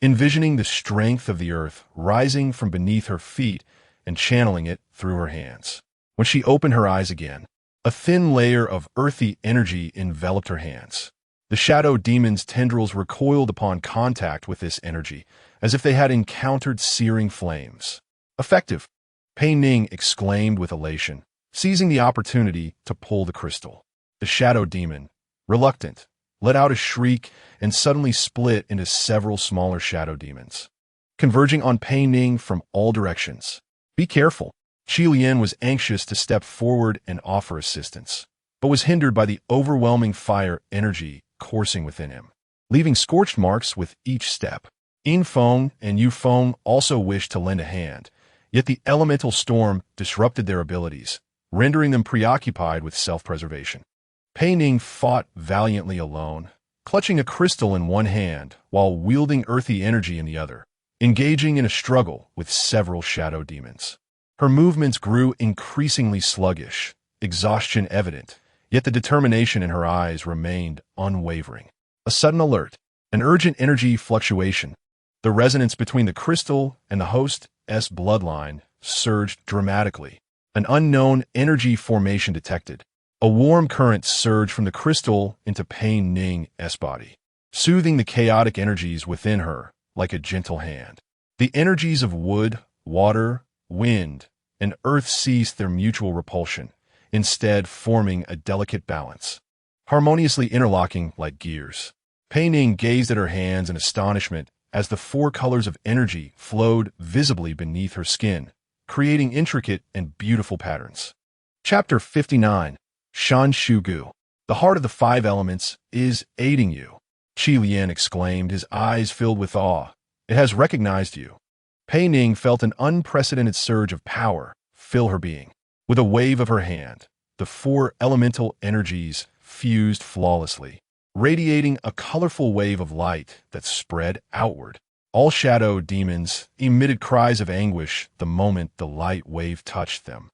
envisioning the strength of the earth rising from beneath her feet and channeling it through her hands. When she opened her eyes again, a thin layer of earthy energy enveloped her hands. The shadow demon's tendrils recoiled upon contact with this energy, as if they had encountered searing flames. Effective, Pei Ning exclaimed with elation, seizing the opportunity to pull the crystal. The shadow demon, reluctant, let out a shriek and suddenly split into several smaller shadow demons, converging on Pei Ning from all directions. Be careful. Qi Lian was anxious to step forward and offer assistance, but was hindered by the overwhelming fire energy coursing within him, leaving scorched marks with each step. Yin Feng and Yu Feng also wished to lend a hand, yet the elemental storm disrupted their abilities, rendering them preoccupied with self-preservation. Pei Ning fought valiantly alone, clutching a crystal in one hand while wielding earthy energy in the other, engaging in a struggle with several shadow demons. Her movements grew increasingly sluggish, exhaustion evident, yet the determination in her eyes remained unwavering. A sudden alert, an urgent energy fluctuation. The resonance between the crystal and the host's bloodline surged dramatically. An unknown energy formation detected. A warm current surged from the crystal into Pei Ning's body, soothing the chaotic energies within her like a gentle hand. The energies of wood, water, wind, and earth ceased their mutual repulsion, instead forming a delicate balance, harmoniously interlocking like gears. Pei Ning gazed at her hands in astonishment as the 4 colors of energy flowed visibly beneath her skin, creating intricate and beautiful patterns. Chapter 59. Shan Shu Gu. The heart of the 5 elements is aiding you. Qi Lian exclaimed, his eyes filled with awe. It has recognized you. Pei Ning felt an unprecedented surge of power fill her being. With a wave of her hand, the 4 elemental energies fused flawlessly, radiating a colorful wave of light that spread outward. All shadow demons emitted cries of anguish the moment the light wave touched them,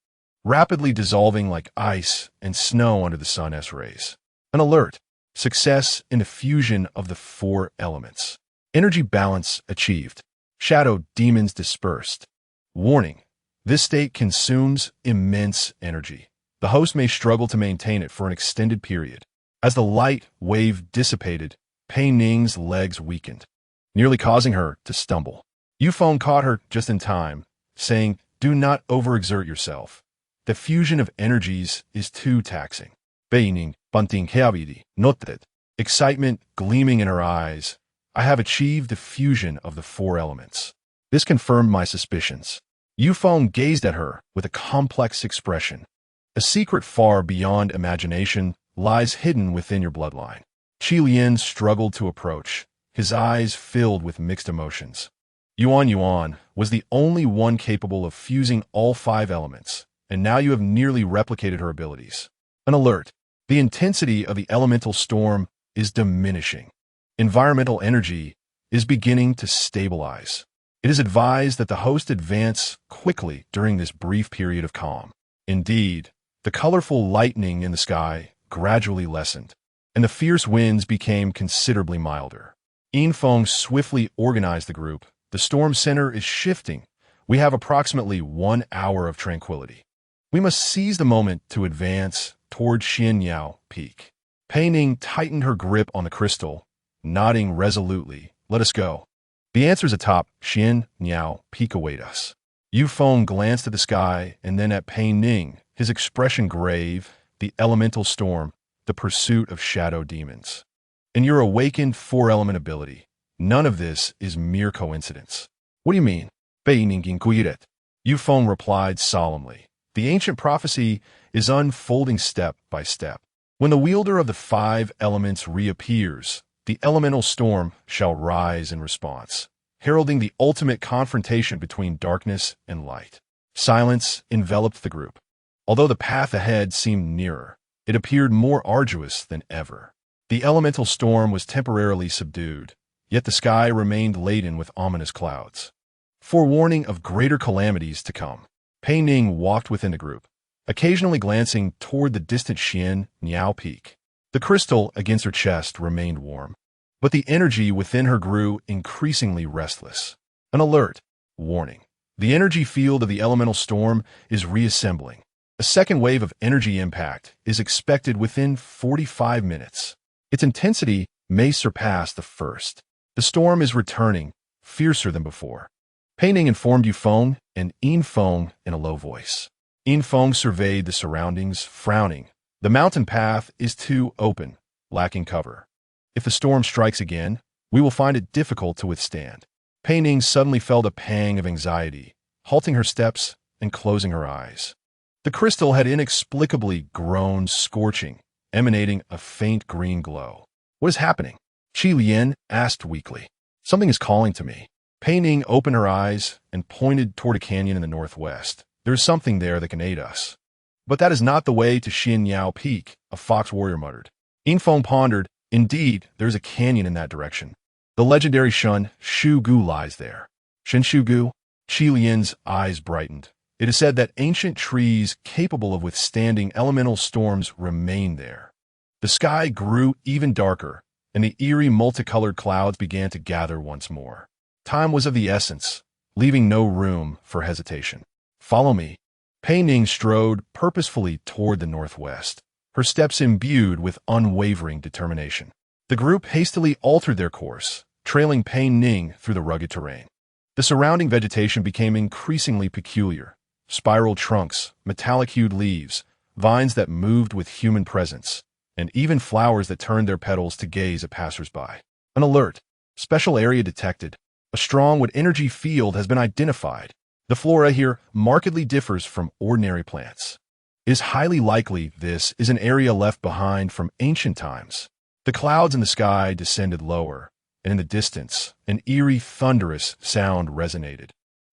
rapidly dissolving like ice and snow under the sun's rays. An alert. Success in the fusion of the 4 elements. Energy balance achieved. Shadow demons dispersed. Warning. This state consumes immense energy. The host may struggle to maintain it for an extended period. As the light wave dissipated, Pei Ning's legs weakened, nearly causing her to stumble. Yu Feng caught her just in time, saying, "Do not overexert yourself. The fusion of energies is too taxing." Pei Ning, bunting heavily, noted, excitement gleaming in her eyes. I have achieved the fusion of the 4 elements. This confirmed my suspicions. Yu Feng gazed at her with a complex expression. A secret far beyond imagination lies hidden within your bloodline. Qi Lian struggled to approach, his eyes filled with mixed emotions. Yuan was the only one capable of fusing all 5 elements, and now you have nearly replicated her abilities. An alert. The intensity of the elemental storm is diminishing. Environmental energy is beginning to stabilize. It is advised that the host advance quickly during this brief period of calm. Indeed, the colorful lightning in the sky gradually lessened, and the fierce winds became considerably milder. Yinfeng swiftly organized the group. The storm center is shifting. We have approximately 1 hour of tranquility. We must seize the moment to advance toward Xianyao Peak. Pei Ning tightened her grip on the crystal, nodding resolutely. Let us go. The answers atop Xianyao Peak await us. Yufeng glanced at the sky and then at Pei Ning, his expression grave. The elemental storm, the pursuit of shadow demons. In your awakened 4-element ability, none of this is mere coincidence. What do you mean? Pei Ning inquired. Yufeng replied solemnly. The ancient prophecy is unfolding step by step. When the wielder of the 5 elements reappears, the elemental storm shall rise in response, heralding the ultimate confrontation between darkness and light. Silence enveloped the group. Although the path ahead seemed nearer, it appeared more arduous than ever. The elemental storm was temporarily subdued, yet the sky remained laden with ominous clouds, forewarning of greater calamities to come. Pei Ning walked within the group, occasionally glancing toward the distant Xianyao Peak. The crystal against her chest remained warm, but the energy within her grew increasingly restless. An alert. Warning. The energy field of the elemental storm is reassembling. A second wave of energy impact is expected within 45 minutes. Its intensity may surpass the first. The storm is returning, fiercer than before. Pei Ning informed Yufeng and Yinfeng in a low voice. Yinfeng surveyed the surroundings, frowning. The mountain path is too open, lacking cover. If the storm strikes again, we will find it difficult to withstand. Pei Ning suddenly felt a pang of anxiety, halting her steps and closing her eyes. The crystal had inexplicably grown scorching, emanating a faint green glow. What is happening? Qi Lian asked weakly. Something is calling to me. Pei Ning opened her eyes and pointed toward a canyon in the northwest. There is something there that can aid us. But that is not the way to Xianyao Peak, a fox warrior muttered. Yinfeng pondered. Indeed, there is a canyon in that direction. The legendary Shun Shu Gu lies there. Shen Shu Gu? Qi Lian's eyes brightened. It is said that ancient trees capable of withstanding elemental storms remain there. The sky grew even darker, and the eerie multicolored clouds began to gather once more. Time was of the essence, leaving no room for hesitation. Follow me. Pei Ning strode purposefully toward the northwest, her steps imbued with unwavering determination. The group hastily altered their course, trailing Pei Ning through the rugged terrain. The surrounding vegetation became increasingly peculiar. Spiral trunks, metallic-hued leaves, vines that moved with human presence, and even flowers that turned their petals to gaze at passers-by. An alert. Special area detected. A strong wood-energy field has been identified. The flora here markedly differs from ordinary plants. It is highly likely this is an area left behind from ancient times. The clouds in the sky descended lower, and in the distance, an eerie, thunderous sound resonated,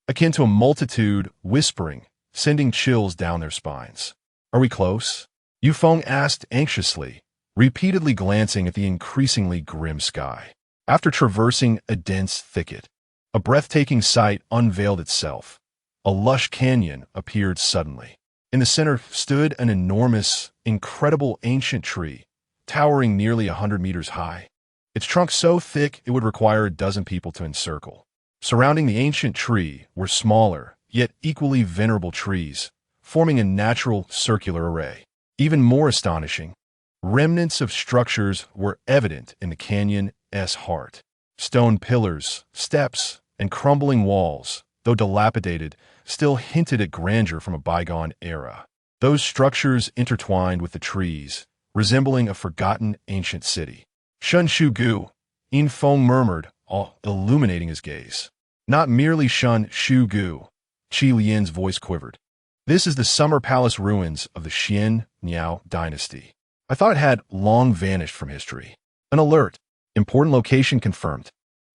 akin to a multitude whispering, sending chills down their spines. Are we close? Yufeng asked anxiously, repeatedly glancing at the increasingly grim sky. After traversing a dense thicket, a breathtaking sight unveiled itself. A lush canyon appeared suddenly. In the center stood an enormous, incredible ancient tree, towering nearly 100 meters high. Its trunk so thick it would require a dozen people to encircle. Surrounding the ancient tree were smaller, yet equally venerable trees, forming a natural circular array. Even more astonishing, remnants of structures were evident in the canyon's heart. Stone pillars, steps, and crumbling walls, though dilapidated, still hinted at grandeur from a bygone era. Those structures intertwined with the trees, resembling a forgotten ancient city. Shun Shu Gu, Yinfeng murmured, all illuminating his gaze. Not merely Shun Shu Gu, Qi Lian's voice quivered. This is the summer palace ruins of the Xianyao dynasty. I thought it had long vanished from history. An alert. Important location confirmed.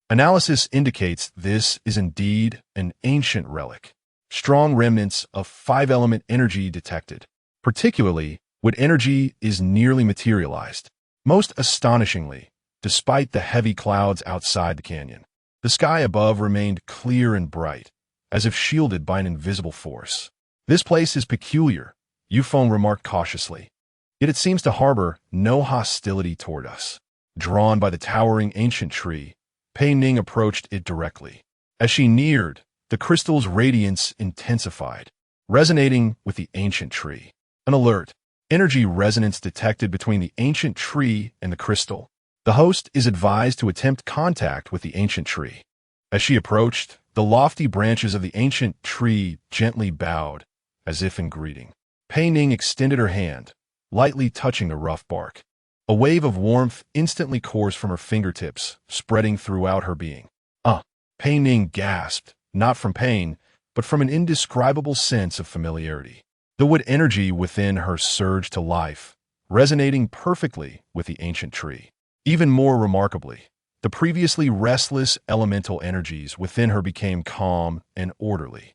Analysis indicates this is indeed an ancient relic. Strong remnants of five-element energy detected, particularly when energy is nearly materialized. Most astonishingly, despite the heavy clouds outside the canyon, the sky above remained clear and bright, as if shielded by an invisible force. This place is peculiar, Yufeng remarked cautiously. Yet it seems to harbor no hostility toward us. Drawn by the towering ancient tree, Pei Ning approached it directly. As she neared, the crystal's radiance intensified, resonating with the ancient tree. An alert. Energy resonance detected between the ancient tree and the crystal. The host is advised to attempt contact with the ancient tree. As she approached, the lofty branches of the ancient tree gently bowed, as if in greeting. Pei Ning extended her hand, lightly touching the rough bark. A wave of warmth instantly coursed from her fingertips, spreading throughout her being. Pei Ning gasped, not from pain, but from an indescribable sense of familiarity. The wood energy within her surged to life, resonating perfectly with the ancient tree. Even more remarkably, the previously restless elemental energies within her became calm and orderly,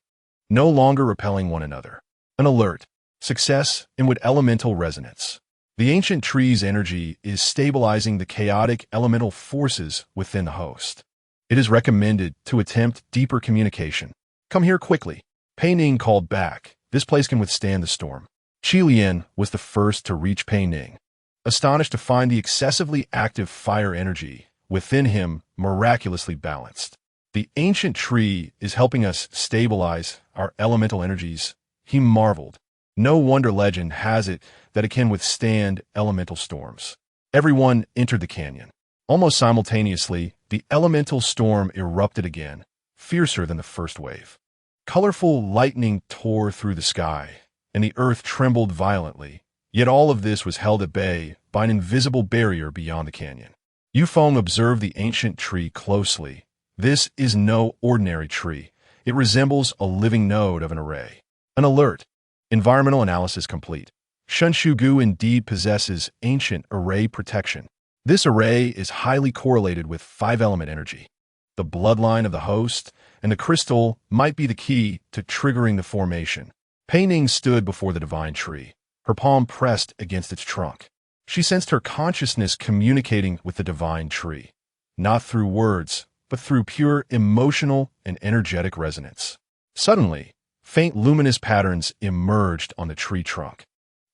no longer repelling one another. An alert. Success in wood elemental resonance. The ancient tree's energy is stabilizing the chaotic elemental forces within the host. It is recommended to attempt deeper communication. Come here quickly. Pei Ning called back. This place can withstand the storm. Qi Lian was the first to reach Pei Ning, astonished to find the excessively active fire energy within him miraculously balanced. The ancient tree is helping us stabilize our elemental energies, he marveled. No wonder legend has it that it can withstand elemental storms. Everyone entered the canyon. Almost simultaneously, the elemental storm erupted again, fiercer than the first wave. Colorful lightning tore through the sky, and the earth trembled violently, yet all of this was held at bay by an invisible barrier beyond the canyon. Yufeng observed the ancient tree closely. This is no ordinary tree. It resembles a living node of an array. An alert. Environmental analysis complete. Shunshugu indeed possesses ancient array protection. This array is highly correlated with five-element energy. The bloodline of the host and the crystal might be the key to triggering the formation. Pei Ning stood before the divine tree, her palm pressed against its trunk. She sensed her consciousness communicating with the divine tree, not through words, but through pure emotional and energetic resonance. Suddenly, faint luminous patterns emerged on the tree trunk,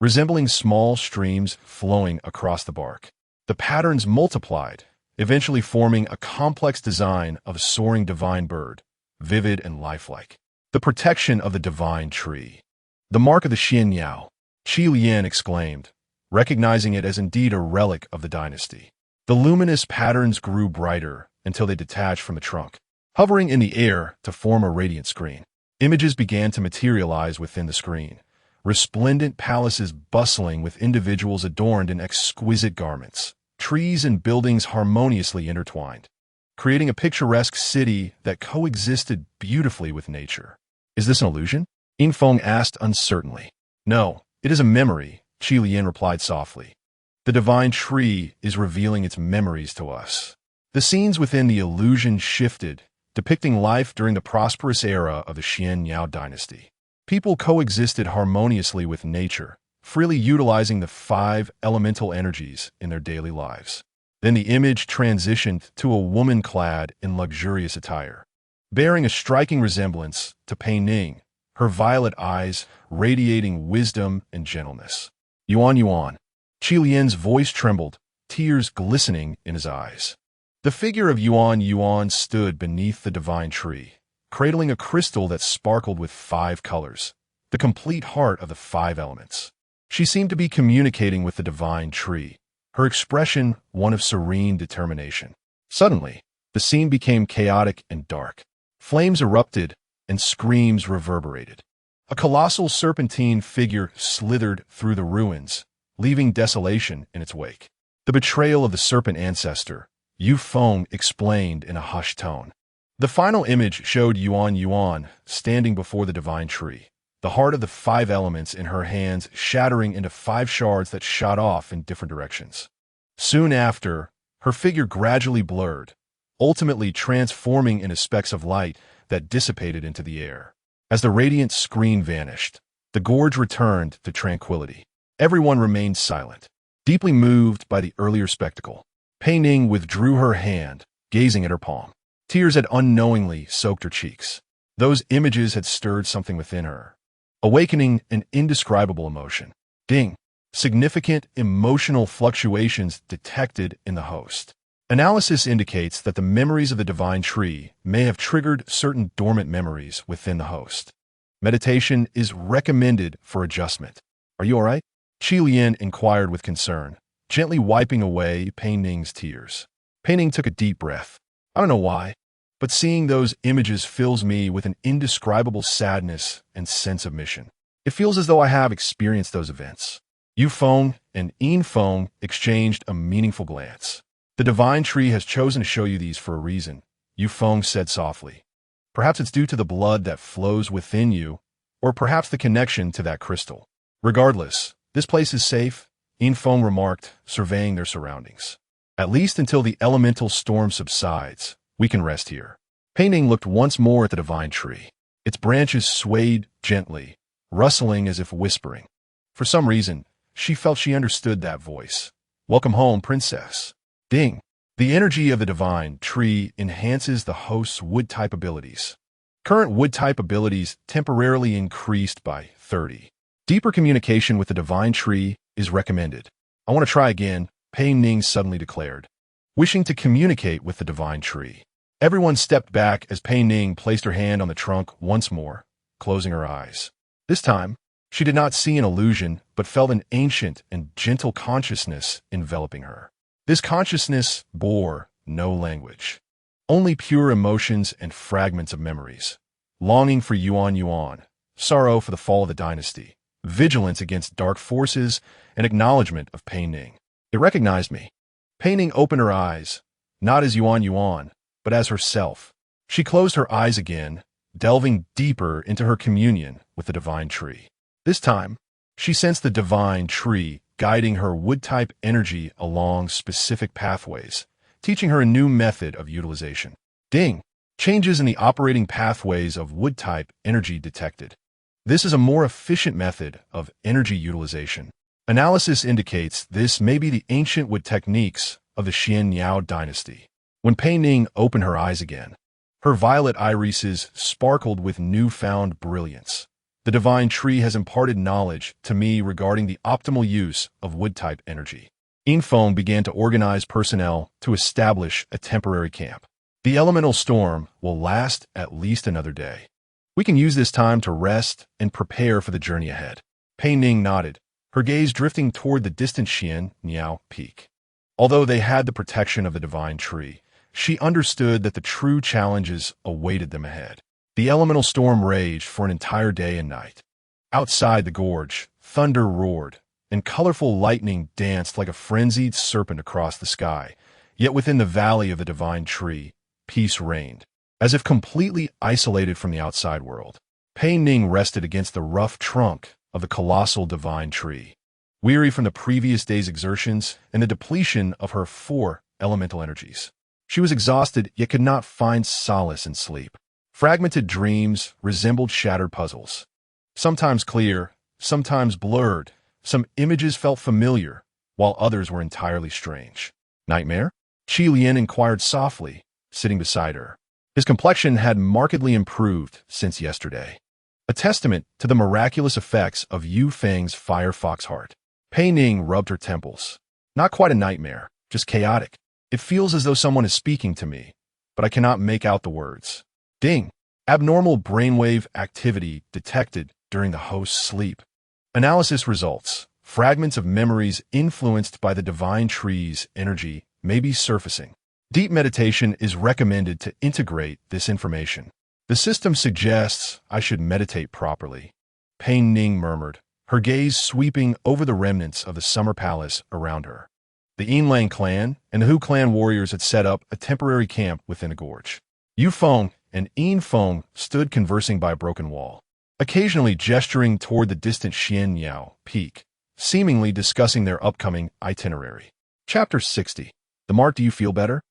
resembling small streams flowing across the bark. The patterns multiplied, eventually forming a complex design of a soaring divine bird, vivid and lifelike. The protection of the divine tree. The mark of the Xian Yao, Qi Lian exclaimed, recognizing it as indeed a relic of the dynasty. The luminous patterns grew brighter until they detached from the trunk, hovering in the air to form a radiant screen. Images began to materialize within the screen, resplendent palaces bustling with individuals adorned in exquisite garments, trees and buildings harmoniously intertwined, creating a picturesque city that coexisted beautifully with nature. Is this an illusion? Yingfeng asked uncertainly. No, it is a memory, Qi Lian replied softly. The divine tree is revealing its memories to us. The scenes within the illusion shifted, depicting life during the prosperous era of the Xian Yao dynasty. People coexisted harmoniously with nature, freely utilizing the five elemental energies in their daily lives. Then the image transitioned to a woman clad in luxurious attire, bearing a striking resemblance to Pei Ning, her violet eyes radiating wisdom and gentleness. Yuan Yuan. Qi Lian's voice trembled, tears glistening in his eyes. The figure of Yuan Yuan stood beneath the divine tree, cradling a crystal that sparkled with five colors, the complete heart of the five elements. She seemed to be communicating with the divine tree, her expression one of serene determination. Suddenly, the scene became chaotic and dark. Flames erupted, and screams reverberated. A colossal serpentine figure slithered through the ruins, leaving desolation in its wake. The betrayal of the serpent ancestor, Yufeng explained in a hushed tone. The final image showed Yuan Yuan standing before the divine tree, the heart of the 5 elements in her hands shattering into 5 shards that shot off in different directions. Soon after, her figure gradually blurred, ultimately transforming into specks of light that dissipated into the air. As the radiant screen vanished, the gorge returned to tranquility. Everyone remained silent, deeply moved by the earlier spectacle. Pei Ning withdrew her hand, gazing at her palm. Tears had unknowingly soaked her cheeks. Those images had stirred something within her, awakening an indescribable emotion. Ding! Significant emotional fluctuations detected in the host. Analysis indicates that the memories of the divine tree may have triggered certain dormant memories within the host. Meditation is recommended for adjustment. Are you all right? Qi Lian inquired with concern, gently wiping away Pei Ning's tears. Pei Ning took a deep breath. I don't know why, but seeing those images fills me with an indescribable sadness and sense of mission. It feels as though I have experienced those events. Yu Feng and Yin Feng exchanged a meaningful glance. The divine tree has chosen to show you these for a reason, Yu Feng said softly. Perhaps it's due to the blood that flows within you, or perhaps the connection to that crystal. Regardless, this place is safe, Yin Feng remarked, surveying their surroundings. At least until the elemental storm subsides, we can rest here. Pei Ning looked once more at the divine tree. Its branches swayed gently, rustling as if whispering. For some reason, she felt she understood that voice. Welcome home, princess. Ding! The energy of the divine tree enhances the host's wood-type abilities. Current wood-type abilities temporarily increased by 30. Deeper communication with the divine tree is recommended. I want to try again, Pei Ning suddenly declared, wishing to communicate with the divine tree. Everyone stepped back as Pei Ning placed her hand on the trunk once more, closing her eyes. This time, she did not see an illusion, but felt an ancient and gentle consciousness enveloping her. This consciousness bore no language, only pure emotions and fragments of memories. Longing for Yuan, sorrow for the fall of the dynasty, vigilance against dark forces, and acknowledgement of Pei Ning. It recognized me. Pei Ning opened her eyes, not as Yuan, but as herself. She closed her eyes again, delving deeper into her communion with the divine tree. This time, she sensed the divine tree guiding her wood-type energy along specific pathways, teaching her a new method of utilization. Ding! Changes in the operating pathways of wood-type energy detected. This is a more efficient method of energy utilization. Analysis indicates this may be the ancient wood techniques of the Xian dynasty. When Pei Ning opened her eyes again, her violet irises sparkled with newfound brilliance. The divine tree has imparted knowledge to me regarding the optimal use of wood-type energy. Yin Feng began to organize personnel to establish a temporary camp. The elemental storm will last at least another day. We can use this time to rest and prepare for the journey ahead. Pei Ning nodded, her gaze drifting toward the distant Xian peak. Although they had the protection of the divine tree, she understood that the true challenges awaited them ahead. The elemental storm raged for an entire day and night. Outside the gorge, thunder roared, and colorful lightning danced like a frenzied serpent across the sky. Yet within the valley of the divine tree, peace reigned. As if completely isolated from the outside world, Pei Ning rested against the rough trunk of the colossal divine tree. Weary from the previous day's exertions and the depletion of her 4 elemental energies, she was exhausted yet could not find solace in sleep. Fragmented dreams resembled shattered puzzles. Sometimes clear, sometimes blurred, some images felt familiar, while others were entirely strange. Nightmare? Qi Lian inquired softly, sitting beside her. His complexion had markedly improved since yesterday, a testament to the miraculous effects of Yu Feng's fire fox heart. Pei Ning rubbed her temples. Not quite a nightmare, just chaotic. It feels as though someone is speaking to me, but I cannot make out the words. Ding! Abnormal brainwave activity detected during the host's sleep. Analysis results. Fragments of memories influenced by the divine tree's energy may be surfacing. Deep meditation is recommended to integrate this information. The system suggests I should meditate properly, Pei Ning murmured, her gaze sweeping over the remnants of the summer palace around her. The Yinlang clan and the Hu clan warriors had set up a temporary camp within a gorge. Yu Feng and Yin Feng stood conversing by a broken wall. occasionally gesturing toward the distant Xianyao peak, seemingly discussing their upcoming itinerary. Chapter 60. The Mart, do you feel better?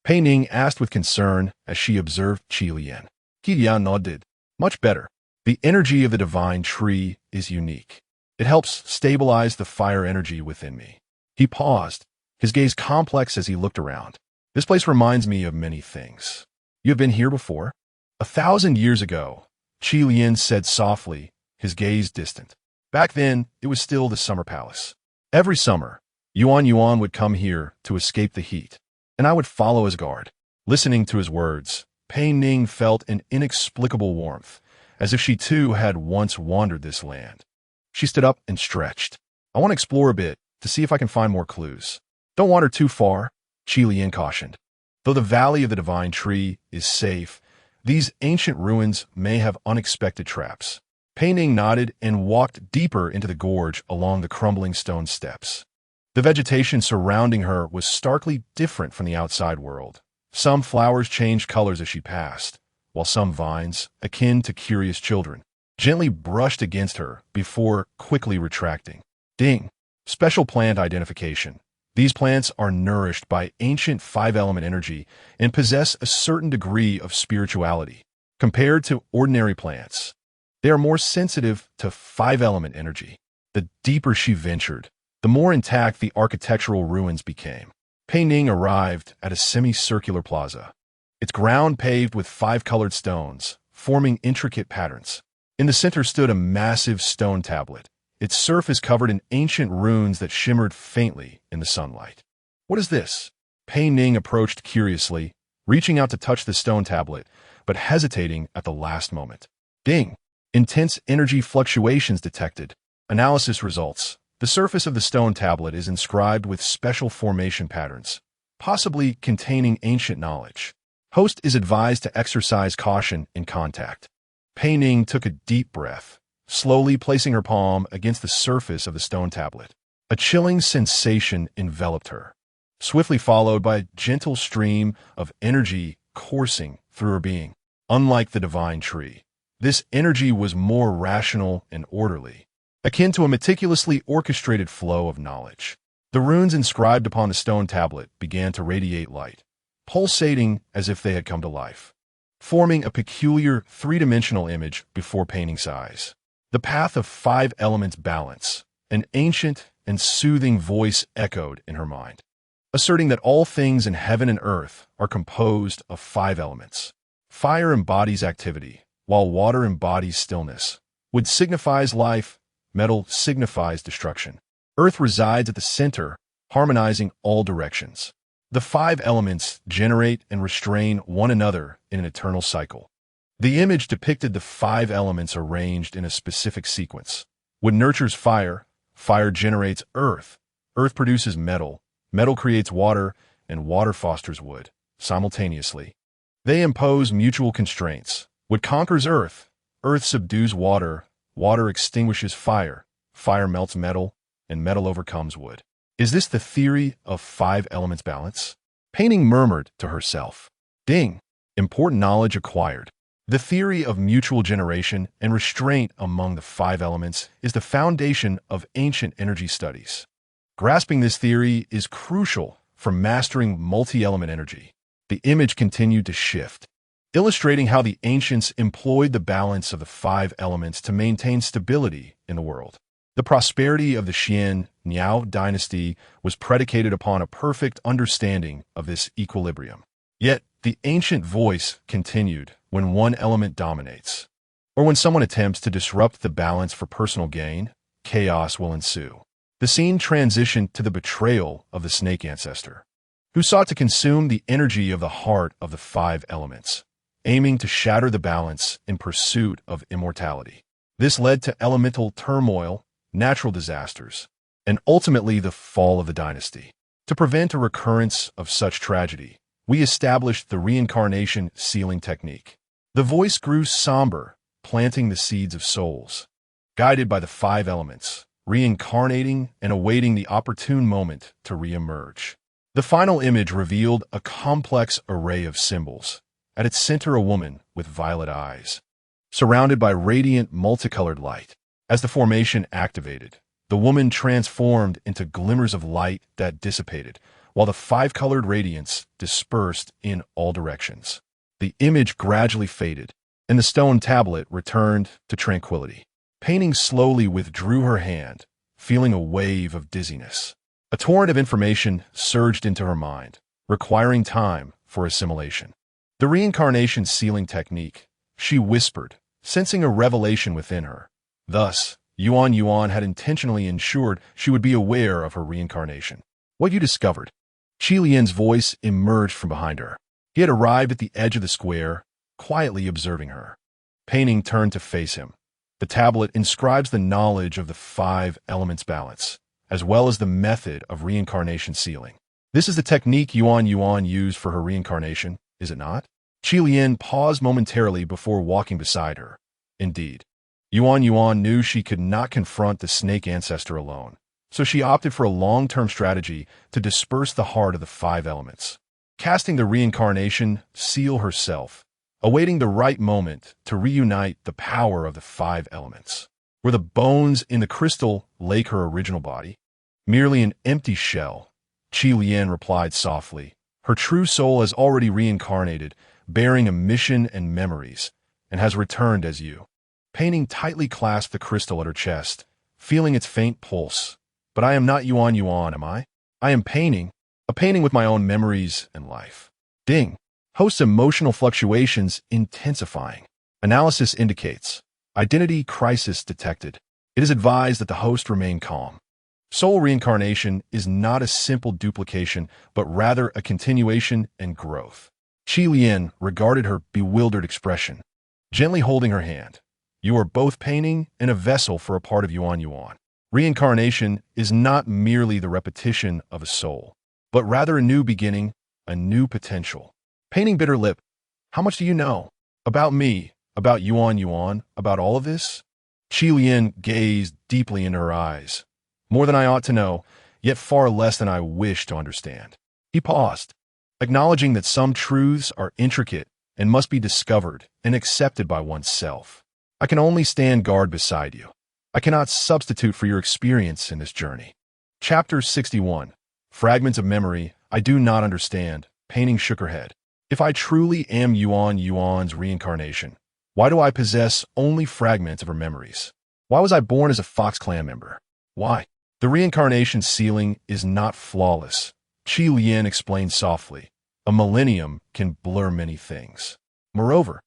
Pei Ning asked with concern as she observed Qi Lian. Qi Lian nodded. Much better. The energy of the divine tree is unique. It helps stabilize the fire energy within me. He paused, his gaze complex as he looked around. This place reminds me of many things. You have been here before? 1,000 years ago, Qi Lian said softly, his gaze distant. Back then, it was still the summer palace. Every summer, Yuan would come here to escape the heat, and I would follow his guard. Listening to his words, Pei Ning felt an inexplicable warmth, as if she too had once wandered this land. She stood up and stretched. I want to explore a bit, to see if I can find more clues. Don't wander too far, Qi Lian cautioned. Though the valley of the divine tree is safe, these ancient ruins may have unexpected traps. Pei Ning nodded and walked deeper into the gorge along the crumbling stone steps. The vegetation surrounding her was starkly different from the outside world. Some flowers changed colors as she passed, while some vines, akin to curious children, gently brushed against her before quickly retracting. Ding. Special plant identification. These plants are nourished by ancient five-element energy and possess a certain degree of spirituality. Compared to ordinary plants, they are more sensitive to five-element energy. The deeper she ventured, the more intact the architectural ruins became. Pei Ning arrived at a semicircular plaza, its ground paved with five-colored stones, forming intricate patterns. In the center stood a massive stone tablet, its surface covered in ancient runes that shimmered faintly in the sunlight. What is this? Pei Ning approached curiously, reaching out to touch the stone tablet, but hesitating at the last moment. Ding! Intense energy fluctuations detected. Analysis results. The surface of the stone tablet is inscribed with special formation patterns, possibly containing ancient knowledge. Host is advised to exercise caution in contact. Pei Ning took a deep breath, slowly placing her palm against the surface of the stone tablet. A chilling sensation enveloped her, swiftly followed by a gentle stream of energy coursing through her being. Unlike the divine tree, this energy was more rational and orderly, akin to a meticulously orchestrated flow of knowledge. The runes inscribed upon the stone tablet began to radiate light, pulsating as if they had come to life, forming a peculiar three-dimensional image before Pei Ning's eyes. The path of five elements balance, an ancient and soothing voice echoed in her mind, asserting that all things in heaven and earth are composed of five elements. Fire embodies activity, while water embodies stillness. Wood signifies life, metal signifies destruction. Earth resides at the center, harmonizing all directions. The five elements generate and restrain one another in an eternal cycle. The image depicted the five elements arranged in a specific sequence. Wood nurtures fire, fire generates earth, earth produces metal, metal creates water, and water fosters wood. Simultaneously, they impose mutual constraints. Wood conquers earth, earth subdues water, water extinguishes fire, fire melts metal, and metal overcomes wood. Is this the theory of five elements balance? Pei Ning murmured to herself. Ding! Important knowledge acquired. The theory of mutual generation and restraint among the five elements is the foundation of ancient energy studies. Grasping this theory is crucial for mastering multi-element energy. The image continued to shift, illustrating how the ancients employed the balance of the five elements to maintain stability in the world. The prosperity of the Xianyao dynasty was predicated upon a perfect understanding of this equilibrium. Yet, the ancient voice continued when one element dominates, or when someone attempts to disrupt the balance for personal gain, chaos will ensue. The scene transitioned to the betrayal of the snake ancestor, who sought to consume the energy of the heart of the five elements, aiming to shatter the balance in pursuit of immortality. This led to elemental turmoil, natural disasters, and ultimately the fall of the dynasty. To prevent a recurrence of such tragedy, we established the reincarnation sealing technique. The voice grew somber, planting the seeds of souls, guided by the five elements, reincarnating and awaiting the opportune moment to reemerge. The final image revealed a complex array of symbols. At its center, a woman with violet eyes, surrounded by radiant, multicolored light. As the formation activated, the woman transformed into glimmers of light that dissipated, while the five-colored radiance dispersed in all directions. The image gradually faded, and the stone tablet returned to tranquility. Pei Ning slowly withdrew her hand, feeling a wave of dizziness. A torrent of information surged into her mind, requiring time for assimilation. The reincarnation sealing technique, she whispered, sensing a revelation within her. Thus, Yuan had intentionally ensured she would be aware of her reincarnation. What you discovered? Qi Lian's voice emerged from behind her. He had arrived at the edge of the square, quietly observing her. Pei Ning turned to face him. The tablet inscribes the knowledge of the five elements balance, as well as the method of reincarnation sealing. This is the technique Yuan used for her reincarnation, is it not? Qi Lian paused momentarily before walking beside her. Indeed. Yuan knew she could not confront the snake ancestor alone, so she opted for a long-term strategy to disperse the heart of the five elements. Casting the reincarnation seal herself, awaiting the right moment to reunite the power of the five elements. Were the bones in the crystal like her original body? Merely an empty shell, Qi Lian replied softly. Her true soul has already reincarnated, bearing a mission and memories, and has returned as you. Pei Ning tightly clasped the crystal at her chest, feeling its faint pulse. But I am not Yuan, am I? I am Pei Ning, a Pei Ning with my own memories and life. Ding. Host's emotional fluctuations intensifying. Analysis indicates identity crisis detected. It is advised that the host remain calm. Soul reincarnation is not a simple duplication, but rather a continuation and growth. Qi Lian regarded her bewildered expression, gently holding her hand. You are both Pei Ning and a vessel for a part of Yuan. Reincarnation is not merely the repetition of a soul, but rather a new beginning, a new potential. Pei Ning bit her lip. How much do you know? About me, about Yuan, about all of this? Qi Lian gazed deeply into her eyes. More than I ought to know, yet far less than I wish to understand. He paused, acknowledging that some truths are intricate and must be discovered and accepted by oneself. I can only stand guard beside you. I cannot substitute for your experience in this journey. Chapter 61. Fragments of Memory. I do not understand. Pei Ning shook her head. If I truly am Yuan's reincarnation, why do I possess only fragments of her memories? Why was I born as a Fox Clan member? Why? The reincarnation sealing is not flawless. Qi Lian explained softly. A millennium can blur many things. Moreover,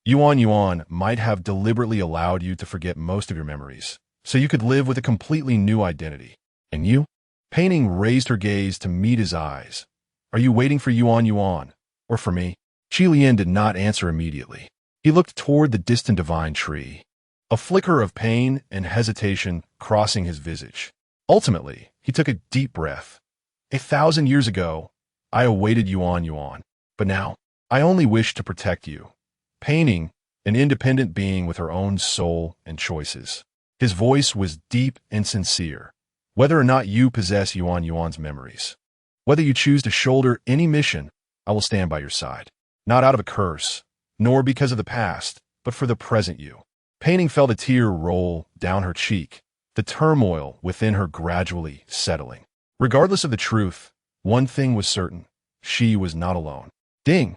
Yuan might have deliberately allowed you to forget most of your memories, so you could live with a completely new identity. And you? Pei Ning raised her gaze to meet his eyes. Are you waiting for Yuan, or for me? Qi Lian did not answer immediately. He looked toward the distant divine tree, a flicker of pain and hesitation crossing his visage. Ultimately, he took a deep breath. 1,000 years ago, I awaited Yuan, but now, I only wish to protect you. Pei Ning, an independent being with her own soul and choices. His voice was deep and sincere. Whether or not you possess Yuan's memories, whether you choose to shoulder any mission, I will stand by your side. Not out of a curse, nor because of the past, but for the present you. Pei Ning felt a tear roll down her cheek, the turmoil within her gradually settling. Regardless of the truth, one thing was certain. She was not alone. Ding.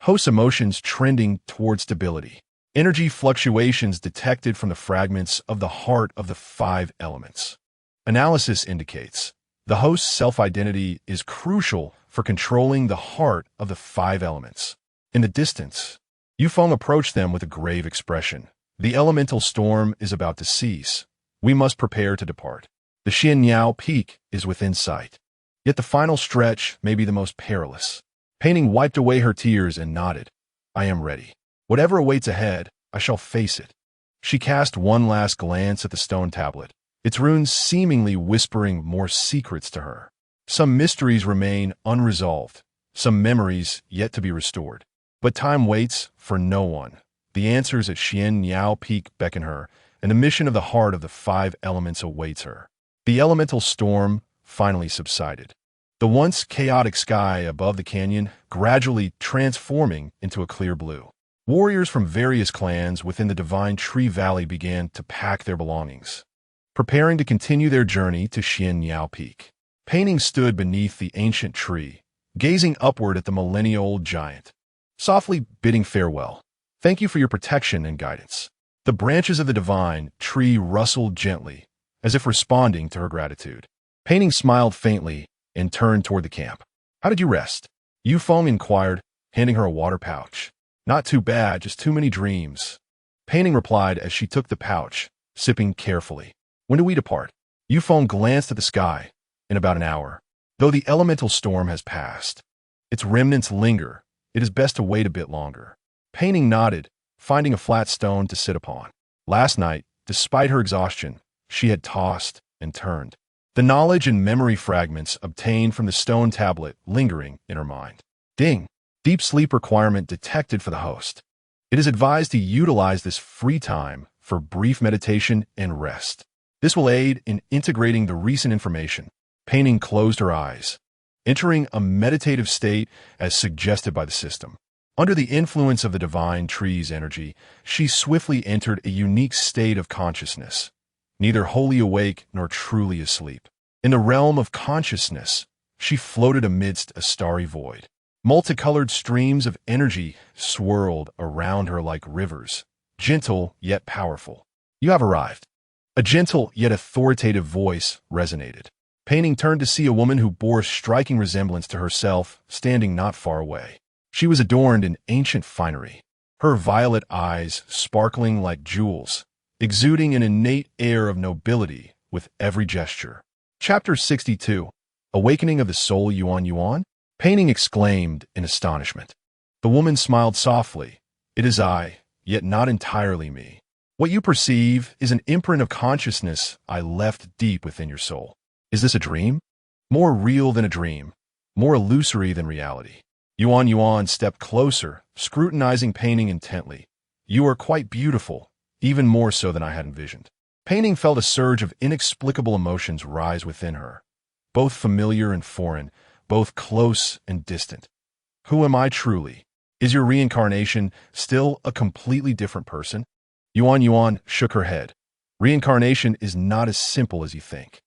Host's emotions trending toward stability. Energy fluctuations detected from the fragments of the heart of the five elements. Analysis indicates the host's self-identity is crucial for controlling the heart of the five elements. In the distance, Yufeng approached them with a grave expression. The elemental storm is about to cease. We must prepare to depart. The Xianyao Peak is within sight. Yet the final stretch may be the most perilous. Pei Ning wiped away her tears and nodded. I am ready. Whatever awaits ahead, I shall face it. She cast one last glance at the stone tablet, its runes seemingly whispering more secrets to her. Some mysteries remain unresolved, some memories yet to be restored. But time waits for no one. The answers at Xianyao Peak beckon her, and the mission of the heart of the five elements awaits her. The elemental storm finally subsided. The once chaotic sky above the canyon gradually transforming into a clear blue. Warriors from various clans within the Divine Tree Valley began to pack their belongings, preparing to continue their journey to Xian Niao Peak. Pei Ning stood beneath the ancient tree, gazing upward at the millennia-old giant, softly bidding farewell. Thank you for your protection and guidance. The branches of the divine tree rustled gently, as if responding to her gratitude. Pei Ning smiled faintly and turned toward the camp. How did you rest? Yu Feng inquired, handing her a water pouch. Not too bad, just too many dreams. Pei Ning replied as she took the pouch, sipping carefully. When do we depart? Yu Feng glanced at the sky. In about an hour. Though the elemental storm has passed, its remnants linger. It is best to wait a bit longer. Pei Ning nodded, finding a flat stone to sit upon. Last night, despite her exhaustion, she had tossed and turned, the knowledge and memory fragments obtained from the stone tablet lingering in her mind. Ding! Deep sleep requirement detected for the host. It is advised to utilize this free time for brief meditation and rest. This will aid in integrating the recent information. Pei Ning closed her eyes, entering a meditative state as suggested by the system. Under the influence of the divine tree's energy, she swiftly entered a unique state of consciousness, neither wholly awake nor truly asleep. In the realm of consciousness, she floated amidst a starry void. Multicolored streams of energy swirled around her like rivers, gentle yet powerful. You have arrived. A gentle yet authoritative voice resonated. Pei Ning turned to see a woman who bore striking resemblance to herself, standing not far away. She was adorned in ancient finery, her violet eyes sparkling like jewels, exuding an innate air of nobility with every gesture. Chapter 62. Awakening of the Soul Yuan Yuan? Pei Ning exclaimed in astonishment. The woman smiled softly. It is I, yet not entirely me. What you perceive is an imprint of consciousness I left deep within your soul. Is this a dream? More real than a dream, more illusory than reality. Yuan Yuan stepped closer, scrutinizing Pei Ning intently. You are quite beautiful, even more so than I had envisioned. Pei Ning felt a surge of inexplicable emotions rise within her, both familiar and foreign, both close and distant. Who am I truly? Is your reincarnation still a completely different person? Yuan Yuan shook her head. Reincarnation is not as simple as you think.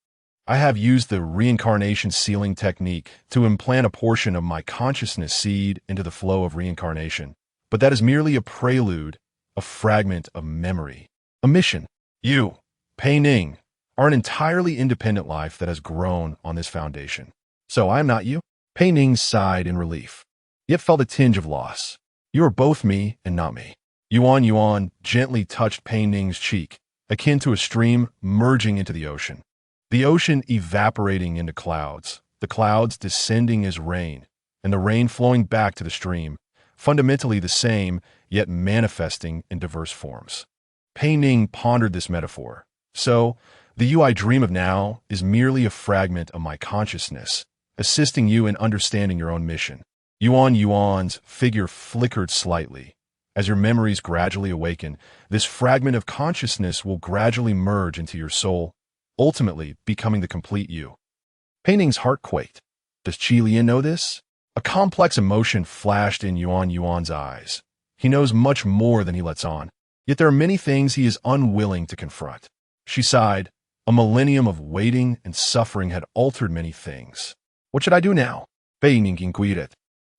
I have used the reincarnation sealing technique to implant a portion of my consciousness seed into the flow of reincarnation, but that is merely a prelude, a fragment of memory, a mission. You, Pei Ning, are an entirely independent life that has grown on this foundation. So I am not you? Pei Ning sighed in relief, yet felt a tinge of loss. You are both me and not me. Yuan Yuan gently touched Pei Ning's cheek, akin to a stream merging into the ocean. The ocean evaporating into clouds, the clouds descending as rain, and the rain flowing back to the stream, fundamentally the same, yet manifesting in diverse forms. Pei Ning pondered this metaphor. So, the you I dream of now is merely a fragment of my consciousness, assisting you in understanding your own mission. Yuan Yuan's figure flickered slightly. As your memories gradually awaken, this fragment of consciousness will gradually merge into your soul, ultimately becoming the complete you. Pei Ning's heart quaked. Does Qi Lian know this? A complex emotion flashed in Yuan Yuan's eyes. He knows much more than he lets on, yet there are many things he is unwilling to confront. She sighed. A millennium of waiting and suffering had altered many things. What should I do now? Pei Ning inquired.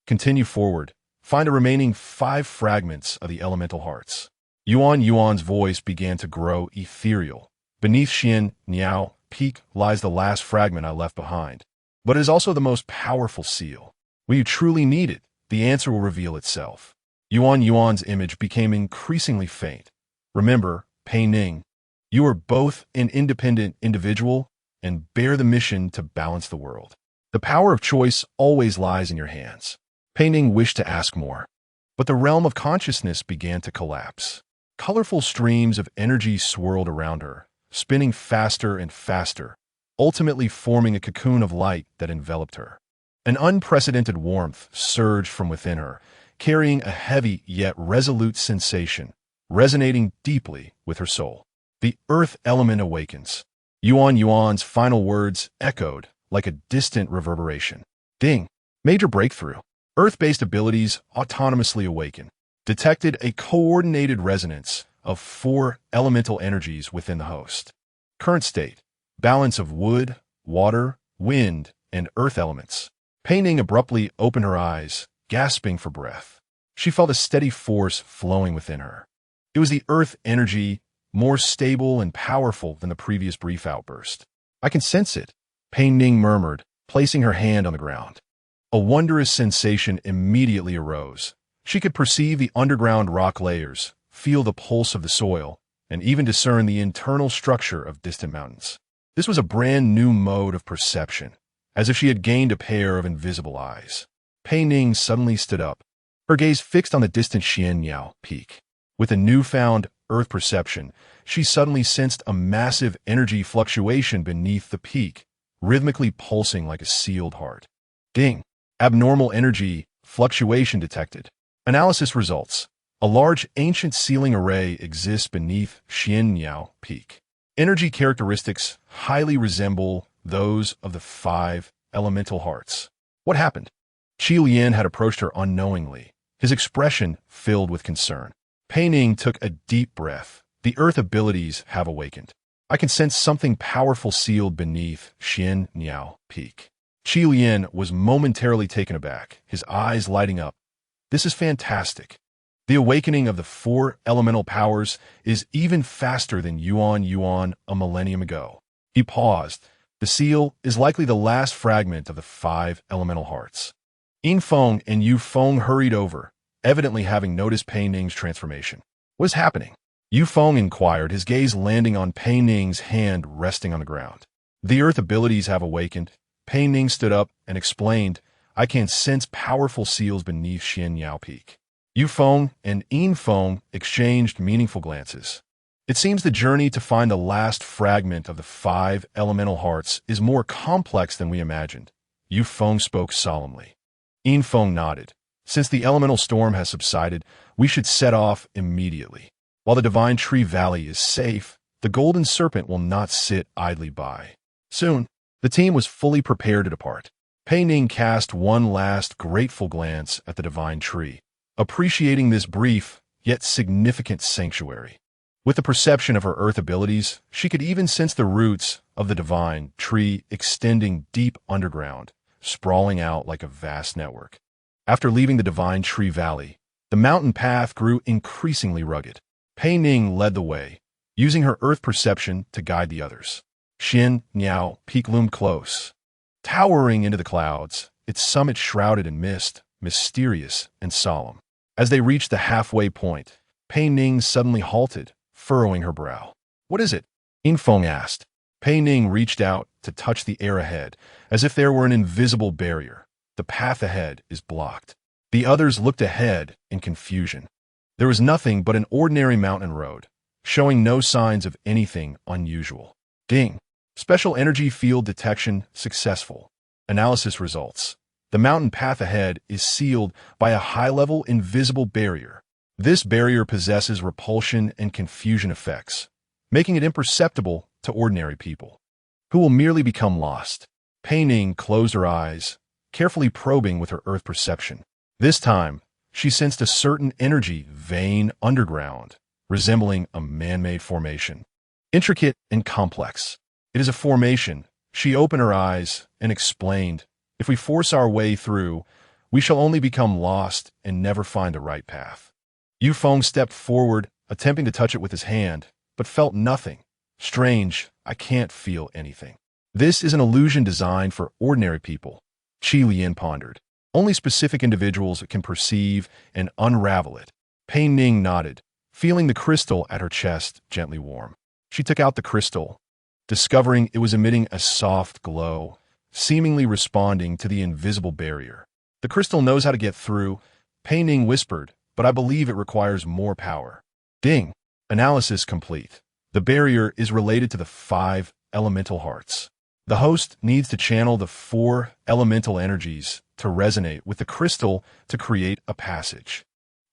Continue forward. Find the remaining 5 fragments of the elemental hearts. Yuan Yuan's voice began to grow ethereal. Beneath Xian Niao Peak lies the last fragment I left behind. But it is also the most powerful seal. When you truly need it, the answer will reveal itself. Yuan Yuan's image became increasingly faint. Remember, Pei Ning, you are both an independent individual and bear the mission to balance the world. The power of choice always lies in your hands. Pei Ning wished to ask more, but the realm of consciousness began to collapse. Colorful streams of energy swirled around her, spinning faster and faster, ultimately forming a cocoon of light that enveloped her. An unprecedented warmth surged from within her, carrying a heavy yet resolute sensation, resonating deeply with her soul. The earth element awakens. Yuan Yuan's final words echoed like a distant reverberation. Ding! Major breakthrough. Earth-based abilities autonomously awaken. detected a coordinated resonance of 4 elemental energies within the host. Current state: balance of wood, water, wind, and earth elements. Pei Ning abruptly opened her eyes, gasping for breath. She felt a steady force flowing within her. It was the earth energy, more stable and powerful than the previous brief outburst. "I can sense it," Pei Ning murmured, placing her hand on the ground. A wondrous sensation immediately arose. She could perceive the underground rock layers, feel the pulse of the soil, and even discern the internal structure of distant mountains. This was a brand new mode of perception, as if she had gained a pair of invisible eyes. Pei Ning suddenly stood up, her gaze fixed on the distant Xianyao peak. With a newfound earth perception, she suddenly sensed a massive energy fluctuation beneath the peak, rhythmically pulsing like a sealed heart. Ding! Abnormal energy fluctuation detected. Analysis results: a large ancient sealing array exists beneath Xianyao Peak. Energy characteristics highly resemble those of the 5 elemental hearts. What happened? Qi Lian had approached her unknowingly, his expression filled with concern. Pei Ning took a deep breath. The earth abilities have awakened. "I can sense something powerful sealed beneath Xianyao Peak." Qi Lian was momentarily taken aback, his eyes lighting up. "This is fantastic. The awakening of the 4 elemental powers is even faster than Yuan a millennium ago." He paused. "The seal is likely the last fragment of the 5 elemental hearts." Yin Feng and Yu Feng hurried over, evidently having noticed Pei Ning's transformation. "What is happening?" Yu Feng inquired, his gaze landing on Pei Ning's hand resting on the ground. "The earth abilities have awakened." Pei Ning stood up and explained, "I can sense powerful seals beneath Xianyao Peak." Yu Feng and Yin Feng exchanged meaningful glances. "It seems the journey to find the last fragment of the 5 elemental hearts is more complex than we imagined." Yu Feng spoke solemnly. Yin Feng nodded. "Since the elemental storm has subsided, we should set off immediately. While the Divine Tree Valley is safe, the golden serpent will not sit idly by." Soon, the team was fully prepared to depart. Pei Ning cast one last grateful glance at the divine tree, appreciating this brief yet significant sanctuary. With the perception of her earth abilities, she could even sense the roots of the divine tree extending deep underground, sprawling out like a vast network. After leaving the Divine Tree Valley, the mountain path grew increasingly rugged. Pei Ning led the way, using her earth perception to guide the others. Xianyao Peak loomed close, towering into the clouds, its summit shrouded in mist, mysterious and solemn. As they reached the halfway point, Pei Ning suddenly halted, furrowing her brow. "What is it?" Yin Feng asked. Pei Ning reached out to touch the air ahead, as if there were an invisible barrier. "The path ahead is blocked." The others looked ahead in confusion. There was nothing but an ordinary mountain road, showing no signs of anything unusual. Ding! Special energy field detection successful. Analysis results: the mountain path ahead is sealed by a high-level invisible barrier. This barrier possesses repulsion and confusion effects, making it imperceptible to ordinary people, who will merely become lost. Pei Ning closed her eyes, carefully probing with her earth perception. This time, she sensed a certain energy vein underground, resembling a man-made formation. Intricate and complex. "It is a formation." She opened her eyes and explained, "If we force our way through, we shall only become lost and never find the right path." Yu Feng stepped forward, attempting to touch it with his hand, but felt nothing. "Strange, I can't feel anything." "This is an illusion designed for ordinary people," Qi Lian pondered. "Only specific individuals can perceive and unravel it." Pei Ning nodded, feeling the crystal at her chest gently warm. She took out the crystal, discovering it was emitting a soft glow, seemingly responding to the invisible barrier. "The crystal knows how to get through," Pei Ning whispered, "but I believe it requires more power." Ding! Analysis complete. The barrier is related to the 5 elemental hearts. The host needs to channel the 4 elemental energies to resonate with the crystal to create a passage.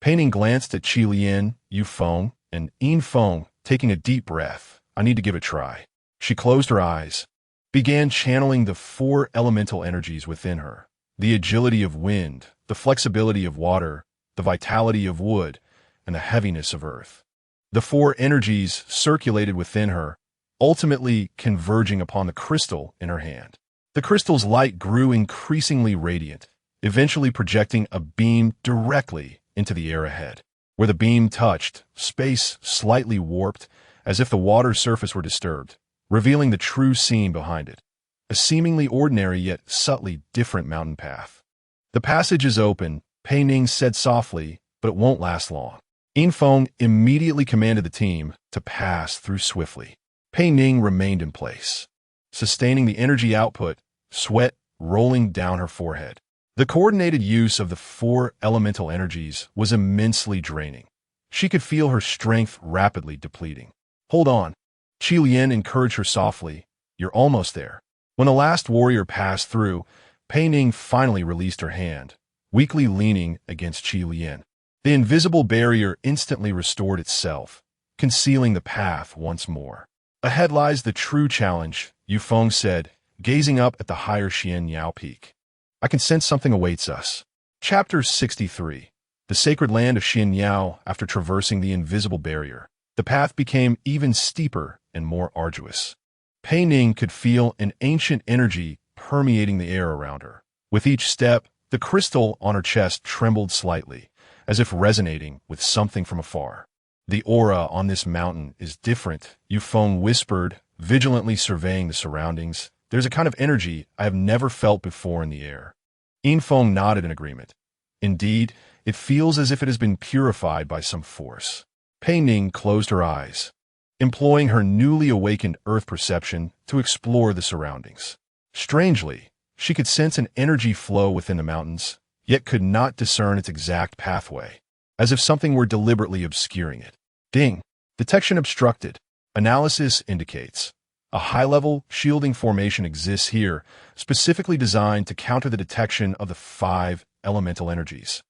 Pei Ning glanced at Qi Lian, Yu Feng, and Yin Feng, taking a deep breath. "I need to give it a try." She closed her eyes, began channeling the 4 elemental energies within her: the agility of wind, the flexibility of water, the vitality of wood, and the heaviness of earth. The four energies circulated within her, ultimately converging upon the crystal in her hand. The crystal's light grew increasingly radiant, eventually projecting a beam directly into the air ahead. Where the beam touched, space slightly warped, as if the water's surface were disturbed, revealing the true scene behind it. A seemingly ordinary yet subtly different mountain path. "The passage is open," Pei Ning said softly, "but it won't last long." Infong immediately commanded the team to pass through swiftly. Pei Ning remained in place, sustaining the energy output, sweat rolling down her forehead. The coordinated use of the four elemental energies was immensely draining. She could feel her strength rapidly depleting. "Hold on," Qi Lian encouraged her softly. "You're almost there." When the last warrior passed through, Pei Ning finally released her hand, weakly leaning against Qi Lian. The invisible barrier instantly restored itself, concealing the path once more. "Ahead lies the true challenge," Yufeng said, gazing up at the higher Xianyao peak. "I can sense something awaits us." Chapter 63. The sacred land of Xianyao. After traversing the invisible barrier, the path became even steeper and more arduous. Pei Ning could feel an ancient energy permeating the air around her. With each step, the crystal on her chest trembled slightly, as if resonating with something from afar. "The aura on this mountain is different," Yufeng whispered, vigilantly surveying the surroundings. "There's a kind of energy I have never felt before in the air." Infeng nodded in agreement. "Indeed, it feels as if it has been purified by some force." Pei Ning closed her eyes, employing her newly awakened earth perception to explore the surroundings. Strangely, she could sense an energy flow within the mountains, yet could not discern its exact pathway, as if something were deliberately obscuring it. Ding! Detection obstructed. Analysis indicates a high-level shielding formation exists here, specifically designed to counter the detection of the five elemental energies.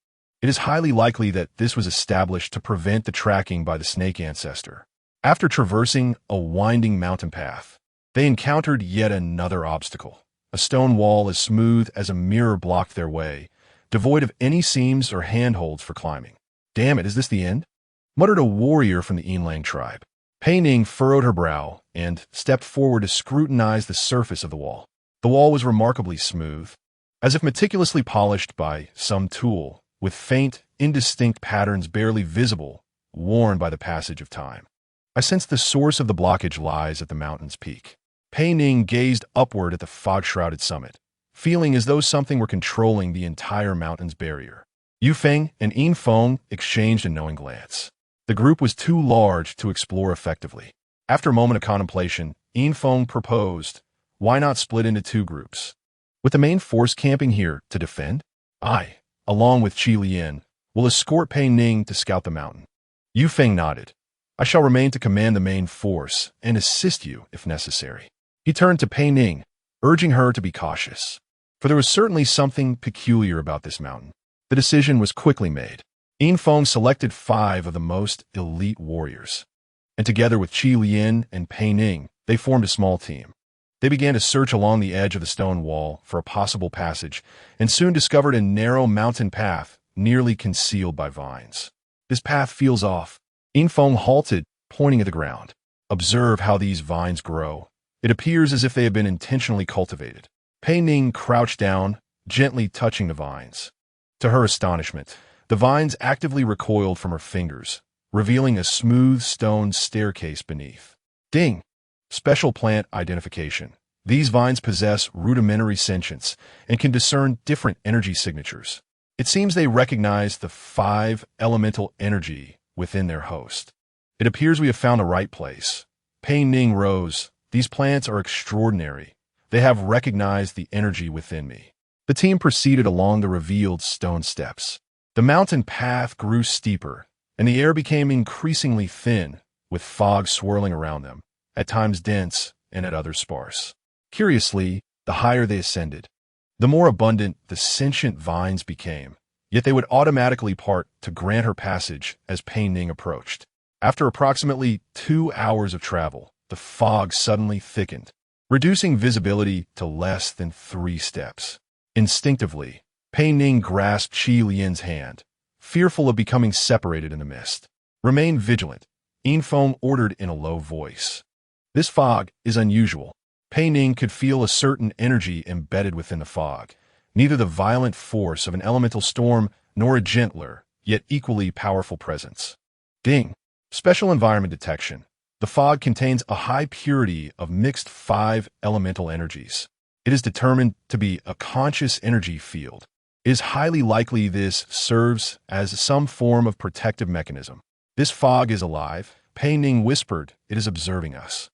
It is highly likely that this was established to prevent the tracking by the snake ancestor. After traversing a winding mountain path, they encountered yet another obstacle. A stone wall as smooth as a mirror blocked their way, devoid of any seams or handholds for climbing. "Damn it, is this the end?" muttered a warrior from the Yinlang tribe. Pei Ning furrowed her brow and stepped forward to scrutinize the surface of the wall. The wall was remarkably smooth, as if meticulously polished by some tool, with faint, indistinct patterns barely visible, worn by the passage of time. "I sense the source of the blockage lies at the mountain's peak." Pei Ning gazed upward at the fog-shrouded summit, feeling as though something were controlling the entire mountain's barrier. Yufeng and Infeng exchanged a knowing glance. The group was too large to explore effectively. After a moment of contemplation, Infeng proposed, "Why not split into two groups? With the main force camping here to defend, I, along with Qi Lian, will escort Pei Ning to scout the mountain." Yufeng nodded. "I shall remain to command the main force and assist you if necessary." He turned to Pei Ning, urging her to be cautious, for there was certainly something peculiar about this mountain. The decision was quickly made. Infeng selected 5 of the most elite warriors, and together with Qi Lian and Pei Ning, they formed a small team. They began to search along the edge of the stone wall for a possible passage, and soon discovered a narrow mountain path nearly concealed by vines. "This path feels off." Infeng halted, pointing at the ground. "Observe how these vines grow. It appears as if they have been intentionally cultivated." Pei Ning crouched down, gently touching the vines. To her astonishment, the vines actively recoiled from her fingers, revealing a smooth stone staircase beneath. Ding! Special plant identification. These vines possess rudimentary sentience and can discern different energy signatures. It seems they recognize the 5 elemental energy within their host. "It appears we have found the right place." Pei Ning rose. "These plants are extraordinary. They have recognized the energy within me." The team proceeded along the revealed stone steps. The mountain path grew steeper, and the air became increasingly thin, with fog swirling around them, at times dense and at others sparse. Curiously, the higher they ascended, the more abundant the sentient vines became, yet they would automatically part to grant her passage as Pei Ning approached. After approximately 2 hours of travel, the fog suddenly thickened, reducing visibility to less than 3 steps. Instinctively, Pei Ning grasped Qi Lian's hand, fearful of becoming separated in the mist. Remain vigilant, Infong ordered in a low voice. This fog is unusual. Pei Ning could feel a certain energy embedded within the fog, neither the violent force of an elemental storm nor a gentler, yet equally powerful presence. Ding. Special environment detection. The fog contains a high purity of mixed 5 elemental energies. It is determined to be a conscious energy field. It is highly likely this serves as some form of protective mechanism. This fog is alive, Pei Ning whispered. It is observing us.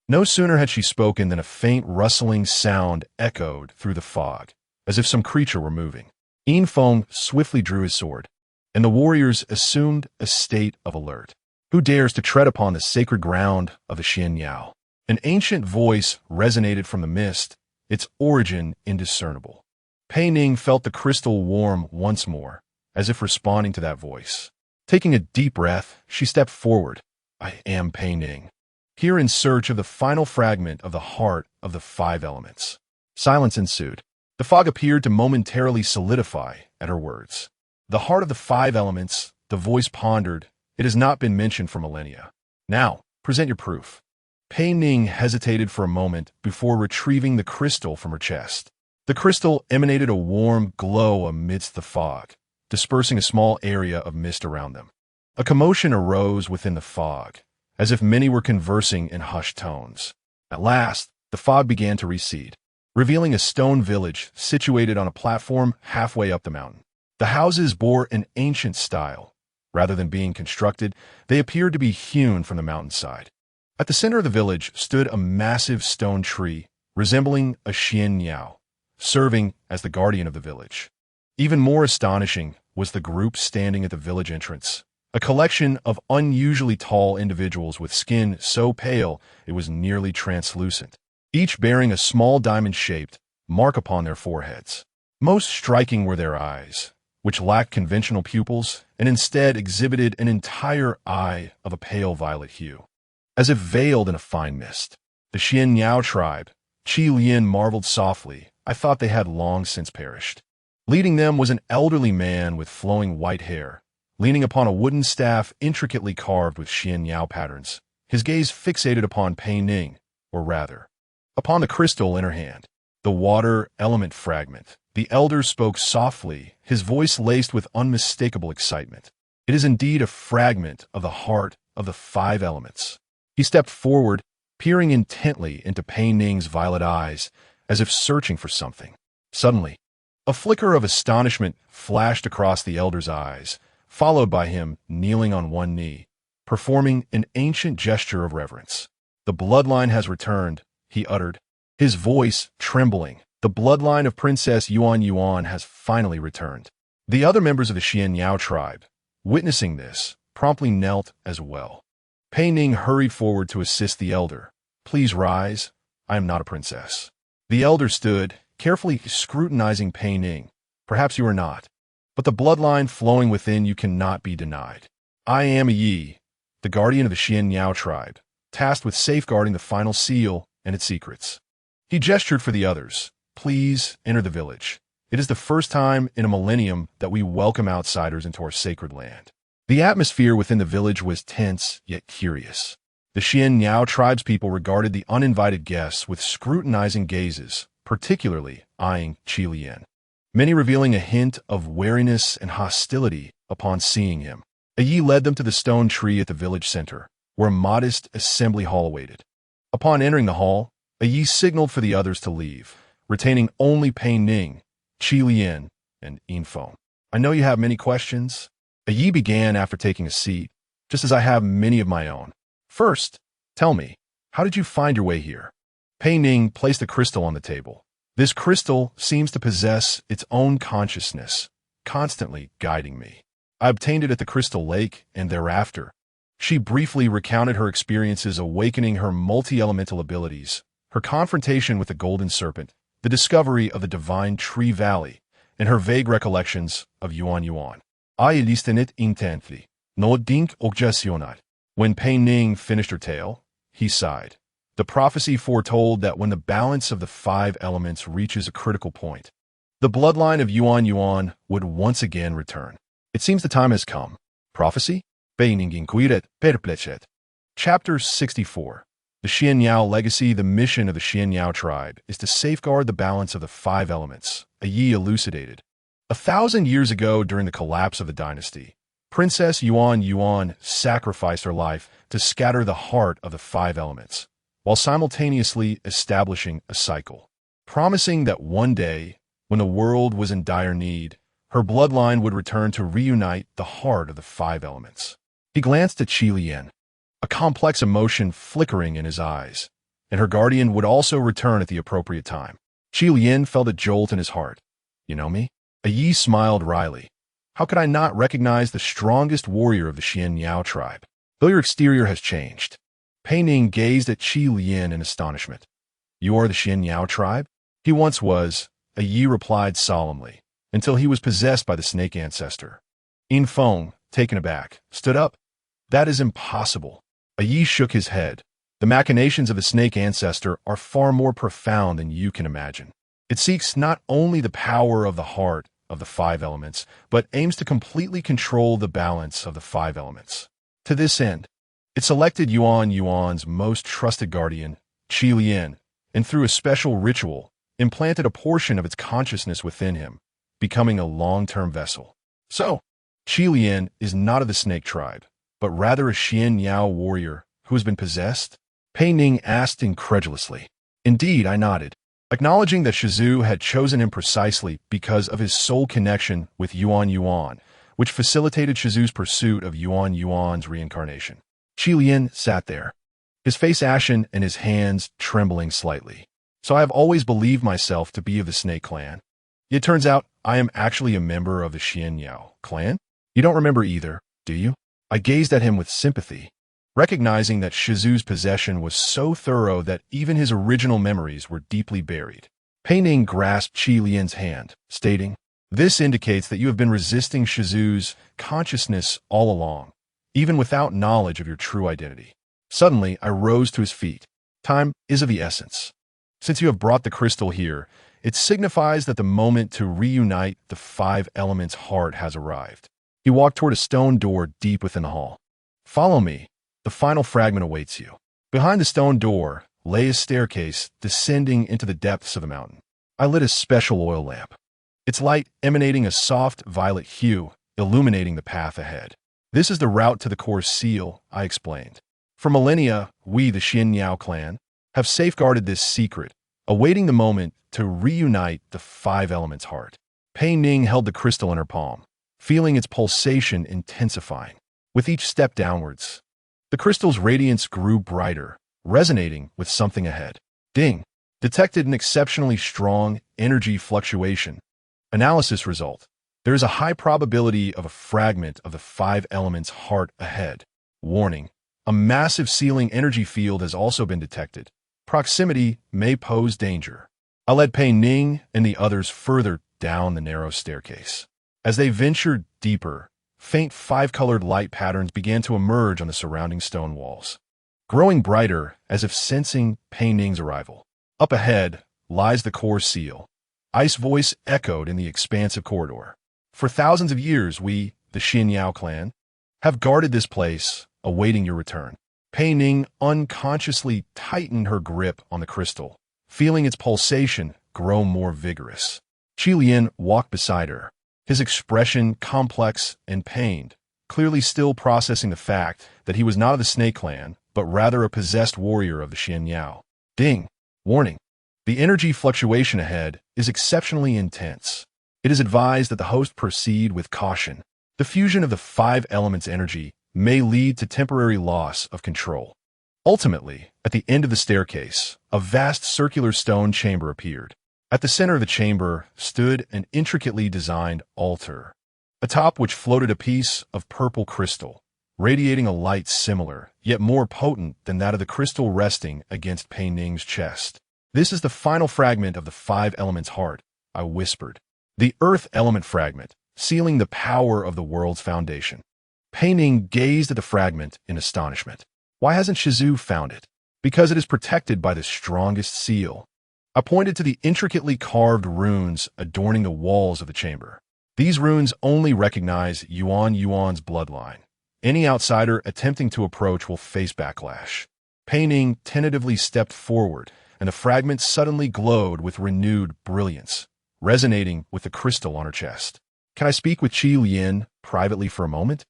No sooner had she spoken than a faint rustling sound echoed through the fog, as if some creature were moving. Infong swiftly drew his sword, and the warriors assumed a state of alert. Who dares to tread upon the sacred ground of the Xianyao? An ancient voice resonated from the mist, its origin indiscernible. Pei Ning felt the crystal warm once more, as if responding to that voice. Taking a deep breath, she stepped forward. I am Pei Ning, here in search of the final fragment of the heart of the 5 elements. Silence ensued. The fog appeared to momentarily solidify at her words. The heart of the 5 elements, the voice pondered. It has not been mentioned for millennia. Now, present your proof. Pei Ning hesitated for a moment before retrieving the crystal from her chest. The crystal emanated a warm glow amidst the fog, dispersing a small area of mist around them. A commotion arose within the fog, as if many were conversing in hushed tones. At last, the fog began to recede, revealing a stone village situated on a platform halfway up the mountain. The houses bore an ancient style. Rather than being constructed, they appeared to be hewn from the mountainside. At the center of the village stood a massive stone tree, resembling a Xianyao, serving as the guardian of the village. Even more astonishing was the group standing at the village entrance, a collection of unusually tall individuals with skin so pale it was nearly translucent, each bearing a small diamond-shaped mark upon their foreheads. Most striking were their eyes, which lacked conventional pupils and instead exhibited an entire eye of a pale violet hue, as if veiled in a fine mist. The Xianyao tribe, Qi Lian marveled softly. I thought they had long since perished. Leading them was an elderly man with flowing white hair, leaning upon a wooden staff intricately carved with Xianyao patterns, his gaze fixated upon Pei Ning, or rather, upon the crystal in her hand. The water element fragment. The elder spoke softly, his voice laced with unmistakable excitement. It is indeed a fragment of the heart of the 5 elements. He stepped forward, peering intently into Pei Ning's violet eyes, as if searching for something. Suddenly, a flicker of astonishment flashed across the elder's eyes, followed by him kneeling on one knee, performing an ancient gesture of reverence. The bloodline has returned, he uttered, his voice trembling. The bloodline of Princess Yuan Yuan has finally returned. The other members of the Xianyao tribe, witnessing this, promptly knelt as well. Pei Ning hurried forward to assist the elder. Please rise. I am not a princess. The elder stood, carefully scrutinizing Pei Ning. Perhaps you are not, but the bloodline flowing within you cannot be denied. I am a Yi, the guardian of the Xianyao tribe, tasked with safeguarding the final seal and its secrets. He gestured for the others. Please enter the village. It is the first time in a millennium that we welcome outsiders into our sacred land. The atmosphere within the village was tense yet curious. The Xianyao tribespeople regarded the uninvited guests with scrutinizing gazes, particularly eyeing Qi Lian, many revealing a hint of wariness and hostility upon seeing him. A Yi led them to the stone tree at the village center, where a modest assembly hall awaited. Upon entering the hall, a Yi signaled for the others to leave, retaining only Pei Ning, Qi Lian, and Infong. I know you have many questions. A Yi began after taking a seat, just as I have many of my own. First, tell me, how did you find your way here? Pei Ning placed a crystal on the table. This crystal seems to possess its own consciousness, constantly guiding me. I obtained it at the Crystal Lake, and thereafter, she briefly recounted her experiences awakening her multi-elemental abilities, her confrontation with the golden serpent, the discovery of the divine Tree Valley, and her vague recollections of Yuan Yuan. I listened intently, no dink objecionat. When Pei Ning finished her tale, he sighed. The prophecy foretold that when the balance of the 5 elements reaches a critical point, the bloodline of Yuan Yuan would once again return. It seems the time has come. Prophecy? Pei Ning inquiret perplecet. Chapter 64. The Xianyao Legacy. The mission of the Xianyao tribe is to safeguard the balance of the five elements, a Yi elucidated. 1,000 years ago, during the collapse of the dynasty, Princess Yuan sacrificed her life to scatter the heart of the five elements, while simultaneously establishing a cycle, promising that one day, when the world was in dire need, her bloodline would return to reunite the heart of the five elements. He glanced at Qi Lian, a complex emotion flickering in his eyes, and her guardian would also return at the appropriate time. Qi Lian felt a jolt in his heart. You know me? A Yi smiled wryly. How could I not recognize the strongest warrior of the Xianyao tribe? Though your exterior has changed. Pei Ning gazed at Qi Lian in astonishment. You are the Xianyao tribe? He once was, a Yi replied solemnly, until he was possessed by the snake ancestor. In Feng, taken aback, stood up. That is impossible. A Yi shook his head. The machinations of the snake ancestor are far more profound than you can imagine. It seeks not only the power of the heart of the five elements, but aims to completely control the balance of the five elements. To this end, it selected Yuan's most trusted guardian, Qi Lian, and through a special ritual, implanted a portion of its consciousness within him, becoming a long-term vessel. So, Qi Lian is not of the snake tribe, but rather a Xianyao warrior who has been possessed? Pei Ning asked incredulously. Indeed, I nodded, acknowledging that Shizu had chosen him precisely because of his soul connection with Yuan, which facilitated Shizu's pursuit of Yuan's reincarnation. Qi Lian sat there, his face ashen and his hands trembling slightly. So I have always believed myself to be of the snake clan. It turns out I am actually a member of the Xianyao clan? You don't remember either, do you? I gazed at him with sympathy, recognizing that Shizu's possession was so thorough that even his original memories were deeply buried. Pei Ning grasped Qi Lian's hand, stating, This indicates that you have been resisting Shizu's consciousness all along, even without knowledge of your true identity. Suddenly, I rose to his feet. Time is of the essence. Since you have brought the crystal here, it signifies that the moment to reunite the five elements' heart has arrived. He walked toward a stone door deep within the hall. Follow me. The final fragment awaits you. Behind the stone door lay a staircase descending into the depths of the mountain. I lit a special oil lamp, its light emanating a soft violet hue, illuminating the path ahead. This is the route to the core seal, I explained. For millennia, we, the Xianyao clan, have safeguarded this secret, awaiting the moment to reunite the five elements' heart. Pei Ning held the crystal in her palm, feeling its pulsation intensifying. With each step downwards, the crystal's radiance grew brighter, resonating with something ahead. Ding! Detected an exceptionally strong energy fluctuation. Analysis result. There is a high probability of a fragment of the five elements' heart ahead. Warning. A massive sealing energy field has also been detected. Proximity may pose danger. I led Pei Ning and the others further down the narrow staircase. As they ventured deeper, faint five-colored light patterns began to emerge on the surrounding stone walls, growing brighter as if sensing Pei Ning's arrival. Up ahead lies the core seal. Ice voice echoed in the expansive corridor. For thousands of years, we, the Xianyao clan, have guarded this place, awaiting your return. Pei Ning unconsciously tightened her grip on the crystal, feeling its pulsation grow more vigorous. Qi Lian walked beside her, his expression complex and pained, clearly still processing the fact that he was not of the snake clan, but rather a possessed warrior of the Xianyao. Ding! Warning. The energy fluctuation ahead is exceptionally intense. It is advised that the host proceed with caution. The fusion of the five elements' energy may lead to temporary loss of control. Ultimately, at the end of the staircase, a vast circular stone chamber appeared. At the center of the chamber stood an intricately designed altar, atop which floated a piece of purple crystal, radiating a light similar, yet more potent than that of the crystal resting against Pei Ning's chest. This is the final fragment of the five elements' heart, I whispered. The earth element fragment, sealing the power of the world's foundation. Pei Ning gazed at the fragment in astonishment. Why hasn't Shizu found it? Because it is protected by the strongest seal. I pointed to the intricately carved runes adorning the walls of the chamber. These runes only recognize Yuan's bloodline. Any outsider attempting to approach will face backlash. Pei Ning tentatively stepped forward, and the fragment suddenly glowed with renewed brilliance, resonating with the crystal on her chest. "Can I speak with Qi Lian privately for a moment?"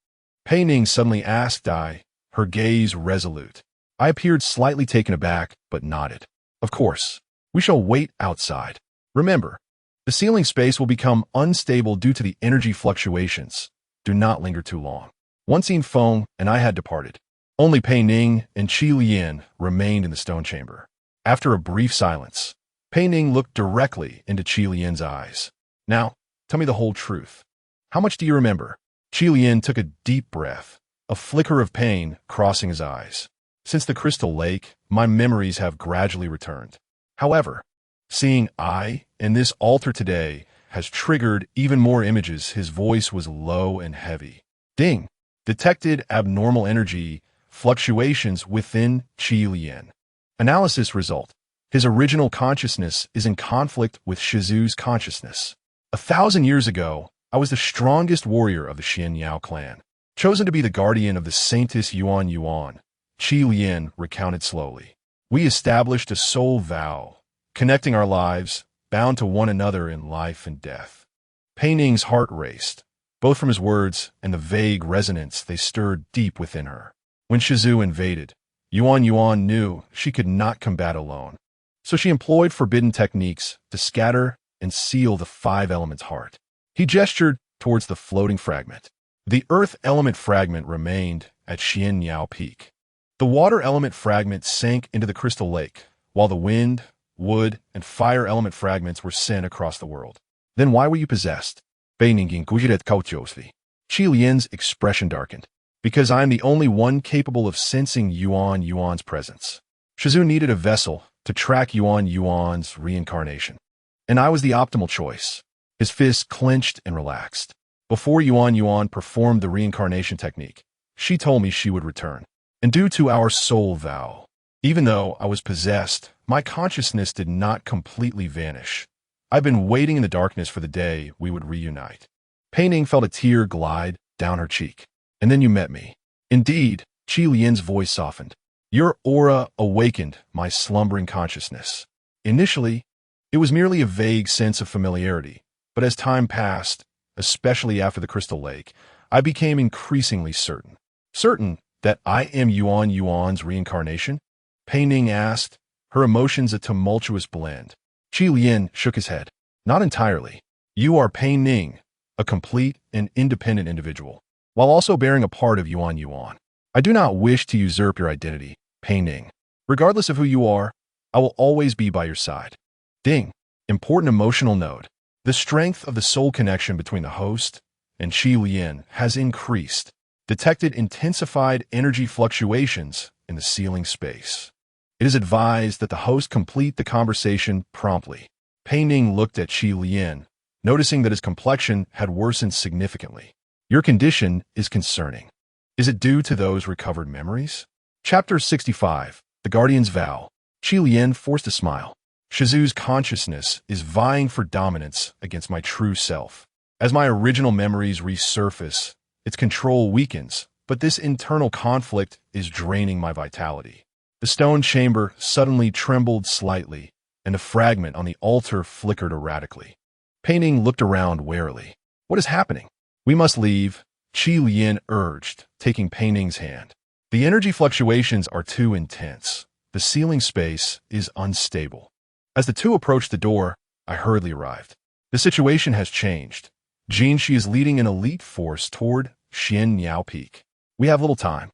Pei Ning suddenly asked her gaze resolute. I appeared slightly taken aback, but nodded. "Of course. We shall wait outside. Remember, the ceiling space will become unstable due to the energy fluctuations. Do not linger too long." Once Yin Feng and I had departed, only Pei Ning and Qi Lian remained in the stone chamber. After a brief silence, Pei Ning looked directly into Qi Lian's eyes. "Now, tell me the whole truth. How much do you remember?" Qi Lian took a deep breath, a flicker of pain crossing his eyes. "Since the Crystal Lake, my memories have gradually returned. However, seeing I in this altar today has triggered even more images." His voice was low and heavy. "Ding! Detected abnormal energy fluctuations within Qi Lian. Analysis result. His original consciousness is in conflict with Shizu's consciousness. 1,000 years ago, I was the strongest warrior of the Xianyao clan, chosen to be the guardian of the Saintess Yuan. Qi Lian recounted slowly. "We established a soul vow, connecting our lives, bound to one another in life and death." Pei Ning's heart raced, both from his words and the vague resonance they stirred deep within her. When Shizu invaded, Yuan knew she could not combat alone, so she employed forbidden techniques to scatter and seal the 5 elements' heart. He gestured towards the floating fragment. The earth element fragment remained at Xianyao Peak. The water element fragment sank into the crystal lake, while the wind, wood, and fire element fragments were sent across the world. "Then why were you possessed?" Pei Ning gujiret kauchosli. Qi Lian's expression darkened. "Because I am the only one capable of sensing Yuan's presence. Shizu needed a vessel to track Yuan's reincarnation, and I was the optimal choice." His fists clenched and relaxed. "Before Yuan performed the reincarnation technique, she told me she would return. And due to our soul vow, even though I was possessed, my consciousness did not completely vanish. I've been waiting in the darkness for the day we would reunite." Pei Ning felt a tear glide down her cheek. "And then you met me." "Indeed," Qi Lian's voice softened. "Your aura awakened my slumbering consciousness. Initially, it was merely a vague sense of familiarity, but as time passed, especially after the Crystal Lake, I became increasingly certain. Certain that I am Yuan's reincarnation?" Pei Ning asked, her emotions a tumultuous blend. Qi Lian shook his head. "Not entirely. You are Pei Ning, a complete and independent individual, while also bearing a part of Yuan. I do not wish to usurp your identity, Pei Ning. Regardless of who you are, I will always be by your side." Ding. Important emotional note. The strength of the soul connection between the host and Qi Lian has increased. Detected intensified energy fluctuations in the ceiling space. It is advised that the host complete the conversation promptly. Pei Ning looked at Qi Lian, noticing that his complexion had worsened significantly. "Your condition is concerning. Is it due to those recovered memories?" Chapter 65. The Guardian's Vow. Qi Lian forced a smile. "Shizu's consciousness is vying for dominance against my true self. As my original memories resurface, its control weakens, but this internal conflict is draining my vitality." The stone chamber suddenly trembled slightly, and a fragment on the altar flickered erratically. Pei Ning looked around warily. "What is happening?" "We must leave," Qi Lian urged, taking Pei Ning's hand. "The energy fluctuations are too intense. The ceiling space is unstable." As the two approached the door, I hurriedly arrived. "The situation has changed. Jinshi is leading an elite force toward Xianyao Peak. We have little time."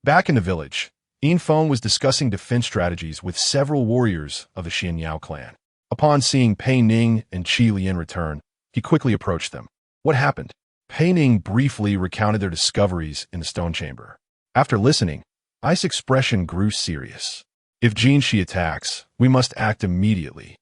Back in the village, Yin Feng was discussing defense strategies with several warriors of the Xianyao clan. Upon seeing Pei Ning and Qi Lian return, he quickly approached them. "What happened?" Pei Ning briefly recounted their discoveries in the stone chamber. After listening, I's expression grew serious. "If Jinshi attacks, we must act immediately.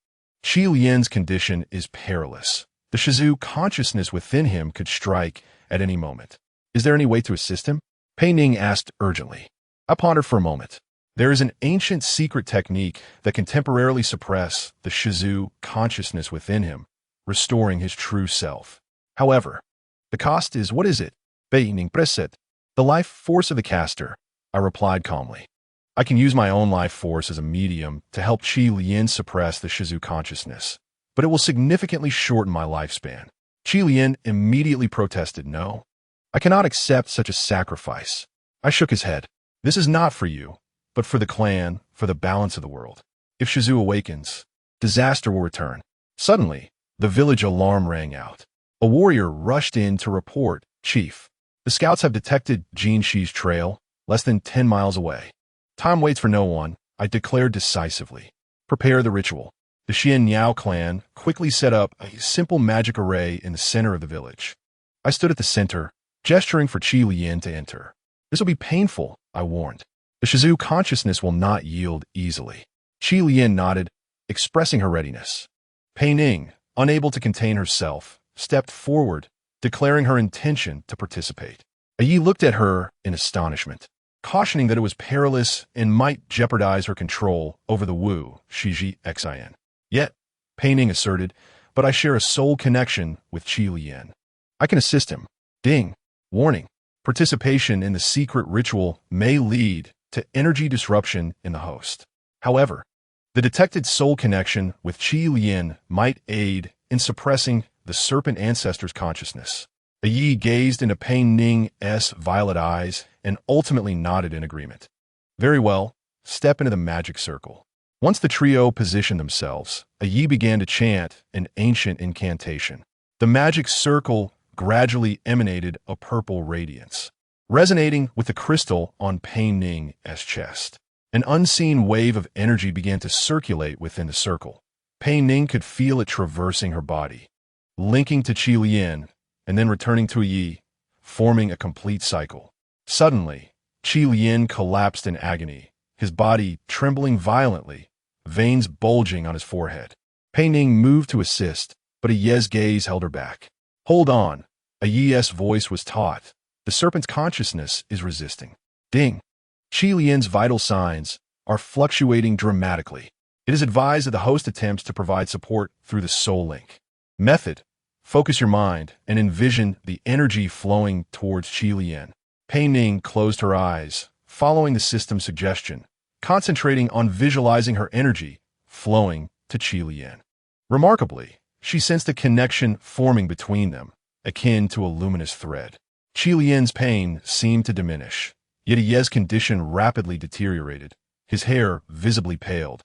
Qi Lian's condition is perilous. The Shizu consciousness within him could strike at any moment. Is there any way to assist him?" Pei Ning asked urgently. I pondered for a moment. There is an ancient secret technique that can temporarily suppress the Shizu consciousness within him, restoring his true self. However, the cost is, what is it? Pei Ning preset. The life force of the caster, I replied calmly. I can use my own life force as a medium to help Qi Lian suppress the Shizu consciousness, but it will significantly shorten my lifespan. Qi Lian immediately protested, no. I cannot accept such a sacrifice. I shook his head. This is not for you, but for the clan, for the balance of the world. If Shizu awakens, disaster will return. Suddenly, the village alarm rang out. A warrior rushed in to report, Chief. The scouts have detected Jin Shi's trail, less than 10 miles away. Time waits for no one, I declared decisively. Prepare the ritual. The Xian Yao clan quickly set up a simple magic array in the center of the village. I stood at the center, gesturing for Qi Lian to enter. This will be painful, I warned. The Shizu consciousness will not yield easily. Qi Lian nodded, expressing her readiness. Pei Ning, unable to contain herself, stepped forward, declaring her intention to participate. Yi looked at her in astonishment, cautioning that it was perilous and might jeopardize her control over the Wu, Shiji Xin. Yet, Pei Ning asserted, but I share a soul connection with Qi Lian. I can assist him. Ding. Warning. Participation in the secret ritual may lead to energy disruption in the host. However, the detected soul connection with Qi Lian might aid in suppressing the serpent ancestor's consciousness. Yi gazed into Pei Ning's violet eyes and ultimately nodded in agreement. Very well, step into the magic circle. Once the trio positioned themselves, Yi began to chant an ancient incantation. The magic circle gradually emanated a purple radiance, resonating with the crystal on Pei Ning's chest. An unseen wave of energy began to circulate within the circle. Pei Ning could feel it traversing her body, linking to Qi Lian, and then returning to Yi, forming a complete cycle. Suddenly, Qi Lian collapsed in agony, his body trembling violently, veins bulging on his forehead. Pei Ning moved to assist, but Yi's gaze held her back. Hold on, Yi's voice was taut. The serpent's consciousness is resisting. Ding. Qi Lian's vital signs are fluctuating dramatically. It is advised that the host attempts to provide support through the soul link. Method. Focus your mind and envision the energy flowing towards Qi Lian. Pei Ning closed her eyes, following the system's suggestion, concentrating on visualizing her energy flowing to Qi Lian. Remarkably, she sensed a connection forming between them, akin to a luminous thread. Qi Lian's pain seemed to diminish, yet Yi's condition rapidly deteriorated. His hair visibly paled,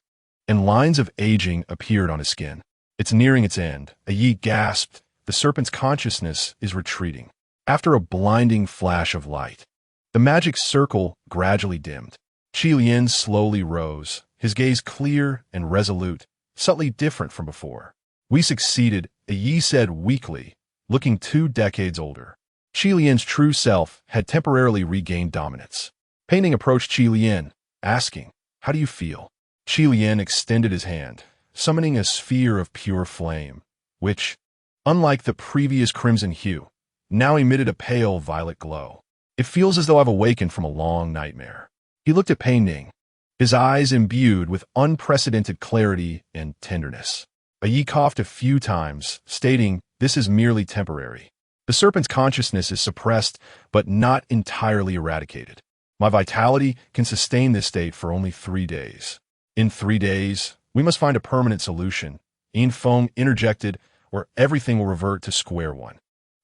and lines of aging appeared on his skin. It's nearing its end, Yi gasped. The serpent's consciousness is retreating. After a blinding flash of light, the magic circle gradually dimmed. Qi Lian slowly rose, his gaze clear and resolute, subtly different from before. We succeeded, Yi said weakly, looking 2 decades older. Qi Lian's true self had temporarily regained dominance. Pei Ning approached Qi Lian, asking, how do you feel? Qi Lian extended his hand, summoning a sphere of pure flame, which, unlike the previous crimson hue, now emitted a pale violet glow. It feels as though I've awakened from a long nightmare. He looked at Pei Ning, his eyes imbued with unprecedented clarity and tenderness. Yi coughed a few times, stating, this is merely temporary. The serpent's consciousness is suppressed, but not entirely eradicated. My vitality can sustain this state for only 3 days. In 3 days, we must find a permanent solution. Feng interjected, where everything will revert to square one.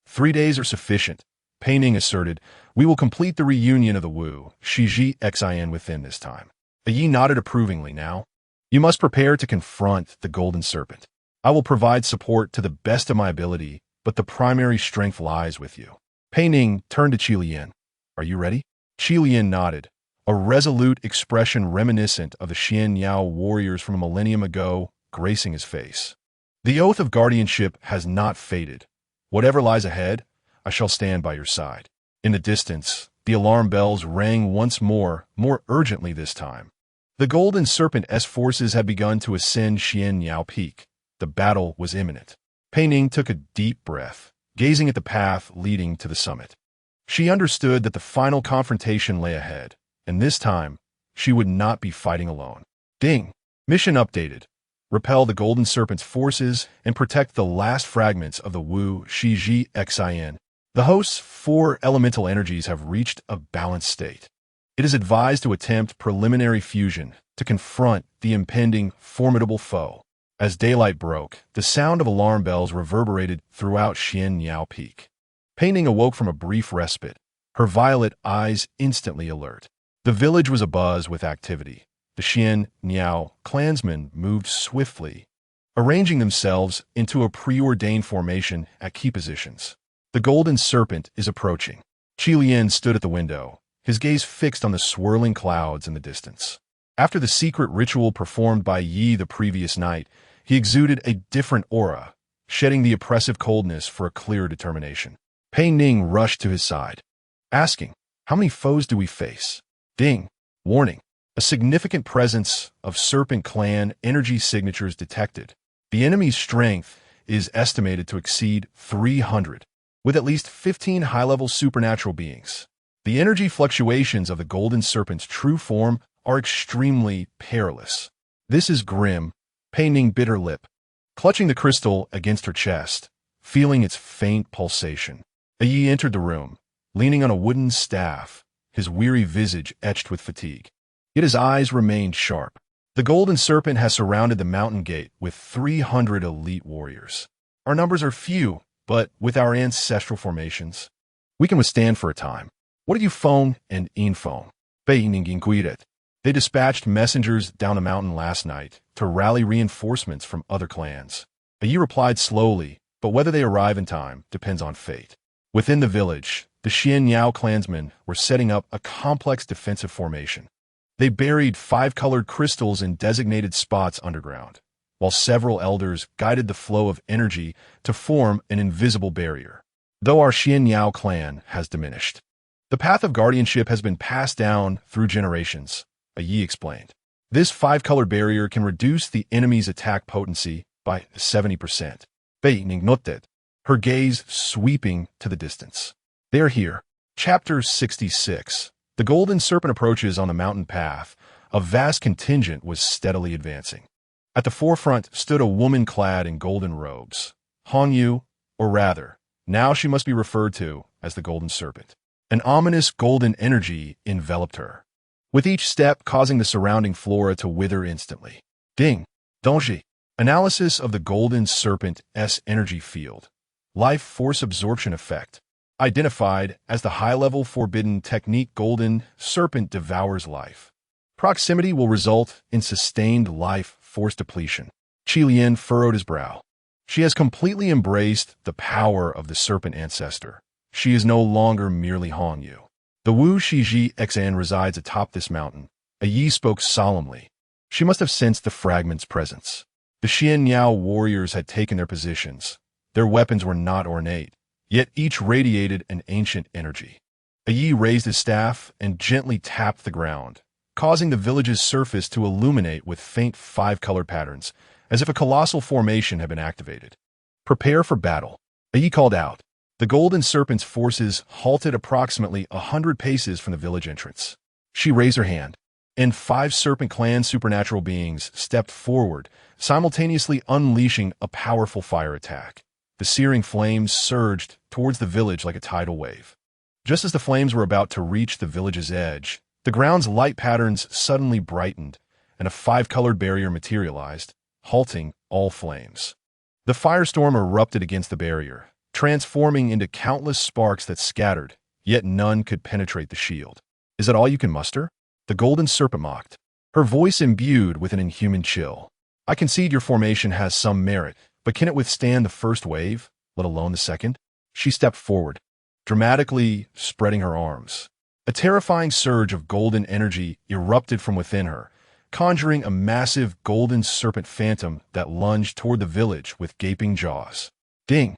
3 days are sufficient, Pei Ning asserted. We will complete the reunion of the Wu, Shiji Xin within this time. Yi nodded approvingly now. You must prepare to confront the golden serpent. I will provide support to the best of my ability, but the primary strength lies with you. Pei Ning turned to Qi Lian. Are you ready? Qi Lian nodded, a resolute expression reminiscent of the Xian Yao warriors from a millennium ago gracing his face. The oath of guardianship has not faded. Whatever lies ahead, I shall stand by your side. In the distance, the alarm bells rang once more urgently this time. The golden serpent's forces had begun to ascend Xian Yao Peak. The battle was imminent. Pei Ning took a deep breath, gazing at the path leading to the summit. She understood that the final confrontation lay ahead, and this time, she would not be fighting alone. Ding! Mission updated. repel the golden serpent's forces, and protect the last fragments of the Wu Shiji Xin. The host's 4 elemental energies have reached a balanced state. It is advised to attempt preliminary fusion to confront the impending formidable foe. As daylight broke, the sound of alarm bells reverberated throughout Xianyao Peak. Pei Ning awoke from a brief respite, her violet eyes instantly alert. The village was abuzz with activity. The Xianyao clansmen moved swiftly, arranging themselves into a preordained formation at key positions. The golden serpent is approaching. Qi Lian stood at the window, his gaze fixed on the swirling clouds in the distance. After the secret ritual performed by Yi the previous night, he exuded a different aura, shedding the oppressive coldness for a clear determination. Pei Ning rushed to his side, asking, "How many foes do we face?" Ding. Warning. A significant presence of serpent clan energy signatures detected. The enemy's strength is estimated to exceed 300, with at least 15 high-level supernatural beings. The energy fluctuations of the golden serpent's true form are extremely perilous. This is grim. Pei Ning bit her lip, clutching the crystal against her chest, feeling its faint pulsation. Yi entered the room, leaning on a wooden staff, his weary visage etched with fatigue. Yet his eyes remained sharp. The golden serpent has surrounded the mountain gate with 300 elite warriors. Our numbers are few, but with our ancestral formations, we can withstand for a time. What did you phone and infone? Pei Ning inquired. They dispatched messengers down the mountain last night to rally reinforcements from other clans. Yi replied slowly, but whether they arrive in time depends on fate. Within the village, the Xianyao clansmen were setting up a complex defensive formation. They buried 5-colored crystals in designated spots underground, while several elders guided the flow of energy to form an invisible barrier. Though our Xianyao clan has diminished, the path of guardianship has been passed down through generations, Yi explained. This 5-color barrier can reduce the enemy's attack potency by 70%. Pei Ning noted, her gaze sweeping to the distance. They are here. Chapter 66. The golden serpent approaches on the mountain path. A vast contingent was steadily advancing. At the forefront stood a woman clad in golden robes. Hongyu, or rather, now she must be referred to as the golden serpent. An ominous golden energy enveloped her, with each step causing the surrounding flora to wither instantly. Ding. Dongji. Analysis of the golden serpent's energy field. Life force absorption effect. Identified as the high-level forbidden technique golden serpent devours life. Proximity will result in sustained life force depletion. Qi Lian furrowed his brow. She has completely embraced the power of the serpent ancestor. She is no longer merely Hongyu. The Wu Shiji Xin resides atop this mountain. Yi spoke solemnly. She must have sensed the fragment's presence. The Xianyao warriors had taken their positions. Their weapons were not ornate, yet each radiated an ancient energy. Yi raised his staff and gently tapped the ground, causing the village's surface to illuminate with faint 5-colored patterns, as if a colossal formation had been activated. Prepare for battle. Yi called out. The golden serpent's forces halted approximately 100 paces from the village entrance. She raised her hand, and 5 serpent clan supernatural beings stepped forward, simultaneously unleashing a powerful fire attack. The searing flames surged towards the village like a tidal wave. Just as the flames were about to reach the village's edge, the ground's light patterns suddenly brightened, and a 5-colored barrier materialized, halting all flames. The firestorm erupted against the barrier, transforming into countless sparks that scattered, yet none could penetrate the shield. Is that all you can muster? The golden serpent mocked, her voice imbued with an inhuman chill. I concede your formation has some merit, but can it withstand the first wave, let alone the second? She stepped forward, dramatically spreading her arms. A terrifying surge of golden energy erupted from within her, conjuring a massive golden serpent phantom that lunged toward the village with gaping jaws. Ding!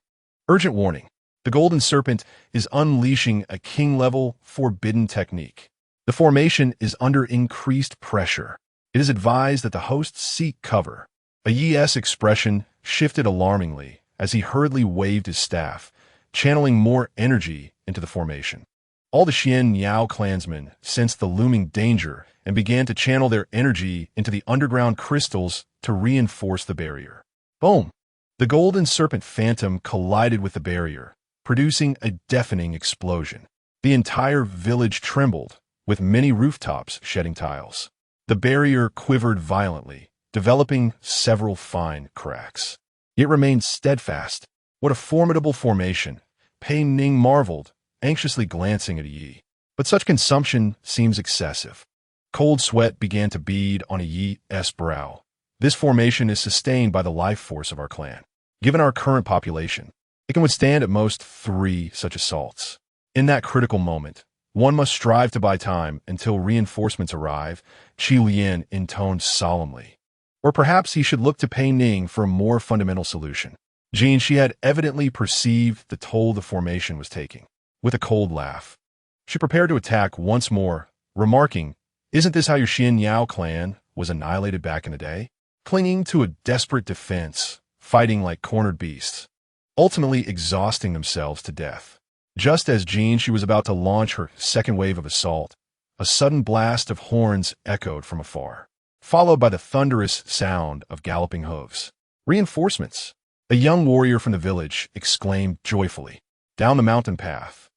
Urgent warning. The golden serpent is unleashing a king-level forbidden technique. The formation is under increased pressure. It is advised that the hosts seek cover. Yi's expression shifted alarmingly as he hurriedly waved his staff, channeling more energy into the formation. All the Xianyao clansmen sensed the looming danger and began to channel their energy into the underground crystals to reinforce the barrier. Boom! The golden serpent phantom collided with the barrier, producing a deafening explosion. The entire village trembled, with many rooftops shedding tiles. The barrier quivered violently, developing several fine cracks. It remained steadfast. What a formidable formation! Pei Ning marveled, anxiously glancing at Yi. But such consumption seems excessive. Cold sweat began to bead on Yi's brow. This formation is sustained by the life force of our clan. Given our current population, it can withstand at most 3 such assaults. In that critical moment, one must strive to buy time until reinforcements arrive, Qi Lian intoned solemnly. Or perhaps he should look to Pei Ning for a more fundamental solution. She had evidently perceived the toll the formation was taking. With a cold laugh, she prepared to attack once more, remarking, "Isn't this how your Xianyao clan was annihilated back in the day? Clinging to a desperate defense, fighting like cornered beasts, ultimately exhausting themselves to death." Just as she was about to launch her second wave of assault, a sudden blast of horns echoed from afar, followed by the thunderous sound of galloping hooves. "Reinforcements!" A young warrior from the village exclaimed joyfully. Down the mountain path,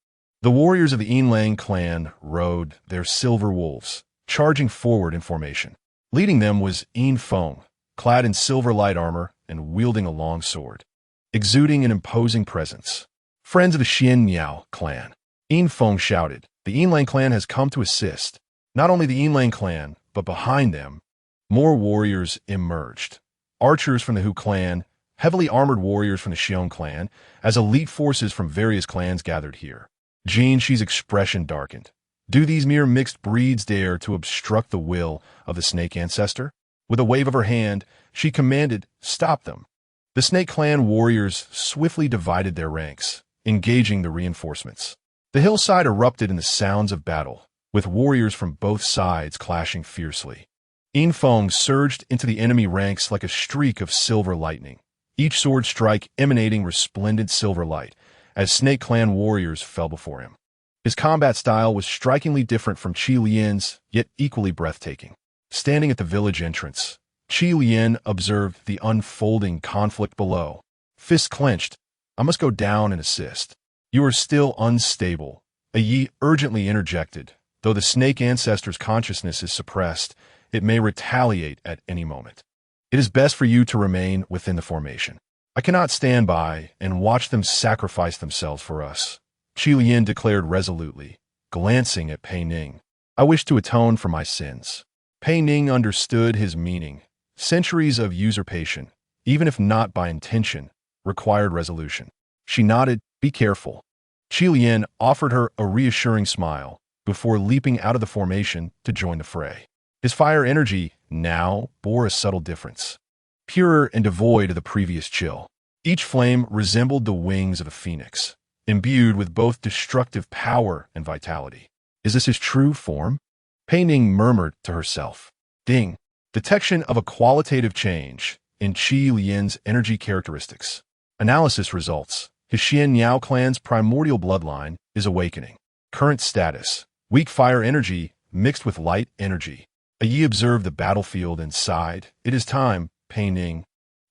the warriors of the Yinlang clan rode their silver wolves, charging forward in formation. Leading them was Yin Feng, clad in silver light armor and wielding a long sword, exuding an imposing presence. "Friends of the Xianyao clan," Yin Feng shouted, "the Yinlang clan has come to assist." Not only the Yinlang clan, but behind them, more warriors emerged. Archers from the Hu clan, heavily armored warriors from the Xiong clan, as elite forces from various clans gathered here. Xi's expression darkened. Do these mere mixed breeds dare to obstruct the will of the snake ancestor? With a wave of her hand, she commanded, "Stop them." The snake clan warriors swiftly divided their ranks, engaging the reinforcements. The hillside erupted in the sounds of battle, with warriors from both sides clashing fiercely. Yin Feng surged into the enemy ranks like a streak of silver lightning, each sword strike emanating resplendent silver light, as Snake Clan warriors fell before him. His combat style was strikingly different from Qi Lian's, yet equally breathtaking. Standing at the village entrance, Qi Lian observed the unfolding conflict below. Fists clenched. "I must go down and assist." "You are still unstable," a Yi urgently interjected. "Though the snake ancestor's consciousness is suppressed, it may retaliate at any moment. It is best for you to remain within the formation. I cannot stand by and watch them sacrifice themselves for us," Qi Lian declared resolutely, glancing at Pei Ning. "I wish to atone for my sins." Pei Ning understood his meaning. Centuries of usurpation, even if not by intention, required resolution. She nodded, "Be careful." Qi Lian offered her a reassuring smile before leaping out of the formation to join the fray. His fire energy now bore a subtle difference, purer and devoid of the previous chill. Each flame resembled the wings of a phoenix, imbued with both destructive power and vitality. "Is this his true form?" Pei Ning murmured to herself. Ding! Detection of a qualitative change in Qi Lian's energy characteristics. Analysis results. His Xianyao clan's primordial bloodline is awakening. Current status: weak fire energy mixed with light energy. A Yi observed the battlefield and sighed. "It is time, Pei Ning.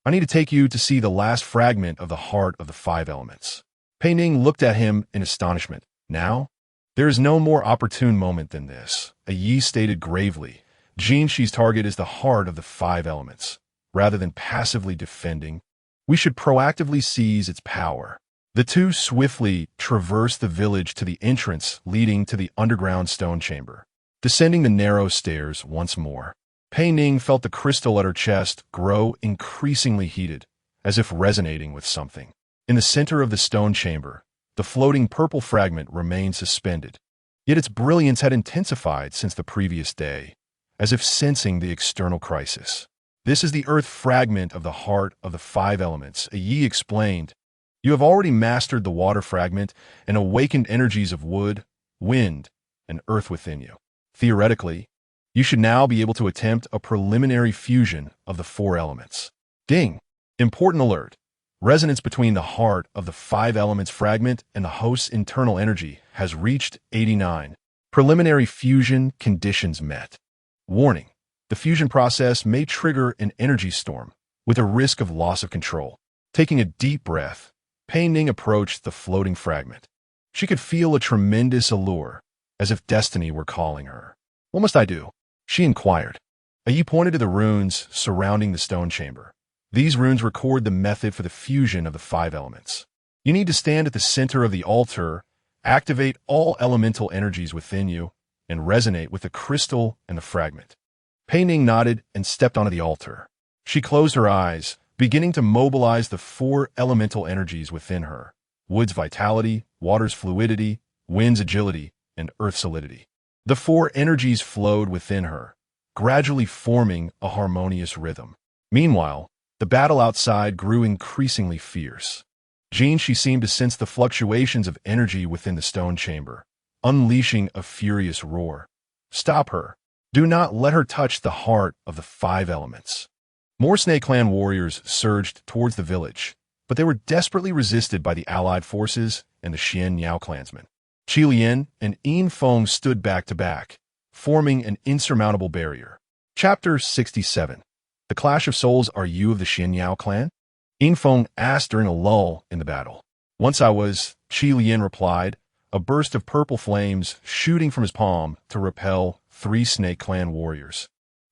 I need to take you to see the last fragment of the heart of the 5 elements." Pei Ning looked at him in astonishment. "Now? There is no more opportune moment than this," a Yi stated gravely. Xi's target is the heart of the 5 elements. Rather than passively defending, we should proactively seize its power. The two swiftly traversed the village to the entrance leading to the underground stone chamber. Descending the narrow stairs once more, Pei Ning felt the crystal at her chest grow increasingly heated, as if resonating with something. In the center of the stone chamber, the floating purple fragment remained suspended, yet its brilliance had intensified since the previous day, as if sensing the external crisis. "This is the earth fragment of the heart of the 5 elements," a Yi explained. "You have already mastered the water fragment and awakened energies of wood, wind, and earth within you. Theoretically, you should now be able to attempt a preliminary fusion of the 4 elements." Ding! Important alert. Resonance between the heart of the 5 elements fragment and the host's internal energy has reached 89. Preliminary fusion conditions met. Warning. The fusion process may trigger an energy storm, with a risk of loss of control. Taking a deep breath, Pei Ning approached the floating fragment. She could feel a tremendous allure, as if destiny were calling her. "What must I do?" she inquired. Yi pointed to the runes surrounding the stone chamber. These runes record the method for the fusion of the 5 elements. You need to stand at the center of the altar, activate all elemental energies within you, and resonate with the crystal and the fragment. Pei Ning nodded and stepped onto the altar. She closed her eyes, beginning to mobilize the 4 elemental energies within her: wood's vitality, water's fluidity, wind's agility, and earth's solidity. The 4 energies flowed within her, gradually forming a harmonious rhythm. Meanwhile, the battle outside grew increasingly fierce. She seemed to sense the fluctuations of energy within the stone chamber, unleashing a furious roar. "Stop her! Do not let her touch the heart of the 5 elements." More Snake Clan warriors surged towards the village, but they were desperately resisted by the allied forces and the Xian Niao clansmen. Qi Lian and Yin Feng stood back to back, forming an insurmountable barrier. Chapter 67. The Clash of Souls. Are you of the Xian Niao clan? Yin Feng asked during a lull in the battle. "Once I was," Qi Lian replied, a burst of purple flames shooting from his palm to repel 3 Snake Clan warriors.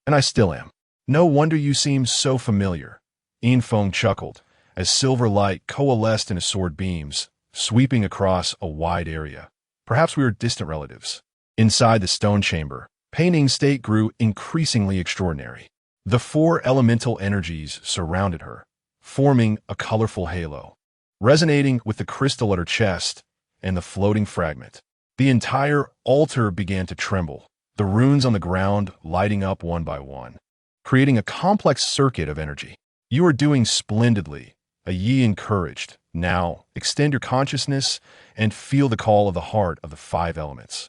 "And I still am." "No wonder you seem so familiar." Yin Feng chuckled, as silver light coalesced into sword beams, sweeping across a wide area. "Perhaps we are distant relatives." Inside the stone chamber, Pei Ning's state grew increasingly extraordinary. The 4 elemental energies surrounded her, forming a colorful halo. Resonating with the crystal at her chest and the floating fragment, the entire altar began to tremble, the runes on the ground lighting up one by one, creating a complex circuit of energy. "You are doing splendidly," Yi encouraged. "Now, extend your consciousness and feel the call of the heart of the 5 elements."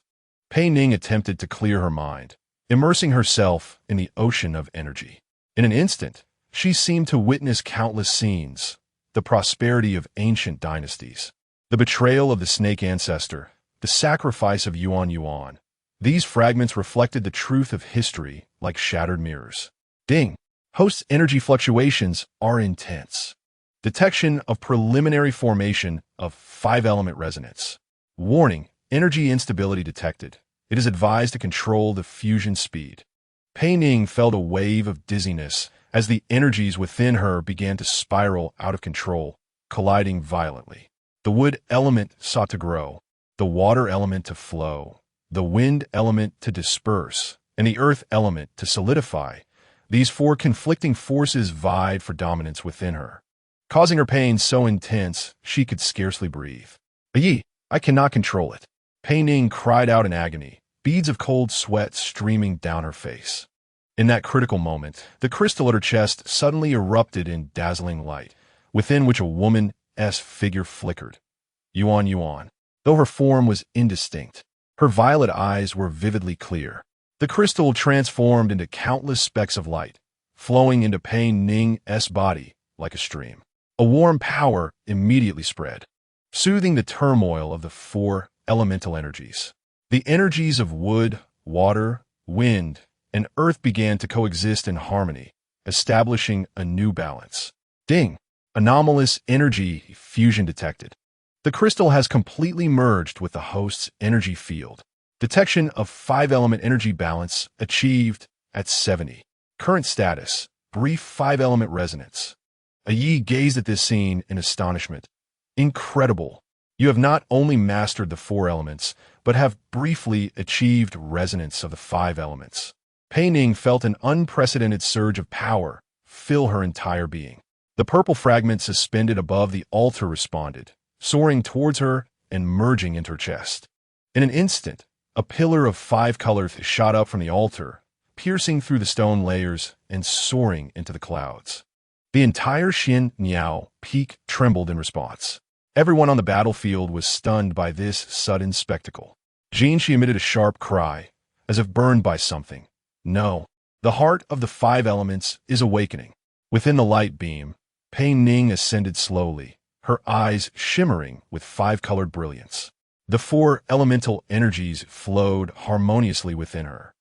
Pei Ning attempted to clear her mind, immersing herself in the ocean of energy. In an instant, she seemed to witness countless scenes: the prosperity of ancient dynasties, the betrayal of the snake ancestor, the sacrifice of Yuan Yuan. These fragments reflected the truth of history like shattered mirrors. Ding! Host's energy fluctuations are intense. Detection of preliminary formation of 5-element resonance. Warning: energy instability detected. It is advised to control the fusion speed. Pei Ning felt a wave of dizziness as the energies within her began to spiral out of control, colliding violently. The wood element sought to grow, the water element to flow, the wind element to disperse, and the earth element to solidify. These 4 conflicting forces vied for dominance within her, causing her pain so intense she could scarcely breathe. "Yi, I cannot control it." Pei Ning cried out in agony, beads of cold sweat streaming down her face. In that critical moment, the crystal at her chest suddenly erupted in dazzling light, within which a woman's figure flickered. Yuan Yuan. Though her form was indistinct, her violet eyes were vividly clear. The crystal transformed into countless specks of light, flowing into Pei Ning's body like a stream. A warm power immediately spread, soothing the turmoil of the 4 elemental energies. The energies of wood, water, wind, and earth began to coexist in harmony, establishing a new balance. Ding! Anomalous energy fusion detected. The crystal has completely merged with the host's energy field. Detection of 5-element energy balance achieved at 70. Current status: brief 5-element resonance. Yi gazed at this scene in astonishment. Incredible! You have not only mastered the 4 elements, but have briefly achieved resonance of the 5 elements. Pei Ning felt an unprecedented surge of power fill her entire being. The purple fragment suspended above the altar responded, soaring towards her and merging into her chest. In an instant, a pillar of 5 colors shot up from the altar, piercing through the stone layers and soaring into the clouds. The entire Xian Niao peak trembled in response. Everyone on the battlefield was stunned by this sudden spectacle. She emitted a sharp cry, as if burned by something. No, the heart of the 5 elements is awakening. Within the light beam, Pei Ning ascended slowly, her eyes shimmering with 5-colored brilliance. The 4 elemental energies flowed harmoniously within her.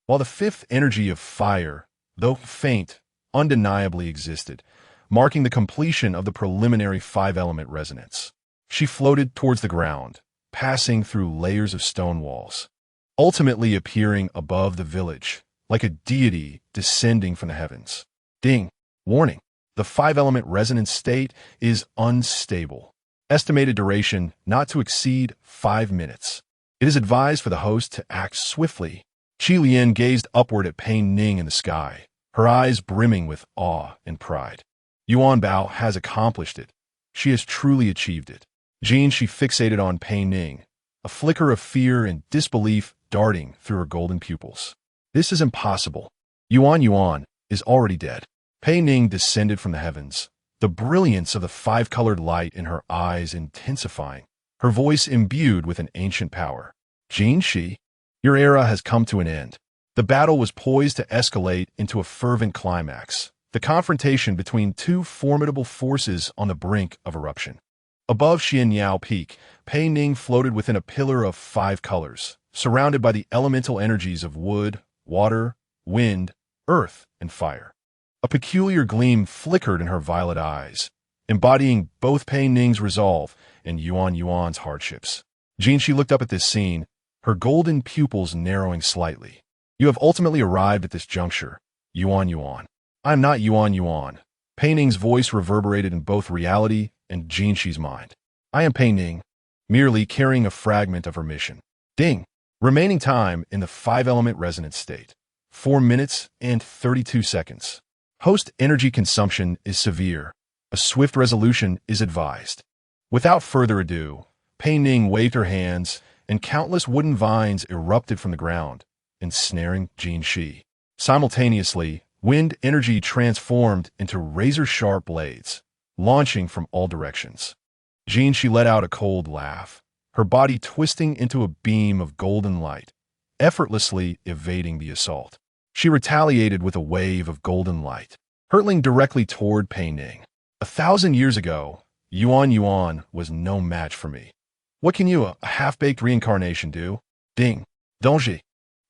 while the fifth energy of fire, though faint, undeniably existed, marking the completion of the preliminary five-element resonance. She floated towards the ground, passing through layers of stone walls, ultimately appearing above the village, like a deity descending from the heavens. Ding! Warning! The five-element resonance state is unstable. Estimated duration not to exceed 5 minutes. It is advised for the host to act swiftly. Qi Lian gazed upward at Pei Ning in the sky, her eyes brimming with awe and pride. Yuan Bao has accomplished it. She has truly achieved it. She fixated on Pei Ning, a flicker of fear and disbelief darting through her golden pupils. This is impossible. Yuan is already dead. Pei Ning descended from the heavens, the brilliance of the five-colored light in her eyes intensifying, her voice imbued with an ancient power. Shi, your era has come to an end. The battle was poised to escalate into a fervent climax, the confrontation between two formidable forces on the brink of eruption. Above Xianyao Peak, Pei Ning floated within a pillar of 5 colors, surrounded by the elemental energies of wood, water, wind, earth, and fire. A peculiar gleam flickered in her violet eyes, embodying both Pei Ning's resolve and Yuan's hardships. She looked up at this scene, her golden pupils narrowing slightly. You have ultimately arrived at this juncture, Yuan. I am not Yuan. Pei Ning's voice reverberated in both reality and Shi's mind. I am Pei Ning, merely carrying a fragment of her mission. Ding! Remaining time in the five-element resonance state, 4 minutes and 32 seconds. Host energy consumption is severe. A swift resolution is advised. Without further ado, Pei Ning waved her hands, and countless wooden vines erupted from the ground, ensnaring Shi. Simultaneously, wind energy transformed into razor-sharp blades, launching from all directions. She let out a cold laugh, her body twisting into a beam of golden light, effortlessly evading the assault. She retaliated with a wave of golden light, hurtling directly toward Pei Ning. 1,000 years ago, Yuan was no match for me. What can you, a half-baked reincarnation, do? Ding! Donji!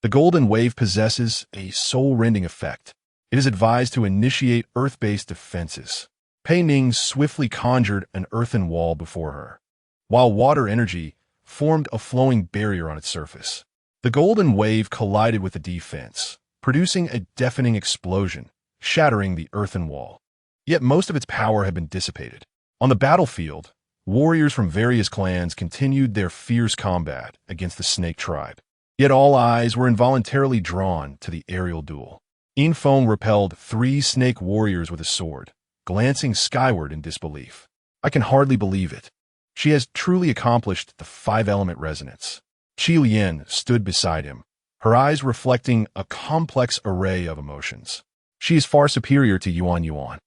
The golden wave possesses a soul-rending effect. It is advised to initiate earth-based defenses. Pei Ning swiftly conjured an earthen wall before her, while water energy formed a flowing barrier on its surface. The golden wave collided with the defense, producing a deafening explosion, shattering the earthen wall. Yet most of its power had been dissipated. On the battlefield, warriors from various clans continued their fierce combat against the snake tribe. Yet all eyes were involuntarily drawn to the aerial duel. Infong repelled 3 snake warriors with a sword, glancing skyward in disbelief. I can hardly believe it. She has truly accomplished the five-element resonance. Qi Lian stood beside him, her eyes reflecting a complex array of emotions. She is far superior to Yuan.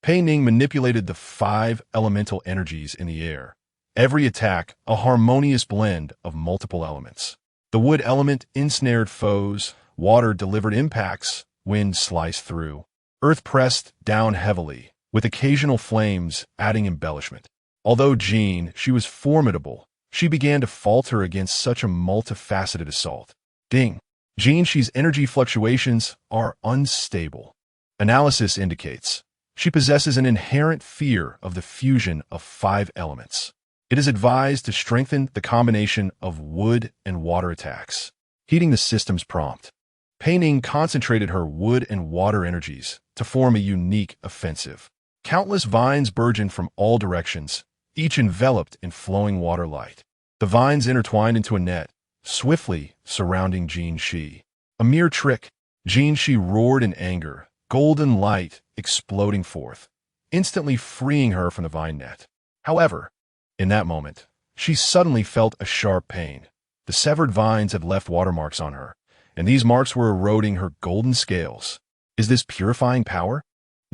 Pei Ning manipulated the 5 elemental energies in the air. Every attack, a harmonious blend of multiple elements. The wood element ensnared foes, water delivered impacts, wind sliced through. Earth pressed down heavily, with occasional flames adding embellishment. Although she was formidable, she began to falter against such a multifaceted assault. Ding! Shi's energy fluctuations are unstable. Analysis indicates she possesses an inherent fear of the fusion of 5 elements. It is advised to strengthen the combination of wood and water attacks, heeding the system's prompt. Pei Ning concentrated her wood and water energies to form a unique offensive. Countless vines burgeoned from all directions, each enveloped in flowing water light. The vines intertwined into a net, swiftly surrounding Shi. A mere trick, Shi roared in anger, golden light exploding forth, instantly freeing her from the vine net. However, in that moment, she suddenly felt a sharp pain. The severed vines had left watermarks on her, and these marks were eroding her golden scales. Is this purifying power?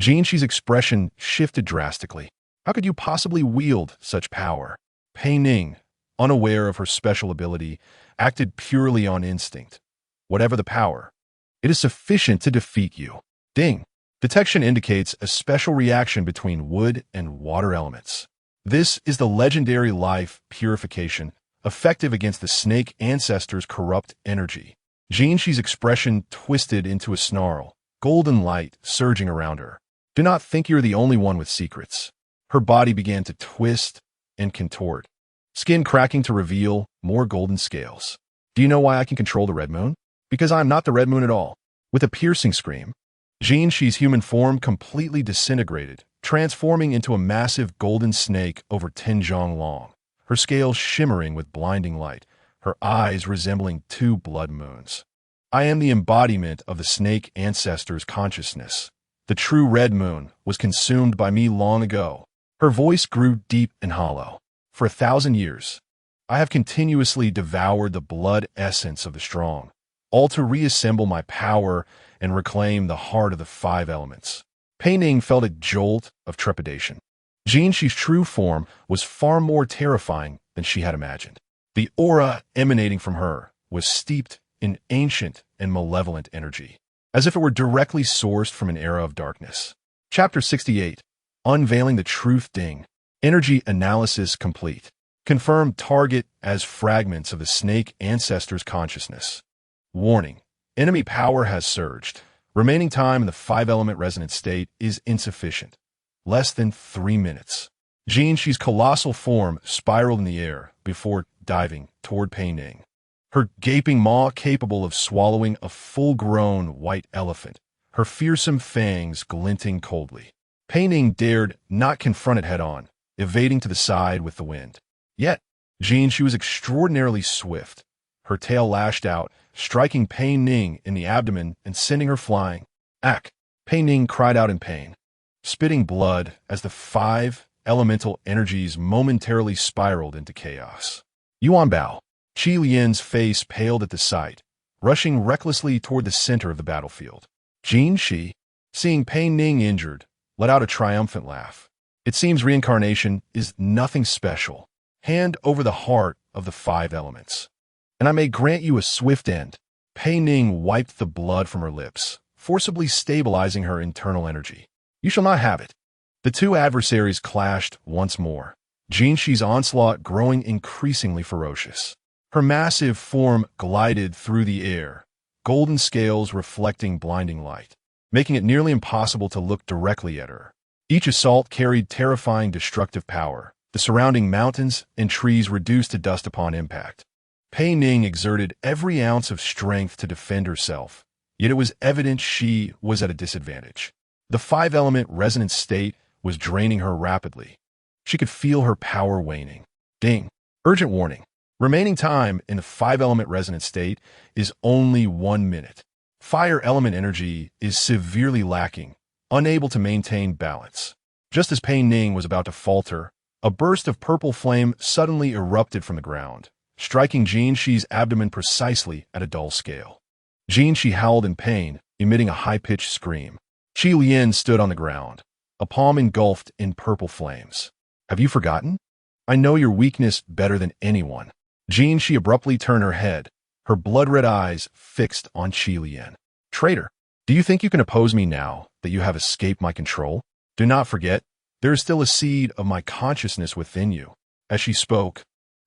Shi's expression shifted drastically. How could you possibly wield such power? Pei Ning, unaware of her special ability, acted purely on instinct. Whatever the power, it is sufficient to defeat you. Ding! Detection indicates a special reaction between wood and water elements. This is the legendary life purification, effective against the snake ancestors' corrupt energy. Jinshi's expression twisted into a snarl, golden light surging around her. Do not think you're the only one with secrets. Her body began to twist and contort, skin cracking to reveal more golden scales. Do you know why I can control the red moon? Because I am not the red moon at all. With a piercing scream, Jinshi's human form completely disintegrated, transforming into a massive golden snake over 10 zhang long, her scales shimmering with blinding light, her eyes resembling 2 blood moons. I am the embodiment of the snake ancestor's consciousness. The true red moon was consumed by me long ago. Her voice grew deep and hollow. For 1,000 years, I have continuously devoured the blood essence of the strong, all to reassemble my power and reclaim the heart of the 5 elements. Pei Ning felt a jolt of trepidation. Jinshi's true form was far more terrifying than she had imagined. The aura emanating from her was steeped in ancient and malevolent energy, as if it were directly sourced from an era of darkness. Chapter 68. Unveiling the Truth. Ding. Energy analysis complete. Confirm target as fragments of the snake ancestor's consciousness. Warning. Enemy power has surged. Remaining time in the 5-element resonant state is insufficient. Less than 3 minutes. Jinshi's colossal form spiraled in the air before diving toward Pei Ning, her gaping maw capable of swallowing a full-grown white elephant, her fearsome fangs glinting coldly. Pei Ning dared not confront it head-on, evading to the side with the wind. Yet, Jinshi was extraordinarily swift. Her tail lashed out, striking Pei Ning in the abdomen and sending her flying. Ack! Pei Ning cried out in pain, spitting blood as the 5 elemental energies momentarily spiraled into chaos. Yuan Bao. Qi Lian's face paled at the sight, rushing recklessly toward the center of the battlefield. Jinshi, seeing Pei Ning injured, let out a triumphant laugh. It seems reincarnation is nothing special. Hand over the heart of the 5 elements, and I may grant you a swift end. Pei Ning wiped the blood from her lips, forcibly stabilizing her internal energy. You shall not have it. The 2 adversaries clashed once more, Jinshi's onslaught growing increasingly ferocious. Her massive form glided through the air, golden scales reflecting blinding light, making it nearly impossible to look directly at her. Each assault carried terrifying destructive power, the surrounding mountains and trees reduced to dust upon impact. Pei Ning exerted every ounce of strength to defend herself, yet it was evident she was at a disadvantage. The 5-element resonance state was draining her rapidly. She could feel her power waning. Ding. Urgent warning. Remaining time in the 5-element resonance state is only 1 minute. Fire element energy is severely lacking, unable to maintain balance. Just as Pei Ning was about to falter, a burst of purple flame suddenly erupted from the ground, striking Jinshi's abdomen precisely at a dull scale. Jinshi howled in pain, emitting a high-pitched scream. Qi Lian stood on the ground, a palm engulfed in purple flames. Have you forgotten? I know your weakness better than anyone. Jinshi abruptly turned her head, her blood-red eyes fixed on Qi Lian. Traitor, do you think you can oppose me now that you have escaped my control? Do not forget, there is still a seed of my consciousness within you. As she spoke,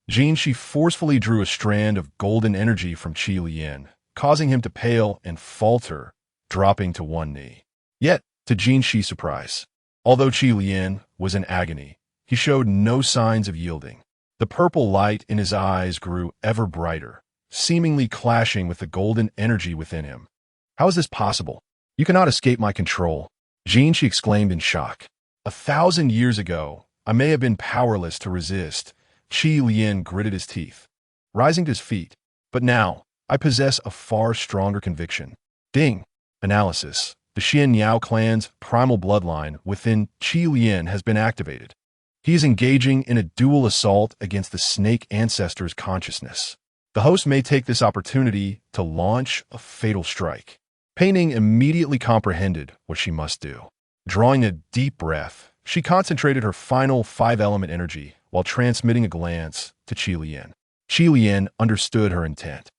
Jinshi forcefully drew a strand of golden energy from Qi Lian, causing him to pale and falter, dropping to one knee. Yet, to Jinshi's surprise, although Qi Lian was in agony, he showed no signs of yielding. The purple light in his eyes grew ever brighter, seemingly clashing with the golden energy within him. How is this possible? You cannot escape my control, Jinshi exclaimed in shock. 1,000 years ago, I may have been powerless to resist. Qi Lian gritted his teeth, rising to his feet. But now, I possess a far stronger conviction. Ding. Analysis. The Xian Yao clan's primal bloodline within Qi Lian has been activated. He is engaging in a dual assault against the snake ancestor's consciousness. The host may take this opportunity to launch a fatal strike. Pei Ning immediately comprehended what she must do. Drawing a deep breath, she concentrated her final 5-element energy while transmitting a glance to Qi Lian. Qi Lian understood her intent.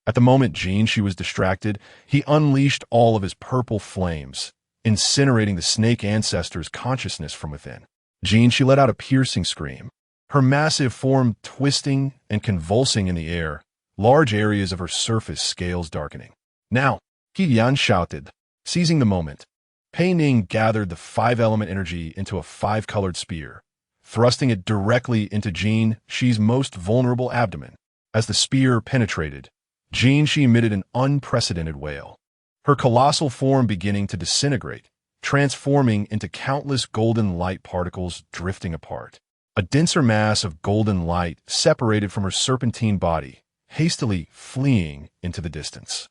At the moment Jinshi was distracted, he unleashed all of his purple flames, incinerating the snake ancestor's consciousness from within. Jinshi let out a piercing scream, her massive form twisting and convulsing in the air, large areas of her surface scales darkening. Now, Yan shouted, seizing the moment. Pei Ning gathered the 5-element energy into a 5-colored spear, thrusting it directly into Jin Shi's most vulnerable abdomen. As the spear penetrated, Jin Shi emitted an unprecedented wail, her colossal form beginning to disintegrate, transforming into countless golden light particles drifting apart. A denser mass of golden light separated from her serpentine body, hastily fleeing into the distance.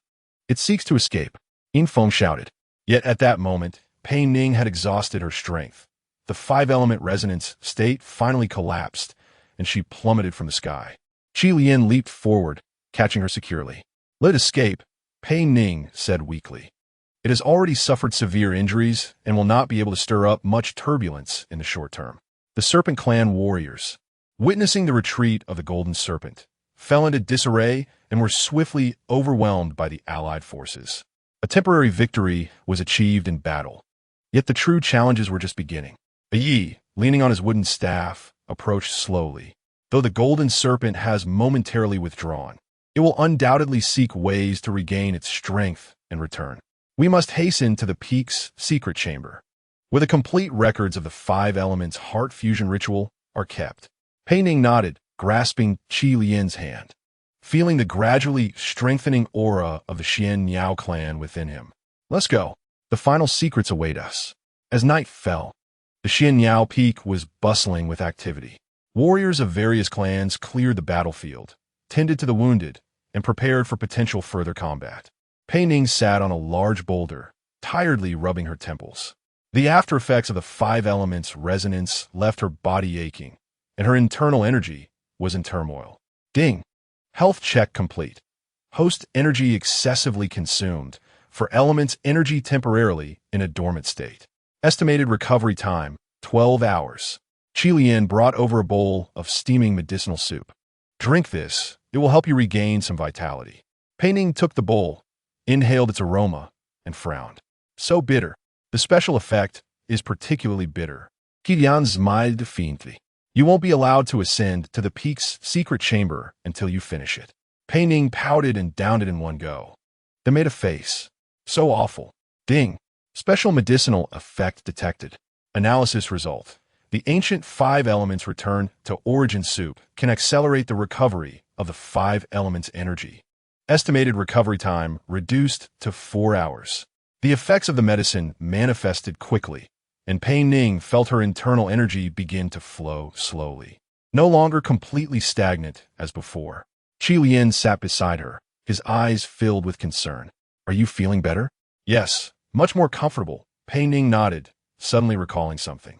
It seeks to escape, Infeng shouted. Yet at that moment, Pei Ning had exhausted her strength. The 5-element resonance state finally collapsed, and she plummeted from the sky. Qi Lian leaped forward, catching her securely. Let it escape, Pei Ning said weakly. It has already suffered severe injuries and will not be able to stir up much turbulence in the short term. The Serpent clan warriors, witnessing the retreat of the Golden Serpent, fell into disarray and were swiftly overwhelmed by the allied forces. A temporary victory was achieved in battle, yet the true challenges were just beginning. Yi, leaning on his wooden staff, approached slowly. Though the Golden Serpent has momentarily withdrawn, it will undoubtedly seek ways to regain its strength and return. We must hasten to the peak's secret chamber, where the complete records of the 5 elements heart fusion ritual are kept. Pei Ning nodded, grasping Qi Lian's hand, feeling the gradually strengthening aura of the Xian Niao clan within him. Let's go. The final secrets await us. As night fell, the Xian Niao peak was bustling with activity. Warriors of various clans cleared the battlefield, tended to the wounded, and prepared for potential further combat. Pei Ning sat on a large boulder, tiredly rubbing her temples. The after-effects of the 5 elements' resonance left her body aching, and her internal energy was in turmoil. Ding! Health check complete. Host energy excessively consumed, for elements energy temporarily in a dormant state. Estimated recovery time, 12 hours. Qi Lian brought over a bowl of steaming medicinal soup. Drink this, it will help you regain some vitality. Pei Ning took the bowl, inhaled its aroma, and frowned. So bitter. The special effect is particularly bitter. Qi Lian smiled faintly. You won't be allowed to ascend to the peak's secret chamber until you finish it. Pei Ning pouted and downed it in one go. They made a face. So awful. Ding. Special medicinal effect detected. Analysis result. The ancient 5 elements return to origin soup can accelerate the recovery of the 5 elements energy. Estimated recovery time reduced to 4 hours. The effects of the medicine manifested quickly, and Pei Ning felt her internal energy begin to flow slowly. No longer completely stagnant as before. Qi Lian sat beside her, his eyes filled with concern. Are you feeling better? Yes, much more comfortable. Pei Ning nodded, suddenly recalling something.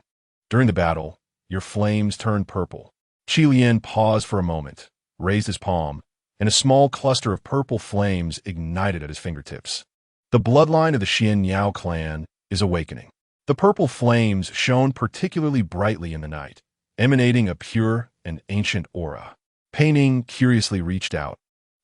During the battle, your flames turned purple. Qi Lian paused for a moment, raised his palm, and a small cluster of purple flames ignited at his fingertips. The bloodline of the Xian Niao clan is awakening. The purple flames shone particularly brightly in the night, emanating a pure and ancient aura. Pei Ning curiously reached out,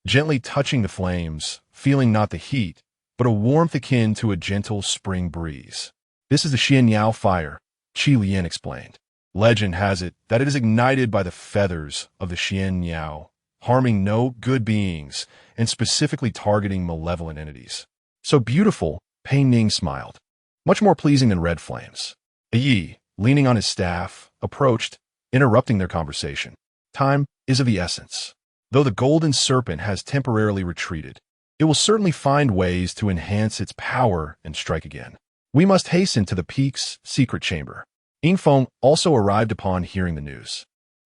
gently touching the flames, feeling not the heat, but a warmth akin to a gentle spring breeze. This is the Xian Niao fire, Qi Lian explained. Legend has it that it is ignited by the feathers of the Xian Niao, harming no good beings and specifically targeting malevolent entities. So beautiful, Pei Ning smiled. Much more pleasing than red flames. Yi, leaning on his staff, approached, interrupting their conversation. Time is of the essence. Though the Golden Serpent has temporarily retreated, it will certainly find ways to enhance its power and strike again. We must hasten to the peak's secret chamber. Infeng also arrived upon hearing the news.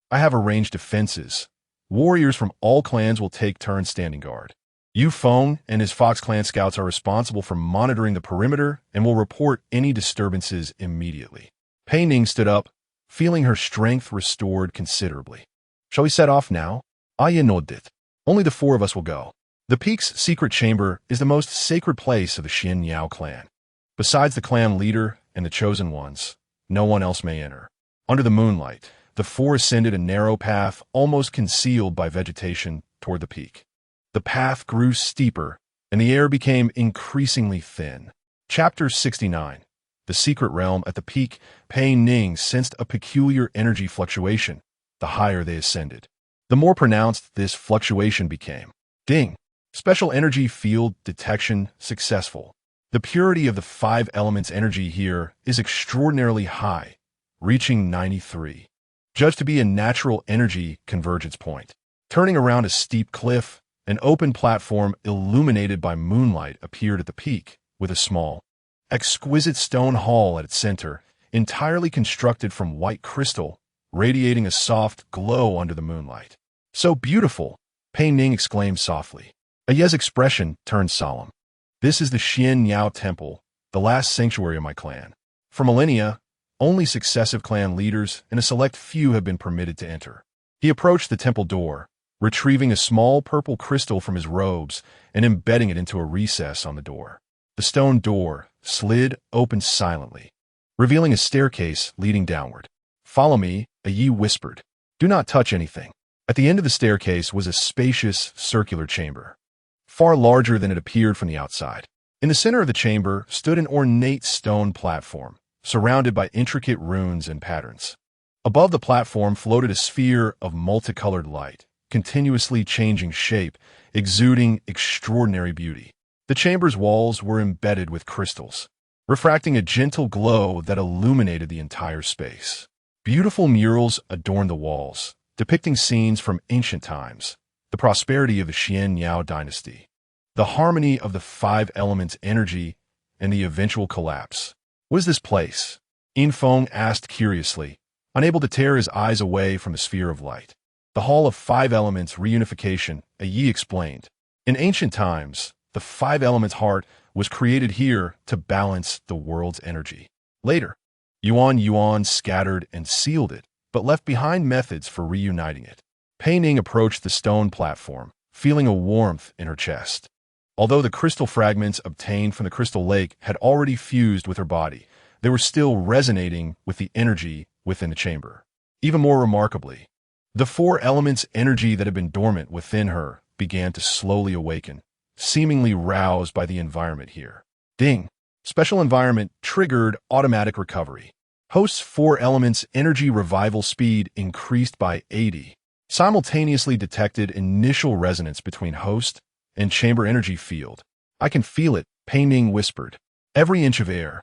I have arranged defenses. Warriors from all clans will take turns standing guard. Yu Feng and his Fox Clan scouts are responsible for monitoring the perimeter and will report any disturbances immediately. Pei Ning stood up, feeling her strength restored considerably. Shall we set off now? Aya nodded. Only the 4 of us will go. The peak's secret chamber is the most sacred place of the Xian Niao clan. Besides the clan leader and the chosen ones, no one else may enter. Under the moonlight, the 4 ascended a narrow path almost concealed by vegetation toward the peak. The path grew steeper, and the air became increasingly thin. Chapter 69. The Secret Realm. At the peak, Pei Ning sensed a peculiar energy fluctuation the higher they ascended. The more pronounced this fluctuation became, Ding. Special energy field detection successful. The purity of the 5 elements energy here is extraordinarily high, reaching 93. Judged to be a natural energy convergence point. Turning around a steep cliff, an open platform illuminated by moonlight appeared at the peak, with a small, exquisite stone hall at its center, entirely constructed from white crystal, radiating a soft glow under the moonlight. So beautiful, Pei Ning exclaimed softly. Ye's expression turned solemn. This is the Xian Yao Temple, the last sanctuary of my clan. For millennia, only successive clan leaders and a select few have been permitted to enter. He approached the temple door, retrieving a small purple crystal from his robes and embedding it into a recess on the door. The stone door slid open silently, revealing a staircase leading downward. "Follow me," Yi whispered. "Do not touch anything." At the end of the staircase was a spacious, circular chamber, far larger than it appeared from the outside. In the center of the chamber stood an ornate stone platform, surrounded by intricate runes and patterns. Above the platform floated a sphere of multicolored light, continuously changing shape, exuding extraordinary beauty. The chamber's walls were embedded with crystals, refracting a gentle glow that illuminated the entire space. Beautiful murals adorned the walls, depicting scenes from ancient times, the prosperity of the Xian Yao dynasty, the harmony of the 5 elements energy, and the eventual collapse. "What is this place?" Infeng asked curiously, unable to tear his eyes away from the sphere of light. "The Hall of 5 Elements Reunification," Yi explained. "In ancient times, the 5 elements heart was created here to balance the world's energy. Later, Yuan scattered and sealed it, but left behind methods for reuniting it." Pei Ning approached the stone platform, feeling a warmth in her chest. Although the crystal fragments obtained from the crystal lake had already fused with her body, they were still resonating with the energy within the chamber. Even more remarkably, the 4 elements energy that had been dormant within her began to slowly awaken, seemingly roused by the environment here. Ding! Special environment triggered automatic recovery. Host's 4 elements energy revival speed increased by 80. Simultaneously detected initial resonance between host and chamber energy field. "I can feel it," Pei Ning whispered. "Every inch of air,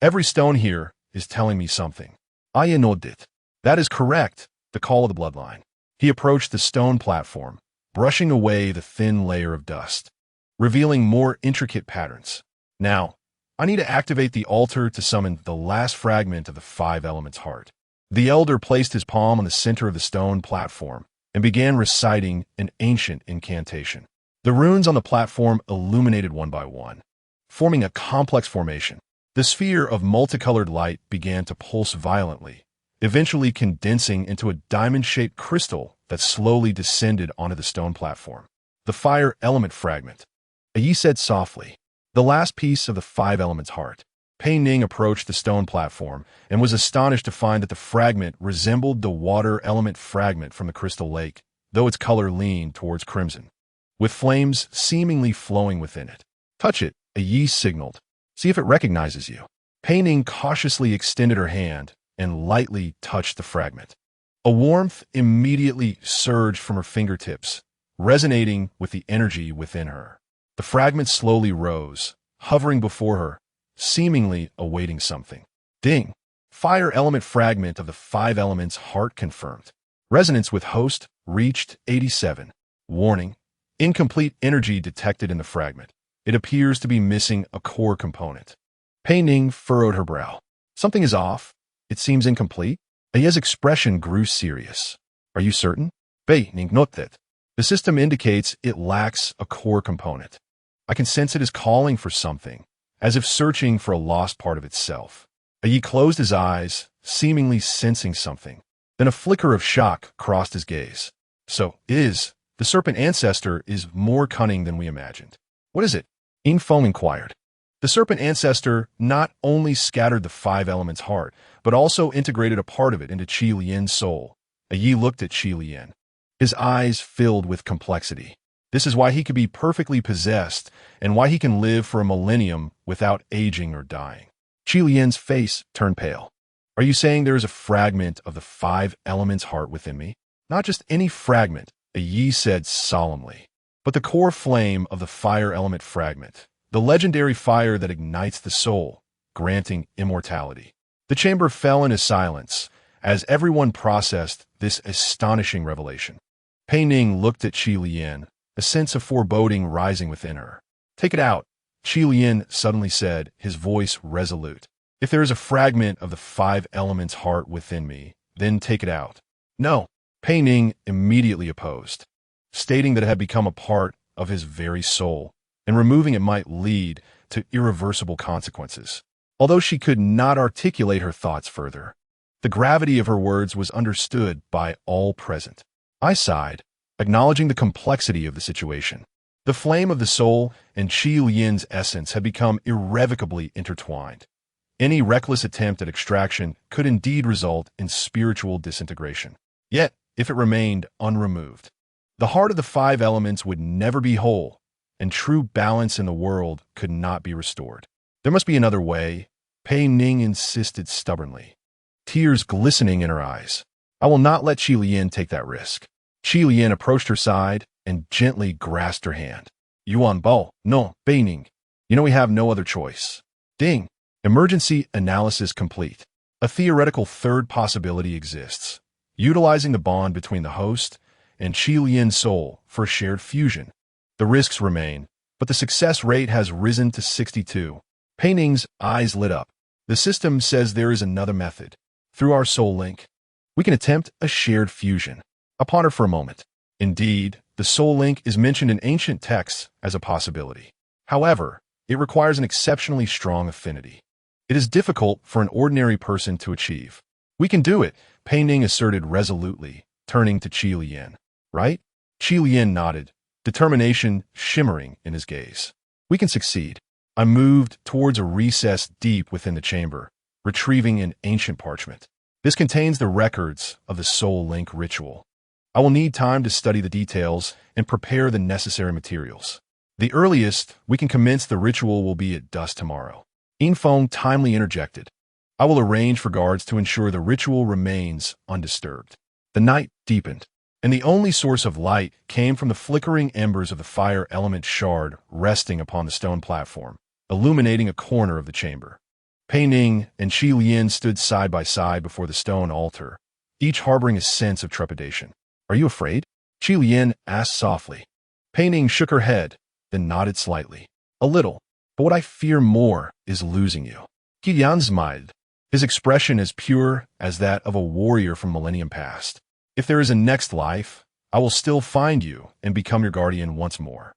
every stone here is telling me something." I nodded. "That is correct," the call of the bloodline. He approached the stone platform, brushing away the thin layer of dust, revealing more intricate patterns. "Now, I need to activate the altar to summon the last fragment of the 5 elements heart." The elder placed his palm on the center of the stone platform and began reciting an ancient incantation. The runes on the platform illuminated one by one, forming a complex formation. The sphere of multicolored light began to pulse violently, eventually condensing into a diamond-shaped crystal that slowly descended onto the stone platform. "The fire element fragment," Yi said softly. "The last piece of the 5 elements heart." Pei Ning approached the stone platform and was astonished to find that the fragment resembled the water element fragment from the crystal lake, though its color leaned towards crimson, with flames seemingly flowing within it. "Touch it," Yi signaled. "See if it recognizes you." Pei Ning cautiously extended her hand and lightly touched the fragment. A warmth immediately surged from her fingertips, resonating with the energy within her. The fragment slowly rose, hovering before her, seemingly awaiting something. Ding! Fire element fragment of the 5 elements heart confirmed. Resonance with host reached 87. Warning: incomplete energy detected in the fragment. It appears to be missing a core component. Pei Ning furrowed her brow. "Something is off. It seems incomplete." Ye's expression grew serious. "Are you certain?" Pei Ning nodded. "The system indicates it lacks a core component. I can sense it is calling for something, as if searching for a lost part of itself." Yi closed his eyes, seemingly sensing something. Then a flicker of shock crossed his gaze. "So, the serpent ancestor is more cunning than we imagined." "What is it?" Infeng inquired. "The serpent ancestor not only scattered the 5 elements heart, but also integrated a part of it into Qi Lian's soul." Yi looked at Qi Lian. His eyes filled with complexity. This is why he could be perfectly possessed, and why he can live for a millennium without aging or dying. Qi Lian's face turned pale. "Are you saying there is a fragment of the 5 elements heart within me?" "Not just any fragment," Yi said solemnly. but the core flame of the fire element fragment, the legendary fire that ignites the soul, granting immortality. The chamber fell into silence as everyone processed this astonishing revelation. Pei Ning looked at Qi Lian, a sense of foreboding rising within her. "Take it out," Qi Lian suddenly said, his voice resolute. "If there is a fragment of the five elements' heart within me, then take it out." "No," Pei Ning immediately opposed, stating that it had become a part of his very soul, and removing it might lead to irreversible consequences. Although she could not articulate her thoughts further, the gravity of her words was understood by all present. I sighed, acknowledging the complexity of the situation. The flame of the soul and Qi Lian's essence had become irrevocably intertwined. Any reckless attempt at extraction could indeed result in spiritual disintegration. Yet, if it remained unremoved, the heart of the five elements would never be whole, and true balance in the world could not be restored. There must be another way, Pei Ning insisted stubbornly, tears glistening in her eyes. "I will not let Qi Lian take that risk." Qi Lian approached her side and gently grasped her hand. "Yuan Bao, no, Pei Ning. You know we have no other choice." Ding. Emergency analysis complete. A theoretical third possibility exists, utilizing the bond between the host and Qi Lian's soul for shared fusion. The risks remain, but the success rate has risen to 62. Pei Ning's eyes lit up. The system says there is another method. Through our soul link, we can attempt a shared fusion. I ponder for a moment. Indeed, the soul link is mentioned in ancient texts as a possibility. However, it requires an exceptionally strong affinity. It is difficult for an ordinary person to achieve. "We can do it," Pei Ning asserted resolutely, turning to Qi Lian. "Right?" Qi Lian nodded, determination shimmering in his gaze. "We can succeed." I moved towards a recess deep within the chamber, retrieving an ancient parchment. This contains the records of the soul link ritual. I will need time to study the details and prepare the necessary materials. The earliest we can commence the ritual will be at dusk tomorrow. Infong timely interjected. "I will arrange for guards to ensure the ritual remains undisturbed." The night deepened, and the only source of light came from the flickering embers of the fire element shard resting upon the stone platform, illuminating a corner of the chamber. Pei Ning and Qi Lian stood side by side before the stone altar, each harboring a sense of trepidation. "Are you afraid?" Qi Lian asked softly. Pei Ning shook her head, then nodded slightly. "A little, but what I fear more is losing you." Qi Lian smiled, his expression as pure as that of a warrior from millennium past. "If there is a next life, I will still find you and become your guardian once more."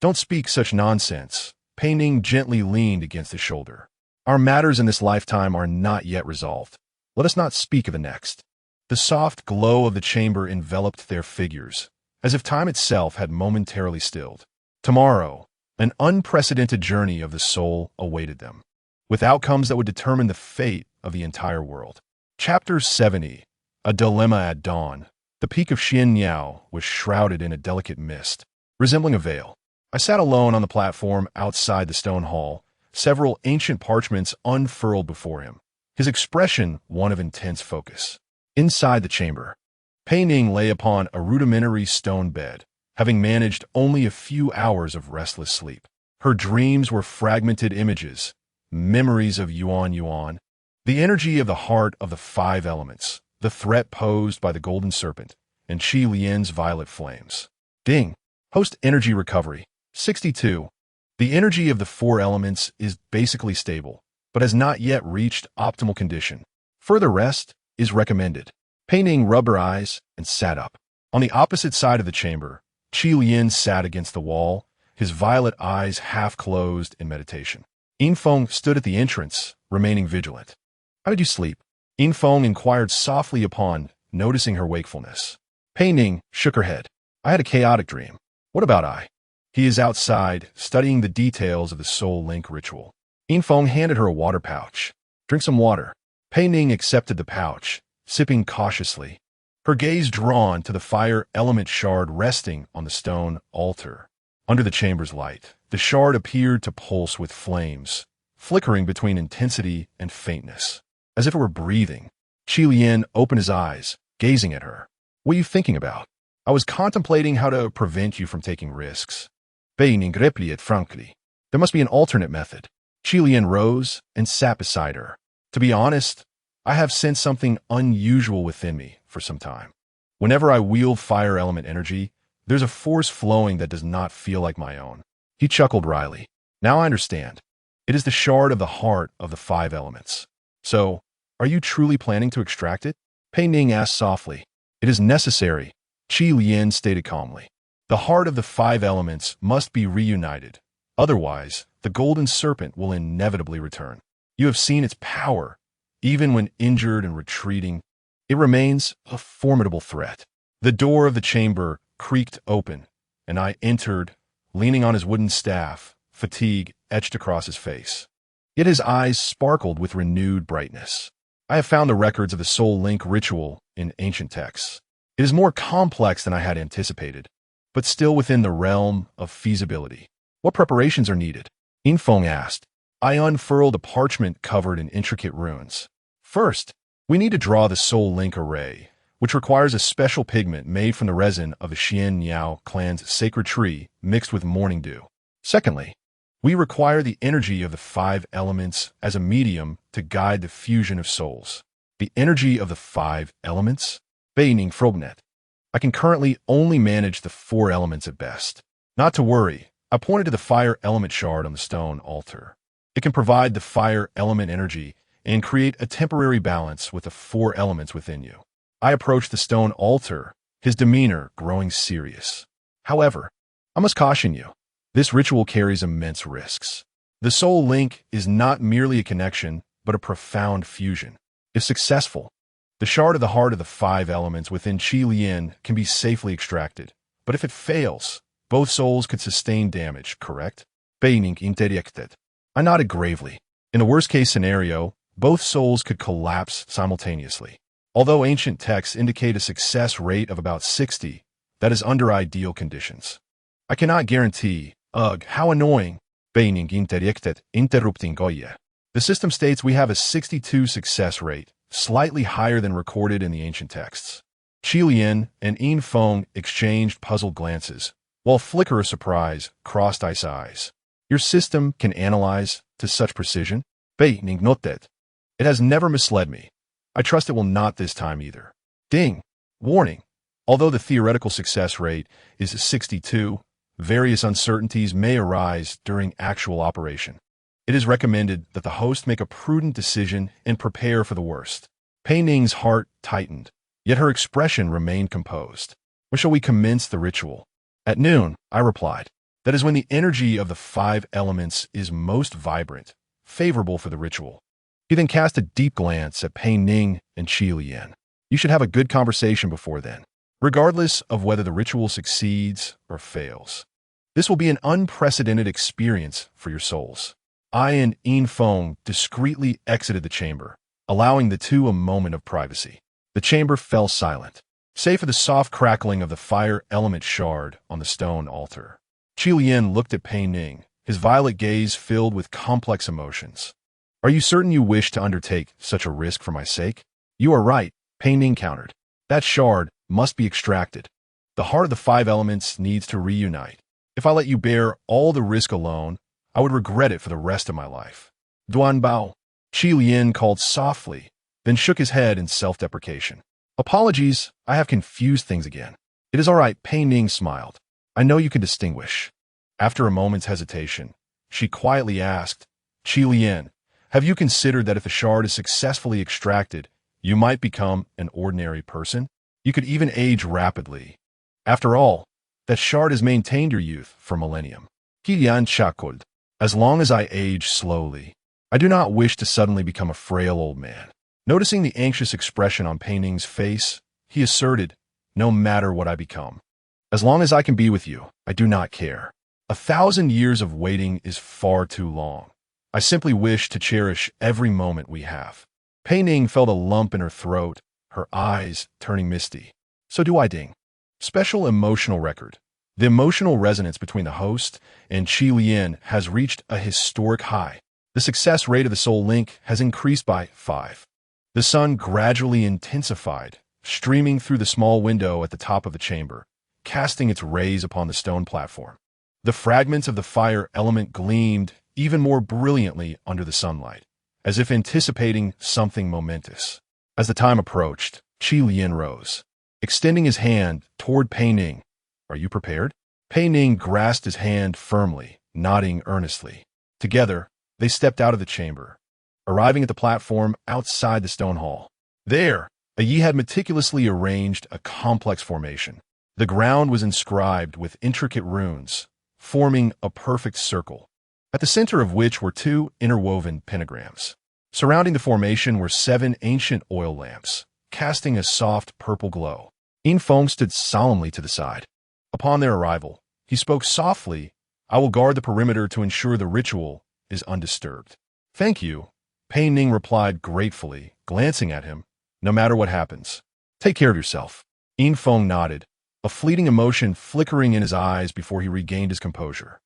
"Don't speak such nonsense." Pei Ning gently leaned against his shoulder. "Our matters in this lifetime are not yet resolved. Let us not speak of the next." The soft glow of the chamber enveloped their figures, as if time itself had momentarily stilled. Tomorrow, an unprecedented journey of the soul awaited them, with outcomes that would determine the fate of the entire world. Chapter 70. A Dilemma at Dawn. The peak of Xianyao was shrouded in a delicate mist, resembling a veil. I sat alone on the platform outside the stone hall, several ancient parchments unfurled before him, his expression one of intense focus. Inside the chamber, Pei Ning lay upon a rudimentary stone bed, having managed only a few hours of restless sleep. Her dreams were fragmented images, memories of Yuan, the energy of the heart of the five elements, the threat posed by the golden serpent, and Qi Lian's violet flames. Ding. Host energy recovery. 62. The energy of the four elements is basically stable, but has not yet reached optimal condition. Further rest is recommended. Pei Ning rubbed her eyes and sat up. On the opposite side of the chamber, Qi Lian sat against the wall, his violet eyes half closed in meditation. Infong stood at the entrance, remaining vigilant. "How did you sleep?" Infong inquired softly upon noticing her wakefulness. Pei Ning shook her head. "I had a chaotic dream." "What about I?" "He is outside, studying the details of the soul link ritual." Infong handed her a water pouch. "Drink some water." Pei Ning accepted the pouch, sipping cautiously, her gaze drawn to the fire element shard resting on the stone altar. Under the chamber's light, the shard appeared to pulse with flames, flickering between intensity and faintness, as if it were breathing. Qi Lian opened his eyes, gazing at her. "What are you thinking about?" I was contemplating how to prevent you from taking risks. Pei Ning replied frankly. There must be an alternate method. Qilian rose and sat beside her. To be honest, I have sensed something unusual within me for some time. Whenever I wield fire element energy, there's a force flowing that does not feel like my own. He chuckled wryly. Now I understand. It is the shard of the heart of the 5 elements. So, are you truly planning to extract it? Pei Ning asked softly. It is necessary, Qi Lian stated calmly. The heart of the 5 elements must be reunited. Otherwise, the golden serpent will inevitably return. You have seen its power. Even when injured and retreating, it remains a formidable threat. The door of the chamber creaked open, and I entered, leaning on his wooden staff, fatigue etched across his face. Yet his eyes sparkled with renewed brightness. I have found the records of the Soul Link ritual in ancient texts. It is more complex than I had anticipated, but still within the realm of feasibility. What preparations are needed? Infeng asked. I unfurled a parchment covered in intricate runes. First, we need to draw the Soul Link array, which requires a special pigment made from the resin of the Xian Niao clan's sacred tree mixed with morning dew. Secondly, we require the energy of the 5 elements as a medium to guide the fusion of souls. The energy of the 5 elements? Pei Ning Frognet. I can currently only manage the 4 elements at best. Not to worry, I pointed to the fire element shard on the stone altar. It can provide the fire element energy and create a temporary balance with the 4 elements within you. I approached the stone altar, his demeanor growing serious. However, I must caution you, this ritual carries immense risks. The Soul Link is not merely a connection, but a profound fusion. If successful, the shard of the heart of the 5 elements within Qi Lian can be safely extracted. But if it fails, both souls could sustain damage, correct? Pei Ning interjected. I nodded gravely. In the worst-case scenario, both souls could collapse simultaneously. Although ancient texts indicate a success rate of about 60, that is under ideal conditions. I cannot guarantee. Ugh, how annoying. Pei Ning interjected, interrupting Goye. The system states we have a 62 success rate, slightly higher than recorded in the ancient texts. Qilian and Infeng exchanged puzzled glances, while Flicker of surprise crossed Ice eyes. Your system can analyze to such precision? Pei Ning noted. It has never misled me. I trust it will not this time either. Ding! Warning! Although the theoretical success rate is 62, various uncertainties may arise during actual operation. It is recommended that the host make a prudent decision and prepare for the worst. Pei Ning's heart tightened, yet her expression remained composed. When shall we commence the ritual? At noon, I replied. That is when the energy of the 5 elements is most vibrant, favorable for the ritual. He then cast a deep glance at Pei Ning and Qi Lian. You should have a good conversation before then, regardless of whether the ritual succeeds or fails. This will be an unprecedented experience for your souls. I and Infeng discreetly exited the chamber, allowing the two a moment of privacy. The chamber fell silent, save for the soft crackling of the fire element shard on the stone altar. Qi Lian looked at Pei Ning, his violet gaze filled with complex emotions. Are you certain you wish to undertake such a risk for my sake? You are right, Pei Ning countered. That shard must be extracted. The heart of the 5 elements needs to reunite. If I let you bear all the risk alone, I would regret it for the rest of my life. Duan Bao. Qi Lian called softly, then shook his head in self-deprecation. Apologies, I have confused things again. It is all right, Pei Ning smiled. I know you can distinguish. After a moment's hesitation, she quietly asked, Qi Lian, have you considered that if the shard is successfully extracted, you might become an ordinary person? You could even age rapidly. After all, that shard has maintained your youth for millennium. Qi Lian chuckled. As long as I age slowly, I do not wish to suddenly become a frail old man. Noticing the anxious expression on Pei Ning's face, he asserted, no matter what I become. As long as I can be with you, I do not care. 1,000 years of waiting is far too long. I simply wish to cherish every moment we have. Pei Ning felt a lump in her throat, her eyes turning misty. So do I, Ding. Special emotional record. The emotional resonance between the host and Qi Lian has reached a historic high. The success rate of the Soul Link has increased by 5. The sun gradually intensified, streaming through the small window at the top of the chamber, casting its rays upon the stone platform. The fragments of the fire element gleamed even more brilliantly under the sunlight, as if anticipating something momentous. As the time approached, Qi Lian rose, extending his hand toward Pei Ning. "Are you prepared?" Pei Ning grasped his hand firmly, nodding earnestly. Together, they stepped out of the chamber, arriving at the platform outside the stone hall. There, Yi had meticulously arranged a complex formation. The ground was inscribed with intricate runes, forming a perfect circle, at the center of which were two interwoven pentagrams. Surrounding the formation were 7 ancient oil lamps, casting a soft purple glow. Yin Feng stood solemnly to the side. Upon their arrival, he spoke softly, "I will guard the perimeter to ensure the ritual is undisturbed." "Thank you," Pei Ning replied gratefully, glancing at him. "No matter what happens, take care of yourself." Yin Feng nodded, a fleeting emotion flickering in his eyes before he regained his composure.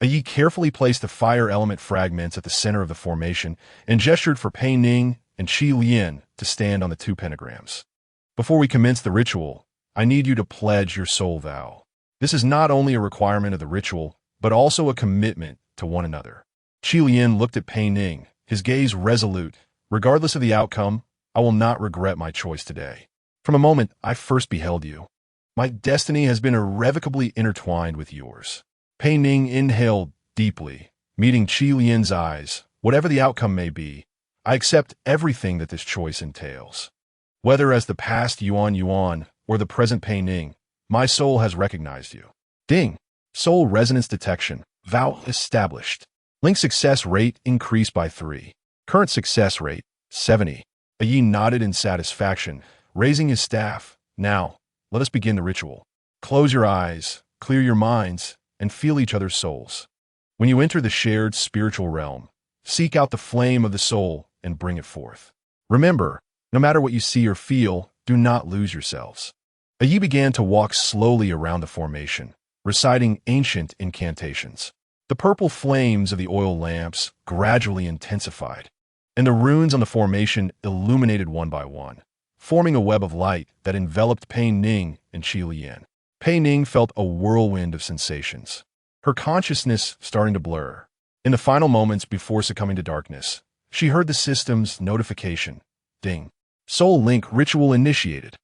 Yi carefully placed the fire element fragments at the center of the formation and gestured for Pei Ning and Qi Lian to stand on the 2 pentagrams. "Before we commence the ritual, I need you to pledge your soul vow. This is not only a requirement of the ritual, but also a commitment to one another." Qi Lian looked at Pei Ning, his gaze resolute. "Regardless of the outcome, I will not regret my choice today. From the moment I first beheld you, my destiny has been irrevocably intertwined with yours." Pei Ning inhaled deeply, meeting Qi Lian's eyes. "Whatever the outcome may be, I accept everything that this choice entails. Whether as the past Yuan Yuan or the present Pei Ning, my soul has recognized you." Ding! Soul resonance detection. Vow established. Link success rate increased by 3. Current success rate, 70. Yi nodded in satisfaction, raising his staff. "Now, let us begin the ritual. Close your eyes, clear your minds, and feel each other's souls. When you enter the shared spiritual realm, seek out the flame of the soul and bring it forth. Remember, no matter what you see or feel, do not lose yourselves." Yi began to walk slowly around the formation, reciting ancient incantations. The purple flames of the oil lamps gradually intensified, and the runes on the formation illuminated one by one, forming a web of light that enveloped Pei Ning and Qi Lian. Pei Ning felt a whirlwind of sensations, her consciousness starting to blur. In the final moments before succumbing to darkness, she heard the system's notification. Ding. Soul Link ritual initiated.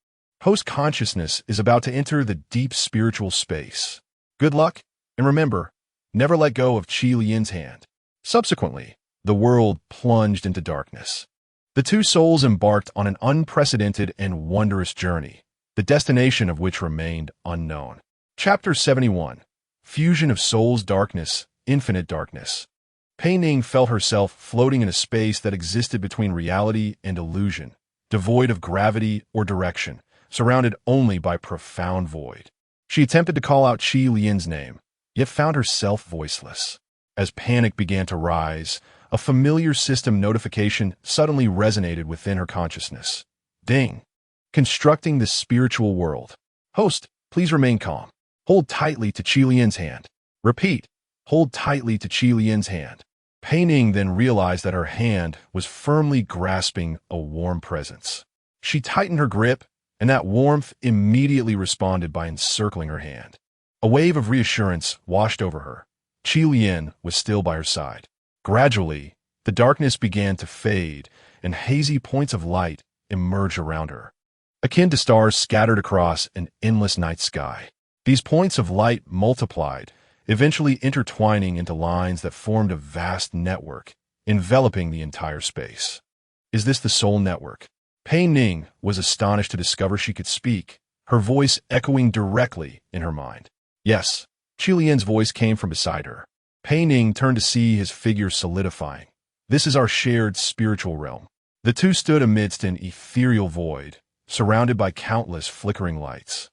Host consciousness is about to enter the deep spiritual space. Good luck, and remember, never let go of Qi Lian's hand. Subsequently, the world plunged into darkness. The 2 souls embarked on an unprecedented and wondrous journey, the destination of which remained unknown. Chapter 71. Fusion of Souls. Darkness, Infinite Darkness. Pei Ning felt herself floating in a space that existed between reality and illusion, devoid of gravity or direction, surrounded only by profound void. She attempted to call out Qi Lian's name, yet found herself voiceless. As panic began to rise, a familiar system notification suddenly resonated within her consciousness. Ding. Constructing the spiritual world. Host, please remain calm. Hold tightly to Qi Lian's hand. Repeat. Hold tightly to Qi Lian's hand. Pei Ning then realized that her hand was firmly grasping a warm presence. She tightened her grip, and that warmth immediately responded by encircling her hand. A wave of reassurance washed over her. Qi Lian was still by her side. Gradually, the darkness began to fade, and hazy points of light emerged around her, akin to stars scattered across an endless night sky. These points of light multiplied, eventually intertwining into lines that formed a vast network, enveloping the entire space. Is this the soul network? Pei Ning was astonished to discover she could speak, her voice echoing directly in her mind. Yes, Qi Lian's voice came from beside her. Pei Ning turned to see his figure solidifying. This is our shared spiritual realm. The 2 stood amidst an ethereal void, surrounded by countless flickering lights,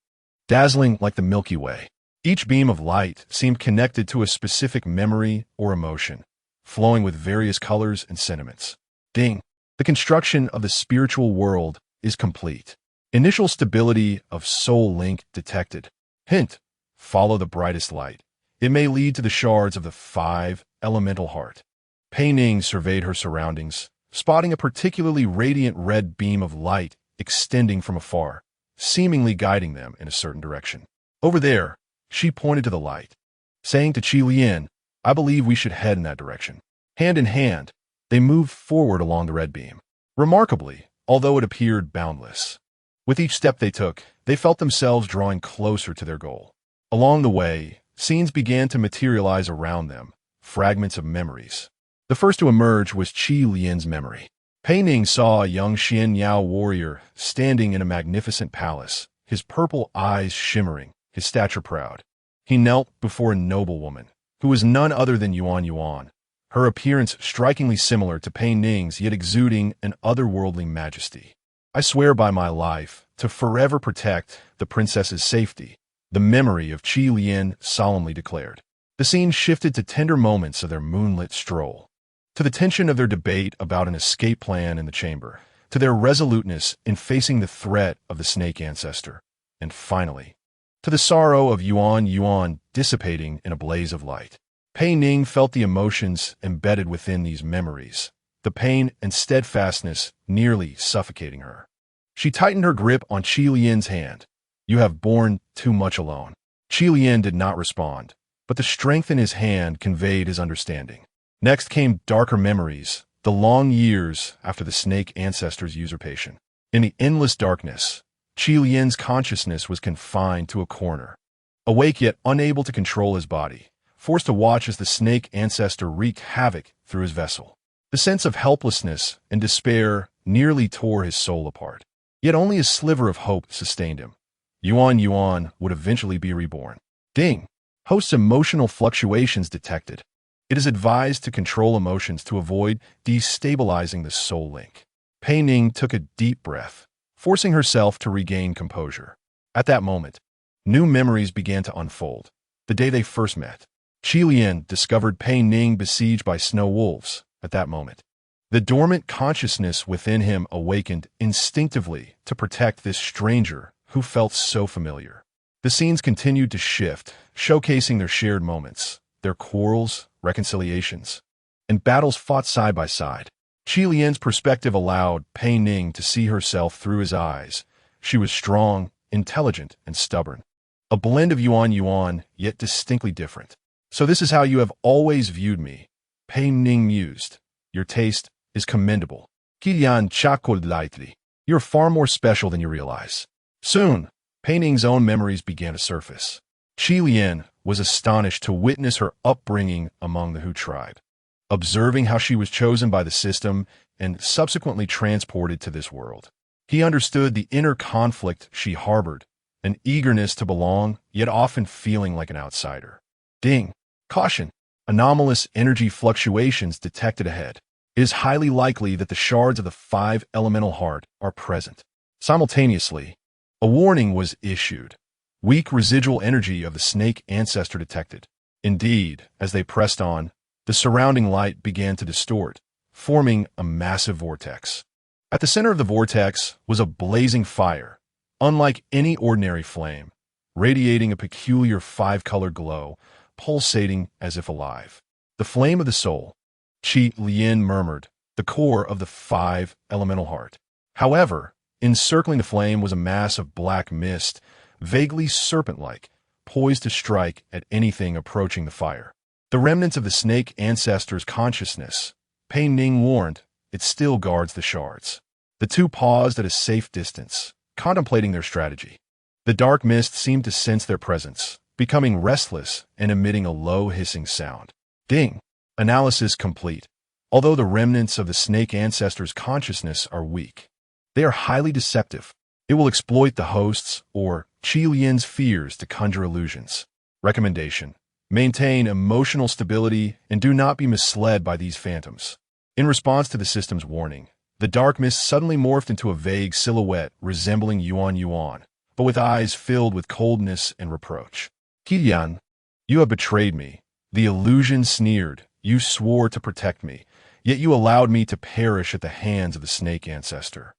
dazzling like the Milky Way. Each beam of light seemed connected to a specific memory or emotion, flowing with various colors and sentiments. Ding. The construction of the spiritual world is complete. Initial stability of soul link detected. Hint. Follow the brightest light. It may lead to the shards of the 5 elemental heart. Pei Ning surveyed her surroundings, spotting a particularly radiant red beam of light extending from afar, seemingly guiding them in a certain direction. Over there, she pointed to the light, saying to Qi Lian, I believe we should head in that direction. Hand in hand, they moved forward along the red beam. Remarkably, although it appeared boundless, with each step they took, they felt themselves drawing closer to their goal. Along the way, scenes began to materialize around them, fragments of memories. The first to emerge was Qi Lian's memory. Pei Ning saw a young Xian Yao warrior standing in a magnificent palace, his purple eyes shimmering, his stature proud. He knelt before a noble woman, who was none other than Yuan, her appearance strikingly similar to Pei Ning's, yet exuding an otherworldly majesty. I swear by my life to forever protect the princess's safety, the memory of Qi Lian solemnly declared. The scene shifted to tender moments of their moonlit stroll, to the tension of their debate about an escape plan in the chamber, to their resoluteness in facing the threat of the snake ancestor, and finally, to the sorrow of Yuan dissipating in a blaze of light. Pei Ning felt the emotions embedded within these memories, the pain and steadfastness nearly suffocating her. She tightened her grip on Qi Lian's hand. You have borne too much alone. Qi Lian did not respond, but the strength in his hand conveyed his understanding. Next came darker memories, the long years after the snake ancestor's usurpation. In the endless darkness, Qi Lian's consciousness was confined to a corner. Awake yet unable to control his body, forced to watch as the snake ancestor wreaked havoc through his vessel. The sense of helplessness and despair nearly tore his soul apart. Yet only a sliver of hope sustained him. Yuan would eventually be reborn. Ding! Host's emotional fluctuations detected. It is advised to control emotions to avoid destabilizing the soul link. Pei Ning took a deep breath, forcing herself to regain composure. At that moment, new memories began to unfold. The day they first met, Qi Lian discovered Pei Ning besieged by snow wolves. At that moment, the dormant consciousness within him awakened instinctively to protect this stranger who felt so familiar. The scenes continued to shift, showcasing their shared moments, their quarrels, reconciliations, and battles fought side by side. Qi Lian's perspective allowed Pei Ning to see herself through his eyes. She was strong, intelligent, and stubborn. A blend of Yuan, yet distinctly different. So this is how you have always viewed me, Pei Ning mused. Your taste is commendable. Qilian chuckled lightly. You're far more special than you realize. Soon, Pei Ning's own memories began to surface. Qi Lian was astonished to witness her upbringing among the Hu tribe, observing how she was chosen by the system and subsequently transported to this world. He understood the inner conflict she harbored, an eagerness to belong, yet often feeling like an outsider. Ding! Caution! Anomalous energy fluctuations detected ahead. It is highly likely that the shards of the 5 elemental heart are present. Simultaneously, a warning was issued. Weak residual energy of the snake ancestor detected. Indeed, as they pressed on, the surrounding light began to distort, forming a massive vortex. At the center of the vortex was a blazing fire, unlike any ordinary flame, radiating a peculiar 5-color glow, pulsating as if alive. The flame of the soul, Qi Lian murmured, the core of the 5 elemental heart. However, encircling the flame was a mass of black mist, vaguely serpent-like, poised to strike at anything approaching the fire. The remnants of the snake ancestor's consciousness, Pei Ning warned, it still guards the shards. The two paused at a safe distance, contemplating their strategy. The dark mist seemed to sense their presence, becoming restless and emitting a low hissing sound. Ding! Analysis complete. Although the remnants of the snake ancestor's consciousness are weak, they are highly deceptive. It will exploit the host's or Qi Lian's fears to conjure illusions. Recommendation: maintain emotional stability and do not be misled by these phantoms. In response to the system's warning, the dark mist suddenly morphed into a vague silhouette resembling Yuan, but with eyes filled with coldness and reproach. Qilian, you have betrayed me. The illusion sneered. You swore to protect me, yet you allowed me to perish at the hands of the snake ancestor.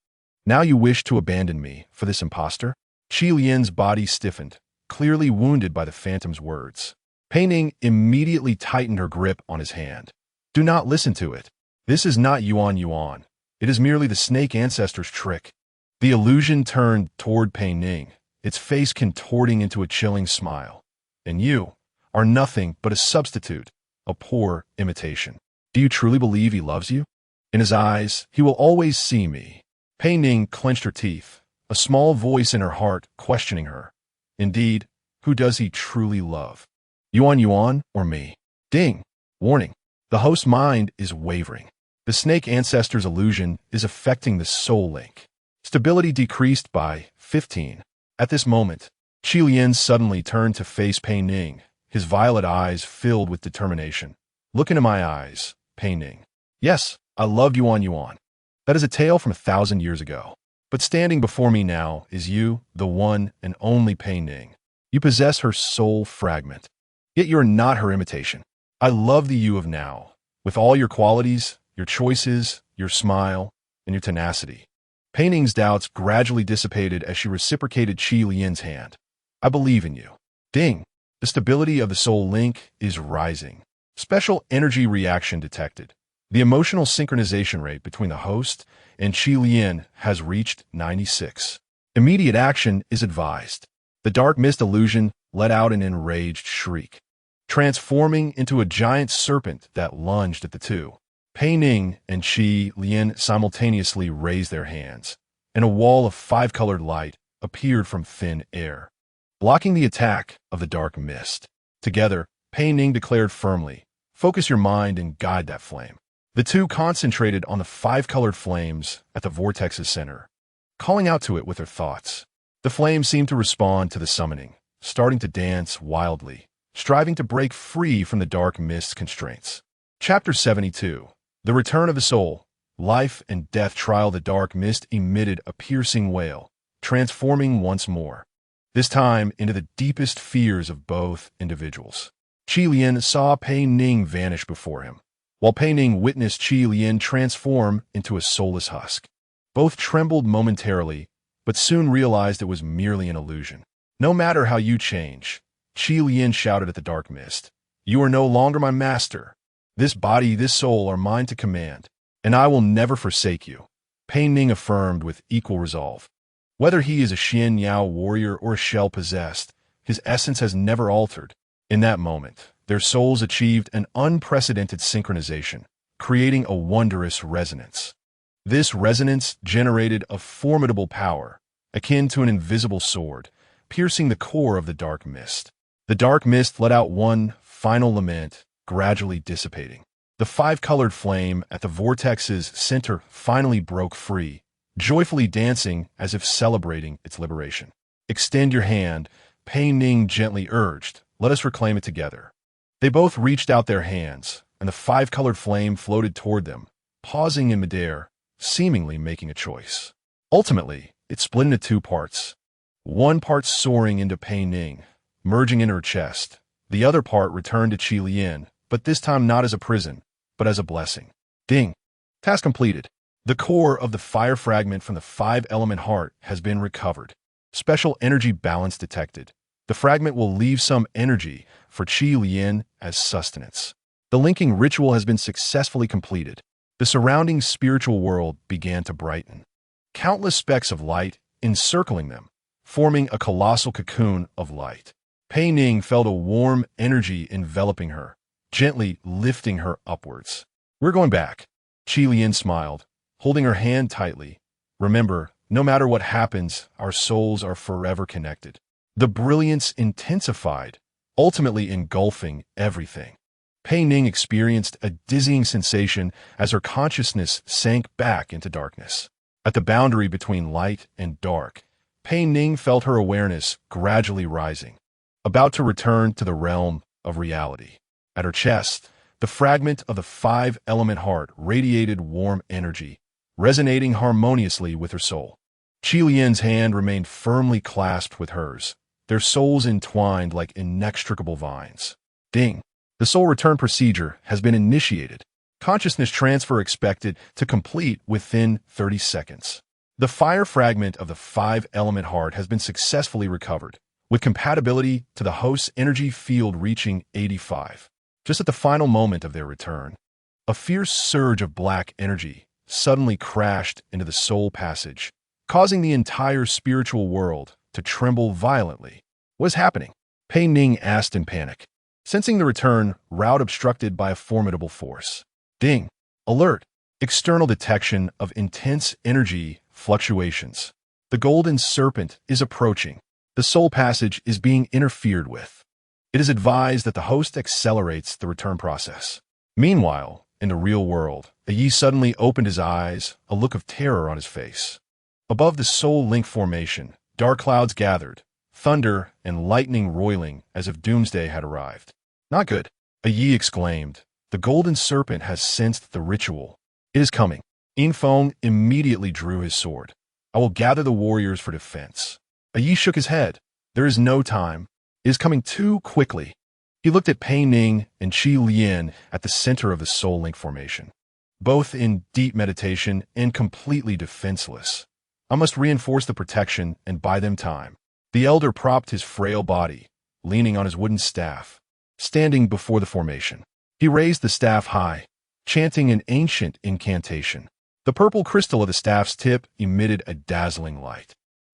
Now you wish to abandon me for this impostor? Qi Lian's body stiffened, clearly wounded by the phantom's words. Pei Ning immediately tightened her grip on his hand. Do not listen to it. This is not Yuan. It is merely the snake ancestor's trick. The illusion turned toward Pei Ning, its face contorting into a chilling smile. And you are nothing but a substitute, a poor imitation. Do you truly believe he loves you? In his eyes, he will always see me. Pei Ning clenched her teeth, a small voice in her heart questioning her. Indeed, who does he truly love? Yuan or me? Ding! Warning. The host's mind is wavering. The snake ancestor's illusion is affecting the soul link. Stability decreased by 15. At this moment, Qi Lian suddenly turned to face Pei Ning, his violet eyes filled with determination. Look into my eyes, Pei Ning. Yes, I loved Yuan. That is a tale from 1,000 years ago. But standing before me now is you, the one and only Pei Ning. You possess her soul fragment. Yet you are not her imitation. I love the you of now, with all your qualities, your choices, your smile, and your tenacity. Pei Ning's doubts gradually dissipated as she reciprocated Qi Lian's hand. I believe in you. Ding! The stability of the soul link is rising. Special energy reaction detected. The emotional synchronization rate between the host and Qi Lian has reached 96. Immediate action is advised. The dark mist illusion let out an enraged shriek, transforming into a giant serpent that lunged at the two. Pei Ning and Qi Lian simultaneously raised their hands, and a wall of five-colored light appeared from thin air, blocking the attack of the dark mist. Together, Pei Ning declared firmly, "Focus your mind and guide that flame." The two concentrated on the five-colored flames at the vortex's center, calling out to it with their thoughts. The flame seemed to respond to the summoning, starting to dance wildly, striving to break free from the dark mist's constraints. Chapter 72. The Return of the Soul. Life and death trial. The dark mist emitted a piercing wail, transforming once more, this time into the deepest fears of both individuals. Qi Lian saw Pei Ning vanish before him, while Pei Ning witnessed Qi Lian transform into a soulless husk. Both trembled momentarily, but soon realized it was merely an illusion. No matter how you change, Qi Lian shouted at the dark mist, "You are no longer my master. This body, this soul are mine to command, and I will never forsake you." Pei Ning affirmed with equal resolve. Whether he is a Xian Yao warrior or a shell-possessed, his essence has never altered. In that moment, their souls achieved an unprecedented synchronization, creating a wondrous resonance. This resonance generated a formidable power, akin to an invisible sword, piercing the core of the dark mist. The dark mist let out one final lament, gradually dissipating. The five-colored flame at the vortex's center finally broke free, joyfully dancing as if celebrating its liberation. "Extend your hand," Pei Ning gently urged. "Let us reclaim it together." They both reached out their hands, and the five-colored flame floated toward them, pausing in midair, seemingly making a choice. Ultimately, it split into two parts. One part soaring into Pei Ning, merging into her chest. The other part returned to Qi Lian, but this time not as a prison, but as a blessing. Ding! Task completed. The core of the fire fragment from the five-element heart has been recovered. Special energy balance detected. The fragment will leave some energy for Qi Lian as sustenance. The linking ritual has been successfully completed. The surrounding spiritual world began to brighten. Countless specks of light encircling them, forming a colossal cocoon of light. Pei Ning felt a warm energy enveloping her, gently lifting her upwards. "We're going back." Qi Lian smiled, holding her hand tightly. "Remember, no matter what happens, our souls are forever connected." The brilliance intensified, ultimately engulfing everything. Pei Ning experienced a dizzying sensation as her consciousness sank back into darkness. At the boundary between light and dark, Pei Ning felt her awareness gradually rising, about to return to the realm of reality. At her chest, the fragment of the five-element heart radiated warm energy, resonating harmoniously with her soul. Qi Lian's hand remained firmly clasped with hers, their souls entwined like inextricable vines. Ding! The soul return procedure has been initiated. Consciousness transfer expected to complete within 30 seconds. The fire fragment of the five-element heart has been successfully recovered, with compatibility to the host's energy field reaching 85. Just at the final moment of their return, a fierce surge of black energy suddenly crashed into the soul passage, causing the entire spiritual world to tremble violently. What is happening? Pei Ning asked in panic, sensing the return route obstructed by a formidable force. Ding! Alert! External detection of intense energy fluctuations. The golden serpent is approaching. The soul passage is being interfered with. It is advised that the host accelerates the return process. Meanwhile, in the real world, Yi suddenly opened his eyes, a look of terror on his face. Above the soul link formation, dark clouds gathered, thunder and lightning roiling as if doomsday had arrived. Not good, Yi exclaimed. The golden serpent has sensed the ritual. It is coming. Infong immediately drew his sword. I will gather the warriors for defense. Yi shook his head. There is no time. It is coming too quickly. He looked at Pei Ning and Qi Lian at the center of the soul link formation, both in deep meditation and completely defenseless. I must reinforce the protection and buy them time. The elder propped his frail body, leaning on his wooden staff, standing before the formation. He raised the staff high, chanting an ancient incantation. The purple crystal of the staff's tip emitted a dazzling light,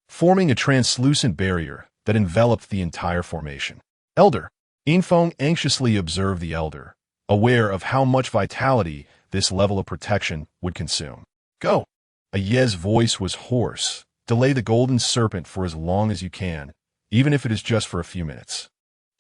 forming a translucent barrier that enveloped the entire formation. Elder! Infong anxiously observed the elder, aware of how much vitality this level of protection would consume. Go! Ye's voice was hoarse. Delay the golden serpent for as long as you can, even if it is just for a few minutes.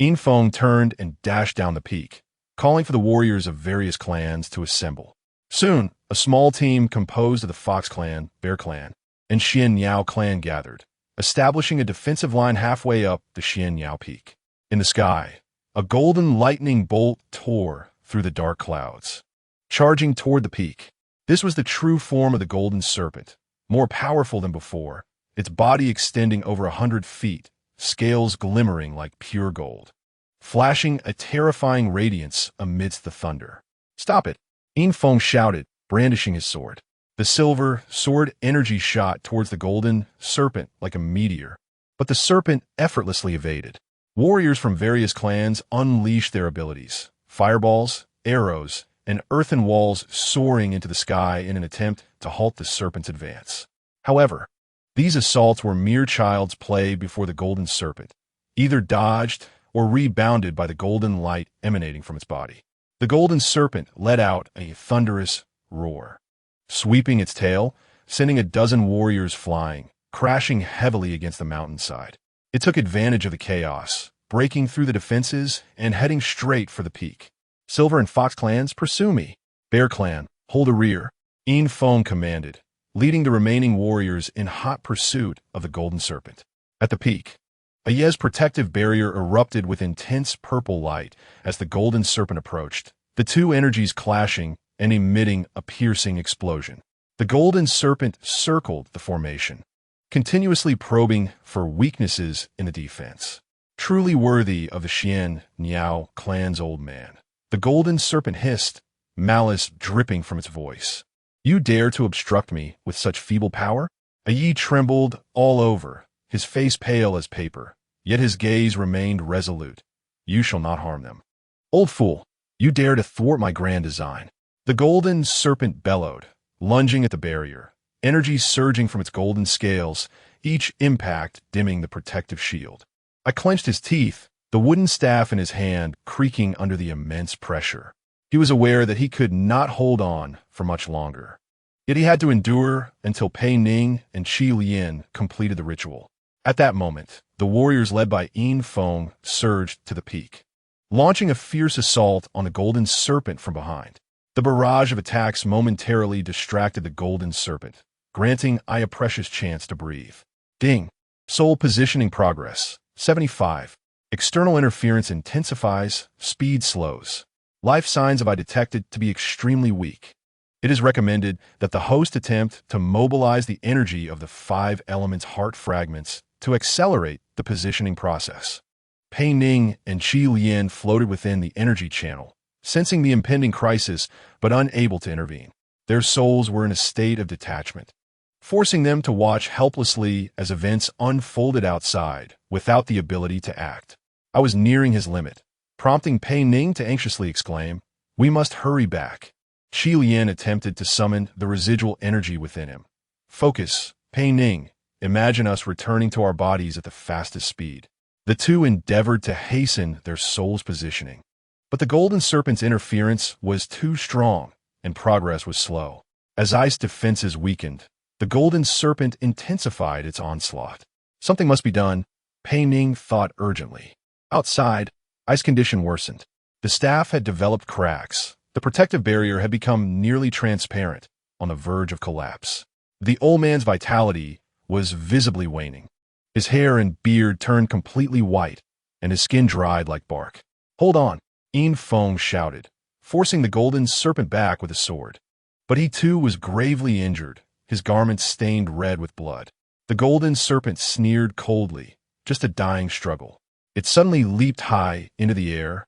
Infong turned and dashed down the peak, calling for the warriors of various clans to assemble. Soon, a small team composed of the Fox clan, Bear clan, and Xian Yao clan gathered, establishing a defensive line halfway up the Xian Yao peak. In the sky, a golden lightning bolt tore through the dark clouds, charging toward the peak. This was the true form of the golden serpent, more powerful than before, its body extending over 100 feet, scales glimmering like pure gold, flashing a terrifying radiance amidst the thunder. Stop it! Infong shouted, brandishing his sword. The silver sword energy shot towards the golden serpent like a meteor, but the serpent effortlessly evaded. Warriors from various clans unleashed their abilities, fireballs, arrows, and earthen walls soaring into the sky in an attempt to halt the serpent's advance. However, these assaults were mere child's play before the golden serpent, either dodged or rebounded by the golden light emanating from its body. The golden serpent let out a thunderous roar, sweeping its tail, sending a dozen warriors flying, crashing heavily against the mountainside. It took advantage of the chaos, breaking through the defenses and heading straight for the peak. Silver and Fox clans, pursue me. Bear clan, hold a rear. Infong commanded, leading the remaining warriors in hot pursuit of the golden serpent. At the peak, Ye's protective barrier erupted with intense purple light as the golden serpent approached, the two energies clashing and emitting a piercing explosion. The golden serpent circled the formation, continuously probing for weaknesses in the defense. Truly worthy of the Xian Niao clan's old man, the golden serpent hissed, malice dripping from its voice. You dare to obstruct me with such feeble power? Yi trembled all over, his face pale as paper, yet his gaze remained resolute. You shall not harm them. Old fool, you dare to thwart my grand design. The golden serpent bellowed, lunging at the barrier, energy surging from its golden scales, each impact dimming the protective shield. I clenched his teeth, the wooden staff in his hand creaking under the immense pressure. He was aware that he could not hold on for much longer. Yet he had to endure until Pei Ning and Qi Lian completed the ritual. At that moment, the warriors led by Infong surged to the peak, launching a fierce assault on the golden serpent from behind. The barrage of attacks momentarily distracted the golden serpent, granting I a precious chance to breathe. Ding! Soul positioning progress. 75. External interference intensifies, speed slows. Life signs of I detected to be extremely weak. It is recommended that the host attempt to mobilize the energy of the 5 elements heart fragments to accelerate the positioning process. Pei Ning and Qi Lian floated within the energy channel, sensing the impending crisis but unable to intervene. Their souls were in a state of detachment, forcing them to watch helplessly as events unfolded outside without the ability to act. I was nearing his limit, prompting Pei Ning to anxiously exclaim, "We must hurry back." Qi Lian attempted to summon the residual energy within him. Focus, Pei Ning, Imagine us returning to our bodies at the fastest speed. The two endeavored to hasten their soul's positioning. But the golden serpent's interference was too strong, and progress was slow. As ice defenses weakened, the golden serpent intensified its onslaught. Something must be done, Pei Ning thought urgently. Outside, ice condition worsened. The staff had developed cracks. The protective barrier had become nearly transparent, on the verge of collapse. The old man's vitality was visibly waning. His hair and beard turned completely white, and his skin dried like bark. "Hold on," Yin Feng shouted, forcing the golden serpent back with a sword. But he too was gravely injured, his garments stained red with blood. The golden serpent sneered coldly, just a dying struggle. It suddenly leaped high into the air,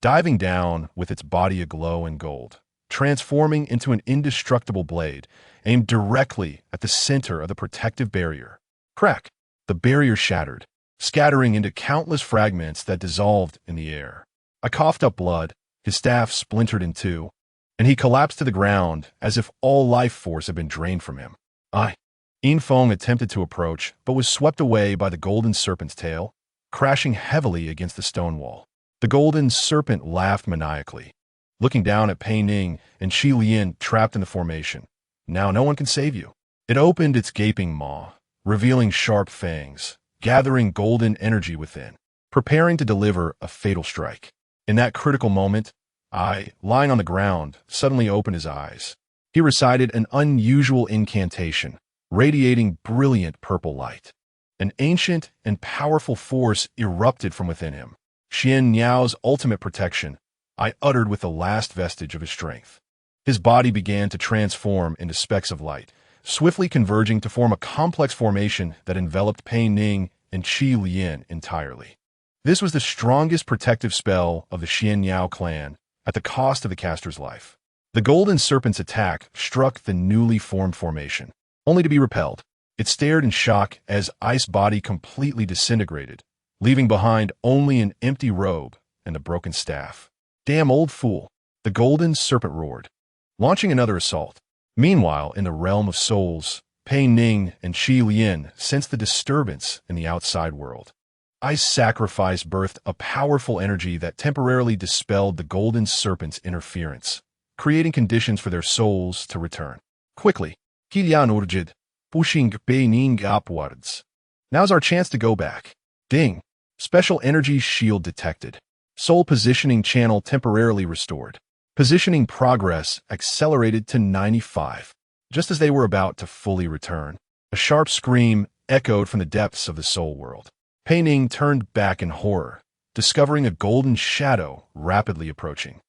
diving down with its body aglow in gold, transforming into an indestructible blade aimed directly at the center of the protective barrier. Crack! The barrier shattered, scattering into countless fragments that dissolved in the air. I coughed up blood, his staff splintered in two, and he collapsed to the ground as if all life force had been drained from him. Yin Feng attempted to approach, but was swept away by the golden serpent's tail, crashing heavily against the stone wall. The golden serpent laughed maniacally, looking down at Pei Ning and Qi Lian trapped in the formation. "Now no one can save you." It opened its gaping maw, revealing sharp fangs, gathering golden energy within, preparing to deliver a fatal strike. In that critical moment, lying on the ground, suddenly opened his eyes. He recited an unusual incantation, radiating brilliant purple light. An ancient and powerful force erupted from within him. Xian Niao's ultimate protection, I uttered with the last vestige of his strength. His body began to transform into specks of light, swiftly converging to form a complex formation that enveloped Pei Ning and Qi Lian entirely. This was the strongest protective spell of the Xian Niao clan, at the cost of the caster's life. The golden serpent's attack struck the newly formed formation, only to be repelled. It stared in shock as Ice Body completely disintegrated, leaving behind only an empty robe and a broken staff. "Damn old fool," the golden serpent roared, launching another assault. Meanwhile, in the realm of souls, Pei Ning and Qi Lian sensed the disturbance in the outside world. Ice sacrifice birthed a powerful energy that temporarily dispelled the golden serpent's interference, creating conditions for their souls to return. Quickly, Qi Lian urged, pushing Pei Ning upwards. "Now's our chance to go back." Ding! Special energy shield detected. Soul positioning channel temporarily restored. Positioning progress accelerated to 95. Just as they were about to fully return, a sharp scream echoed from the depths of the soul world. Pei Ning turned back in horror, discovering a golden shadow rapidly approaching.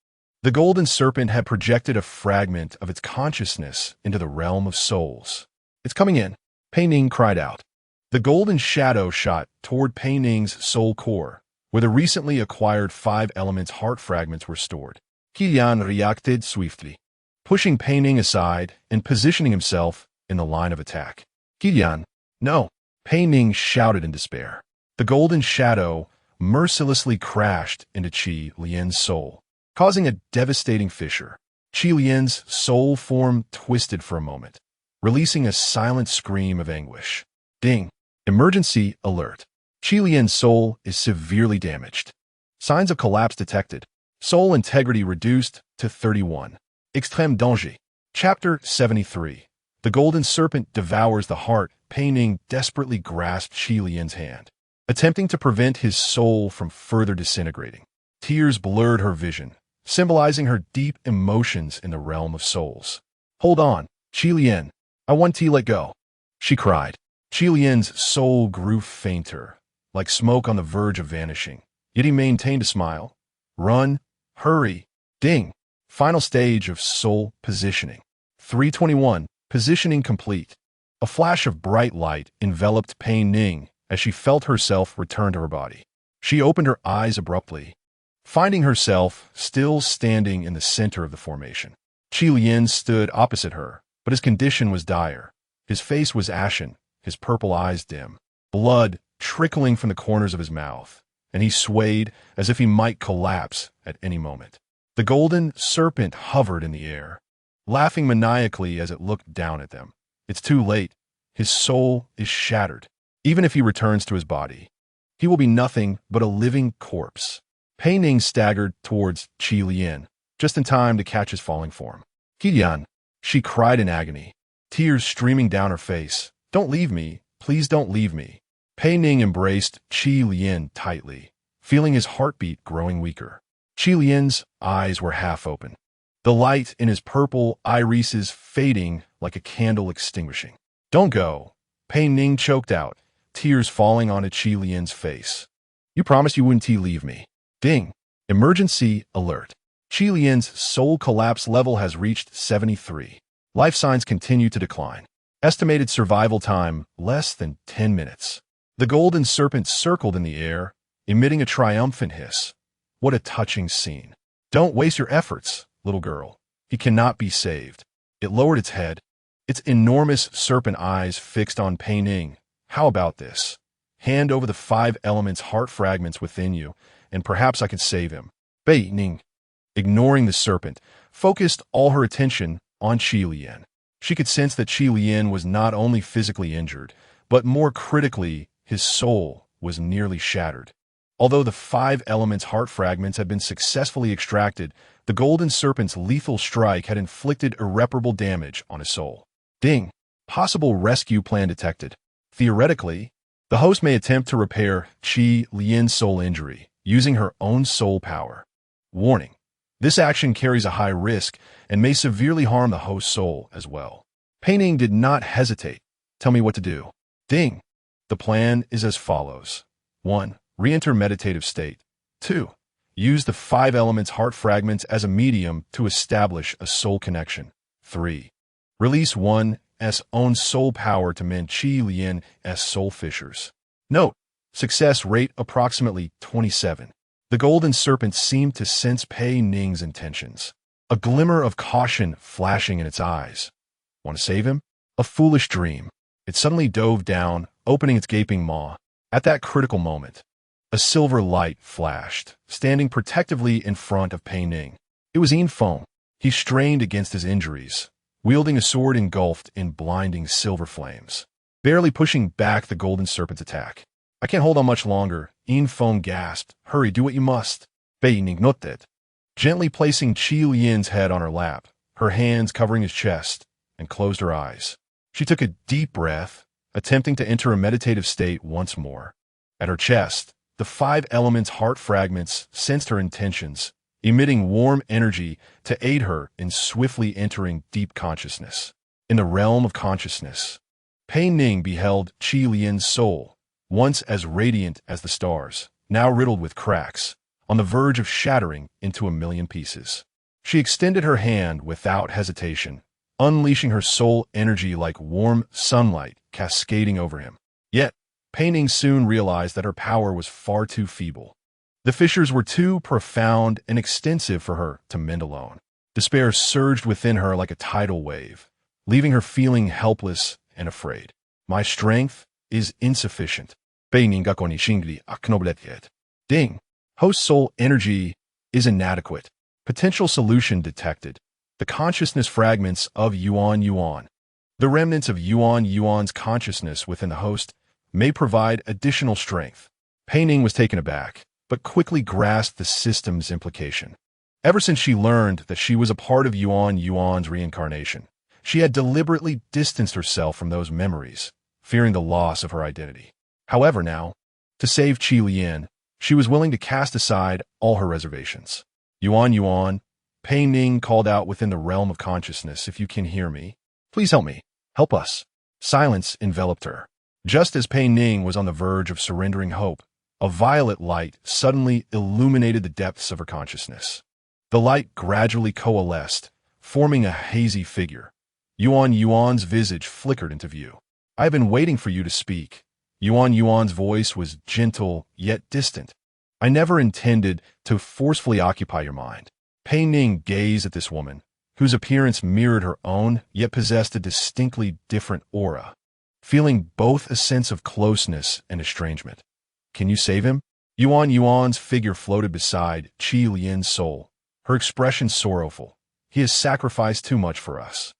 The golden serpent had projected a fragment of its consciousness into the realm of souls. "It's coming in," Pei Ning cried out. The golden shadow shot toward Pei Ning's soul core, where the recently acquired 5 elements heart fragments were stored. Qi Lian reacted swiftly, pushing Pei Ning aside and positioning himself in the line of attack. "Qi Lian, no!" Pei Ning shouted in despair. The golden shadow mercilessly crashed into Qi Lian's soul, causing a devastating fissure. Qi Lian's soul form twisted for a moment, releasing a silent scream of anguish. Ding! Emergency alert. Qi Lian's soul is severely damaged. Signs of collapse detected. Soul integrity reduced to 31. Extrême danger. Chapter 73. The golden serpent devours the heart. Pei Ning desperately grasped Qi Lian's hand, attempting to prevent his soul from further disintegrating. Tears blurred her vision, symbolizing her deep emotions in the realm of souls. "Hold on, Qi Lian. I want to let go," she cried. Qi Lian's soul grew fainter, like smoke on the verge of vanishing. Yet he maintained a smile. "Run, hurry, ding." Final stage of soul positioning. 321. Positioning complete. A flash of bright light enveloped Pei Ning as she felt herself return to her body. She opened her eyes abruptly, finding herself still standing in the center of the formation. Qi Lian stood opposite her, but his condition was dire. His face was ashen, his purple eyes dim, blood trickling from the corners of his mouth, and he swayed as if he might collapse at any moment. The golden serpent hovered in the air, laughing maniacally as it looked down at them. "It's too late," His soul is shattered. Even if he returns to his body, he will be nothing but a living corpse. Pei Ning staggered towards Qi Lian, just in time to catch his falling form. Qiyan, she cried in agony, tears streaming down her face. Don't leave me, please don't leave me. Pei Ning embraced Qi Lian tightly, feeling his heartbeat growing weaker. Qi Lian's eyes were half open, the light in his purple irises fading like a candle extinguishing. Don't go, Pei Ning choked out, tears falling onto Qi Lian's face. You promised you wouldn't leave me. Ding! Emergency alert. Qi Lian's soul collapse level has reached 73. Life signs continue to decline. Estimated survival time, less than 10 minutes. The golden serpent circled in the air, emitting a triumphant hiss. What a touching scene. Don't waste your efforts, little girl. He cannot be saved. It lowered its head, its enormous serpent eyes fixed on Pei Ning. How about this? Hand over the 5 elements heart fragments within you, and perhaps I can save him. Pei Ning, ignoring the serpent, focused all her attention on Qi Lian. She could sense that Qi Lian was not only physically injured, but more critically, his soul was nearly shattered. Although the 5 elements heart fragments had been successfully extracted, the golden serpent's lethal strike had inflicted irreparable damage on his soul. Ding! Possible rescue plan detected. Theoretically, the host may attempt to repair Qi Lian's soul injury using her own soul power. Warning: this action carries a high risk and may severely harm the host's soul as well. Pei Ning did not hesitate. Tell me what to do. Ding! The plan is as follows. 1. Re-enter meditative state. 2. Use the 5 elements heart fragments as a medium to establish a soul connection. 3. Release one's own soul power to mend Qi Lian's soul fissures. Note: success rate approximately 27. The golden serpent seemed to sense Pei Ning's intentions, a glimmer of caution flashing in its eyes. Want to save him? A foolish dream. It suddenly dove down, opening its gaping maw. At that critical moment, a silver light flashed, standing protectively in front of Pei Ning. It was Yin Feng. He strained against his injuries, wielding a sword engulfed in blinding silver flames, barely pushing back the golden serpent's attack. I can't hold on much longer, Yin Feng gasped. Hurry, do what you must. Pei Ning nodded, gently placing Qi Lian's head on her lap, her hands covering his chest, and closed her eyes. She took a deep breath, attempting to enter a meditative state once more. At her chest, the 5 elements heart fragments sensed her intentions, emitting warm energy to aid her in swiftly entering deep consciousness. In the realm of consciousness, Pei Ning beheld Qi Lian's soul, once as radiant as the stars, now riddled with cracks, on the verge of shattering into a million pieces. She extended her hand without hesitation, unleashing her soul energy like warm sunlight cascading over him. Yet, Pei Ning soon realized that her power was far too feeble. The fissures were too profound and extensive for her to mend alone. Despair surged within her like a tidal wave, leaving her feeling helpless and afraid. My strength is insufficient. Pei Ning gakoni shingri aknoblet. Ding! Host soul energy is inadequate. Potential solution detected. The consciousness fragments of Yuan. The remnants of Yuan's consciousness within the host may provide additional strength. Pei Ning was taken aback, but quickly grasped the system's implication. Ever since she learned that she was a part of Yuan's reincarnation, she had deliberately distanced herself from those memories, fearing the loss of her identity. However, now, to save Qi Lian, she was willing to cast aside all her reservations. Yuan, Pei Ning called out within the realm of consciousness. If you can hear me, please help me. Help us. Silence enveloped her. Just as Pei Ning was on the verge of surrendering hope, a violet light suddenly illuminated the depths of her consciousness. The light gradually coalesced, forming a hazy figure. Yuan's visage flickered into view. I have been waiting for you to speak. Yuan's voice was gentle yet distant. I never intended to forcefully occupy your mind. Pei Ning gazed at this woman, whose appearance mirrored her own, yet possessed a distinctly different aura, feeling both a sense of closeness and estrangement. Can you save him? Yuan's figure floated beside Qi Lian's soul, her expression sorrowful. He has sacrificed too much for us.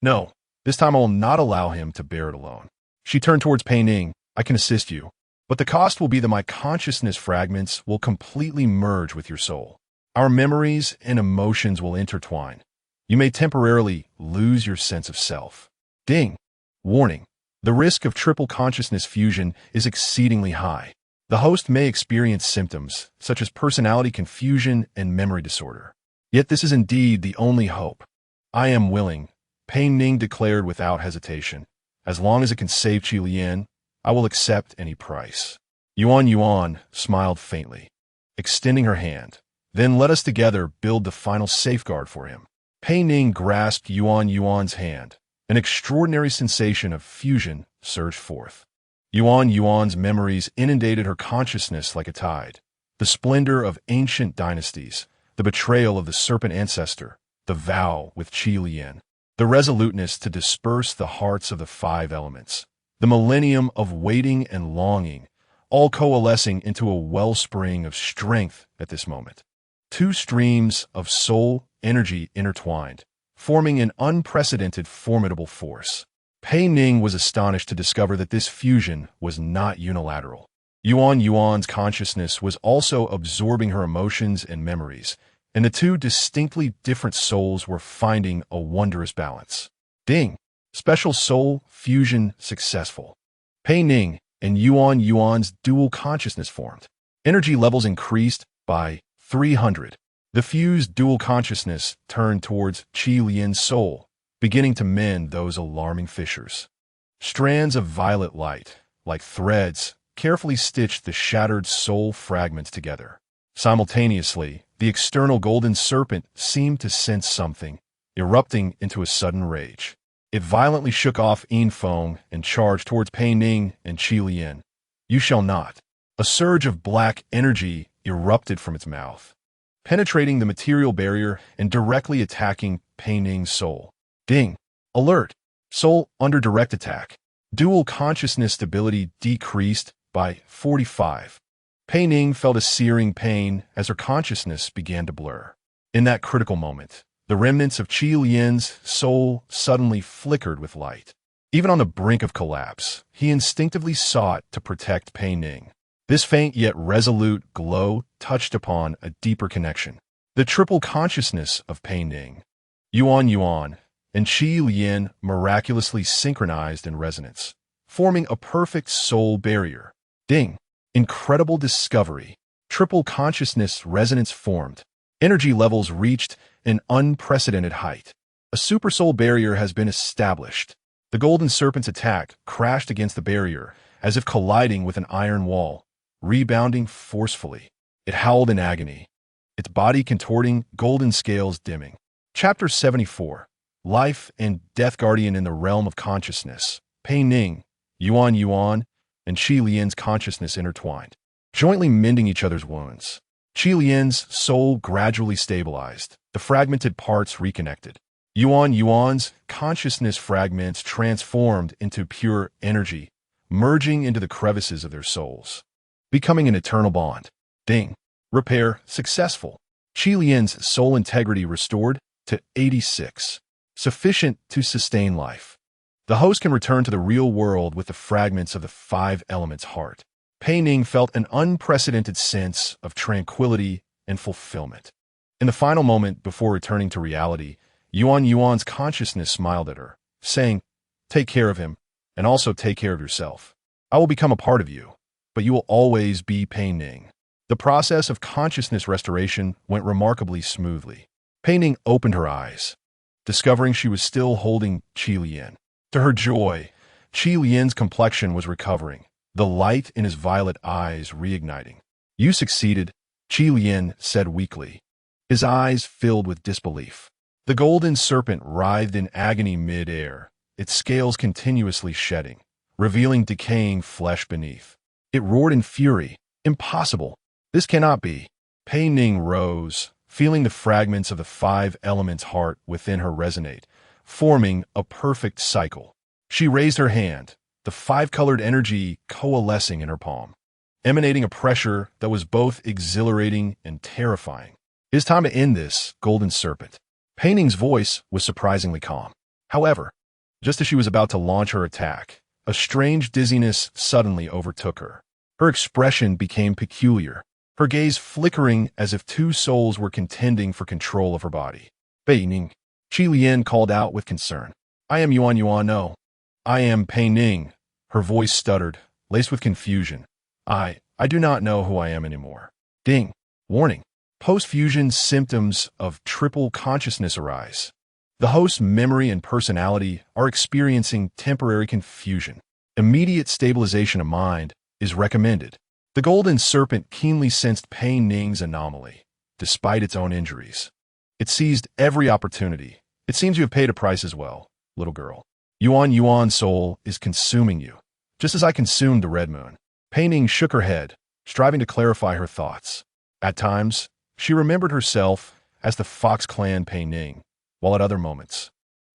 No, this time I will not allow him to bear it alone. She turned towards Pei Ning. I can assist you, but the cost will be that my consciousness fragments will completely merge with your soul. Our memories and emotions will intertwine. You may temporarily lose your sense of self. Ding. Warning. The risk of triple consciousness fusion is exceedingly high. The host may experience symptoms such as personality confusion and memory disorder. Yet this is indeed the only hope. I am willing, Pei Ning declared without hesitation. As long as it can save Qi Lian, I will accept any price. Yuan smiled faintly, extending her hand. Then let us together build the final safeguard for him. Pei Ning grasped Yuan's hand. An extraordinary sensation of fusion surged forth. Yuan's memories inundated her consciousness like a tide. The splendor of ancient dynasties, the betrayal of the serpent ancestor, the vow with Qi Lian, the resoluteness to disperse the hearts of the five elements, the millennium of waiting and longing, all coalescing into a wellspring of strength at this moment. Two streams of soul energy intertwined, forming an unprecedented formidable force. Pei Ning was astonished to discover that this fusion was not unilateral. Yuan's consciousness was also absorbing her emotions and memories, and the two distinctly different souls were finding a wondrous balance. Ding! Special soul fusion successful. Pei Ning and Yuan's dual consciousness formed. Energy levels increased by 300. The fused dual consciousness turned towards Qi Lian's soul, beginning to mend those alarming fissures. Strands of violet light, like threads, carefully stitched the shattered soul fragments together. Simultaneously, the external golden serpent seemed to sense something, erupting into a sudden rage. It violently shook off yin foam and charged towards Pei Ning and Qi Lian. You shall not. A surge of black energy erupted from its mouth, penetrating the material barrier and directly attacking Pei Ning's soul. Ding! Alert! Soul under direct attack. Dual consciousness stability decreased by 45. Pei Ning felt a searing pain as her consciousness began to blur. In that critical moment, the remnants of Qi Lian's soul suddenly flickered with light. Even on the brink of collapse, he instinctively sought to protect Pei Ning. This faint yet resolute glow touched upon a deeper connection. The triple consciousness of Pei Ning, Yuan, and Qi Lian miraculously synchronized in resonance, forming a perfect soul barrier. Ding! Incredible discovery. Triple consciousness resonance formed. Energy levels reached an unprecedented height. A supersoul barrier has been established. The golden serpent's attack crashed against the barrier, as if colliding with an iron wall, rebounding forcefully. It howled in agony, its body contorting, golden scales dimming. Chapter 74. Life and Death Guardian in the Realm of Consciousness. Pei Ning, Yuan, and Qi Lian's consciousness intertwined, jointly mending each other's wounds. Qi Lian's soul gradually stabilized, the fragmented parts reconnected. Yuan's consciousness fragments transformed into pure energy, merging into the crevices of their souls, becoming an eternal bond. Ding! Repair successful. Qi Lian's soul integrity restored to 86, sufficient to sustain life. The host can return to the real world with the fragments of the five elements heart. Pei Ning felt an unprecedented sense of tranquility and fulfillment. In the final moment before returning to reality, Yuan's consciousness smiled at her, saying, "Take care of him, and also take care of yourself. I will become a part of you, but you will always be Pei Ning." The process of consciousness restoration went remarkably smoothly. Pei Ning opened her eyes, discovering she was still holding Qi Lian. To her joy, Qi Lian's complexion was recovering, the light in his violet eyes reigniting. "You succeeded," Qi Lian said weakly, his eyes filled with disbelief. The golden serpent writhed in agony mid-air, its scales continuously shedding, revealing decaying flesh beneath. It roared in fury. "Impossible! This cannot be!" Pei Ning rose, feeling the fragments of the five elements heart within her resonate, forming a perfect cycle. She raised her hand, the five-colored energy coalescing in her palm, emanating a pressure that was both exhilarating and terrifying. "It is time to end this, golden serpent." Pei Ning's voice was surprisingly calm. However, just as she was about to launch her attack, a strange dizziness suddenly overtook her. Her expression became peculiar, her gaze flickering as if two souls were contending for control of her body. Pei Ning, Qi Lian called out with concern. I am Yuan Yuan, no. I am Pei Ning. Her voice stuttered, laced with confusion. I do not know who I am anymore. Ding. Warning. Post-fusion symptoms of triple consciousness arise. The host's memory and personality are experiencing temporary confusion. Immediate stabilization of mind is recommended. The golden serpent keenly sensed Pei Ning's anomaly, despite its own injuries. It seized every opportunity. It seems you have paid a price as well, little girl. Yuan Yuan's soul is consuming you, just as I consumed the red moon. Pei Ning shook her head, striving to clarify her thoughts. At times, she remembered herself as the Fox clan Pei Ning, while at other moments,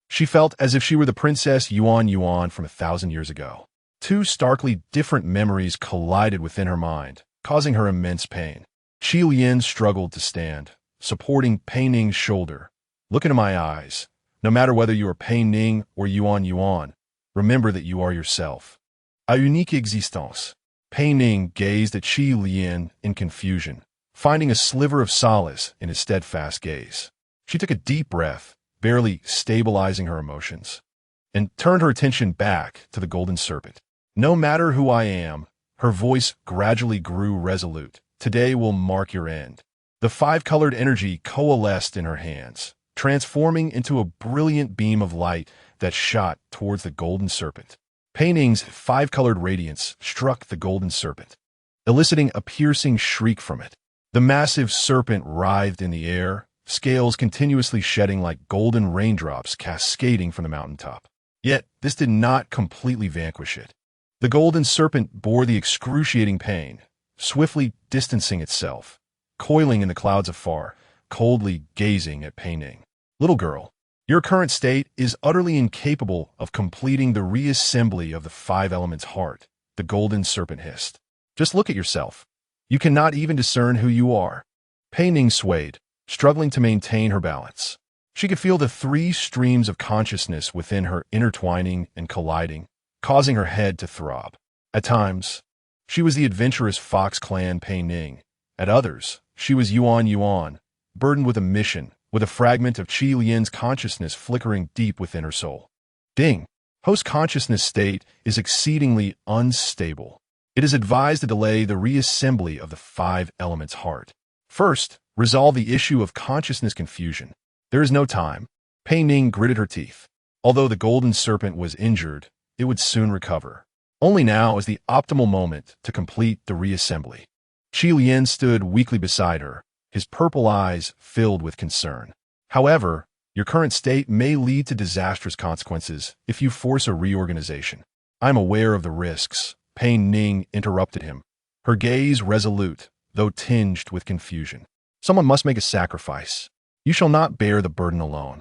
she felt as if she were the Princess Yuan Yuan from 1,000 years ago. Two starkly different memories collided within her mind, causing her immense pain. Qi Lian struggled to stand, supporting Pei Ning's shoulder. Look into my eyes. No matter whether you are Pei Ning or Yuan Yuan, remember that you are yourself. A unique existence. Pei Ning gazed at Qi Lian in confusion, finding a sliver of solace in his steadfast gaze. She took a deep breath, barely stabilizing her emotions, and turned her attention back to the golden serpent. No matter who I am, her voice gradually grew resolute. Today will mark your end. The five-colored energy coalesced in her hands, transforming into a brilliant beam of light that shot towards the golden serpent. Pei Ning's five-colored radiance struck the golden serpent, eliciting a piercing shriek from it. The massive serpent writhed in the air, scales continuously shedding like golden raindrops cascading from the mountaintop. Yet, this did not completely vanquish it. The golden serpent bore the excruciating pain, swiftly distancing itself, coiling in the clouds afar, coldly gazing at Pei Ning. Little girl, your current state is utterly incapable of completing the reassembly of the five elements' heart, the golden serpent hissed. Just look at yourself. You cannot even discern who you are. Pei Ning swayed, struggling to maintain her balance. She could feel the three streams of consciousness within her intertwining and colliding, causing her head to throb. At times, she was the adventurous Fox clan Pei Ning. At others, she was Yuan Yuan, burdened with a mission, with a fragment of Qi Lian's consciousness flickering deep within her soul. Ding! Host consciousness state is exceedingly unstable. It is advised to delay the reassembly of the five elements' heart. First, resolve the issue of consciousness confusion. There is no time. Pei Ning gritted her teeth. Although the golden serpent was injured, it would soon recover. Only now is the optimal moment to complete the reassembly. Qi Lian stood weakly beside her, his purple eyes filled with concern. However, your current state may lead to disastrous consequences if you force a reorganization. I'm aware of the risks, Pei Ning interrupted him, her gaze resolute, though tinged with confusion. Someone must make a sacrifice. You shall not bear the burden alone.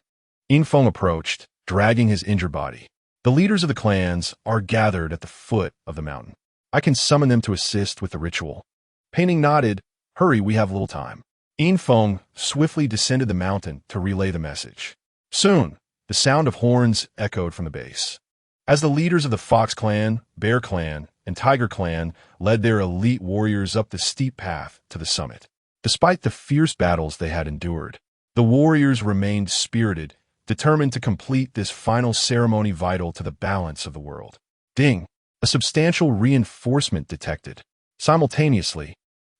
Infeng approached, dragging his injured body. The leaders of the clans are gathered at the foot of the mountain. I can summon them to assist with the ritual. Pei Ning nodded. Hurry, we have little time. Infeng swiftly descended the mountain to relay the message. Soon, the sound of horns echoed from the base. As the leaders of the Fox clan, Bear clan, and Tiger clan led their elite warriors up the steep path to the summit. Despite the fierce battles they had endured, the warriors remained spirited, determined to complete this final ceremony vital to the balance of the world. Ding! A substantial reinforcement detected. Simultaneously,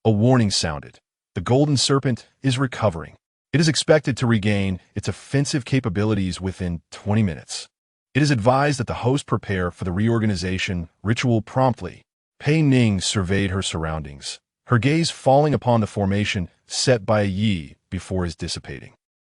a warning sounded. The golden serpent is recovering. It is expected to regain its offensive capabilities within 20 minutes. It is advised that the host prepare for the reorganization ritual promptly. Pei Ning surveyed her surroundings, her gaze falling upon the formation set by Yi before his dissipating.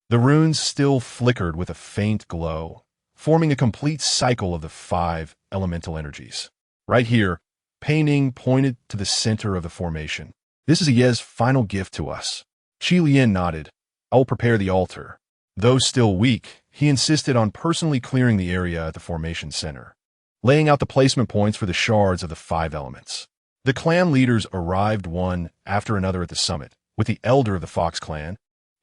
The runes still flickered with a faint glow, forming a complete cycle of the five elemental energies. Right here, Pei Ning pointed to the center of the formation. This is Ye's final gift to us. Qi Lian nodded. I will prepare the altar. Though still weak, he insisted on personally clearing the area at the formation center, laying out the placement points for the shards of the five elements. The clan leaders arrived one after another at the summit, with the elder of the Fox clan,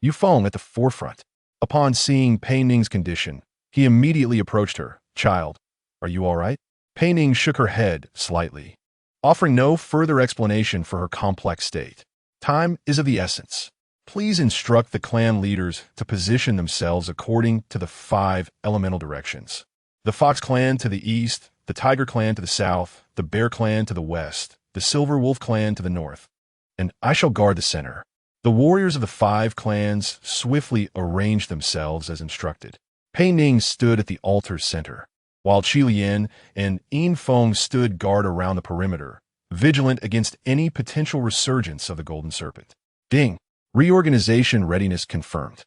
Yufeng, at the forefront. Upon seeing Pei Ning's condition, he immediately approached her. Child, are you all right? Pei Ning shook her head slightly, offering no further explanation for her complex state. Time is of the essence. Please instruct the clan leaders to position themselves according to the 5 elemental directions. The Fox clan to the east, the Tiger clan to the south, the Bear clan to the west, the Silver Wolf clan to the north, and I shall guard the center. The warriors of the 5 clans swiftly arranged themselves as instructed. Pei Ning stood at the altar's center, while Qi Lian and Yin Feng stood guard around the perimeter, vigilant against any potential resurgence of the Golden Serpent. Ding! Reorganization readiness confirmed.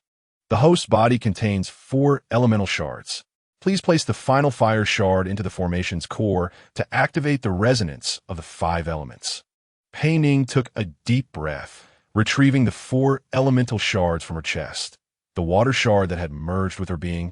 The host body contains 4 elemental shards. Please place the final fire shard into the formation's core to activate the resonance of the 5 elements. Pei Ning took a deep breath, retrieving the 4 elemental shards from her chest, the water shard that had merged with her being,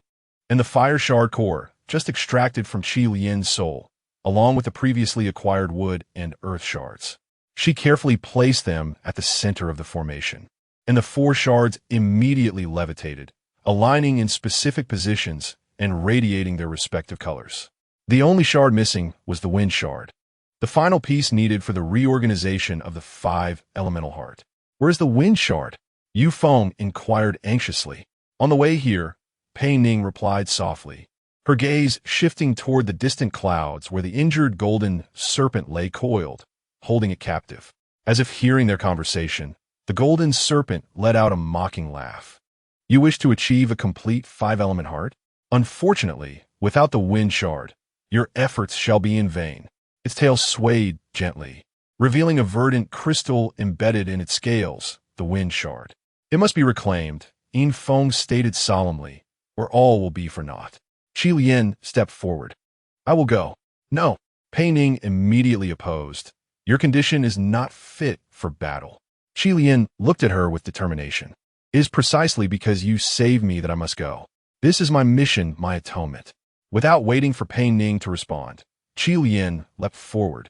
and the fire shard core, just extracted from Qi Lian's soul, along with the previously acquired wood and earth shards. She carefully placed them at the center of the formation, and the 4 shards immediately levitated, aligning in specific positions and radiating their respective colors. The only shard missing was the wind shard, the final piece needed for the reorganization of the 5 elemental heart. Where's the wind shard? Yu Feng inquired anxiously. On the way here, Pei Ning replied softly, her gaze shifting toward the distant clouds where the injured golden serpent lay coiled, holding it captive. As if hearing their conversation, the golden serpent let out a mocking laugh. You wish to achieve a complete 5-element heart? Unfortunately, without the wind shard, your efforts shall be in vain. Its tail swayed gently, revealing a verdant crystal embedded in its scales, the wind shard. It must be reclaimed, Yin Feng stated solemnly, or all will be for naught. Qi Lian stepped forward. I will go. No, Pei Ning immediately opposed. Your condition is not fit for battle. Qi Lian looked at her with determination. It is precisely because you saved me that I must go. This is my mission, my atonement. Without waiting for Pei Ning to respond, Qi Lian leapt forward,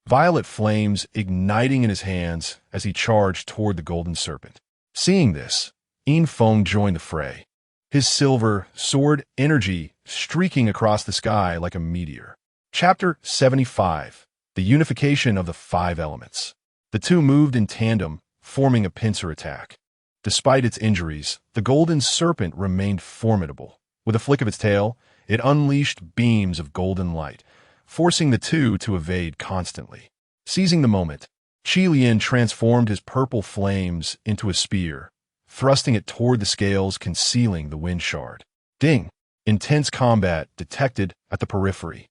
violet flames igniting in his hands as he charged toward the golden serpent. Seeing this, Yin Feng joined the fray, his silver sword energy streaking across the sky like a meteor. Chapter 75. The Unification of the 5 Elements. The two moved in tandem, forming a pincer attack. Despite its injuries, the golden serpent remained formidable. With a flick of its tail, it unleashed beams of golden light, forcing the two to evade constantly. Seizing the moment, Qi Lian transformed his purple flames into a spear, thrusting it toward the scales concealing the wind shard. Ding! Intense combat detected at the periphery.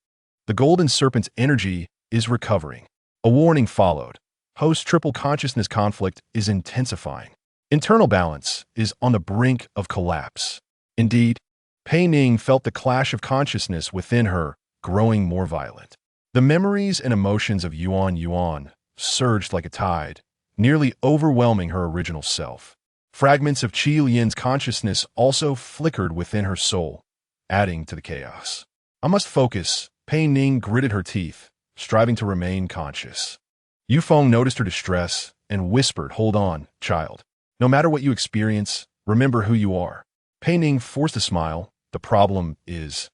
The golden serpent's energy is recovering. A warning followed. Post-triple consciousness conflict is intensifying. Internal balance is on the brink of collapse. Indeed, Pei Ning felt the clash of consciousness within her growing more violent. The memories and emotions of Yuan surged like a tide, nearly overwhelming her original self. Fragments of Qi Lian's consciousness also flickered within her soul, adding to the chaos. I must focus. Pei Ning gritted her teeth, striving to remain conscious. Yu Feng noticed her distress and whispered, "Hold on, child. No matter what you experience, remember who you are." Pei Ning forced a smile. The problem is,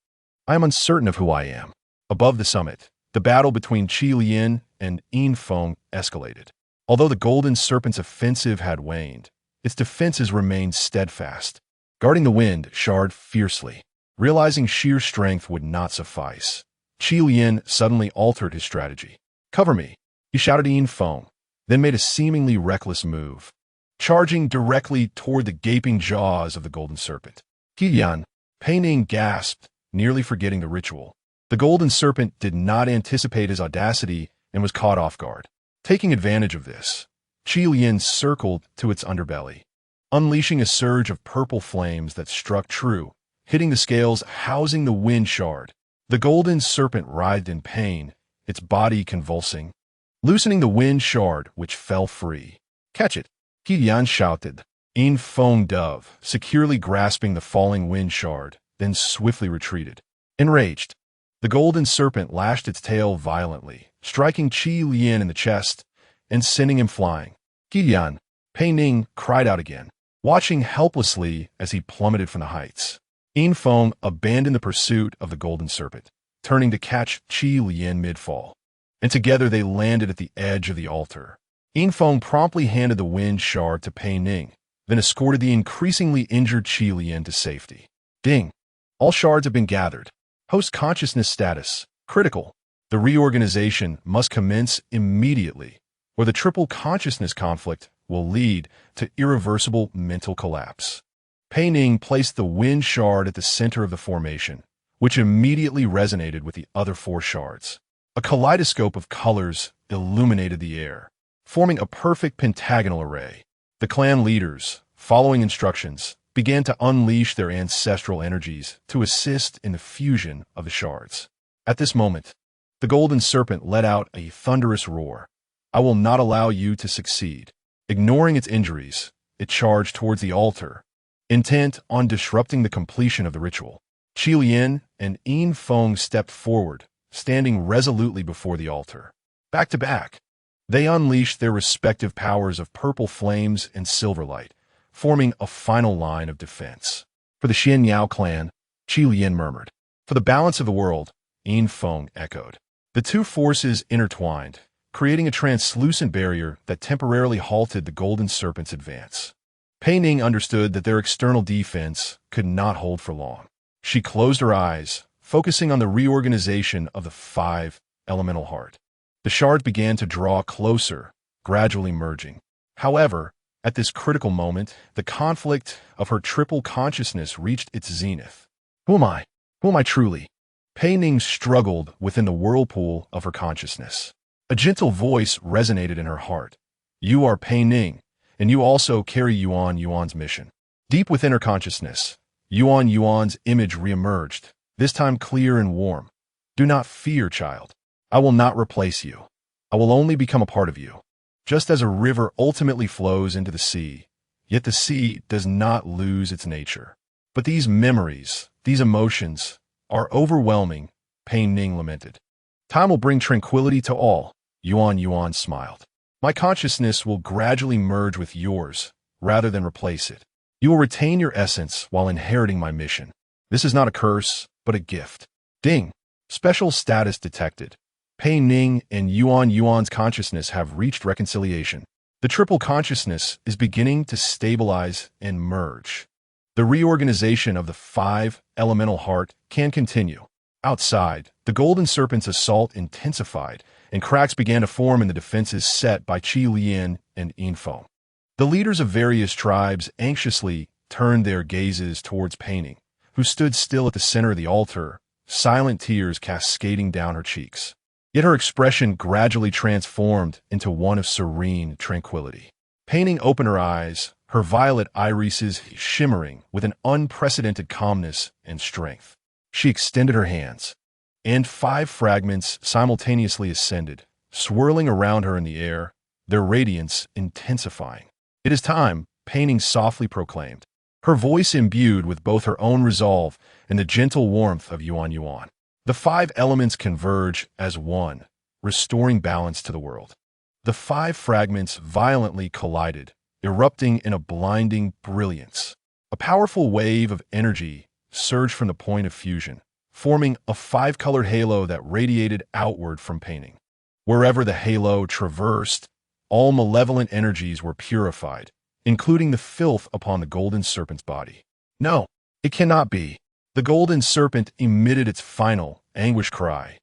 I am uncertain of who I am. Above the summit, the battle between Qi Lian and Yin Feng escalated. Although the golden serpent's offensive had waned, its defenses remained steadfast, guarding the wind shard fiercely. Realizing sheer strength would not suffice, Qi Lian suddenly altered his strategy. "Cover me," he shouted to Yin Feng, then made a seemingly reckless move, charging directly toward the gaping jaws of the golden serpent. Yan, Pei Ning gasped, nearly forgetting the ritual. The golden serpent did not anticipate his audacity and was caught off guard. Taking advantage of this, Qi Lian circled to its underbelly, unleashing a surge of purple flames that struck true, hitting the scales housing the wind shard. The golden serpent writhed in pain, its body convulsing, loosening the wind shard, which fell free. "Catch it!" Yan shouted. Yin Feng dove, securely grasping the falling wind shard, then swiftly retreated. Enraged, the golden serpent lashed its tail violently, striking Qi Lian in the chest and sending him flying. "Yan!" Pei Ning cried out again, watching helplessly as he plummeted from the heights. Yin Feng abandoned the pursuit of the golden serpent, turning to catch Qi Lian mid-fall. And together they landed at the edge of the altar. Infeng promptly handed the wind shard to Pei Ning, then escorted the increasingly injured Qi Lian to safety. Ding! All shards have been gathered. Host consciousness status, critical. The reorganization must commence immediately, or the triple consciousness conflict will lead to irreversible mental collapse. Pei Ning placed the wind shard at the center of the formation, which immediately resonated with the other 4 shards. A kaleidoscope of colors illuminated the air, forming a perfect pentagonal array. The clan leaders, following instructions, began to unleash their ancestral energies to assist in the fusion of the shards. At this moment, the golden serpent let out a thunderous roar. I will not allow you to succeed. Ignoring its injuries, it charged towards the altar, intent on disrupting the completion of the ritual. Qi Lian and Infeng stepped forward, standing resolutely before the altar. Back to back, they unleashed their respective powers of purple flames and silver light, forming a final line of defense. For the Xianyao clan, Qi Lian murmured. For the balance of the world, Infeng echoed. The two forces intertwined, creating a translucent barrier that temporarily halted the golden serpent's advance. Pei Ning understood that their external defense could not hold for long. She closed her eyes, focusing on the reorganization of the 5 elemental heart. The shards began to draw closer, gradually merging. However, at this critical moment, the conflict of her triple consciousness reached its zenith. Who am I? Who am I truly? Pei Ning struggled within the whirlpool of her consciousness. A gentle voice resonated in her heart. You are Pei Ning, and you also carry Yuan Yuan's mission. Deep within her consciousness, Yuan Yuan's image reemerged, this time clear and warm. Do not fear, child. I will not replace you. I will only become a part of you. Just as a river ultimately flows into the sea, yet the sea does not lose its nature. But these memories, these emotions, are overwhelming, Pei Ning lamented. Time will bring tranquility to all, Yuan Yuan smiled. My consciousness will gradually merge with yours, rather than replace it. You will retain your essence while inheriting my mission. This is not a curse, but a gift. Ding! Special status detected. Pei Ning and Yuan Yuan's consciousness have reached reconciliation. The triple consciousness is beginning to stabilize and merge. The reorganization of the 5 elemental heart can continue. Outside, the golden serpent's assault intensified, and cracks began to form in the defenses set by Qi Lian and Infeng. The leaders of various tribes anxiously turned their gazes towards Pei Ning, who stood still at the center of the altar, silent tears cascading down her cheeks. Yet her expression gradually transformed into one of serene tranquility. Pei Ning opened her eyes, her violet irises shimmering with an unprecedented calmness and strength. She extended her hands, and 5 fragments simultaneously ascended, swirling around her in the air, their radiance intensifying. It is time, Pei Ning softly proclaimed, her voice imbued with both her own resolve and the gentle warmth of Yuan Yuan. The 5 elements converge as one, restoring balance to the world. The 5 fragments violently collided, erupting in a blinding brilliance. A powerful wave of energy surged from the point of fusion, forming a 5-colored halo that radiated outward from Pei Ning. Wherever the halo traversed, all malevolent energies were purified, including the filth upon the golden serpent's body. No, it cannot be. The golden serpent emitted its final, anguished cry,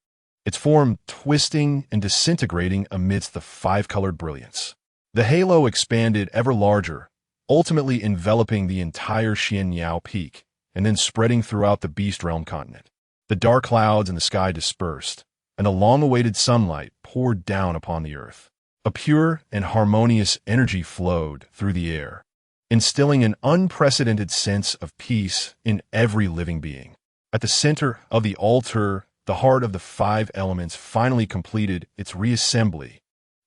its form twisting and disintegrating amidst the 5-colored brilliance. The halo expanded ever larger, ultimately enveloping the entire Xianyao peak, and then spreading throughout the Beast Realm continent. The dark clouds in the sky dispersed, and the long-awaited sunlight poured down upon the earth. A pure and harmonious energy flowed through the air, instilling an unprecedented sense of peace in every living being. At the center of the altar, the heart of the 5 elements finally completed its reassembly,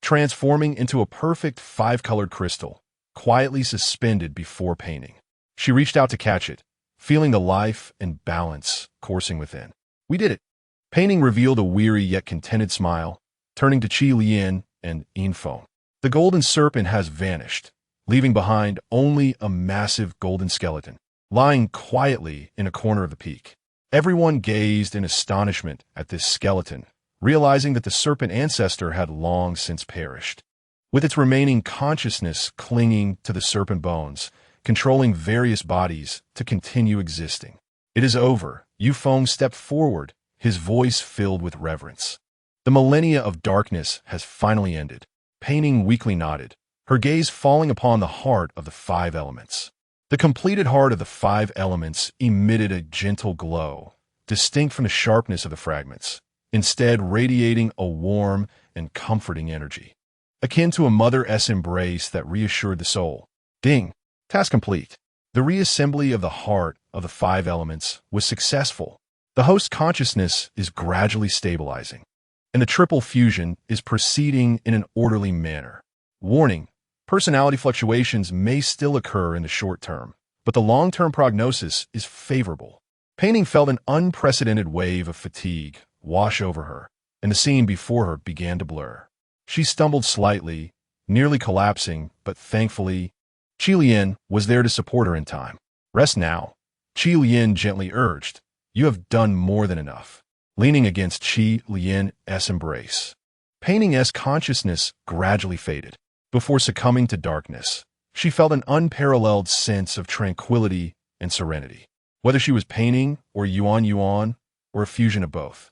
transforming into a perfect 5-colored crystal, quietly suspended before Pei Ning. She reached out to catch it, feeling the life and balance coursing within. We did it. Pei Ning revealed a weary yet contented smile, turning to Qi Lian and Infeng. The golden serpent has vanished, leaving behind only a massive golden skeleton, lying quietly in a corner of the peak. Everyone gazed in astonishment at this skeleton, realizing that the serpent ancestor had long since perished. With its remaining consciousness clinging to the serpent bones, controlling various bodies to continue existing. "It is over." Yufeng stepped forward, his voice filled with reverence. "The millennia of darkness has finally ended." Pei Ning weakly nodded, her gaze falling upon the heart of the five elements. The completed heart of the five elements emitted a gentle glow, distinct from the sharpness of the fragments, instead radiating a warm and comforting energy, akin to a mother's embrace that reassured the soul. Ding! Task complete. The reassembly of the heart of the five elements was successful. The host consciousness is gradually stabilizing, and the triple fusion is proceeding in an orderly manner. Warning: personality fluctuations may still occur in the short term, but the long-term prognosis is favorable. Pei Ning felt an unprecedented wave of fatigue wash over her, and the scene before her began to blur. She stumbled slightly, nearly collapsing, but thankfully, Qi Lian was there to support her in time. "Rest now," Qi Lian gently urged. "You have done more than enough." Leaning against Qi Lian's embrace, Pei Ning's consciousness gradually faded. Before succumbing to darkness, she felt an unparalleled sense of tranquility and serenity. Whether she was Pei Ning or Yuan, or a fusion of both,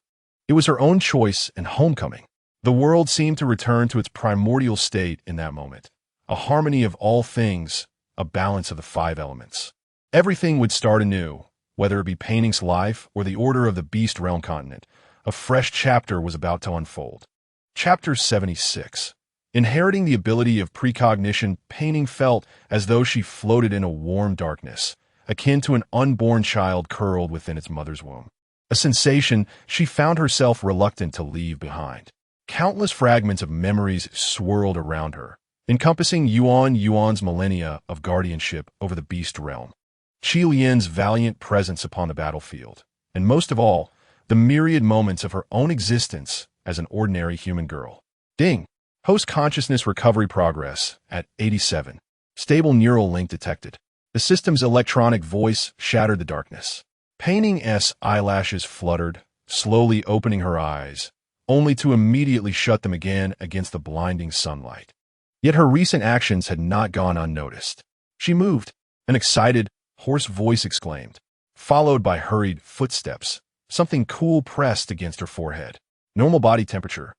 it was her own choice and homecoming. The world seemed to return to its primordial state in that moment, a harmony of all things, a balance of the five elements. Everything would start anew, whether it be Pei Ning's life or the order of the Beast Realm continent. A fresh chapter was about to unfold. Chapter 76. Inheriting the ability of precognition, Pei Ning felt as though she floated in a warm darkness, akin to an unborn child curled within its mother's womb. A sensation she found herself reluctant to leave behind. Countless fragments of memories swirled around her, encompassing Yuan's millennia of guardianship over the Beast Realm, Qi Lian's valiant presence upon the battlefield, and most of all, the myriad moments of her own existence as an ordinary human girl. Ding! Host consciousness recovery progress at 87. Stable neural link detected. The system's electronic voice shattered the darkness. Pei Ning's eyelashes fluttered, slowly opening her eyes, only to immediately shut them again against the blinding sunlight. Yet her recent actions had not gone unnoticed. She moved, an excited, hoarse voice exclaimed, followed by hurried footsteps. Something cool pressed against her forehead. Normal body temperature.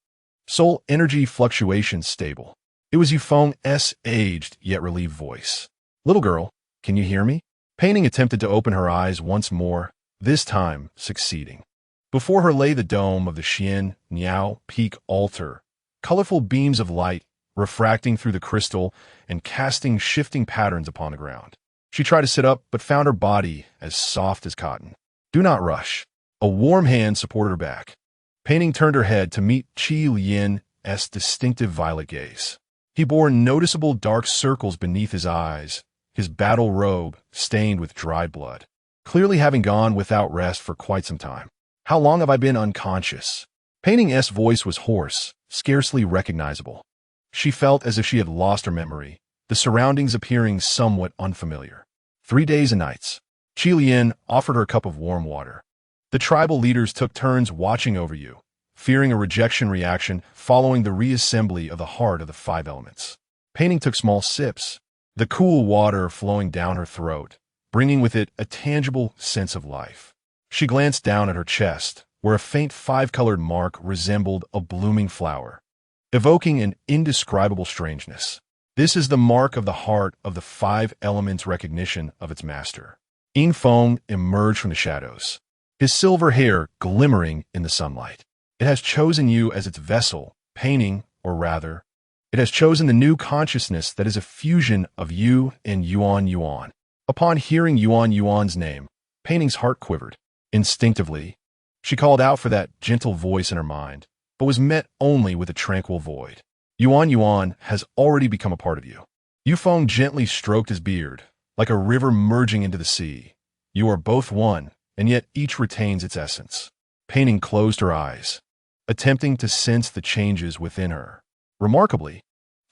Soul energy fluctuations stable. It was Yufeng's aged yet relieved voice. "Little girl, can you hear me?" Pei Ning attempted to open her eyes once more, this time succeeding. Before her lay the dome of the Xian Niao Peak altar, colorful beams of light refracting through the crystal and casting shifting patterns upon the ground. She tried to sit up, but found her body as soft as cotton. "Do not rush." A warm hand supported her back. Pei Ning turned her head to meet Qi Lian's distinctive violet gaze. He bore noticeable dark circles beneath his eyes, his battle robe stained with dried blood, clearly having gone without rest for quite some time. "How long have I been unconscious?" Pei Ning's voice was hoarse, scarcely recognizable. She felt as if she had lost her memory, the surroundings appearing somewhat unfamiliar. 3 days and nights. Qi Lian offered her a cup of warm water. "The tribal leaders took turns watching over you, fearing a rejection reaction following the reassembly of the heart of the five elements." Pei Ning took small sips, the cool water flowing down her throat, bringing with it a tangible sense of life. She glanced down at her chest, where a faint five-colored mark resembled a blooming flower, evoking an indescribable strangeness. This is the mark of the heart of the five elements' recognition of its master. Yifeng emerged from the shadows, his silver hair glimmering in the sunlight. "It has chosen you as its vessel, Pei Ning, or rather, it has chosen the new consciousness that is a fusion of you and Yuan. Upon hearing Yuan's name, Pei Ning's heart quivered. Instinctively, she called out for that gentle voice in her mind, but was met only with a tranquil void. Yuan has already become a part of you." Yufeng gently stroked his beard, like a river merging into the sea. "You are both one, and yet each retains its essence." Pei Ning closed her eyes, attempting to sense the changes within her. Remarkably,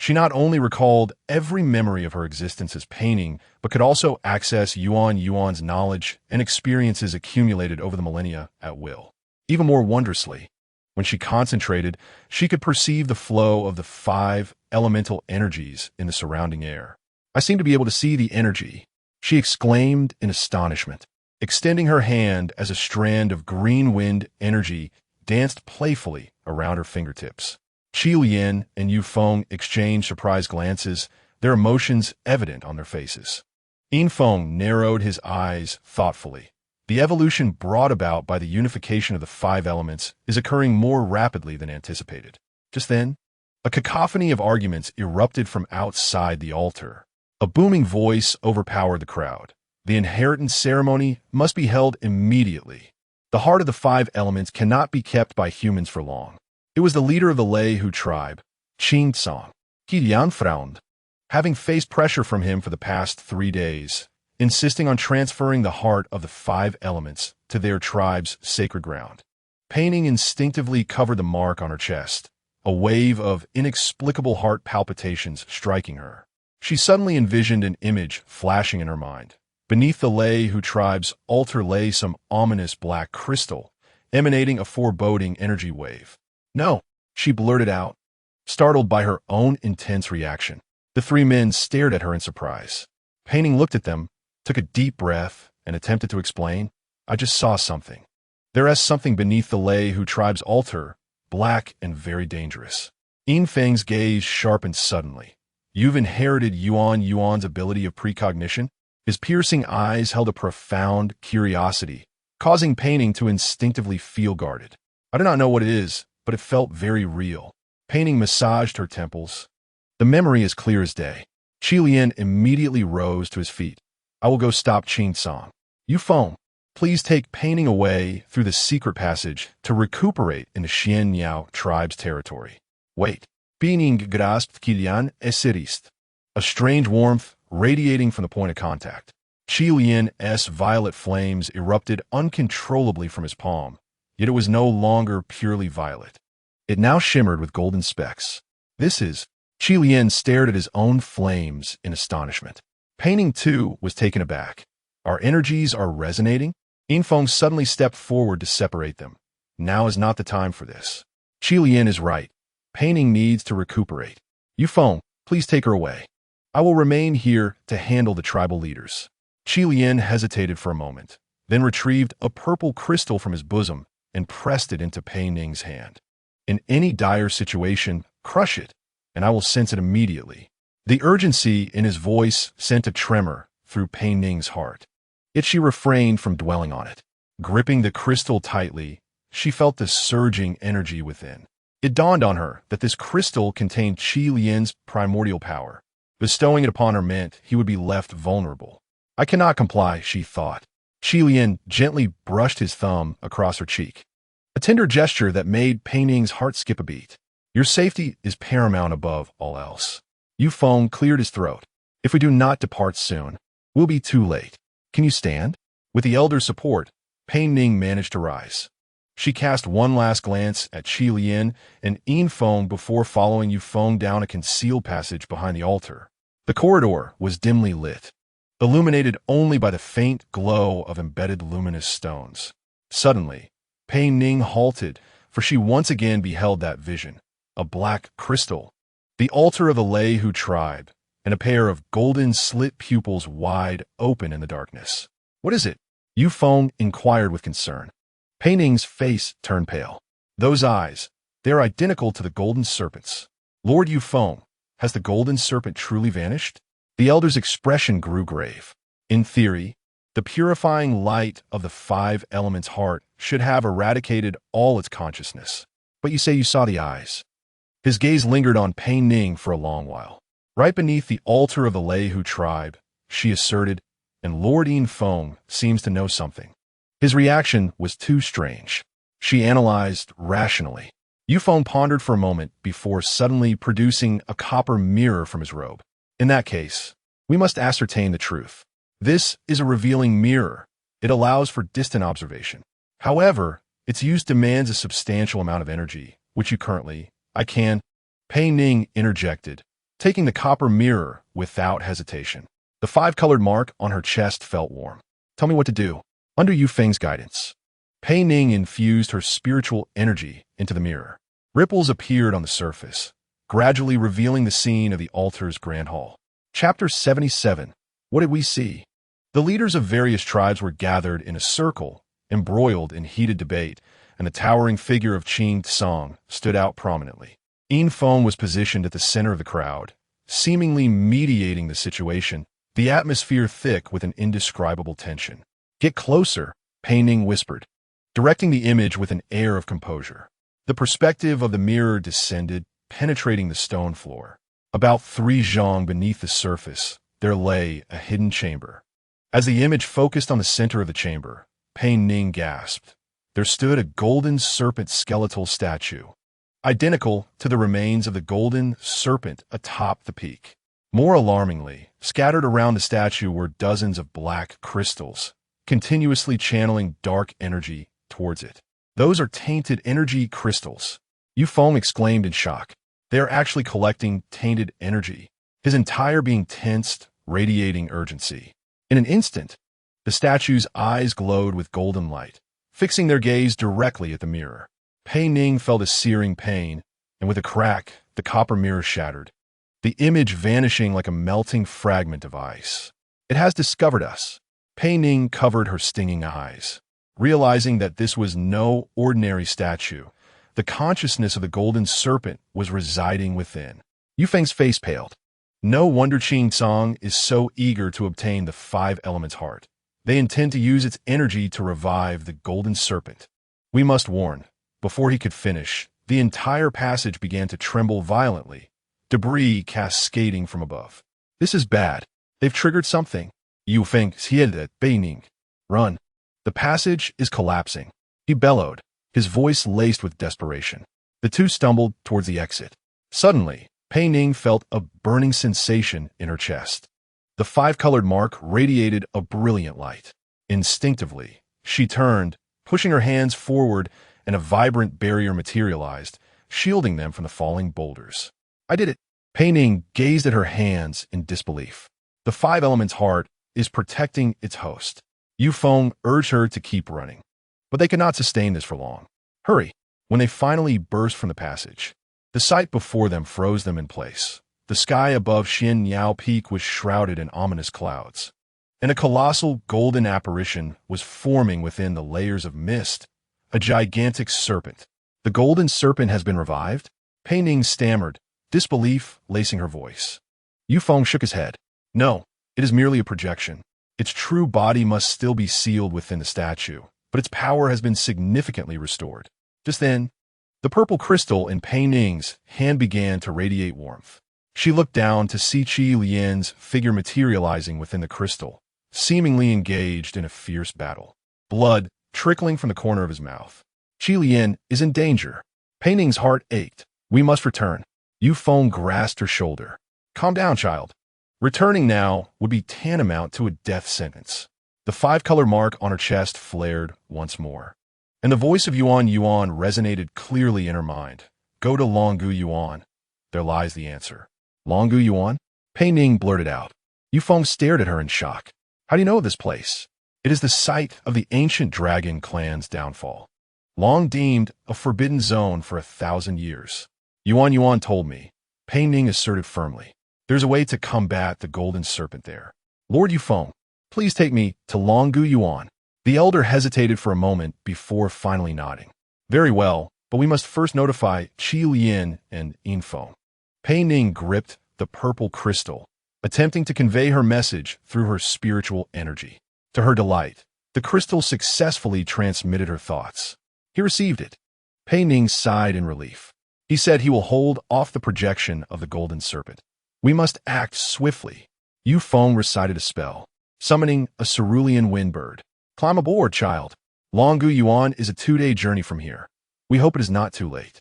She not only recalled every memory of her existence as Pei Ning, but could also access Yuan's knowledge and experiences accumulated over the millennia at will. Even more wondrously, when she concentrated, she could perceive the flow of the 5 elemental energies in the surrounding air. "I seem to be able to see the energy," she exclaimed in astonishment, extending her hand as a strand of green wind energy danced playfully around her fingertips. Qi Lian and Yu Feng exchanged surprised glances, their emotions evident on their faces. Yin Feng narrowed his eyes thoughtfully. The evolution brought about by the unification of the 5 elements is occurring more rapidly than anticipated. Just then, a cacophony of arguments erupted from outside the altar. A booming voice overpowered the crowd. The inheritance ceremony must be held immediately. The heart of the 5 elements cannot be kept by humans for long. It was the leader of the Lehu tribe, Qing Tsang. He frowned, having faced pressure from him for the past 3 days, insisting on transferring the heart of the 5 elements to their tribe's sacred ground. Pei Ning instinctively covered the mark on her chest, a wave of inexplicable heart palpitations striking her. She suddenly envisioned an image flashing in her mind. Beneath the Lehu tribe's altar lay some ominous black crystal, emanating a foreboding energy wave. "No," she blurted out, startled by her own intense reaction. The 3 men stared at her in surprise. Pei Ning looked at them, took a deep breath, and attempted to explain. "I just saw something. There is something beneath the Lehu tribe's altar, black and very dangerous." Yin Feng's gaze sharpened suddenly. "You've inherited Yuan's ability of precognition?" His piercing eyes held a profound curiosity, causing Pei Ning to instinctively feel guarded. "I do not know what it is, but it felt very real." Pei Ning massaged her temples. "The memory is clear as day." Qi Lian immediately rose to his feet. "I will go stop Qing Song. Yu Feng, please take Pei Ning away through the secret passage to recuperate in the Xian Niao tribe's territory." "Wait." Pei Ning grasped Qi Lian esirist, a strange warmth radiating from the point of contact. Qi Lian's violet flames erupted uncontrollably from his palm, yet it was no longer purely violet. It now shimmered with golden specks. "This is..." Qi Lian stared at his own flames in astonishment. Pei Ning, too, was taken aback. "Our energies are resonating?" Yin Feng suddenly stepped forward to separate them. "Now is not the time for this. Qi Lian is right. Pei Ning needs to recuperate. Yu Feng, please take her away. I will remain here to handle the tribal leaders." Qi Lian hesitated for a moment, then retrieved a purple crystal from his bosom and pressed it into Pei Ning's hand. "In any dire situation, crush it, and I will sense it immediately." The urgency in his voice sent a tremor through Pei Ning's heart. Yet she refrained from dwelling on it. Gripping the crystal tightly, she felt the surging energy within. It dawned on her that this crystal contained Qi Lian's primordial power. Bestowing it upon her meant he would be left vulnerable. "I cannot comply," she thought. Qi Lian gently brushed his thumb across her cheek, a tender gesture that made Pei Ning's heart skip a beat. "Your safety is paramount above all else." Yu Feng cleared his throat. "If we do not depart soon, we'll be too late. Can you stand?" With the elder's support, Pei Ning managed to rise. She cast one last glance at Qi Lian and Yin Feng before following Yu Feng down a concealed passage behind the altar. The corridor was dimly lit, illuminated only by the faint glow of embedded luminous stones. Suddenly, Pei Ning halted, for she once again beheld that vision, a black crystal, the altar of the Lehu tribe, and a pair of golden slit pupils wide open in the darkness. "What is it?" Yu Feng inquired with concern. Pei Ning's face turned pale. "Those eyes, they are identical to the golden serpent's." "Lord Yu Feng, has the golden serpent truly vanished?" The elder's expression grew grave. "In theory, the purifying light of the 5 elements' heart should have eradicated all its consciousness. But you say you saw the eyes." His gaze lingered on Pei Ning for a long while. "Right beneath the altar of the Lehu tribe," she asserted, "and Lord Yin Feng seems to know something." His reaction was too strange. She analyzed rationally. Yu Feng pondered for a moment before suddenly producing a copper mirror from his robe. "In that case, we must ascertain the truth. This is a revealing mirror. It allows for distant observation. However, its use demands a substantial amount of energy, which you currently..." "I can..." Pei Ning interjected, taking the copper mirror without hesitation. The five-colored mark on her chest felt warm. Tell me what to do. Under Yu Feng's guidance, Pei Ning infused her spiritual energy into the mirror. Ripples appeared on the surface, gradually revealing the scene of the altar's grand hall. Chapter 77. What did we see? The leaders of various tribes were gathered in a circle, embroiled in heated debate, and the towering figure of Qing Tsang stood out prominently. Yin Feng was positioned at the center of the crowd, seemingly mediating the situation, the atmosphere thick with an indescribable tension. Get closer, Pei Ning whispered, directing the image with an air of composure. The perspective of the mirror descended, penetrating the stone floor. About 3 zhang beneath the surface, there lay a hidden chamber. As the image focused on the center of the chamber, Pei Ning gasped. There stood a golden serpent skeletal statue, identical to the remains of the golden serpent atop the peak. More alarmingly, scattered around the statue were dozens of black crystals, continuously channeling dark energy towards it. Those are tainted energy crystals, Yu Feng exclaimed in shock. They are actually collecting tainted energy, his entire being tensed, radiating urgency. In an instant, the statue's eyes glowed with golden light, fixing their gaze directly at the mirror. Pei Ning felt a searing pain, and with a crack, the copper mirror shattered, the image vanishing like a melting fragment of ice. It has discovered us. Pei Ning covered her stinging eyes, realizing that this was no ordinary statue. The consciousness of the golden serpent was residing within. Yu Feng's face paled. No wonder Qing Tsang is so eager to obtain the 5 elements heart. They intend to use its energy to revive the golden serpent. We must warn. Before he could finish, the entire passage began to tremble violently, debris cascading from above. This is bad. They've triggered something. Yu Feng yelled at Pei Ning. Run. The passage is collapsing. He bellowed, his voice laced with desperation. The two stumbled towards the exit. Suddenly, Pei Ning felt a burning sensation in her chest. The 5-colored mark radiated a brilliant light. Instinctively, she turned, pushing her hands forward, and a vibrant barrier materialized, shielding them from the falling boulders. I did it. Pei Ning gazed at her hands in disbelief. The 5 elements heart is protecting its host. Yu Feng urged her to keep running, but they could not sustain this for long. Hurry! When they finally burst from the passage, the sight before them froze them in place. The sky above Xianyao Peak was shrouded in ominous clouds, and a colossal golden apparition was forming within the layers of mist, a gigantic serpent. The golden serpent has been revived? Pei Ning stammered, disbelief lacing her voice. Yu Feng shook his head. No, it is merely a projection. Its true body must still be sealed within the statue, but its power has been significantly restored. Just then, the purple crystal in Pei Ning's hand began to radiate warmth. She looked down to see Qi Lian's figure materializing within the crystal, seemingly engaged in a fierce battle. Blood trickling from the corner of his mouth. Qi Lian is in danger. Pei Ning's heart ached. We must return. Yu Feng grasped her shoulder. Calm down, child. Returning now would be tantamount to a death sentence. The 5-color mark on her chest flared once more, and the voice of Yuan resonated clearly in her mind. Go to Longgu Yuan. There lies the answer. Longgu Yuan? Pei Ning blurted out. Yu Feng stared at her in shock. How do you know of this place? It is the site of the ancient dragon clan's downfall, long deemed a forbidden zone for 1,000 years. Yuan told me. Pei Ning asserted firmly. There's a way to combat the golden serpent there. Lord Yu Feng, please take me to Longgu Yuan. The elder hesitated for a moment before finally nodding. Very well, but we must first notify Qi Lian and Yin Feng. Pei Ning gripped the purple crystal, attempting to convey her message through her spiritual energy. To her delight, the crystal successfully transmitted her thoughts. He received it. Pei Ning sighed in relief. He said he will hold off the projection of the golden serpent. We must act swiftly. Yu Feng recited a spell, summoning a cerulean windbird. Climb aboard, child. Longgu Yuan is a 2-day journey from here. We hope it is not too late.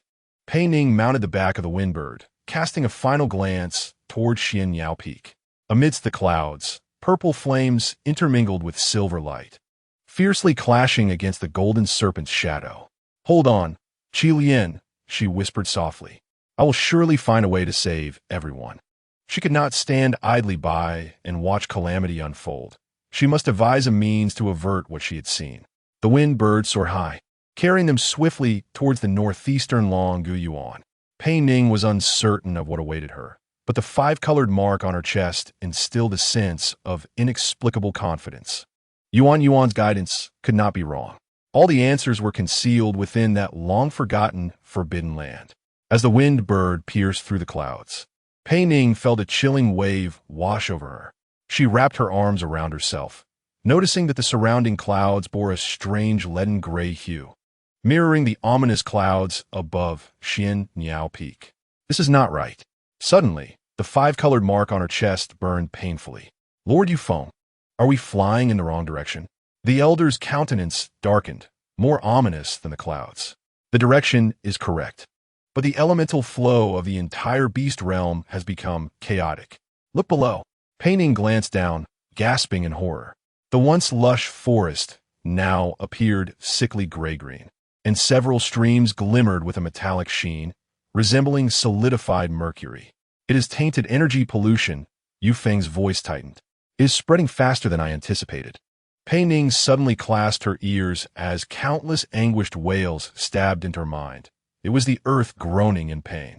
Pei Ning mounted the back of the windbird, casting a final glance toward Xianyao Peak. Amidst the clouds, purple flames intermingled with silver light, fiercely clashing against the golden serpent's shadow. Hold on, Qi Lian, she whispered softly. I will surely find a way to save everyone. She could not stand idly by and watch calamity unfold. She must devise a means to avert what she had seen. The wind birds soared high, carrying them swiftly towards the northeastern Long-Gu-Yuan. Pei Ning was uncertain of what awaited her, but the five-colored mark on her chest instilled a sense of inexplicable confidence. Yuan's guidance could not be wrong. All the answers were concealed within that long-forgotten, forbidden land. As the wind bird pierced through the clouds, Pei Ning felt a chilling wave wash over her. She wrapped her arms around herself, noticing that the surrounding clouds bore a strange leaden-gray hue, mirroring the ominous clouds above Xian Peak. This is not right. Suddenly, the five-colored mark on her chest burned painfully. Lord Yufeng, are we flying in the wrong direction? The elder's countenance darkened, more ominous than the clouds. The direction is correct, but the elemental flow of the entire beast realm has become chaotic. Look below. Pei Ning glanced down, gasping in horror. The once lush forest now appeared sickly gray-green, and several streams glimmered with a metallic sheen, resembling solidified mercury. It is tainted energy pollution, Yufeng's voice tightened. It is spreading faster than I anticipated. Pei Ning suddenly clasped her ears as countless anguished wails stabbed into her mind. It was the earth groaning in pain.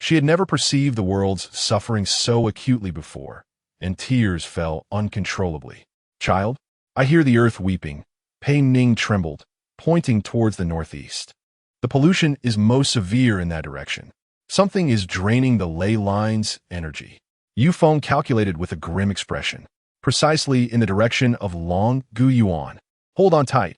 She had never perceived the world's suffering so acutely before, and tears fell uncontrollably. Child, I hear the earth weeping. Pei Ning trembled, pointing towards the northeast. The pollution is most severe in that direction. Something is draining the ley line's energy. Yufeng calculated with a grim expression. Precisely in the direction of Long-Gu-Yuan. Hold on tight.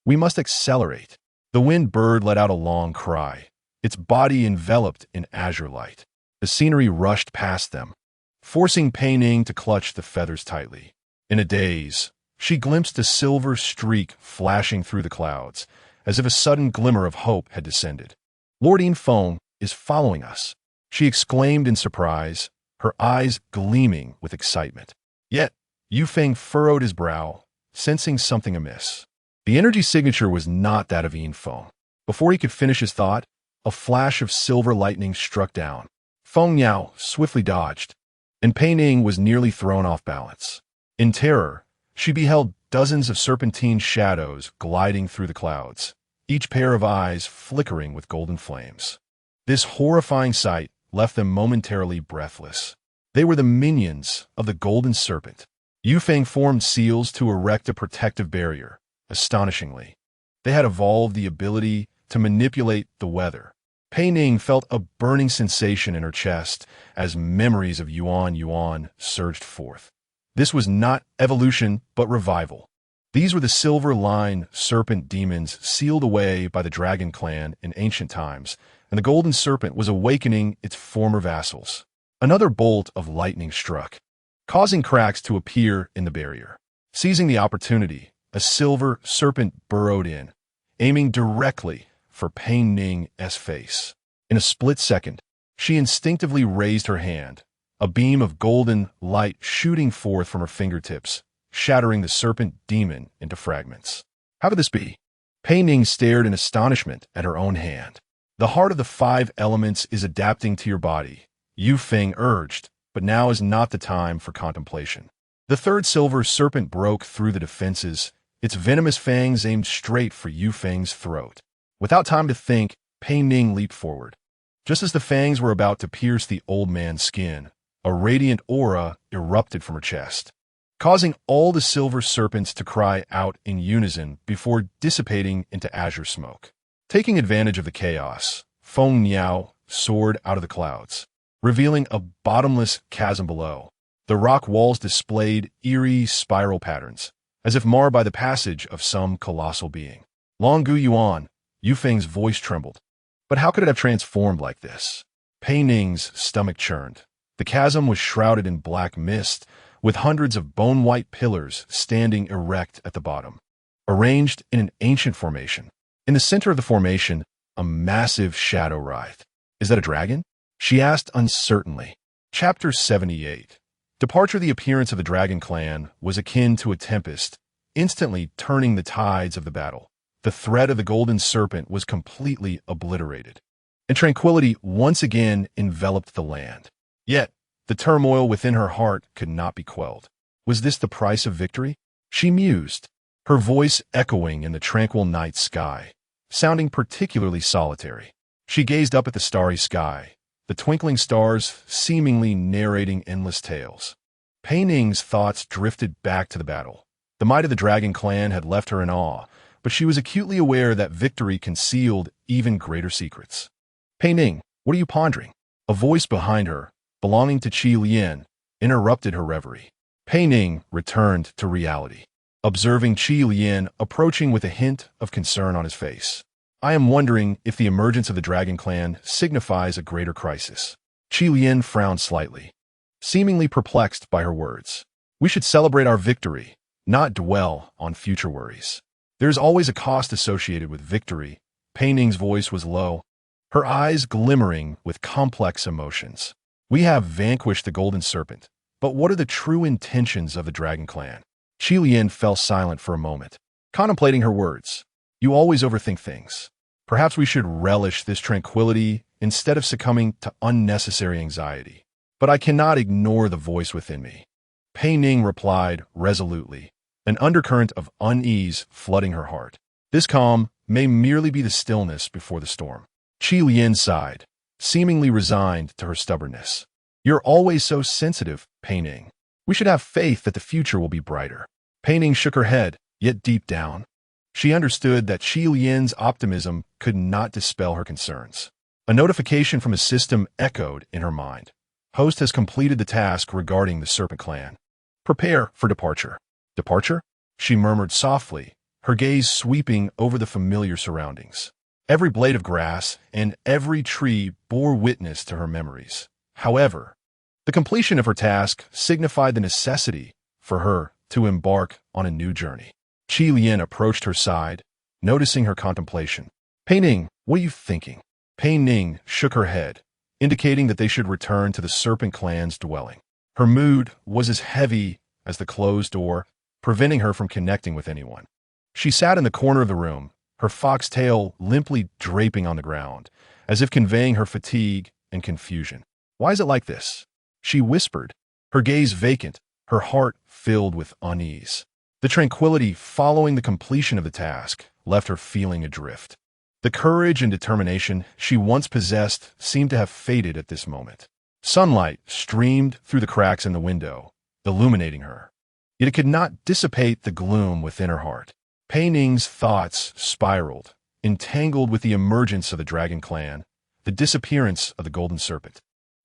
We must accelerate. The wind bird let out a long cry, its body enveloped in azure light. The scenery rushed past them, forcing Pei Ning to clutch the feathers tightly. In a daze, she glimpsed a silver streak flashing through the clouds, as if a sudden glimmer of hope had descended. Lord Yufeng is following us, she exclaimed in surprise, her eyes gleaming with excitement. Yet, Yufeng furrowed his brow, sensing something amiss. The energy signature was not that of Yufeng. Before he could finish his thought, a flash of silver lightning struck down. Feng Yao swiftly dodged, and Pei Ning was nearly thrown off balance. In terror, she beheld dozens of serpentine shadows gliding through the clouds, each pair of eyes flickering with golden flames. This horrifying sight left them momentarily breathless. They were the minions of the golden serpent. Yufeng formed seals to erect a protective barrier. Astonishingly, they had evolved the ability to manipulate the weather. Pei Ning felt a burning sensation in her chest as memories of Yuan surged forth. This was not evolution, but revival. These were the silver-lined serpent demons sealed away by the dragon clan in ancient times, and the golden serpent was awakening its former vassals. Another bolt of lightning struck, causing cracks to appear in the barrier. Seizing the opportunity, a silver serpent burrowed in, aiming directly for Pei Ning's face. In a split second, she instinctively raised her hand, a beam of golden light shooting forth from her fingertips, shattering the serpent demon into fragments. How could this be? Pei Ning stared in astonishment at her own hand. The heart of the five elements is adapting to your body, Yufeng urged, but now is not the time for contemplation. The third silver serpent broke through the defenses, its venomous fangs aimed straight for Yufeng's throat. Without time to think, Pei Ning leaped forward. Just as the fangs were about to pierce the old man's skin, a radiant aura erupted from her chest, causing all the silver serpents to cry out in unison before dissipating into azure smoke. Taking advantage of the chaos, Feng Yao soared out of the clouds, revealing a bottomless chasm below. The rock walls displayed eerie spiral patterns, as if marred by the passage of some colossal being. Long-Gu-Yuan, Yufeng's voice trembled. But how could it have transformed like this? Pei Ning's stomach churned. The chasm was shrouded in black mist, with hundreds of bone-white pillars standing erect at the bottom, arranged in an ancient formation. In the center of the formation, a massive shadow writhed. Is that a dragon? She asked uncertainly. Chapter 78. Departure. The appearance of the dragon clan was akin to a tempest, instantly turning the tides of the battle. The threat of the golden serpent was completely obliterated, and tranquility once again enveloped the land. Yet, The turmoil within her heart could not be quelled. Was this the price of victory? She mused, her voice echoing in the tranquil night sky, sounding particularly solitary. She gazed up at the starry sky, the twinkling stars seemingly narrating endless tales. Pei Ning's thoughts drifted back to the battle. The might of the dragon clan had left her in awe, but she was acutely aware that victory concealed even greater secrets. Pei Ning, what are you pondering? A voice behind her, belonging to Qi Lian, interrupted her reverie. Pei Ning returned to reality, observing Qi Lian approaching with a hint of concern on his face. I am wondering if the emergence of the dragon clan signifies a greater crisis. Qi Lian frowned slightly, seemingly perplexed by her words. We should celebrate our victory, not dwell on future worries. There is always a cost associated with victory. Pei Ning's voice was low, her eyes glimmering with complex emotions. We have vanquished the golden serpent, but what are the true intentions of the dragon clan? Qi Lian fell silent for a moment, contemplating her words. You always overthink things. Perhaps we should relish this tranquility instead of succumbing to unnecessary anxiety. But I cannot ignore the voice within me. Pei Ning replied resolutely, an undercurrent of unease flooding her heart. This calm may merely be the stillness before the storm. Qi Lian sighed, seemingly resigned to her stubbornness. You're always so sensitive, Pei Ning. We should have faith that the future will be brighter. Pei Ning shook her head, yet deep down, she understood that Qi Lian's optimism could not dispel her concerns. A notification from a system echoed in her mind. Host has completed the task regarding the Serpent clan. Prepare for departure. Departure? She murmured softly, her gaze sweeping over the familiar surroundings. Every blade of grass and every tree bore witness to her memories. However, the completion of her task signified the necessity for her to embark on a new journey. Qi Lian approached her side, noticing her contemplation. Pei Ning, what are you thinking? Pei Ning shook her head, indicating that they should return to the Serpent clan's dwelling. Her mood was as heavy as the closed door, preventing her from connecting with anyone. She sat in the corner of the room, her foxtail limply draping on the ground, as if conveying her fatigue and confusion. Why is it like this? She whispered, her gaze vacant, her heart filled with unease. The tranquility following the completion of the task left her feeling adrift. The courage and determination she once possessed seemed to have faded at this moment. Sunlight streamed through the cracks in the window, illuminating her. Yet it could not dissipate the gloom within her heart. Pei Ning's thoughts spiraled, entangled with the emergence of the dragon clan, the disappearance of the golden serpent,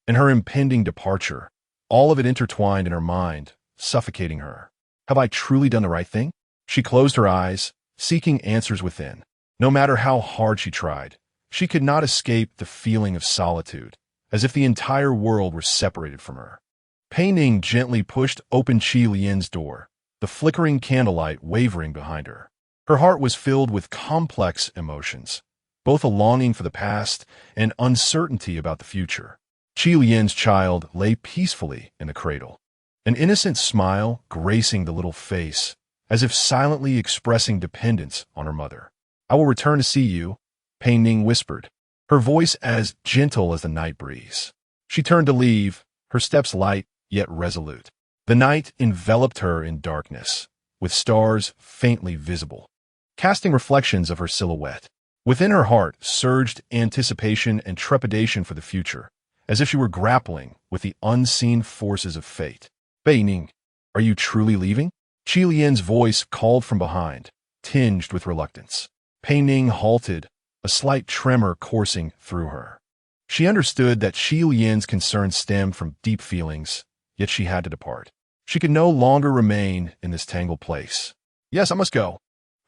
and her impending departure, all of it intertwined in her mind, suffocating her. Have I truly done the right thing? She closed her eyes, seeking answers within. No matter how hard she tried, she could not escape the feeling of solitude, as if the entire world were separated from her. Pei Ning gently pushed open Qi Lian's door, the flickering candlelight wavering behind her. Her heart was filled with complex emotions, both a longing for the past and uncertainty about the future. Qi Lian's child lay peacefully in the cradle, an innocent smile gracing the little face, as if silently expressing dependence on her mother. I will return to see you, Pei Ning whispered, her voice as gentle as the night breeze. She turned to leave, her steps light yet resolute. The night enveloped her in darkness, with stars faintly visible, casting reflections of her silhouette. Within her heart surged anticipation and trepidation for the future, as if she were grappling with the unseen forces of fate. Pei Ning, are you truly leaving? Qi Lian's voice called from behind, tinged with reluctance. Pei Ning halted, a slight tremor coursing through her. She understood that Qi Lian's concern stemmed from deep feelings, yet she had to depart. She could no longer remain in this tangled place. Yes, I must go.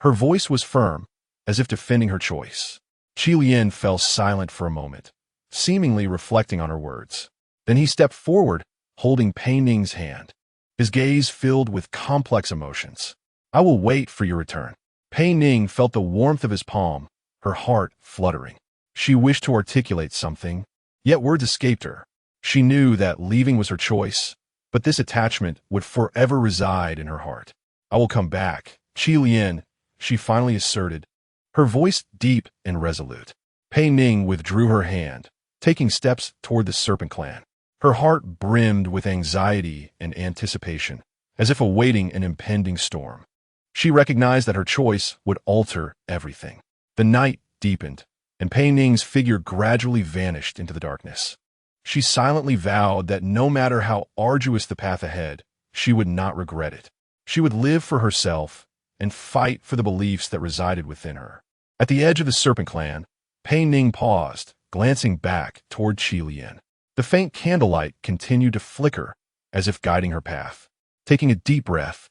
Her voice was firm, as if defending her choice. Qi Lian fell silent for a moment, seemingly reflecting on her words. Then he stepped forward, holding Pei Ning's hand, his gaze filled with complex emotions. I will wait for your return. Pei Ning felt the warmth of his palm, her heart fluttering. She wished to articulate something, yet words escaped her. She knew that leaving was her choice, but this attachment would forever reside in her heart. I will come back, Qi Lian, she finally asserted, her voice deep and resolute. Pei Ning withdrew her hand, taking steps toward the Serpent clan. Her heart brimmed with anxiety and anticipation, as if awaiting an impending storm. She recognized that her choice would alter everything. The night deepened, and Pei Ning's figure gradually vanished into the darkness. She silently vowed that no matter how arduous the path ahead, she would not regret it. She would live for herself and fight for the beliefs that resided within her. At the edge of the Serpent clan, Pei Ning paused, glancing back toward Qi Lian. The faint candlelight continued to flicker, as if guiding her path. Taking a deep breath,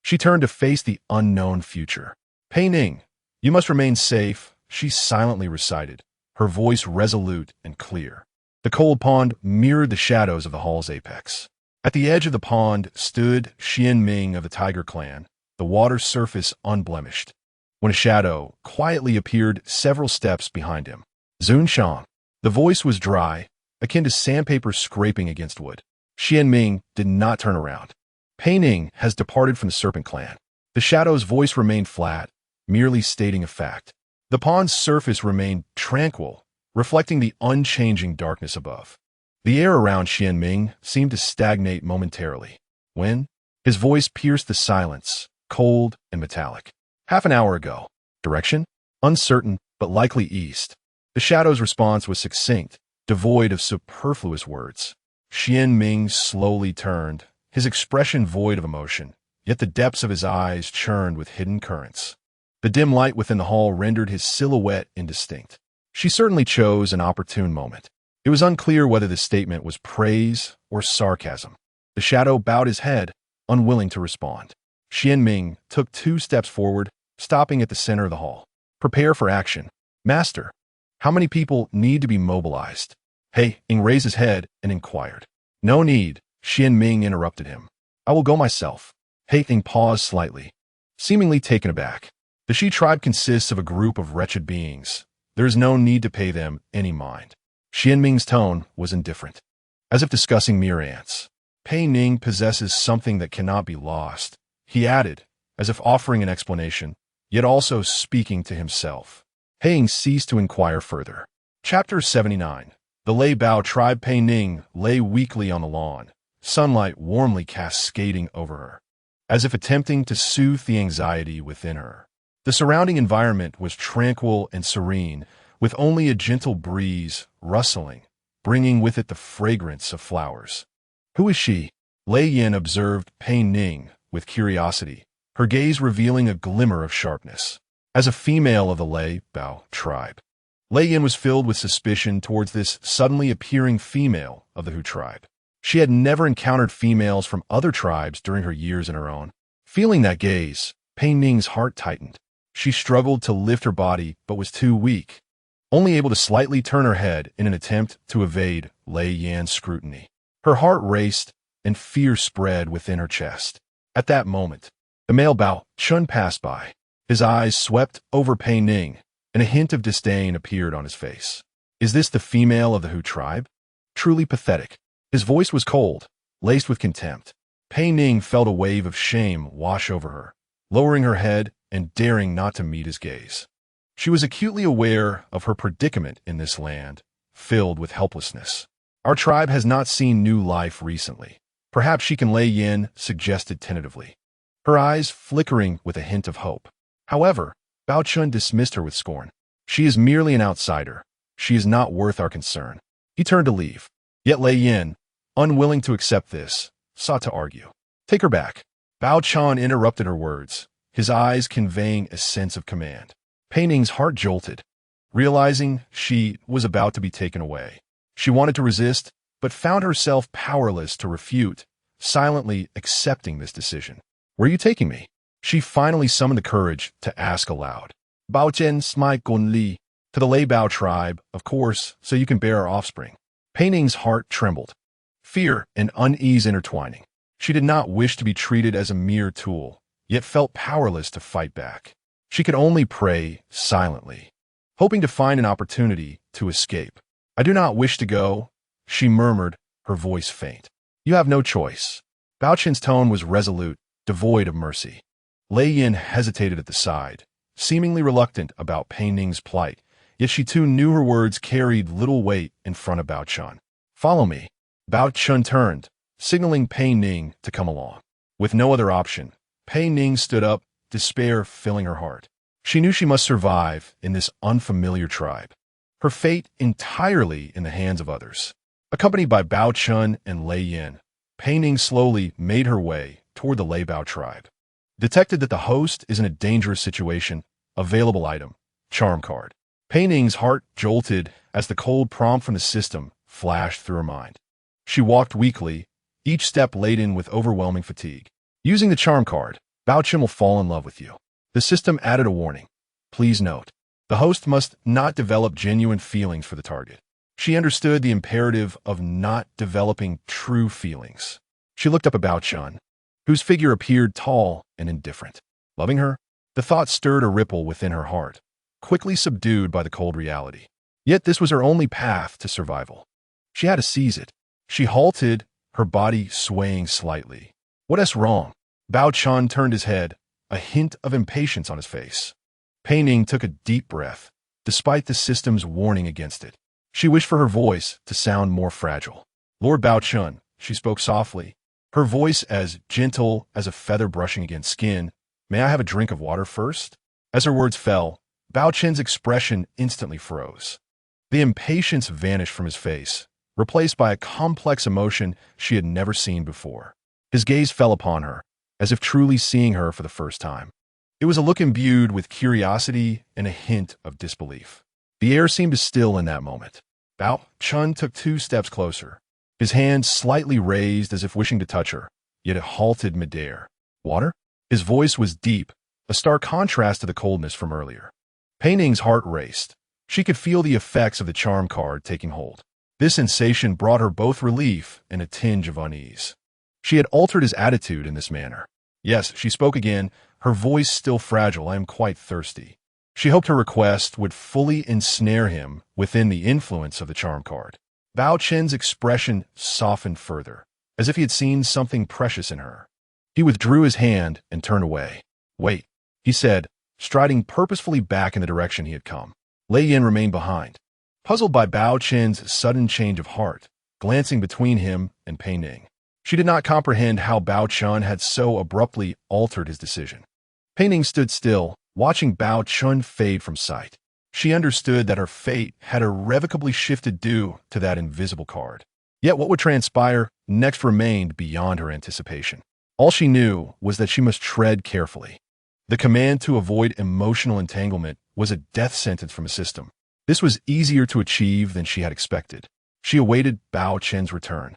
she turned to face the unknown future. Pei Ning, you must remain safe, she silently recited, her voice resolute and clear. The cold pond mirrored the shadows of the hall's apex. At the edge of the pond stood Xianming of the Tiger clan, the water's surface unblemished, when a shadow quietly appeared several steps behind him. Zunshang. The voice was dry, akin to sandpaper scraping against wood. Xianming did not turn around. Pei Ning has departed from the Serpent clan. The shadow's voice remained flat, merely stating a fact. The pond's surface remained tranquil, reflecting the unchanging darkness above. The air around Xianming seemed to stagnate momentarily, when his voice pierced the silence, cold and metallic. Half an hour ago. Direction? Uncertain, but likely east. The shadow's response was succinct, devoid of superfluous words. Xianming slowly turned, his expression void of emotion, yet the depths of his eyes churned with hidden currents. The dim light within the hall rendered his silhouette indistinct. She certainly chose an opportune moment. It was unclear whether the statement was praise or sarcasm. The shadow bowed his head, unwilling to respond. Xianming took 2 steps forward, stopping at the center of the hall. Prepare for action. Master, how many people need to be mobilized? Pei Ning raised his head and inquired. No need, Xianming interrupted him. I will go myself. Pei Ning paused slightly, seemingly taken aback. The Shi tribe consists of a group of wretched beings. There is no need to pay them any mind. Xianming's tone was indifferent, as if discussing mere ants. Pei Ning possesses something that cannot be lost, he added, as if offering an explanation, yet also speaking to himself. Pei Ning ceased to inquire further. Chapter 79. The Lei Bao tribe. Pei Ning lay weakly on the lawn, sunlight warmly cascading over her, as if attempting to soothe the anxiety within her. The surrounding environment was tranquil and serene, with only a gentle breeze rustling, bringing with it the fragrance of flowers. Who is she? Lei Yin observed Pei Ning with curiosity, her gaze revealing a glimmer of sharpness. As a female of the Lei Bao tribe, Lei Yin was filled with suspicion towards this suddenly appearing female of the Hu tribe. She had never encountered females from other tribes during her years in her own. Feeling that gaze, Pei Ning's heart tightened. She struggled to lift her body but was too weak, only able to slightly turn her head in an attempt to evade Lei Yan's scrutiny. Her heart raced and fear spread within her chest. At that moment, the male Bao Chun passed by. His eyes swept over Pei Ning, and a hint of disdain appeared on his face. Is this the female of the Hu tribe? Truly pathetic. His voice was cold, laced with contempt. Pei Ning felt a wave of shame wash over her, lowering her head and daring not to meet his gaze. She was acutely aware of her predicament in this land, filled with helplessness. Our tribe has not seen new life recently. Perhaps she can. Lei Yin suggested tentatively, her eyes flickering with a hint of hope. However, Bao Chun dismissed her with scorn. She is merely an outsider. She is not worth our concern. He turned to leave. Yet Lei Yin, unwilling to accept this, sought to argue. Take her back. Bao Chun interrupted her words, his eyes conveying a sense of command. Pei Ning's heart jolted, realizing she was about to be taken away. She wanted to resist, but found herself powerless to refute, silently accepting this decision. Where are you taking me? She finally summoned the courage to ask aloud. Bao Chen Smai Gun Li, to the Lei Bao tribe, of course, so you can bear our offspring. Pei Ning's heart trembled, fear and unease intertwining. She did not wish to be treated as a mere tool, yet felt powerless to fight back. She could only pray silently, hoping to find an opportunity to escape. I do not wish to go, she murmured, her voice faint. You have no choice. Bao Chen's tone was resolute, devoid of mercy. Lei Yin hesitated at the side, seemingly reluctant about Pei Ning's plight, yet she too knew her words carried little weight in front of Bao Chen. Follow me. Bao Chun turned, signaling Pei Ning to come along. With no other option, Pei Ning stood up, despair filling her heart. She knew she must survive in this unfamiliar tribe, her fate entirely in the hands of others. Accompanied by Bao Chun and Lei Yin, Pei Ning slowly made her way toward the Lei Bao tribe. Detected that the host is in a dangerous situation. Available item, charm card. Pei Ning's heart jolted as the cold prompt from the system flashed through her mind. She walked weakly, each step laden with overwhelming fatigue. Using the charm card, Bao Chun will fall in love with you. The system added a warning. Please note, the host must not develop genuine feelings for the target. She understood the imperative of not developing true feelings. She looked up at Bao Chun, whose figure appeared tall and indifferent. Loving her? The thought stirred a ripple within her heart, quickly subdued by the cold reality. Yet this was her only path to survival. She had to seize it. She halted, her body swaying slightly. What is wrong? Bao Chun turned his head, a hint of impatience on his face. Pei Ning took a deep breath, despite the system's warning against it. She wished for her voice to sound more fragile. Lord Bao Chun, she spoke softly, her voice as gentle as a feather brushing against skin. May I have a drink of water first? As her words fell, Bao Chun's expression instantly froze. The impatience vanished from his face, replaced by a complex emotion she had never seen before. His gaze fell upon her, as if truly seeing her for the first time. It was a look imbued with curiosity and a hint of disbelief. The air seemed to still in that moment. Bao Chun took 2 steps closer, his hand slightly raised as if wishing to touch her, yet it halted midair. Water? His voice was deep, a stark contrast to the coldness from earlier. Pei Ning's heart raced. She could feel the effects of the charm card taking hold. This sensation brought her both relief and a tinge of unease. She had altered his attitude in this manner. Yes, she spoke again, her voice still fragile. I am quite thirsty. She hoped her request would fully ensnare him within the influence of the charm card. Bao Chun's expression softened further, as if he had seen something precious in her. He withdrew his hand and turned away. Wait, he said, striding purposefully back in the direction he had come. Lei Yin remained behind, puzzled by Bao Chun's sudden change of heart, glancing between him and Pei Ning. She did not comprehend how Bao Chun had so abruptly altered his decision. Pei Ning stood still, watching Bao Chun fade from sight. She understood that her fate had irrevocably shifted due to that invisible card. Yet what would transpire next remained beyond her anticipation. All she knew was that she must tread carefully. The command to avoid emotional entanglement was a death sentence from a system. This was easier to achieve than she had expected. She awaited Bao Chun's return,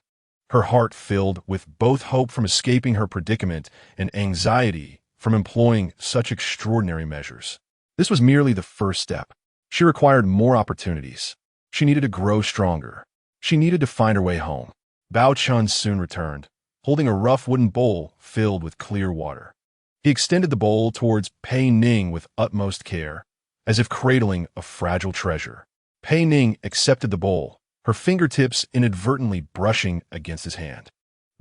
her heart filled with both hope from escaping her predicament and anxiety from employing such extraordinary measures. This was merely the first step. She required more opportunities. She needed to grow stronger. She needed to find her way home. Bao Chun soon returned, holding a rough wooden bowl filled with clear water. He extended the bowl towards Pei Ning with utmost care, as if cradling a fragile treasure. Pei Ning accepted the bowl, her fingertips inadvertently brushing against his hand.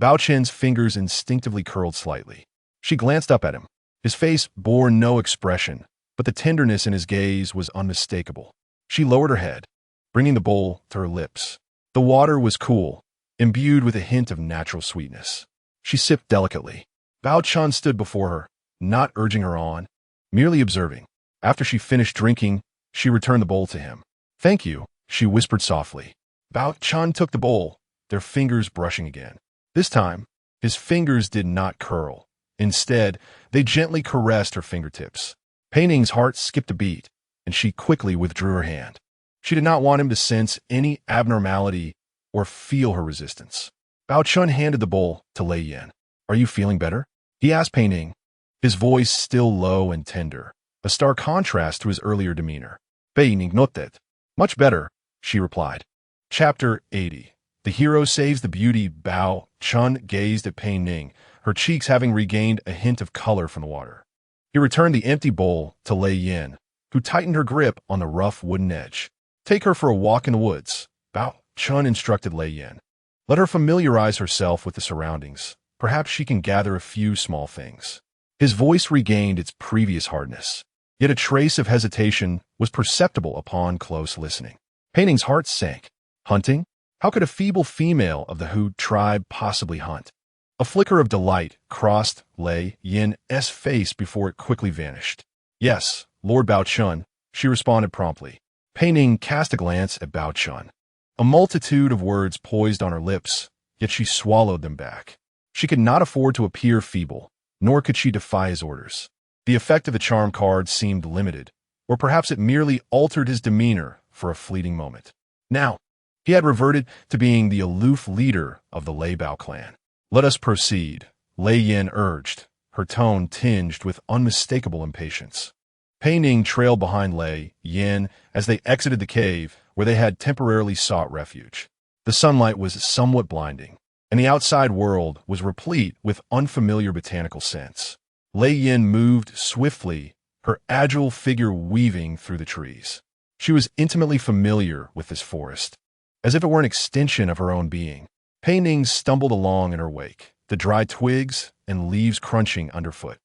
Bao Chun's fingers instinctively curled slightly. She glanced up at him. His face bore no expression, but the tenderness in his gaze was unmistakable. She lowered her head, bringing the bowl to her lips. The water was cool, imbued with a hint of natural sweetness. She sipped delicately. Bao Chun stood before her, not urging her on, merely observing. After she finished drinking, she returned the bowl to him. Thank you, she whispered softly. Bao Chun took the bowl, their fingers brushing again. This time, his fingers did not curl. Instead, they gently caressed her fingertips. Pei Ning's heart skipped a beat, and she quickly withdrew her hand. She did not want him to sense any abnormality or feel her resistance. Bao Chun handed the bowl to Lei Yin. Are you feeling better? He asked Pei Ning, his voice still low and tender, a stark contrast to his earlier demeanor. Pei Ning noted. Much better, she replied. Chapter 80. The hero saves the beauty. Bao Chun gazed at Pei Ning, her cheeks having regained a hint of color from the water. He returned the empty bowl to Lei Yin, who tightened her grip on the rough wooden edge. Take her for a walk in the woods, Bao Chun instructed Lei Yin. Let her familiarize herself with the surroundings. Perhaps she can gather a few small things. His voice regained its previous hardness, yet a trace of hesitation was perceptible upon close listening. Pei Ning's heart sank. Hunting? How could a feeble female of the Hu tribe possibly hunt? A flicker of delight crossed Lei Yin's face before it quickly vanished. Yes, Lord Bao Chun, she responded promptly. Pei Ning cast a glance at Bao Chun. A multitude of words poised on her lips, yet she swallowed them back. She could not afford to appear feeble, nor could she defy his orders. The effect of the charm card seemed limited, or perhaps it merely altered his demeanor for a fleeting moment. Now, he had reverted to being the aloof leader of the Lei Bao clan. Let us proceed, Lei Yin urged, her tone tinged with unmistakable impatience. Pei Ning trailed behind Lei Yin as they exited the cave where they had temporarily sought refuge. The sunlight was somewhat blinding, and the outside world was replete with unfamiliar botanical scents. Lei Yin moved swiftly, her agile figure weaving through the trees. She was intimately familiar with this forest, as if it were an extension of her own being. Pei Ning stumbled along in her wake, the dry twigs and leaves crunching underfoot.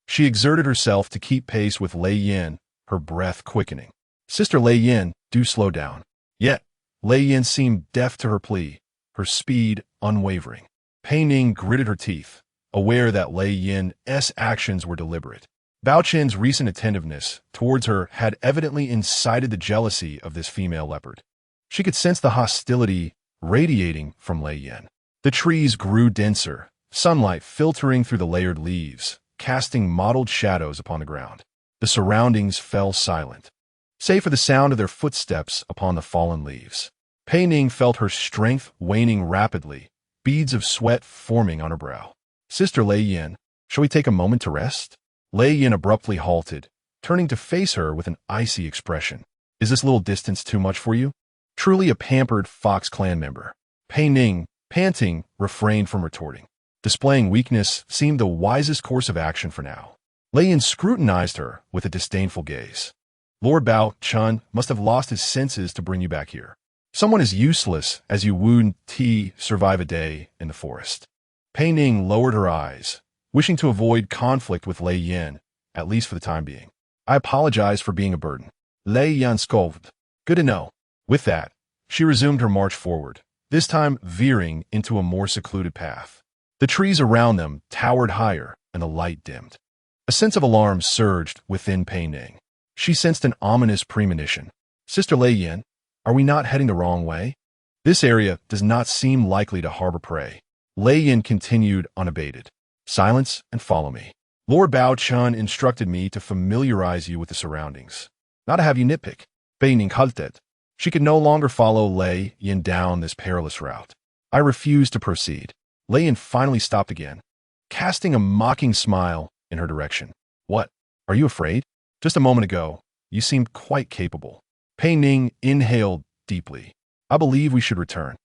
She exerted herself to keep pace with Lei Yin, her breath quickening. Sister Lei Yin, do slow down. Yet, Lei Yin seemed deaf to her plea, her speed unwavering. Pei Ning gritted her teeth, aware that Lei Yin's actions were deliberate. Bao Chen's recent attentiveness towards her had evidently incited the jealousy of this female leopard. She could sense the hostility radiating from Lei Yin. The trees grew denser, sunlight filtering through the layered leaves, casting mottled shadows upon the ground. The surroundings fell silent, save for the sound of their footsteps upon the fallen leaves. Pei Ning felt her strength waning rapidly, beads of sweat forming on her brow. Sister Lei Yin, shall we take a moment to rest? Lei Yin abruptly halted, turning to face her with an icy expression. Is this little distance too much for you? Truly a pampered Fox clan member. Pei Ning, panting, refrained from retorting. Displaying weakness seemed the wisest course of action for now. Lei Yin scrutinized her with a disdainful gaze. Lord Bao Chun must have lost his senses to bring you back here. Someone as useless as you would survive a day in the forest. Pei Ning lowered her eyes, wishing to avoid conflict with Lei Yin, at least for the time being. I apologize for being a burden. Lei Yin scolded. Good to know. With that, she resumed her march forward, this time veering into a more secluded path. The trees around them towered higher, and the light dimmed. A sense of alarm surged within Pei Ning. She sensed an ominous premonition. Sister Lei Yin, are we not heading the wrong way? This area does not seem likely to harbor prey. Lei Yin continued unabated. Silence and follow me. Lord Bao Chun instructed me to familiarize you with the surroundings, not to have you nitpick. Pei Ning halted. She could no longer follow Lei Yin down this perilous route. I refused to proceed. Lei Yin finally stopped again, casting a mocking smile in her direction. What? Are you afraid? Just a moment ago, you seemed quite capable. Pei Ning inhaled deeply. I believe we should return.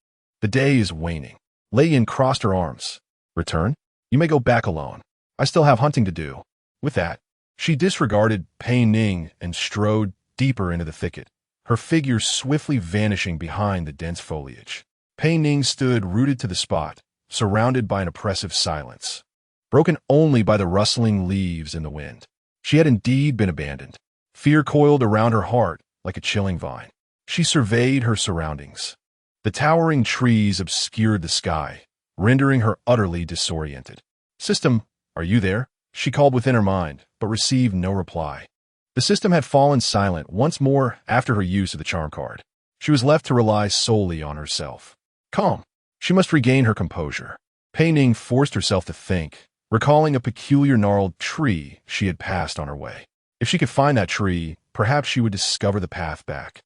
The day is waning. Lei Yin crossed her arms. Return? You may go back alone. I still have hunting to do. With that, she disregarded Pei Ning and strode deeper into the thicket, her figure swiftly vanishing behind the dense foliage. Pei Ning stood rooted to the spot, surrounded by an oppressive silence, broken only by the rustling leaves in the wind. She had indeed been abandoned. Fear coiled around her heart like a chilling vine. She surveyed her surroundings. The towering trees obscured the sky, rendering her utterly disoriented. System, are you there? She called within her mind, but received no reply. The system had fallen silent once more after her use of the charm card. She was left to rely solely on herself. Calm. She must regain her composure. Pei Ning forced herself to think, recalling a peculiar gnarled tree she had passed on her way. If she could find that tree, perhaps she would discover the path back.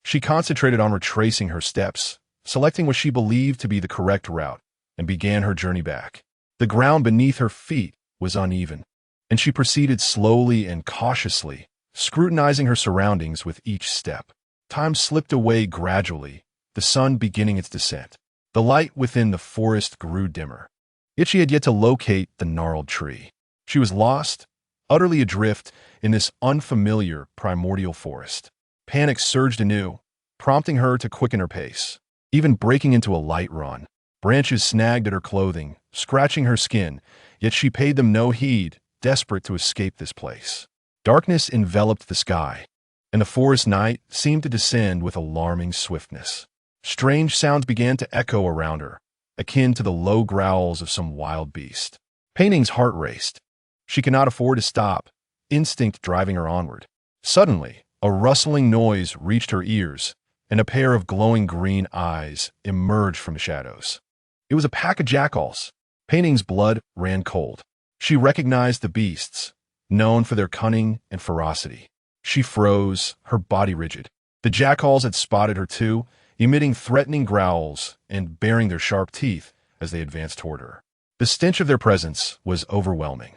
She concentrated on retracing her steps, selecting what she believed to be the correct route, and began her journey back. The ground beneath her feet was uneven, and she proceeded slowly and cautiously, scrutinizing her surroundings with each step. Time slipped away gradually, the sun beginning its descent. The light within the forest grew dimmer. Yet she had yet to locate the gnarled tree. She was lost, utterly adrift in this unfamiliar primordial forest. Panic surged anew, prompting her to quicken her pace, even breaking into a light run. Branches snagged at her clothing, scratching her skin, yet she paid them no heed, desperate to escape this place. Darkness enveloped the sky, and the forest night seemed to descend with alarming swiftness. Strange sounds began to echo around her, akin to the low growls of some wild beast. Pei Ning's heart raced. She could not afford to stop, instinct driving her onward. Suddenly, a rustling noise reached her ears, and a pair of glowing green eyes emerged from the shadows. It was a pack of jackals. Pei Ning's blood ran cold. She recognized the beasts, known for their cunning and ferocity. She froze, her body rigid. The jackals had spotted her too, emitting threatening growls and baring their sharp teeth as they advanced toward her. The stench of their presence was overwhelming.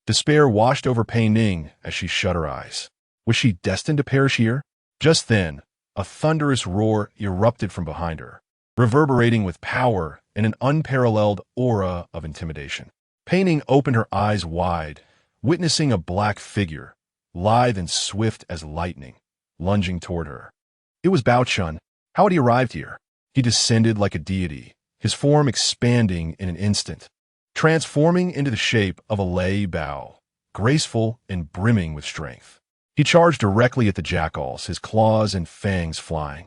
Despair washed over Pei Ning as she shut her eyes. Was she destined to perish here? Just then, a thunderous roar erupted from behind her, reverberating with power and an unparalleled aura of intimidation. Pei Ning opened her eyes wide, witnessing a black figure, lithe and swift as lightning, lunging toward her. It was Bao Chun. How had he arrived here? He descended like a deity, his form expanding in an instant, transforming into the shape of a lei bao, graceful and brimming with strength. He charged directly at the jackals, his claws and fangs flying,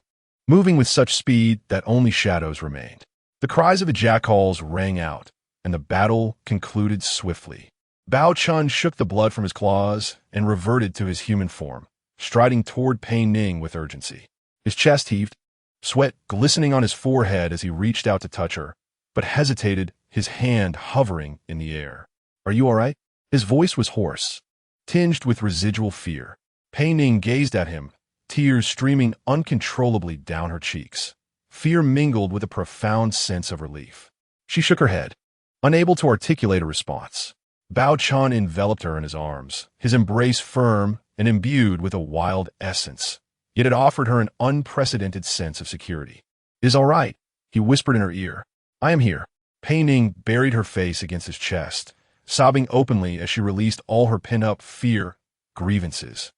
moving with such speed that only shadows remained. The cries of the jackals rang out, and the battle concluded swiftly. Bao Chun shook the blood from his claws and reverted to his human form, striding toward Pei Ning with urgency. His chest heaved, sweat glistening on his forehead as he reached out to touch her, but hesitated, his hand hovering in the air. "Are you all right?" His voice was hoarse, tinged with residual fear. Pei Ning gazed at him, tears streaming uncontrollably down her cheeks. Fear mingled with a profound sense of relief. She shook her head, unable to articulate a response. Bao Chun enveloped her in his arms, his embrace firm and imbued with a wild essence, yet it offered her an unprecedented sense of security. "It is all right," he whispered in her ear. "I am here." Pei Ning buried her face against his chest, sobbing openly as she released all her pent-up fear, grievances,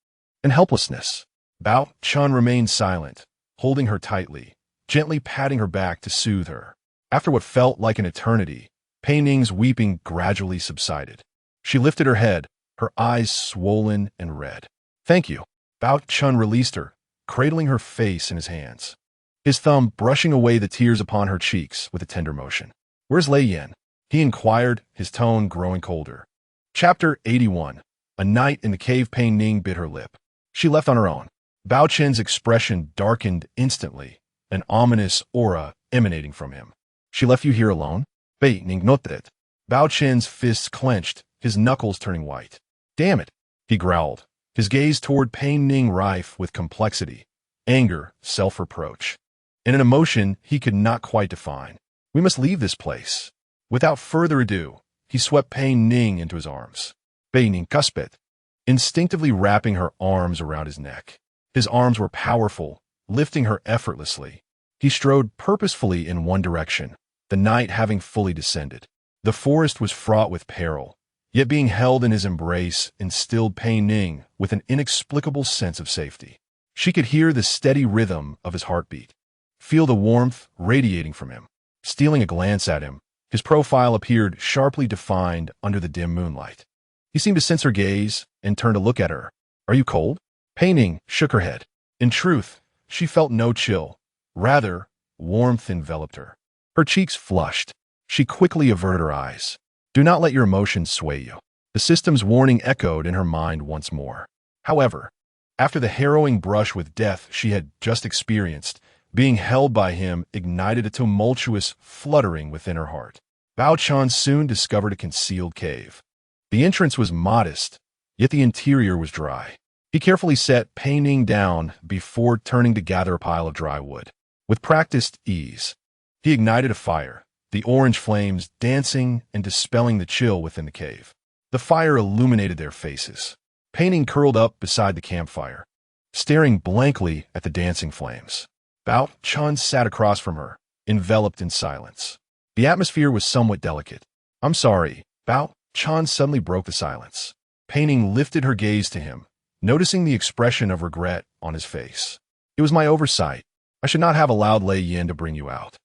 and helplessness. Bao Chun remained silent, holding her tightly, gently patting her back to soothe her. After what felt like an eternity, Pei Ning's weeping gradually subsided. She lifted her head, her eyes swollen and red. "Thank you." Bao Chun released her, cradling her face in his hands, his thumb brushing away the tears upon her cheeks with a tender motion. "Where's Lei Yan?" he inquired, his tone growing colder. Chapter 81. A night in the cave. Pei Ning bit her lip. She left on her own. Bao Chun's expression darkened instantly, an ominous aura emanating from him. "She left you here alone?" Pei Ning noted. Bao Chun's fists clenched, his knuckles turning white. "Damn it," he growled, his gaze toward Pei Ning rife with complexity, anger, self-reproach, and an emotion he could not quite define. "We must leave this place." Without further ado, he swept Pei Ning into his arms. Pei Ning cusped, instinctively wrapping her arms around his neck. His arms were powerful, lifting her effortlessly. He strode purposefully in one direction, the night having fully descended. The forest was fraught with peril, yet being held in his embrace instilled Pei Ning with an inexplicable sense of safety. She could hear the steady rhythm of his heartbeat, feel the warmth radiating from him. Stealing a glance at him, his profile appeared sharply defined under the dim moonlight. He seemed to sense her gaze and turned to look at her. "Are you cold?" Pei Ning shook her head. In truth, she felt no chill. Rather, warmth enveloped her. Her cheeks flushed. She quickly averted her eyes. "Do not let your emotions sway you." The system's warning echoed in her mind once more. However, after the harrowing brush with death she had just experienced, being held by him ignited a tumultuous fluttering within her heart. Bao Chun soon discovered a concealed cave. The entrance was modest, yet the interior was dry. He carefully set Pei Ning down before turning to gather a pile of dry wood. With practiced ease, he ignited a fire, the orange flames dancing and dispelling the chill within the cave. The fire illuminated their faces. Pei Ning curled up beside the campfire, staring blankly at the dancing flames. Bao Chun sat across from her, enveloped in silence. The atmosphere was somewhat delicate. "I'm sorry." Bao Chun suddenly broke the silence. Pei Ning lifted her gaze to him, noticing the expression of regret on his face. "It was my oversight. I should not have allowed Lei Yan to bring you out."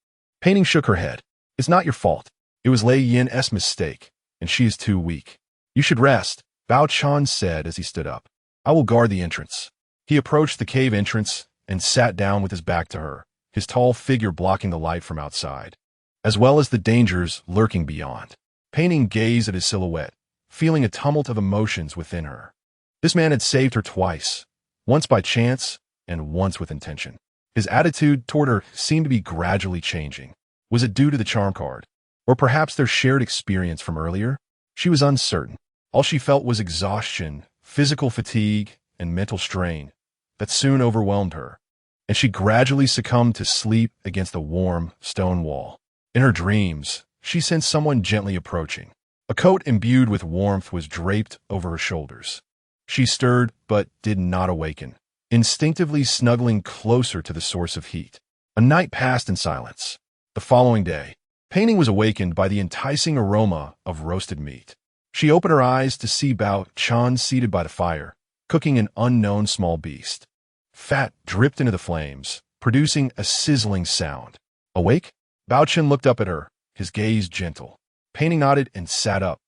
Pei Ning shook her head. "It's not your fault. It was Lei Yan's mistake, and she is too weak. You should rest," Bao Chun said as he stood up. "I will guard the entrance." He approached the cave entrance and sat down with his back to her, his tall figure blocking the light from outside, as well as the dangers lurking beyond. Pei Ning gazed at his silhouette, feeling a tumult of emotions within her. This man had saved her twice, once by chance and once with intention. His attitude toward her seemed to be gradually changing. Was it due to the charm card? Or perhaps their shared experience from earlier? She was uncertain. All she felt was exhaustion, physical fatigue, and mental strain that soon overwhelmed her, and she gradually succumbed to sleep against the warm stone wall. In her dreams, she sensed someone gently approaching. A coat imbued with warmth was draped over her shoulders. She stirred but did not awaken, instinctively snuggling closer to the source of heat. A night passed in silence. The following day, Pei Ning was awakened by the enticing aroma of roasted meat. She opened her eyes to see Bao Chan seated by the fire, cooking an unknown small beast. Fat dripped into the flames, producing a sizzling sound. Awake? Bao Chan looked up at her, his gaze gentle. Pei Ning nodded and sat up.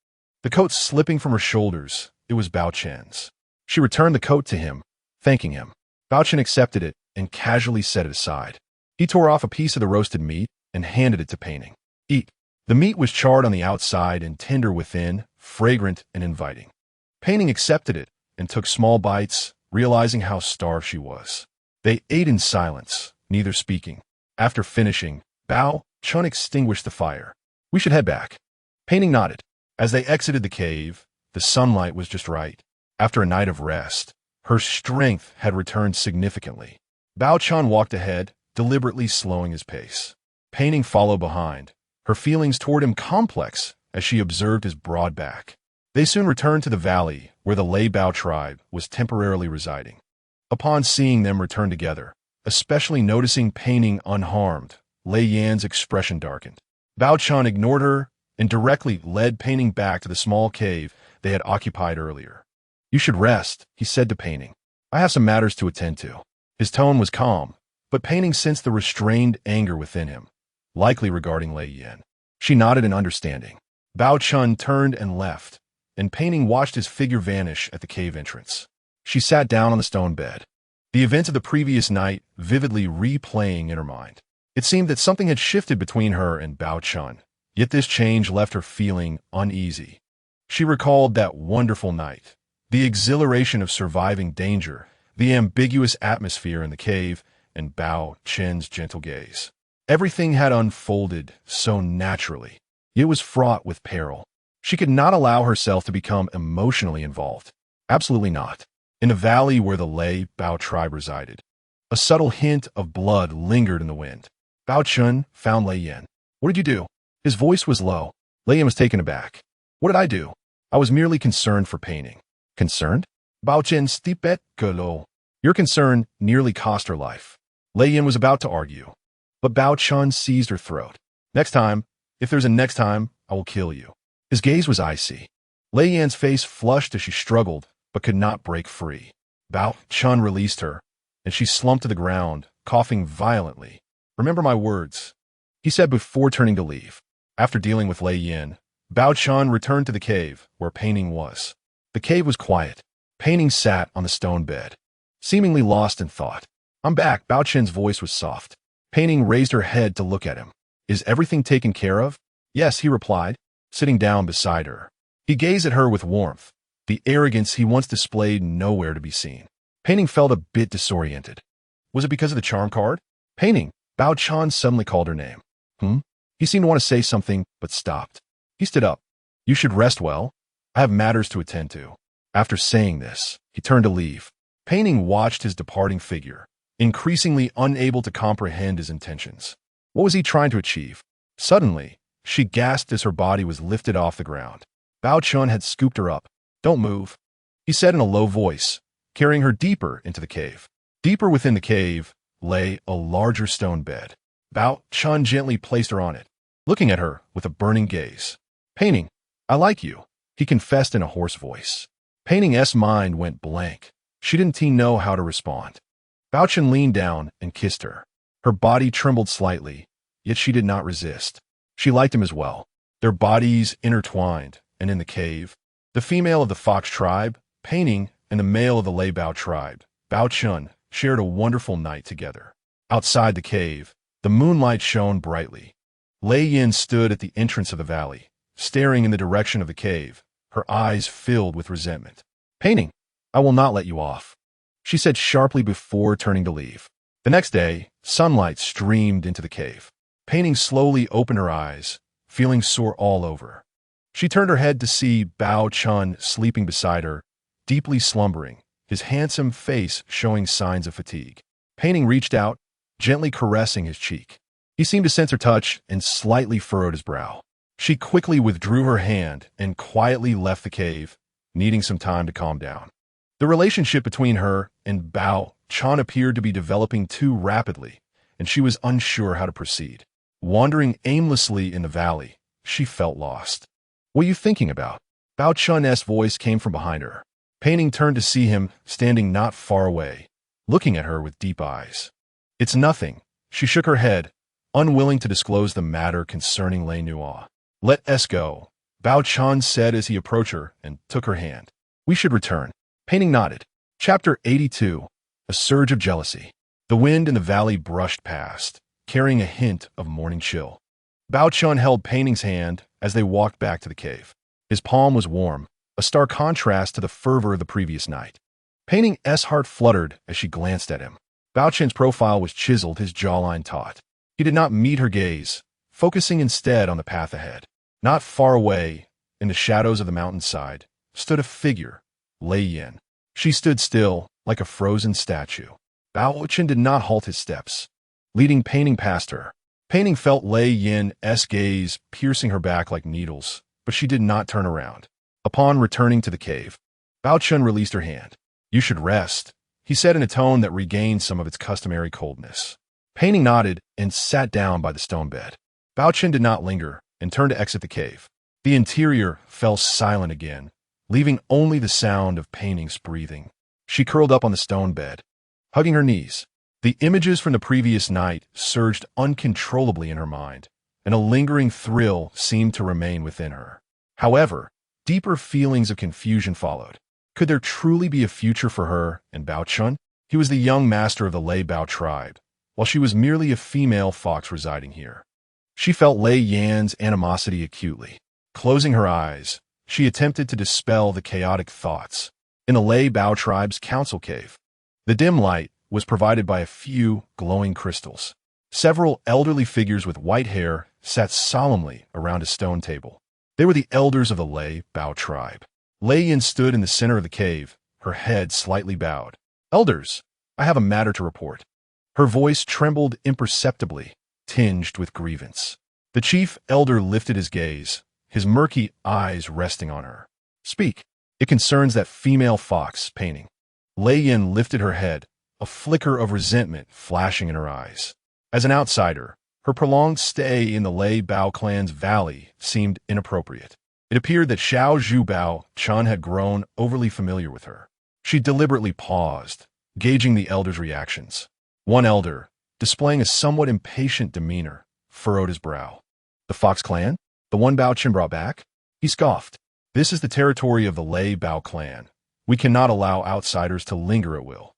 The coat slipping from her shoulders, it was Bao Chan's. She returned the coat to him, thanking him. Bao Chan accepted it and casually set it aside. He tore off a piece of the roasted meat and handed it to Pei Ning. Eat. The meat was charred on the outside and tender within, fragrant and inviting. Pei Ning accepted it and took small bites, realizing how starved she was. They ate in silence, neither speaking. After finishing, Bao Chan extinguished the fire. We should head back. Pei Ning nodded. As they exited the cave, the sunlight was just right. After a night of rest, her strength had returned significantly. Bao Chan walked ahead, deliberately slowing his pace. Pei Ning followed behind, her feelings toward him complex as she observed his broad back. They soon returned to the valley where the Lei Bao tribe was temporarily residing. Upon seeing them return together, especially noticing Pei Ning unharmed, Lei Yan's expression darkened. Bao Chan ignored her and directly led Pei Ning back to the small cave they had occupied earlier. You should rest, he said to Pei Ning. I have some matters to attend to. His tone was calm, but Pei Ning sensed the restrained anger within him, likely regarding Lei Yan. She nodded in understanding. Bao Chan turned and left, and Pei Ning watched his figure vanish at the cave entrance. She sat down on the stone bed, the events of the previous night vividly replaying in her mind. It seemed that something had shifted between her and Bao Chan, yet this change left her feeling uneasy. She recalled that wonderful night, the exhilaration of surviving danger, the ambiguous atmosphere in the cave, and Bao Chen's gentle gaze. Everything had unfolded so naturally. It was fraught with peril. She could not allow herself to become emotionally involved. Absolutely not. In the valley where the Lei Bao tribe resided, a subtle hint of blood lingered in the wind. Bao Chun found Lei Yan. What did you do? His voice was low. Lei Yan was taken aback. What did I do? I was merely concerned for Pei Ning. Concerned? Bao Chen stipet gelo. Your concern nearly cost her life. Lei Yan was about to argue, but Bao Chun seized her throat. Next time, if there's a next time, I will kill you. His gaze was icy. Lei Yan's face flushed as she struggled, but could not break free. Bao Chun released her, and she slumped to the ground, coughing violently. Remember my words, he said before turning to leave. After dealing with Lei Yan, Bao Chun returned to the cave where Pei Ning was. The cave was quiet. Pei Ning sat on the stone bed, seemingly lost in thought. I'm back. Bao Chen's voice was soft. Pei Ning raised her head to look at him. Is everything taken care of? Yes, he replied, sitting down beside her. He gazed at her with warmth, the arrogance he once displayed nowhere to be seen. Pei Ning felt a bit disoriented. Was it because of the charm card? Pei Ning, Bao Chan suddenly called her name. He seemed to want to say something, but stopped. He stood up. You should rest well. I have matters to attend to. After saying this, he turned to leave. Pei Ning watched his departing figure, increasingly unable to comprehend his intentions. What was he trying to achieve? Suddenly, she gasped as her body was lifted off the ground. Bao Chun had scooped her up. Don't move, he said in a low voice, carrying her deeper into the cave. Deeper within the cave lay a larger stone bed. Bao Chun gently placed her on it, looking at her with a burning gaze. Pei Ning, I like you, he confessed in a hoarse voice. Pei Ning's mind went blank. She didn't know how to respond. Bao Chun leaned down and kissed her. Her body trembled slightly, yet she did not resist. She liked him as well. Their bodies intertwined, and in the cave, the female of the Fox tribe, Pei Ning, and the male of the Lei Bao tribe, Bao Chun, shared a wonderful night together. Outside the cave, the moonlight shone brightly. Lei Yin stood at the entrance of the valley, staring in the direction of the cave, her eyes filled with resentment. "Pei Ning, I will not let you off," she said sharply before turning to leave. The next day, sunlight streamed into the cave. Pei Ning slowly opened her eyes, feeling sore all over. She turned her head to see Bao Chun sleeping beside her, deeply slumbering, his handsome face showing signs of fatigue. Pei Ning reached out, gently caressing his cheek. He seemed to sense her touch and slightly furrowed his brow. She quickly withdrew her hand and quietly left the cave, needing some time to calm down. The relationship between her and Bao Chun appeared to be developing too rapidly, and she was unsure how to proceed. Wandering aimlessly in the valley, she felt lost. "What are you thinking about?" Bao Chun's voice came from behind her. Pei Ning turned to see him standing not far away, looking at her with deep eyes. "It's nothing." She shook her head, unwilling to disclose the matter concerning Lei Nua. "Let us go," Bao Chun said as he approached her and took her hand. "We should return." Pei Ning nodded. Chapter 82. A surge of jealousy. The wind in the valley brushed past, carrying a hint of morning chill. Bao Chun held Pei Ning's hand as they walked back to the cave. His palm was warm, a stark contrast to the fervor of the previous night. Pei Ning's heart fluttered as she glanced at him. Bao Chun's profile was chiseled, his jawline taut. He did not meet her gaze, focusing instead on the path ahead. Not far away, in the shadows of the mountainside, stood a figure, Lei Yin. She stood still, like a frozen statue. Bao Chun did not halt his steps, leading Pei Ning past her. Pei Ning felt Lei Yin's gaze piercing her back like needles, but she did not turn around. Upon returning to the cave, Bao Chun released her hand. "You should rest," he said in a tone that regained some of its customary coldness. Pei Ning nodded and sat down by the stone bed. Bao Chun did not linger and turned to exit the cave. The interior fell silent again, leaving only the sound of Pei Ning's breathing. She curled up on the stone bed, hugging her knees. The images from the previous night surged uncontrollably in her mind, and a lingering thrill seemed to remain within her. However, deeper feelings of confusion followed. Could there truly be a future for her and Bao Chun? He was the young master of the Lei Bao tribe, while she was merely a female fox residing here. She felt Lei Yan's animosity acutely. Closing her eyes, she attempted to dispel the chaotic thoughts. In the Lei Bao tribe's council cave, the dim light was provided by a few glowing crystals. Several elderly figures with white hair sat solemnly around a stone table. They were the elders of the Lei Bao tribe. Lei Yin stood in the center of the cave, her head slightly bowed. "Elders, I have a matter to report." Her voice trembled imperceptibly, tinged with grievance. The chief elder lifted his gaze, his murky eyes resting on her. "Speak. It concerns that female fox, Pei Ning." Lei Yin lifted her head, a flicker of resentment flashing in her eyes. As an outsider, her prolonged stay in the Lei Bao clan's valley seemed inappropriate. It appeared that Xiao Zhu Bao Chun had grown overly familiar with her. She deliberately paused, gauging the elders' reactions. One elder, displaying a somewhat impatient demeanor, furrowed his brow. "The Fox clan? The one Bao Chun brought back?" He scoffed. "This is the territory of the Lei Bao clan. We cannot allow outsiders to linger at will."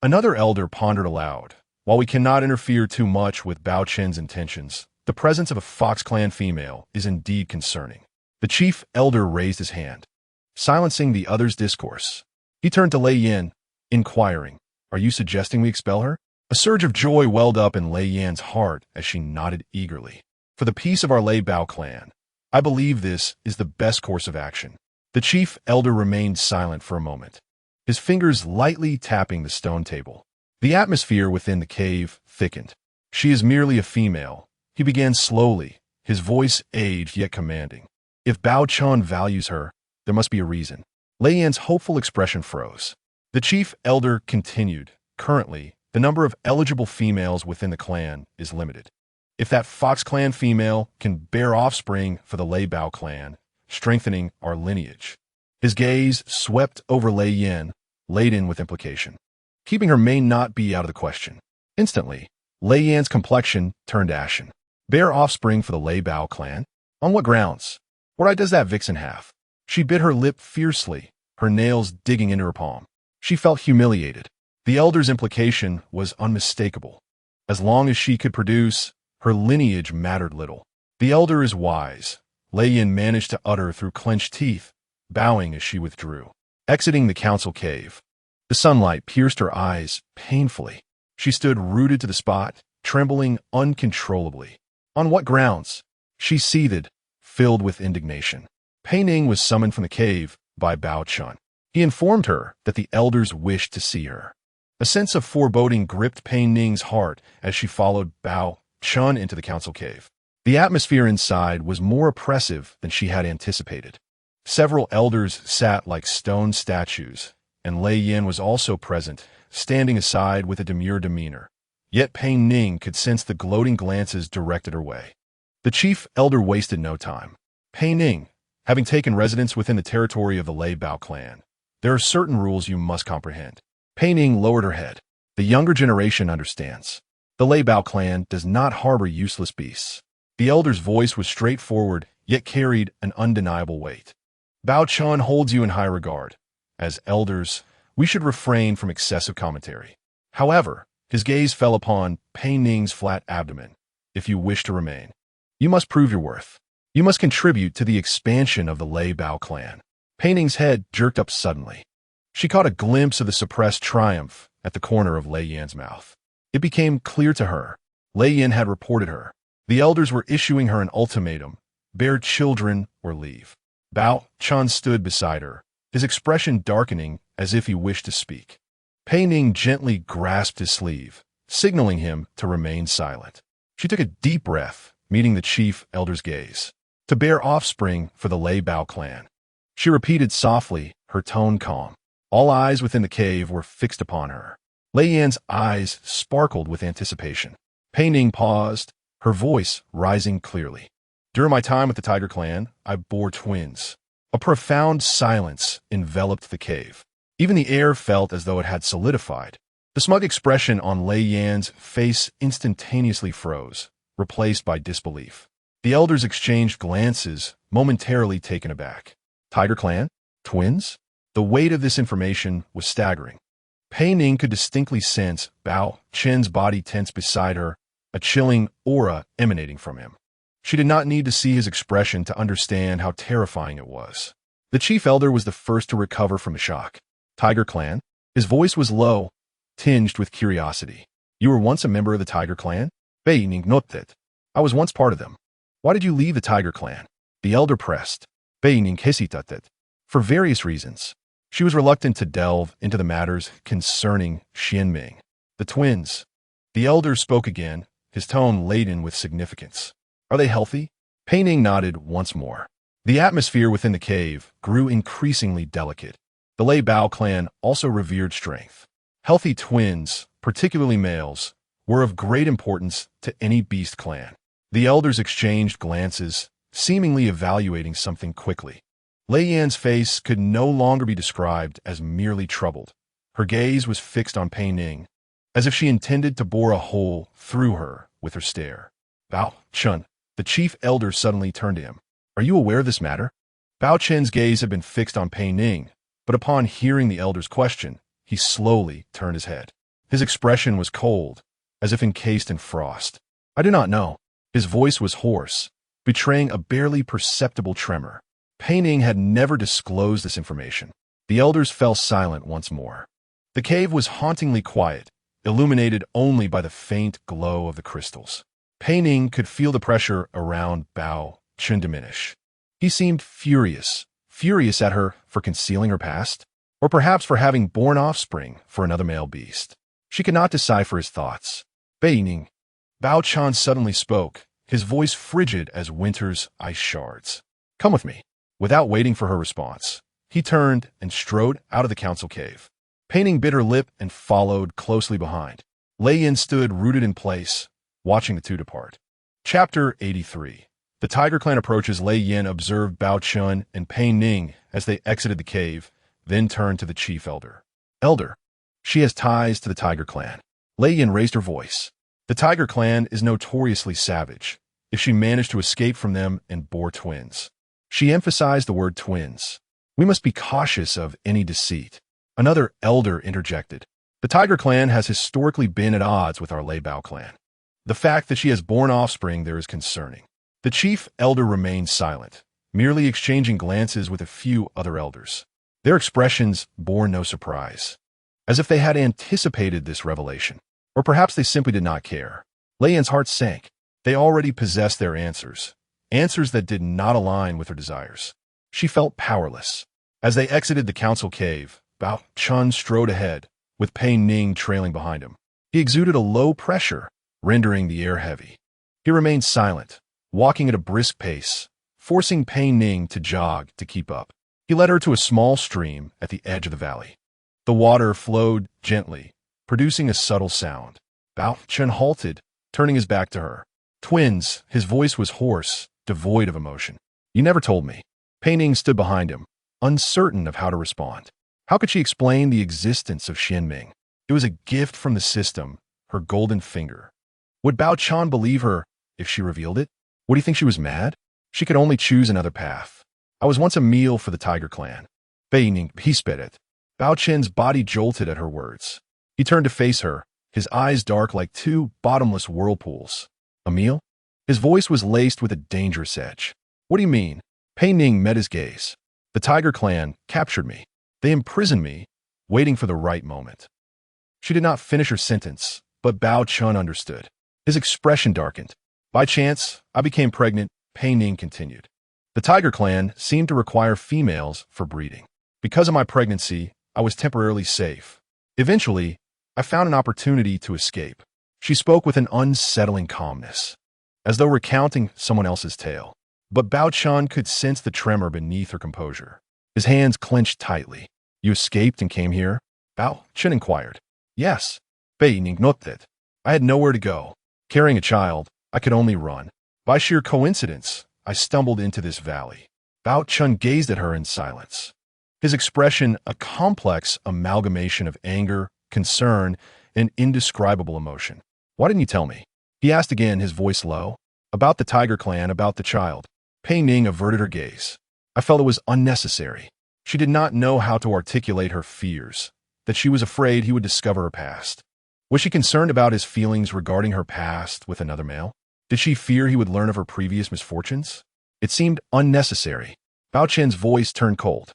Another elder pondered aloud. "While we cannot interfere too much with Bao Chun's intentions, the presence of a Fox clan female is indeed concerning." The chief elder raised his hand, silencing the other's discourse. He turned to Lei Yin, inquiring, "Are you suggesting we expel her?" A surge of joy welled up in Lei Yin's heart as she nodded eagerly. "For the peace of our Lei Bao clan, I believe this is the best course of action." The chief elder remained silent for a moment, his fingers lightly tapping the stone table. The atmosphere within the cave thickened. "She is merely a female," he began slowly, his voice aged yet commanding. "If Bao Chun values her, there must be a reason." Lei Yin's hopeful expression froze. The chief elder continued, "Currently, the number of eligible females within the clan is limited. If that Fox clan female can bear offspring for the Lei Bao clan, strengthening our lineage." His gaze swept over Lei Yin, laden with implication. Keeping her may not be out of the question. Instantly, Lei Yin's complexion turned ashen. "Bear offspring for the Lei Bao clan? On what grounds? What right does that vixen have?" She bit her lip fiercely, her nails digging into her palm. She felt humiliated. The elder's implication was unmistakable. As long as she could produce, her lineage mattered little. "The elder is wise," Lei Yin managed to utter through clenched teeth, bowing as she withdrew. Exiting the council cave, the sunlight pierced her eyes painfully. She stood rooted to the spot, trembling uncontrollably. On what grounds? She seethed, filled with indignation. Pei Ning was summoned from the cave by Bao Chun. He informed her that the elders wished to see her. A sense of foreboding gripped Pei Ning's heart as she followed Bao Chun into the council cave. The atmosphere inside was more oppressive than she had anticipated. Several elders sat like stone statues, and Lei Yin was also present, standing aside with a demure demeanor. Yet Pei Ning could sense the gloating glances directed her way. The chief elder wasted no time. "Pei Ning, having taken residence within the territory of the Lei Bao clan, there are certain rules you must comprehend." Pei Ning lowered her head. "The younger generation understands. The Lei Bao clan does not harbor useless beasts." The elder's voice was straightforward, yet carried an undeniable weight. "Bao Chun holds you in high regard. As elders, we should refrain from excessive commentary." However, his gaze fell upon Pei Ning's flat abdomen. "If you wish to remain, you must prove your worth. You must contribute to the expansion of the Lei Bao clan." Pei Ning's head jerked up suddenly. She caught a glimpse of the suppressed triumph at the corner of Lei Yan's mouth. It became clear to her. Lei Yan had reported her. The elders were issuing her an ultimatum: bear children or leave. Bao Chun stood beside her, his expression darkening as if he wished to speak. Pei Ning gently grasped his sleeve, signaling him to remain silent. She took a deep breath, meeting the chief elder's gaze. "To bear offspring for the Lei Bao clan," she repeated softly, her tone calm. All eyes within the cave were fixed upon her. Lei Yan's eyes sparkled with anticipation. Pei Ning paused, her voice rising clearly. "During my time with the Tiger clan, I bore twins." A profound silence enveloped the cave. Even the air felt as though it had solidified. The smug expression on Lei Yan's face instantaneously froze, replaced by disbelief. The elders exchanged glances, momentarily taken aback. Tiger clan? Twins? The weight of this information was staggering. Pei Ning could distinctly sense Bao Chen's body tense beside her, a chilling aura emanating from him. She did not need to see his expression to understand how terrifying it was. The chief elder was the first to recover from the shock. "Tiger clan?" His voice was low, tinged with curiosity. "You were once a member of the Tiger clan?" Pei Ning nodded. "I was once part of them." "Why did you leave the Tiger clan?" The elder pressed. Pei Ning hesitated. "For various reasons." She was reluctant to delve into the matters concerning Xianming. "The twins." The elder spoke again, his tone laden with significance. "Are they healthy?" Pei Ning nodded once more. The atmosphere within the cave grew increasingly delicate. The Lei Bao clan also revered strength. Healthy twins, particularly males, were of great importance to any beast clan. The elders exchanged glances, seemingly evaluating something quickly. Lei Yan's face could no longer be described as merely troubled. Her gaze was fixed on Pei Ning, as if she intended to bore a hole through her with her stare. "Bao Chun," the chief elder suddenly turned to him. "Are you aware of this matter?" Bao Chen's gaze had been fixed on Pei Ning, but upon hearing the elder's question, he slowly turned his head. His expression was cold, as if encased in frost. "I do not know." His voice was hoarse, betraying a barely perceptible tremor. Pei Ning had never disclosed this information. The elders fell silent once more. The cave was hauntingly quiet, illuminated only by the faint glow of the crystals. Pei Ning could feel the pressure around Bao Chun diminish. He seemed furious at her for concealing her past, or perhaps for having borne offspring for another male beast. She could not decipher his thoughts. "Pei Ning." Bao Chun suddenly spoke, his voice frigid as winter's ice shards. "Come with me." Without waiting for her response, he turned and strode out of the council cave. Pei Ning bit her lip and followed closely behind. Lei Yin stood rooted in place, watching the two depart. Chapter 83. The Tiger clan approaches. Lei Yin observed Bao Chun and Pei Ning as they exited the cave, then turned to the chief elder. "Elder, she has ties to the Tiger clan." Lei Yin raised her voice. "The Tiger clan is notoriously savage, if she managed to escape from them and bore twins." She emphasized the word twins. "We must be cautious of any deceit." Another elder interjected. The Tiger clan has historically been at odds with our Bao clan. The fact that she has borne offspring there is concerning. The chief elder remained silent, merely exchanging glances with a few other elders. Their expressions bore no surprise, as if they had anticipated this revelation. Or perhaps they simply did not care. Lei heart sank. They already possessed their answers, answers that did not align with her desires. She felt powerless. As they exited the council cave, Bao Chun strode ahead, with Pei Ning trailing behind him. He exuded a low pressure, rendering the air heavy. He remained silent, walking at a brisk pace, forcing Pei Ning to jog to keep up. He led her to a small stream at the edge of the valley. The water flowed gently, producing a subtle sound. Bao Chun halted, turning his back to her. Twins, his voice was hoarse, devoid of emotion. You never told me. Pei Ning stood behind him, uncertain of how to respond. How could she explain the existence of Xianming? It was a gift from the system, her golden finger. Would Bao Chan believe her if she revealed it? Would he think she was mad? She could only choose another path. I was once a meal for the Tiger clan. Pei Ning, he spit it. Bao Chen's body jolted at her words. He turned to face her, his eyes dark like two bottomless whirlpools. A meal? His voice was laced with a dangerous edge. What do you mean? Pei Ning met his gaze. The Tiger clan captured me. They imprisoned me, waiting for the right moment. She did not finish her sentence, but Bao Chun understood. His expression darkened. By chance, I became pregnant, Pei Ning continued. The Tiger clan seemed to require females for breeding. Because of my pregnancy, I was temporarily safe. Eventually, I found an opportunity to escape. She spoke with an unsettling calmness, as though recounting someone else's tale. But Bao Chun could sense the tremor beneath her composure. His hands clenched tightly. You escaped and came here? Bao Chun inquired. Yes. Pei Ning nodded. I had nowhere to go. Carrying a child, I could only run. By sheer coincidence, I stumbled into this valley. Bao Chun gazed at her in silence. His expression a complex amalgamation of anger, concern, and indescribable emotion. Why didn't you tell me? He asked again, his voice low. About the Tiger clan, about the child. Pei Ning averted her gaze. I felt it was unnecessary. She did not know how to articulate her fears, that she was afraid he would discover her past. Was she concerned about his feelings regarding her past with another male? Did she fear he would learn of her previous misfortunes? It seemed unnecessary. Bao Chen's voice turned cold.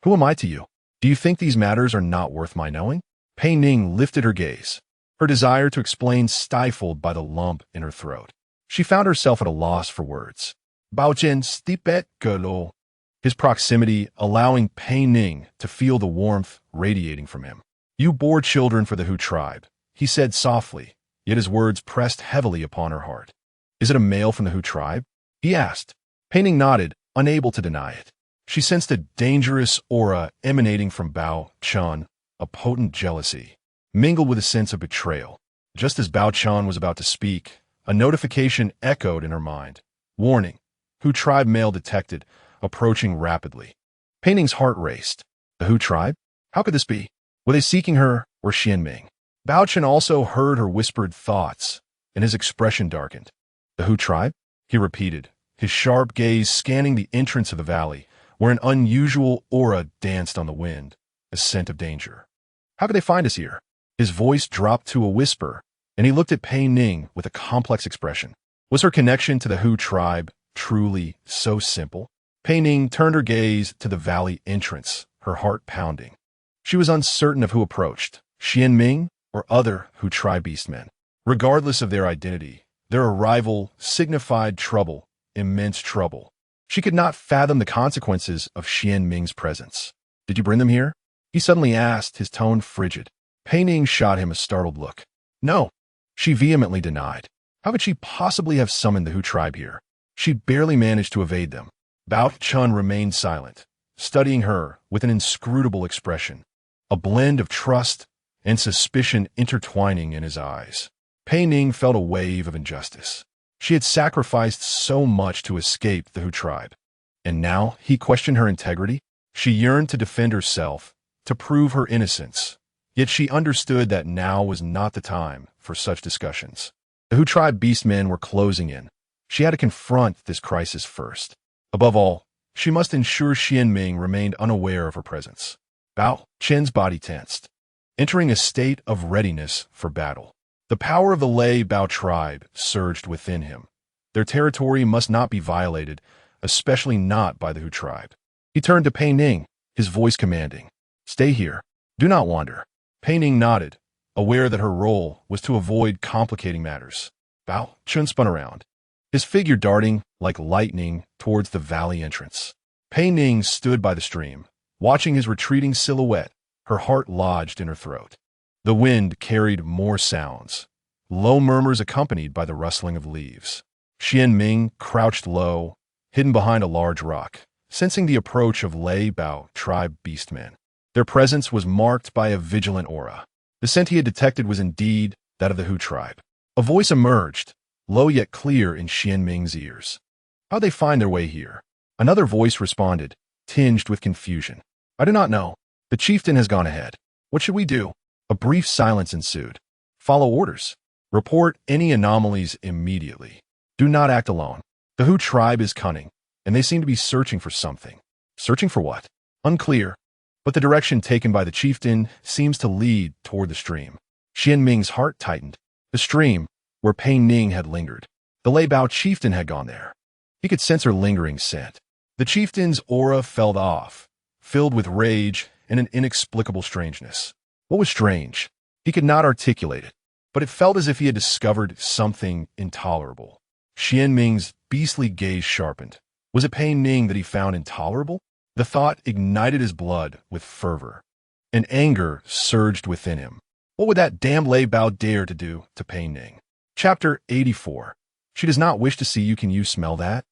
Who am I to you? Do you think these matters are not worth my knowing? Pei Ning lifted her gaze, her desire to explain stifled by the lump in her throat. She found herself at a loss for words. Bao Chen stipet gelo. His proximity allowing Pei Ning to feel the warmth radiating from him. You bore children for the Hu tribe, he said softly, yet his words pressed heavily upon her heart. Is it a male from the Hu tribe? He asked. Pei Ning nodded, unable to deny it. She sensed a dangerous aura emanating from Bao Chun, a potent jealousy, mingled with a sense of betrayal. Just as Bao Chun was about to speak, a notification echoed in her mind. Warning, Hu tribe male detected, approaching rapidly. Pei Ning's heart raced. The Hu tribe? How could this be? Were they seeking her or Xianming? Bao Chun also heard her whispered thoughts, and his expression darkened. The Hu tribe? He repeated, his sharp gaze scanning the entrance of the valley, where an unusual aura danced on the wind, a scent of danger. How could they find us here? His voice dropped to a whisper, and he looked at Pei Ning with a complex expression. Was her connection to the Hu tribe truly so simple? Pei Ning turned her gaze to the valley entrance, her heart pounding. She was uncertain of who approached, Xianming or other Hu tribe beastmen. Regardless of their identity, their arrival signified trouble, immense trouble. She could not fathom the consequences of Xianming's presence. Did you bring them here? He suddenly asked, his tone frigid. Pei Ning shot him a startled look. No, she vehemently denied. How could she possibly have summoned the Hu tribe here? She'd barely managed to evade them. Bao Chun remained silent, studying her with an inscrutable expression, a blend of trust and suspicion intertwining in his eyes. Pei Ning felt a wave of injustice. She had sacrificed so much to escape the Hu tribe, and now he questioned her integrity. She yearned to defend herself, to prove her innocence, yet she understood that now was not the time for such discussions. The Hu tribe beastmen were closing in. She had to confront this crisis first. Above all, she must ensure Xianming remained unaware of her presence. Bao Chen's body tensed. entering a state of readiness for battle. The power of the Bao tribe surged within him. Their territory must not be violated, especially not by the Hu tribe. He turned to Pei Ning, his voice commanding, "Stay here. Do not wander." Pei Ning nodded, aware that her role was to avoid complicating matters. Bao Chun spun around, his figure darting like lightning towards the valley entrance. Pei Ning stood by the stream, watching his retreating silhouette, her heart lodged in her throat. The wind carried more sounds, low murmurs accompanied by the rustling of leaves. Xian Ming crouched low, hidden behind a large rock, sensing the approach of Bao tribe beastmen. Their presence was marked by a vigilant aura. The scent he had detected was indeed that of the Hu tribe. A voice emerged, low yet clear in Xian Ming's ears. "How'd they find their way here?" Another voice responded, tinged with confusion. "I do not know. The chieftain has gone ahead. What should we do?" A brief silence ensued. "Follow orders. Report any anomalies immediately. Do not act alone. The Hu tribe is cunning, and they seem to be searching for something." Searching for what? Unclear. But the direction taken by the chieftain seems to lead toward the stream. Xian Ming's heart tightened. The stream, where Pei Ning had lingered. The Bao chieftain had gone there. He could sense her lingering scent. The chieftain's aura fell off, filled with rage and an inexplicable strangeness. What was strange? He could not articulate it, but it felt as if he had discovered something intolerable. Xian Ming's beastly gaze sharpened. Was it Pei Ning that he found intolerable? The thought ignited his blood with fervor, and anger surged within him. What would that damned Bao dare to do to Pei Ning? Chapter 84. She does not wish to see you. Can you smell that?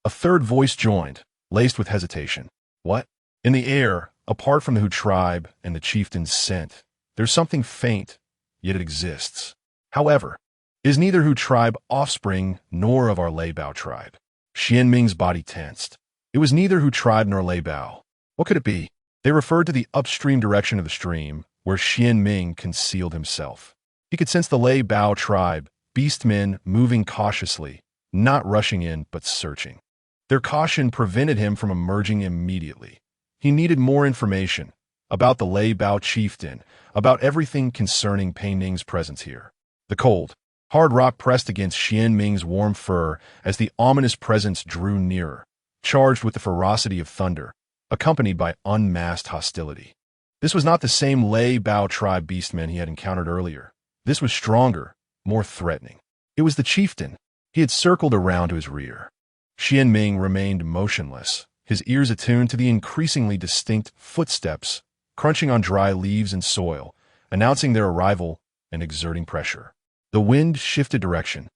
A third voice joined, laced with hesitation. What? In the air, apart from the Hu tribe and the chieftain's scent, there's something faint, yet it exists. However, it is neither Hu tribe offspring nor of our Bao tribe. Xian Ming's body tensed. It was neither Hu tribe nor Bao. What could it be? They referred to the upstream direction of the stream, where Xian Ming concealed himself. He could sense the Bao tribe, beastmen moving cautiously, not rushing in but searching. Their caution prevented him from emerging immediately. He needed more information about the Bao chieftain, about everything concerning Pei Ning's presence here. The cold, hard rock pressed against Xian Ming's warm fur as the ominous presence drew nearer, charged with the ferocity of thunder, accompanied by unmasked hostility. This was not the same Bao tribe beastmen he had encountered earlier. This was stronger, more threatening. It was the chieftain. He had circled around to his rear. Xian Ming remained motionless, his ears attuned to the increasingly distinct footsteps crunching on dry leaves and soil, announcing their arrival and exerting pressure. The wind shifted direction,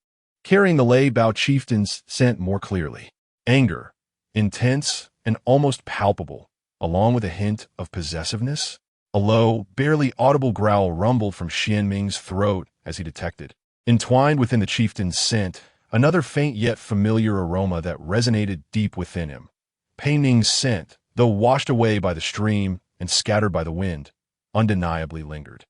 carrying the Bao chieftain's scent more clearly. Anger, intense and almost palpable, along with a hint of possessiveness. A low, barely audible growl rumbled from Xian Ming's throat as he detected, entwined within the chieftain's scent, another faint yet familiar aroma that resonated deep within him. Pei Ning's scent, though washed away by the stream and scattered by the wind, undeniably lingered.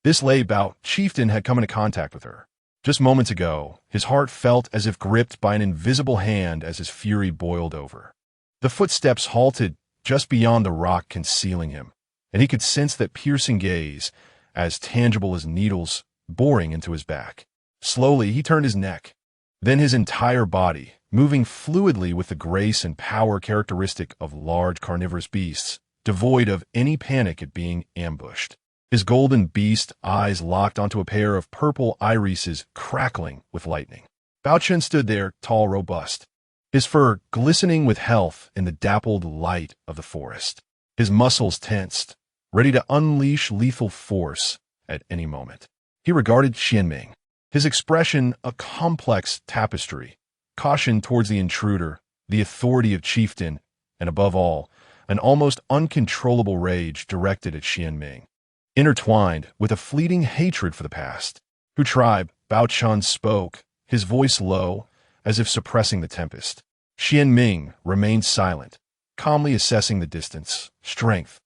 This Bao chieftain had come into contact with her. Just moments ago, his heart felt as if gripped by an invisible hand as his fury boiled over. The footsteps halted just beyond the rock concealing him, and he could sense that piercing gaze, as tangible as needles, boring into his back. Slowly, he turned his neck, then his entire body, moving fluidly with the grace and power characteristic of large carnivorous beasts, devoid of any panic at being ambushed. His golden beast eyes locked onto a pair of purple irises crackling with lightning. Bao Chun stood there, tall, robust, his fur glistening with health in the dappled light of the forest. His muscles tensed, ready to unleash lethal force at any moment. He regarded Xian Ming, his expression a complex tapestry, caution towards the intruder, the authority of chieftain, and above all, an almost uncontrollable rage directed at Xian Ming, intertwined with a fleeting hatred for the past. Hu tribe, Bao Chun spoke, his voice low, as if suppressing the tempest. Xian Ming remained silent, calmly assessing the distance, strength,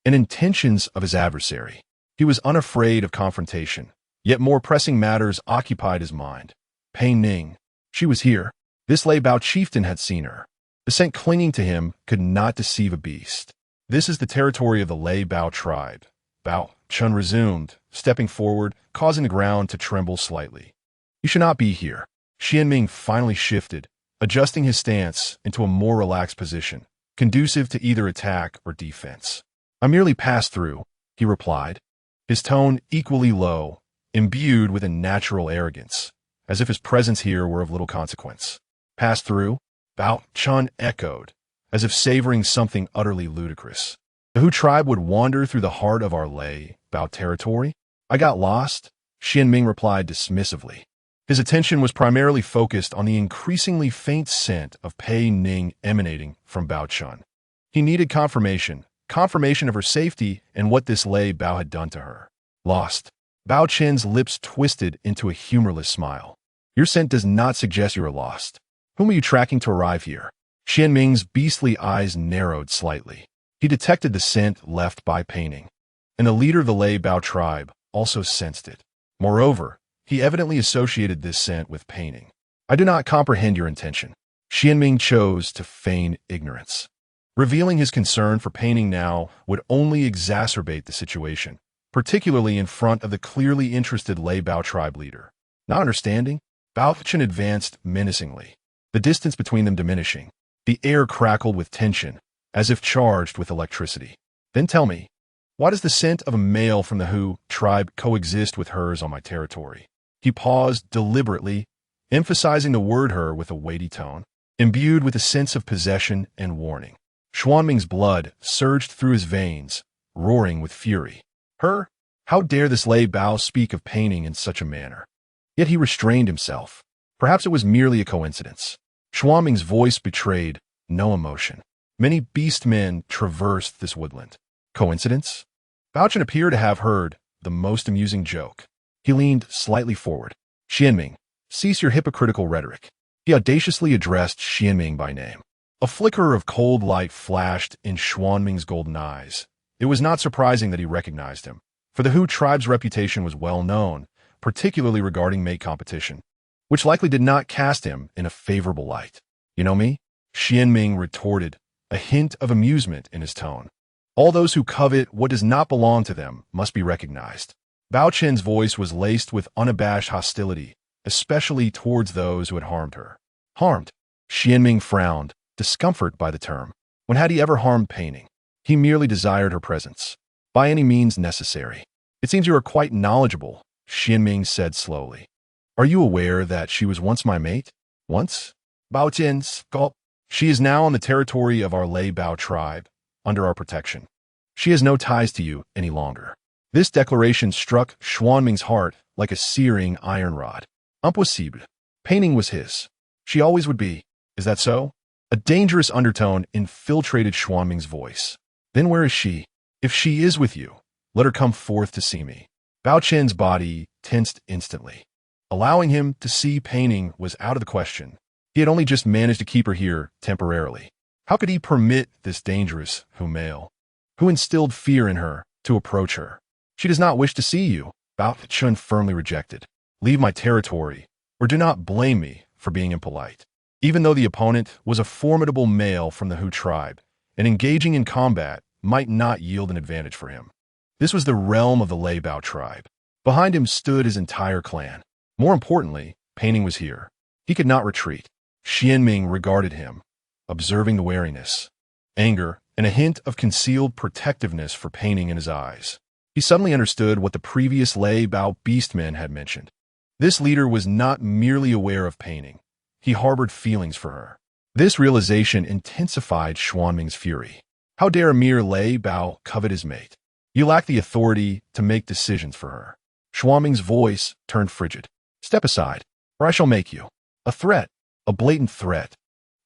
and intentions of his adversary. He was unafraid of confrontation, yet more pressing matters occupied his mind. Pei Ning, she was here. This Bao chieftain had seen her. The scent clinging to him could not deceive a beast. This is the territory of the Bao tribe, Bao Chun resumed, stepping forward, causing the ground to tremble slightly. You should not be here. Xianming finally shifted, adjusting his stance into a more relaxed position, conducive to either attack or defense. I merely passed through, he replied, his tone equally low, imbued with a natural arrogance, as if his presence here were of little consequence. Pass through? Bao Chun echoed, as if savoring something utterly ludicrous. The Hu tribe would wander through the heart of our Bao territory? I got lost, Xianming replied dismissively. His attention was primarily focused on the increasingly faint scent of Pei Ning emanating from Bao Chun. He needed confirmation of her safety and what this Bao had done to her. Lost. Bao Chen's lips twisted into a humorless smile. Your scent does not suggest you are lost. Whom are you tracking to arrive here? Xianming's beastly eyes narrowed slightly. He detected the scent left by Pei Ning, and the leader of the Bao tribe also sensed it. Moreover, he evidently associated this scent with Pei Ning. I do not comprehend your intention. Xianming chose to feign ignorance. Revealing his concern for Pei Ning now would only exacerbate the situation, particularly in front of the clearly interested Bao tribe leader. Not understanding, Bao Chen advanced menacingly, the distance between them diminishing. The air crackled with tension, as if charged with electricity. Then tell me, why does the scent of a male from the Hu tribe coexist with hers on my territory? He paused deliberately, emphasizing the word her with a weighty tone, imbued with a sense of possession and warning. Xuanming's blood surged through his veins, roaring with fury. Her? How dare this Bao speak of Pei Ning in such a manner? Yet he restrained himself. Perhaps it was merely a coincidence. Xuanming's voice betrayed no emotion. Many beast men traversed this woodland. Coincidence? Bao Chen appeared to have heard the most amusing joke. He leaned slightly forward. Xianming, cease your hypocritical rhetoric. He audaciously addressed Xianming by name. A flicker of cold light flashed in Xuanming's golden eyes. It was not surprising that he recognized him, for the Hu tribe's reputation was well known, particularly regarding mate competition, which likely did not cast him in a favorable light. You know me? Xianming retorted, a hint of amusement in his tone. All those who covet what does not belong to them must be recognized. Bao Chen's voice was laced with unabashed hostility, especially towards those who had harmed her. Harmed? Xianming frowned, discomfort by the term. When had he ever harmed Pei Ning? He merely desired her presence, by any means necessary. It seems you are quite knowledgeable, Xianming said slowly. Are you aware that she was once my mate? Once? Bao Chen's gulp. She is now on the territory of our Bao tribe, under our protection. She has no ties to you any longer. This declaration struck Xuanming's heart like a searing iron rod. Impossible. Pei Ning was his. She always would be. Is that so? A dangerous undertone infiltrated Xuanming's voice. Then where is she? If she is with you, let her come forth to see me. Bao Chen's body tensed instantly. Allowing him to see Pei Ning was out of the question. He had only just managed to keep her here temporarily. How could he permit this dangerous Hu male, who instilled fear in her, to approach her? She does not wish to see you, Bao Chen firmly rejected. Leave my territory, or do not blame me for being impolite. Even though the opponent was a formidable male from the Hu tribe, and engaging in combat might not yield an advantage for him. This was the realm of the Bao tribe. Behind him stood his entire clan. More importantly, Pei Ning was here. He could not retreat. Xianming regarded him, observing the wariness, anger, and a hint of concealed protectiveness for Pei Ning in his eyes. He suddenly understood what the previous Bao beastmen had mentioned. This leader was not merely aware of Pei Ning. He harbored feelings for her. This realization intensified Xuanming's fury. How dare a mere Bao covet his mate? You lack the authority to make decisions for her. Xuanming's voice turned frigid. Step aside, or I shall make you. A threat, a blatant threat.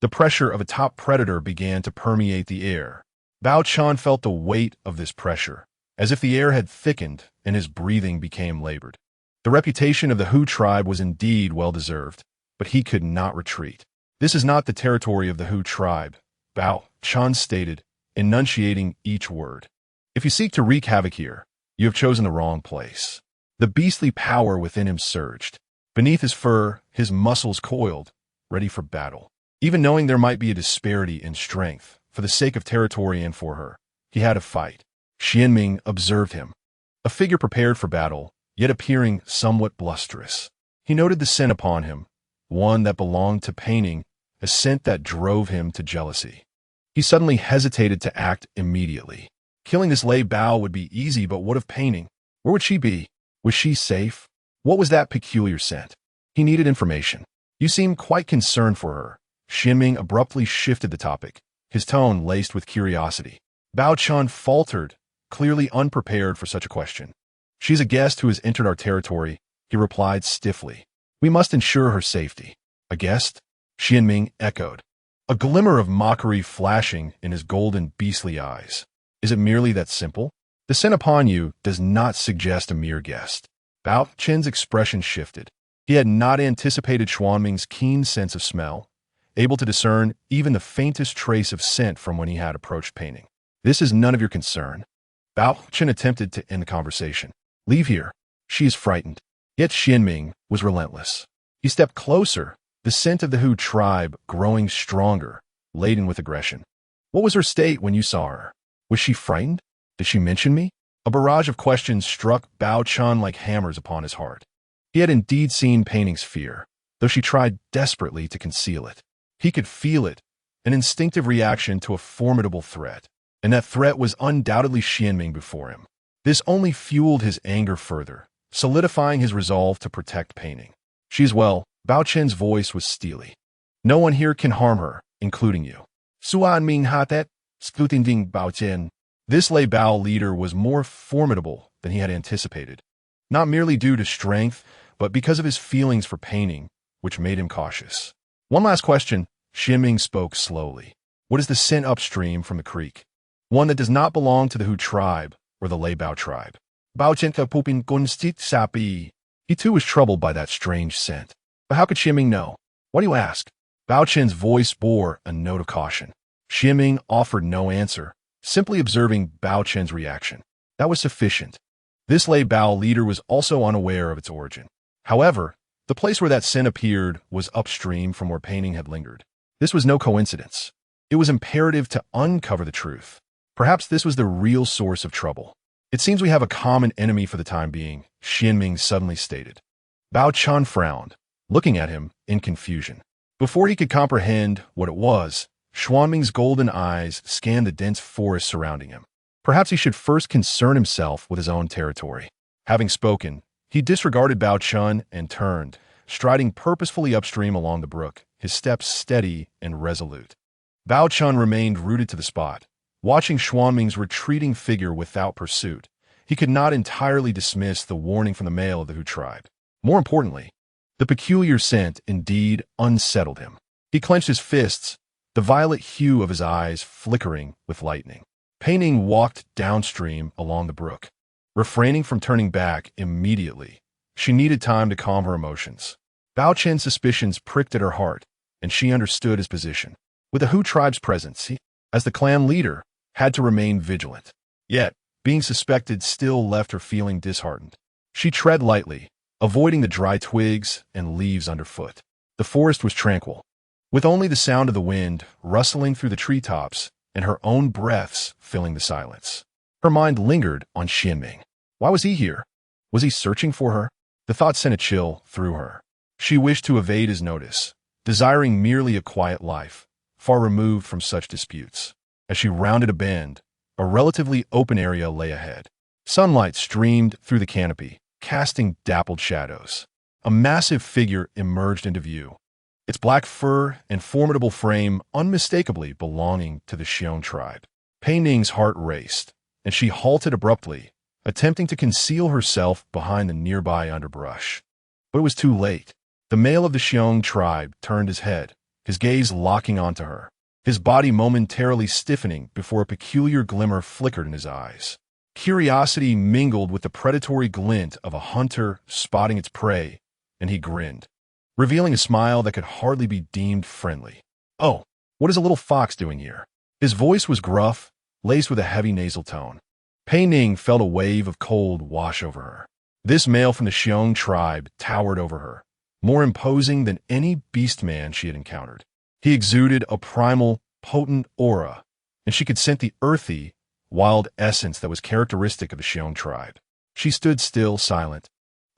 The pressure of a top predator began to permeate the air. Bao Chan felt the weight of this pressure, as if the air had thickened and his breathing became labored. The reputation of the Hu tribe was indeed well-deserved, but he could not retreat. This is not the territory of the Hu tribe, Bao Chan stated, enunciating each word. If you seek to wreak havoc here, you have chosen the wrong place. The beastly power within him surged. Beneath his fur, his muscles coiled, ready for battle. Even knowing there might be a disparity in strength, for the sake of territory and for her, he had to fight. Xianming observed him. a figure prepared for battle, yet appearing somewhat blusterous. He noted the scent upon him, one that belonged to Pei Ning, a scent that drove him to jealousy. He suddenly hesitated to act immediately. Killing this Lei Bao would be easy, but what of Pei Ning? Where would she be? Was she safe? What was that peculiar scent? He needed information. You seem quite concerned for her. Xianming abruptly shifted the topic, his tone laced with curiosity. Bao Chun faltered, clearly unprepared for such a question. She's a guest who has entered our territory, he replied stiffly. We must ensure her safety. A guest? Xianming echoed, a glimmer of mockery flashing in his golden beastly eyes. Is it merely that simple? The scent upon you does not suggest a mere guest. Bao Chen's expression shifted. He had not anticipated Xuanming's keen sense of smell, able to discern even the faintest trace of scent from when he had approached Pei Ning. This is none of your concern. Bao Chen attempted to end the conversation. Leave here. She is frightened. Yet Xianming was relentless. He stepped closer, the scent of the Hu tribe growing stronger, laden with aggression. What was her state when you saw her? Was she frightened? Did she mention me? A barrage of questions struck Bao Chen like hammers upon his heart. He had indeed seen Pei Ning's fear, though she tried desperately to conceal it. He could feel it, an instinctive reaction to a formidable threat, and that threat was undoubtedly Xianming before him. This only fueled his anger further, solidifying his resolve to protect Pei Ning. She is well. Bao Chen's voice was steely. No one here can harm her, including you. Suan Ming Hatet, Skutinding Bao Chen. This Lei Bao leader was more formidable than he had anticipated, not merely due to strength, but because of his feelings for Pei Ning, which made him cautious. One last question, Xianming spoke slowly. What is the scent upstream from the creek? One that does not belong to the Hu tribe or the Lei Bao tribe. Bao Chen Kapupin Gunstit Sapi. He too was troubled by that strange scent. But how could Xianming know? Why do you ask? Bao Chen's voice bore a note of caution. Xianming offered no answer, simply observing Bao Chen's reaction. That was sufficient. This Lei Bao leader was also unaware of its origin. However, the place where that scent appeared was upstream from where Pei Ning had lingered. This was no coincidence. It was imperative to uncover the truth. Perhaps this was the real source of trouble. It seems we have a common enemy for the time being, Xianming suddenly stated. Bao Chen frowned, looking at him in confusion. Before he could comprehend what it was, Xuanming's golden eyes scanned the dense forest surrounding him. Perhaps he should first concern himself with his own territory. Having spoken, he disregarded Bao Chen and turned, striding purposefully upstream along the brook, his steps steady and resolute. Bao Chen remained rooted to the spot, watching Xuanming's retreating figure without pursuit. He could not entirely dismiss the warning from the male of the Hu tribe. More importantly, the peculiar scent indeed unsettled him. He clenched his fists, the violet hue of his eyes flickering with lightning. Pei Ning walked downstream along the brook, refraining from turning back immediately. She needed time to calm her emotions. Bao Chen's suspicions pricked at her heart, and she understood his position. With the Hu tribe's presence, he, as the clan leader, had to remain vigilant. Yet, being suspected still left her feeling disheartened. She tread lightly, avoiding the dry twigs and leaves underfoot. The forest was tranquil, with only the sound of the wind rustling through the treetops and her own breaths filling the silence. Her mind lingered on Xianming. Why was he here? Was he searching for her? The thought sent a chill through her. She wished to evade his notice, desiring merely a quiet life, far removed from such disputes. As she rounded a bend, a relatively open area lay ahead. Sunlight streamed through the canopy, casting dappled shadows. A massive figure emerged into view, its black fur and formidable frame unmistakably belonging to the Xiong tribe. Pei Ning's heart raced, and she halted abruptly, attempting to conceal herself behind the nearby underbrush. But it was too late. The male of the Xiong tribe turned his head, his gaze locking onto her, his body momentarily stiffening before a peculiar glimmer flickered in his eyes. Curiosity mingled with the predatory glint of a hunter spotting its prey, and he grinned, revealing a smile that could hardly be deemed friendly. Oh, what is a little fox doing here? His voice was gruff, laced with a heavy nasal tone. Pei Ning felt a wave of cold wash over her. This male from the Xiong tribe towered over her, more imposing than any beastman she had encountered. He exuded a primal, potent aura, and she could scent the earthy, wild essence that was characteristic of the Xiong tribe. She stood still, silent,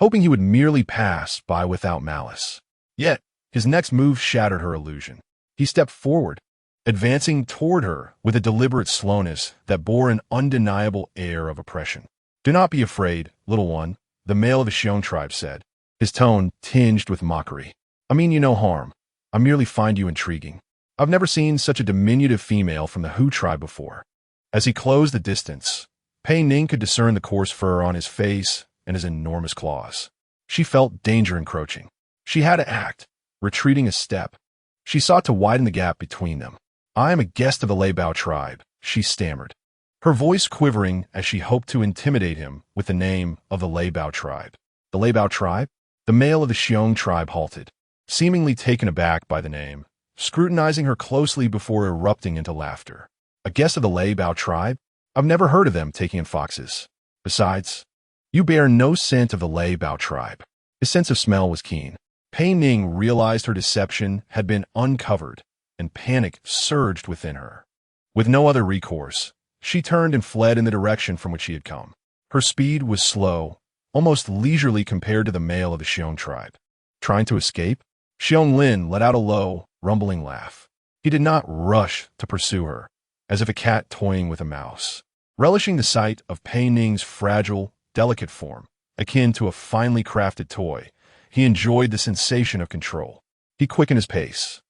hoping he would merely pass by without malice. Yet, his next move shattered her illusion. He stepped forward, advancing toward her with a deliberate slowness that bore an undeniable air of oppression. "Do not be afraid, little one," the male of the Xiong tribe said, his tone tinged with mockery. "I mean you no harm. I merely find you intriguing. I've never seen such a diminutive female from the Hu tribe before." As he closed the distance, Pei Ning could discern the coarse fur on his face and his enormous claws. She felt danger encroaching. She had to act, retreating a step. She sought to widen the gap between them. "I am a guest of the Leopard tribe," she stammered, her voice quivering as she hoped to intimidate him with the name of the Leopard tribe. "The Leopard tribe?" The male of the Xiong tribe halted, seemingly taken aback by the name, scrutinizing her closely before erupting into laughter. "A guest of the Leopard tribe? I've never heard of them taking in foxes. Besides, you bear no scent of the Leopard tribe." His sense of smell was keen. Pei Ning realized her deception had been uncovered, and panic surged within her. With no other recourse, she turned and fled in the direction from which she had come. Her speed was slow, almost leisurely compared to the male of the Xiong tribe. Trying to escape? Xiong Lin let out a low, rumbling laugh. He did not rush to pursue her, as if a cat toying with a mouse. Relishing the sight of Pei Ning's fragile, delicate form, akin to a finely crafted toy, he enjoyed the sensation of control. He quickened his pace,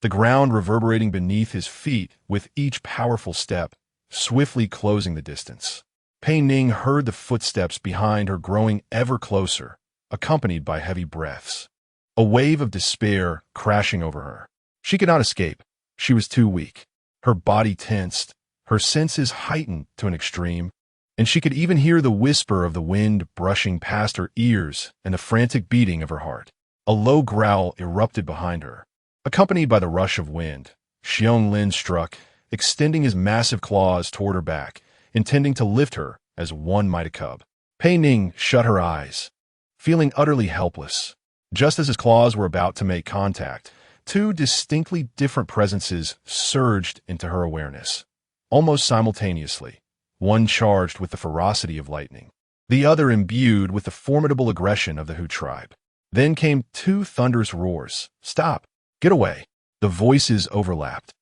the ground reverberating beneath his feet with each powerful step, swiftly closing the distance. Pei Ning heard the footsteps behind her growing ever closer, accompanied by heavy breaths. A wave of despair crashing over her. She could not escape. She was too weak. Her body tensed, her senses heightened to an extreme, and she could even hear the whisper of the wind brushing past her ears and the frantic beating of her heart. A low growl erupted behind her. Accompanied by the rush of wind, Xiong Lin struck, extending his massive claws toward her back, intending to lift her as one might a cub. Pei Ning shut her eyes, feeling utterly helpless. Just as his claws were about to make contact, two distinctly different presences surged into her awareness, almost simultaneously, one charged with the ferocity of lightning, the other imbued with the formidable aggression of the Hu tribe. Then came two thunderous roars. "Stop! Get away!" The voices overlapped,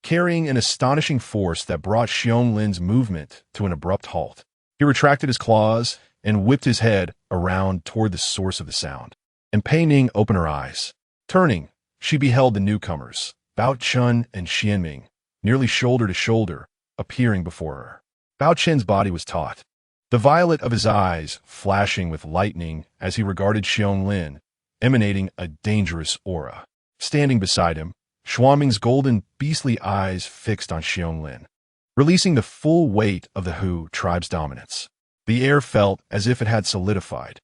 carrying an astonishing force that brought Xiong Lin's movement to an abrupt halt. He retracted his claws and whipped his head around toward the source of the sound. And Pei Ning opened her eyes. Turning, she beheld the newcomers, Bao Chun and Xianming, nearly shoulder to shoulder, appearing before her. Bao Chen's body was taut, the violet of his eyes flashing with lightning as he regarded Xiong Lin, emanating a dangerous aura. Standing beside him, Xuanming's golden, beastly eyes fixed on Xiong Lin, releasing the full weight of the Hu tribe's dominance. The air felt as if it had solidified.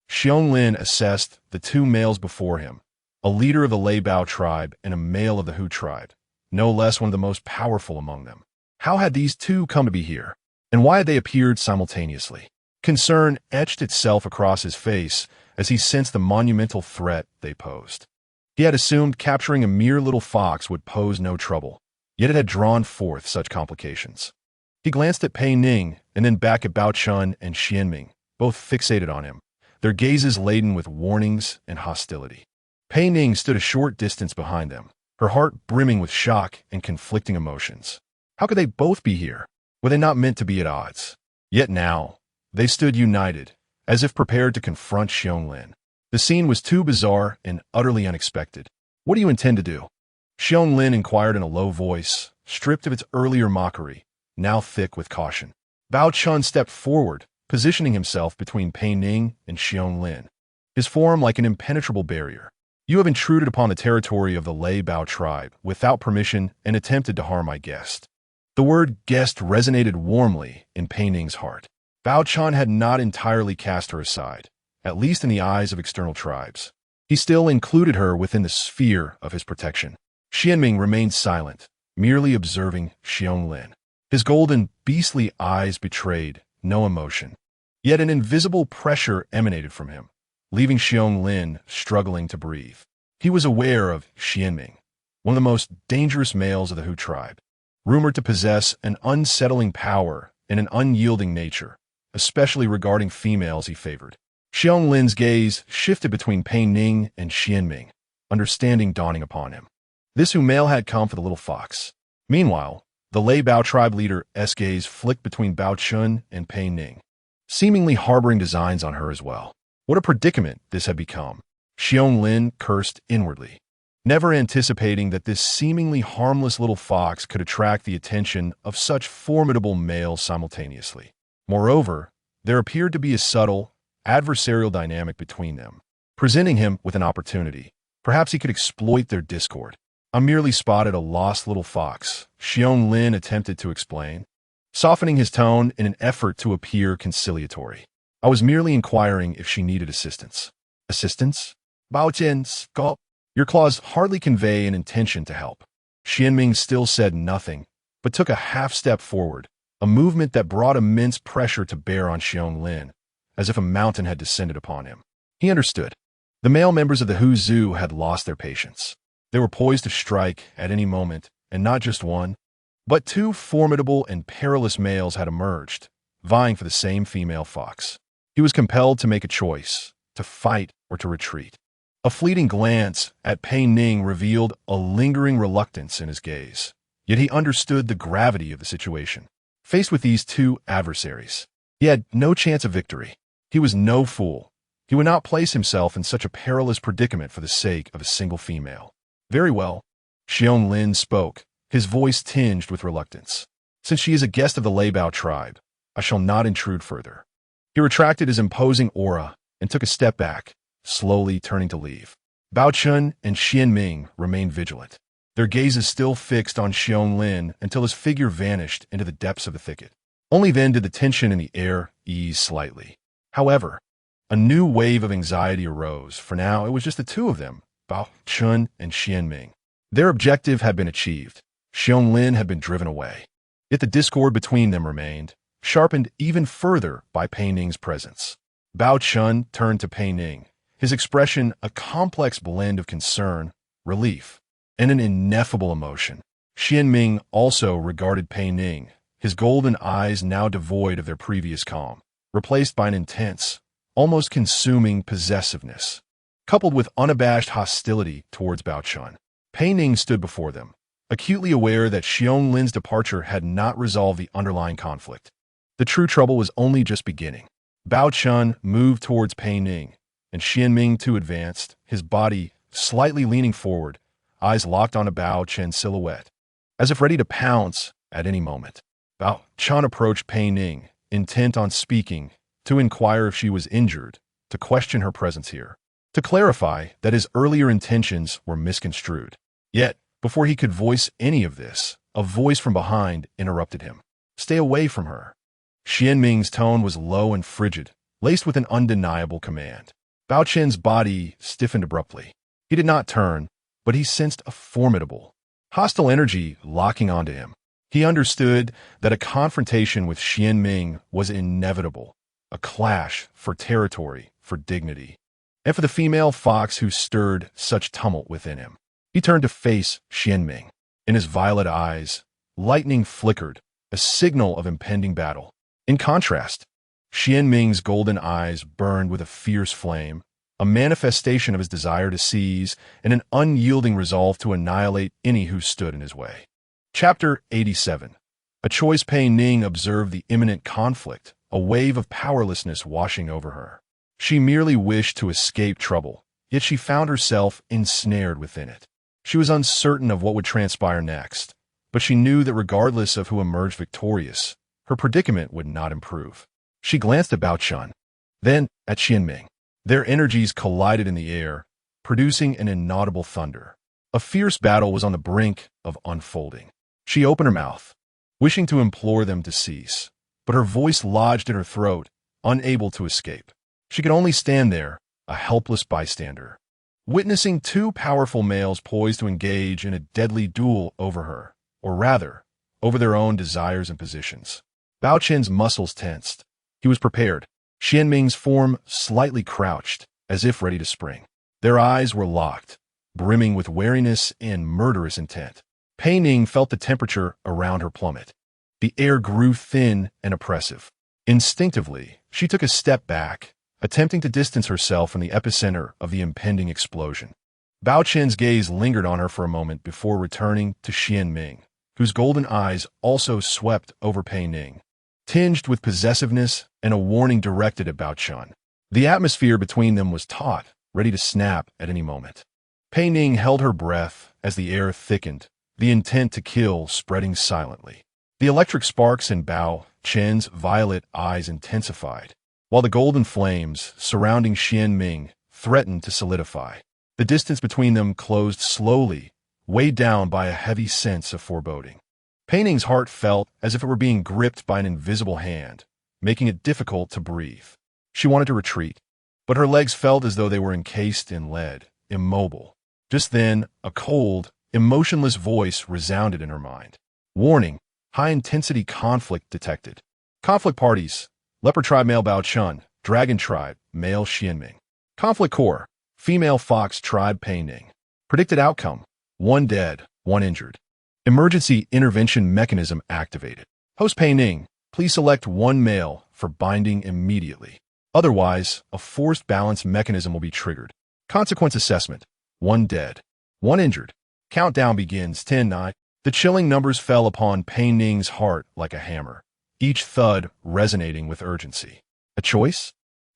Xiong Lin assessed the two males before him, a leader of the Leopard tribe and a male of the Hu tribe, no less one of the most powerful among them. How had these two come to be here, and why had they appeared simultaneously? Concern etched itself across his face as he sensed the monumental threat they posed. He had assumed capturing a mere little fox would pose no trouble, yet it had drawn forth such complications. He glanced at Pei Ning and then back at Bao Chun and Xianming, both fixated on him, their gazes laden with warnings and hostility. Pei Ning stood a short distance behind them, her heart brimming with shock and conflicting emotions. How could they both be here? Were they not meant to be at odds? Yet now, they stood united, as if prepared to confront Xiong Lin. The scene was too bizarre and utterly unexpected. "What do you intend to do?" Xiong Lin inquired in a low voice, stripped of its earlier mockery, now thick with caution. Bao Chun stepped forward, positioning himself between Pei Ning and Xiong Lin, his form like an impenetrable barrier. "You have intruded upon the territory of the Leopard tribe without permission and attempted to harm my guest." The word guest resonated warmly in Pei Ning's heart. Bao Chun had not entirely cast her aside, at least in the eyes of external tribes. He still included her within the sphere of his protection. Xianming remained silent, merely observing Xiong Lin. His golden, beastly eyes betrayed no emotion. Yet an invisible pressure emanated from him, leaving Xiong Lin struggling to breathe. He was aware of Xianming, one of the most dangerous males of the Hu tribe, rumored to possess an unsettling power and an unyielding nature, especially regarding females he favored. Xiong Lin's gaze shifted between Pei Ning and Xianming, understanding dawning upon him. This male had come for the little fox. Meanwhile, the Lei Bao tribe leader's gaze flicked between Bao Chun and Pei Ning, seemingly harboring designs on her as well. What a predicament this had become. Xiong Lin cursed inwardly, never anticipating that this seemingly harmless little fox could attract the attention of such formidable males simultaneously. Moreover, there appeared to be a subtle, adversarial dynamic between them, presenting him with an opportunity. Perhaps he could exploit their discord. "I merely spotted a lost little fox," Xiong Lin attempted to explain, softening his tone in an effort to appear conciliatory. "I was merely inquiring if she needed assistance." "Assistance?" Bao Qian's gulp. "Your claws hardly convey an intention to help." Xianming still said nothing, but took a half-step forward, a movement that brought immense pressure to bear on Xiong Lin, as if a mountain had descended upon him. He understood. The male members of the Hu Zhu had lost their patience. They were poised to strike at any moment, and not just one, but two formidable and perilous males had emerged, vying for the same female fox. He was compelled to make a choice, to fight or to retreat. A fleeting glance at Pei Ning revealed a lingering reluctance in his gaze, yet he understood the gravity of the situation. Faced with these two adversaries, he had no chance of victory. He was no fool. He would not place himself in such a perilous predicament for the sake of a single female. "Very well," Xiong Lin spoke, his voice tinged with reluctance. "Since she is a guest of the Lei Bao tribe, I shall not intrude further." He retracted his imposing aura and took a step back, slowly turning to leave. Bao Chun and Xianming remained vigilant, their gazes still fixed on Xiong Lin until his figure vanished into the depths of the thicket. Only then did the tension in the air ease slightly. However, a new wave of anxiety arose, for now it was just the two of them, Bao Chun and Xianming. Their objective had been achieved. Xiong Lin had been driven away. Yet the discord between them remained, sharpened even further by Pei Ning's presence. Bao Chun turned to Pei Ning, his expression a complex blend of concern, relief, and an ineffable emotion. Xianming also regarded Pei Ning, his golden eyes now devoid of their previous calm, replaced by an intense, almost consuming possessiveness, coupled with unabashed hostility towards Bao Chun. Pei Ning stood before them, acutely aware that Xiong Lin's departure had not resolved the underlying conflict. The true trouble was only just beginning. Bao Chun moved towards Pei Ning, and Xianming too advanced, his body slightly leaning forward, eyes locked on a Bao Chun's silhouette, as if ready to pounce at any moment. Bao Chun approached Pei Ning, intent on speaking, to inquire if she was injured, to question her presence here, to clarify that his earlier intentions were misconstrued. Yet, before he could voice any of this, a voice from behind interrupted him. "Stay away from her." Xianming's tone was low and frigid, laced with an undeniable command. Bao Chen's body stiffened abruptly. He did not turn, but he sensed a formidable, hostile energy locking onto him. He understood that a confrontation with Xianming was inevitable, a clash for territory, for dignity, and for the female fox who stirred such tumult within him. He turned to face Xianming. In his violet eyes, lightning flickered, a signal of impending battle. In contrast, Xianming's golden eyes burned with a fierce flame, a manifestation of his desire to seize and an unyielding resolve to annihilate any who stood in his way. Chapter 87. A choice Pei Ning observed the imminent conflict, a wave of powerlessness washing over her. She merely wished to escape trouble, yet she found herself ensnared within it. She was uncertain of what would transpire next, but she knew that regardless of who emerged victorious, her predicament would not improve. She glanced at Bao Chun, then at Xianming. Their energies collided in the air, producing an inaudible thunder. A fierce battle was on the brink of unfolding. She opened her mouth, wishing to implore them to cease, but her voice lodged in her throat, unable to escape. She could only stand there, a helpless bystander, witnessing two powerful males poised to engage in a deadly duel over her, or rather, over their own desires and positions. Bao Chen's muscles tensed. He was prepared. Xianming's form slightly crouched, as if ready to spring. Their eyes were locked, brimming with wariness and murderous intent. Pei Ning felt the temperature around her plummet. The air grew thin and oppressive. Instinctively, she took a step back, attempting to distance herself from the epicenter of the impending explosion. Bao Chen's gaze lingered on her for a moment before returning to Xian Ming, whose golden eyes also swept over Pei Ning, tinged with possessiveness and a warning directed at Bao Chen. The atmosphere between them was taut, ready to snap at any moment. Pei Ning held her breath as the air thickened, the intent to kill spreading silently. The electric sparks in Bao Chen's violet eyes intensified, while the golden flames surrounding Xian Ming threatened to solidify. The distance between them closed slowly, weighed down by a heavy sense of foreboding. Pei Ning's heart felt as if it were being gripped by an invisible hand, making it difficult to breathe. She wanted to retreat, but her legs felt as though they were encased in lead, immobile. Just then, a cold, emotionless voice resounded in her mind. Warning, high-intensity conflict detected. Conflict parties, leopard tribe male Bao Chen, dragon tribe, male Xian Ming. Conflict core, female fox tribe Pei Ning. Predicted outcome, 1 dead, 1 injured. Emergency intervention mechanism activated. Host Pei Ning, please select 1 male for binding immediately. Otherwise, a forced balance mechanism will be triggered. Consequence assessment, 1 dead, 1 injured. Countdown begins 10-9. The chilling numbers fell upon Pei Ning's heart like a hammer, each thud resonating with urgency. A choice?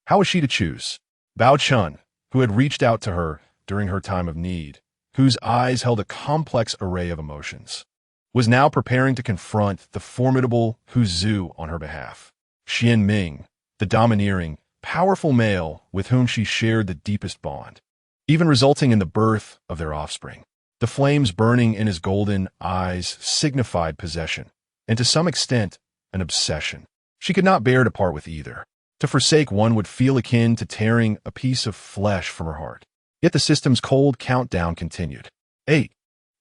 How was she to choose? Bao Chen, who had reached out to her during her time of need, whose eyes held a complex array of emotions, was now preparing to confront the formidable Hu Zhu on her behalf. Xian Ming, the domineering, powerful male with whom she shared the deepest bond, even resulting in the birth of their offspring. The flames burning in his golden eyes signified possession, and to some extent, an obsession. She could not bear to part with either. To forsake one would feel akin to tearing a piece of flesh from her heart. Yet the system's cold countdown continued. 8,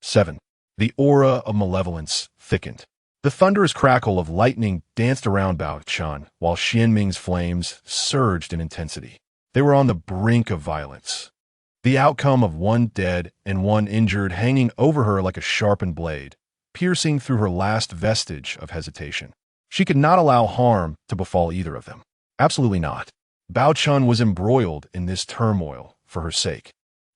7. The aura of malevolence thickened. The thunderous crackle of lightning danced around Bao Chen, while Xian Ming's flames surged in intensity. They were on the brink of violence. The outcome of 1 dead and 1 injured hanging over her like a sharpened blade, piercing through her last vestige of hesitation. She could not allow harm to befall either of them. Absolutely not. Bao Chen was embroiled in this turmoil for her sake,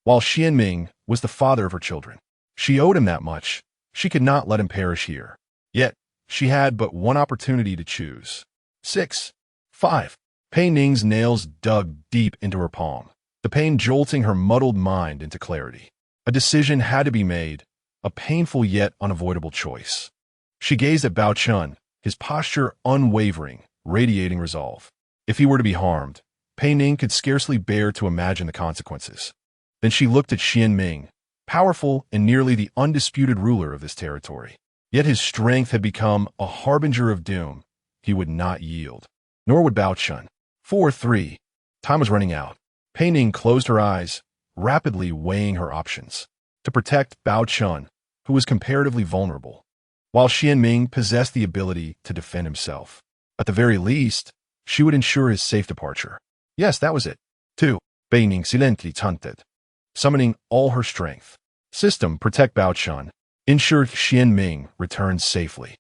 while Xian Ming was the father of her children. She owed him that much. She could not let him perish here. Yet, she had but one opportunity to choose. 6, 5. Pei Ning's nails dug deep into her palm, the pain jolting her muddled mind into clarity. A decision had to be made, a painful yet unavoidable choice. She gazed at Bao Chen, his posture unwavering, radiating resolve. If he were to be harmed, Pei Ning could scarcely bear to imagine the consequences. Then she looked at Xian Ming, powerful and nearly the undisputed ruler of this territory. Yet his strength had become a harbinger of doom. He would not yield. Nor would Bao Chen. 4, 3. Time was running out. Pei Ning closed her eyes, rapidly weighing her options. To protect Bao Chen, who was comparatively vulnerable, while Xian Ming possessed the ability to defend himself. At the very least, she would ensure his safe departure. Yes, that was it. 2. Pei Ning silently chanted, summoning all her strength. System, protect Bao Chen. Ensure Xian Ming returns safely.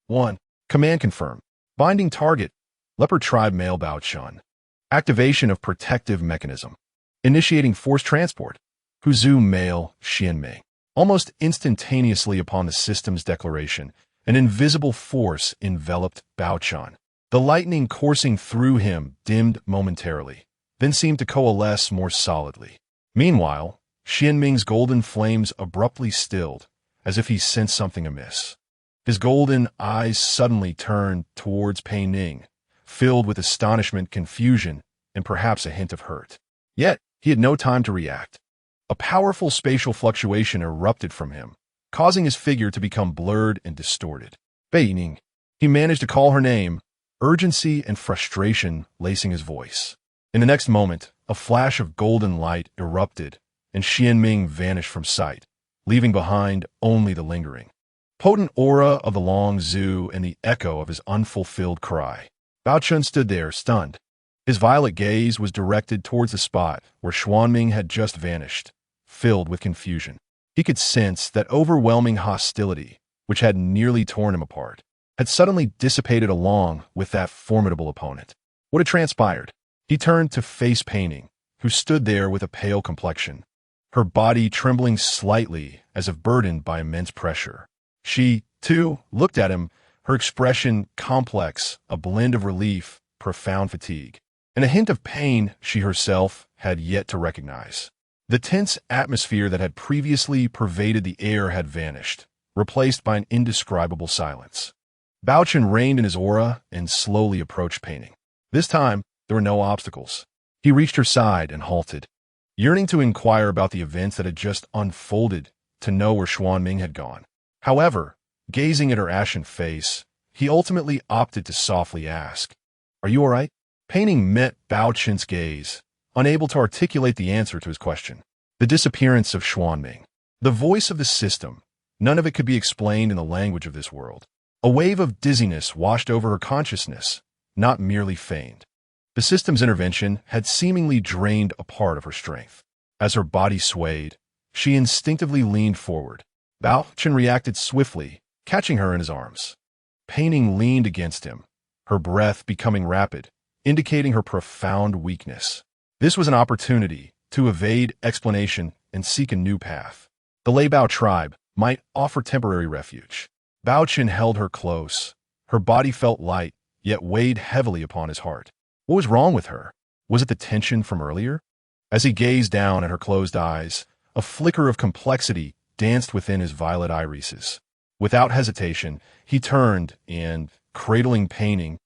1. Command confirm. Binding target, leopard tribe male Bao Chen. Activation of protective mechanism. Initiating force transport. Hu Zhu male Xian Ming. Almost instantaneously upon the system's declaration, an invisible force enveloped Bao Chen. The lightning coursing through him dimmed momentarily, then seemed to coalesce more solidly. Meanwhile, Xian Ming's golden flames abruptly stilled, as if he sensed something amiss. His golden eyes suddenly turned towards Pei Ning, filled with astonishment, confusion, and perhaps a hint of hurt. Yet, he had no time to react. A powerful spatial fluctuation erupted from him, causing his figure to become blurred and distorted. Pei Ning. He managed to call her name, urgency and frustration lacing his voice. In the next moment, a flash of golden light erupted, and Xian Ming vanished from sight, leaving behind only the lingering, potent aura of the Long Zhu and the echo of his unfulfilled cry. Bao Chen stood there, stunned. His violet gaze was directed towards the spot where Xuanming had just vanished, filled with confusion. He could sense that overwhelming hostility, which had nearly torn him apart, had suddenly dissipated along with that formidable opponent. What had transpired? He turned to face Pei Ning, who stood there with a pale complexion, her body trembling slightly as if burdened by immense pressure. She, too, looked at him, her expression complex, a blend of relief, profound fatigue, and a hint of pain she herself had yet to recognize. The tense atmosphere that had previously pervaded the air had vanished, replaced by an indescribable silence. Bao Chen reined in his aura and slowly approached Pei Ning. This time, there were no obstacles. He reached her side and halted, yearning to inquire about the events that had just unfolded, to know where Xuanming had gone. However, gazing at her ashen face, he ultimately opted to softly ask, "Are you all right?" Pei Ning met Bao Chen's gaze, unable to articulate the answer to his question. The disappearance of Xuanming. The voice of the system. None of it could be explained in the language of this world. A wave of dizziness washed over her consciousness, not merely feigned. The system's intervention had seemingly drained a part of her strength. As her body swayed, she instinctively leaned forward. Bao Chen reacted swiftly, catching her in his arms. Pei Ning leaned against him, her breath becoming rapid, indicating her profound weakness. This was an opportunity to evade explanation and seek a new path. The Leibao tribe might offer temporary refuge. Bao Chen held her close. Her body felt light, yet weighed heavily upon his heart. What was wrong with her? Was it the tension from earlier? As he gazed down at her closed eyes, a flicker of complexity danced within his violet irises. Without hesitation, he turned and, cradling Pei Ning,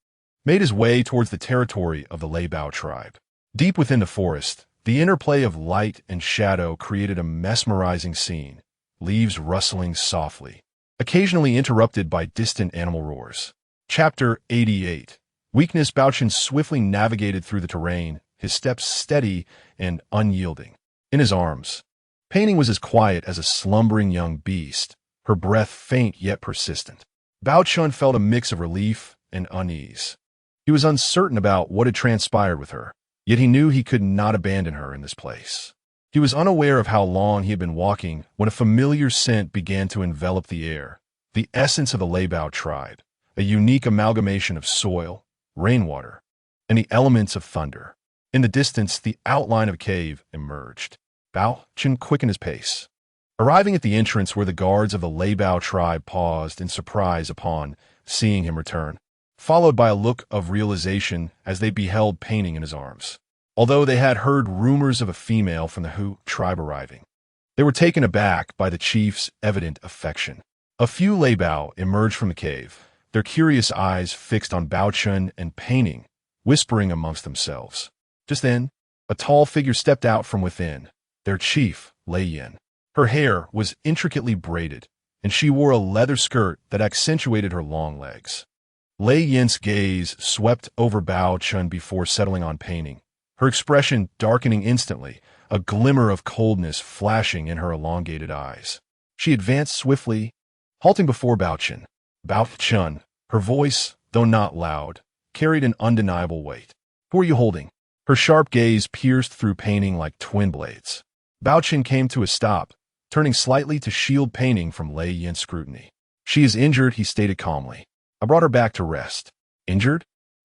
made his way towards the territory of the Leibao tribe. Deep within the forest, the interplay of light and shadow created a mesmerizing scene, leaves rustling softly, occasionally interrupted by distant animal roars. Chapter 88. Weakness. Bao Chen swiftly navigated through the terrain, his steps steady and unyielding. In his arms, Pei Ning was as quiet as a slumbering young beast, her breath faint yet persistent. Bao Chen felt a mix of relief and unease. He was uncertain about what had transpired with her, yet he knew he could not abandon her in this place. He was unaware of how long he had been walking when a familiar scent began to envelop the air, the essence of the Leibao tribe, a unique amalgamation of soil, rainwater, and the elements of thunder. In the distance, the outline of a cave emerged. Bao Chen quickened his pace, arriving at the entrance where the guards of the Leibao tribe paused in surprise upon seeing him return, followed by a look of realization as they beheld Pei Ning in his arms. Although they had heard rumors of a female from the Hu tribe arriving, they were taken aback by the chief's evident affection. A few Leibao emerged from the cave, their curious eyes fixed on Bao Chen and Pei Ning, whispering amongst themselves. Just then, a tall figure stepped out from within, their chief, Lei Yin. Her hair was intricately braided, and she wore a leather skirt that accentuated her long legs. Lei Yin's gaze swept over Bao Chen before settling on Pei Ning, her expression darkening instantly, a glimmer of coldness flashing in her elongated eyes. She advanced swiftly, halting before Bao Chen. Bao Chen, her voice, though not loud, carried an undeniable weight. "Who are you holding?" Her sharp gaze pierced through Pei Ning like twin blades. Bao Chen came to a stop, turning slightly to shield Pei Ning from Lei Yin's scrutiny. "She is injured," he stated calmly. "I brought her back to rest." "Injured?"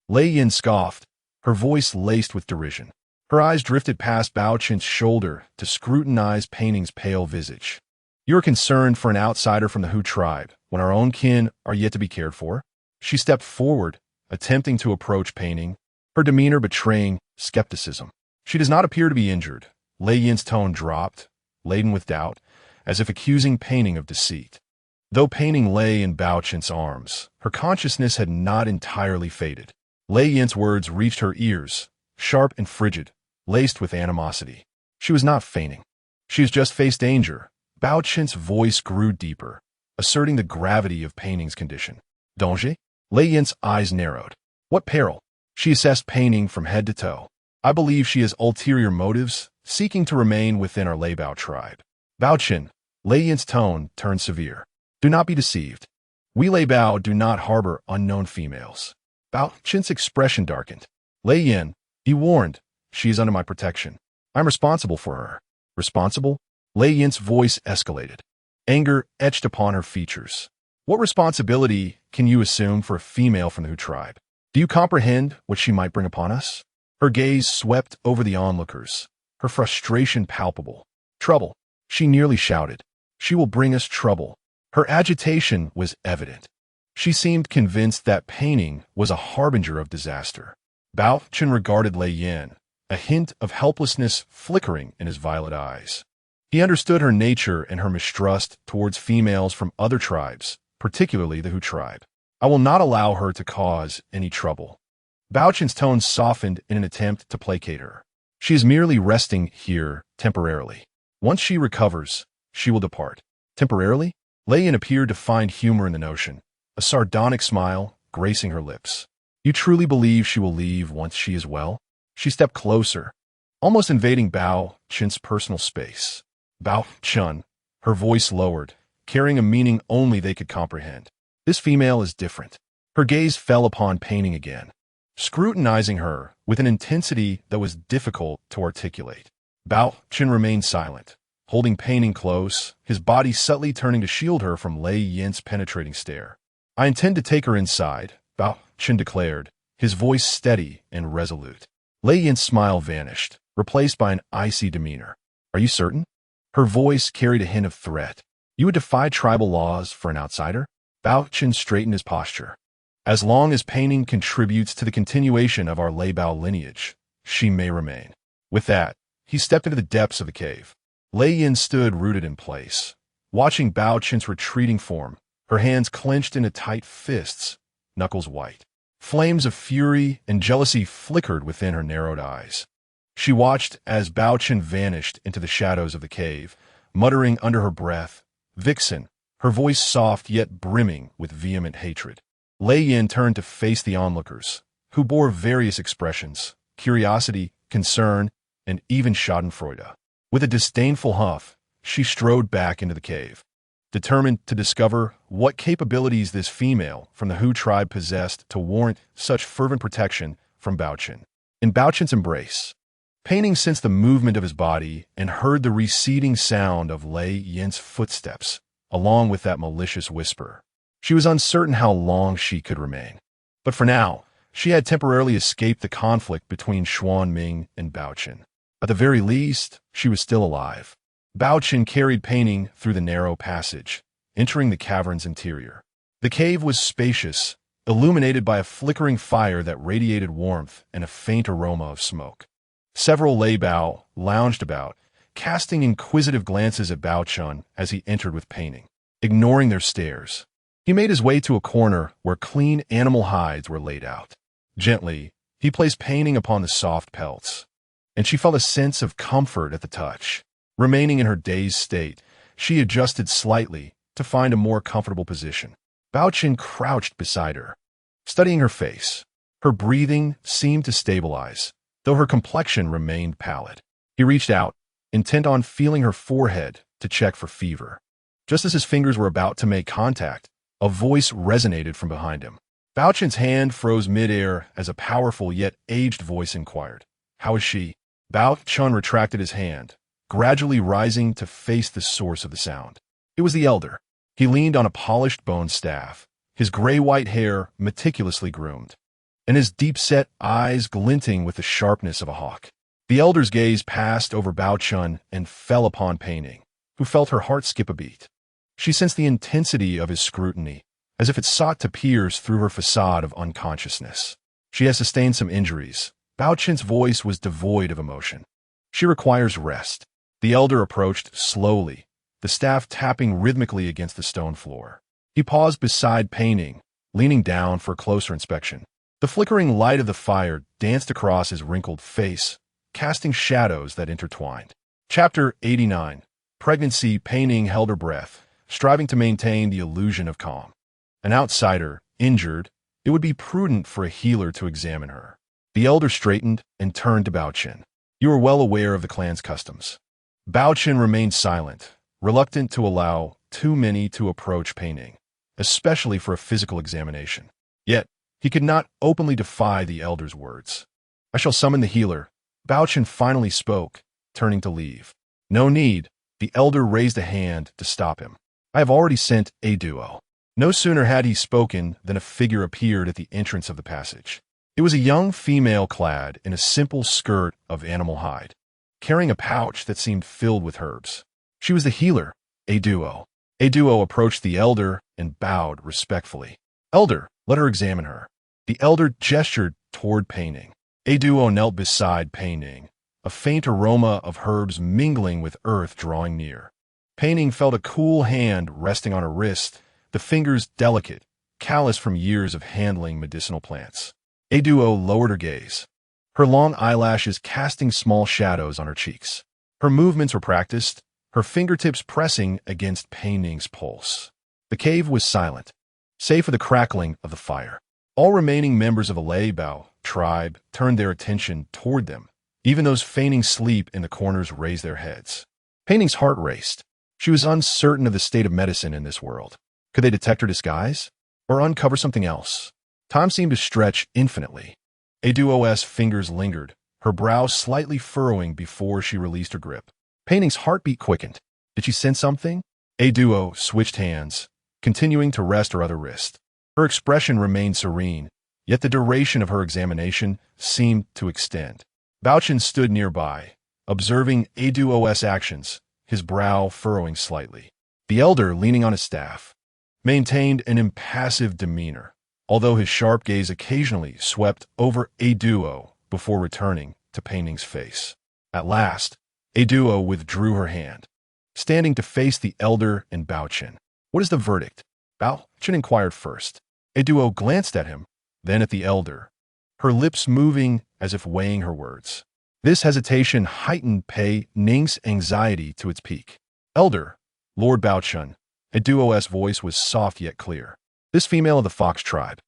Lei Yin scoffed, her voice laced with derision. Her eyes drifted past Bao Chen's shoulder to scrutinize Pei Ning's pale visage. "You are concerned for an outsider from the Hu tribe, when our own kin are yet to be cared for?" She stepped forward, attempting to approach Pei Ning, her demeanor betraying skepticism. "She does not appear to be injured." Lei Yin's tone dropped, laden with doubt, as if accusing Pei Ning of deceit. Though Pei Ning lay in Bao Chen's arms, her consciousness had not entirely faded. Lei Yin's words reached her ears, sharp and frigid, laced with animosity. She was not feigning. She has just faced danger. Bao Chen's voice grew deeper, asserting the gravity of Pei Ning's condition. "Danger?" Lei Yin's eyes narrowed. "What peril?" She assessed Pei Ning from head to toe. "I believe she has ulterior motives, seeking to remain within our Leibao tribe." "Bao Chen," Lei Yin's tone turned severe. "Do not be deceived. We Leibao do not harbor unknown females." Bao Chen's expression darkened. "Lei Yin," he warned, "she is under my protection. I'm responsible for her." "Responsible?" Lei Yin's voice escalated. Anger etched upon her features. What responsibility can you assume for a female from the Hu tribe? Do you comprehend what she might bring upon us? Her gaze swept over the onlookers, her frustration palpable. Trouble, she nearly shouted. She will bring us trouble. Her agitation was evident. She seemed convinced that Pei Ning was a harbinger of disaster. Bao Chen regarded Lei Yan, a hint of helplessness flickering in his violet eyes. He understood her nature and her mistrust towards females from other tribes, particularly the Hu tribe. I will not allow her to cause any trouble. Bao Chen's tone softened in an attempt to placate her. She is merely resting here temporarily. Once she recovers, she will depart. Temporarily? Lei Yan appeared to find humor in the notion, a sardonic smile gracing her lips. You truly believe she will leave once she is well? She stepped closer, almost invading Bao Chen's personal space. Bao Chen, her voice lowered, carrying a meaning only they could comprehend. This female is different. Her gaze fell upon Pei Ning again, scrutinizing her with an intensity that was difficult to articulate. Bao Chen remained silent, holding Pei Ning close, his body subtly turning to shield her from Lei Yan's penetrating stare. I intend to take her inside, Bao Chen declared, his voice steady and resolute. Lei Yan's smile vanished, replaced by an icy demeanor. Are you certain? Her voice carried a hint of threat. You would defy tribal laws for an outsider? Bao Chen straightened his posture. As long as Pei Ning contributes to the continuation of our Lei Bao lineage, she may remain. With that, he stepped into the depths of the cave. Lei Yan stood rooted in place, watching Bao Chen's retreating form, her hands clenched into tight fists, knuckles white. Flames of fury and jealousy flickered within her narrowed eyes. She watched as Bao Chen vanished into the shadows of the cave, muttering under her breath, "Vixen," her voice soft yet brimming with vehement hatred. Lei Yan turned to face the onlookers, who bore various expressions, curiosity, concern, and even schadenfreude. With a disdainful huff, she strode back into the cave, determined to discover what capabilities this female from the Hu tribe possessed to warrant such fervent protection from Bao Chen. In Bao Chen's embrace, Pei Ning sensed the movement of his body and heard the receding sound of Lei Yan's footsteps, along with that malicious whisper. She was uncertain how long she could remain. But for now, she had temporarily escaped the conflict between Xuan Ming and Bao Chen. At the very least, she was still alive. Bao Chen carried Pei Ning through the narrow passage, entering the cavern's interior. The cave was spacious, illuminated by a flickering fire that radiated warmth and a faint aroma of smoke. Several Lei Bao lounged about, casting inquisitive glances at Bao Chen as he entered with Pei Ning. Ignoring their stares, he made his way to a corner where clean animal hides were laid out. Gently, he placed Pei Ning upon the soft pelts, and she felt a sense of comfort at the touch. Remaining in her dazed state, she adjusted slightly to find a more comfortable position. Bao Chen crouched beside her, studying her face. Her breathing seemed to stabilize, though her complexion remained pallid. He reached out, intent on feeling her forehead to check for fever. Just as his fingers were about to make contact, a voice resonated from behind him. Bao Chen's hand froze midair as a powerful yet aged voice inquired, "How is she?" Bao Chen retracted his hand, gradually rising to face the source of the sound. It was the elder. He leaned on a polished bone staff, his gray-white hair meticulously groomed, and his deep-set eyes glinting with the sharpness of a hawk. The elder's gaze passed over Bao Chen and fell upon Pei Ning, who felt her heart skip a beat. She sensed the intensity of his scrutiny, as if it sought to pierce through her facade of unconsciousness. She has sustained some injuries. Bao Chen's voice was devoid of emotion. She requires rest. The elder approached slowly, the staff tapping rhythmically against the stone floor. He paused beside Pei Ning, leaning down for a closer inspection. The flickering light of the fire danced across his wrinkled face, casting shadows that intertwined. Chapter 89. Pregnancy. Pei Ning held her breath, striving to maintain the illusion of calm. An outsider, injured, it would be prudent for a healer to examine her. The elder straightened and turned to Bao Chen. You are well aware of the clan's customs. Bao Chen remained silent, reluctant to allow too many to approach Pei Ning, especially for a physical examination. Yet, he could not openly defy the elder's words. I shall summon the healer. Bao Chen finally spoke, turning to leave. No need. The elder raised a hand to stop him. I have already sent a duo. No sooner had he spoken than a figure appeared at the entrance of the passage. It was a young female clad in a simple skirt of animal hide, carrying a pouch that seemed filled with herbs. She was the healer, a duo. A duo approached the elder and bowed respectfully. "Elder, let her examine her." The elder gestured toward Pei Ning. A duo knelt beside Pei Ning, a faint aroma of herbs mingling with earth drawing near. Pei Ning felt a cool hand resting on her wrist, the fingers delicate, callous from years of handling medicinal plants. A duo lowered her gaze, her long eyelashes casting small shadows on her cheeks. Her movements were practiced, her fingertips pressing against Pei Ning's pulse. The cave was silent, save for the crackling of the fire. All remaining members of the Leopard tribe turned their attention toward them. Even those feigning sleep in the corners raised their heads. Pei Ning's heart raced. She was uncertain of the state of medicine in this world. Could they detect her disguise? Or uncover something else? Time seemed to stretch infinitely. A duo's fingers lingered, her brow slightly furrowing before she released her grip. Pei Ning's heartbeat quickened. Did she sense something? A duo switched hands, continuing to rest her other wrist. Her expression remained serene, yet the duration of her examination seemed to extend. Baochen stood nearby, observing A duo's actions, his brow furrowing slightly. The elder, leaning on his staff, maintained an impassive demeanor, although his sharp gaze occasionally swept over A duo before returning to Pei Ning's face. At last, A duo withdrew her hand, standing to face the elder and Baochen. "What is the verdict?" Baochen inquired first. A duo glanced at him, then at the elder, her lips moving as if weighing her words. This hesitation heightened Pei Ning's anxiety to its peak. "Elder, Lord Baochen," a duo's voice was soft yet clear. "This female of the fox tribe."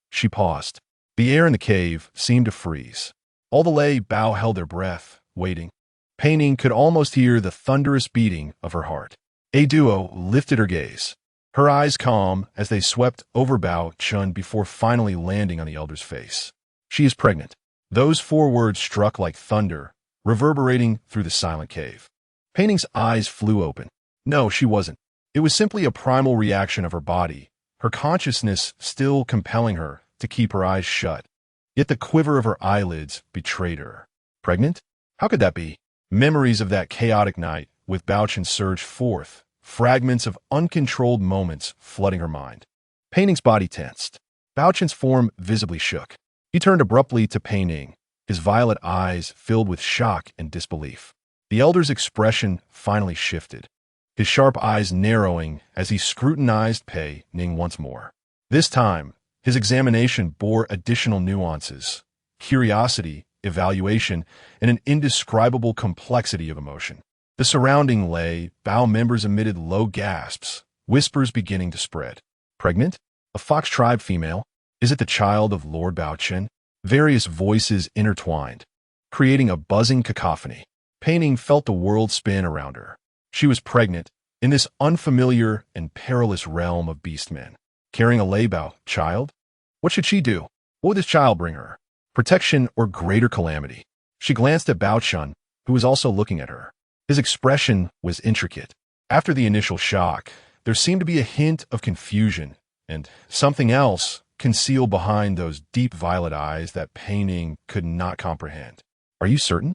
She paused. The air in the cave seemed to freeze. All the lay Bao held their breath, waiting. Pei Ning could almost hear the thunderous beating of her heart. A duo lifted her gaze, her eyes calm as they swept over Bao Chun before finally landing on the elder's face. "She is pregnant." Those 4 words struck like thunder, reverberating through the silent cave. Pei Ning's eyes flew open. No, she wasn't. It was simply a primal reaction of her body, her consciousness still compelling her to keep her eyes shut. Yet the quiver of her eyelids betrayed her. Pregnant? How could that be? Memories of that chaotic night with Baochen surged forth, fragments of uncontrolled moments flooding her mind. Pei Ning's body tensed. Baochen's form visibly shook. He turned abruptly to Pei Ning, his violet eyes filled with shock and disbelief. The elder's expression finally shifted, his sharp eyes narrowing as he scrutinized Pei Ning once more. This time, his examination bore additional nuances, curiosity, evaluation, and an indescribable complexity of emotion. The surrounding lay Bao members emitted low gasps, whispers beginning to spread. "Pregnant? A fox tribe female? Is it the child of Lord Baochen?" Various voices intertwined, creating a buzzing cacophony. Pei Ning felt the world spin around her. She was pregnant in this unfamiliar and perilous realm of beastmen. Carrying a Leopard child? What should she do? What would this child bring her? Protection or greater calamity? She glanced at Baochen, who was also looking at her. His expression was intricate. After the initial shock, there seemed to be a hint of confusion and something else concealed behind those deep violet eyes that Pei Ning could not comprehend. "Are you certain?"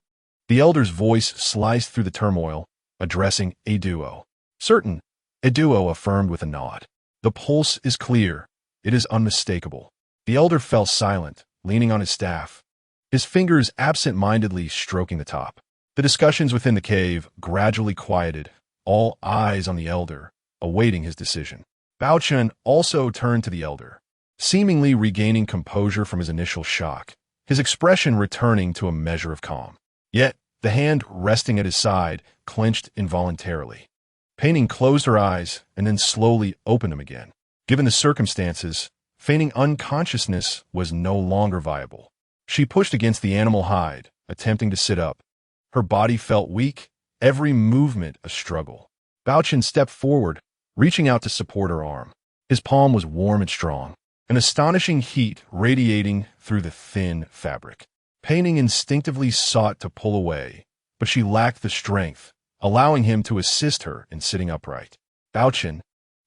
The elder's voice sliced through the turmoil, addressing a duo. "Certain," a duo affirmed with a nod. "The pulse is clear. It is unmistakable." The elder fell silent, leaning on his staff, his fingers absent-mindedly stroking the top. The discussions within the cave gradually quieted, all eyes on the elder, awaiting his decision. Baochen also turned to the elder, seemingly regaining composure from his initial shock, his expression returning to a measure of calm. Yet, the hand resting at his side clenched involuntarily. Pei Ning closed her eyes and then slowly opened them again. Given the circumstances, feigning unconsciousness was no longer viable. She pushed against the animal hide, attempting to sit up. Her body felt weak, every movement a struggle. Baochen stepped forward, reaching out to support her arm. His palm was warm and strong, an astonishing heat radiating through the thin fabric. Pei Ning instinctively sought to pull away, but she lacked the strength, allowing him to assist her in sitting upright. Baochen,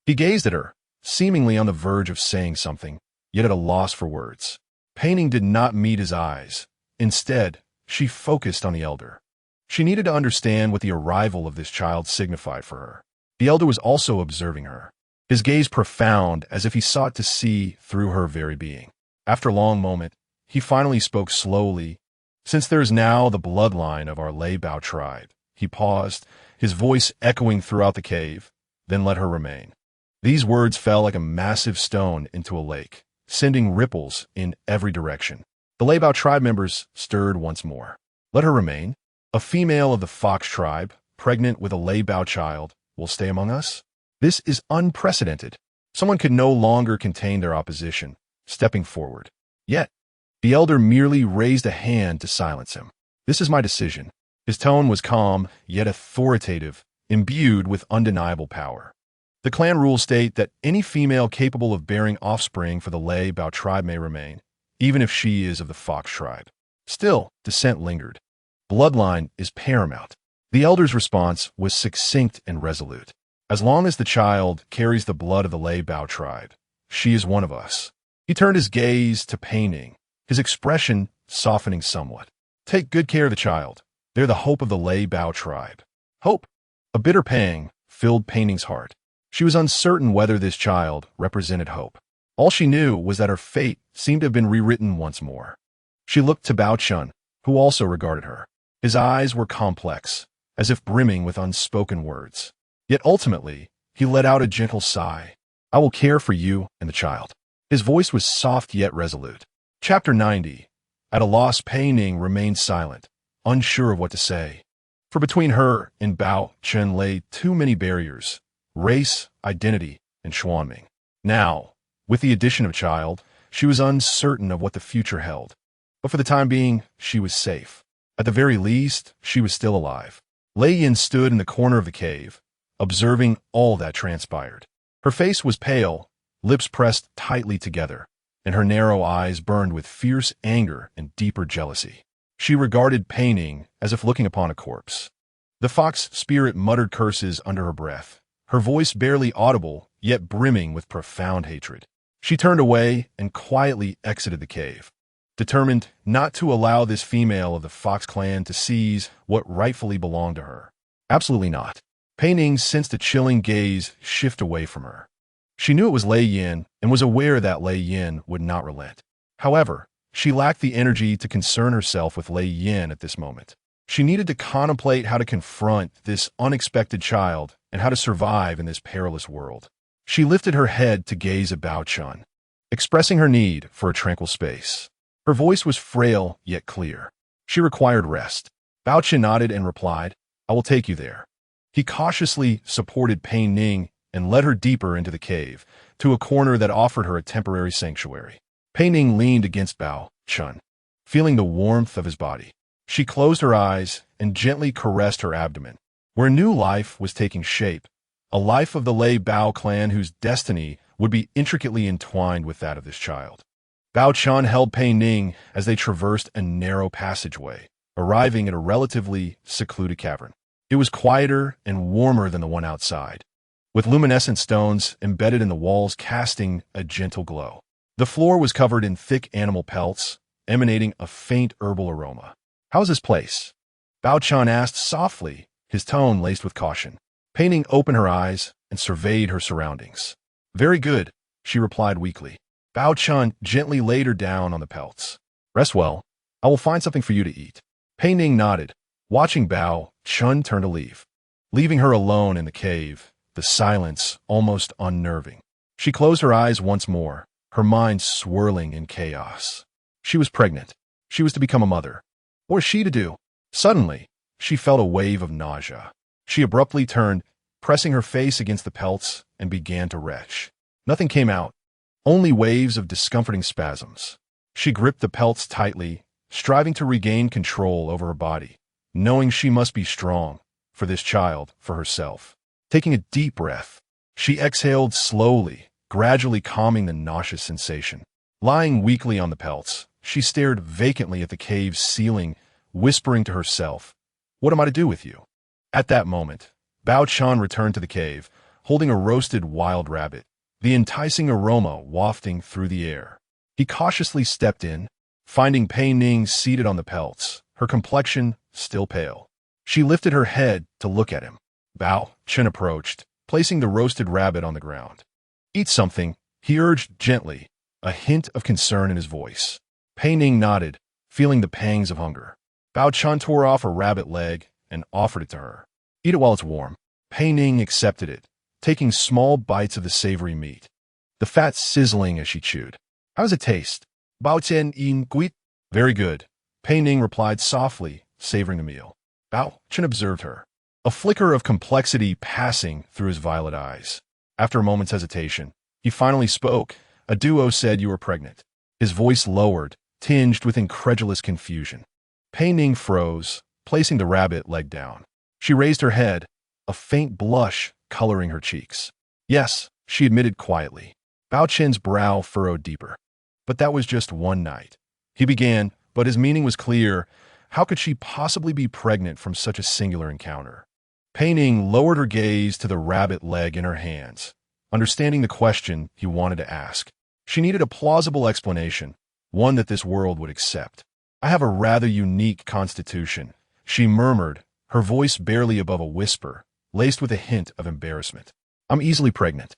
he gazed at her, seemingly on the verge of saying something, yet at a loss for words. Pei Ning did not meet his eyes. Instead, she focused on the elder. She needed to understand what the arrival of this child signified for her. The elder was also observing her, his gaze profound as if he sought to see through her very being. After a long moment, he finally spoke slowly. Since there is now the bloodline of our Leopard tribe, he paused, his voice echoing throughout the cave, then let her remain. These words fell like a massive stone into a lake, sending ripples in every direction. The Leopard tribe members stirred once more. Let her remain. A female of the Fox tribe, pregnant with a Leopard child, will stay among us? This is unprecedented. Someone could no longer contain their opposition, stepping forward. Yet, the elder merely raised a hand to silence him. This is my decision. His tone was calm, yet authoritative, imbued with undeniable power. The clan rules state that any female capable of bearing offspring for the Leopard tribe may remain, even if she is of the Fox tribe. Still, dissent lingered. Bloodline is paramount. The elder's response was succinct and resolute. As long as the child carries the blood of the Leopard tribe, she is one of us. He turned his gaze to Pei Ning, his expression softening somewhat. Take good care of the child. They're the hope of the Leopard tribe. Hope? A bitter pang filled Pei Ning's heart. She was uncertain whether this child represented hope. All she knew was that her fate seemed to have been rewritten once more. She looked to Bao Chun, who also regarded her. His eyes were complex, as if brimming with unspoken words. Yet ultimately, he let out a gentle sigh. I will care for you and the child. His voice was soft yet resolute. Chapter 90. At a loss, Pei Ning remained silent, unsure of what to say. For between her and Bao Chun lay too many barriers: race, identity, and Xuanming. Now, with the addition of child, she was uncertain of what the future held. But for the time being, she was safe. At the very least, she was still alive. Lei Yin stood in the corner of the cave, observing all that transpired. Her face was pale, lips pressed tightly together, and her narrow eyes burned with fierce anger and deeper jealousy. She regarded Pei Ning as if looking upon a corpse. The fox spirit muttered curses under her breath, her voice barely audible, yet brimming with profound hatred. She turned away and quietly exited the cave, determined not to allow this female of the Fox clan to seize what rightfully belonged to her. Absolutely not. Pei Ning sensed a chilling gaze shift away from her. She knew it was Lei Yin and was aware that Lei Yin would not relent. However, she lacked the energy to concern herself with Lei Yin at this moment. She needed to contemplate how to confront this unexpected child and how to survive in this perilous world. She lifted her head to gaze at Bao Chun, expressing her need for a tranquil space. Her voice was frail yet clear. She required rest. Bao Chun nodded and replied, I will take you there. He cautiously supported Pei Ning and led her deeper into the cave, to a corner that offered her a temporary sanctuary. Pei Ning leaned against Bao Chun, feeling the warmth of his body. She closed her eyes and gently caressed her abdomen, where new life was taking shape, a life of the Lei Bao clan whose destiny would be intricately entwined with that of this child. Bao Chun held Pei Ning as they traversed a narrow passageway, arriving at a relatively secluded cavern. It was quieter and warmer than the one outside, with luminescent stones embedded in the walls casting a gentle glow. The floor was covered in thick animal pelts, emanating a faint herbal aroma. How's this place? Bao Chun asked softly, his tone laced with caution. Pei Ning opened her eyes and surveyed her surroundings. Very good, she replied weakly. Bao Chun gently laid her down on the pelts. Rest well. I will find something for you to eat. Pei Ning nodded, watching Bao Chun turn to leave. Leaving her alone in the cave, the silence almost unnerving. She closed her eyes once more, her mind swirling in chaos. She was pregnant. She was to become a mother. What was she to do? Suddenly, she felt a wave of nausea. She abruptly turned, pressing her face against the pelts, and began to retch. Nothing came out, only waves of discomforting spasms. She gripped the pelts tightly, striving to regain control over her body, knowing she must be strong, for this child, for herself. Taking a deep breath, she exhaled slowly, gradually calming the nauseous sensation. Lying weakly on the pelts, she stared vacantly at the cave's ceiling, whispering to herself, What am I to do with you? At that moment, Bao Chun returned to the cave, holding a roasted wild rabbit, the enticing aroma wafting through the air. He cautiously stepped in, finding Pei Ning seated on the pelts, her complexion still pale. She lifted her head to look at him. Bao Chen approached, placing the roasted rabbit on the ground. "Eat something," he urged gently, a hint of concern in his voice. Pei Ning nodded, feeling the pangs of hunger. Bao Chen tore off a rabbit leg and offered it to her. "Eat it while it's warm." Pei Ning accepted it, taking small bites of the savory meat, the fat sizzling as she chewed. "How does it taste?" "Bao Chen yin guit." "Very good," Pei Ning replied softly, savoring the meal. Bao Chen observed her, a flicker of complexity passing through his violet eyes. After a moment's hesitation, he finally spoke. "A duo said you were pregnant." His voice lowered, tinged with incredulous confusion. Pei Ning froze, placing the rabbit leg down. She raised her head, a faint blush coloring her cheeks. "Yes," she admitted quietly. Bao Chen's brow furrowed deeper. "But that was just one night." He began, but his meaning was clear. How could she possibly be pregnant from such a singular encounter? Pei Ning lowered her gaze to the rabbit leg in her hands, understanding the question he wanted to ask. She needed a plausible explanation, one that this world would accept. "I have a rather unique constitution," she murmured, her voice barely above a whisper, laced with a hint of embarrassment. "I'm easily pregnant."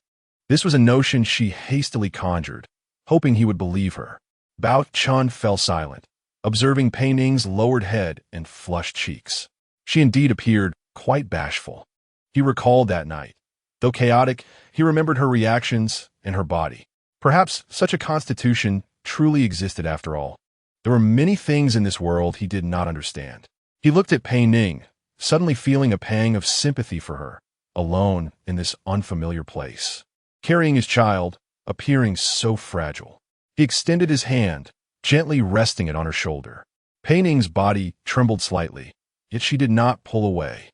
This was a notion she hastily conjured, hoping he would believe her. Bao Chen fell silent, observing Pei Ning's lowered head and flushed cheeks. She indeed appeared quite bashful. He recalled that night. Though chaotic, he remembered her reactions and her body. Perhaps such a constitution truly existed after all. There were many things in this world he did not understand. He looked at Pei Ning, suddenly feeling a pang of sympathy for her, alone in this unfamiliar place, carrying his child, appearing so fragile. He extended his hand, gently resting it on her shoulder. Pei Ning's body trembled slightly, yet she did not pull away.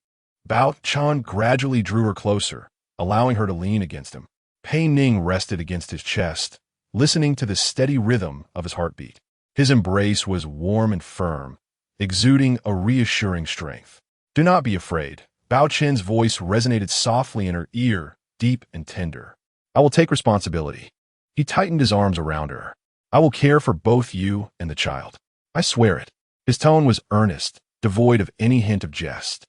Bao Chen gradually drew her closer, allowing her to lean against him. Pei Ning rested against his chest, listening to the steady rhythm of his heartbeat. His embrace was warm and firm, exuding a reassuring strength. "Do not be afraid." Bao Chen's voice resonated softly in her ear, deep and tender. "I will take responsibility." He tightened his arms around her. "I will care for both you and the child. I swear it." His tone was earnest, devoid of any hint of jest.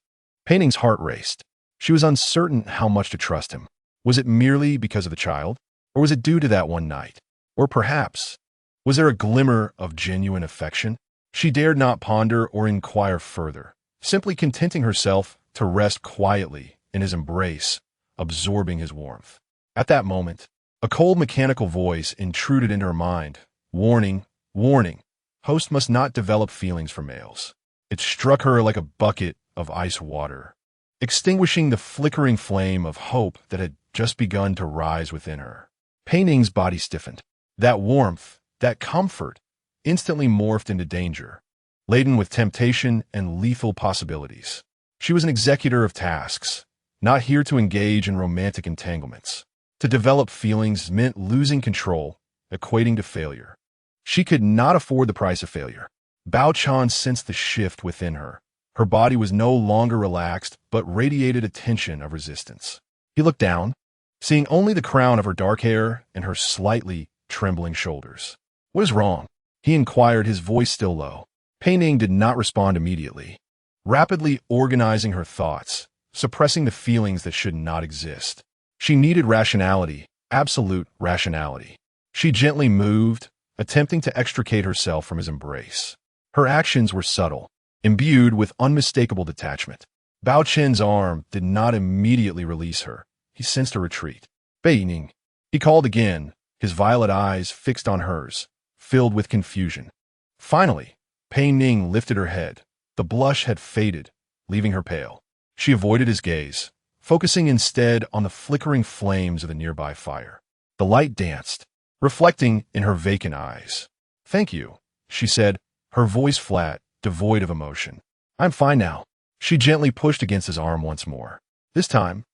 Pei Ning's heart raced. She was uncertain how much to trust him. Was it merely because of the child? Or was it due to that one night? Or perhaps, was there a glimmer of genuine affection? She dared not ponder or inquire further, simply contenting herself to rest quietly in his embrace, absorbing his warmth. At that moment, a cold mechanical voice intruded into her mind. "Warning, warning, host must not develop feelings for males." It struck her like a bucket of ice water, extinguishing the flickering flame of hope that had just begun to rise within her. Pei Ning's body stiffened. That warmth, that comfort, instantly morphed into danger, laden with temptation and lethal possibilities. She was an executor of tasks, not here to engage in romantic entanglements. To develop feelings meant losing control, equating to failure. She could not afford the price of failure. Bao Chen sensed the shift within her. Her body was no longer relaxed, but radiated a tension of resistance. He looked down, seeing only the crown of her dark hair and her slightly trembling shoulders. "What is wrong?" he inquired, his voice still low. Pei Ning did not respond immediately, rapidly organizing her thoughts, suppressing the feelings that should not exist. She needed rationality, absolute rationality. She gently moved, attempting to extricate herself from his embrace. Her actions were subtle, imbued with unmistakable detachment. Bao Chen's arm did not immediately release her. He sensed a retreat. "Pei Ning," he called again, his violet eyes fixed on hers, filled with confusion. Finally, Pei Ning lifted her head. The blush had faded, leaving her pale. She avoided his gaze, focusing instead on the flickering flames of the nearby fire. The light danced, reflecting in her vacant eyes. "Thank you," she said, her voice flat, devoid of emotion. "I'm fine now." She gently pushed against his arm once more. This time,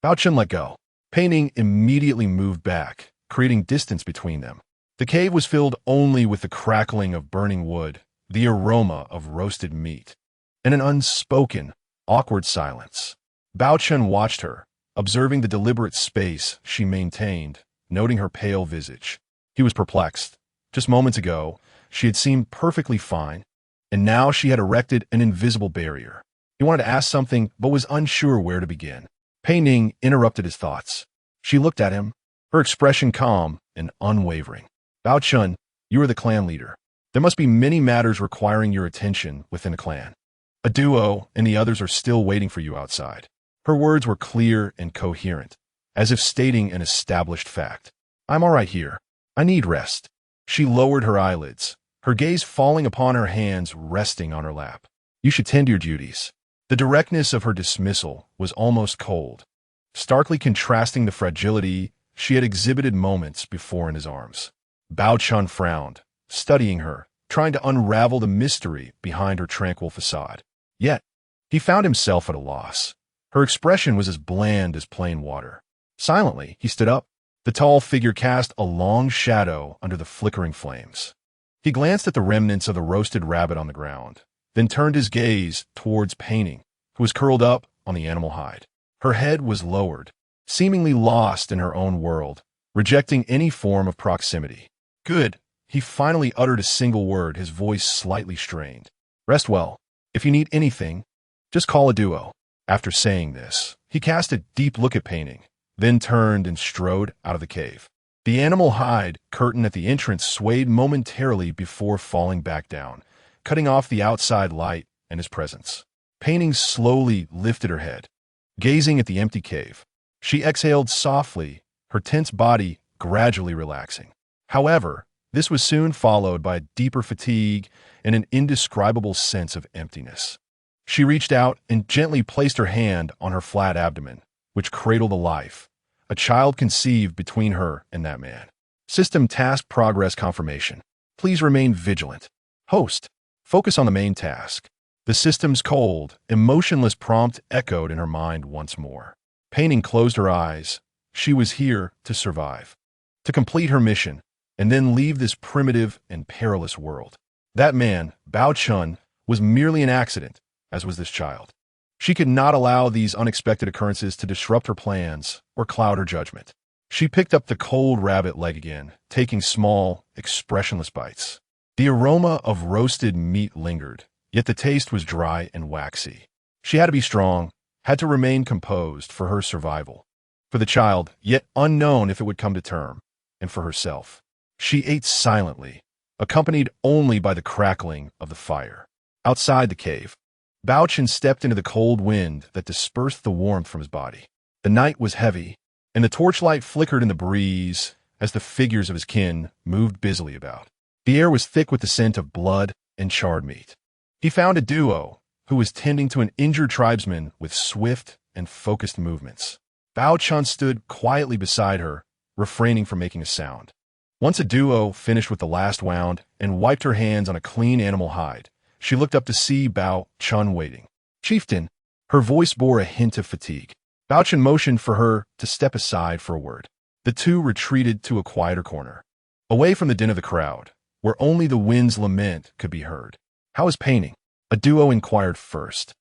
Bao Chen let go. Pei Ning immediately moved back, creating distance between them. The cave was filled only with the crackling of burning wood, the aroma of roasted meat, and an unspoken, awkward silence. Bao Chen watched her, observing the deliberate space she maintained, noting her pale visage. He was perplexed. Just moments ago, she had seemed perfectly fine, and now she had erected an invisible barrier. He wanted to ask something, but was unsure where to begin. Pei Ning interrupted his thoughts. She looked at him, her expression calm and unwavering. Bao Chun, you are the clan leader. There must be many matters requiring your attention within the clan. A duo and the others are still waiting for you outside. Her words were clear and coherent, as if stating an established fact. I'm all right here. I need rest. She lowered her eyelids, her gaze falling upon her hands resting on her lap. You should tend to your duties. The directness of her dismissal was almost cold, starkly contrasting the fragility she had exhibited moments before in his arms. Bao Chun frowned, studying her, trying to unravel the mystery behind her tranquil facade. Yet, he found himself at a loss. Her expression was as bland as plain water. Silently, he stood up. The tall figure cast a long shadow under the flickering flames. He glanced at the remnants of the roasted rabbit on the ground, then turned his gaze towards Pei Ning, who was curled up on the animal hide. Her head was lowered, seemingly lost in her own world, rejecting any form of proximity. Good. He finally uttered a single word, his voice slightly strained. Rest well. If you need anything, just call a duo. After saying this, he cast a deep look at Pei Ning, then turned and strode out of the cave. The animal hide curtain at the entrance swayed momentarily before falling back down, cutting off the outside light and his presence. Pei Ning slowly lifted her head, gazing at the empty cave. She exhaled softly, her tense body gradually relaxing. However, this was soon followed by deeper fatigue and an indescribable sense of emptiness. She reached out and gently placed her hand on her flat abdomen, which cradled a life, a child conceived between her and that man. System task progress confirmation. Please remain vigilant. Host, focus on the main task. The system's cold, emotionless prompt echoed in her mind once more. Pei Ning closed her eyes. She was here to survive, to complete her mission, and then leave this primitive and perilous world. That man, Bao Chun, was merely an accident, as was this child. She could not allow these unexpected occurrences to disrupt her plans or cloud her judgment. She picked up the cold rabbit leg again, taking small, expressionless bites. The aroma of roasted meat lingered, yet the taste was dry and waxy. She had to be strong, had to remain composed for her survival. For the child, yet unknown if it would come to term, and for herself. She ate silently, accompanied only by the crackling of the fire. Outside the cave, Bao Chun stepped into the cold wind that dispersed the warmth from his body. The night was heavy, and the torchlight flickered in the breeze as the figures of his kin moved busily about. The air was thick with the scent of blood and charred meat. He found a duo who was tending to an injured tribesman with swift and focused movements. Bao Chun stood quietly beside her, refraining from making a sound. Once a duo finished with the last wound and wiped her hands on a clean animal hide, she looked up to see Bao Chun waiting. Chieftain, her voice bore a hint of fatigue. Bao Chun motioned for her to step aside for a word. The two retreated to a quieter corner, away from the din of the crowd, where only the wind's lament could be heard. How is Pei Ning? A duo inquired first,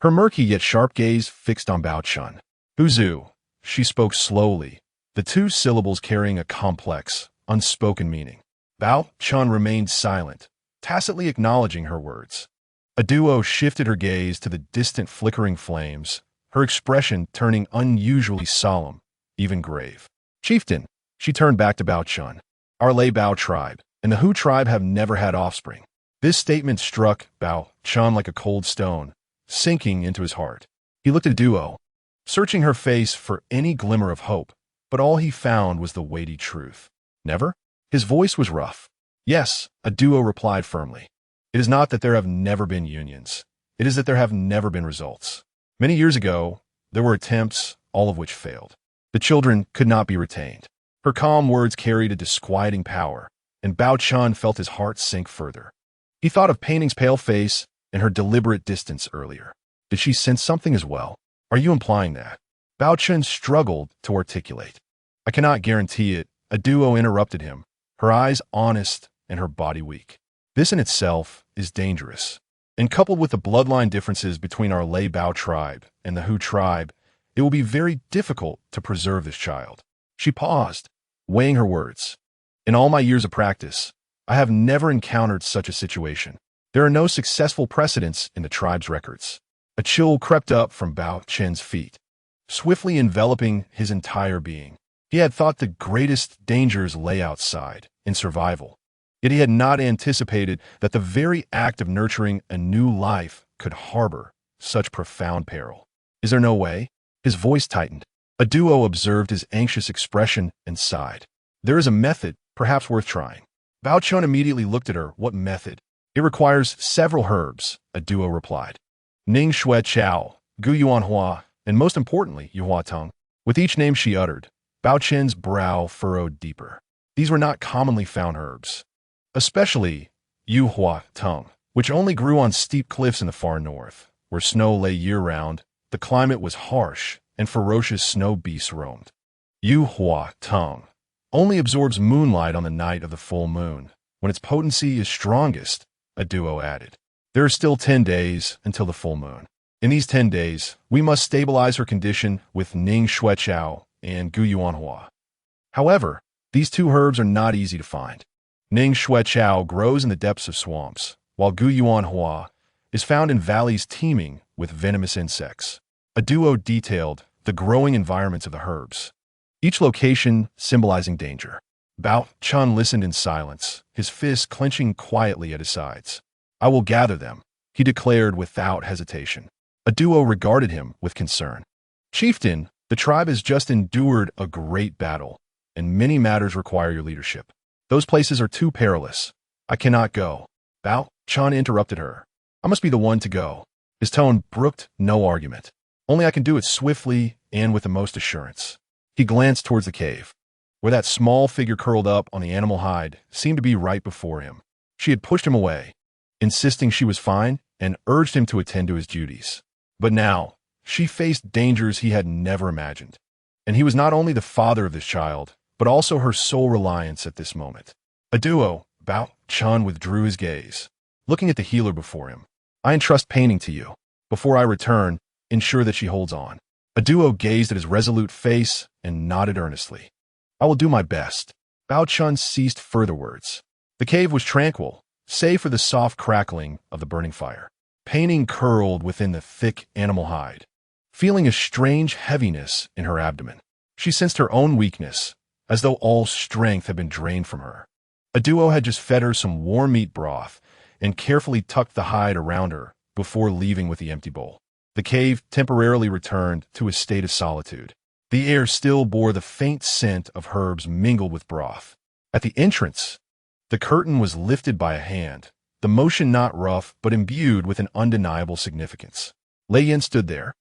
her murky yet sharp gaze fixed on Bao Chun. Buzu, she spoke slowly, the two syllables carrying a complex, unspoken meaning. Bao Chun remained silent, tacitly acknowledging her words. A duo shifted her gaze to the distant flickering flames, her expression turning unusually solemn, even grave. Chieftain, she turned back to Bao Chun. Our Lei Bao tribe and the Hu tribe have never had offspring. This statement struck Bao Chun like a cold stone, sinking into his heart. He looked at Duo, searching her face for any glimmer of hope, but all he found was the weighty truth. Never? His voice was rough. Yes, a duo replied firmly. It is not that there have never been unions. It is that there have never been results. Many years ago, there were attempts, all of which failed. The children could not be retained. Her calm words carried a disquieting power, and Bao Chun felt his heart sink further. He thought of Pei Ning's pale face and her deliberate distance earlier. Did she sense something as well? Are you implying that? Bao Chun struggled to articulate. I cannot guarantee it. A duo interrupted him, her eyes honest and her body weak. This in itself is dangerous. And coupled with the bloodline differences between our Lei Bao tribe and the Hu tribe, it will be very difficult to preserve this child. She paused, weighing her words. In all my years of practice, I have never encountered such a situation. There are no successful precedents in the tribe's records. A chill crept up from Bao Chen's feet, swiftly enveloping his entire being. He had thought the greatest dangers lay outside, in survival. Yet he had not anticipated that the very act of nurturing a new life could harbor such profound peril. Is there no way? His voice tightened. A duo observed his anxious expression and sighed. There is a method, perhaps worth trying. Bao Chun immediately looked at her. What method? It requires several herbs, a duo replied. Ning Shui Chao, Gu Yuan Hua, and most importantly, Yuhua Tong. With each name she uttered, Bao Chen's brow furrowed deeper. These were not commonly found herbs, especially Yuhua Tong, which only grew on steep cliffs in the far north, where snow lay year-round. The climate was harsh, and ferocious snow beasts roamed. Yuhua Tong only absorbs moonlight on the night of the full moon, when its potency is strongest, a duo added. There are still 10 days until the full moon. In these 10 days, we must stabilize her condition with Ning Shui Chao and Gu Yuan Hua. However, these two herbs are not easy to find. Ning Shui Chao grows in the depths of swamps, while Gu Yuan Hua is found in valleys teeming with venomous insects. A duo detailed the growing environments of the herbs, each location symbolizing danger. Bao Chun listened in silence, his fists clenching quietly at his sides. I will gather them, he declared without hesitation. A duo regarded him with concern. Chieftain, the tribe has just endured a great battle, and many matters require your leadership. Those places are too perilous. I cannot go. Bao Chun interrupted her. I must be the one to go. His tone brooked no argument. Only I can do it swiftly and with the most assurance. He glanced towards the cave, where that small figure curled up on the animal hide seemed to be right before him. She had pushed him away, insisting she was fine, and urged him to attend to his duties. But now, she faced dangers he had never imagined. And he was not only the father of this child, but also her sole reliance at this moment. A duo, Bao Chun withdrew his gaze, looking at the healer before him. I entrust Pei Ning to you. Before I return, ensure that she holds on. A duo gazed at his resolute face and nodded earnestly. I will do my best. Bao Chun ceased further words. The cave was tranquil, save for the soft crackling of the burning fire. Pei Ning curled within the thick animal hide, feeling a strange heaviness in her abdomen. She sensed her own weakness, as though all strength had been drained from her. A duo had just fed her some warm meat broth and carefully tucked the hide around her before leaving with the empty bowl. The cave temporarily returned to a state of solitude. The air still bore the faint scent of herbs mingled with broth. At the entrance, the curtain was lifted by a hand, the motion not rough but imbued with an undeniable significance. Lei Yin stood there,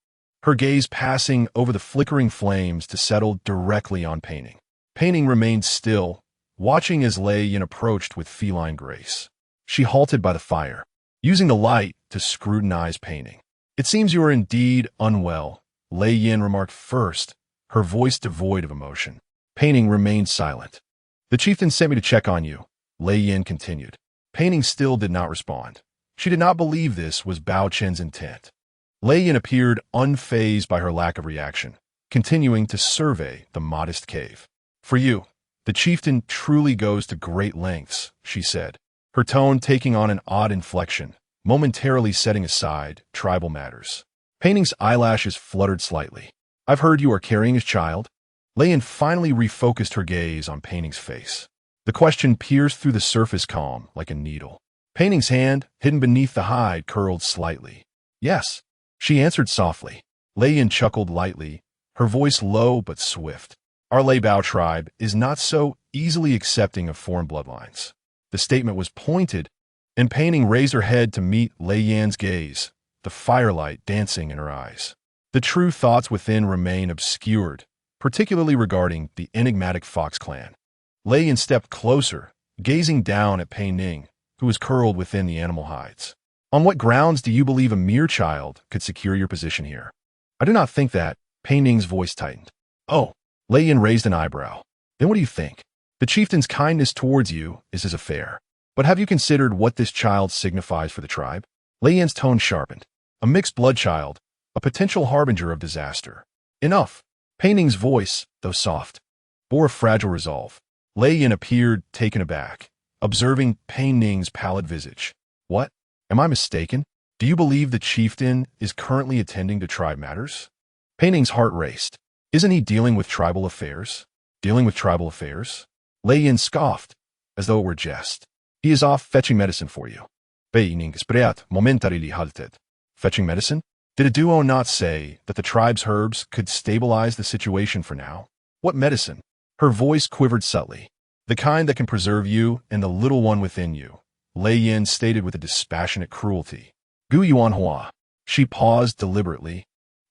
her gaze passing over the flickering flames to settle directly on Pei Ning. Pei Ning remained still, watching as Lei Yin approached with feline grace. She halted by the fire, using the light to scrutinize Pei Ning. It seems you are indeed unwell, Lei Yin remarked first, her voice devoid of emotion. Pei Ning remained silent. The chieftain sent me to check on you, Lei Yin continued. Pei Ning still did not respond. She did not believe this was Bao Chen's intent. Lei Yin appeared unfazed by her lack of reaction, continuing to survey the modest cave. For you, the chieftain truly goes to great lengths, she said, her tone taking on an odd inflection, momentarily setting aside tribal matters. Pei Ning's eyelashes fluttered slightly. I've heard you are carrying his child. Lei Yin finally refocused her gaze on Pei Ning's face. The question pierced through the surface calm like a needle. Pei Ning's hand, hidden beneath the hide, curled slightly. Yes, she answered softly. Lei Yin chuckled lightly, her voice low but swift. Our Lei Bao tribe is not so easily accepting of foreign bloodlines. The statement was pointed, and Pei Ning raised her head to meet Lei Yan's gaze, the firelight dancing in her eyes. The true thoughts within remain obscured, particularly regarding the enigmatic Fox clan. Lei Yan stepped closer, gazing down at Pei Ning, who was curled within the animal hides. On what grounds do you believe a mere child could secure your position here? I do not think that. Pei Ning's voice tightened. Oh, Lei Yan raised an eyebrow. Then what do you think? The chieftain's kindness towards you is his affair. But have you considered what this child signifies for the tribe? Lei Yan's tone sharpened. A mixed blood child, a potential harbinger of disaster. Enough. Pei Ning's voice, though soft, bore a fragile resolve. Lei Yin appeared taken aback, observing Pei Ning's pallid visage. What? Am I mistaken? Do you believe the chieftain is currently attending to tribe matters? Pei Ning's heart raced. Isn't he dealing with tribal affairs? Dealing with tribal affairs? Lei Yin scoffed, as though it were jest. He is off fetching medicine for you. Pei Ning spreat momentarily halted. Fetching medicine? Did a duo not say that the tribe's herbs could stabilize the situation for now? What medicine? Her voice quivered subtly. The kind that can preserve you and the little one within you, Lei Yin stated with a dispassionate cruelty. Gu Yuan Hua. She paused deliberately,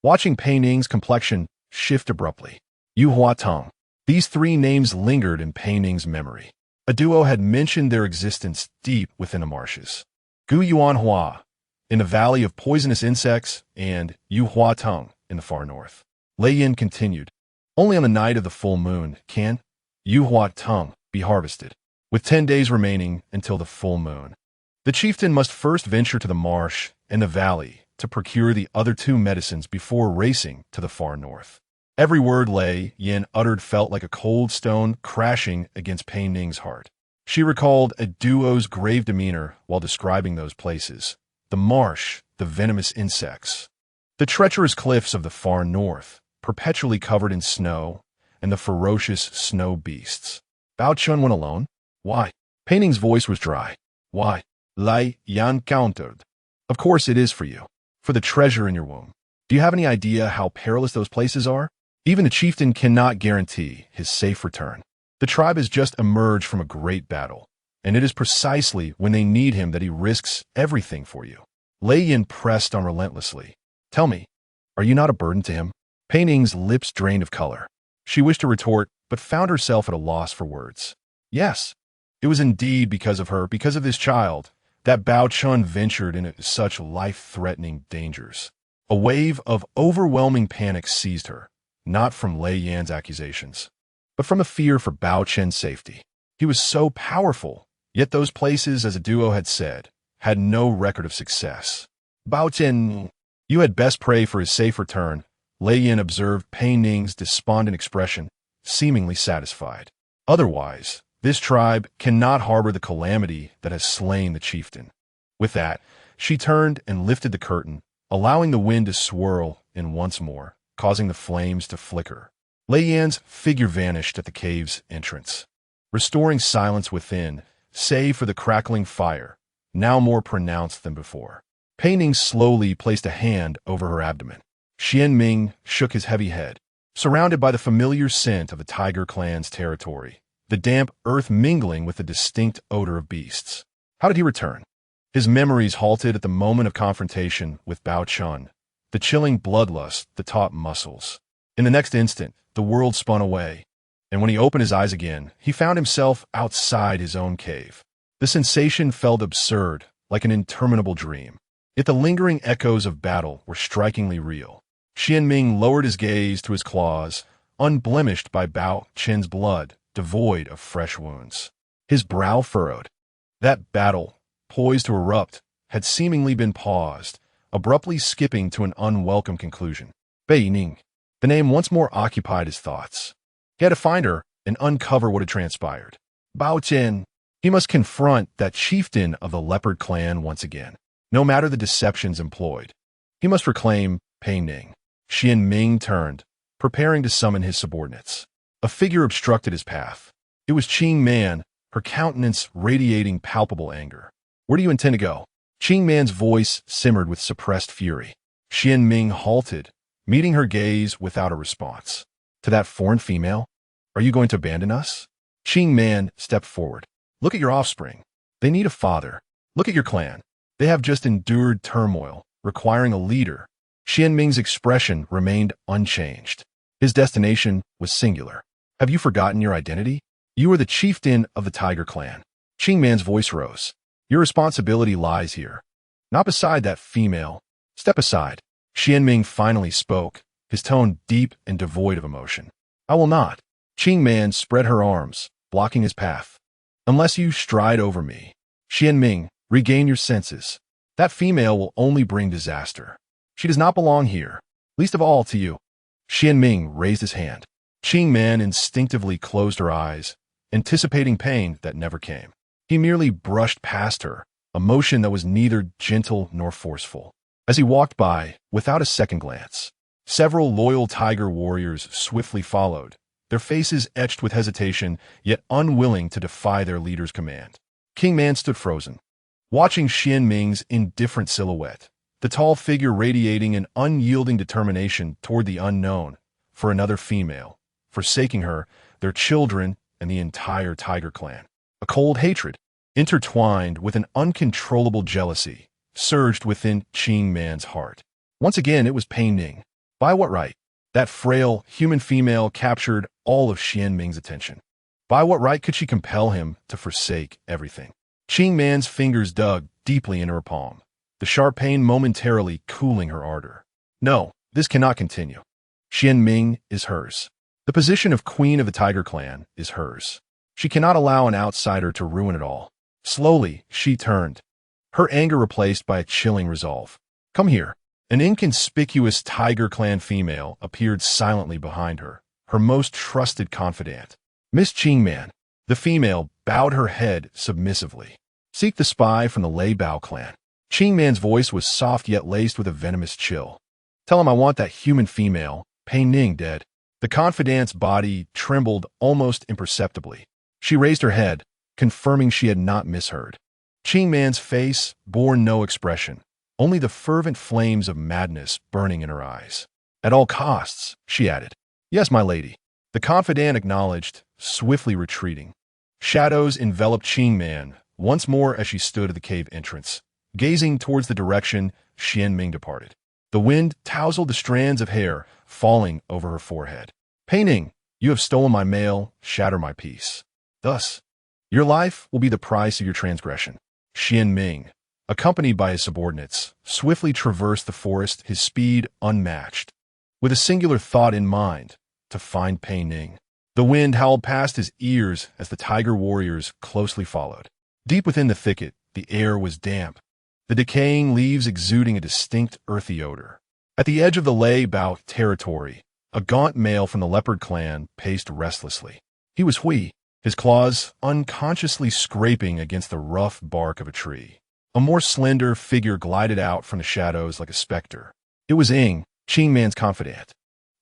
watching Pei Ning's complexion shift abruptly. Yu Hua Tong. These three names lingered in Pei Ning's memory. A duo had mentioned their existence deep within the marshes. Gu Yuan Hua, in the valley of poisonous insects, and Yu Hua Tong in the far north. Lei Yin continued. Only on the night of the full moon can Yu Hua Tong be harvested, with 10 days remaining until the full moon. The chieftain must first venture to the marsh and the valley to procure the other two medicines before racing to the far north. Every word Lei Yin uttered felt like a cold stone crashing against Pei Ning's heart. She recalled a duo's grave demeanor while describing those places. The marsh, the venomous insects, the treacherous cliffs of the far north, perpetually covered in snow, and the ferocious snow beasts. Bao Chun went alone? Why? Pei Ning's voice was dry. Why? Lei Yan countered. Of course it is for you. For the treasure in your womb. Do you have any idea how perilous those places are? Even the chieftain cannot guarantee his safe return. The tribe has just emerged from a great battle, and it is precisely when they need him that he risks everything for you. Lei Yin pressed on relentlessly. Tell me, are you not a burden to him? Pei Ning's lips drained of color. She wished to retort, but found herself at a loss for words. Yes, it was indeed because of her, because of this child, that Bao Chun ventured into such life-threatening dangers. A wave of overwhelming panic seized her, not from Lei Yan's accusations, but from a fear for Bao Chen's safety. He was so powerful, yet those places, as a duo had said, had no record of success. Bao Chen, you had best pray for his safe return. Lei Yin observed Pei Ning's despondent expression, seemingly satisfied. Otherwise, this tribe cannot harbor the calamity that has slain the chieftain. With that, she turned and lifted the curtain, allowing the wind to swirl in once more, causing the flames to flicker. Lei Yan's figure vanished at the cave's entrance, restoring silence within, save for the crackling fire, now more pronounced than before. Pei Ning slowly placed a hand over her abdomen. Xian Ming shook his heavy head. Surrounded by the familiar scent of the Tiger clan's territory, the damp earth mingling with the distinct odor of beasts. How did he return? His memories halted at the moment of confrontation with Bao Chun, the chilling bloodlust that taut muscles. In the next instant, the world spun away, and when he opened his eyes again, he found himself outside his own cave. The sensation felt absurd, like an interminable dream. Yet the lingering echoes of battle were strikingly real. Xian Ming lowered his gaze to his claws, unblemished by Bao Chen's blood, devoid of fresh wounds. His brow furrowed. That battle, poised to erupt, had seemingly been paused, abruptly skipping to an unwelcome conclusion. Pei Ning. The name once more occupied his thoughts. He had to find her and uncover what had transpired. Bao Chen. He must confront that chieftain of the leopard clan once again, no matter the deceptions employed. He must reclaim Pei Ning. Xian Ming turned, preparing to summon his subordinates. A figure obstructed his path. It was Qing Man, her countenance radiating palpable anger. Where do you intend to go? Qing Man's voice simmered with suppressed fury. Xian Ming halted, meeting her gaze without a response. To that foreign female? Are you going to abandon us? Qing Man stepped forward. Look at your offspring. They need a father. Look at your clan. They have just endured turmoil, requiring a leader. Xian Ming's expression remained unchanged. His destination was singular. Have you forgotten your identity? You are the chieftain of the Tiger clan. Qing Man's voice rose. Your responsibility lies here, not beside that female. Step aside. Xian Ming finally spoke, his tone deep and devoid of emotion. I will not. Qing Man spread her arms, blocking his path. Unless you stride over me. Xian Ming, regain your senses. That female will only bring disaster. She does not belong here, least of all to you. Xian Ming raised his hand. Qing Man instinctively closed her eyes, anticipating pain that never came. He merely brushed past her, a motion that was neither gentle nor forceful. As he walked by, without a second glance, several loyal tiger warriors swiftly followed, their faces etched with hesitation, yet unwilling to defy their leader's command. King Man stood frozen, watching Xian Ming's indifferent silhouette, the tall figure radiating an unyielding determination toward the unknown, for another female, forsaking her, their children, and the entire tiger clan. A cold hatred, intertwined with an uncontrollable jealousy, surged within Qing Man's heart. Once again, it was Pei Ning. By what right? That frail, human female captured all of Xian Ming's attention. By what right could she compel him to forsake everything? Qing Man's fingers dug deeply into her palm, the sharp pain momentarily cooling her ardor. No, this cannot continue. Xian Ming is hers. The position of queen of the Tiger Clan is hers. She cannot allow an outsider to ruin it all. Slowly, she turned, her anger replaced by a chilling resolve. Come here. An inconspicuous Tiger Clan female appeared silently behind her, her most trusted confidant. Miss Qing Man. The female bowed her head submissively. Seek the spy from the Leopard clan. Qing Man's voice was soft yet laced with a venomous chill. Tell him I want that human female, Pei Ning, dead. The confidant's body trembled almost imperceptibly. She raised her head, confirming she had not misheard. Qing Man's face bore no expression, only the fervent flames of madness burning in her eyes. At all costs, she added. Yes, my lady. The confidant acknowledged, swiftly retreating. Shadows enveloped Qing Man once more as she stood at the cave entrance, gazing towards the direction Xian Ming departed. The wind tousled the strands of hair falling over her forehead. Pei Ning, you have stolen my mail, shatter my peace. Thus, your life will be the price of your transgression. Xian Ming, accompanied by his subordinates, swiftly traversed the forest, his speed unmatched, with a singular thought in mind, to find Pei Ning. The wind howled past his ears as the tiger warriors closely followed. Deep within the thicket, the air was damp, the decaying leaves exuding a distinct earthy odor. At the edge of the Leopard territory, a gaunt male from the leopard clan paced restlessly. He was Hui, his claws unconsciously scraping against the rough bark of a tree. A more slender figure glided out from the shadows like a specter. It was Ing, Qing Man's confidant.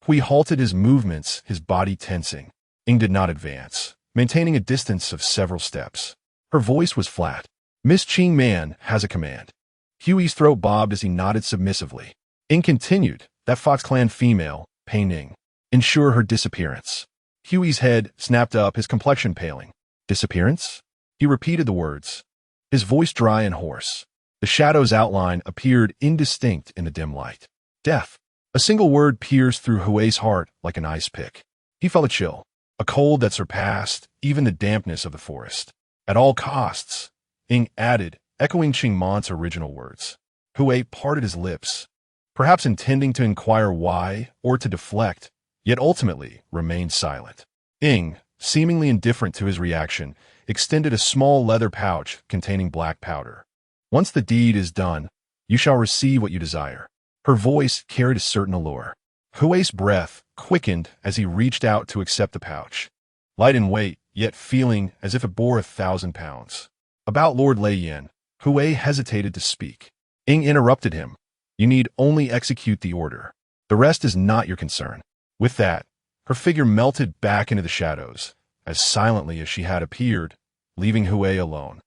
Hui halted his movements, his body tensing. Ing did not advance, maintaining a distance of several steps. Her voice was flat. Miss Qing Man has a command. Huey's throat bobbed as he nodded submissively. Ing continued, that Fox Clan female, Pei Ning. Ensure her disappearance. Huey's head snapped up, his complexion paling. Disappearance? He repeated the words, his voice dry and hoarse. The shadow's outline appeared indistinct in the dim light. Death. A single word pierced through Huey's heart like an ice pick. He felt a chill, a cold that surpassed even the dampness of the forest. At all costs, Ing added, echoing Qing Man's original words. Huey parted his lips, perhaps intending to inquire why or to deflect, yet ultimately remained silent. Ing, seemingly indifferent to his reaction, extended a small leather pouch containing black powder. Once the deed is done, you shall receive what you desire. Her voice carried a certain allure. Huey's breath quickened as he reached out to accept the pouch. Light in weight, yet feeling as if it bore 1,000 pounds. About Lord Lei Yin, Huey hesitated to speak. Ing interrupted him. You need only execute the order. The rest is not your concern. With that, her figure melted back into the shadows, as silently as she had appeared, leaving Huey alone.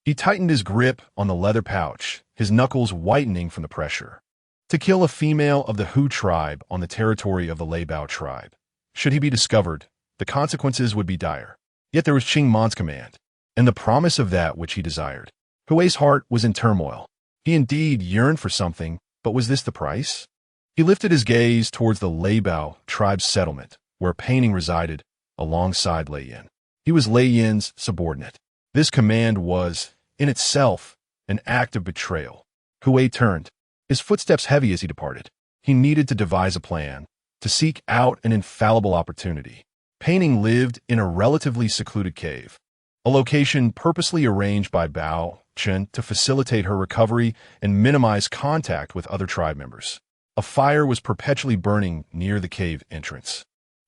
He tightened his grip on the leather pouch, his knuckles whitening from the pressure. To kill a female of the Hu tribe on the territory of the Leibao tribe. Should he be discovered, the consequences would be dire. Yet there was Qing Man's command, and the promise of that which he desired. Huey's heart was in turmoil. He indeed yearned for something, but was this the price? He lifted his gaze towards the Leibao tribe's settlement, where Pei Ning resided, alongside Lei Yin. He was Lei Yin's subordinate. This command was, in itself, an act of betrayal. Huey turned, his footsteps heavy as he departed. He needed to devise a plan, to seek out an infallible opportunity. Pei Ning lived in a relatively secluded cave, a location purposely arranged by Bao Chen to facilitate her recovery and minimize contact with other tribe members. A fire was perpetually burning near the cave entrance.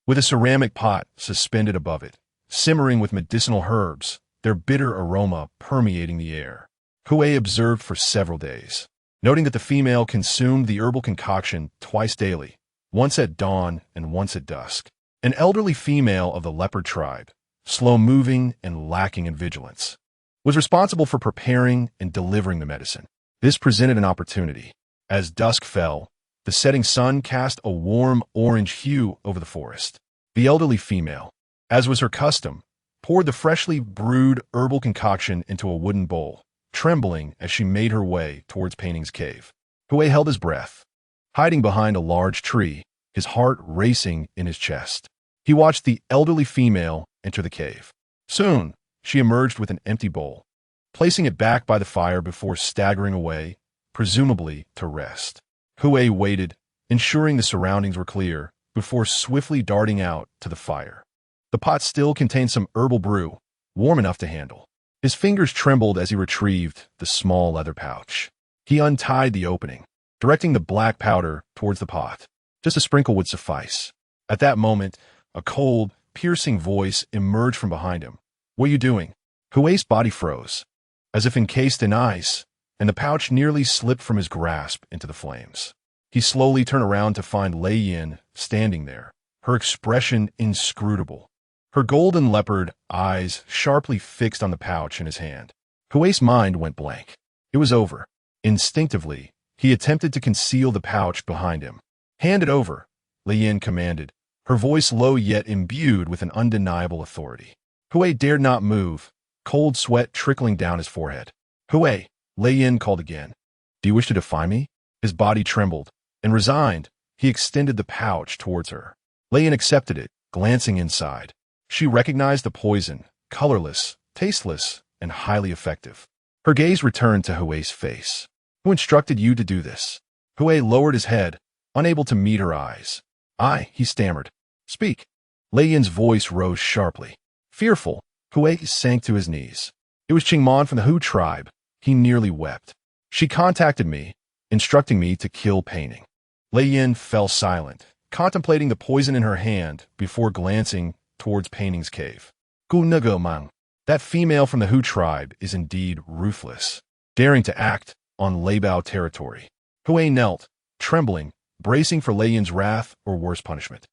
with a ceramic pot suspended above it, simmering with medicinal herbs, their bitter aroma permeating the air. Hui observed for several days, noting that the female consumed the herbal concoction twice daily, once at dawn and once at dusk. An elderly female of the leopard tribe, slow-moving and lacking in vigilance, was responsible for preparing and delivering the medicine. This presented an opportunity. As dusk fell, the setting sun cast a warm orange hue over the forest. The elderly female, as was her custom, poured the freshly brewed herbal concoction into a wooden bowl, trembling as she made her way towards Pei Ning's cave. Hui held his breath, hiding behind a large tree, his heart racing in his chest. He watched the elderly female enter the cave. Soon, she emerged with an empty bowl, placing it back by the fire before staggering away, presumably to rest. Hui waited, ensuring the surroundings were clear, before swiftly darting out to the fire. The pot still contained some herbal brew, warm enough to handle. His fingers trembled as he retrieved the small leather pouch. He untied the opening, directing the black powder towards the pot. Just a sprinkle would suffice. At that moment, a cold, piercing voice emerged from behind him. "What are you doing?" Hui's body froze, as if encased in ice, and the pouch nearly slipped from his grasp into the flames. He slowly turned around to find Lei Yin standing there, her expression inscrutable, her golden leopard eyes sharply fixed on the pouch in his hand. Hui's mind went blank. It was over. Instinctively, he attempted to conceal the pouch behind him. "Hand it over," Lei Yin commanded, her voice low yet imbued with an undeniable authority. Hui dared not move, cold sweat trickling down his forehead. "Hui," Lei Yin called again. "Do you wish to defy me?" His body trembled, and resigned, he extended the pouch towards her. Lei Yin accepted it, glancing inside. She recognized the poison, colorless, tasteless, and highly effective. Her gaze returned to Hui's face. "Who instructed you to do this?" Hui lowered his head, unable to meet her eyes. "I," he stammered. "Speak." Lei Yin's voice rose sharply. Fearful, Hui sank to his knees. "It was Qingman from the Hu tribe." He nearly wept. "She contacted me, instructing me to kill Pei Ning." Lei Yin fell silent, contemplating the poison in her hand before glancing towards Pei Ning's cave. "Gu Nugo Mang." That female from the Hu tribe is indeed ruthless, daring to act on Leibao territory. Hui knelt, trembling, bracing for Lei Yin's wrath or worse punishment.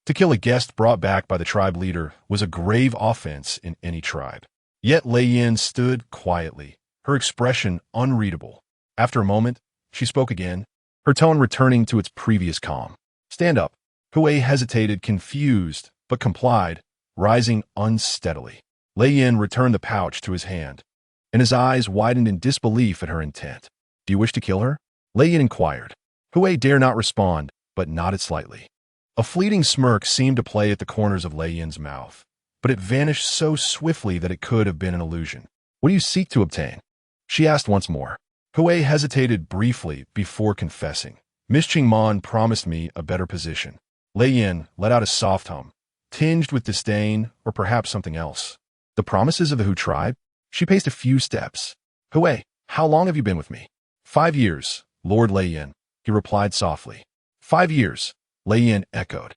To kill a guest brought back by the tribe leader was a grave offense in any tribe. Yet Lei Yin stood quietly, her expression unreadable. After a moment, she spoke again, her tone returning to its previous calm. "Stand up." Hui hesitated, confused, but complied, rising unsteadily. Lei Yin returned the pouch to his hand, and his eyes widened in disbelief at her intent. "Do you wish to kill her?" Lei Yin inquired. Hui dared not respond, but nodded slightly. A fleeting smirk seemed to play at the corners of Lei Yin's mouth, but it vanished so swiftly that it could have been an illusion. "What do you seek to obtain?" she asked once more. Hui hesitated briefly before confessing. "Miss Qingman promised me a better position." Lei Yin let out a soft hum, tinged with disdain or perhaps something else. "The promises of the Hu tribe?" She paced a few steps. "Hui, how long have you been with me?" 5 years, Lord Lei Yin, he replied softly. 5 years, Lei Yin echoed.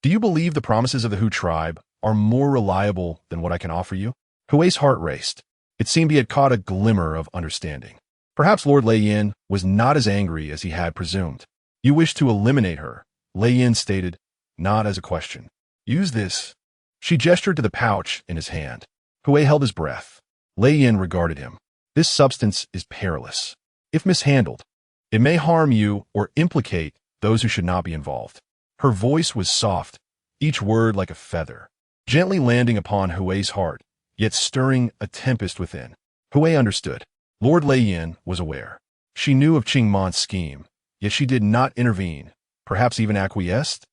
"Do you believe the promises of the Hu tribe are more reliable than what I can offer you?" Hui's heart raced. It seemed he had caught a glimmer of understanding. Perhaps Lord Lei Yin was not as angry as he had presumed. "You wish to eliminate her," Lei Yin stated, not as a question. "Use this." She gestured to the pouch in his hand. Hui held his breath. Lei Yin regarded him. "This substance is perilous. If mishandled, it may harm you or implicate those who should not be involved." Her voice was soft, each word like a feather, gently landing upon Hui's heart, yet stirring a tempest within. Hui understood. Lord Lei Yin was aware. She knew of Qingman's scheme, yet she did not intervene, perhaps even acquiesced.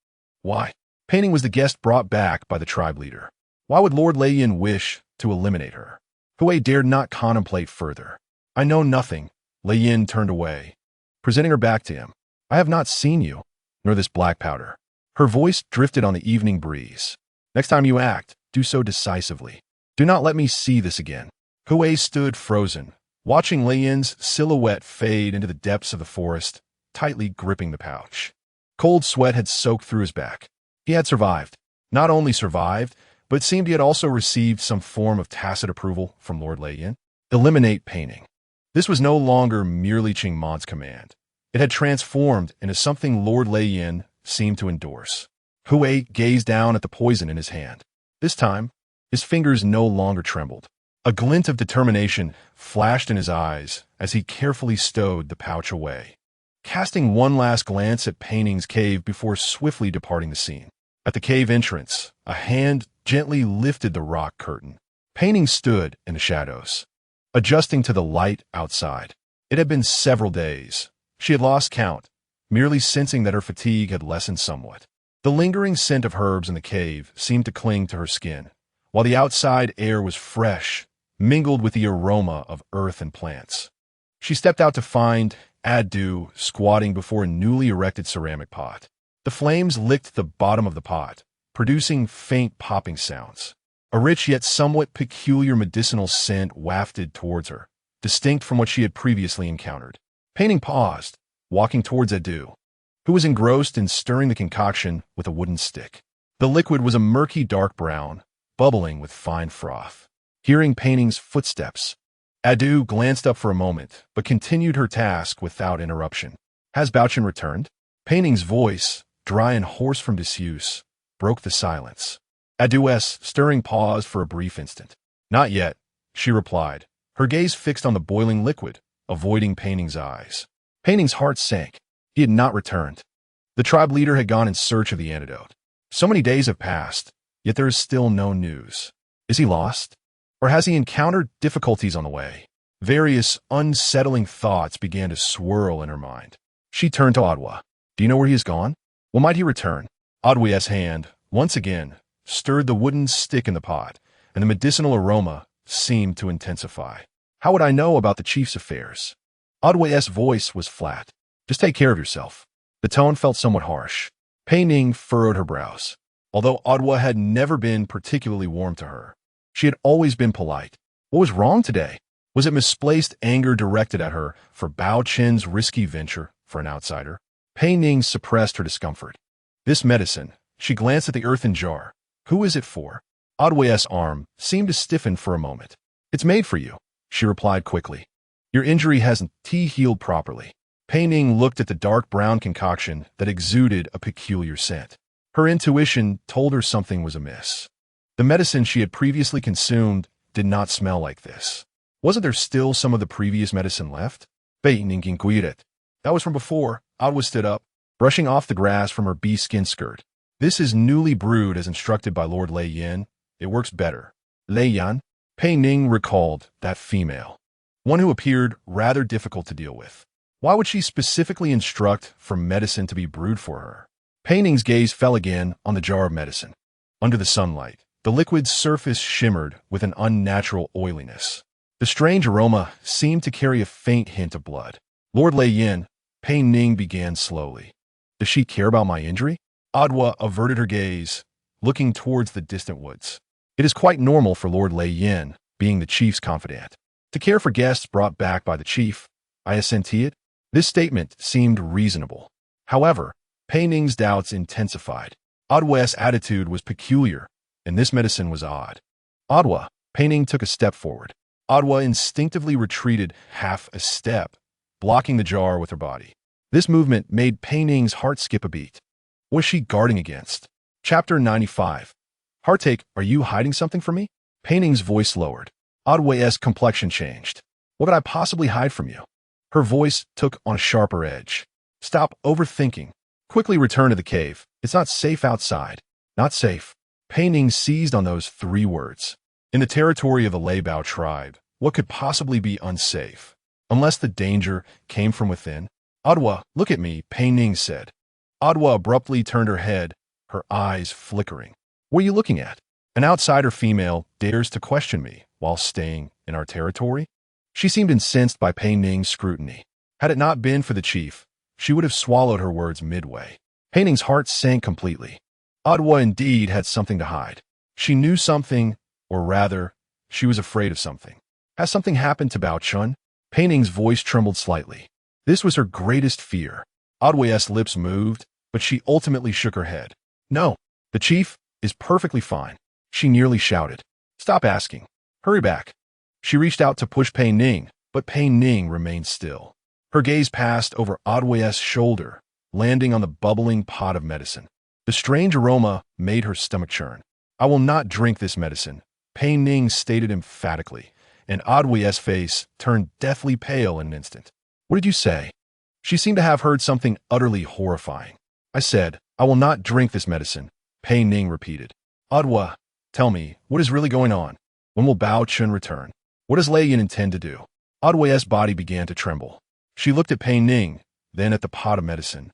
Why? Pei Ning was the guest brought back by the tribe leader. Why would Lord Lei Yin wish to eliminate her? Hui dared not contemplate further. "I know nothing." Lei Yin turned away, presenting her back to him. "I have not seen you, nor this black powder." Her voice drifted on the evening breeze. "Next time you act, do so decisively. Do not let me see this again." Hui stood frozen, watching Lei Yin's silhouette fade into the depths of the forest, tightly gripping the pouch. Cold sweat had soaked through his back. He had survived. not only survived, but seemed he had also received some form of tacit approval from Lord Lei Yin. Eliminate Pei Ning. This was no longer merely Qing Man's command. It had transformed into something Lord Lei Yin seemed to endorse. Hui gazed down at the poison in his hand. This time, his fingers no longer trembled. A glint of determination flashed in his eyes as he carefully stowed the pouch away, casting one last glance at Pei Ning's cave before swiftly departing the scene. At the cave entrance, a hand gently lifted the rock curtain. Pei Ning stood in the shadows, adjusting to the light outside. It had been several days. She had lost count, merely sensing that her fatigue had lessened somewhat. The lingering scent of herbs in the cave seemed to cling to her skin, while the outside air was fresh, mingled with the aroma of earth and plants. She stepped out to find Adu squatting before a newly erected ceramic pot. The flames licked the bottom of the pot, producing faint popping sounds. A rich yet somewhat peculiar medicinal scent wafted towards her, distinct from what she had previously encountered. Pei Ning paused, walking towards Adu, who was engrossed in stirring the concoction with a wooden stick. The liquid was a murky dark brown, bubbling with fine froth. Hearing Pei Ning's footsteps, Adu glanced up for a moment, but continued her task without interruption. Has Baochen returned? Pei Ning's voice, dry and hoarse from disuse, broke the silence. Adu's stirring paused for a brief instant. Not yet, she replied, her gaze fixed on the boiling liquid, avoiding Pei Ning's eyes. Pei Ning's heart sank. He had not returned. The tribe leader had gone in search of the antidote. So many days have passed, yet there is still no news. Is he lost? Or has he encountered difficulties on the way? Various unsettling thoughts began to swirl in her mind. She turned to Adwa. Do you know where he has gone? When might he return? Adwa's hand, once again, stirred the wooden stick in the pot, and the medicinal aroma seemed to intensify. How would I know about the chief's affairs? Adwa's voice was flat. Just take care of yourself. The tone felt somewhat harsh. Pei Ning furrowed her brows. Although Adwa had never been particularly warm to her, she had always been polite. What was wrong today? Was it misplaced anger directed at her for Bao Chen's risky venture for an outsider? Pei Ning suppressed her discomfort. This medicine, she glanced at the earthen jar. Who is it for? Adwa's arm seemed to stiffen for a moment. It's made for you, she replied quickly. Your injury hasn't healed properly. Pei Ning looked at the dark brown concoction that exuded a peculiar scent. Her intuition told her something was amiss. The medicine she had previously consumed did not smell like this. Wasn't there still some of the previous medicine left? Pei Ning inquired. That was from before. Adwa stood up, brushing off the grass from her bee-skin skirt. This is newly brewed as instructed by Lord Lei Yin. It works better. Lei Yan? Pei Ning recalled that female, one who appeared rather difficult to deal with. Why would she specifically instruct for medicine to be brewed for her? Pei Ning's gaze fell again on the jar of medicine. Under the sunlight, the liquid's surface shimmered with an unnatural oiliness. The strange aroma seemed to carry a faint hint of blood. Lord Lei Yin, Pei Ning began slowly. Does she care about my injury? Adwa averted her gaze, looking towards the distant woods. It is quite normal for Lord Lei Yin, being the chief's confidant, to care for guests brought back by the chief. I assented. This statement seemed reasonable. However, Pei Ning's doubts intensified. Adwa's attitude was peculiar, and this medicine was odd. Adwa, Pei Ning took a step forward. Adwa instinctively retreated half a step, blocking the jar with her body. This movement made Pei Ning's heart skip a beat. What was she guarding against? Chapter 95. Heartache, are you hiding something from me? Pei Ning's voice lowered. Adwa's complexion changed. What could I possibly hide from you? Her voice took on a sharper edge. Stop overthinking. Quickly return to the cave. It's not safe outside. Not safe. Pei Ning seized on those 3 words. In the territory of the Lei Bao tribe, what could possibly be unsafe? Unless the danger came from within? Adwa, look at me, Pei Ning said. Adwa abruptly turned her head, her eyes flickering. What are you looking at? An outsider female dares to question me while staying in our territory? She seemed incensed by Pei Ning's scrutiny. Had it not been for the chief, she would have swallowed her words midway. Pei Ning's heart sank completely. Adwa indeed had something to hide. She knew something, or rather, she was afraid of something. Has something happened to Bao Chun? Pei Ning's voice trembled slightly. This was her greatest fear. Adwa's lips moved, but she ultimately shook her head. No, the chief, is perfectly fine. She nearly shouted. Stop asking. Hurry back. She reached out to push Pei Ning, but Pei Ning remained still. Her gaze passed over Adwe's shoulder, landing on the bubbling pot of medicine. The strange aroma made her stomach churn. I will not drink this medicine, Pei Ning stated emphatically, and Adwe's face turned deathly pale in an instant. What did you say? She seemed to have heard something utterly horrifying. I said, I will not drink this medicine, Pei Ning repeated. Adwe, tell me, what is really going on? When will Bao Chun return? What does Lei Yin intend to do? Adwe's body began to tremble. She looked at Pei Ning, then at the pot of medicine.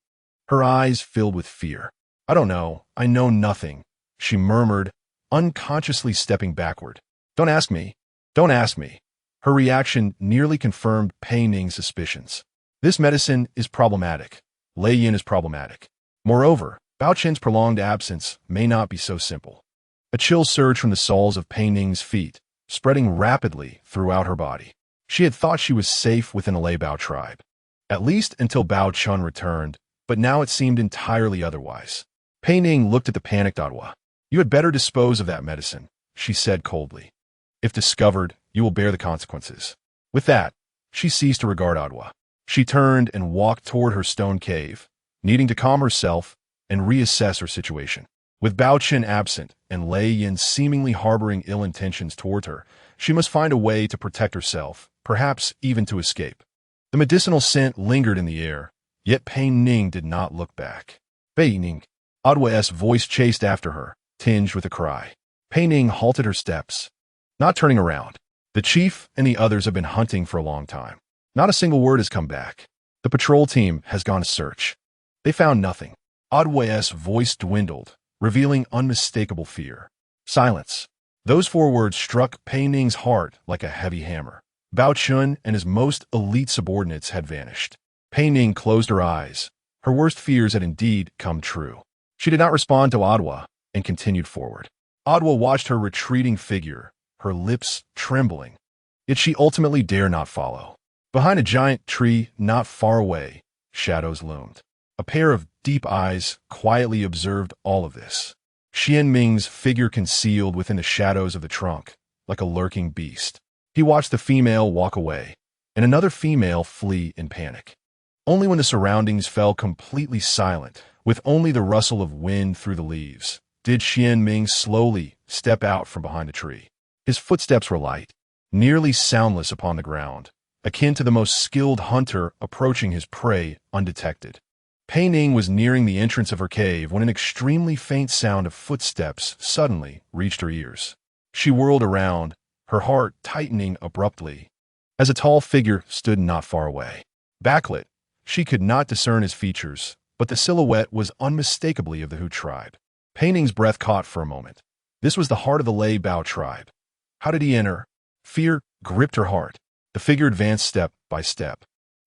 Her eyes filled with fear. I don't know. I know nothing, she murmured, unconsciously stepping backward. Don't ask me. Don't ask me. Her reaction nearly confirmed Pei Ning's suspicions. This medicine is problematic. Lei Yin is problematic. Moreover, Bao Chen's prolonged absence may not be so simple. A chill surged from the soles of Pei Ning's feet, spreading rapidly throughout her body. She had thought she was safe within the Lei Bao tribe, at least until Bao Chun returned, but now it seemed entirely otherwise. Pei Ning looked at the panicked Adwe. You had better dispose of that medicine, she said coldly. If discovered, you will bear the consequences. With that, she ceased to regard Adwe. She turned and walked toward her stone cave, needing to calm herself and reassess her situation. With Bao Chen absent and Lei Yin seemingly harboring ill intentions toward her, she must find a way to protect herself, perhaps even to escape. The medicinal scent lingered in the air, yet Pei Ning did not look back. Pei Ning, Adwe's voice chased after her, tinged with a cry. Pei Ning halted her steps, not turning around. The chief and the others have been hunting for a long time. Not a single word has come back. The patrol team has gone to search. They found nothing. Adwe's voice dwindled, revealing unmistakable fear. Silence. Those 4 words struck Pei Ning's heart like a heavy hammer. Bao Chun and his most elite subordinates had vanished. Pei Ning closed her eyes. Her worst fears had indeed come true. She did not respond to Adwe and continued forward. Adwe watched her retreating figure, her lips trembling. Yet she ultimately dared not follow. Behind a giant tree not far away, shadows loomed. A pair of deep eyes quietly observed all of this. Xian Ming's figure concealed within the shadows of the trunk, like a lurking beast. He watched the female walk away, and another female flee in panic. Only when the surroundings fell completely silent, with only the rustle of wind through the leaves, did Xian Ming slowly step out from behind the tree. His footsteps were light, nearly soundless upon the ground, akin to the most skilled hunter approaching his prey undetected. Pei Ning was nearing the entrance of her cave when an extremely faint sound of footsteps suddenly reached her ears. She whirled around, her heart tightening abruptly, as a tall figure stood not far away. Backlit, she could not discern his features, but the silhouette was unmistakably of the Hu tribe. Pei Ning's breath caught for a moment. This was the heart of the Lei Bao tribe. How did he enter? Fear gripped her heart. The figure advanced step by step,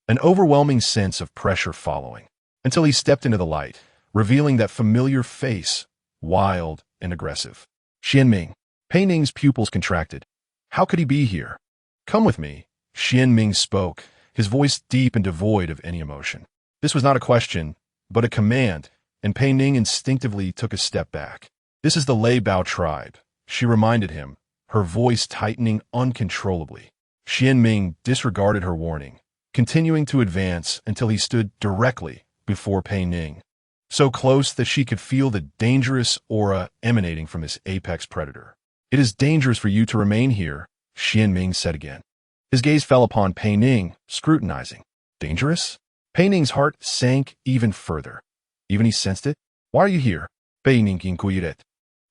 an overwhelming sense of pressure following, until he stepped into the light, revealing that familiar face, wild and aggressive. Xian Ming. Pei Ning's pupils contracted. How could he be here? Come with me, Xian Ming spoke, his voice deep and devoid of any emotion. This was not a question, but a command, and Pei Ning instinctively took a step back. This is the Lei Bao tribe, she reminded him, her voice tightening uncontrollably. Xian Ming disregarded her warning, continuing to advance until he stood directly before Pei Ning, so close that she could feel the dangerous aura emanating from this apex predator. It is dangerous for you to remain here, Xian Ming said again. His gaze fell upon Pei Ning, scrutinizing. Dangerous? Pei Ning's heart sank even further. Even he sensed it. Why are you here? Pei Ning inquired.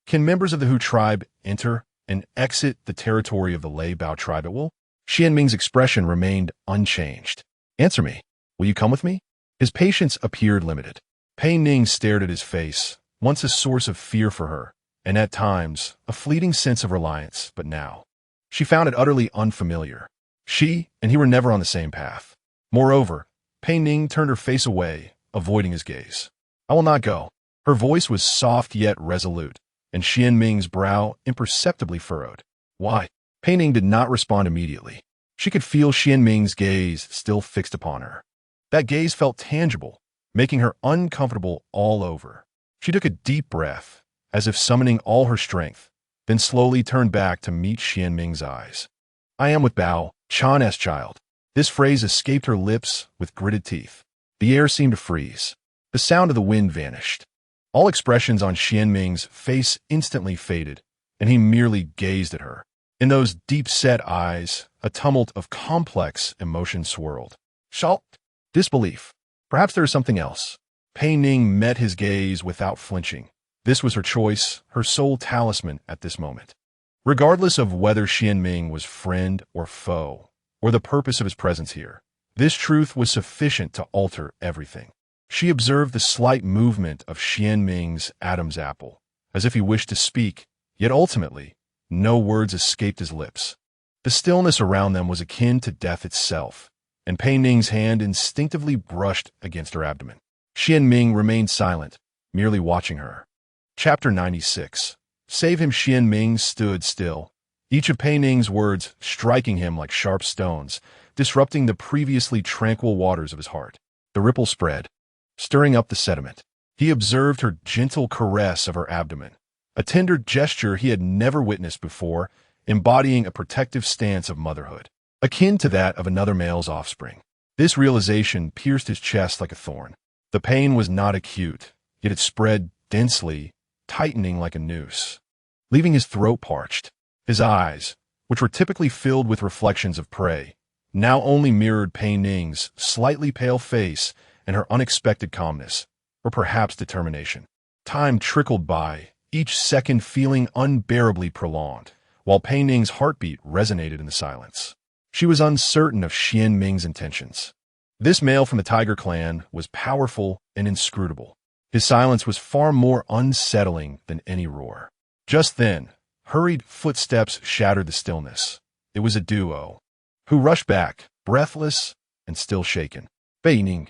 Can members of the Hu tribe enter and exit the territory of the Lei Bao tribe at will? Xian Ming's expression remained unchanged. Answer me. Will you come with me? His patience appeared limited. Pei Ning stared at his face, once a source of fear for her, and at times, a fleeting sense of reliance, but now. She found it utterly unfamiliar. She and he were never on the same path. Moreover, Pei Ning turned her face away, avoiding his gaze. I will not go. Her voice was soft yet resolute, and Xian Ming's brow imperceptibly furrowed. Why? Pei Ning did not respond immediately. She could feel Xian Ming's gaze still fixed upon her. That gaze felt tangible, making her uncomfortable all over. She took a deep breath, as if summoning all her strength, then slowly turned back to meet Xianming's eyes. "I am with Bao Chan's child." This phrase escaped her lips with gritted teeth. The air seemed to freeze. The sound of the wind vanished. All expressions on Xianming's face instantly faded, and he merely gazed at her. In those deep-set eyes, a tumult of complex emotions swirled. Shock, disbelief. Perhaps there is something else. Pei Ning met his gaze without flinching. This was her choice, her sole talisman at this moment. Regardless of whether Xianming was friend or foe, or the purpose of his presence here, this truth was sufficient to alter everything. She observed the slight movement of Xianming's Adam's apple, as if he wished to speak, yet ultimately, no words escaped his lips. The stillness around them was akin to death itself, and Pei Ning's hand instinctively brushed against her abdomen. Xianming remained silent, merely watching her. Chapter 96. Save him. Xianming stood still, each of Pei Ning's words striking him like sharp stones, disrupting the previously tranquil waters of his heart. The ripple spread, stirring up the sediment. He observed her gentle caress of her abdomen, a tender gesture he had never witnessed before, embodying a protective stance of motherhood, akin to that of another male's offspring. This realization pierced his chest like a thorn. The pain was not acute, yet it spread densely, tightening like a noose, leaving his throat parched. His eyes, which were typically filled with reflections of prey, now only mirrored Pei Ning's slightly pale face and her unexpected calmness, or perhaps determination. Time trickled by, each second feeling unbearably prolonged, while Pei Ning's heartbeat resonated in the silence. She was uncertain of Xianming's intentions. This male from the Tiger clan was powerful and inscrutable. His silence was far more unsettling than any roar. Just then, hurried footsteps shattered the stillness. It was a duo, who rushed back, breathless and still shaken. "Pei Ning,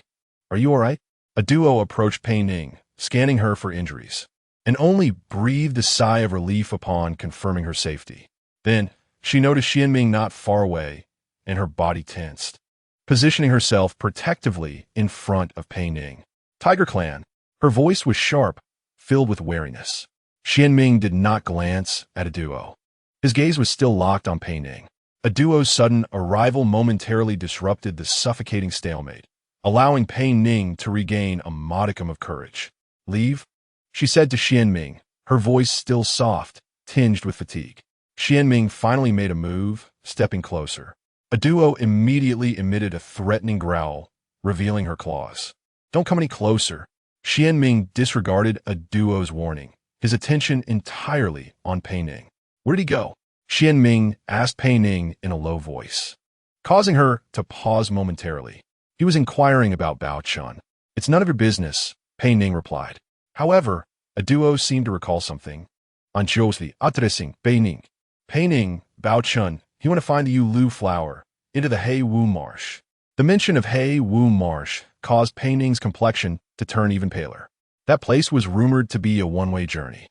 are you all right?" A duo approached Pei Ning, scanning her for injuries, and only breathed a sigh of relief upon confirming her safety. Then, she noticed Xianming not far away, and her body tensed, positioning herself protectively in front of Pei Ning. "Tiger clan." Her voice was sharp, filled with wariness. Xianming did not glance at a duo. His gaze was still locked on Pei Ning. A duo's sudden arrival momentarily disrupted the suffocating stalemate, allowing Pei Ning to regain a modicum of courage. "Leave," she said to Xianming, her voice still soft, tinged with fatigue. Xianming finally made a move, stepping closer. A duo immediately emitted a threatening growl, revealing her claws. "Don't come any closer." Xianming disregarded a duo's warning, his attention entirely on Pei Ning. "Where did he go?" Xianming asked Pei Ning in a low voice, causing her to pause momentarily. "He was inquiring about Bao Chan." "It's none of your business," Pei Ning replied. However, a duo seemed to recall something. "Anxiously addressing Pei Ning." "Pei Ning, Bao Chan, he went to find the Yu flower, into the He Wu marsh." The mention of He Wu marsh caused Pei Ning's complexion to turn even paler. That place was rumored to be a one-way journey,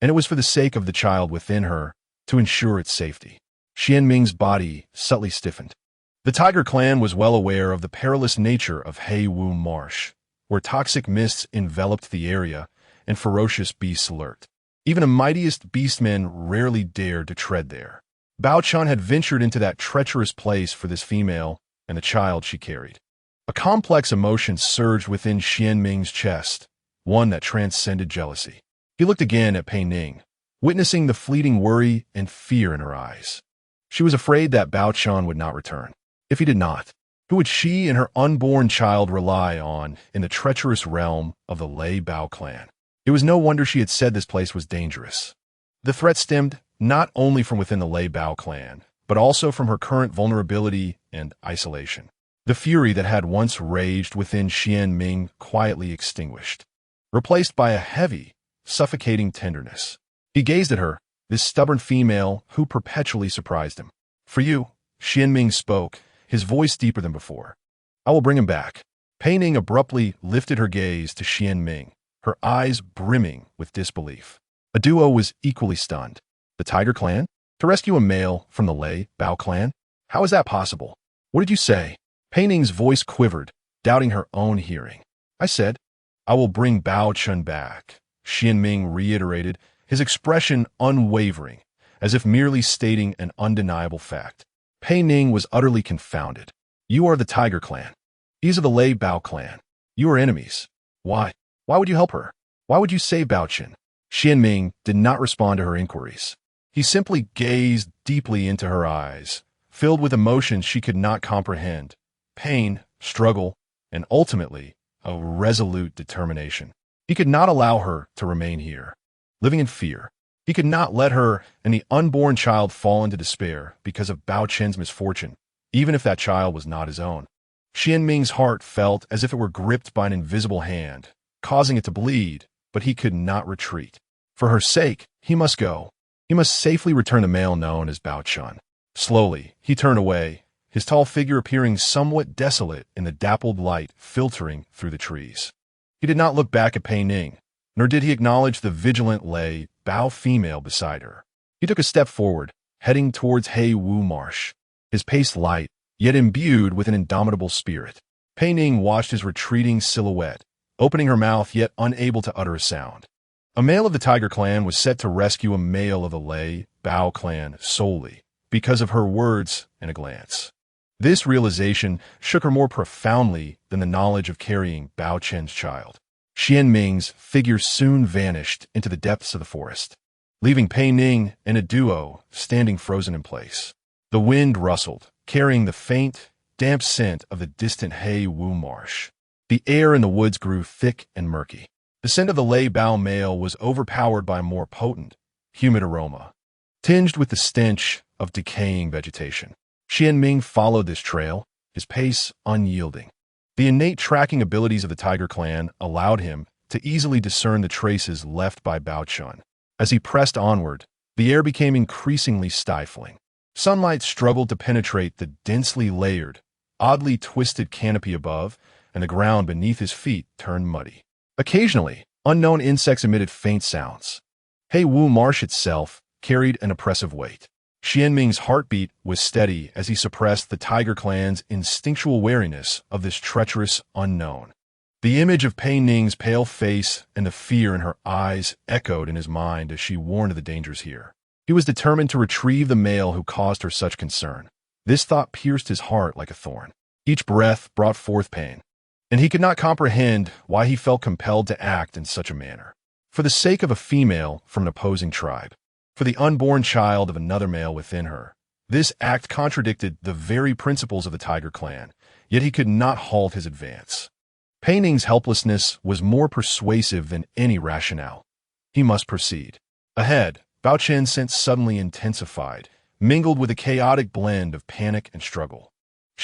and it was for the sake of the child within her to ensure its safety. Xianming's body subtly stiffened. The Tiger clan was well aware of the perilous nature of He Wu marsh, where toxic mists enveloped the area and ferocious beasts lurked. Even the mightiest beastmen rarely dared to tread there. Bao Chan had ventured into that treacherous place for this female and the child she carried. A complex emotion surged within Xianming's chest, one that transcended jealousy. He looked again at Pei Ning, witnessing the fleeting worry and fear in her eyes. She was afraid that Bao Chan would not return. If he did not, who would she and her unborn child rely on in the treacherous realm of the Lei Bao clan? It was no wonder she had said this place was dangerous. The threat stemmed not only from within the Lei Bao clan, but also from her current vulnerability and isolation. The fury that had once raged within Xianming quietly extinguished, replaced by a heavy, suffocating tenderness. He gazed at her, this stubborn female who perpetually surprised him. "For you," Xianming spoke, his voice deeper than before. "I will bring him back." Pei Ning abruptly lifted her gaze to Xianming, her eyes brimming with disbelief. A duo was equally stunned. "The Tiger clan? To rescue a male from the Lei Bao clan? How is that possible? What did you say?" Pei Ning's voice quivered, doubting her own hearing. "I said, I will bring Bao Chan back," Ming reiterated, his expression unwavering, as if merely stating an undeniable fact. Pei Ning was utterly confounded. You are the Tiger Clan. These are the Bao clan. You are enemies. Why? Why would you help her? Why would you save Bao? Ming did not respond to her inquiries. He simply gazed deeply into her eyes, filled with emotions she could not comprehend. Pain, struggle, and ultimately, a resolute determination. He could not allow her to remain here, living in fear. He could not let her and the unborn child fall into despair because of Bao Chen's misfortune, even if that child was not his own. Ming's heart felt as if it were gripped by an invisible hand, causing it to bleed, but he could not retreat. For her sake, he must go. He must safely return the male known as Bao Chen. Slowly, he turned away, his tall figure appearing somewhat desolate in the dappled light filtering through the trees. He did not look back at Pei Ning, nor did he acknowledge the vigilant Bao female beside her. He took a step forward, heading towards He Wu Marsh, his pace light, yet imbued with an indomitable spirit. Pei Ning watched his retreating silhouette, opening her mouth yet unable to utter a sound. A male of the Tiger Clan was set to rescue a male of the Bao clan solely because of her words and a glance. This realization shook her more profoundly than the knowledge of carrying Bao Chen's child. Ming's figure soon vanished into the depths of the forest, leaving Pei Ning and a duo standing frozen in place. The wind rustled, carrying the faint, damp scent of the distant He Wu Marsh. The air in the woods grew thick and murky. The scent of the Bao male was overpowered by a more potent, humid aroma, tinged with the stench of decaying vegetation. Ming followed this trail, his pace unyielding. The innate tracking abilities of the Tiger Clan allowed him to easily discern the traces left by Bao Chen. As he pressed onward, the air became increasingly stifling. Sunlight struggled to penetrate the densely layered, oddly twisted canopy above, and the ground beneath his feet turned muddy. Occasionally, unknown insects emitted faint sounds. He Wu Marsh itself carried an oppressive weight. Ming's heartbeat was steady as he suppressed the Tiger Clan's instinctual wariness of this treacherous unknown. The image of Pei Ning's pale face and the fear in her eyes echoed in his mind as she warned of the dangers here. He was determined to retrieve the male who caused her such concern. This thought pierced his heart like a thorn. Each breath brought forth pain, and he could not comprehend why he felt compelled to act in such a manner. For the sake of a female from an opposing tribe, for the unborn child of another male within her, this act contradicted the very principles of the Tiger Clan, yet he could not halt his advance. Pei Ning's helplessness was more persuasive than any rationale. He must proceed. Ahead, Bao Chen's sense suddenly intensified, mingled with a chaotic blend of panic and struggle.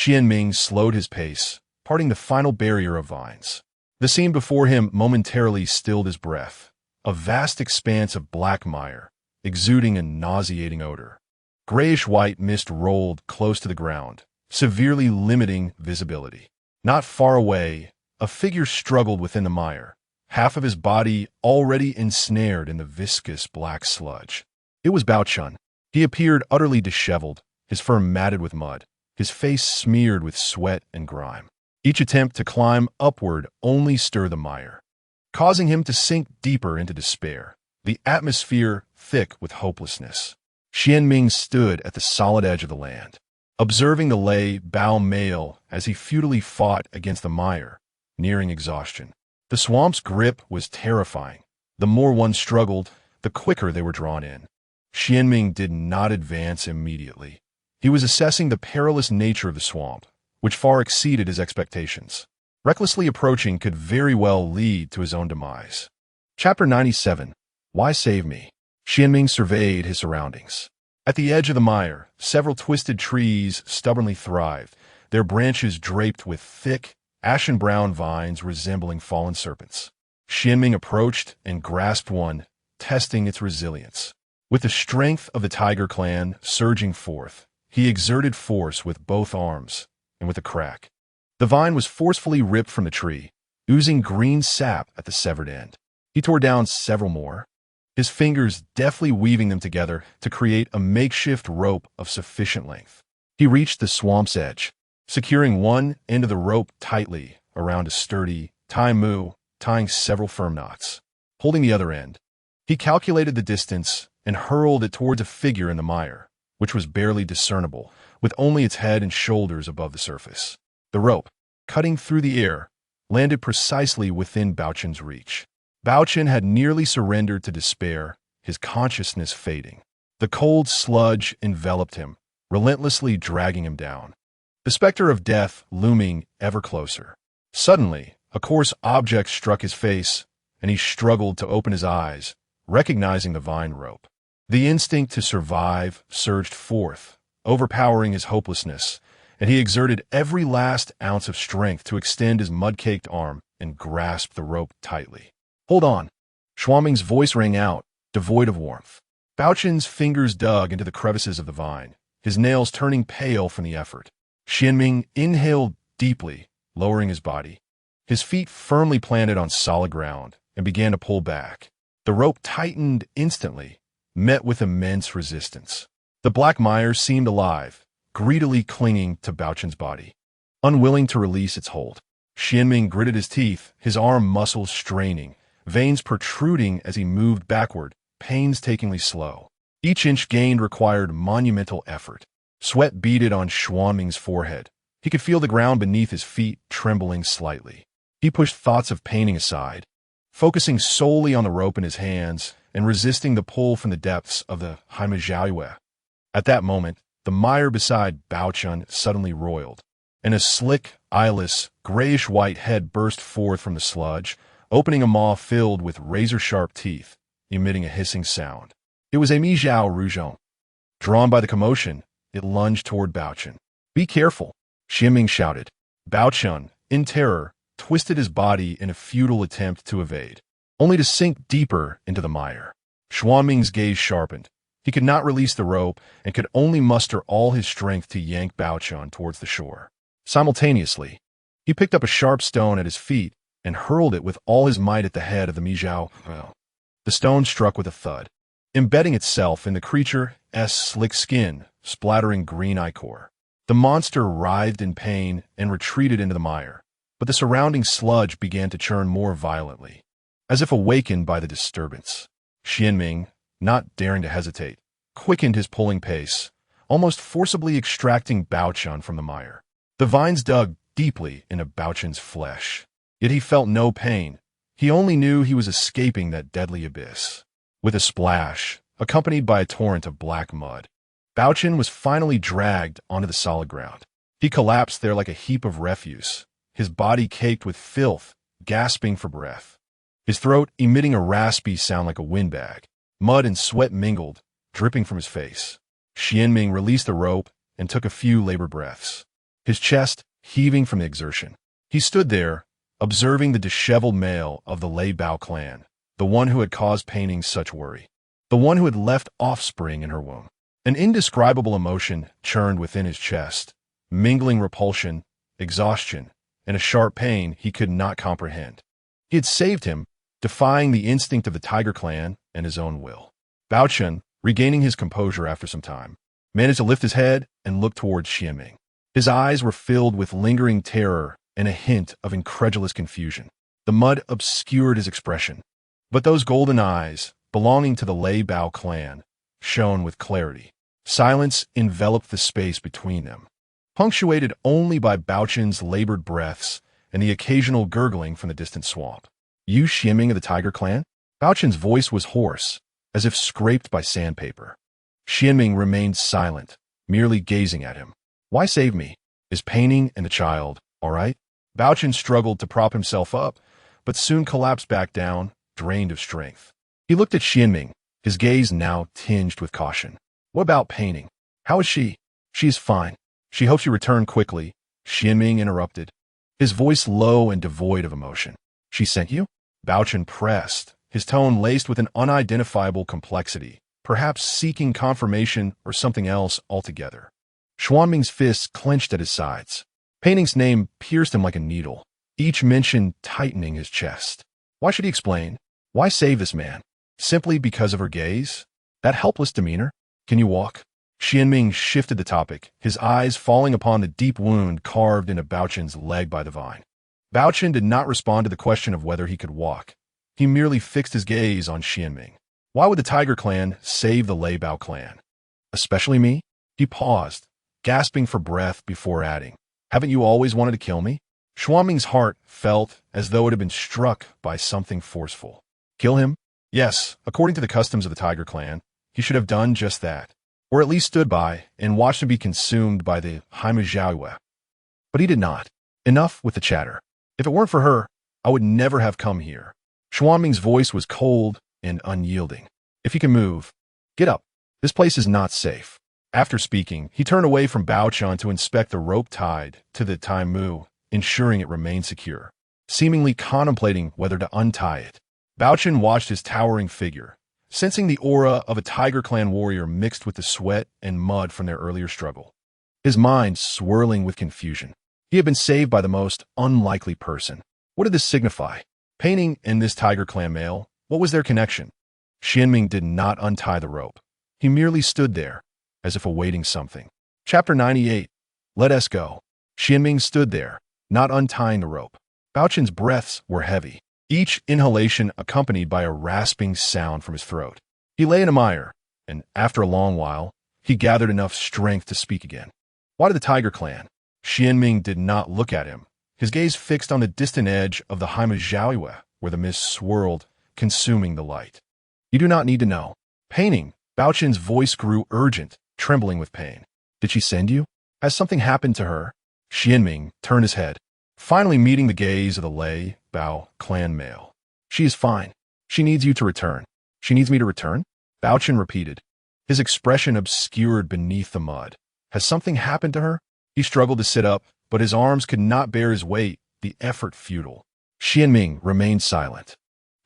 Ming slowed his pace, parting the final barrier of vines. The scene before him momentarily stilled his breath, a vast expanse of black mire, exuding a nauseating odor. Grayish-white mist rolled close to the ground, severely limiting visibility. Not far away, a figure struggled within the mire, half of his body already ensnared in the viscous black sludge. It was Bao Chen. He appeared utterly disheveled, his fur matted with mud, his face smeared with sweat and grime. Each attempt to climb upward only stirred the mire, causing him to sink deeper into despair, the atmosphere thick with hopelessness. Ming stood at the solid edge of the land, observing the Bao male as he futilely fought against the mire, nearing exhaustion. The swamp's grip was terrifying. The more one struggled, the quicker they were drawn in. Ming did not advance immediately. He was assessing the perilous nature of the swamp, which far exceeded his expectations. Recklessly approaching could very well lead to his own demise. Chapter 97. Why Save Me? Ming surveyed his surroundings. At the edge of the mire, several twisted trees stubbornly thrived, their branches draped with thick, ashen-brown vines resembling fallen serpents. Ming approached and grasped one, testing its resilience. With the strength of the Tiger Clan surging forth, he exerted force with both arms, and with a crack, the vine was forcefully ripped from the tree, oozing green sap at the severed end. He tore down several more, his fingers deftly weaving them together to create a makeshift rope of sufficient length. He reached the swamp's edge, securing one end of the rope tightly around a sturdy Tai Mu, tying several firm knots. holding the other end. He calculated the distance and hurled it towards a figure in the mire, which was barely discernible, with only its head and shoulders above the surface. The rope, cutting through the air, landed precisely within Baochen's reach. Baochen had nearly surrendered to despair, his consciousness fading. The cold sludge enveloped him, relentlessly dragging him down. The specter of death looming ever closer. Suddenly, a coarse object struck his face, and he struggled to open his eyes, recognizing the vine rope. The instinct to survive surged forth, overpowering his hopelessness, and he exerted every last ounce of strength to extend his mud-caked arm and grasp the rope tightly. "Hold on." Xuanming's voice rang out, devoid of warmth. Baochen's fingers dug into the crevices of the vine, his nails turning pale from the effort. Xuanming inhaled deeply, lowering his body. His feet firmly planted on solid ground, and began to pull back. The rope tightened instantly, met with immense resistance. The black mire seemed alive, greedily clinging to Baochen's body. Unwilling to release its hold, Xuanming gritted his teeth, his arm muscles straining, veins protruding as he moved backward, painstakingly slow. Each inch gained required monumental effort. Sweat beaded on Xuanming's forehead. He could feel the ground beneath his feet trembling slightly. He pushed thoughts of painting aside, focusing solely on the rope in his hands and resisting the pull from the depths of the Haimejiaoyue. At that moment, the mire beside Baochen suddenly roiled, and a slick, eyeless, grayish-white head burst forth from the sludge, opening a maw filled with razor-sharp teeth, emitting a hissing sound. It was a Mijiao Rougeon. Drawn by the commotion, it lunged toward Baochen. "Be careful," Xuanming shouted. Baochen, in terror, twisted his body in a futile attempt to evade, only to sink deeper into the mire. Xuanming's gaze sharpened. He could not release the rope and could only muster all his strength to yank Baochen towards the shore. Simultaneously, he picked up a sharp stone at his feet and hurled it with all his might at the head of the Mijiao. The stone struck with a thud, embedding itself in the creature's slick skin, splattering green ichor. The monster writhed in pain and retreated into the mire, but the surrounding sludge began to churn more violently, as if awakened by the disturbance. Xuanming, not daring to hesitate, quickened his pulling pace, almost forcibly extracting Baochen from the mire. The vines dug deeply into Baochen's flesh, yet he felt no pain. He only knew he was escaping that deadly abyss. With a splash, accompanied by a torrent of black mud, Baochen was finally dragged onto the solid ground. He collapsed there like a heap of refuse, his body caked with filth, gasping for breath. His throat emitting a raspy sound like a windbag. Mud and sweat mingled, dripping from his face. Xuanming released the rope and took a few labored breaths, his chest heaving from the exertion. He stood there, observing the disheveled male of the Lei Bao clan, the one who had caused Pei Ning such worry, the one who had left offspring in her womb. An indescribable emotion churned within his chest, mingling repulsion, exhaustion, and a sharp pain he could not comprehend. He had saved him, defying the instinct of the Tiger clan and his own will. Baochen, regaining his composure after some time, managed to lift his head and look towards Xuanming. His eyes were filled with lingering terror and a hint of incredulous confusion. The mud obscured his expression, but those golden eyes, belonging to the Lei Bao clan, shone with clarity. Silence enveloped the space between them, punctuated only by Baochen's labored breaths and the occasional gurgling from the distant swamp. "You Xuanming of the Tiger clan?" Baochen's voice was hoarse, as if scraped by sandpaper. Xuanming remained silent, merely gazing at him. "Why save me? Is Pei Ning and the child all right?" Baochen struggled to prop himself up, but soon collapsed back down, drained of strength. He looked at Xuanming, his gaze now tinged with caution. "What about Pei Ning? How is she?" "She is fine. She hopes you return quickly," Xuanming interrupted, his voice low and devoid of emotion. "She sent you?" Baochen pressed, his tone laced with an unidentifiable complexity, perhaps seeking confirmation or something else altogether. Xuanming's fists clenched at his sides. Pei Ning's name pierced him like a needle, each mention tightening his chest. Why should he explain? Why save this man? Simply because of her gaze? That helpless demeanor? "Can you walk?" Xuanming shifted the topic, his eyes falling upon the deep wound carved into Baochen's leg by the vine. Baochen did not respond to the question of whether he could walk. He merely fixed his gaze on Xianming. Why would the Tiger Clan save the Leibao clan? Especially me? He paused, gasping for breath before adding, haven't you always wanted to kill me? Xuanming's heart felt as though it had been struck by something forceful. Kill him? Yes, according to the customs of the Tiger Clan, he should have done just that, or at least stood by and watched him be consumed by the Haimajiawe. But he did not. Enough with the chatter. If it weren't for her, I would never have come here. Xuanming's voice was cold and unyielding. If you can move, get up. This place is not safe. After speaking, he turned away from Baochun to inspect the rope tied to the Taimu, ensuring it remained secure, seemingly contemplating whether to untie it. Baochun watched his towering figure, sensing the aura of a Tiger Clan warrior mixed with the sweat and mud from their earlier struggle. His mind swirling with confusion. He had been saved by the most unlikely person. What did this signify? Pei Ning and this Tiger Clan male, what was their connection? Xianming did not untie the rope. He merely stood there, as if awaiting something. Chapter 98. Let us go. Xianming stood there, not untying the rope. Baochun's breaths were heavy, each inhalation accompanied by a rasping sound from his throat. He lay in a mire, and after a long while, he gathered enough strength to speak again. Why did the Tiger Clan? Xianming did not look at him, his gaze fixed on the distant edge of the Haimajiawe, where the mist swirled, consuming the light. You do not need to know. Pei Ning, Baochun's voice grew urgent, trembling with pain. Did she send you? Has something happened to her? Xianming turned his head, finally meeting the gaze of the Lei Bao clan male. She is fine. She needs you to return. She needs me to return? Baochun repeated, his expression obscured beneath the mud. Has something happened to her? He struggled to sit up, but his arms could not bear his weight, the effort futile. Xianming remained silent.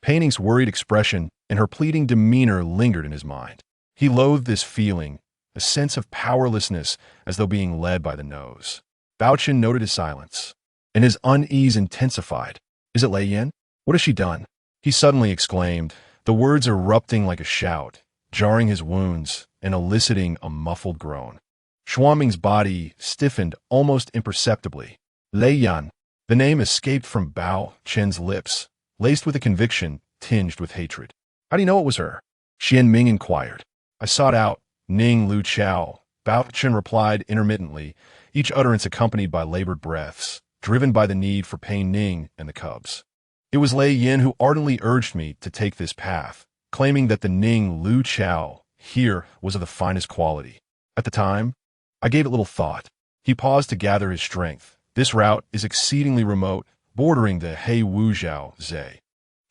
Pei Ning's worried expression and her pleading demeanor lingered in his mind. He loathed this feeling, a sense of powerlessness as though being led by the nose. Baochun noted his silence, and his unease intensified. Is it Lei Yan? What has she done? He suddenly exclaimed, the words erupting like a shout, jarring his wounds and eliciting a muffled groan. Xuanming's body stiffened almost imperceptibly. Lei Yan. The name escaped from Bao Chen's lips, laced with a conviction tinged with hatred. How do you know it was her? Xianming inquired. I sought out Ning Lu Chao. Bao Chen replied intermittently, each utterance accompanied by labored breaths, driven by the need for Pei Ning and the cubs. It was Lei Yin who ardently urged me to take this path, claiming that the Ning Lu Chao here was of the finest quality. At the time, I gave it little thought. He paused to gather his strength. This route is exceedingly remote, bordering the He Wu Zhao Zhe.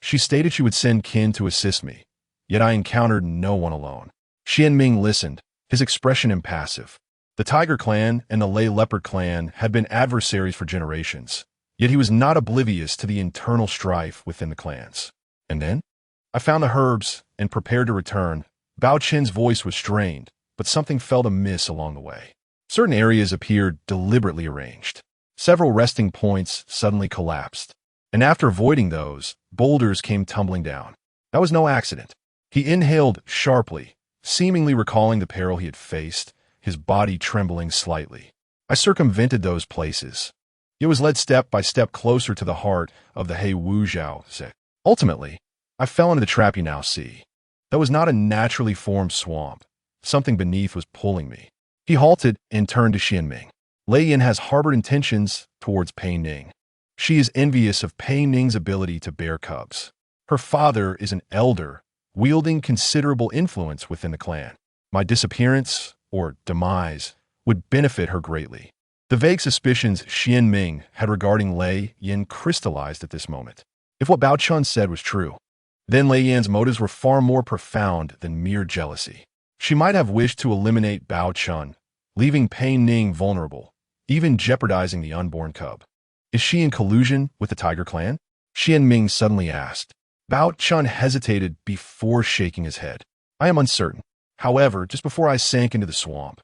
She stated she would send kin to assist me, yet I encountered no one alone. Xianming listened, his expression impassive. The Tiger Clan and the Lei Leopard Clan had been adversaries for generations, yet he was not oblivious to the internal strife within the clans. And then? I found the herbs and prepared to return. Bao Chen's voice was strained, but something felt amiss along the way. Certain areas appeared deliberately arranged. Several resting points suddenly collapsed, and after avoiding those, boulders came tumbling down. That was no accident. He inhaled sharply, seemingly recalling the peril he had faced, his body trembling slightly. I circumvented those places. It was led step by step closer to the heart of the He Wu Zhao Zhe. Ultimately, I fell into the trap you now see. That was not a naturally formed swamp. Something beneath was pulling me. He halted and turned to Xianming. Lei Yin has harbored intentions towards Pei Ning. She is envious of Pei Ning's ability to bear cubs. Her father is an elder, wielding considerable influence within the clan. My disappearance, or demise, would benefit her greatly. The vague suspicions Xianming had regarding Lei Yin crystallized at this moment. If what Bao Chun said was true, then Lei Yan's motives were far more profound than mere jealousy. She might have wished to eliminate Bao Chun, leaving Pei Ning vulnerable, even jeopardizing the unborn cub. Is she in collusion with the Tiger Clan? Xianming suddenly asked. Bao Chun hesitated before shaking his head. I am uncertain. However, just before I sank into the swamp,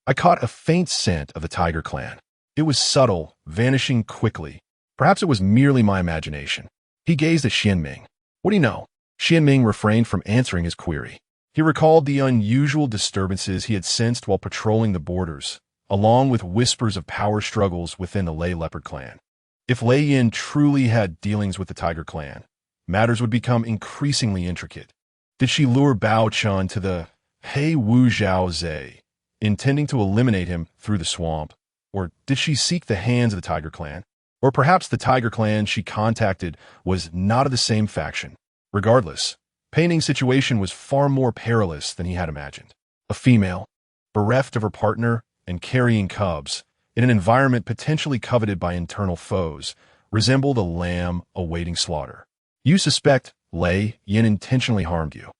I caught a faint scent of the Tiger Clan. It was subtle, vanishing quickly. Perhaps it was merely my imagination. He gazed at Xianming. What do you know? Xianming refrained from answering his query. He recalled the unusual disturbances he had sensed while patrolling the borders, along with whispers of power struggles within the Lei Leopard Clan. If Lei Yin truly had dealings with the Tiger Clan, matters would become increasingly intricate. Did she lure Bao Chun to the He Wu Zhao Zhe, intending to eliminate him through the swamp? Or did she seek the hands of the Tiger Clan? Or perhaps the Tiger Clan she contacted was not of the same faction. Regardless, Pei Ning's situation was far more perilous than he had imagined. A female, bereft of her partner and carrying cubs, in an environment potentially coveted by internal foes, resembled a lamb awaiting slaughter. You suspect Lei Yin intentionally harmed you,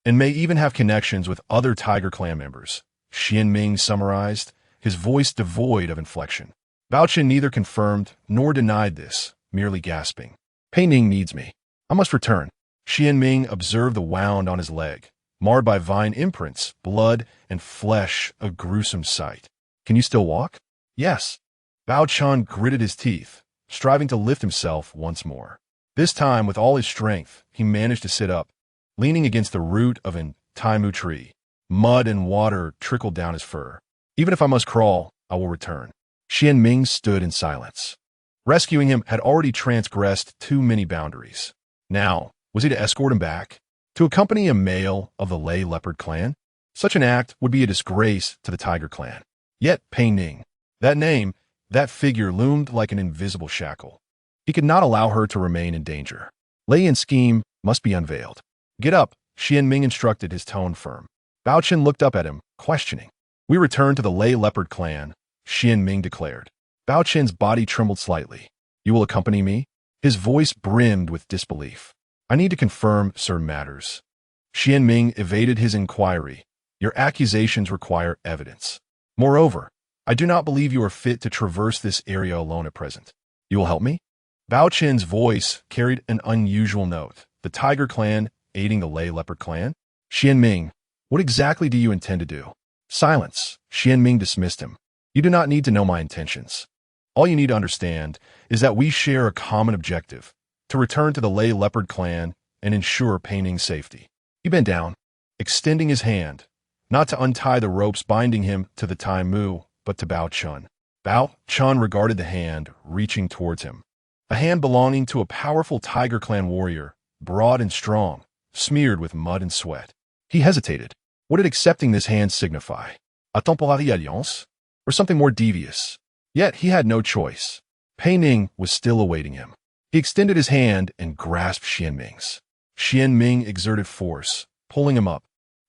and may even have connections with other Tiger Clan members, Xian Ming summarized, his voice devoid of inflection. Bao Chen neither confirmed nor denied this, merely gasping. Pei Ning needs me. I must return. Xian Ming observed the wound on his leg, marred by vine imprints, blood, and flesh, a gruesome sight. Can you still walk? Yes. Bao Chen gritted his teeth, striving to lift himself once more. This time, with all his strength, he managed to sit up, leaning against the root of an taimu tree. Mud and water trickled down his fur. Even if I must crawl, I will return. Xian Ming stood in silence. Rescuing him had already transgressed too many boundaries. Now, was he to escort him back? To accompany a male of the Lei Leopard clan? Such an act would be a disgrace to the Tiger Clan. Yet Pei Ning, that name, that figure loomed like an invisible shackle. He could not allow her to remain in danger. Lei Yin's scheme must be unveiled. Get up, Xian Ming instructed, his tone firm. Bao Chen looked up at him, questioning. We return to the Lei Leopard clan, Xian Ming declared. Bao Chen's body trembled slightly. You will accompany me? His voice brimmed with disbelief. I need to confirm certain matters. Xian Ming evaded his inquiry. Your accusations require evidence. Moreover, I do not believe you are fit to traverse this area alone at present. You will help me? Bao Chen's voice carried an unusual note. The Tiger Clan aiding the Lei Leopard clan? Xian Ming, what exactly do you intend to do? Silence. Xian Ming dismissed him. You do not need to know my intentions. All you need to understand is that we share a common objective, to return to the Lei Leopard clan and ensure Pei Ning's safety. He bent down, extending his hand, not to untie the ropes binding him to the taimu, but to Bao Chen. Bao Chen regarded the hand reaching towards him. A hand belonging to a powerful Tiger Clan warrior, broad and strong, smeared with mud and sweat. He hesitated. What did accepting this hand signify? A temporary alliance? Or something more devious? Yet he had no choice. Pei Ning was still awaiting him. He extended his hand and grasped Xian Ming's. Xian Ming exerted force, pulling him up.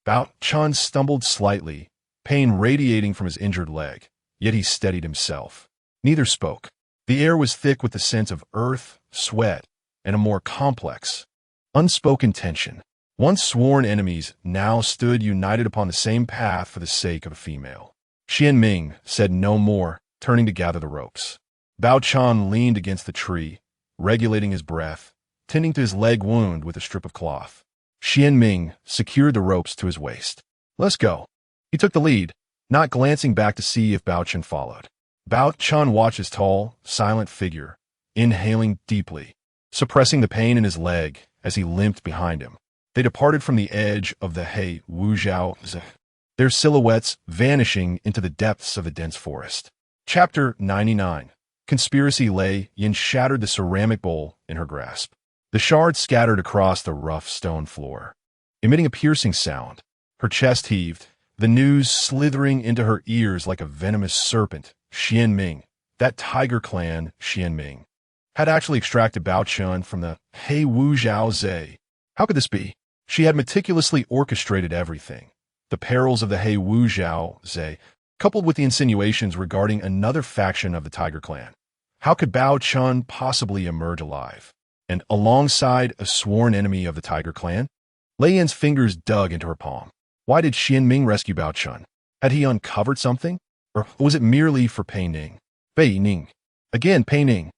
Bao Chen stumbled slightly, pain radiating from his injured leg, yet he steadied himself. Neither spoke. The air was thick with the sense of earth, sweat, and a more complex, unspoken tension. Once sworn enemies now stood united upon the same path for the sake of a female. Xian Ming said no more, turning to gather the ropes. Bao Chen leaned against the tree, regulating his breath, tending to his leg wound with a strip of cloth. Xian Ming secured the ropes to his waist. Let's go. He took the lead, not glancing back to see if Bao Chen followed. Bao Chen watched his tall, silent figure, inhaling deeply, suppressing the pain in his leg as he limped behind him. They departed from the edge of the He Wu Zhao Zhe, their silhouettes vanishing into the depths of the dense forest. Chapter 99. Conspiracy. Lei Yin shattered the ceramic bowl in her grasp. The shards scattered across the rough stone floor, emitting a piercing sound. Her chest heaved, the news slithering into her ears like a venomous serpent. Xian Ming, that Tiger Clan Xian Ming, had actually extracted Bao Chen from the He Wu Zhao Zhe. How could this be? She had meticulously orchestrated everything. The perils of the He Wu Zhao Zhe, coupled with the insinuations regarding another faction of the Tiger Clan. How could Bao Chen possibly emerge alive? And alongside a sworn enemy of the Tiger Clan? Lei Yin's fingers dug into her palm. Why did Xian Ming rescue Bao Chen? Had he uncovered something? Or was it merely for Pei Ning? Pei Ning. Again, Pei Ning.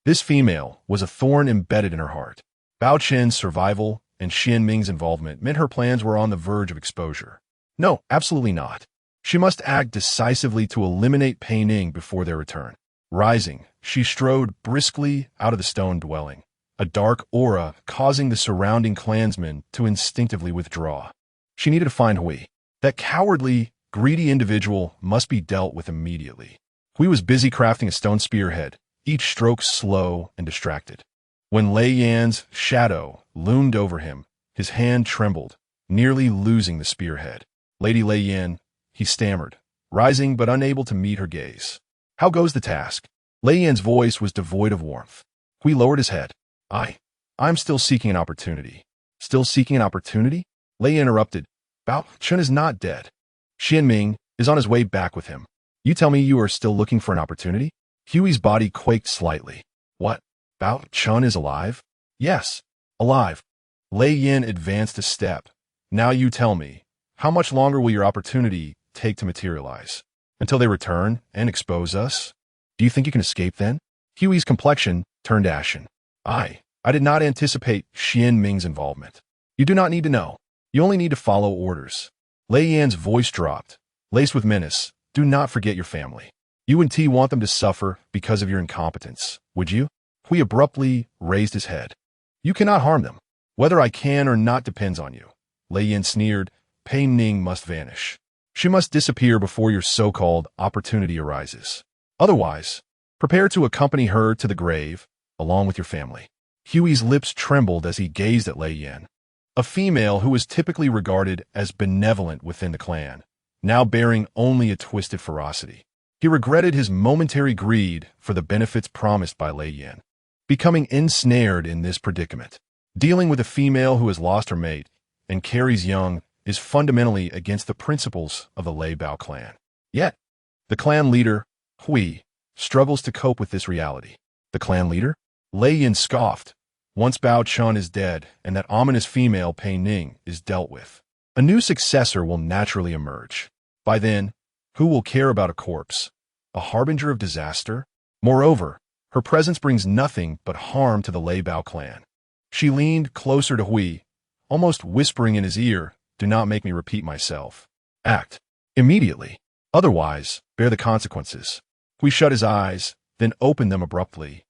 This female was a thorn embedded in her heart. Bao Chen's survival and Xian Ming's involvement meant her plans were on the verge of exposure. No, absolutely not. She must act decisively to eliminate Pei Ning before their return. Rising, she strode briskly out of the stone dwelling, a dark aura causing the surrounding clansmen to instinctively withdraw. She needed to find Hui. That cowardly, greedy individual must be dealt with immediately. Hui was busy crafting a stone spearhead, each stroke slow and distracted. When Lei Yan's shadow loomed over him, his hand trembled, nearly losing the spearhead. Lady Lei Yan, he stammered, rising but unable to meet her gaze. How goes the task? Lei Yan's voice was devoid of warmth. Hui lowered his head. I'm still seeking an opportunity. Still seeking an opportunity? Lei Yan interrupted. Bao Chun is not dead. Xian Ming is on his way back with him. You tell me you are still looking for an opportunity? Huey's body quaked slightly. What? Bao Chun is alive? Yes, alive. Lei Yan advanced a step. Now you tell me, how much longer will your opportunity take to materialize? Until they return and expose us? Do you think you can escape then? Huey's complexion turned ashen. I did not anticipate Xian Ming's involvement. You do not need to know. You only need to follow orders. Lei Yan's voice dropped, laced with menace. Do not forget your family. You and T want them to suffer because of your incompetence, would you? Hui abruptly raised his head. You cannot harm them. Whether I can or not depends on you. Lei Yan sneered. Pei Ning must vanish. She must disappear before your so-called opportunity arises. Otherwise, prepare to accompany her to the grave, along with your family. Huey's lips trembled as he gazed at Lei Yan, a female who was typically regarded as benevolent within the clan, now bearing only a twisted ferocity. He regretted his momentary greed for the benefits promised by Lei Yan, becoming ensnared in this predicament. Dealing with a female who has lost her mate and carries young is fundamentally against the principles of the Lei Bao clan. Yet, the clan leader, Hui, struggles to cope with this reality. The clan leader? Lei Yan scoffed. Once Bao Chun is dead and that ominous female Pei Ning is dealt with, a new successor will naturally emerge. By then, who will care about a corpse? A harbinger of disaster? Moreover, her presence brings nothing but harm to the Lei Bao clan. She leaned closer to Hui, almost whispering in his ear, do not make me repeat myself. Act immediately. Otherwise, bear the consequences. Hui shut his eyes, then opened them abruptly.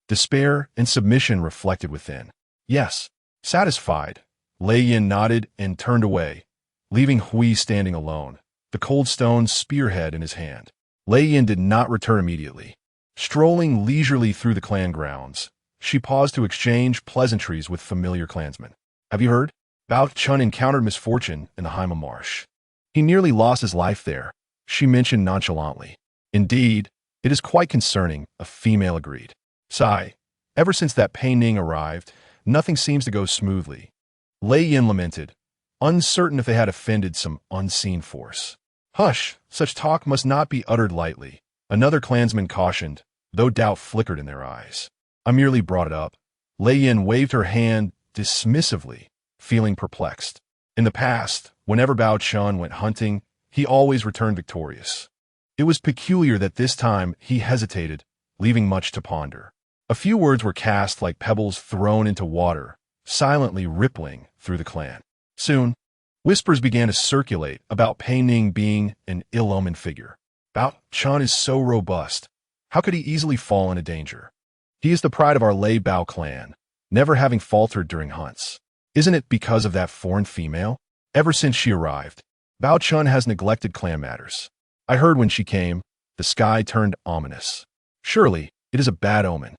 Despair and submission reflected within. Yes, satisfied. Lei Yan nodded and turned away, leaving Hui standing alone, the cold stone spearhead in his hand. Lei Yan did not return immediately. Strolling leisurely through the clan grounds, she paused to exchange pleasantries with familiar clansmen. Have you heard? Bao Chun encountered misfortune in the Haima Marsh. He nearly lost his life there, she mentioned nonchalantly. Indeed, it is quite concerning, a female agreed. Sigh. Ever since that Pei Ning arrived, nothing seems to go smoothly. Lei Yan lamented, uncertain if they had offended some unseen force. Hush, such talk must not be uttered lightly, another clansman cautioned, though doubt flickered in their eyes. I merely brought it up. Lei Yan waved her hand dismissively, feeling perplexed. In the past, whenever Bao Chun went hunting, he always returned victorious. It was peculiar that this time he hesitated, leaving much to ponder. A few words were cast like pebbles thrown into water, silently rippling through the clan. Soon, whispers began to circulate about Pei Ning being an ill-omened figure. Bao Chun is so robust. How could he easily fall into danger? He is the pride of our Lei Bao clan, never having faltered during hunts. Isn't it because of that foreign female? Ever since she arrived, Bao Chun has neglected clan matters. I heard when she came, the sky turned ominous. Surely, it is a bad omen.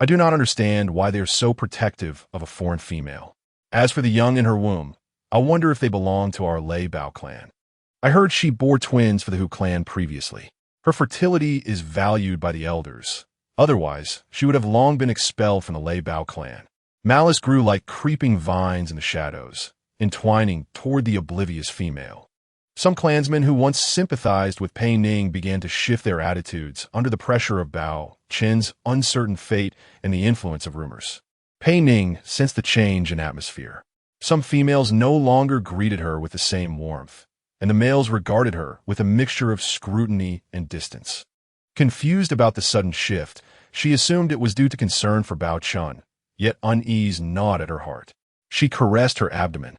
I do not understand why they are so protective of a foreign female. As for the young in her womb, I wonder if they belong to our Lei Bao clan. I heard she bore twins for the Hu clan previously. Her fertility is valued by the elders. Otherwise, she would have long been expelled from the Lei Bao clan. Malice grew like creeping vines in the shadows, entwining toward the oblivious female. Some clansmen who once sympathized with Pei Ning began to shift their attitudes under the pressure of Bao Chen's uncertain fate and the influence of rumors. Pei Ning sensed the change in atmosphere. Some females no longer greeted her with the same warmth, and the males regarded her with a mixture of scrutiny and distance. Confused about the sudden shift, she assumed it was due to concern for Bao Chun, yet unease gnawed at her heart. She caressed her abdomen,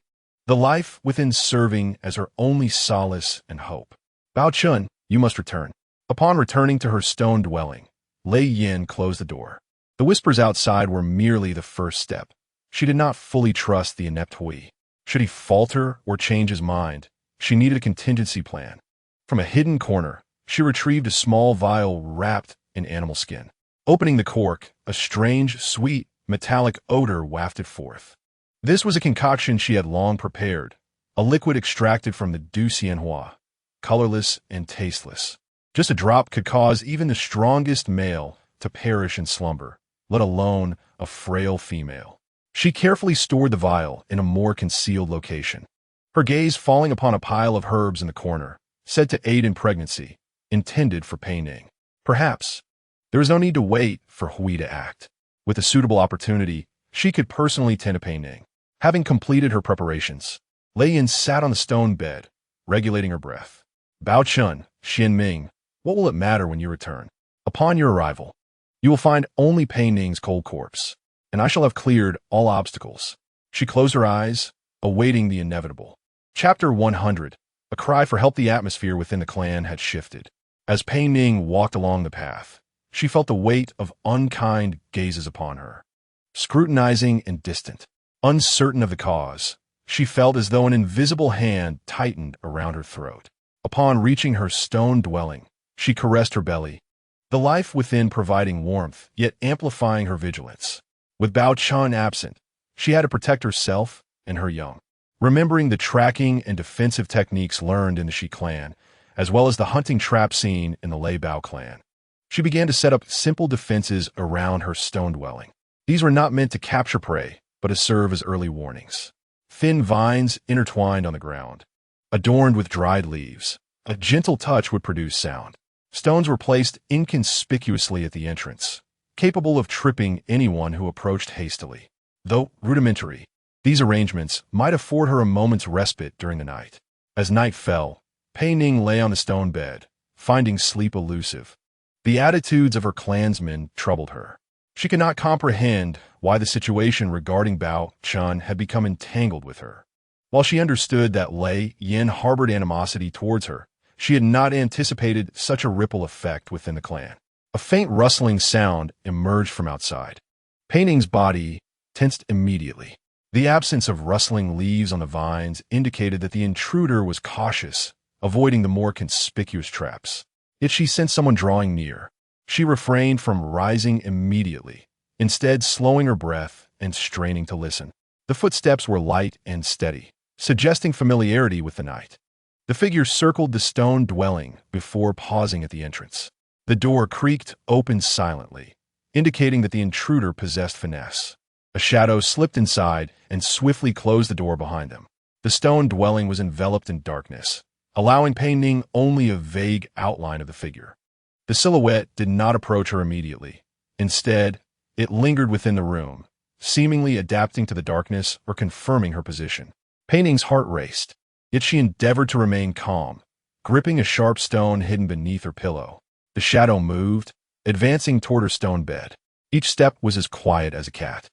the life within serving as her only solace and hope. Bao Chun, you must return. Upon returning to her stone dwelling, Lei Yan closed the door. The whispers outside were merely the first step. She did not fully trust the inept Hui. Should he falter or change his mind, she needed a contingency plan. From a hidden corner, she retrieved a small vial wrapped in animal skin. Opening the cork, a strange, sweet, metallic odor wafted forth. This was a concoction she had long prepared, a liquid extracted from the du Xianhua, colorless and tasteless. Just a drop could cause even the strongest male to perish in slumber, let alone a frail female. She carefully stored the vial in a more concealed location, her gaze falling upon a pile of herbs in the corner, said to aid in pregnancy, intended for Pei Ning. Perhaps there was no need to wait for Hui to act. With a suitable opportunity, she could personally tend to Pei Ning. Having completed her preparations, Lei Yin sat on the stone bed, regulating her breath. Bao Chun, Xian Ming, what will it matter when you return? Upon your arrival, you will find only Pei Ning's cold corpse, and I shall have cleared all obstacles. She closed her eyes, awaiting the inevitable. Chapter 100. A cry for help. The atmosphere within the clan had shifted. As Pei Ning walked along the path, she felt the weight of unkind gazes upon her. Scrutinizing and distant, uncertain of the cause, she felt as though an invisible hand tightened around her throat. Upon reaching her stone dwelling, she caressed her belly, the life within providing warmth, yet amplifying her vigilance. With Bao Chun absent, she had to protect herself and her young. Remembering the tracking and defensive techniques learned in the Shi clan, as well as the hunting trap seen in the Lei Bao clan, she began to set up simple defenses around her stone dwelling. These were not meant to capture prey, but to serve as early warnings. Thin vines intertwined on the ground, adorned with dried leaves. A gentle touch would produce sound. Stones were placed inconspicuously at the entrance, capable of tripping anyone who approached hastily. Though rudimentary, these arrangements might afford her a moment's respite during the night. As night fell, Pei Ning lay on the stone bed, finding sleep elusive. The attitudes of her clansmen troubled her. She could not comprehend why the situation regarding Bao Chun had become entangled with her. While she understood that Lei Yin harbored animosity towards her, she had not anticipated such a ripple effect within the clan. A faint rustling sound emerged from outside. Pei Ning's body tensed immediately. The absence of rustling leaves on the vines indicated that the intruder was cautious, avoiding the more conspicuous traps. Yet she sensed someone drawing near. She refrained from rising immediately, instead slowing her breath and straining to listen. The footsteps were light and steady, suggesting familiarity with the night. The figure circled the stone dwelling before pausing at the entrance. The door creaked open silently, indicating that the intruder possessed finesse. A shadow slipped inside and swiftly closed the door behind them. The stone dwelling was enveloped in darkness, allowing Pei Ning only a vague outline of the figure. The silhouette did not approach her immediately. Instead, it lingered within the room, seemingly adapting to the darkness or confirming her position. Pei Ning's heart raced, yet she endeavored to remain calm, gripping a sharp stone hidden beneath her pillow. The shadow moved, advancing toward her stone bed. Each step was as quiet as a cat.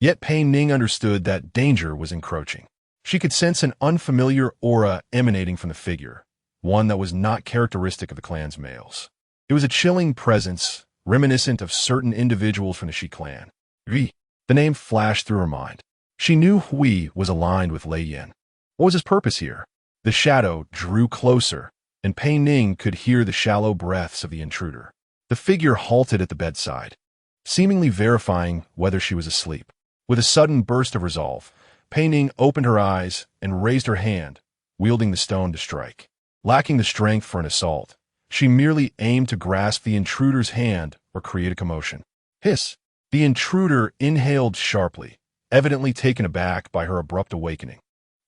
Yet Pei Ning understood that danger was encroaching. She could sense an unfamiliar aura emanating from the figure, one that was not characteristic of the clan's males. It was a chilling presence, reminiscent of certain individuals from the Shi clan. Hui. The name flashed through her mind. She knew Hui was aligned with Lei Yin. What was his purpose here? The shadow drew closer, and Pei Ning could hear the shallow breaths of the intruder. The figure halted at the bedside, seemingly verifying whether she was asleep. With a sudden burst of resolve, Pei Ning opened her eyes and raised her hand, wielding the stone to strike. Lacking the strength for an assault, she merely aimed to grasp the intruder's hand or create a commotion. Hiss! The intruder inhaled sharply, evidently taken aback by her abrupt awakening.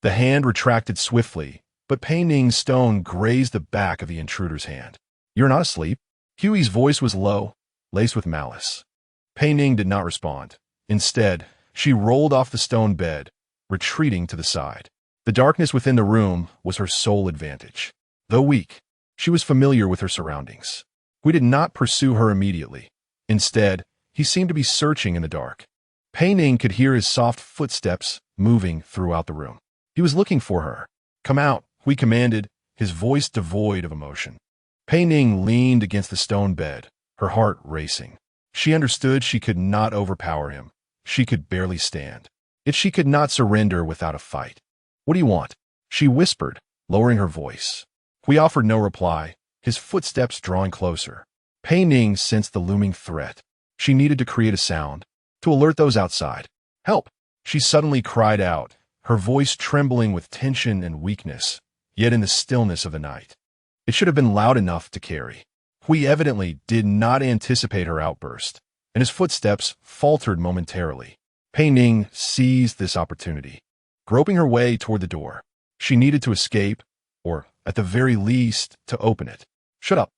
The hand retracted swiftly, but Pei Ning's stone grazed the back of the intruder's hand. You're not asleep? Huey's voice was low, laced with malice. Pei Ning did not respond. Instead, she rolled off the stone bed, retreating to the side. The darkness within the room was her sole advantage. Though weak, she was familiar with her surroundings. We did not pursue her immediately. Instead, he seemed to be searching in the dark. Pei Ning could hear his soft footsteps moving throughout the room. He was looking for her. Come out, Hui commanded, his voice devoid of emotion. Pei Ning leaned against the stone bed, her heart racing. She understood she could not overpower him. She could barely stand. Yet she could not surrender without a fight. What do you want? She whispered, lowering her voice. Hui offered no reply, his footsteps drawing closer. Pei Ning sensed the looming threat. She needed to create a sound, to alert those outside. Help! She suddenly cried out, her voice trembling with tension and weakness, yet in the stillness of the night. It should have been loud enough to carry. Hui evidently did not anticipate her outburst, and his footsteps faltered momentarily. Pei Ning seized this opportunity, groping her way toward the door. She needed to escape, or, at the very least, to open it. Shut up!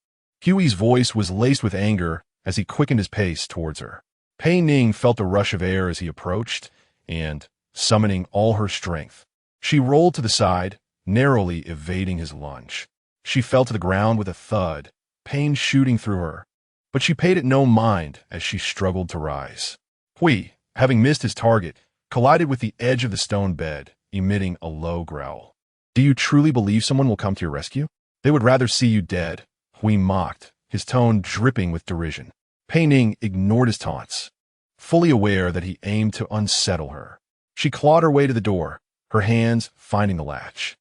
Huey's voice was laced with anger as he quickened his pace towards her. Pei Ning felt the rush of air as he approached, and, summoning all her strength, she rolled to the side, narrowly evading his lunge. She fell to the ground with a thud, pain shooting through her, but she paid it no mind as she struggled to rise. Hui, having missed his target, collided with the edge of the stone bed, emitting a low growl. Do you truly believe someone will come to your rescue? They would rather see you dead, Hui mocked, his tone dripping with derision. Pei Ning ignored his taunts, fully aware that he aimed to unsettle her. She clawed her way to the door, her hands finding the latch.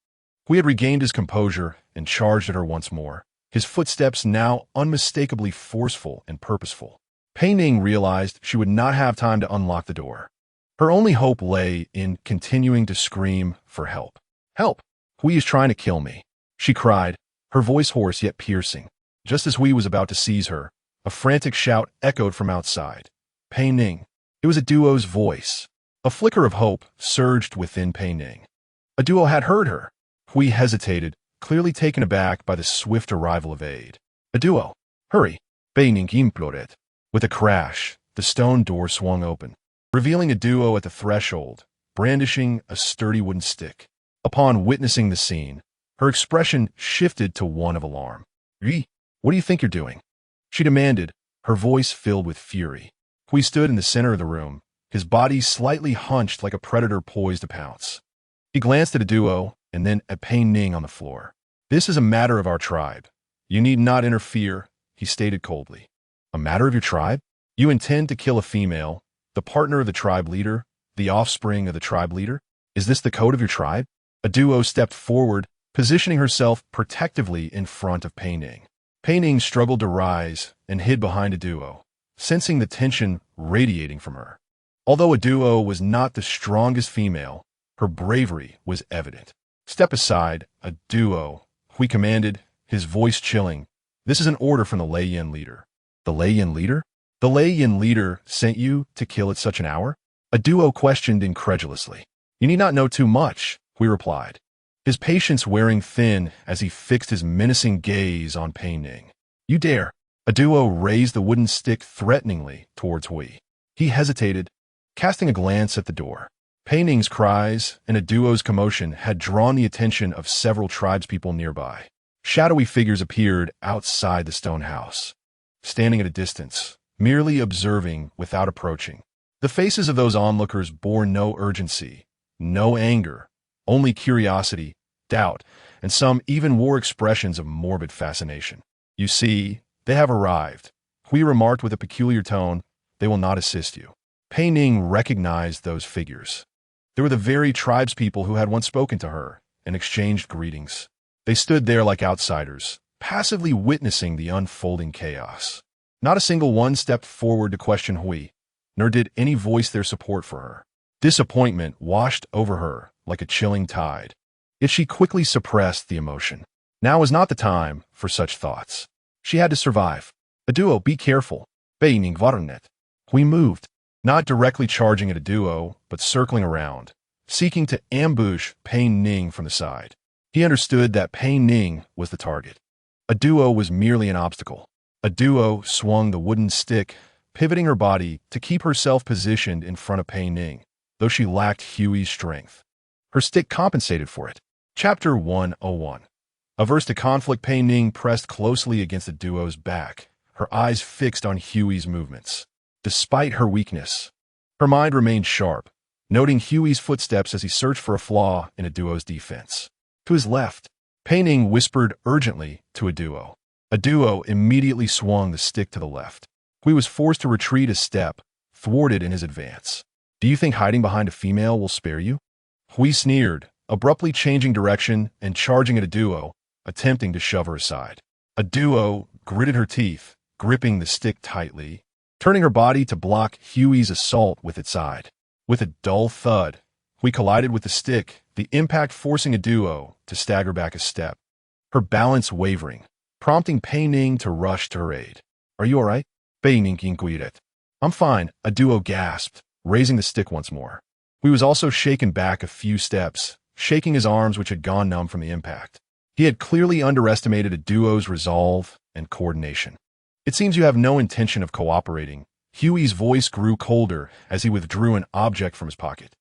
Hui had regained his composure and charged at her once more, his footsteps now unmistakably forceful and purposeful. Pei Ning realized she would not have time to unlock the door. Her only hope lay in continuing to scream for help. Help! Hui is trying to kill me, she cried, her voice hoarse yet piercing. Just as Hui was about to seize her, a frantic shout echoed from outside. Pei Ning. It was a duo's voice. A flicker of hope surged within Pei Ning. A duo had heard her. Hui hesitated, clearly taken aback by the swift arrival of aid. A duo. Hurry! Pei Ning implored. With a crash, the stone door swung open, revealing a duo at the threshold, brandishing a sturdy wooden stick. Upon witnessing the scene, her expression shifted to one of alarm. What do you think you're doing? She demanded, her voice filled with fury. Hui stood in the center of the room, his body slightly hunched like a predator poised to pounce. He glanced at a duo and then at Pei Ning on the floor. This is a matter of our tribe. You need not interfere, he stated coldly. A matter of your tribe? You intend to kill a female, the partner of the tribe leader, the offspring of the tribe leader? Is this the code of your tribe? A duo stepped forward, positioning herself protectively in front of Pei Ning. Pei Ning struggled to rise and hid behind a duo, sensing the tension radiating from her. Although a duo was not the strongest female, her bravery was evident. Step aside, a duo, Hui commanded, his voice chilling. This is an order from the Lei Yin leader. The Lei Yin leader? The Lei Yin leader sent you to kill at such an hour? A duo questioned incredulously. You need not know too much, Hui replied, his patience wearing thin as he fixed his menacing gaze on Pei Ning. You dare! A duo raised the wooden stick threateningly towards Hui. He hesitated, casting a glance at the door. Pei Ning's cries and a duo's commotion had drawn the attention of several tribespeople nearby. Shadowy figures appeared outside the stone house, standing at a distance, merely observing without approaching. The faces of those onlookers bore no urgency, no anger, only curiosity, doubt, and some even wore expressions of morbid fascination. You see, they have arrived, Hui remarked with a peculiar tone. They will not assist you. Pei Ning recognized those figures. They were the very tribespeople who had once spoken to her and exchanged greetings. They stood there like outsiders, passively witnessing the unfolding chaos. Not a single one stepped forward to question Hui, nor did any voice their support for her. Disappointment washed over her like a chilling tide, yet she quickly suppressed the emotion. Now was not the time for such thoughts. She had to survive. A duo, be careful. Pei Ning varnet. Hui moved, not directly charging at a duo, but circling around, seeking to ambush Pei Ning from the side. He understood that Pei Ning was the target. A duo was merely an obstacle. A duo swung the wooden stick, pivoting her body to keep herself positioned in front of Pei Ning, though she lacked Huey's strength. Her stick compensated for it. Chapter 101. Averse to conflict, Pei Ning pressed closely against the duo's back, her eyes fixed on Huey's movements. Despite her weakness, her mind remained sharp, noting Huey's footsteps as he searched for a flaw in a duo's defense. To his left, Pei Ning whispered urgently to a duo. A duo immediately swung the stick to the left. Hui was forced to retreat a step, thwarted in his advance. Do you think hiding behind a female will spare you? Hui sneered, abruptly changing direction and charging at a duo, attempting to shove her aside. A duo gritted her teeth, gripping the stick tightly, turning her body to block Huey's assault with its side. With a dull thud, Hui collided with the stick, the impact forcing a duo to stagger back a step, her balance wavering, prompting Pei Ning to rush to her aid. "Are you all right?" Pei Ning inquired. "I'm fine," a duo gasped, raising the stick once more. Hui was also shaken back a few steps, shaking his arms which had gone numb from the impact. He had clearly underestimated a duo's resolve and coordination. "It seems you have no intention of cooperating." Huey's voice grew colder as he withdrew an object from his pocket.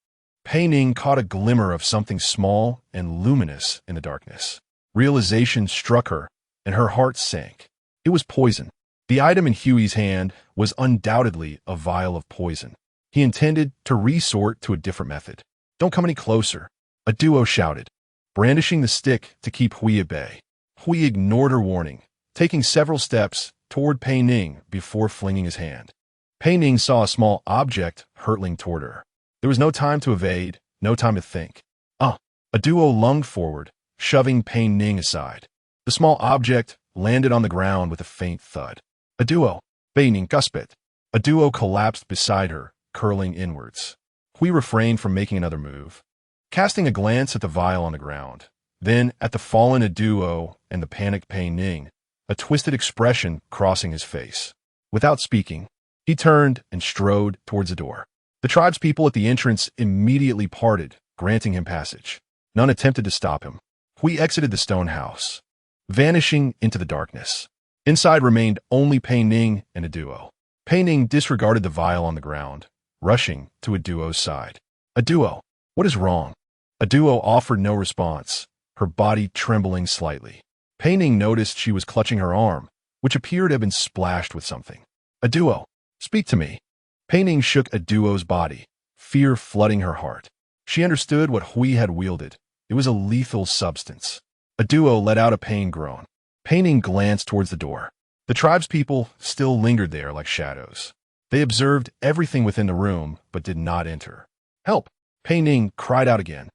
Pei Ning caught a glimmer of something small and luminous in the darkness. Realization struck her, and her heart sank. It was poison. The item in Huey's hand was undoubtedly a vial of poison. He intended to resort to a different method. "Don't come any closer," a duo shouted, brandishing the stick to keep Hui at bay. Hui ignored her warning, taking several steps toward Pei Ning before flinging his hand. Pei Ning saw a small object hurtling toward her. There was no time to evade, no time to think. A duo lunged forward, shoving Pei Ning aside. The small object landed on the ground with a faint thud. A duo, Pei Ning gasped. A duo collapsed beside her, curling inwards. Hui refrained from making another move, casting a glance at the vial on the ground, then at the fallen duo and the panicked Pei Ning, a twisted expression crossing his face. Without speaking, he turned and strode towards the door. The tribespeople at the entrance immediately parted, granting him passage. None attempted to stop him. Hui exited the stone house, vanishing into the darkness. Inside remained only Pei Ning and a duo. Pei Ning disregarded the vial on the ground, rushing to a duo's side. "A duo, what is wrong?" A duo offered no response, her body trembling slightly. Pei Ning noticed she was clutching her arm, which appeared to have been splashed with something. "A duo, speak to me." Pei Ning shook a duo's body, fear flooding her heart. She understood what Hui had wielded. It was a lethal substance. A duo let out a pain groan. Pei Ning glanced towards the door. The tribespeople still lingered there like shadows. They observed everything within the room, but did not enter. "Help!" Pei Ning cried out again,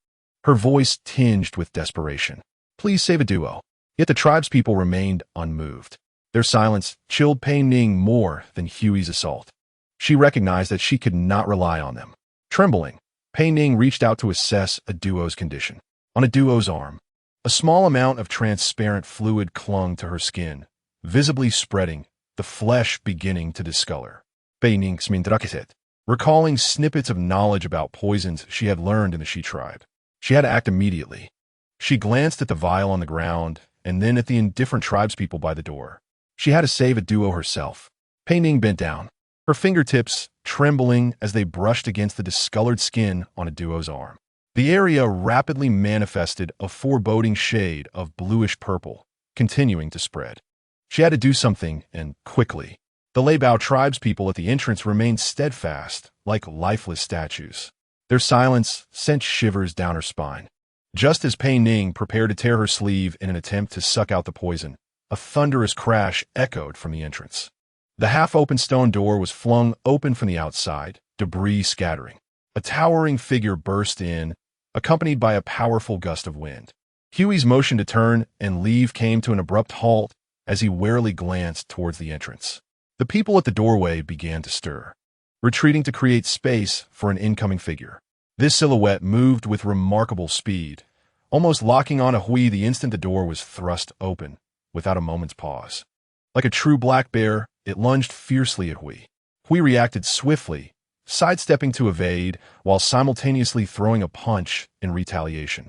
her voice tinged with desperation. "Please save a duo." Yet the tribespeople remained unmoved. Their silence chilled Pei Ning more than Huey's assault. She recognized that she could not rely on them. Trembling, Pei Ning reached out to assess a duo's condition. On a duo's arm, a small amount of transparent fluid clung to her skin, visibly spreading, the flesh beginning to discolor. Pei Ning smindrakiset, recalling snippets of knowledge about poisons she had learned in the Shi tribe. She had to act immediately. She glanced at the vial on the ground and then at the indifferent tribespeople by the door. She had to save a duo herself. Pei Ning bent down, her fingertips trembling as they brushed against the discolored skin on a duo's arm. The area rapidly manifested a foreboding shade of bluish-purple, continuing to spread. She had to do something, and quickly. The Leibao tribespeople at the entrance remained steadfast, like lifeless statues. Their silence sent shivers down her spine. Just as Pei Ning prepared to tear her sleeve in an attempt to suck out the poison, a thunderous crash echoed from the entrance. The half-open stone door was flung open from the outside, debris scattering. A towering figure burst in, accompanied by a powerful gust of wind. Huey's motion to turn and leave came to an abrupt halt as he warily glanced towards the entrance. The people at the doorway began to stir, retreating to create space for an incoming figure. This silhouette moved with remarkable speed, almost locking on a Hui the instant the door was thrust open, without a moment's pause. Like a true black bear, it lunged fiercely at Hui. Hui reacted swiftly, sidestepping to evade while simultaneously throwing a punch in retaliation.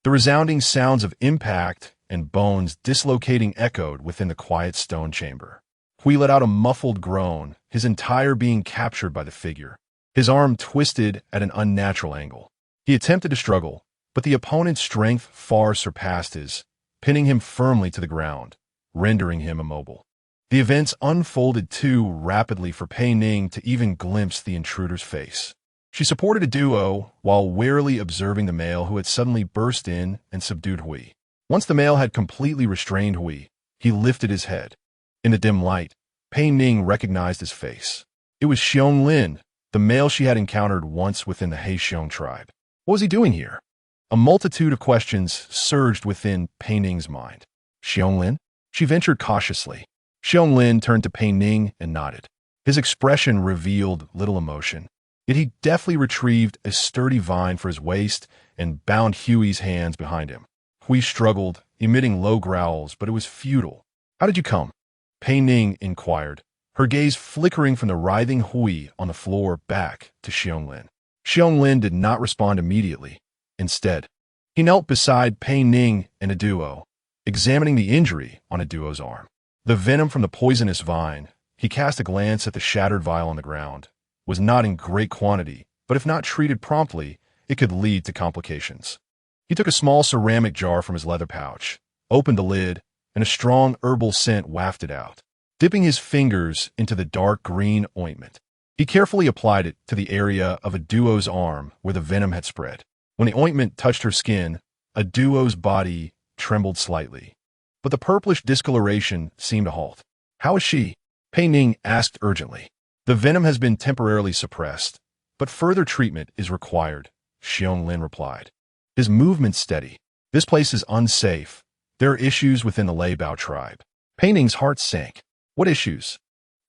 The resounding sounds of impact and bones dislocating echoed within the quiet stone chamber. Hui let out a muffled groan, his entire being captured by the figure. His arm twisted at an unnatural angle. He attempted to struggle, but the opponent's strength far surpassed his, pinning him firmly to the ground, rendering him immobile. The events unfolded too rapidly for Pei Ning to even glimpse the intruder's face. She supported a duo while warily observing the male who had suddenly burst in and subdued Hui. Once the male had completely restrained Hui, he lifted his head. In the dim light, Pei Ning recognized his face. It was Xiong Lin, the male she had encountered once within the Heixiong tribe. What was he doing here? A multitude of questions surged within Pei Ning's mind. Xiong Lin? She ventured cautiously. Xiong Lin turned to Pei Ning and nodded. His expression revealed little emotion. Yet he deftly retrieved a sturdy vine for his waist and bound Huey's hands behind him. Hui struggled, emitting low growls, but it was futile. "How did you come?" Pei Ning inquired, her gaze flickering from the writhing Hui on the floor back to Xianglin. Xianglin did not respond immediately. Instead, he knelt beside Pei Ning and a duo, examining the injury on a duo's arm. The venom from the poisonous vine, he cast a glance at the shattered vial on the ground, was not in great quantity, but if not treated promptly, it could lead to complications. He took a small ceramic jar from his leather pouch, opened the lid, and a strong herbal scent wafted out. Dipping his fingers into the dark green ointment, he carefully applied it to the area of a duo's arm where the venom had spread. When the ointment touched her skin, a duo's body trembled slightly, but the purplish discoloration seemed to halt. "How is she?" Pei Ning asked urgently. "The venom has been temporarily suppressed, but further treatment is required," Xianglin replied. His movement steady. "This place is unsafe. There are issues within the Leopard tribe." Pei Ning's heart sank. "What issues?"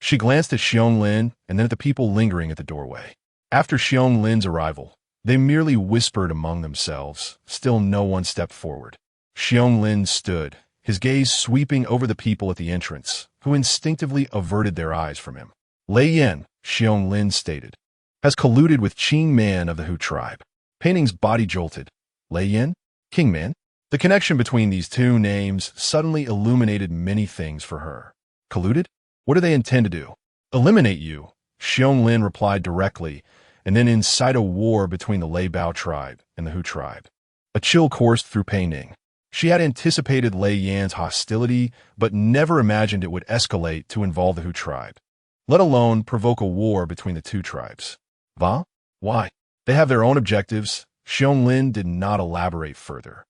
She glanced at Xianglin and then at the people lingering at the doorway. After Xianglin's arrival, they merely whispered among themselves. Still no one stepped forward. Xianglin stood, his gaze sweeping over the people at the entrance, who instinctively averted their eyes from him. "Lei Yan," Xianglin stated, "has colluded with Qing Man of the Hu tribe." Pei Ning's body jolted. Lei Yan? King Man? The connection between these two names suddenly illuminated many things for her. Colluded? What do they intend to do? "Eliminate you," Xianglin replied directly, and then incite a war between the Leopard tribe and the Hu tribe. A chill coursed through Pei Ning. She had anticipated Lei Yan's hostility, but never imagined it would escalate to involve the Hu tribe, let alone provoke a war between the two tribes. Va? Why? They have their own objectives. Xianglin did not elaborate further.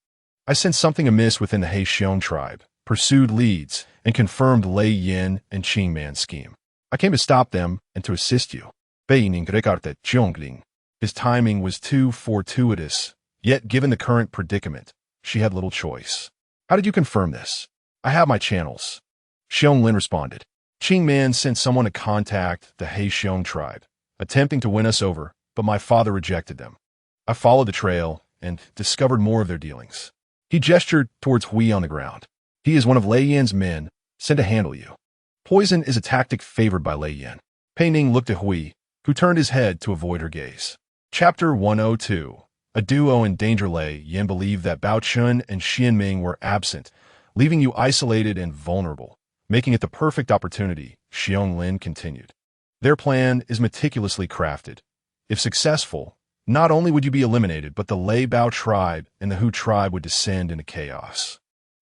"I sensed something amiss within the He-Xiong tribe, pursued leads, and confirmed Lei Yan and Qing Man's scheme. I came to stop them and to assist you." Pei Ning recarte Zhongling. His timing was too fortuitous, yet given the current predicament, she had little choice. "How did you confirm this?" "I have my channels," Xianglin responded. "Qing Man sent someone to contact the He-Xiong tribe, attempting to win us over, but my father rejected them. I followed the trail and discovered more of their dealings." He gestured towards Hui on the ground. "He is one of Lei Yan's men, sent to handle you." Poison is a tactic favored by Lei Yan. Pei Ning looked at Hui, who turned his head to avoid her gaze. Chapter 102. A duo in danger. Lei Yan believed that Bao Chun and Xianming were absent, leaving you isolated and vulnerable, making it the perfect opportunity, Xianglin continued. "Their plan is meticulously crafted. If successful, not only would you be eliminated, but the Leopard tribe and the Hu tribe would descend into chaos,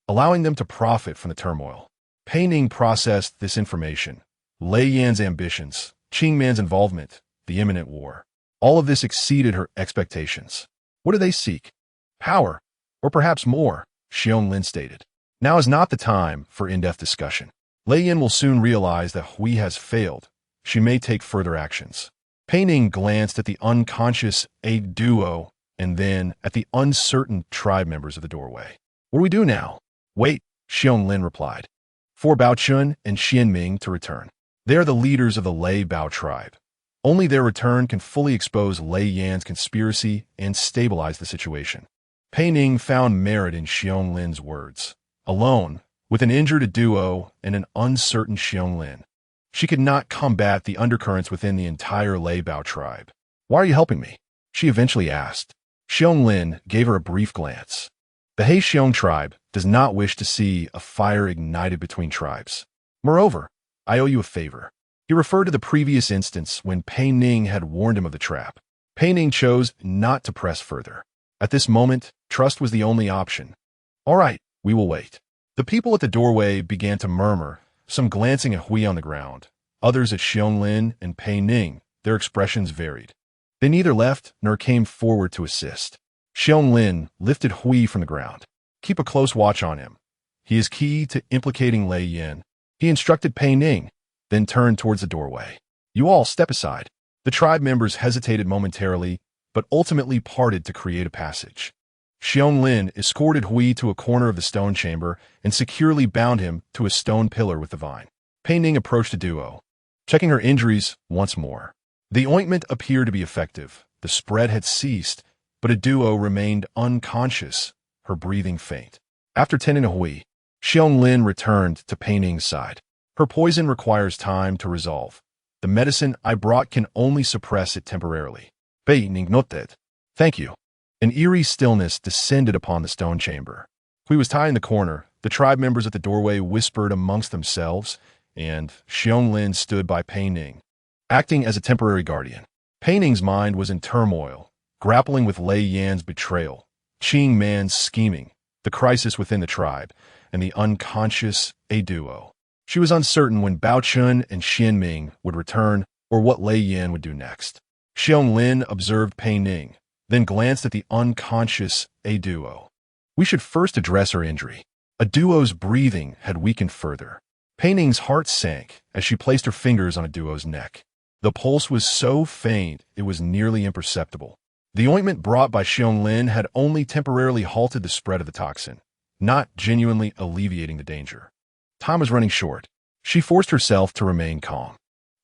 allowing them to profit from the turmoil." Pei Ning processed this information. Lei Yan's ambitions, Qing Man's involvement, the imminent war. All of this exceeded her expectations. "What do they seek? Power, or perhaps more," Xianglin stated. "Now is not the time for in-depth discussion. Lei Yan will soon realize that Hui has failed. She may take further actions." Pei Ning glanced at the unconscious aide duo and then at the uncertain tribe members of the doorway. "What do we do now?" "Wait," Xianglin replied. "For Bao Chun and Xianming to return. They are the leaders of the Lei Bao tribe. Only their return can fully expose Lei Yan's conspiracy and stabilize the situation." Pei Ning found merit in Xianglin's words. Alone, with an injured duo and an uncertain Xianglin, she could not combat the undercurrents within the entire Lei Bao tribe. "Why are you helping me?" she eventually asked. Xianglin gave her a brief glance. "The He-Xiong tribe does not wish to see a fire ignited between tribes. Moreover, I owe you a favor." He referred to the previous instance when Pei Ning had warned him of the trap. Pei Ning chose not to press further. At this moment, trust was the only option. "All right, we will wait." The people at the doorway began to murmur, some glancing at Hui on the ground, others at Xianglin and Pei Ning. Their expressions varied. They neither left nor came forward to assist. Xianglin lifted Hui from the ground. "Keep a close watch on him. He is key to implicating Lei Yan," he instructed Pei Ning, then turned towards the doorway. "You all step aside." The tribe members hesitated momentarily, but ultimately parted to create a passage. Xianglin escorted Hui to a corner of the stone chamber and securely bound him to a stone pillar with the vine. Pei Ning approached the duo. checking her injuries once more. The ointment appeared to be effective. The spread had ceased, but a duo remained unconscious, her breathing faint. After tending to Hui, Xiong-Lin returned to Pei Ning's side. Her poison requires time to resolve. The medicine I brought can only suppress it temporarily. Pei Ning nodded. Thank you. An eerie stillness descended upon the stone chamber. Hui was tied in the corner. The tribe members at the doorway whispered amongst themselves, and Xiong-Lin stood by Pei Ning, acting as a temporary guardian. Pei Ning's mind was in turmoil, grappling with Lei Yan's betrayal, Qing Man's scheming, the crisis within the tribe, and the unconscious A duo. She was uncertain when Bao Chun and Xian Ming would return or what Lei Yan would do next. Xiong-Lin observed Pei Ning, then glanced at the unconscious A duo. We should first address her injury. A duo's breathing had weakened further. Pei Ning's heart sank as she placed her fingers on a duo's neck. The pulse was so faint it was nearly imperceptible. The ointment brought by Xiong-Lin had only temporarily halted the spread of the toxin, not genuinely alleviating the danger. Time was running short. She forced herself to remain calm,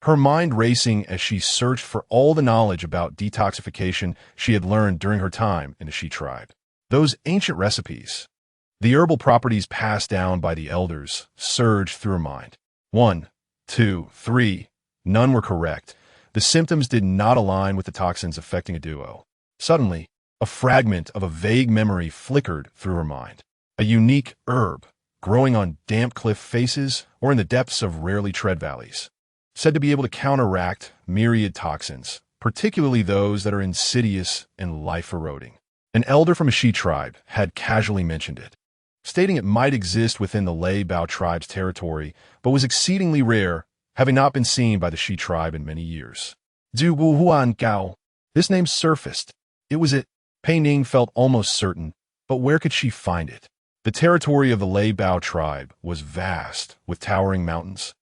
her mind racing as she searched for all the knowledge about detoxification she had learned during her time in the Shi tribe. Those ancient recipes, the herbal properties passed down by the elders, surged through her mind. 1, 2, 3. None were correct. The symptoms did not align with the toxins affecting a duo. Suddenly, a fragment of a vague memory flickered through her mind. A unique herb, growing on damp cliff faces or in the depths of rarely tread valleys, said to be able to counteract myriad toxins, particularly those that are insidious and life-eroding. An elder from a Shi tribe had casually mentioned it, stating it might exist within the Lei Bao tribe's territory, but was exceedingly rare, having not been seen by the Shi tribe in many years. Zhu Wu Huan Gao. This name surfaced. It was it. Pei Ning felt almost certain, but where could she find it? The territory of the Lei Bao tribe was vast, with towering mountains,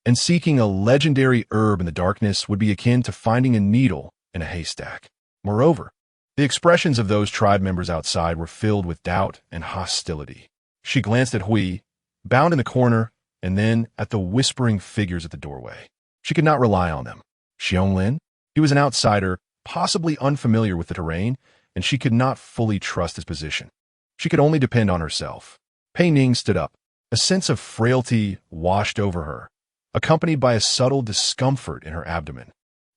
and seeking a legendary herb in the darkness would be akin to finding a needle in a haystack. Moreover, the expressions of those tribe members outside were filled with doubt and hostility. She glanced at Hui, bound in the corner, and then at the whispering figures at the doorway. She could not rely on them. Xiong-Lin? He was an outsider, possibly unfamiliar with the terrain, and she could not fully trust his position. She could only depend on herself. Pei Ning stood up. A sense of frailty washed over her, accompanied by a subtle discomfort in her abdomen,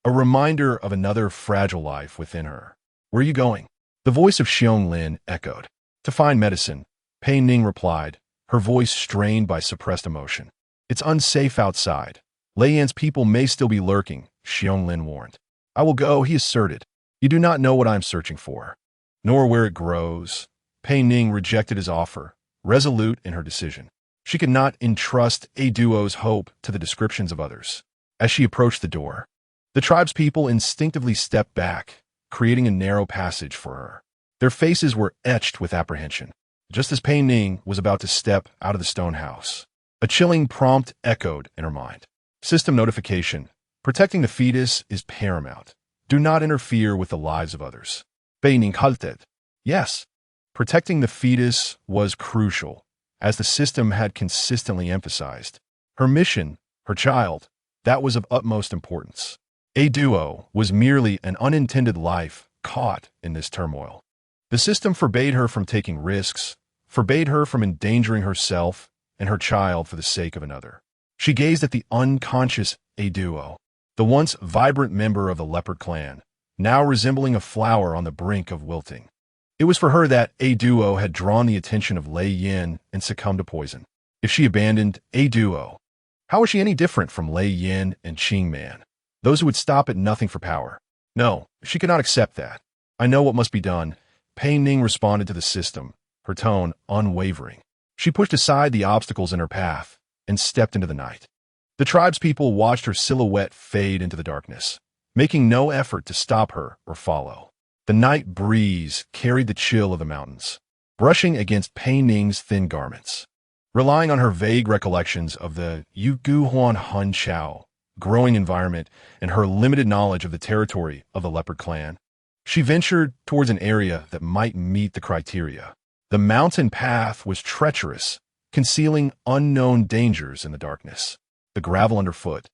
a reminder of another fragile life within her. Where are you going? The voice of Xiong-Lin echoed. To find medicine, Pei Ning replied, her voice strained by suppressed emotion. It's unsafe outside. Lei Yan's people may still be lurking, Xiong-Lin warned. I will go, he asserted. You do not know what I am searching for, nor where it grows. Pei Ning rejected his offer, resolute in her decision. She could not entrust a duo's hope to the descriptions of others. As she approached the door, the tribespeople instinctively stepped back, creating a narrow passage for her. Their faces were etched with apprehension. Just as Pei Ning was about to step out of the stone house, a chilling prompt echoed in her mind. System notification. Protecting the fetus is paramount. Do not interfere with the lives of others. Pei Ning halted. Yes. Protecting the fetus was crucial, as the system had consistently emphasized. Her mission, her child, that was of utmost importance. A duo was merely an unintended life caught in this turmoil. The system forbade her from taking risks, forbade her from endangering herself and her child for the sake of another. She gazed at the unconscious A duo, the once vibrant member of the leopard clan, now resembling a flower on the brink of wilting. It was for her that A duo had drawn the attention of Lei Yan and succumbed to poison. If she abandoned A duo, how was she any different from Lei Yan and Qing Man, those who would stop at nothing for power? No, she could not accept that. I know what must be done. Pei Ning responded to the system, her tone unwavering. She pushed aside the obstacles in her path and stepped into the night. The tribespeople watched her silhouette fade into the darkness, making no effort to stop her or follow. The night breeze carried the chill of the mountains, brushing against Pei Ning's thin garments. Relying on her vague recollections of the Yugu Huan Hun Chao growing environment and her limited knowledge of the territory of the leopard clan, she ventured towards an area that might meet the criteria. The mountain path was treacherous, concealing unknown dangers in the darkness. The gravel underfoot,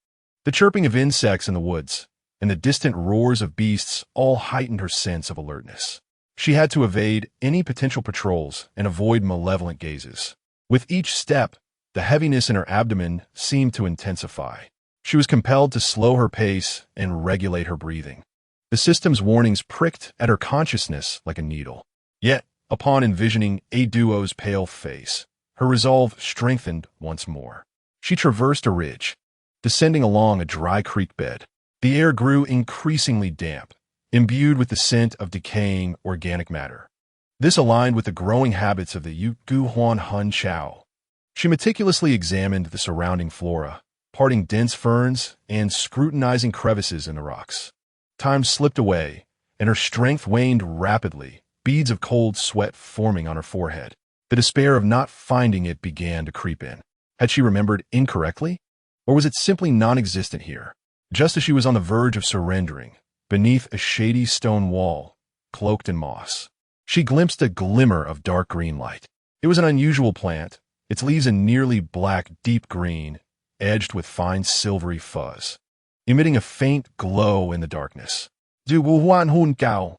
The chirping of insects in the woods and the distant roars of beasts all heightened her sense of alertness. She had to evade any potential patrols and avoid malevolent gazes. With each step, the heaviness in her abdomen seemed to intensify. She was compelled to slow her pace and regulate her breathing. The system's warnings pricked at her consciousness like a needle. Yet, upon envisioning a duo's pale face, her resolve strengthened once more. She traversed a ridge, descending along a dry creek bed. The air grew increasingly damp, imbued with the scent of decaying organic matter. This aligned with the growing habits of the Yuguhuan Hun Chao. She meticulously examined the surrounding flora, parting dense ferns and scrutinizing crevices in the rocks. Time slipped away, and her strength waned rapidly, beads of cold sweat forming on her forehead. The despair of not finding it began to creep in. Had she remembered incorrectly? Or was it simply non-existent here? Just as she was on the verge of surrendering, beneath a shady stone wall, cloaked in moss, she glimpsed a glimmer of dark green light. It was an unusual plant, its leaves a nearly black deep green, edged with fine silvery fuzz, emitting a faint glow in the darkness. Du Wuhuan Hun Gao.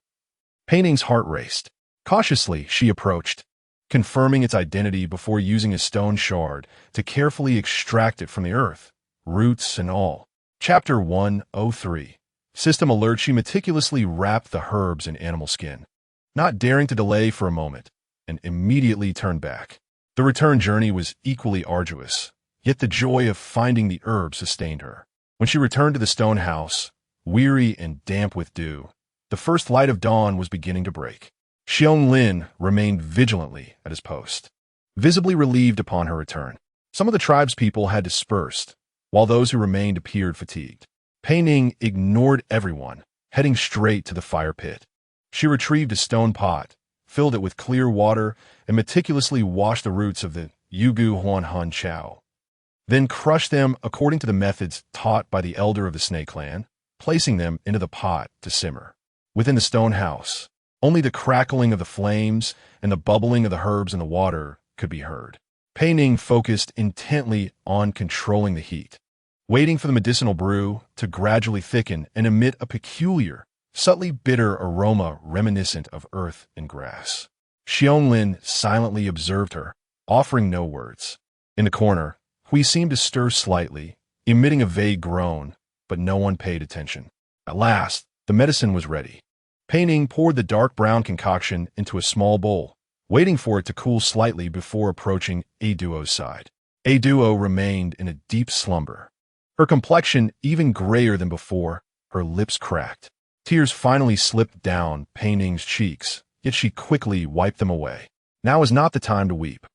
Pei Ning's heart raced. Cautiously, she approached, confirming its identity before using a stone shard to carefully extract it from the earth, roots and all. Chapter 103. System alert. She meticulously wrapped the herbs in animal skin, not daring to delay for a moment, and immediately turned back. The return journey was equally arduous, yet the joy of finding the herbs sustained her. When she returned to the stone house, weary and damp with dew, the first light of dawn was beginning to break. Xiong Lin remained vigilantly at his post, visibly relieved upon her return. Some of the tribespeople had dispersed, while those who remained appeared fatigued. Pei Ning ignored everyone, heading straight to the fire pit. She retrieved a stone pot, filled it with clear water, and meticulously washed the roots of the Yuguhuan Han Chao. Then crushed them according to the methods taught by the elder of the snake clan, placing them into the pot to simmer. Within the stone house, only the crackling of the flames and the bubbling of the herbs in the water could be heard. Pei Ning focused intently on controlling the heat, waiting for the medicinal brew to gradually thicken and emit a peculiar, subtly bitter aroma reminiscent of earth and grass. Xiong Lin silently observed her, offering no words. In the corner, Hui seemed to stir slightly, emitting a vague groan, but no one paid attention. At last, the medicine was ready. Pei Ning poured the dark brown concoction into a small bowl, waiting for it to cool slightly before approaching A Duo's side. A Duo remained in a deep slumber. Her complexion even grayer than before, her lips cracked. Tears finally slipped down Pei Ning's cheeks, yet she quickly wiped them away. Now was not the time to weep.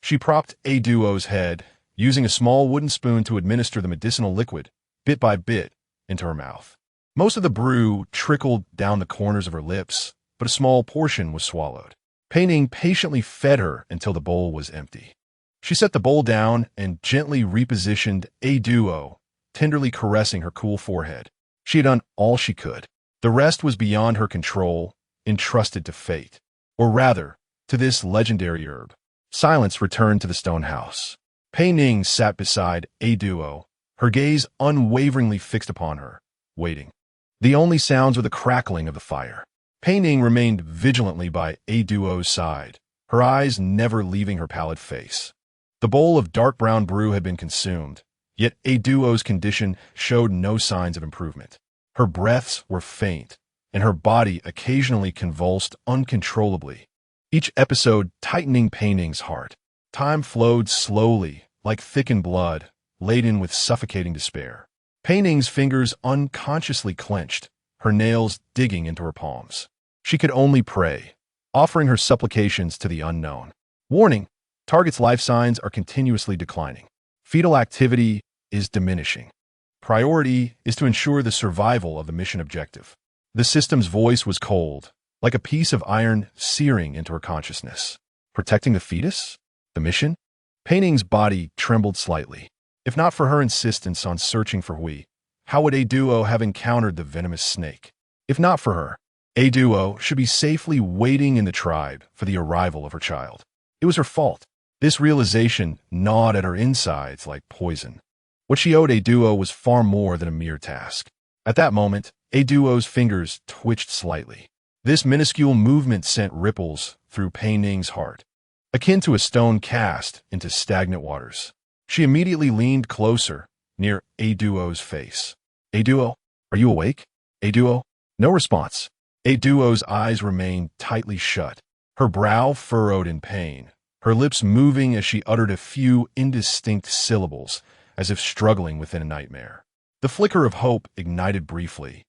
She propped A Duo's head, using a small wooden spoon to administer the medicinal liquid, bit by bit, into her mouth. Most of the brew trickled down the corners of her lips, but a small portion was swallowed. Pei Ning patiently fed her until the bowl was empty. She set the bowl down and gently repositioned A Duo, tenderly caressing her cool forehead. She had done all she could. The rest was beyond her control, entrusted to fate, or rather, to this legendary herb. Silence returned to the stone house. Pei Ning sat beside A Duo, her gaze unwaveringly fixed upon her, waiting. The only sounds were the crackling of the fire. Pei Ning remained vigilantly by A Duo's side, her eyes never leaving her pallid face. The bowl of dark brown brew had been consumed, yet A Duo's condition showed no signs of improvement. Her breaths were faint, and her body occasionally convulsed uncontrollably, each episode tightening Pei Ning's heart. Time flowed slowly, like thickened blood, laden with suffocating despair. Pei Ning's fingers unconsciously clenched, her nails digging into her palms. She could only pray, offering her supplications to the unknown. Warning: target's life signs are continuously declining. Fetal activity is diminishing. Priority is to ensure the survival of the mission objective. The system's voice was cold, like a piece of iron searing into her consciousness. Protecting the fetus? The mission? Pei Ning's body trembled slightly. If not for her insistence on searching for Hui, how would A Duo have encountered the venomous snake? If not for her, A Duo should be safely waiting in the tribe for the arrival of her child. It was her fault. This realization gnawed at her insides like poison. What she owed a duo was far more than a mere task. At that moment, a duo's fingers twitched slightly. This minuscule movement sent ripples through Pei Ning's heart, akin to a stone cast into stagnant waters. She immediately leaned closer, near a duo's face. A duo, are you awake? A duo? No response. A duo's eyes remained tightly shut, her brow furrowed in pain, her lips moving as she uttered a few indistinct syllables, as if struggling within a nightmare. The flicker of hope ignited briefly,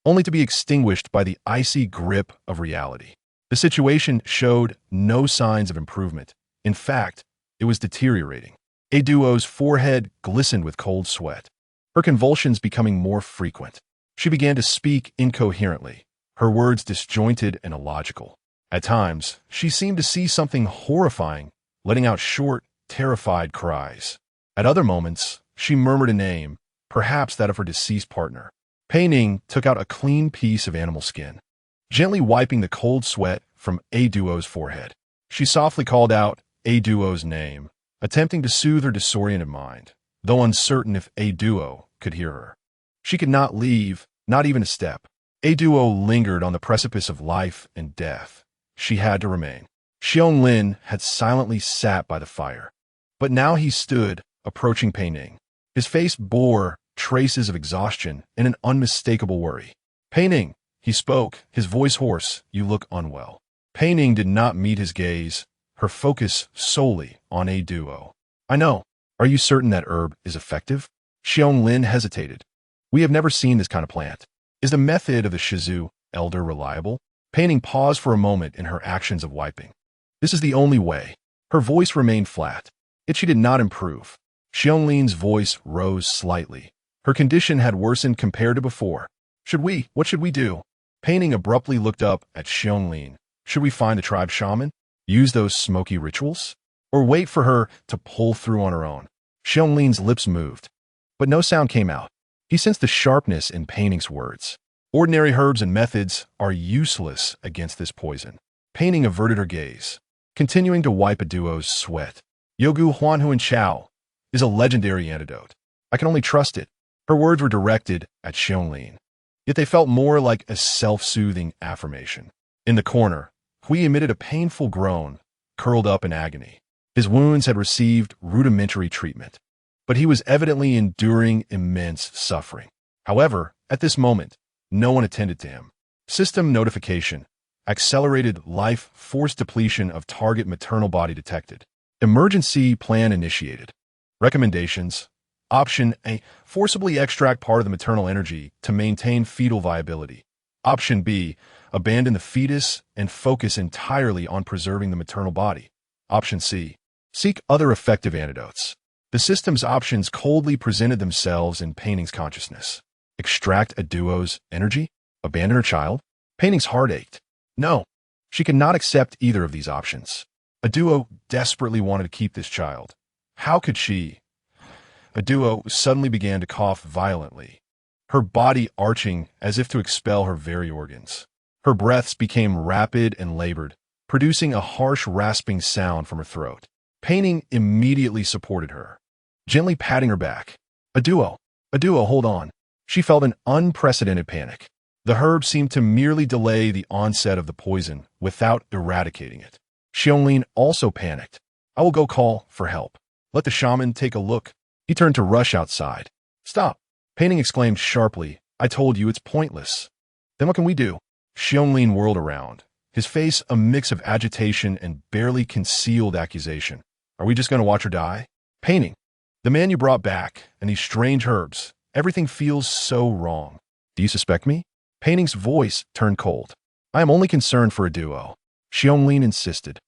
only to be extinguished by the icy grip of reality. The situation showed no signs of improvement. In fact, it was deteriorating. A duo's forehead glistened with cold sweat, her convulsions becoming more frequent. She began to speak incoherently, her words disjointed and illogical. At times, she seemed to see something horrifying, letting out short, terrified cries. At other moments, she murmured a name, perhaps that of her deceased partner. Pei Ning took out a clean piece of animal skin, gently wiping the cold sweat from a duo's forehead. She softly called out a duo's name, attempting to soothe her disoriented mind, though uncertain if a duo could hear her. She could not leave, not even a step. A duo lingered on the precipice of life and death. She had to remain. Xiong had silently sat by the fire, but now he stood, approaching Pei Ning. His face bore traces of exhaustion and an unmistakable worry. Pei Ning, he spoke, his voice hoarse, you look unwell. Pei Ning did not meet his gaze, her focus solely on a duo. I know. Are you certain that herb is effective? Xiong hesitated. We have never seen this kind of plant. Is the method of the Shizu elder reliable? Pei Ning paused for a moment in her actions of wiping. This is the only way. Her voice remained flat, yet she did not improve. Xiong voice rose slightly. Her condition had worsened compared to before. What should we do? Pei Ning abruptly looked up at Xiong. Should we find the tribe shaman? Use those smoky rituals? Or wait for her to pull through on her own? Xiong lips moved, but no sound came out. He sensed the sharpness in Pei Ning's words. Ordinary herbs and methods are useless against this poison. Pei Ning averted her gaze, continuing to wipe a duo's sweat. Yogu Huanhuan Chao is a legendary antidote. I can only trust it. Her words were directed at Xiong, yet they felt more like a self-soothing affirmation. In the corner, Hui emitted a painful groan, curled up in agony. His wounds had received rudimentary treatment, but he was evidently enduring immense suffering. However, at this moment, no one attended to him. System notification. Accelerated life force depletion of target maternal body detected. Emergency plan initiated. Recommendations. Option A. Forcibly extract part of the maternal energy to maintain fetal viability. Option B. Abandon the fetus and focus entirely on preserving the maternal body. Option C. Seek other effective antidotes. The system's options coldly presented themselves in Pei Ning's consciousness. Extract a duo's energy? Abandon her child? Pei Ning's heart ached. No, she could not accept either of these options. A duo desperately wanted to keep this child. How could she? A duo suddenly began to cough violently, her body arching as if to expel her very organs. Her breaths became rapid and labored, producing a harsh rasping sound from her throat. Pei Ning immediately supported her, gently patting her back. A duo, hold on. She felt an unprecedented panic. The herb seemed to merely delay the onset of the poison without eradicating it. Xiong also panicked. I will go call for help. Let the shaman take a look. He turned to rush outside. Stop. Pei Ning exclaimed sharply. I told you it's pointless. Then what can we do? Xiong whirled around, his face a mix of agitation and barely concealed accusation. Are we just going to watch her die? Pei Ning, the man you brought back, and these strange herbs, everything feels so wrong. Do you suspect me? Pei Ning's voice turned cold. I am only concerned for a duo. Xiong insisted.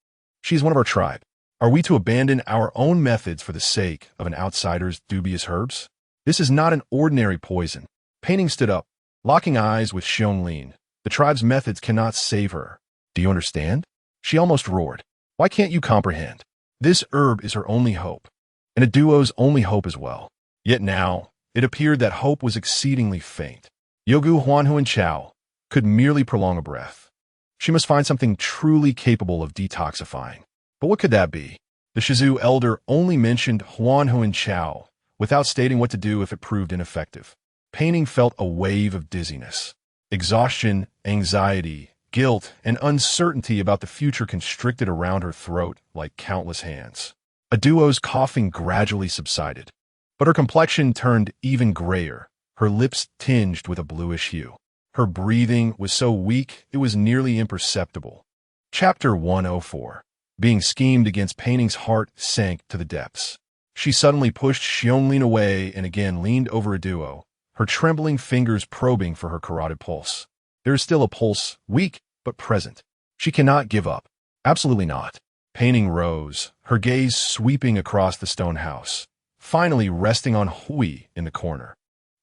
She is one of our tribe. Are we to abandon our own methods for the sake of an outsider's dubious herbs? This is not an ordinary poison. Pei Ning stood up, locking eyes with Xiong. The tribe's methods cannot save her. Do you understand? She almost roared. Why can't you comprehend? This herb is her only hope, and a duo's only hope as well. Yet now, it appeared that hope was exceedingly faint. Yogu Huanhuan Chao could merely prolong a breath. She must find something truly capable of detoxifying. But what could that be? The Shizu elder only mentioned Huanhuan Chao without stating what to do if it proved ineffective. Pei Ning felt a wave of dizziness. Exhaustion, anxiety, guilt, and uncertainty about the future constricted around her throat like countless hands. A duo's coughing gradually subsided, but her complexion turned even grayer, her lips tinged with a bluish hue. Her breathing was so weak it was nearly imperceptible. Chapter 104. Being schemed against, Pei Ning's heart sank to the depths. She suddenly pushed Xiongling away and again leaned over a duo, her trembling fingers probing for her carotid pulse. There is still a pulse, weak but present. She cannot give up. Absolutely not. Pei Ning rose, her gaze sweeping across the stone house, finally resting on Hui in the corner.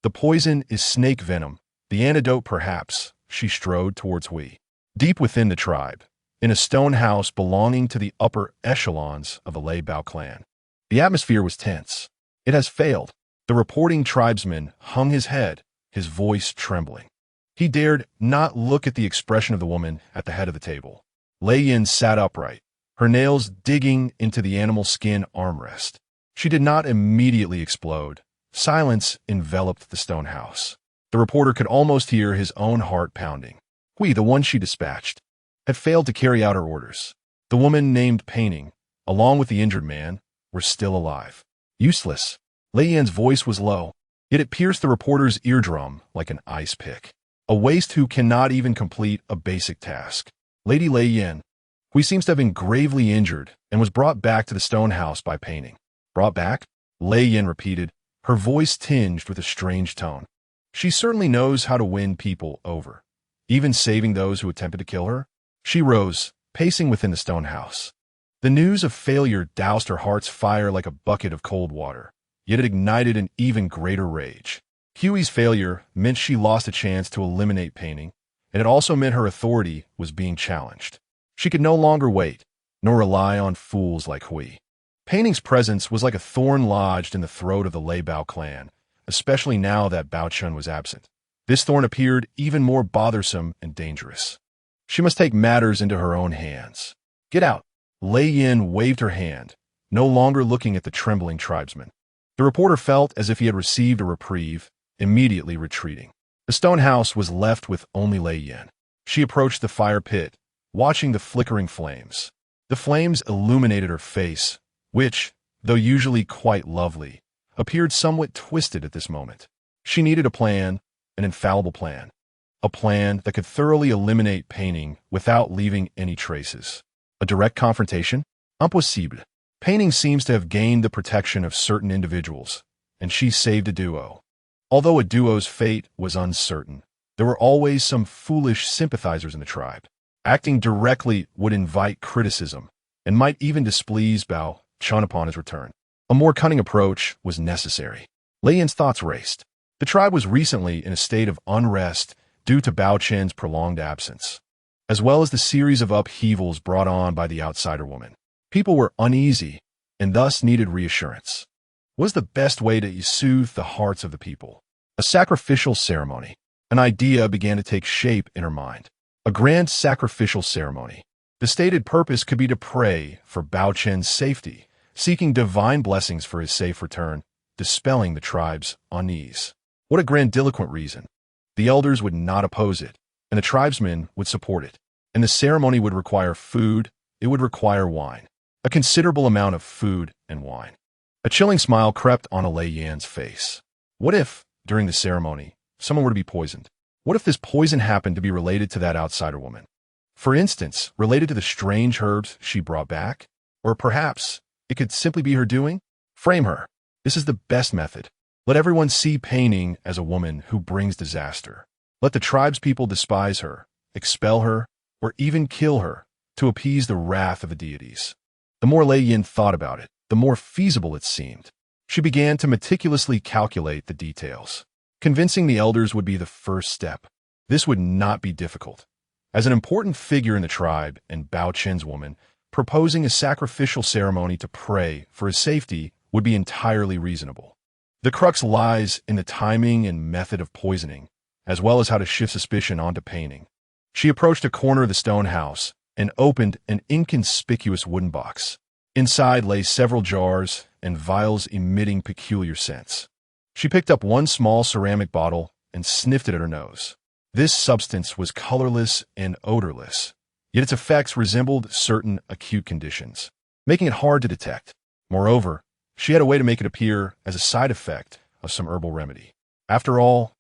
The poison is snake venom, the antidote perhaps. She strode towards Hui. Deep within the tribe, in a stone house belonging to the upper echelons of the Lei Bao clan, the atmosphere was tense. It has failed. The reporting tribesman hung his head, his voice trembling. He dared not look at the expression of the woman at the head of the table. Lei Yin sat upright, her nails digging into the animal skin armrest. She did not immediately explode. Silence enveloped the stone house. The reporter could almost hear his own heart pounding. Hui, the one she dispatched, had failed to carry out her orders. The woman named Pei Ning, along with the injured man, were still alive. Useless. Lei Yin's voice was low, yet it pierced the reporter's eardrum like an ice pick. A waste who cannot even complete a basic task. Lady Lei Yin, Hui seems to have been gravely injured and was brought back to the stone house by Pei Ning. Brought back? Lei Yin repeated, her voice tinged with a strange tone. She certainly knows how to win people over, even saving those who attempted to kill her. She rose, pacing within the stone house. The news of failure doused her heart's fire like a bucket of cold water, yet it ignited an even greater rage. Huey's failure meant she lost a chance to eliminate Pei Ning, and it also meant her authority was being challenged. She could no longer wait, nor rely on fools like Hui. Pei Ning's presence was like a thorn lodged in the throat of the Lei Bao clan, especially now that Bao Chun was absent. This thorn appeared even more bothersome and dangerous. She must take matters into her own hands. Get out. Lei Yin waved her hand, no longer looking at the trembling tribesman. The reporter felt as if he had received a reprieve, immediately retreating. The stone house was left with only Lei Yin. She approached the fire pit, watching the flickering flames. The flames illuminated her face, which, though usually quite lovely, appeared somewhat twisted at this moment. She needed a plan, an infallible plan. A plan that could thoroughly eliminate Pei Ning without leaving any traces. A direct confrontation? Impossible. Pei Ning seems to have gained the protection of certain individuals, and she saved a duo. Although a duo's fate was uncertain, there were always some foolish sympathizers in the tribe. Acting directly would invite criticism, and might even displease Bao Chun upon his return. A more cunning approach was necessary. Lei Yin's thoughts raced. The tribe was recently in a state of unrest due to Bao Chen's prolonged absence, as well as the series of upheavals brought on by the outsider woman. People were uneasy and thus needed reassurance. What was the best way to soothe the hearts of the people? A sacrificial ceremony. An idea began to take shape in her mind. A grand sacrificial ceremony. The stated purpose could be to pray for Bao Chen's safety, seeking divine blessings for his safe return, dispelling the tribe's unease. What a grandiloquent reason. The elders would not oppose it, and the tribesmen would support it. And the ceremony would require food, it would require wine. A considerable amount of food and wine. A chilling smile crept on Lei Yin's face. What if, during the ceremony, someone were to be poisoned? What if this poison happened to be related to that outsider woman? For instance, related to the strange herbs she brought back? Or perhaps it could simply be her doing? Frame her. This is the best method. Let everyone see Pei Ning as a woman who brings disaster. Let the tribespeople despise her, expel her, or even kill her to appease the wrath of the deities. The more Lei Yin thought about it, the more feasible it seemed. She began to meticulously calculate the details. Convincing the elders would be the first step. This would not be difficult. As an important figure in the tribe and Bao Chen's woman, proposing a sacrificial ceremony to pray for his safety would be entirely reasonable. The crux lies in the timing and method of poisoning, as well as how to shift suspicion onto Pei Ning. She approached a corner of the stone house and opened an inconspicuous wooden box. Inside lay several jars and vials emitting peculiar scents. She picked up one small ceramic bottle and sniffed it at her nose. This substance was colorless and odorless, yet its effects resembled certain acute conditions, making it hard to detect. Moreover, she had a way to make it appear as a side effect of some herbal remedy. After all,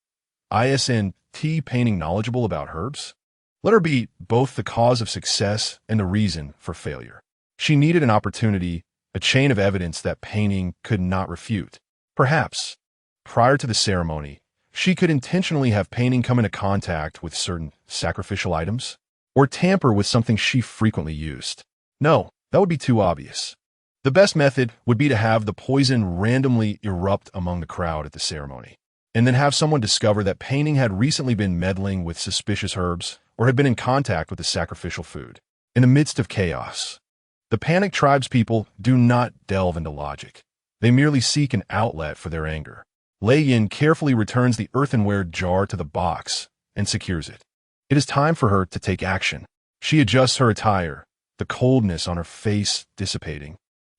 isn't Pei Ning knowledgeable about herbs? Let her be both the cause of success and the reason for failure. She needed an opportunity, a chain of evidence that Pei Ning could not refute. Perhaps, prior to the ceremony, she could intentionally have Pei Ning come into contact with certain sacrificial items, or tamper with something she frequently used. No, that would be too obvious. The best method would be to have the poison randomly erupt among the crowd at the ceremony, and then have someone discover that Pei Ning had recently been meddling with suspicious herbs or had been in contact with the sacrificial food. In the midst of chaos, the panicked tribespeople do not delve into logic. They merely seek an outlet for their anger. Lei Yin carefully returns the earthenware jar to the box and secures it. It is time for her to take action. She adjusts her attire, the coldness on her face dissipating,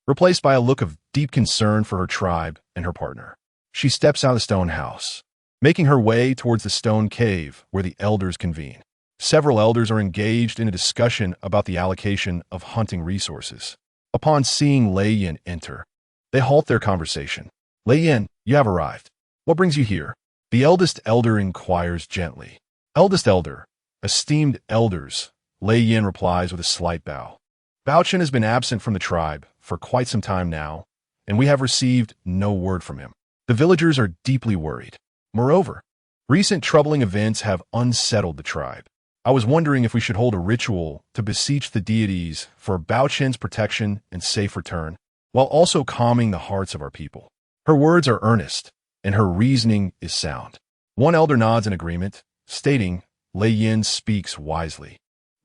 replaced by a look of deep concern for her tribe and her partner. She steps out of the stone house, making her way towards the stone cave where the elders convene. Several elders are engaged in a discussion about the allocation of hunting resources. Upon seeing Lei Yin enter, they halt their conversation. Lei Yin, you have arrived. What brings you here? The eldest elder inquires gently. Eldest elder, esteemed elders, Lei Yin replies with a slight bow. Bao Chen has been absent from the tribe for quite some time now, and we have received no word from him. The villagers are deeply worried. Moreover, recent troubling events have unsettled the tribe. I was wondering if we should hold a ritual to beseech the deities for Bao Chen's protection and safe return, while also calming the hearts of our people. Her words are earnest, and her reasoning is sound. One elder nods in agreement, stating, Lei Yin speaks wisely.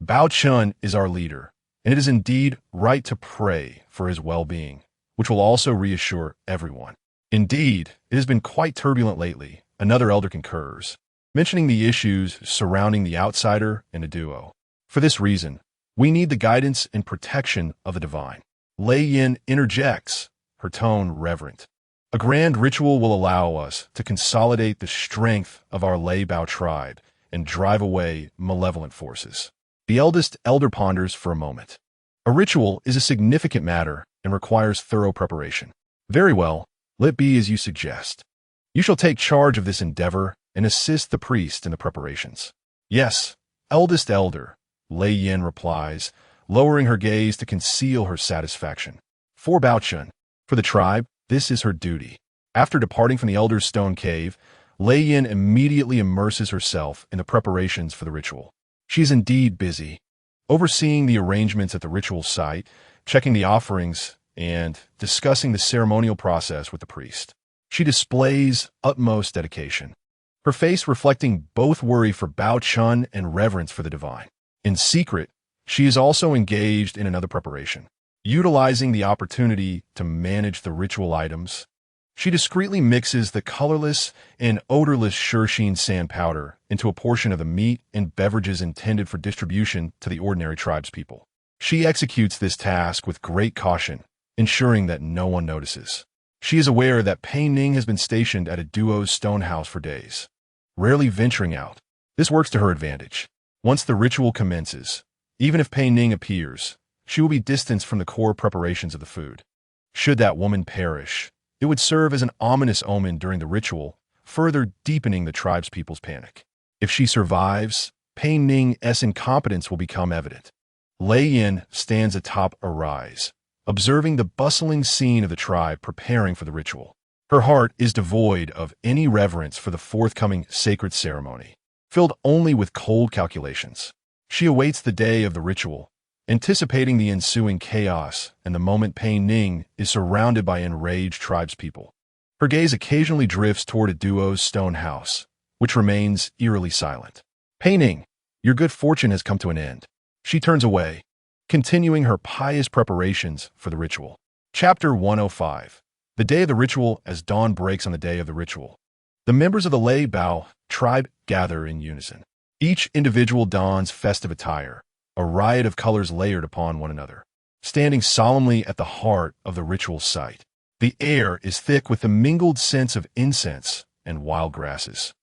Bao Chen is our leader, and it is indeed right to pray for his well-being, which will also reassure everyone. Indeed, it has been quite turbulent lately, another elder concurs, mentioning the issues surrounding the outsider and a duo. For this reason, we need the guidance and protection of the divine. Lei Yin interjects, her tone reverent. A grand ritual will allow us to consolidate the strength of our Lei Bao tribe and drive away malevolent forces. The eldest elder ponders for a moment. A ritual is a significant matter and requires thorough preparation. Very well, let it be as you suggest. You shall take charge of this endeavor and assist the priest in the preparations. Yes, eldest elder, Lei Yin replies, lowering her gaze to conceal her satisfaction. For Bao Chen, for the tribe, this is her duty. After departing from the elder's stone cave, Lei Yin immediately immerses herself in the preparations for the ritual. She is indeed busy, overseeing the arrangements at the ritual site, checking the offerings, and discussing the ceremonial process with the priest. She displays utmost dedication, her face reflecting both worry for Bao Chen and reverence for the divine. In secret, she is also engaged in another preparation. Utilizing the opportunity to manage the ritual items, she discreetly mixes the colorless and odorless Shirsheen sand powder into a portion of the meat and beverages intended for distribution to the ordinary tribespeople. She executes this task with great caution, ensuring that no one notices. She is aware that Pei Ning has been stationed at a duo's stone house for days, rarely venturing out. This works to her advantage. Once the ritual commences, even if Pei Ning appears, she will be distanced from the core preparations of the food. Should that woman perish, it would serve as an ominous omen during the ritual, further deepening the tribespeople's panic. If she survives, Pei Ning's incompetence will become evident. Lei Yin stands atop a rise, observing the bustling scene of the tribe preparing for the ritual. Her heart is devoid of any reverence for the forthcoming sacred ceremony, filled only with cold calculations. She awaits the day of the ritual, anticipating the ensuing chaos and the moment Pei Ning is surrounded by enraged tribespeople. Her gaze occasionally drifts toward a duo's stone house, which remains eerily silent. Pei Ning, your good fortune has come to an end. She turns away, continuing her pious preparations for the ritual. Chapter 105. The day of the ritual. As dawn breaks on the day of the ritual, the members of the Lei Bao tribe gather in unison. Each individual dons festive attire, a riot of colors layered upon one another. standing solemnly at the heart of the ritual site. The air is thick with the mingled scents of incense and wild grasses,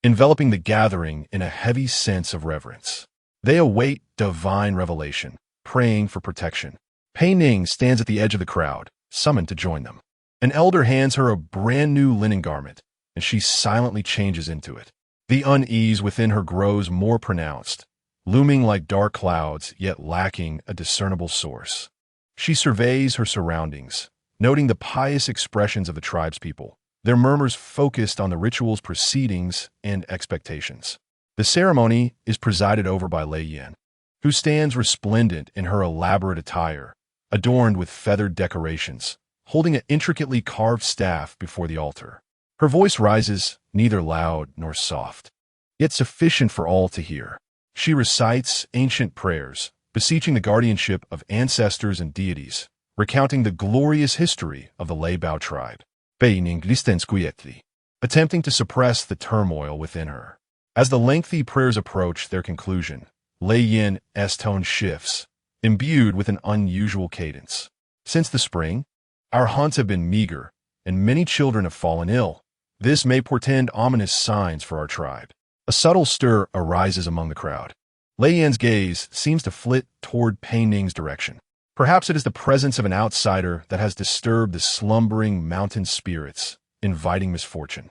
enveloping the gathering in a heavy sense of reverence. They await divine revelation, praying for protection. Pei Ning stands at the edge of the crowd, summoned to join them. An elder hands her a brand new linen garment, and she silently changes into it. The unease within her grows more pronounced, looming like dark clouds, yet lacking a discernible source. She surveys her surroundings, noting the pious expressions of the tribespeople, their murmurs focused on the ritual's proceedings and expectations. The ceremony is presided over by Lei Yin, who stands resplendent in her elaborate attire, adorned with feathered decorations, holding an intricately carved staff before the altar. Her voice rises, neither loud nor soft, yet sufficient for all to hear. She recites ancient prayers, beseeching the guardianship of ancestors and deities, recounting the glorious history of the Leopard tribe, Pei Ning, attempting to suppress the turmoil within her. As the lengthy prayers approach their conclusion, Lei Yin's tone shifts, imbued with an unusual cadence. Since the spring, our hunts have been meager, and many children have fallen ill. This may portend ominous signs for our tribe. A subtle stir arises among the crowd. Lei Yin's gaze seems to flit toward Pei Ning's direction. Perhaps it is the presence of an outsider that has disturbed the slumbering mountain spirits, inviting misfortune.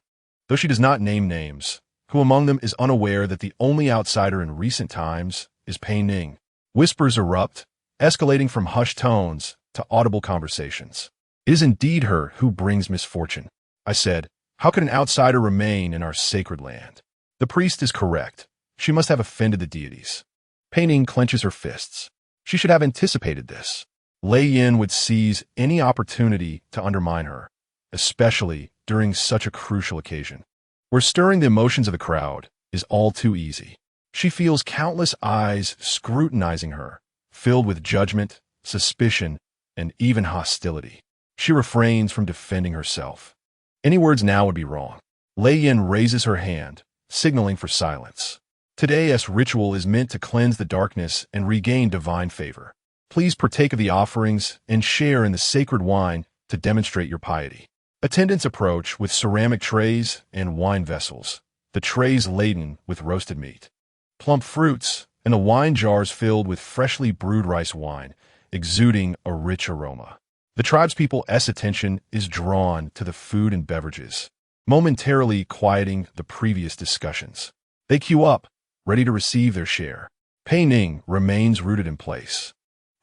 Though she does not name names, who among them is unaware that the only outsider in recent times is Pei Ning? Whispers erupt, escalating from hushed tones to audible conversations. It is indeed her who brings misfortune, I said. How could an outsider remain in our sacred land? The priest is correct. She must have offended the deities. Pei Ning clenches her fists. She should have anticipated this. Lei Yin would seize any opportunity to undermine her, especially during such a crucial occasion, where stirring the emotions of the crowd is all too easy. She feels countless eyes scrutinizing her, filled with judgment, suspicion, and even hostility. She refrains from defending herself. Any words now would be wrong. Lei Yin raises her hand, signaling for silence. Today's ritual is meant to cleanse the darkness and regain divine favor. Please partake of the offerings and share in the sacred wine to demonstrate your piety. Attendants approach with ceramic trays and wine vessels, the trays laden with roasted meat, plump fruits, and the wine jars filled with freshly brewed rice wine, exuding a rich aroma. The tribespeople's attention is drawn to the food and beverages, momentarily quieting the previous discussions. They queue up, ready to receive their share. Pei Ning remains rooted in place,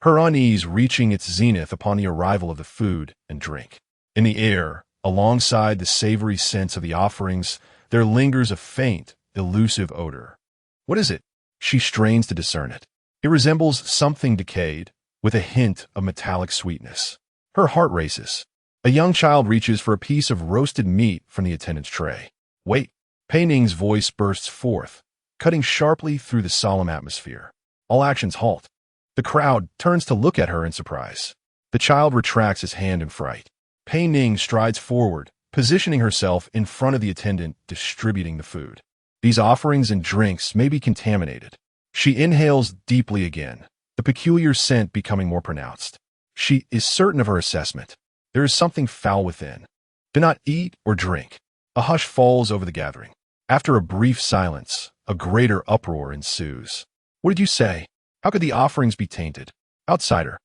her unease reaching its zenith upon the arrival of the food and drink. In the air, alongside the savory scents of the offerings, there lingers a faint, elusive odor. What is it? She strains to discern it. It resembles something decayed, with a hint of metallic sweetness. Her heart races. A young child reaches for a piece of roasted meat from the attendant's tray. Wait! Pei Ning's voice bursts forth, cutting sharply through the solemn atmosphere. All actions halt. The crowd turns to look at her in surprise. The child retracts his hand in fright. Pei Ning strides forward, positioning herself in front of the attendant distributing the food. These offerings and drinks may be contaminated. She inhales deeply again, the peculiar scent becoming more pronounced. She is certain of her assessment. There is something foul within. Do not eat or drink. A hush falls over the gathering. After a brief silence, a greater uproar ensues. What did you say? How could the offerings be tainted? Outsider,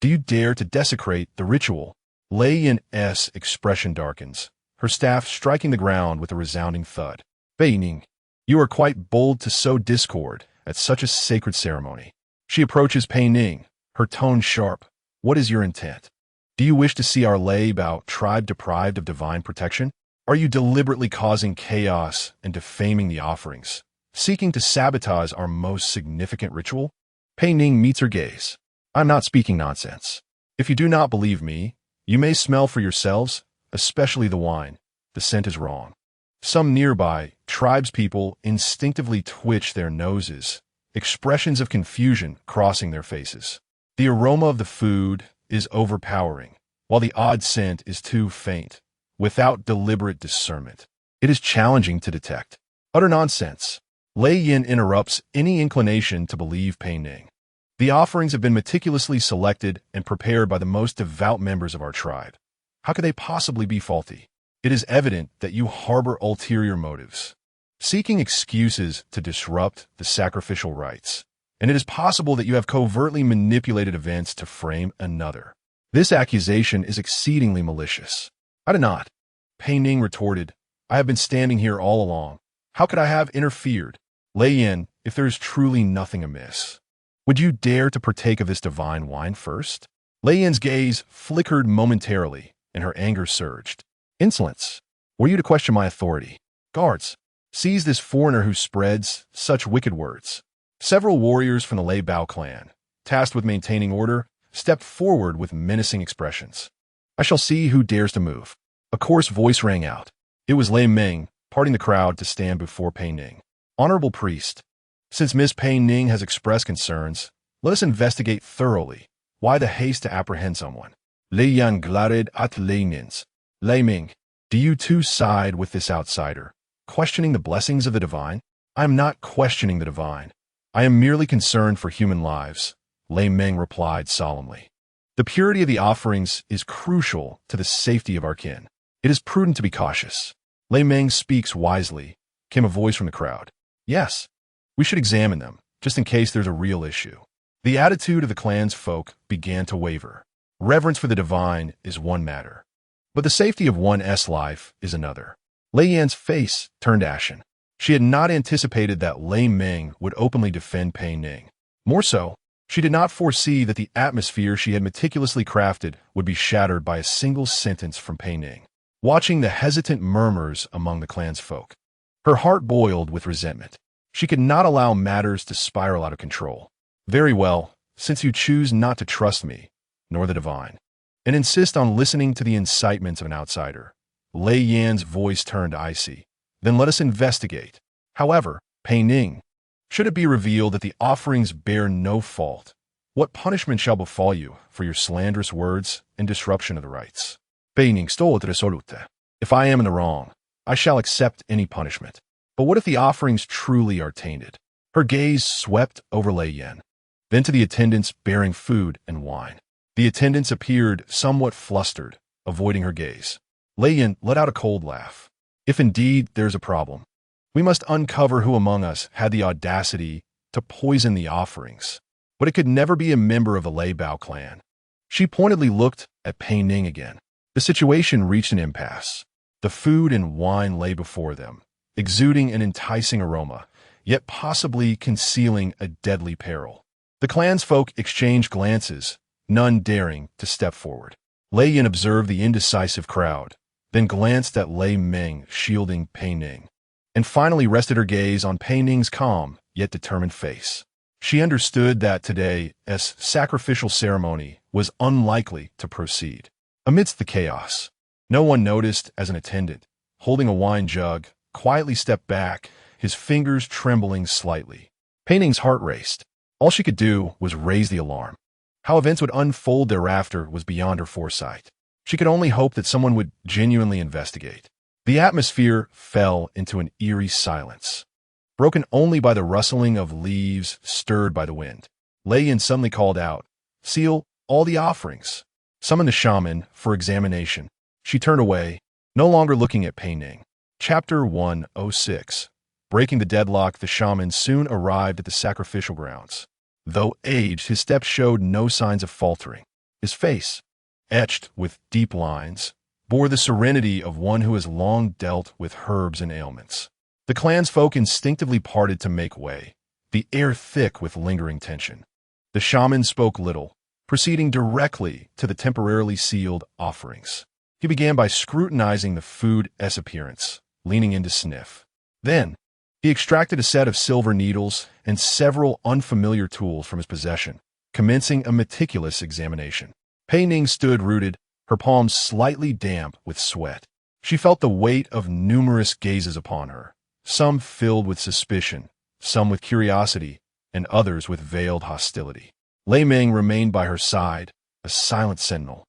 do you dare to desecrate the ritual? Lei Yin's expression darkens, her staff striking the ground with a resounding thud. Pei Ning, you are quite bold to sow discord at such a sacred ceremony. She approaches Pei Ning, her tone sharp. What is your intent? Do you wish to see our Leopard tribe deprived of divine protection? Are you deliberately causing chaos and defaming the offerings, seeking to sabotage our most significant ritual? Pei Ning meets her gaze. I'm not speaking nonsense. If you do not believe me, you may smell for yourselves, especially the wine. The scent is wrong. Some nearby tribespeople instinctively twitch their noses, expressions of confusion crossing their faces. The aroma of the food is overpowering, while the odd scent is too faint, without deliberate discernment. It is challenging to detect. Utter nonsense. Lei Yin interrupts any inclination to believe Pei Ning. The offerings have been meticulously selected and prepared by the most devout members of our tribe. How could they possibly be faulty? It is evident that you harbor ulterior motives, seeking excuses to disrupt the sacrificial rites, and it is possible that you have covertly manipulated events to frame another. This accusation is exceedingly malicious. I did not. Pei Ning retorted, I have been standing here all along. How could I have interfered? Lay in, if there is truly nothing amiss. Would you dare to partake of this divine wine first? Lay Yin's gaze flickered momentarily, and her anger surged. Insolence! Were you to question my authority? Guards, seize this foreigner who spreads such wicked words. Several warriors from the Lei-Bao clan, tasked with maintaining order, stepped forward with menacing expressions. I shall see who dares to move. A coarse voice rang out. It was Lei Ming, parting the crowd to stand before Pei Ning. Honorable priest, since Miss Pei Ning has expressed concerns, let us investigate thoroughly. Why the haste to apprehend someone? Lei Yan glared at Lei Nins. Lei Ming, do you too side with this outsider, questioning the blessings of the divine? I am not questioning the divine. I am merely concerned for human lives, Lei Ming replied solemnly. The purity of the offerings is crucial to the safety of our kin. It is prudent to be cautious. Lei Ming speaks wisely, came a voice from the crowd. Yes, we should examine them, just in case there's a real issue. The attitude of the clan's folk began to waver. Reverence for the divine is one matter, but the safety of one's life is another. Lei Yan's face turned ashen. She had not anticipated that Lei Ming would openly defend Pei Ning. More so, she did not foresee that the atmosphere she had meticulously crafted would be shattered by a single sentence from Pei Ning. Watching the hesitant murmurs among the clan's folk, her heart boiled with resentment. She could not allow matters to spiral out of control. Very well, since you choose not to trust me, nor the divine, and insist on listening to the incitements of an outsider. Lei Yan's voice turned icy. Then let us investigate. However, Pei Ning, should it be revealed that the offerings bear no fault, what punishment shall befall you for your slanderous words and disruption of the rites? Pei Ning stole it resolute. If I am in the wrong, I shall accept any punishment. But what if the offerings truly are tainted? Her gaze swept over Lei Yan, then to the attendants bearing food and wine. The attendants appeared somewhat flustered, avoiding her gaze. Lei Yan let out a cold laugh. If indeed there's a problem, we must uncover who among us had the audacity to poison the offerings. But it could never be a member of the Lei-Bao clan. She pointedly looked at Pei Ning again. The situation reached an impasse. The food and wine lay before them, exuding an enticing aroma, yet possibly concealing a deadly peril. The clan's folk exchanged glances, none daring to step forward. Lei Yan observed the indecisive crowd, then glanced at Lei Ming shielding Pei Ning, and finally rested her gaze on Pei Ning's calm yet determined face. She understood that today's sacrificial ceremony was unlikely to proceed. Amidst the chaos, no one noticed as an attendant, holding a wine jug, quietly stepped back, his fingers trembling slightly. Pei Ning's heart raced. All she could do was raise the alarm. How events would unfold thereafter was beyond her foresight. She could only hope that someone would genuinely investigate. The atmosphere fell into an eerie silence, broken only by the rustling of leaves stirred by the wind. Lei Yan suddenly called out, "Seal all the offerings. Summon the shaman for examination." She turned away, no longer looking at Pei Ning. Chapter 106. Breaking the deadlock, the shaman soon arrived at the sacrificial grounds. Though aged, his steps showed no signs of faltering. His face, etched with deep lines, bore the serenity of one who has long dealt with herbs and ailments. The clan's folk instinctively parted to make way, the air thick with lingering tension. The shaman spoke little, proceeding directly to the temporarily sealed offerings. He began by scrutinizing the food's appearance, leaning in to sniff. Then, he extracted a set of silver needles and several unfamiliar tools from his possession, commencing a meticulous examination. Pei Ning stood rooted, her palms slightly damp with sweat. She felt the weight of numerous gazes upon her, some filled with suspicion, some with curiosity, and others with veiled hostility. Lei Ming remained by her side, a silent sentinel.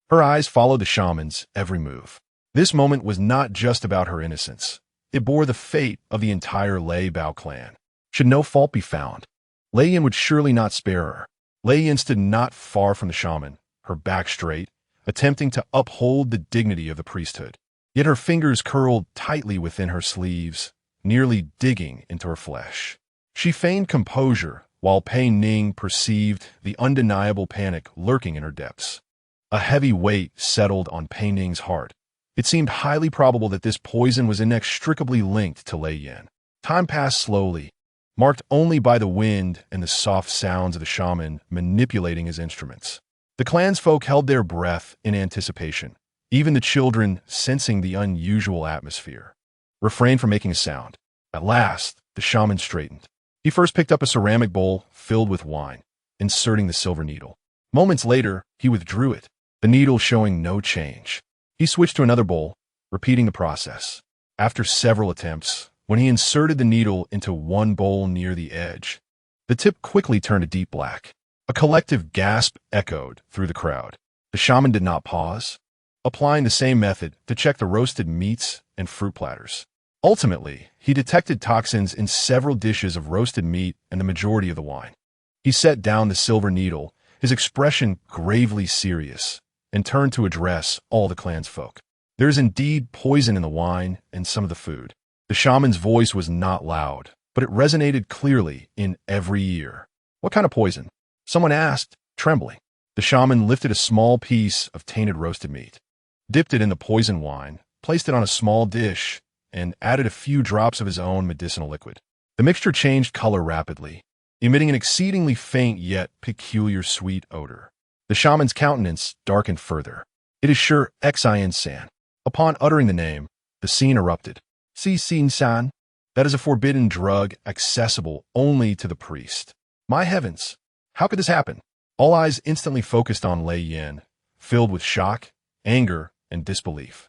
Her eyes followed the shaman's every move. This moment was not just about her innocence. It bore the fate of the entire Lei-Bao clan. Should no fault be found, Lei Yan would surely not spare her. Lei Yin stood not far from the shaman, her back straight, attempting to uphold the dignity of the priesthood. Yet her fingers curled tightly within her sleeves, nearly digging into her flesh. She feigned composure, while Pei Ning perceived the undeniable panic lurking in her depths. A heavy weight settled on Pei Ning's heart. It seemed highly probable that this poison was inextricably linked to Lei Yin. Time passed slowly, marked only by the wind and the soft sounds of the shaman manipulating his instruments. The clansfolk held their breath in anticipation, even the children sensing the unusual atmosphere. Refrained from making a sound. At last, the shaman straightened. He first picked up a ceramic bowl filled with wine, inserting the silver needle. Moments later, he withdrew it, the needle showing no change. He switched to another bowl, repeating the process. After several attempts, when he inserted the needle into one bowl near the edge, the tip quickly turned a deep black. A collective gasp echoed through the crowd. The shaman did not pause, applying the same method to check the roasted meats and fruit platters. Ultimately, he detected toxins in several dishes of roasted meat and the majority of the wine. He set down the silver needle, his expression gravely serious, and turned to address all the clansfolk. There is indeed poison in the wine and some of the food. The shaman's voice was not loud, but it resonated clearly in every ear. What kind of poison? Someone asked, trembling. The shaman lifted a small piece of tainted roasted meat, dipped it in the poison wine, placed it on a small dish, and added a few drops of his own medicinal liquid. The mixture changed color rapidly, emitting an exceedingly faint yet peculiar sweet odor. The shaman's countenance darkened further. It is sure Xin-san. Upon uttering the name, the scene erupted. Xin-san, that is a forbidden drug accessible only to the priest. My heavens, how could this happen? All eyes instantly focused on Lei Yin, filled with shock, anger, and disbelief.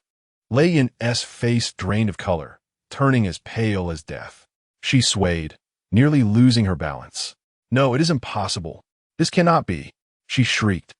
Lei Yin's face drained of color, turning as pale as death. She swayed, nearly losing her balance. No, it is impossible. This cannot be. She shrieked.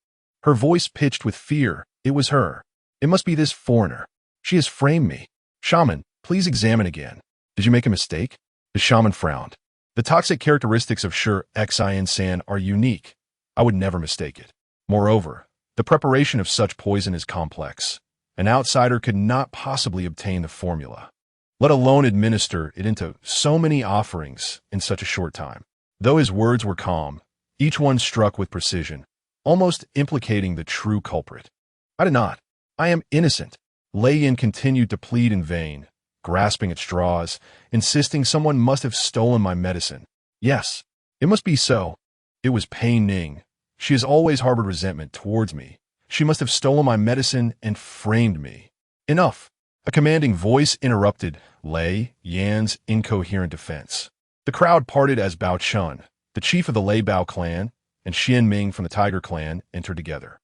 Her voice pitched with fear. It was her. It must be this foreigner. She has framed me. Shaman, please examine again. Did you make a mistake? The shaman frowned. The toxic characteristics of Xin-san are unique. I would never mistake it. Moreover, the preparation of such poison is complex. An outsider could not possibly obtain the formula, let alone administer it into so many offerings in such a short time. Though his words were calm, each one struck with precision, almost implicating the true culprit. I did not. I am innocent. Lei Yin continued to plead in vain, grasping at straws, insisting someone must have stolen my medicine. Yes, it must be so. It was Pei Ning. She has always harbored resentment towards me. She must have stolen my medicine and framed me. Enough. A commanding voice interrupted Lei Yan's incoherent defense. The crowd parted as Bao Chun, the chief of the Lei Bao clan, and Xian Ming from the Tiger clan entered together.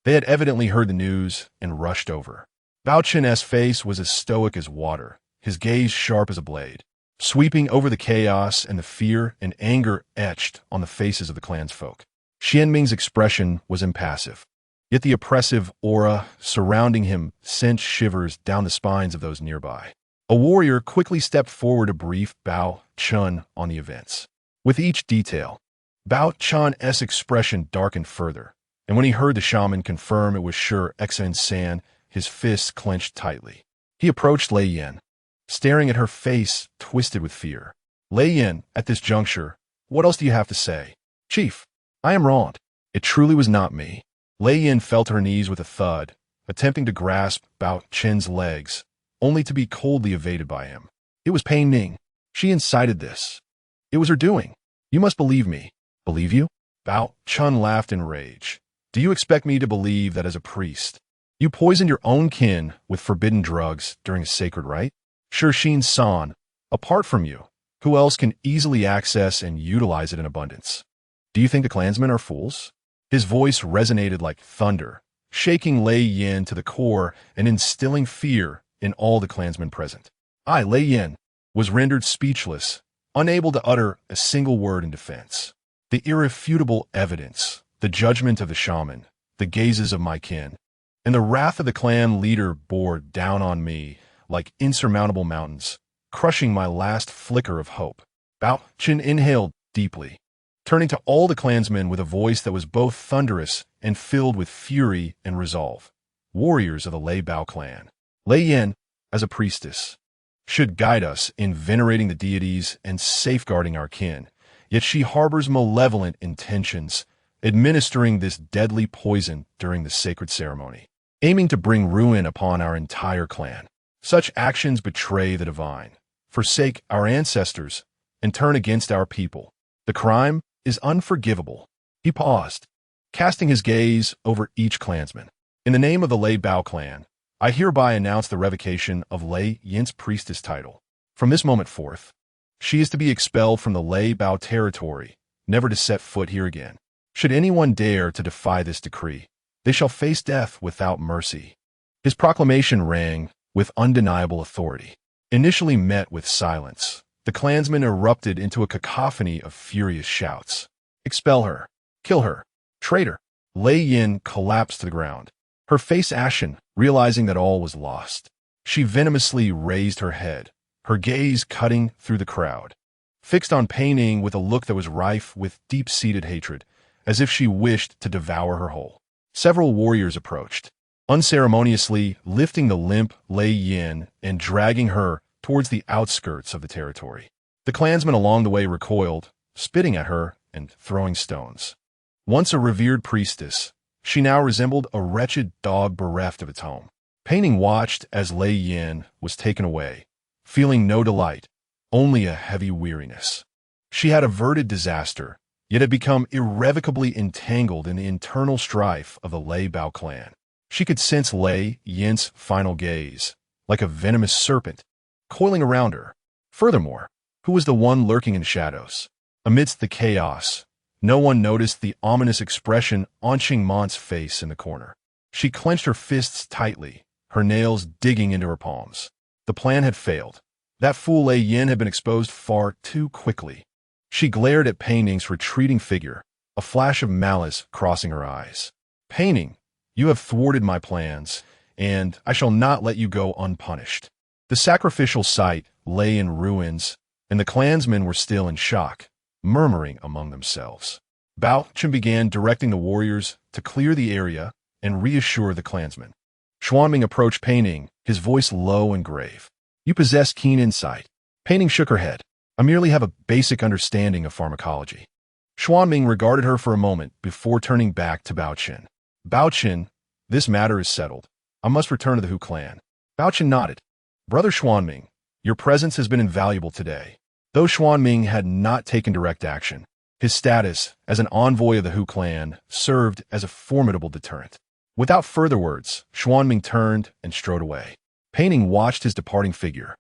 They had evidently heard the news and rushed over. Bao Chun's face was as stoic as water, his gaze sharp as a blade, sweeping over the chaos and the fear and anger etched on the faces of the clansfolk. Xian Ming's expression was impassive, yet the oppressive aura surrounding him sent shivers down the spines of those nearby. A warrior quickly stepped forward to brief Bao Chun on the events. With each detail, Bao Chun's expression darkened further, and when he heard the shaman confirm it was sure Xin-san, his fists clenched tightly. He approached Lei Yin, staring at her face twisted with fear. Lei Yin, at this juncture, what else do you have to say? Chief, I am wronged. It truly was not me. Lei Yin fell to her knees with a thud, attempting to grasp Bao Chun's legs, only to be coldly evaded by him. It was Pei Ning. She incited this. It was her doing. You must believe me. Believe you? Bao Chun laughed in rage. Do you expect me to believe that as a priest, you poisoned your own kin with forbidden drugs during a sacred rite? Xin-san, apart from you, who else can easily access and utilize it in abundance? Do you think the clansmen are fools? His voice resonated like thunder, shaking Lei Yin to the core and instilling fear in all the clansmen present. I, Lei Yin, was rendered speechless, unable to utter a single word in defense. The irrefutable evidence, the judgment of the shaman, the gazes of my kin, and the wrath of the clan leader bore down on me like insurmountable mountains, crushing my last flicker of hope. Bao Chun inhaled deeply, turning to all the clansmen with a voice that was both thunderous and filled with fury and resolve. Warriors of the Lei Bao clan. Lei Yin, as a priestess, should guide us in venerating the deities and safeguarding our kin, yet she harbors malevolent intentions, administering this deadly poison during the sacred ceremony, aiming to bring ruin upon our entire clan. Such actions betray the divine, forsake our ancestors, and turn against our people. The crime is unforgivable. He paused, casting his gaze over each clansman. In the name of the Lei Bao clan, I hereby announce the revocation of Lei Yin's priestess title. From this moment forth, she is to be expelled from the Lei Bao territory, never to set foot here again. Should anyone dare to defy this decree, they shall face death without mercy. His proclamation rang with undeniable authority. Initially met with silence, the clansmen erupted into a cacophony of furious shouts. Expel her! Kill her! Traitor! Lei Yin collapsed to the ground, her face ashen, realizing that all was lost. She venomously raised her head, her gaze cutting through the crowd, fixed on Pei Ning with a look that was rife with deep-seated hatred, as if she wished to devour her whole. Several warriors approached, unceremoniously lifting the limp Lei Yin and dragging her towards the outskirts of the territory. The clansmen along the way recoiled, spitting at her and throwing stones. Once a revered priestess, she now resembled a wretched dog bereft of its home. Pei Ning watched as Lei Yin was taken away, feeling no delight, only a heavy weariness. She had averted disaster, yet had become irrevocably entangled in the internal strife of the Lei Bao clan. She could sense Lei Yin's final gaze, like a venomous serpent, coiling around her. Furthermore, who was the one lurking in shadows? Amidst the chaos, no one noticed the ominous expression on Qingmon's face in the corner. She clenched her fists tightly, her nails digging into her palms. The plan had failed. That fool Lei Yin had been exposed far too quickly. She glared at Pei Ning's retreating figure, a flash of malice crossing her eyes. Pei Ning, you have thwarted my plans, and I shall not let you go unpunished. The sacrificial site lay in ruins, and the clansmen were still in shock, murmuring among themselves. Bao Chen began directing the warriors to clear the area and reassure the clansmen. Xuanming approached Pei Ning, his voice low and grave. You possess keen insight. Pei Ning shook her head. I merely have a basic understanding of pharmacology. Xuanming regarded her for a moment before turning back to Bao Chen. Bao Chen, this matter is settled. I must return to the Hu clan. Bao Chen nodded. Brother Xuanming, your presence has been invaluable today. Though Xuanming had not taken direct action, his status as an envoy of the Hu clan served as a formidable deterrent. Without further words, Xuanming turned and strode away. Pei Ning watched his departing figure,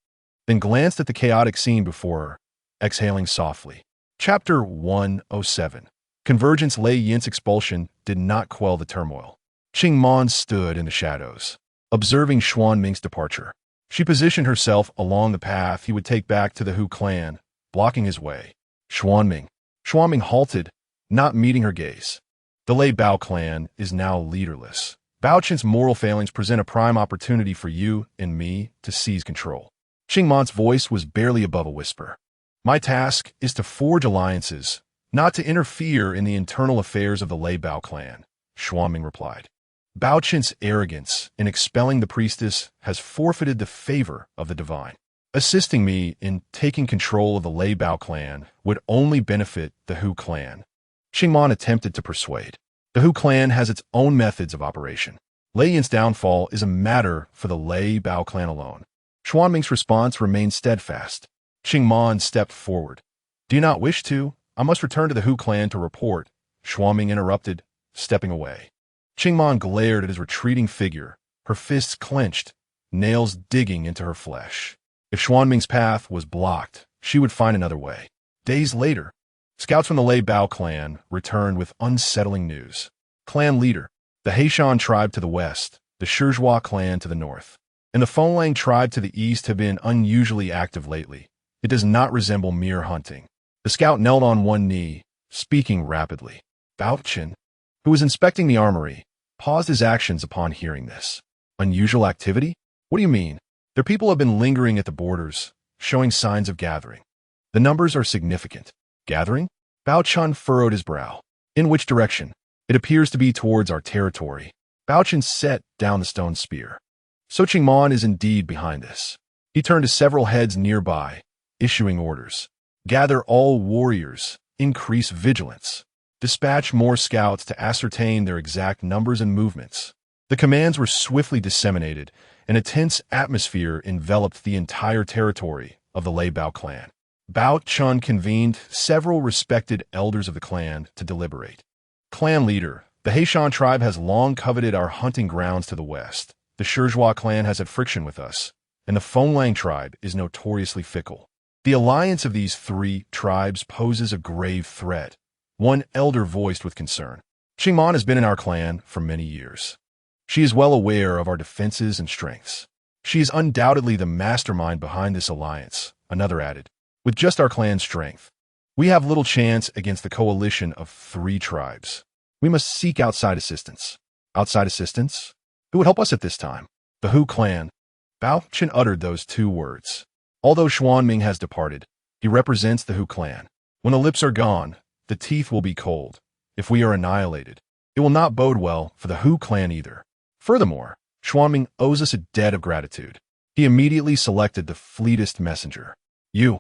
then glanced at the chaotic scene before her, exhaling softly. Chapter 107. Convergence. Lei Yin's expulsion did not quell the turmoil. Qingmon stood in the shadows, observing Xuanming's departure. She positioned herself along the path he would take back to the Hu clan, blocking his way. Xuanming. Xuanming halted, not meeting her gaze. The Lei Bao clan is now leaderless. Bao Chen's moral failings present a prime opportunity for you and me to seize control. Qingmon's voice was barely above a whisper. My task is to forge alliances, not to interfere in the internal affairs of the Lei Bao clan, Xuanming replied. Bao Chen's arrogance in expelling the priestess has forfeited the favor of the divine. Assisting me in taking control of the Lei Bao clan would only benefit the Hu clan. Qingmon attempted to persuade. The Hu clan has its own methods of operation. Lei Yin's downfall is a matter for the Lei Bao clan alone. Xuanming's response remained steadfast. Qingmon stepped forward. Do you not wish to? I must return to the Hu clan to report, Xuanming interrupted, stepping away. Qingmon glared at his retreating figure, her fists clenched, nails digging into her flesh. If Xuanming's path was blocked, she would find another way. Days later, scouts from the Lei Bao clan returned with unsettling news. Clan leader, the Haishan tribe to the west, the Shizhua clan to the north, and the Fenglang tribe to the east have been unusually active lately. It does not resemble mere hunting. The scout knelt on one knee, speaking rapidly. Bao Chen, who was inspecting the armory, paused his actions upon hearing this. Unusual activity? What do you mean? Their people have been lingering at the borders, showing signs of gathering. The numbers are significant. Gathering? Bao Chun furrowed his brow. In which direction? It appears to be towards our territory. Bao Chun set down the stone spear. So Qingman is indeed behind this. He turned to several heads nearby, issuing orders. Gather all warriors. Increase vigilance. Dispatch more scouts to ascertain their exact numbers and movements. The commands were swiftly disseminated, and a tense atmosphere enveloped the entire territory of the Lei Bao clan. Bao Chun convened several respected elders of the clan to deliberate. Clan leader, the Heishan tribe has long coveted our hunting grounds to the west. The Shizhua clan has had friction with us, and the Fenglang tribe is notoriously fickle. The alliance of these three tribes poses a grave threat, one elder voiced with concern. Qingman has been in our clan for many years. She is well aware of our defenses and strengths. She is undoubtedly the mastermind behind this alliance, another added. With just our clan's strength, we have little chance against the coalition of three tribes. We must seek outside assistance. Outside assistance? Who would help us at this time? The Hu clan. Bao Chun uttered those two words. Although Xuanming has departed, he represents the Hu clan. When the lips are gone, the teeth will be cold. If we are annihilated, it will not bode well for the Hu clan either. Furthermore, Xuanming owes us a debt of gratitude. He immediately selected the fleetest messenger. You,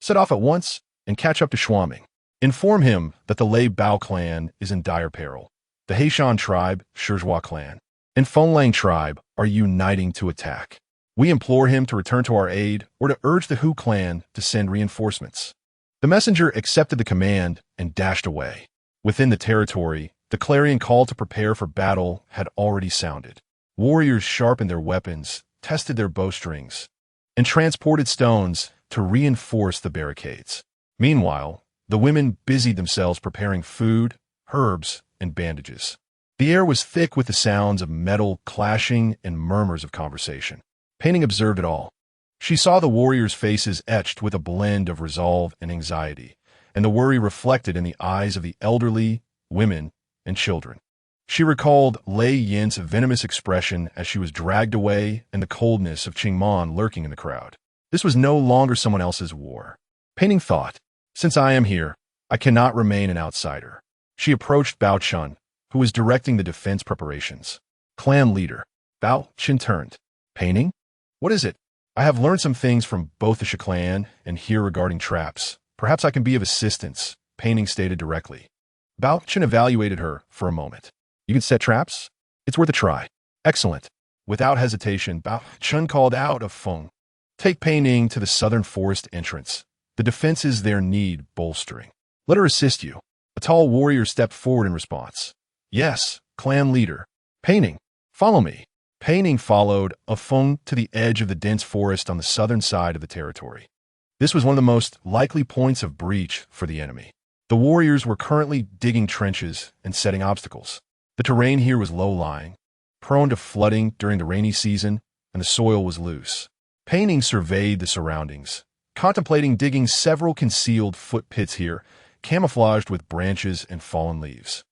set off at once and catch up to Xuanming. Inform him that the Lei Bao clan is in dire peril. The Heishan tribe, Shizhua clan, and Fenglang tribe are uniting to attack. We implore him to return to our aid or to urge the Hu clan to send reinforcements. The messenger accepted the command and dashed away. Within the territory, the clarion call to prepare for battle had already sounded. Warriors sharpened their weapons, tested their bowstrings, and transported stones to reinforce the barricades. Meanwhile, the women busied themselves preparing food, herbs, and bandages. The air was thick with the sounds of metal clashing and murmurs of conversation. Pei Ning observed it all. She saw the warriors' faces etched with a blend of resolve and anxiety, and the worry reflected in the eyes of the elderly, women, and children. She recalled Lei Yin's venomous expression as she was dragged away and the coldness of Qingman lurking in the crowd. This was no longer someone else's war. Pei Ning thought, since I am here, I cannot remain an outsider. She approached Bao Chun, who was directing the defense preparations. Clan leader. Bao Chun turned. Pei Ning? What is it? I have learned some things from both the Shi clan and here regarding traps. Perhaps I can be of assistance, Pei Ning stated directly. Bao Chun evaluated her for a moment. You can set traps? It's worth a try. Excellent. Without hesitation, Bao Chun called out of Feng. Take Pei Ning to the southern forest entrance. The defenses there need bolstering. Let her assist you. A tall warrior stepped forward in response. Yes, clan leader. Pei Ning, follow me. Pei Ning followed Feng to the edge of the dense forest on the southern side of the territory. This was one of the most likely points of breach for the enemy. The warriors were currently digging trenches and setting obstacles. The terrain here was low-lying, prone to flooding during the rainy season, and the soil was loose. Pei Ning surveyed the surroundings, contemplating digging several concealed foot pits here, camouflaged with branches and fallen leaves.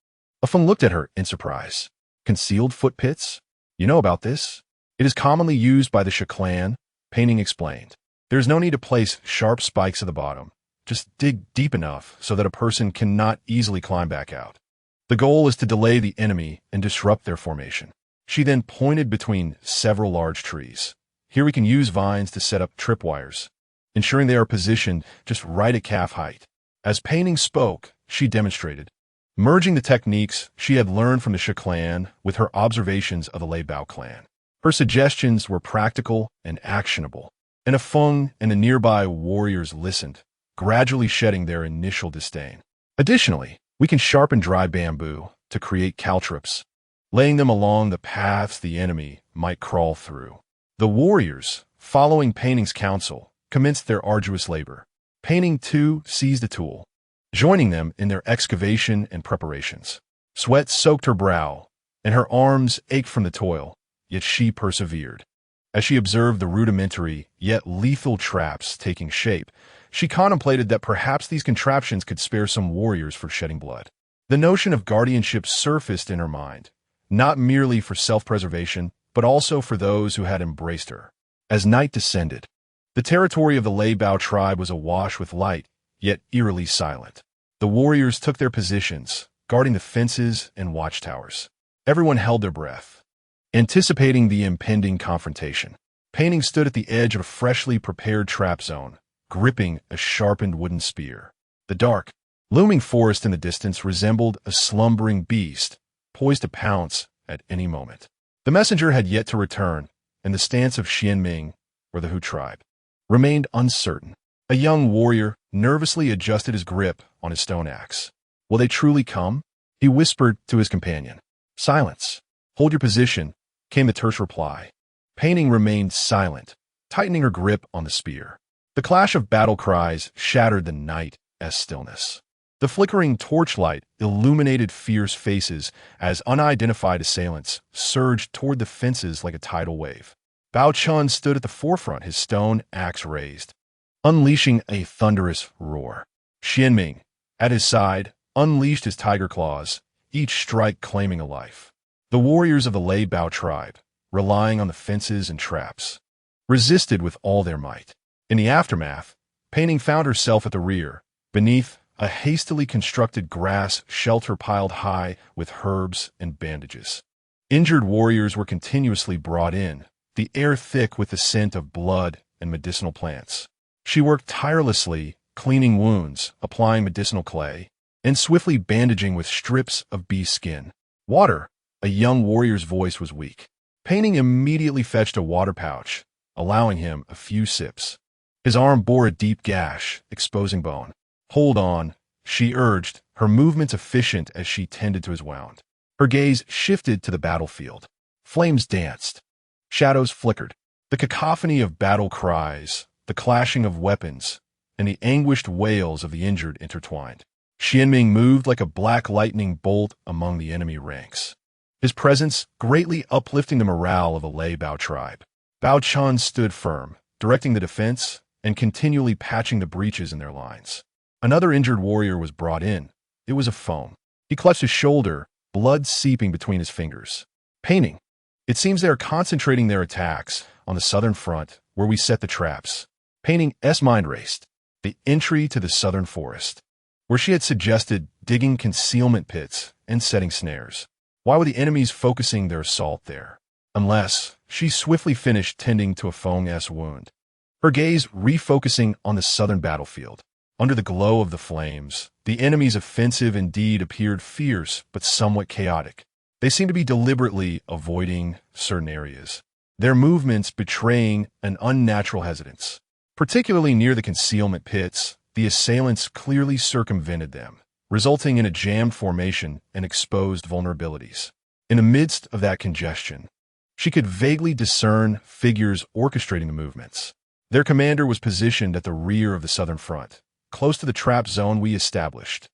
Feng looked at her in surprise. Concealed foot pits? You know about this? It is commonly used by the Shi clan, Pei Ning explained. There is no need to place sharp spikes at the bottom. Just dig deep enough so that a person cannot easily climb back out. The goal is to delay the enemy and disrupt their formation. She then pointed between several large trees. Here we can use vines to set up tripwires, ensuring they are positioned just right at calf height. As Pei Ning spoke, she demonstrated, merging the techniques she had learned from the Shi clan with her observations of the Lei Bao clan. Her suggestions were practical and actionable, and Feng and the nearby warriors listened, gradually shedding their initial disdain. Additionally, we can sharpen dry bamboo to create caltrops, laying them along the paths the enemy might crawl through. The warriors, following Pei Ning's counsel, commenced their arduous labor. Pei Ning, too, seized a tool, joining them in their excavation and preparations. Sweat soaked her brow, and her arms ached from the toil, yet she persevered. As she observed the rudimentary, yet lethal traps taking shape, she contemplated that perhaps these contraptions could spare some warriors for shedding blood. The notion of guardianship surfaced in her mind, not merely for self-preservation, but also for those who had embraced her. As night descended, the territory of the Lei Bao tribe was awash with light, yet eerily silent. The warriors took their positions, guarding the fences and watchtowers. Everyone held their breath, anticipating the impending confrontation. Pei Ning stood at the edge of a freshly prepared trap zone, gripping a sharpened wooden spear. The dark, looming forest in the distance resembled a slumbering beast, poised to pounce at any moment. The messenger had yet to return, and the stance of Xianming, or the Hu tribe, remained uncertain. A young warrior nervously adjusted his grip on his stone axe. "Will they truly come?" he whispered to his companion. "Silence. Hold your position," came the terse reply. Pei Ning remained silent, tightening her grip on the spear. The clash of battle cries shattered the night's stillness. The flickering torchlight illuminated fierce faces as unidentified assailants surged toward the fences like a tidal wave. Bao Chun stood at the forefront, his stone axe raised, unleashing a thunderous roar. Xianming, at his side, unleashed his tiger claws, each strike claiming a life. The warriors of the Lei Bao tribe, relying on the fences and traps, resisted with all their might. In the aftermath, Pei Ning found herself at the rear, beneath a hastily constructed grass shelter piled high with herbs and bandages. Injured warriors were continuously brought in, the air thick with the scent of blood and medicinal plants. She worked tirelessly, cleaning wounds, applying medicinal clay, and swiftly bandaging with strips of bee skin. "Water!" A young warrior's voice was weak. Pei Ning immediately fetched a water pouch, allowing him a few sips. His arm bore a deep gash, exposing bone. "Hold on," she urged, her movements efficient as she tended to his wound. Her gaze shifted to the battlefield. Flames danced. Shadows flickered. The cacophony of battle cries, the clashing of weapons, and the anguished wails of the injured intertwined. Xianming moved like a black lightning bolt among the enemy ranks, his presence greatly uplifting the morale of the Lei Bao tribe. Bao Chun stood firm, directing the defense and continually patching the breaches in their lines. Another injured warrior was brought in. It was a Foam. He clutched his shoulder, blood seeping between his fingers. "Pei Ning, it seems they are concentrating their attacks on the southern front, where we set the traps." Pei Ning's mind raced. The entry to the southern forest, where she had suggested digging concealment pits and setting snares. Why were the enemies focusing their assault there? Unless she swiftly finished tending to a Feng's wound, her gaze refocusing on the southern battlefield. Under the glow of the flames, the enemy's offensive indeed appeared fierce but somewhat chaotic. They seemed to be deliberately avoiding certain areas, their movements betraying an unnatural hesitance. Particularly near the concealment pits, the assailants clearly circumvented them, resulting in a jammed formation and exposed vulnerabilities. In the midst of that congestion, she could vaguely discern figures orchestrating the movements. Their commander was positioned at the rear of the southern front, close to the trap zone we established.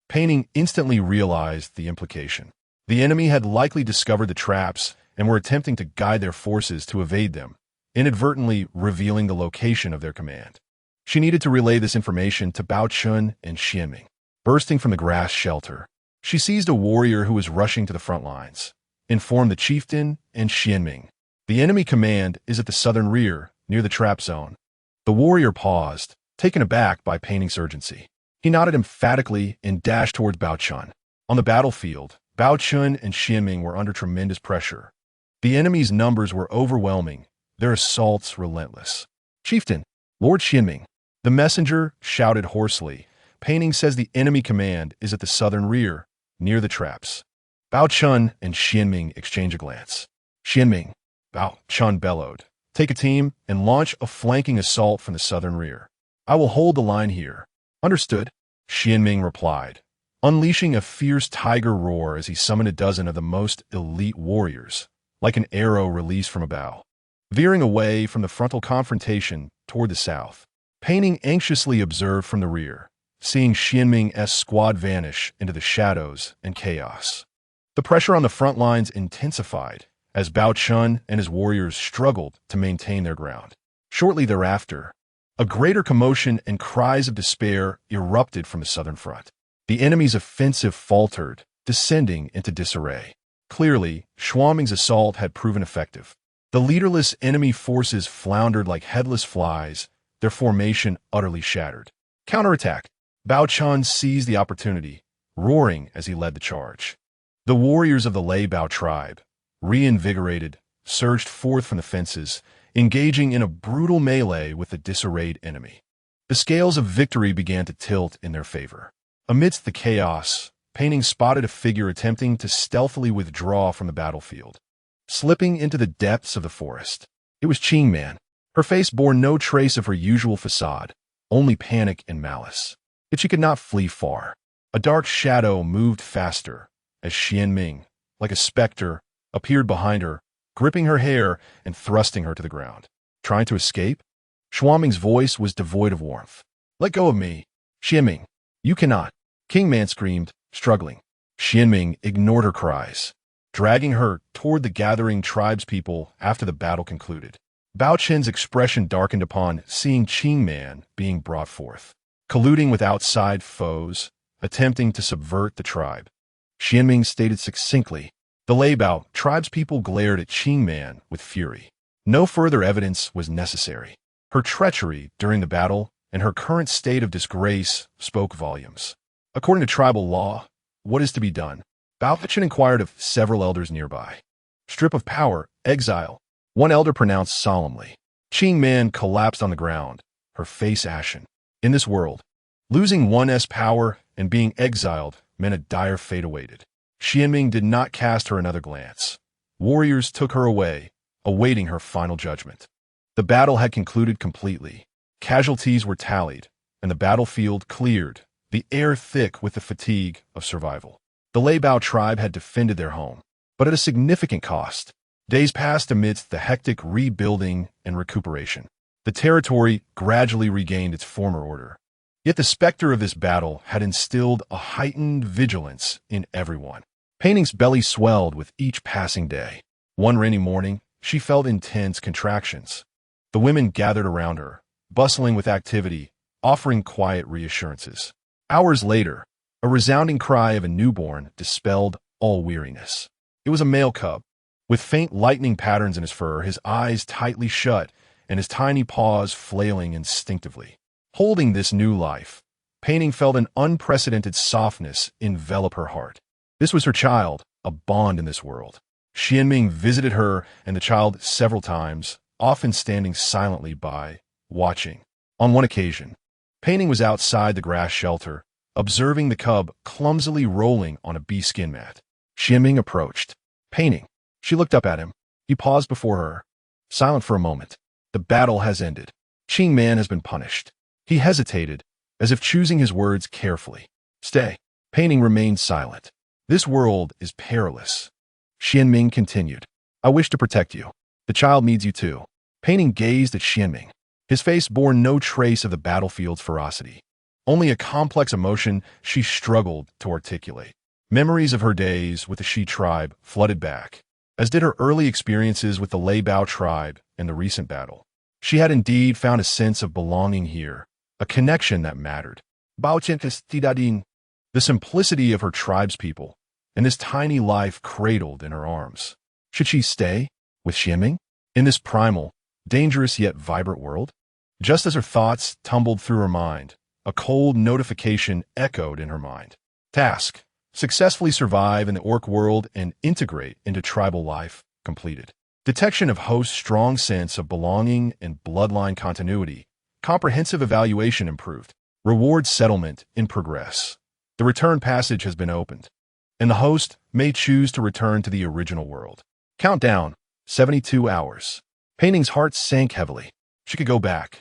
Pei Ning instantly realized the implication. The enemy had likely discovered the traps and were attempting to guide their forces to evade them, inadvertently revealing the location of their command. She needed to relay this information to Bao Chun and Xianming. Bursting from the grass shelter, she seized a warrior who was rushing to the front lines, informed the chieftain and Xianming. "The enemy command is at the southern rear, near the trap zone." The warrior paused, taken aback by Pei Ning's urgency. He nodded emphatically and dashed towards Bao Chun. On the battlefield, Bao Chun and Xianming were under tremendous pressure. The enemy's numbers were overwhelming, their assaults relentless. "Chieftain, Lord Xianming," the messenger shouted hoarsely. "Pei Ning says the enemy command is at the southern rear, near the traps." Bao Chun and Xianming exchanged a glance. "Xianming," Bao Chun bellowed, "take a team and launch a flanking assault from the southern rear. I will hold the line here." "Understood," Xianming replied, unleashing a fierce tiger roar as he summoned a dozen of the most elite warriors, like an arrow released from a bow. Veering away from the frontal confrontation toward the south, Pei Ning anxiously observed from the rear, seeing Xianming's squad vanish into the shadows and chaos. The pressure on the front lines intensified as Bao Chun and his warriors struggled to maintain their ground. Shortly thereafter, a greater commotion and cries of despair erupted from the southern front. The enemy's offensive faltered, descending into disarray. Clearly, Xianming's assault had proven effective. The leaderless enemy forces floundered like headless flies, their formation utterly shattered. "Counterattack!" Bao Chun seized the opportunity, roaring as he led the charge. The warriors of the Lei Bao tribe, reinvigorated, surged forth from the fences, engaging in a brutal melee with the disarrayed enemy. The scales of victory began to tilt in their favor. Amidst the chaos, Pei Ning spotted a figure attempting to stealthily withdraw from the battlefield, slipping into the depths of the forest. It was Qing Man. Her face bore no trace of her usual facade, only panic and malice. Yet she could not flee far. A dark shadow moved faster as Xianming, like a specter, appeared behind her, gripping her hair and thrusting her to the ground. Trying to escape? Xuanming's voice was devoid of warmth. "Let go of me, Xianming. You cannot." King Man screamed, struggling. Xianming ignored her cries, dragging her toward the gathering tribespeople after the battle concluded. Bao Chen's expression darkened upon seeing Qing Man being brought forth, colluding with outside foes, attempting to subvert the tribe. Xianming stated succinctly. The Lei Bao tribespeople glared at Qing Man with fury. No further evidence was necessary. Her treachery during the battle and her current state of disgrace spoke volumes. According to tribal law, what is to be done? Bao Chen inquired of several elders nearby. Strip of power, exile, one elder pronounced solemnly. Qing Man collapsed on the ground, her face ashen. In this world, losing one's power and being exiled meant a dire fate awaited. Xianming did not cast her another glance. Warriors took her away, awaiting her final judgment. The battle had concluded completely. Casualties were tallied, and the battlefield cleared, the air thick with the fatigue of survival. The Lei Bao tribe had defended their home, but at a significant cost. Days passed amidst the hectic rebuilding and recuperation. The territory gradually regained its former order. Yet the specter of this battle had instilled a heightened vigilance in everyone. Pei Ning's belly swelled with each passing day. One rainy morning, she felt intense contractions. The women gathered around her, bustling with activity, offering quiet reassurances. Hours later, a resounding cry of a newborn dispelled all weariness. It was a male cub, with faint lightning patterns in his fur, his eyes tightly shut, and his tiny paws flailing instinctively. Holding this new life, Pei Ning felt an unprecedented softness envelop her heart. This was her child, a bond in this world. Xianming visited her and the child several times, often standing silently by, watching. On one occasion, Pei Ning was outside the grass shelter, observing the cub clumsily rolling on a bee skin mat. Xianming approached. Pei Ning. She looked up at him. He paused before her, silent for a moment. The battle has ended. Qing Man has been punished. He hesitated, as if choosing his words carefully. Stay. Pei Ning remained silent. This world is perilous. Xianming continued. I wish to protect you. The child needs you too. Pei Ning gazed at Xianming. His face bore no trace of the battlefield's ferocity. Only a complex emotion she struggled to articulate. Memories of her days with the Shi tribe flooded back, as did her early experiences with the Lei Bao tribe and the recent battle. She had indeed found a sense of belonging here, a connection that mattered. The simplicity of her tribespeople, and this tiny life cradled in her arms. Should she stay with Xianming in this primal, dangerous yet vibrant world? Just as her thoughts tumbled through her mind, a cold notification echoed in her mind. Task: successfully survive in the orc world and integrate into tribal life completed. Detection of host's strong sense of belonging and bloodline continuity. Comprehensive evaluation improved. Reward settlement in progress. The return passage has been opened, and the host may choose to return to the original world. Countdown, 72 hours. Pei Ning's heart sank heavily. She could go back.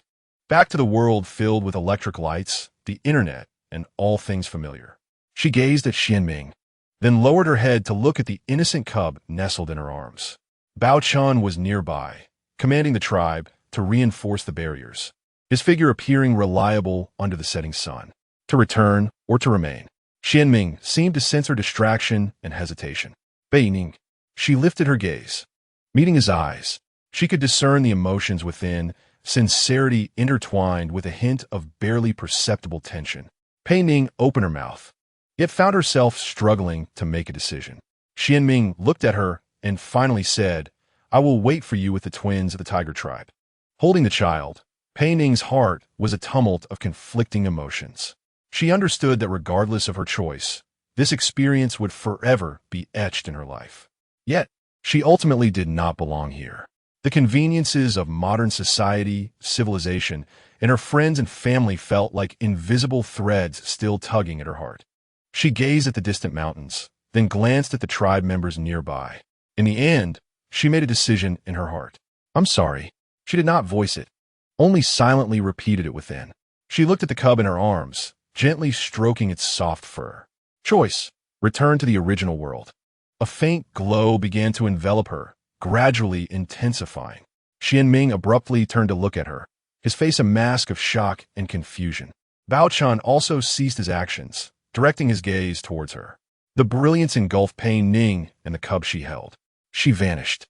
Back to the world filled with electric lights, the internet, and all things familiar. She gazed at Xianming, then lowered her head to look at the innocent cub nestled in her arms. Bao Chun was nearby, commanding the tribe to reinforce the barriers, his figure appearing reliable under the setting sun. To return or to remain. Xianming seemed to sense her distraction and hesitation. Pei Ning. She lifted her gaze. Meeting his eyes, she could discern the emotions within, sincerity intertwined with a hint of barely perceptible tension. Pei Ning opened her mouth, yet found herself struggling to make a decision. Xianming looked at her and finally said, I will wait for you with the twins of the tiger tribe. Holding the child, Pei Ning's heart was a tumult of conflicting emotions. She understood that regardless of her choice, this experience would forever be etched in her life. Yet, she ultimately did not belong here. The conveniences of modern society, civilization, and her friends and family felt like invisible threads still tugging at her heart. She gazed at the distant mountains, then glanced at the tribe members nearby. In the end, she made a decision in her heart. "I'm sorry." She did not voice it, only silently repeated it within. She looked at the cub in her arms, gently stroking its soft fur. Choice. Return to the original world. A faint glow began to envelop her, gradually intensifying. Xianming abruptly turned to look at her, his face a mask of shock and confusion. Bao Chan also ceased his actions, directing his gaze towards her. The brilliance engulfed Pei Ning and the cub she held. She vanished.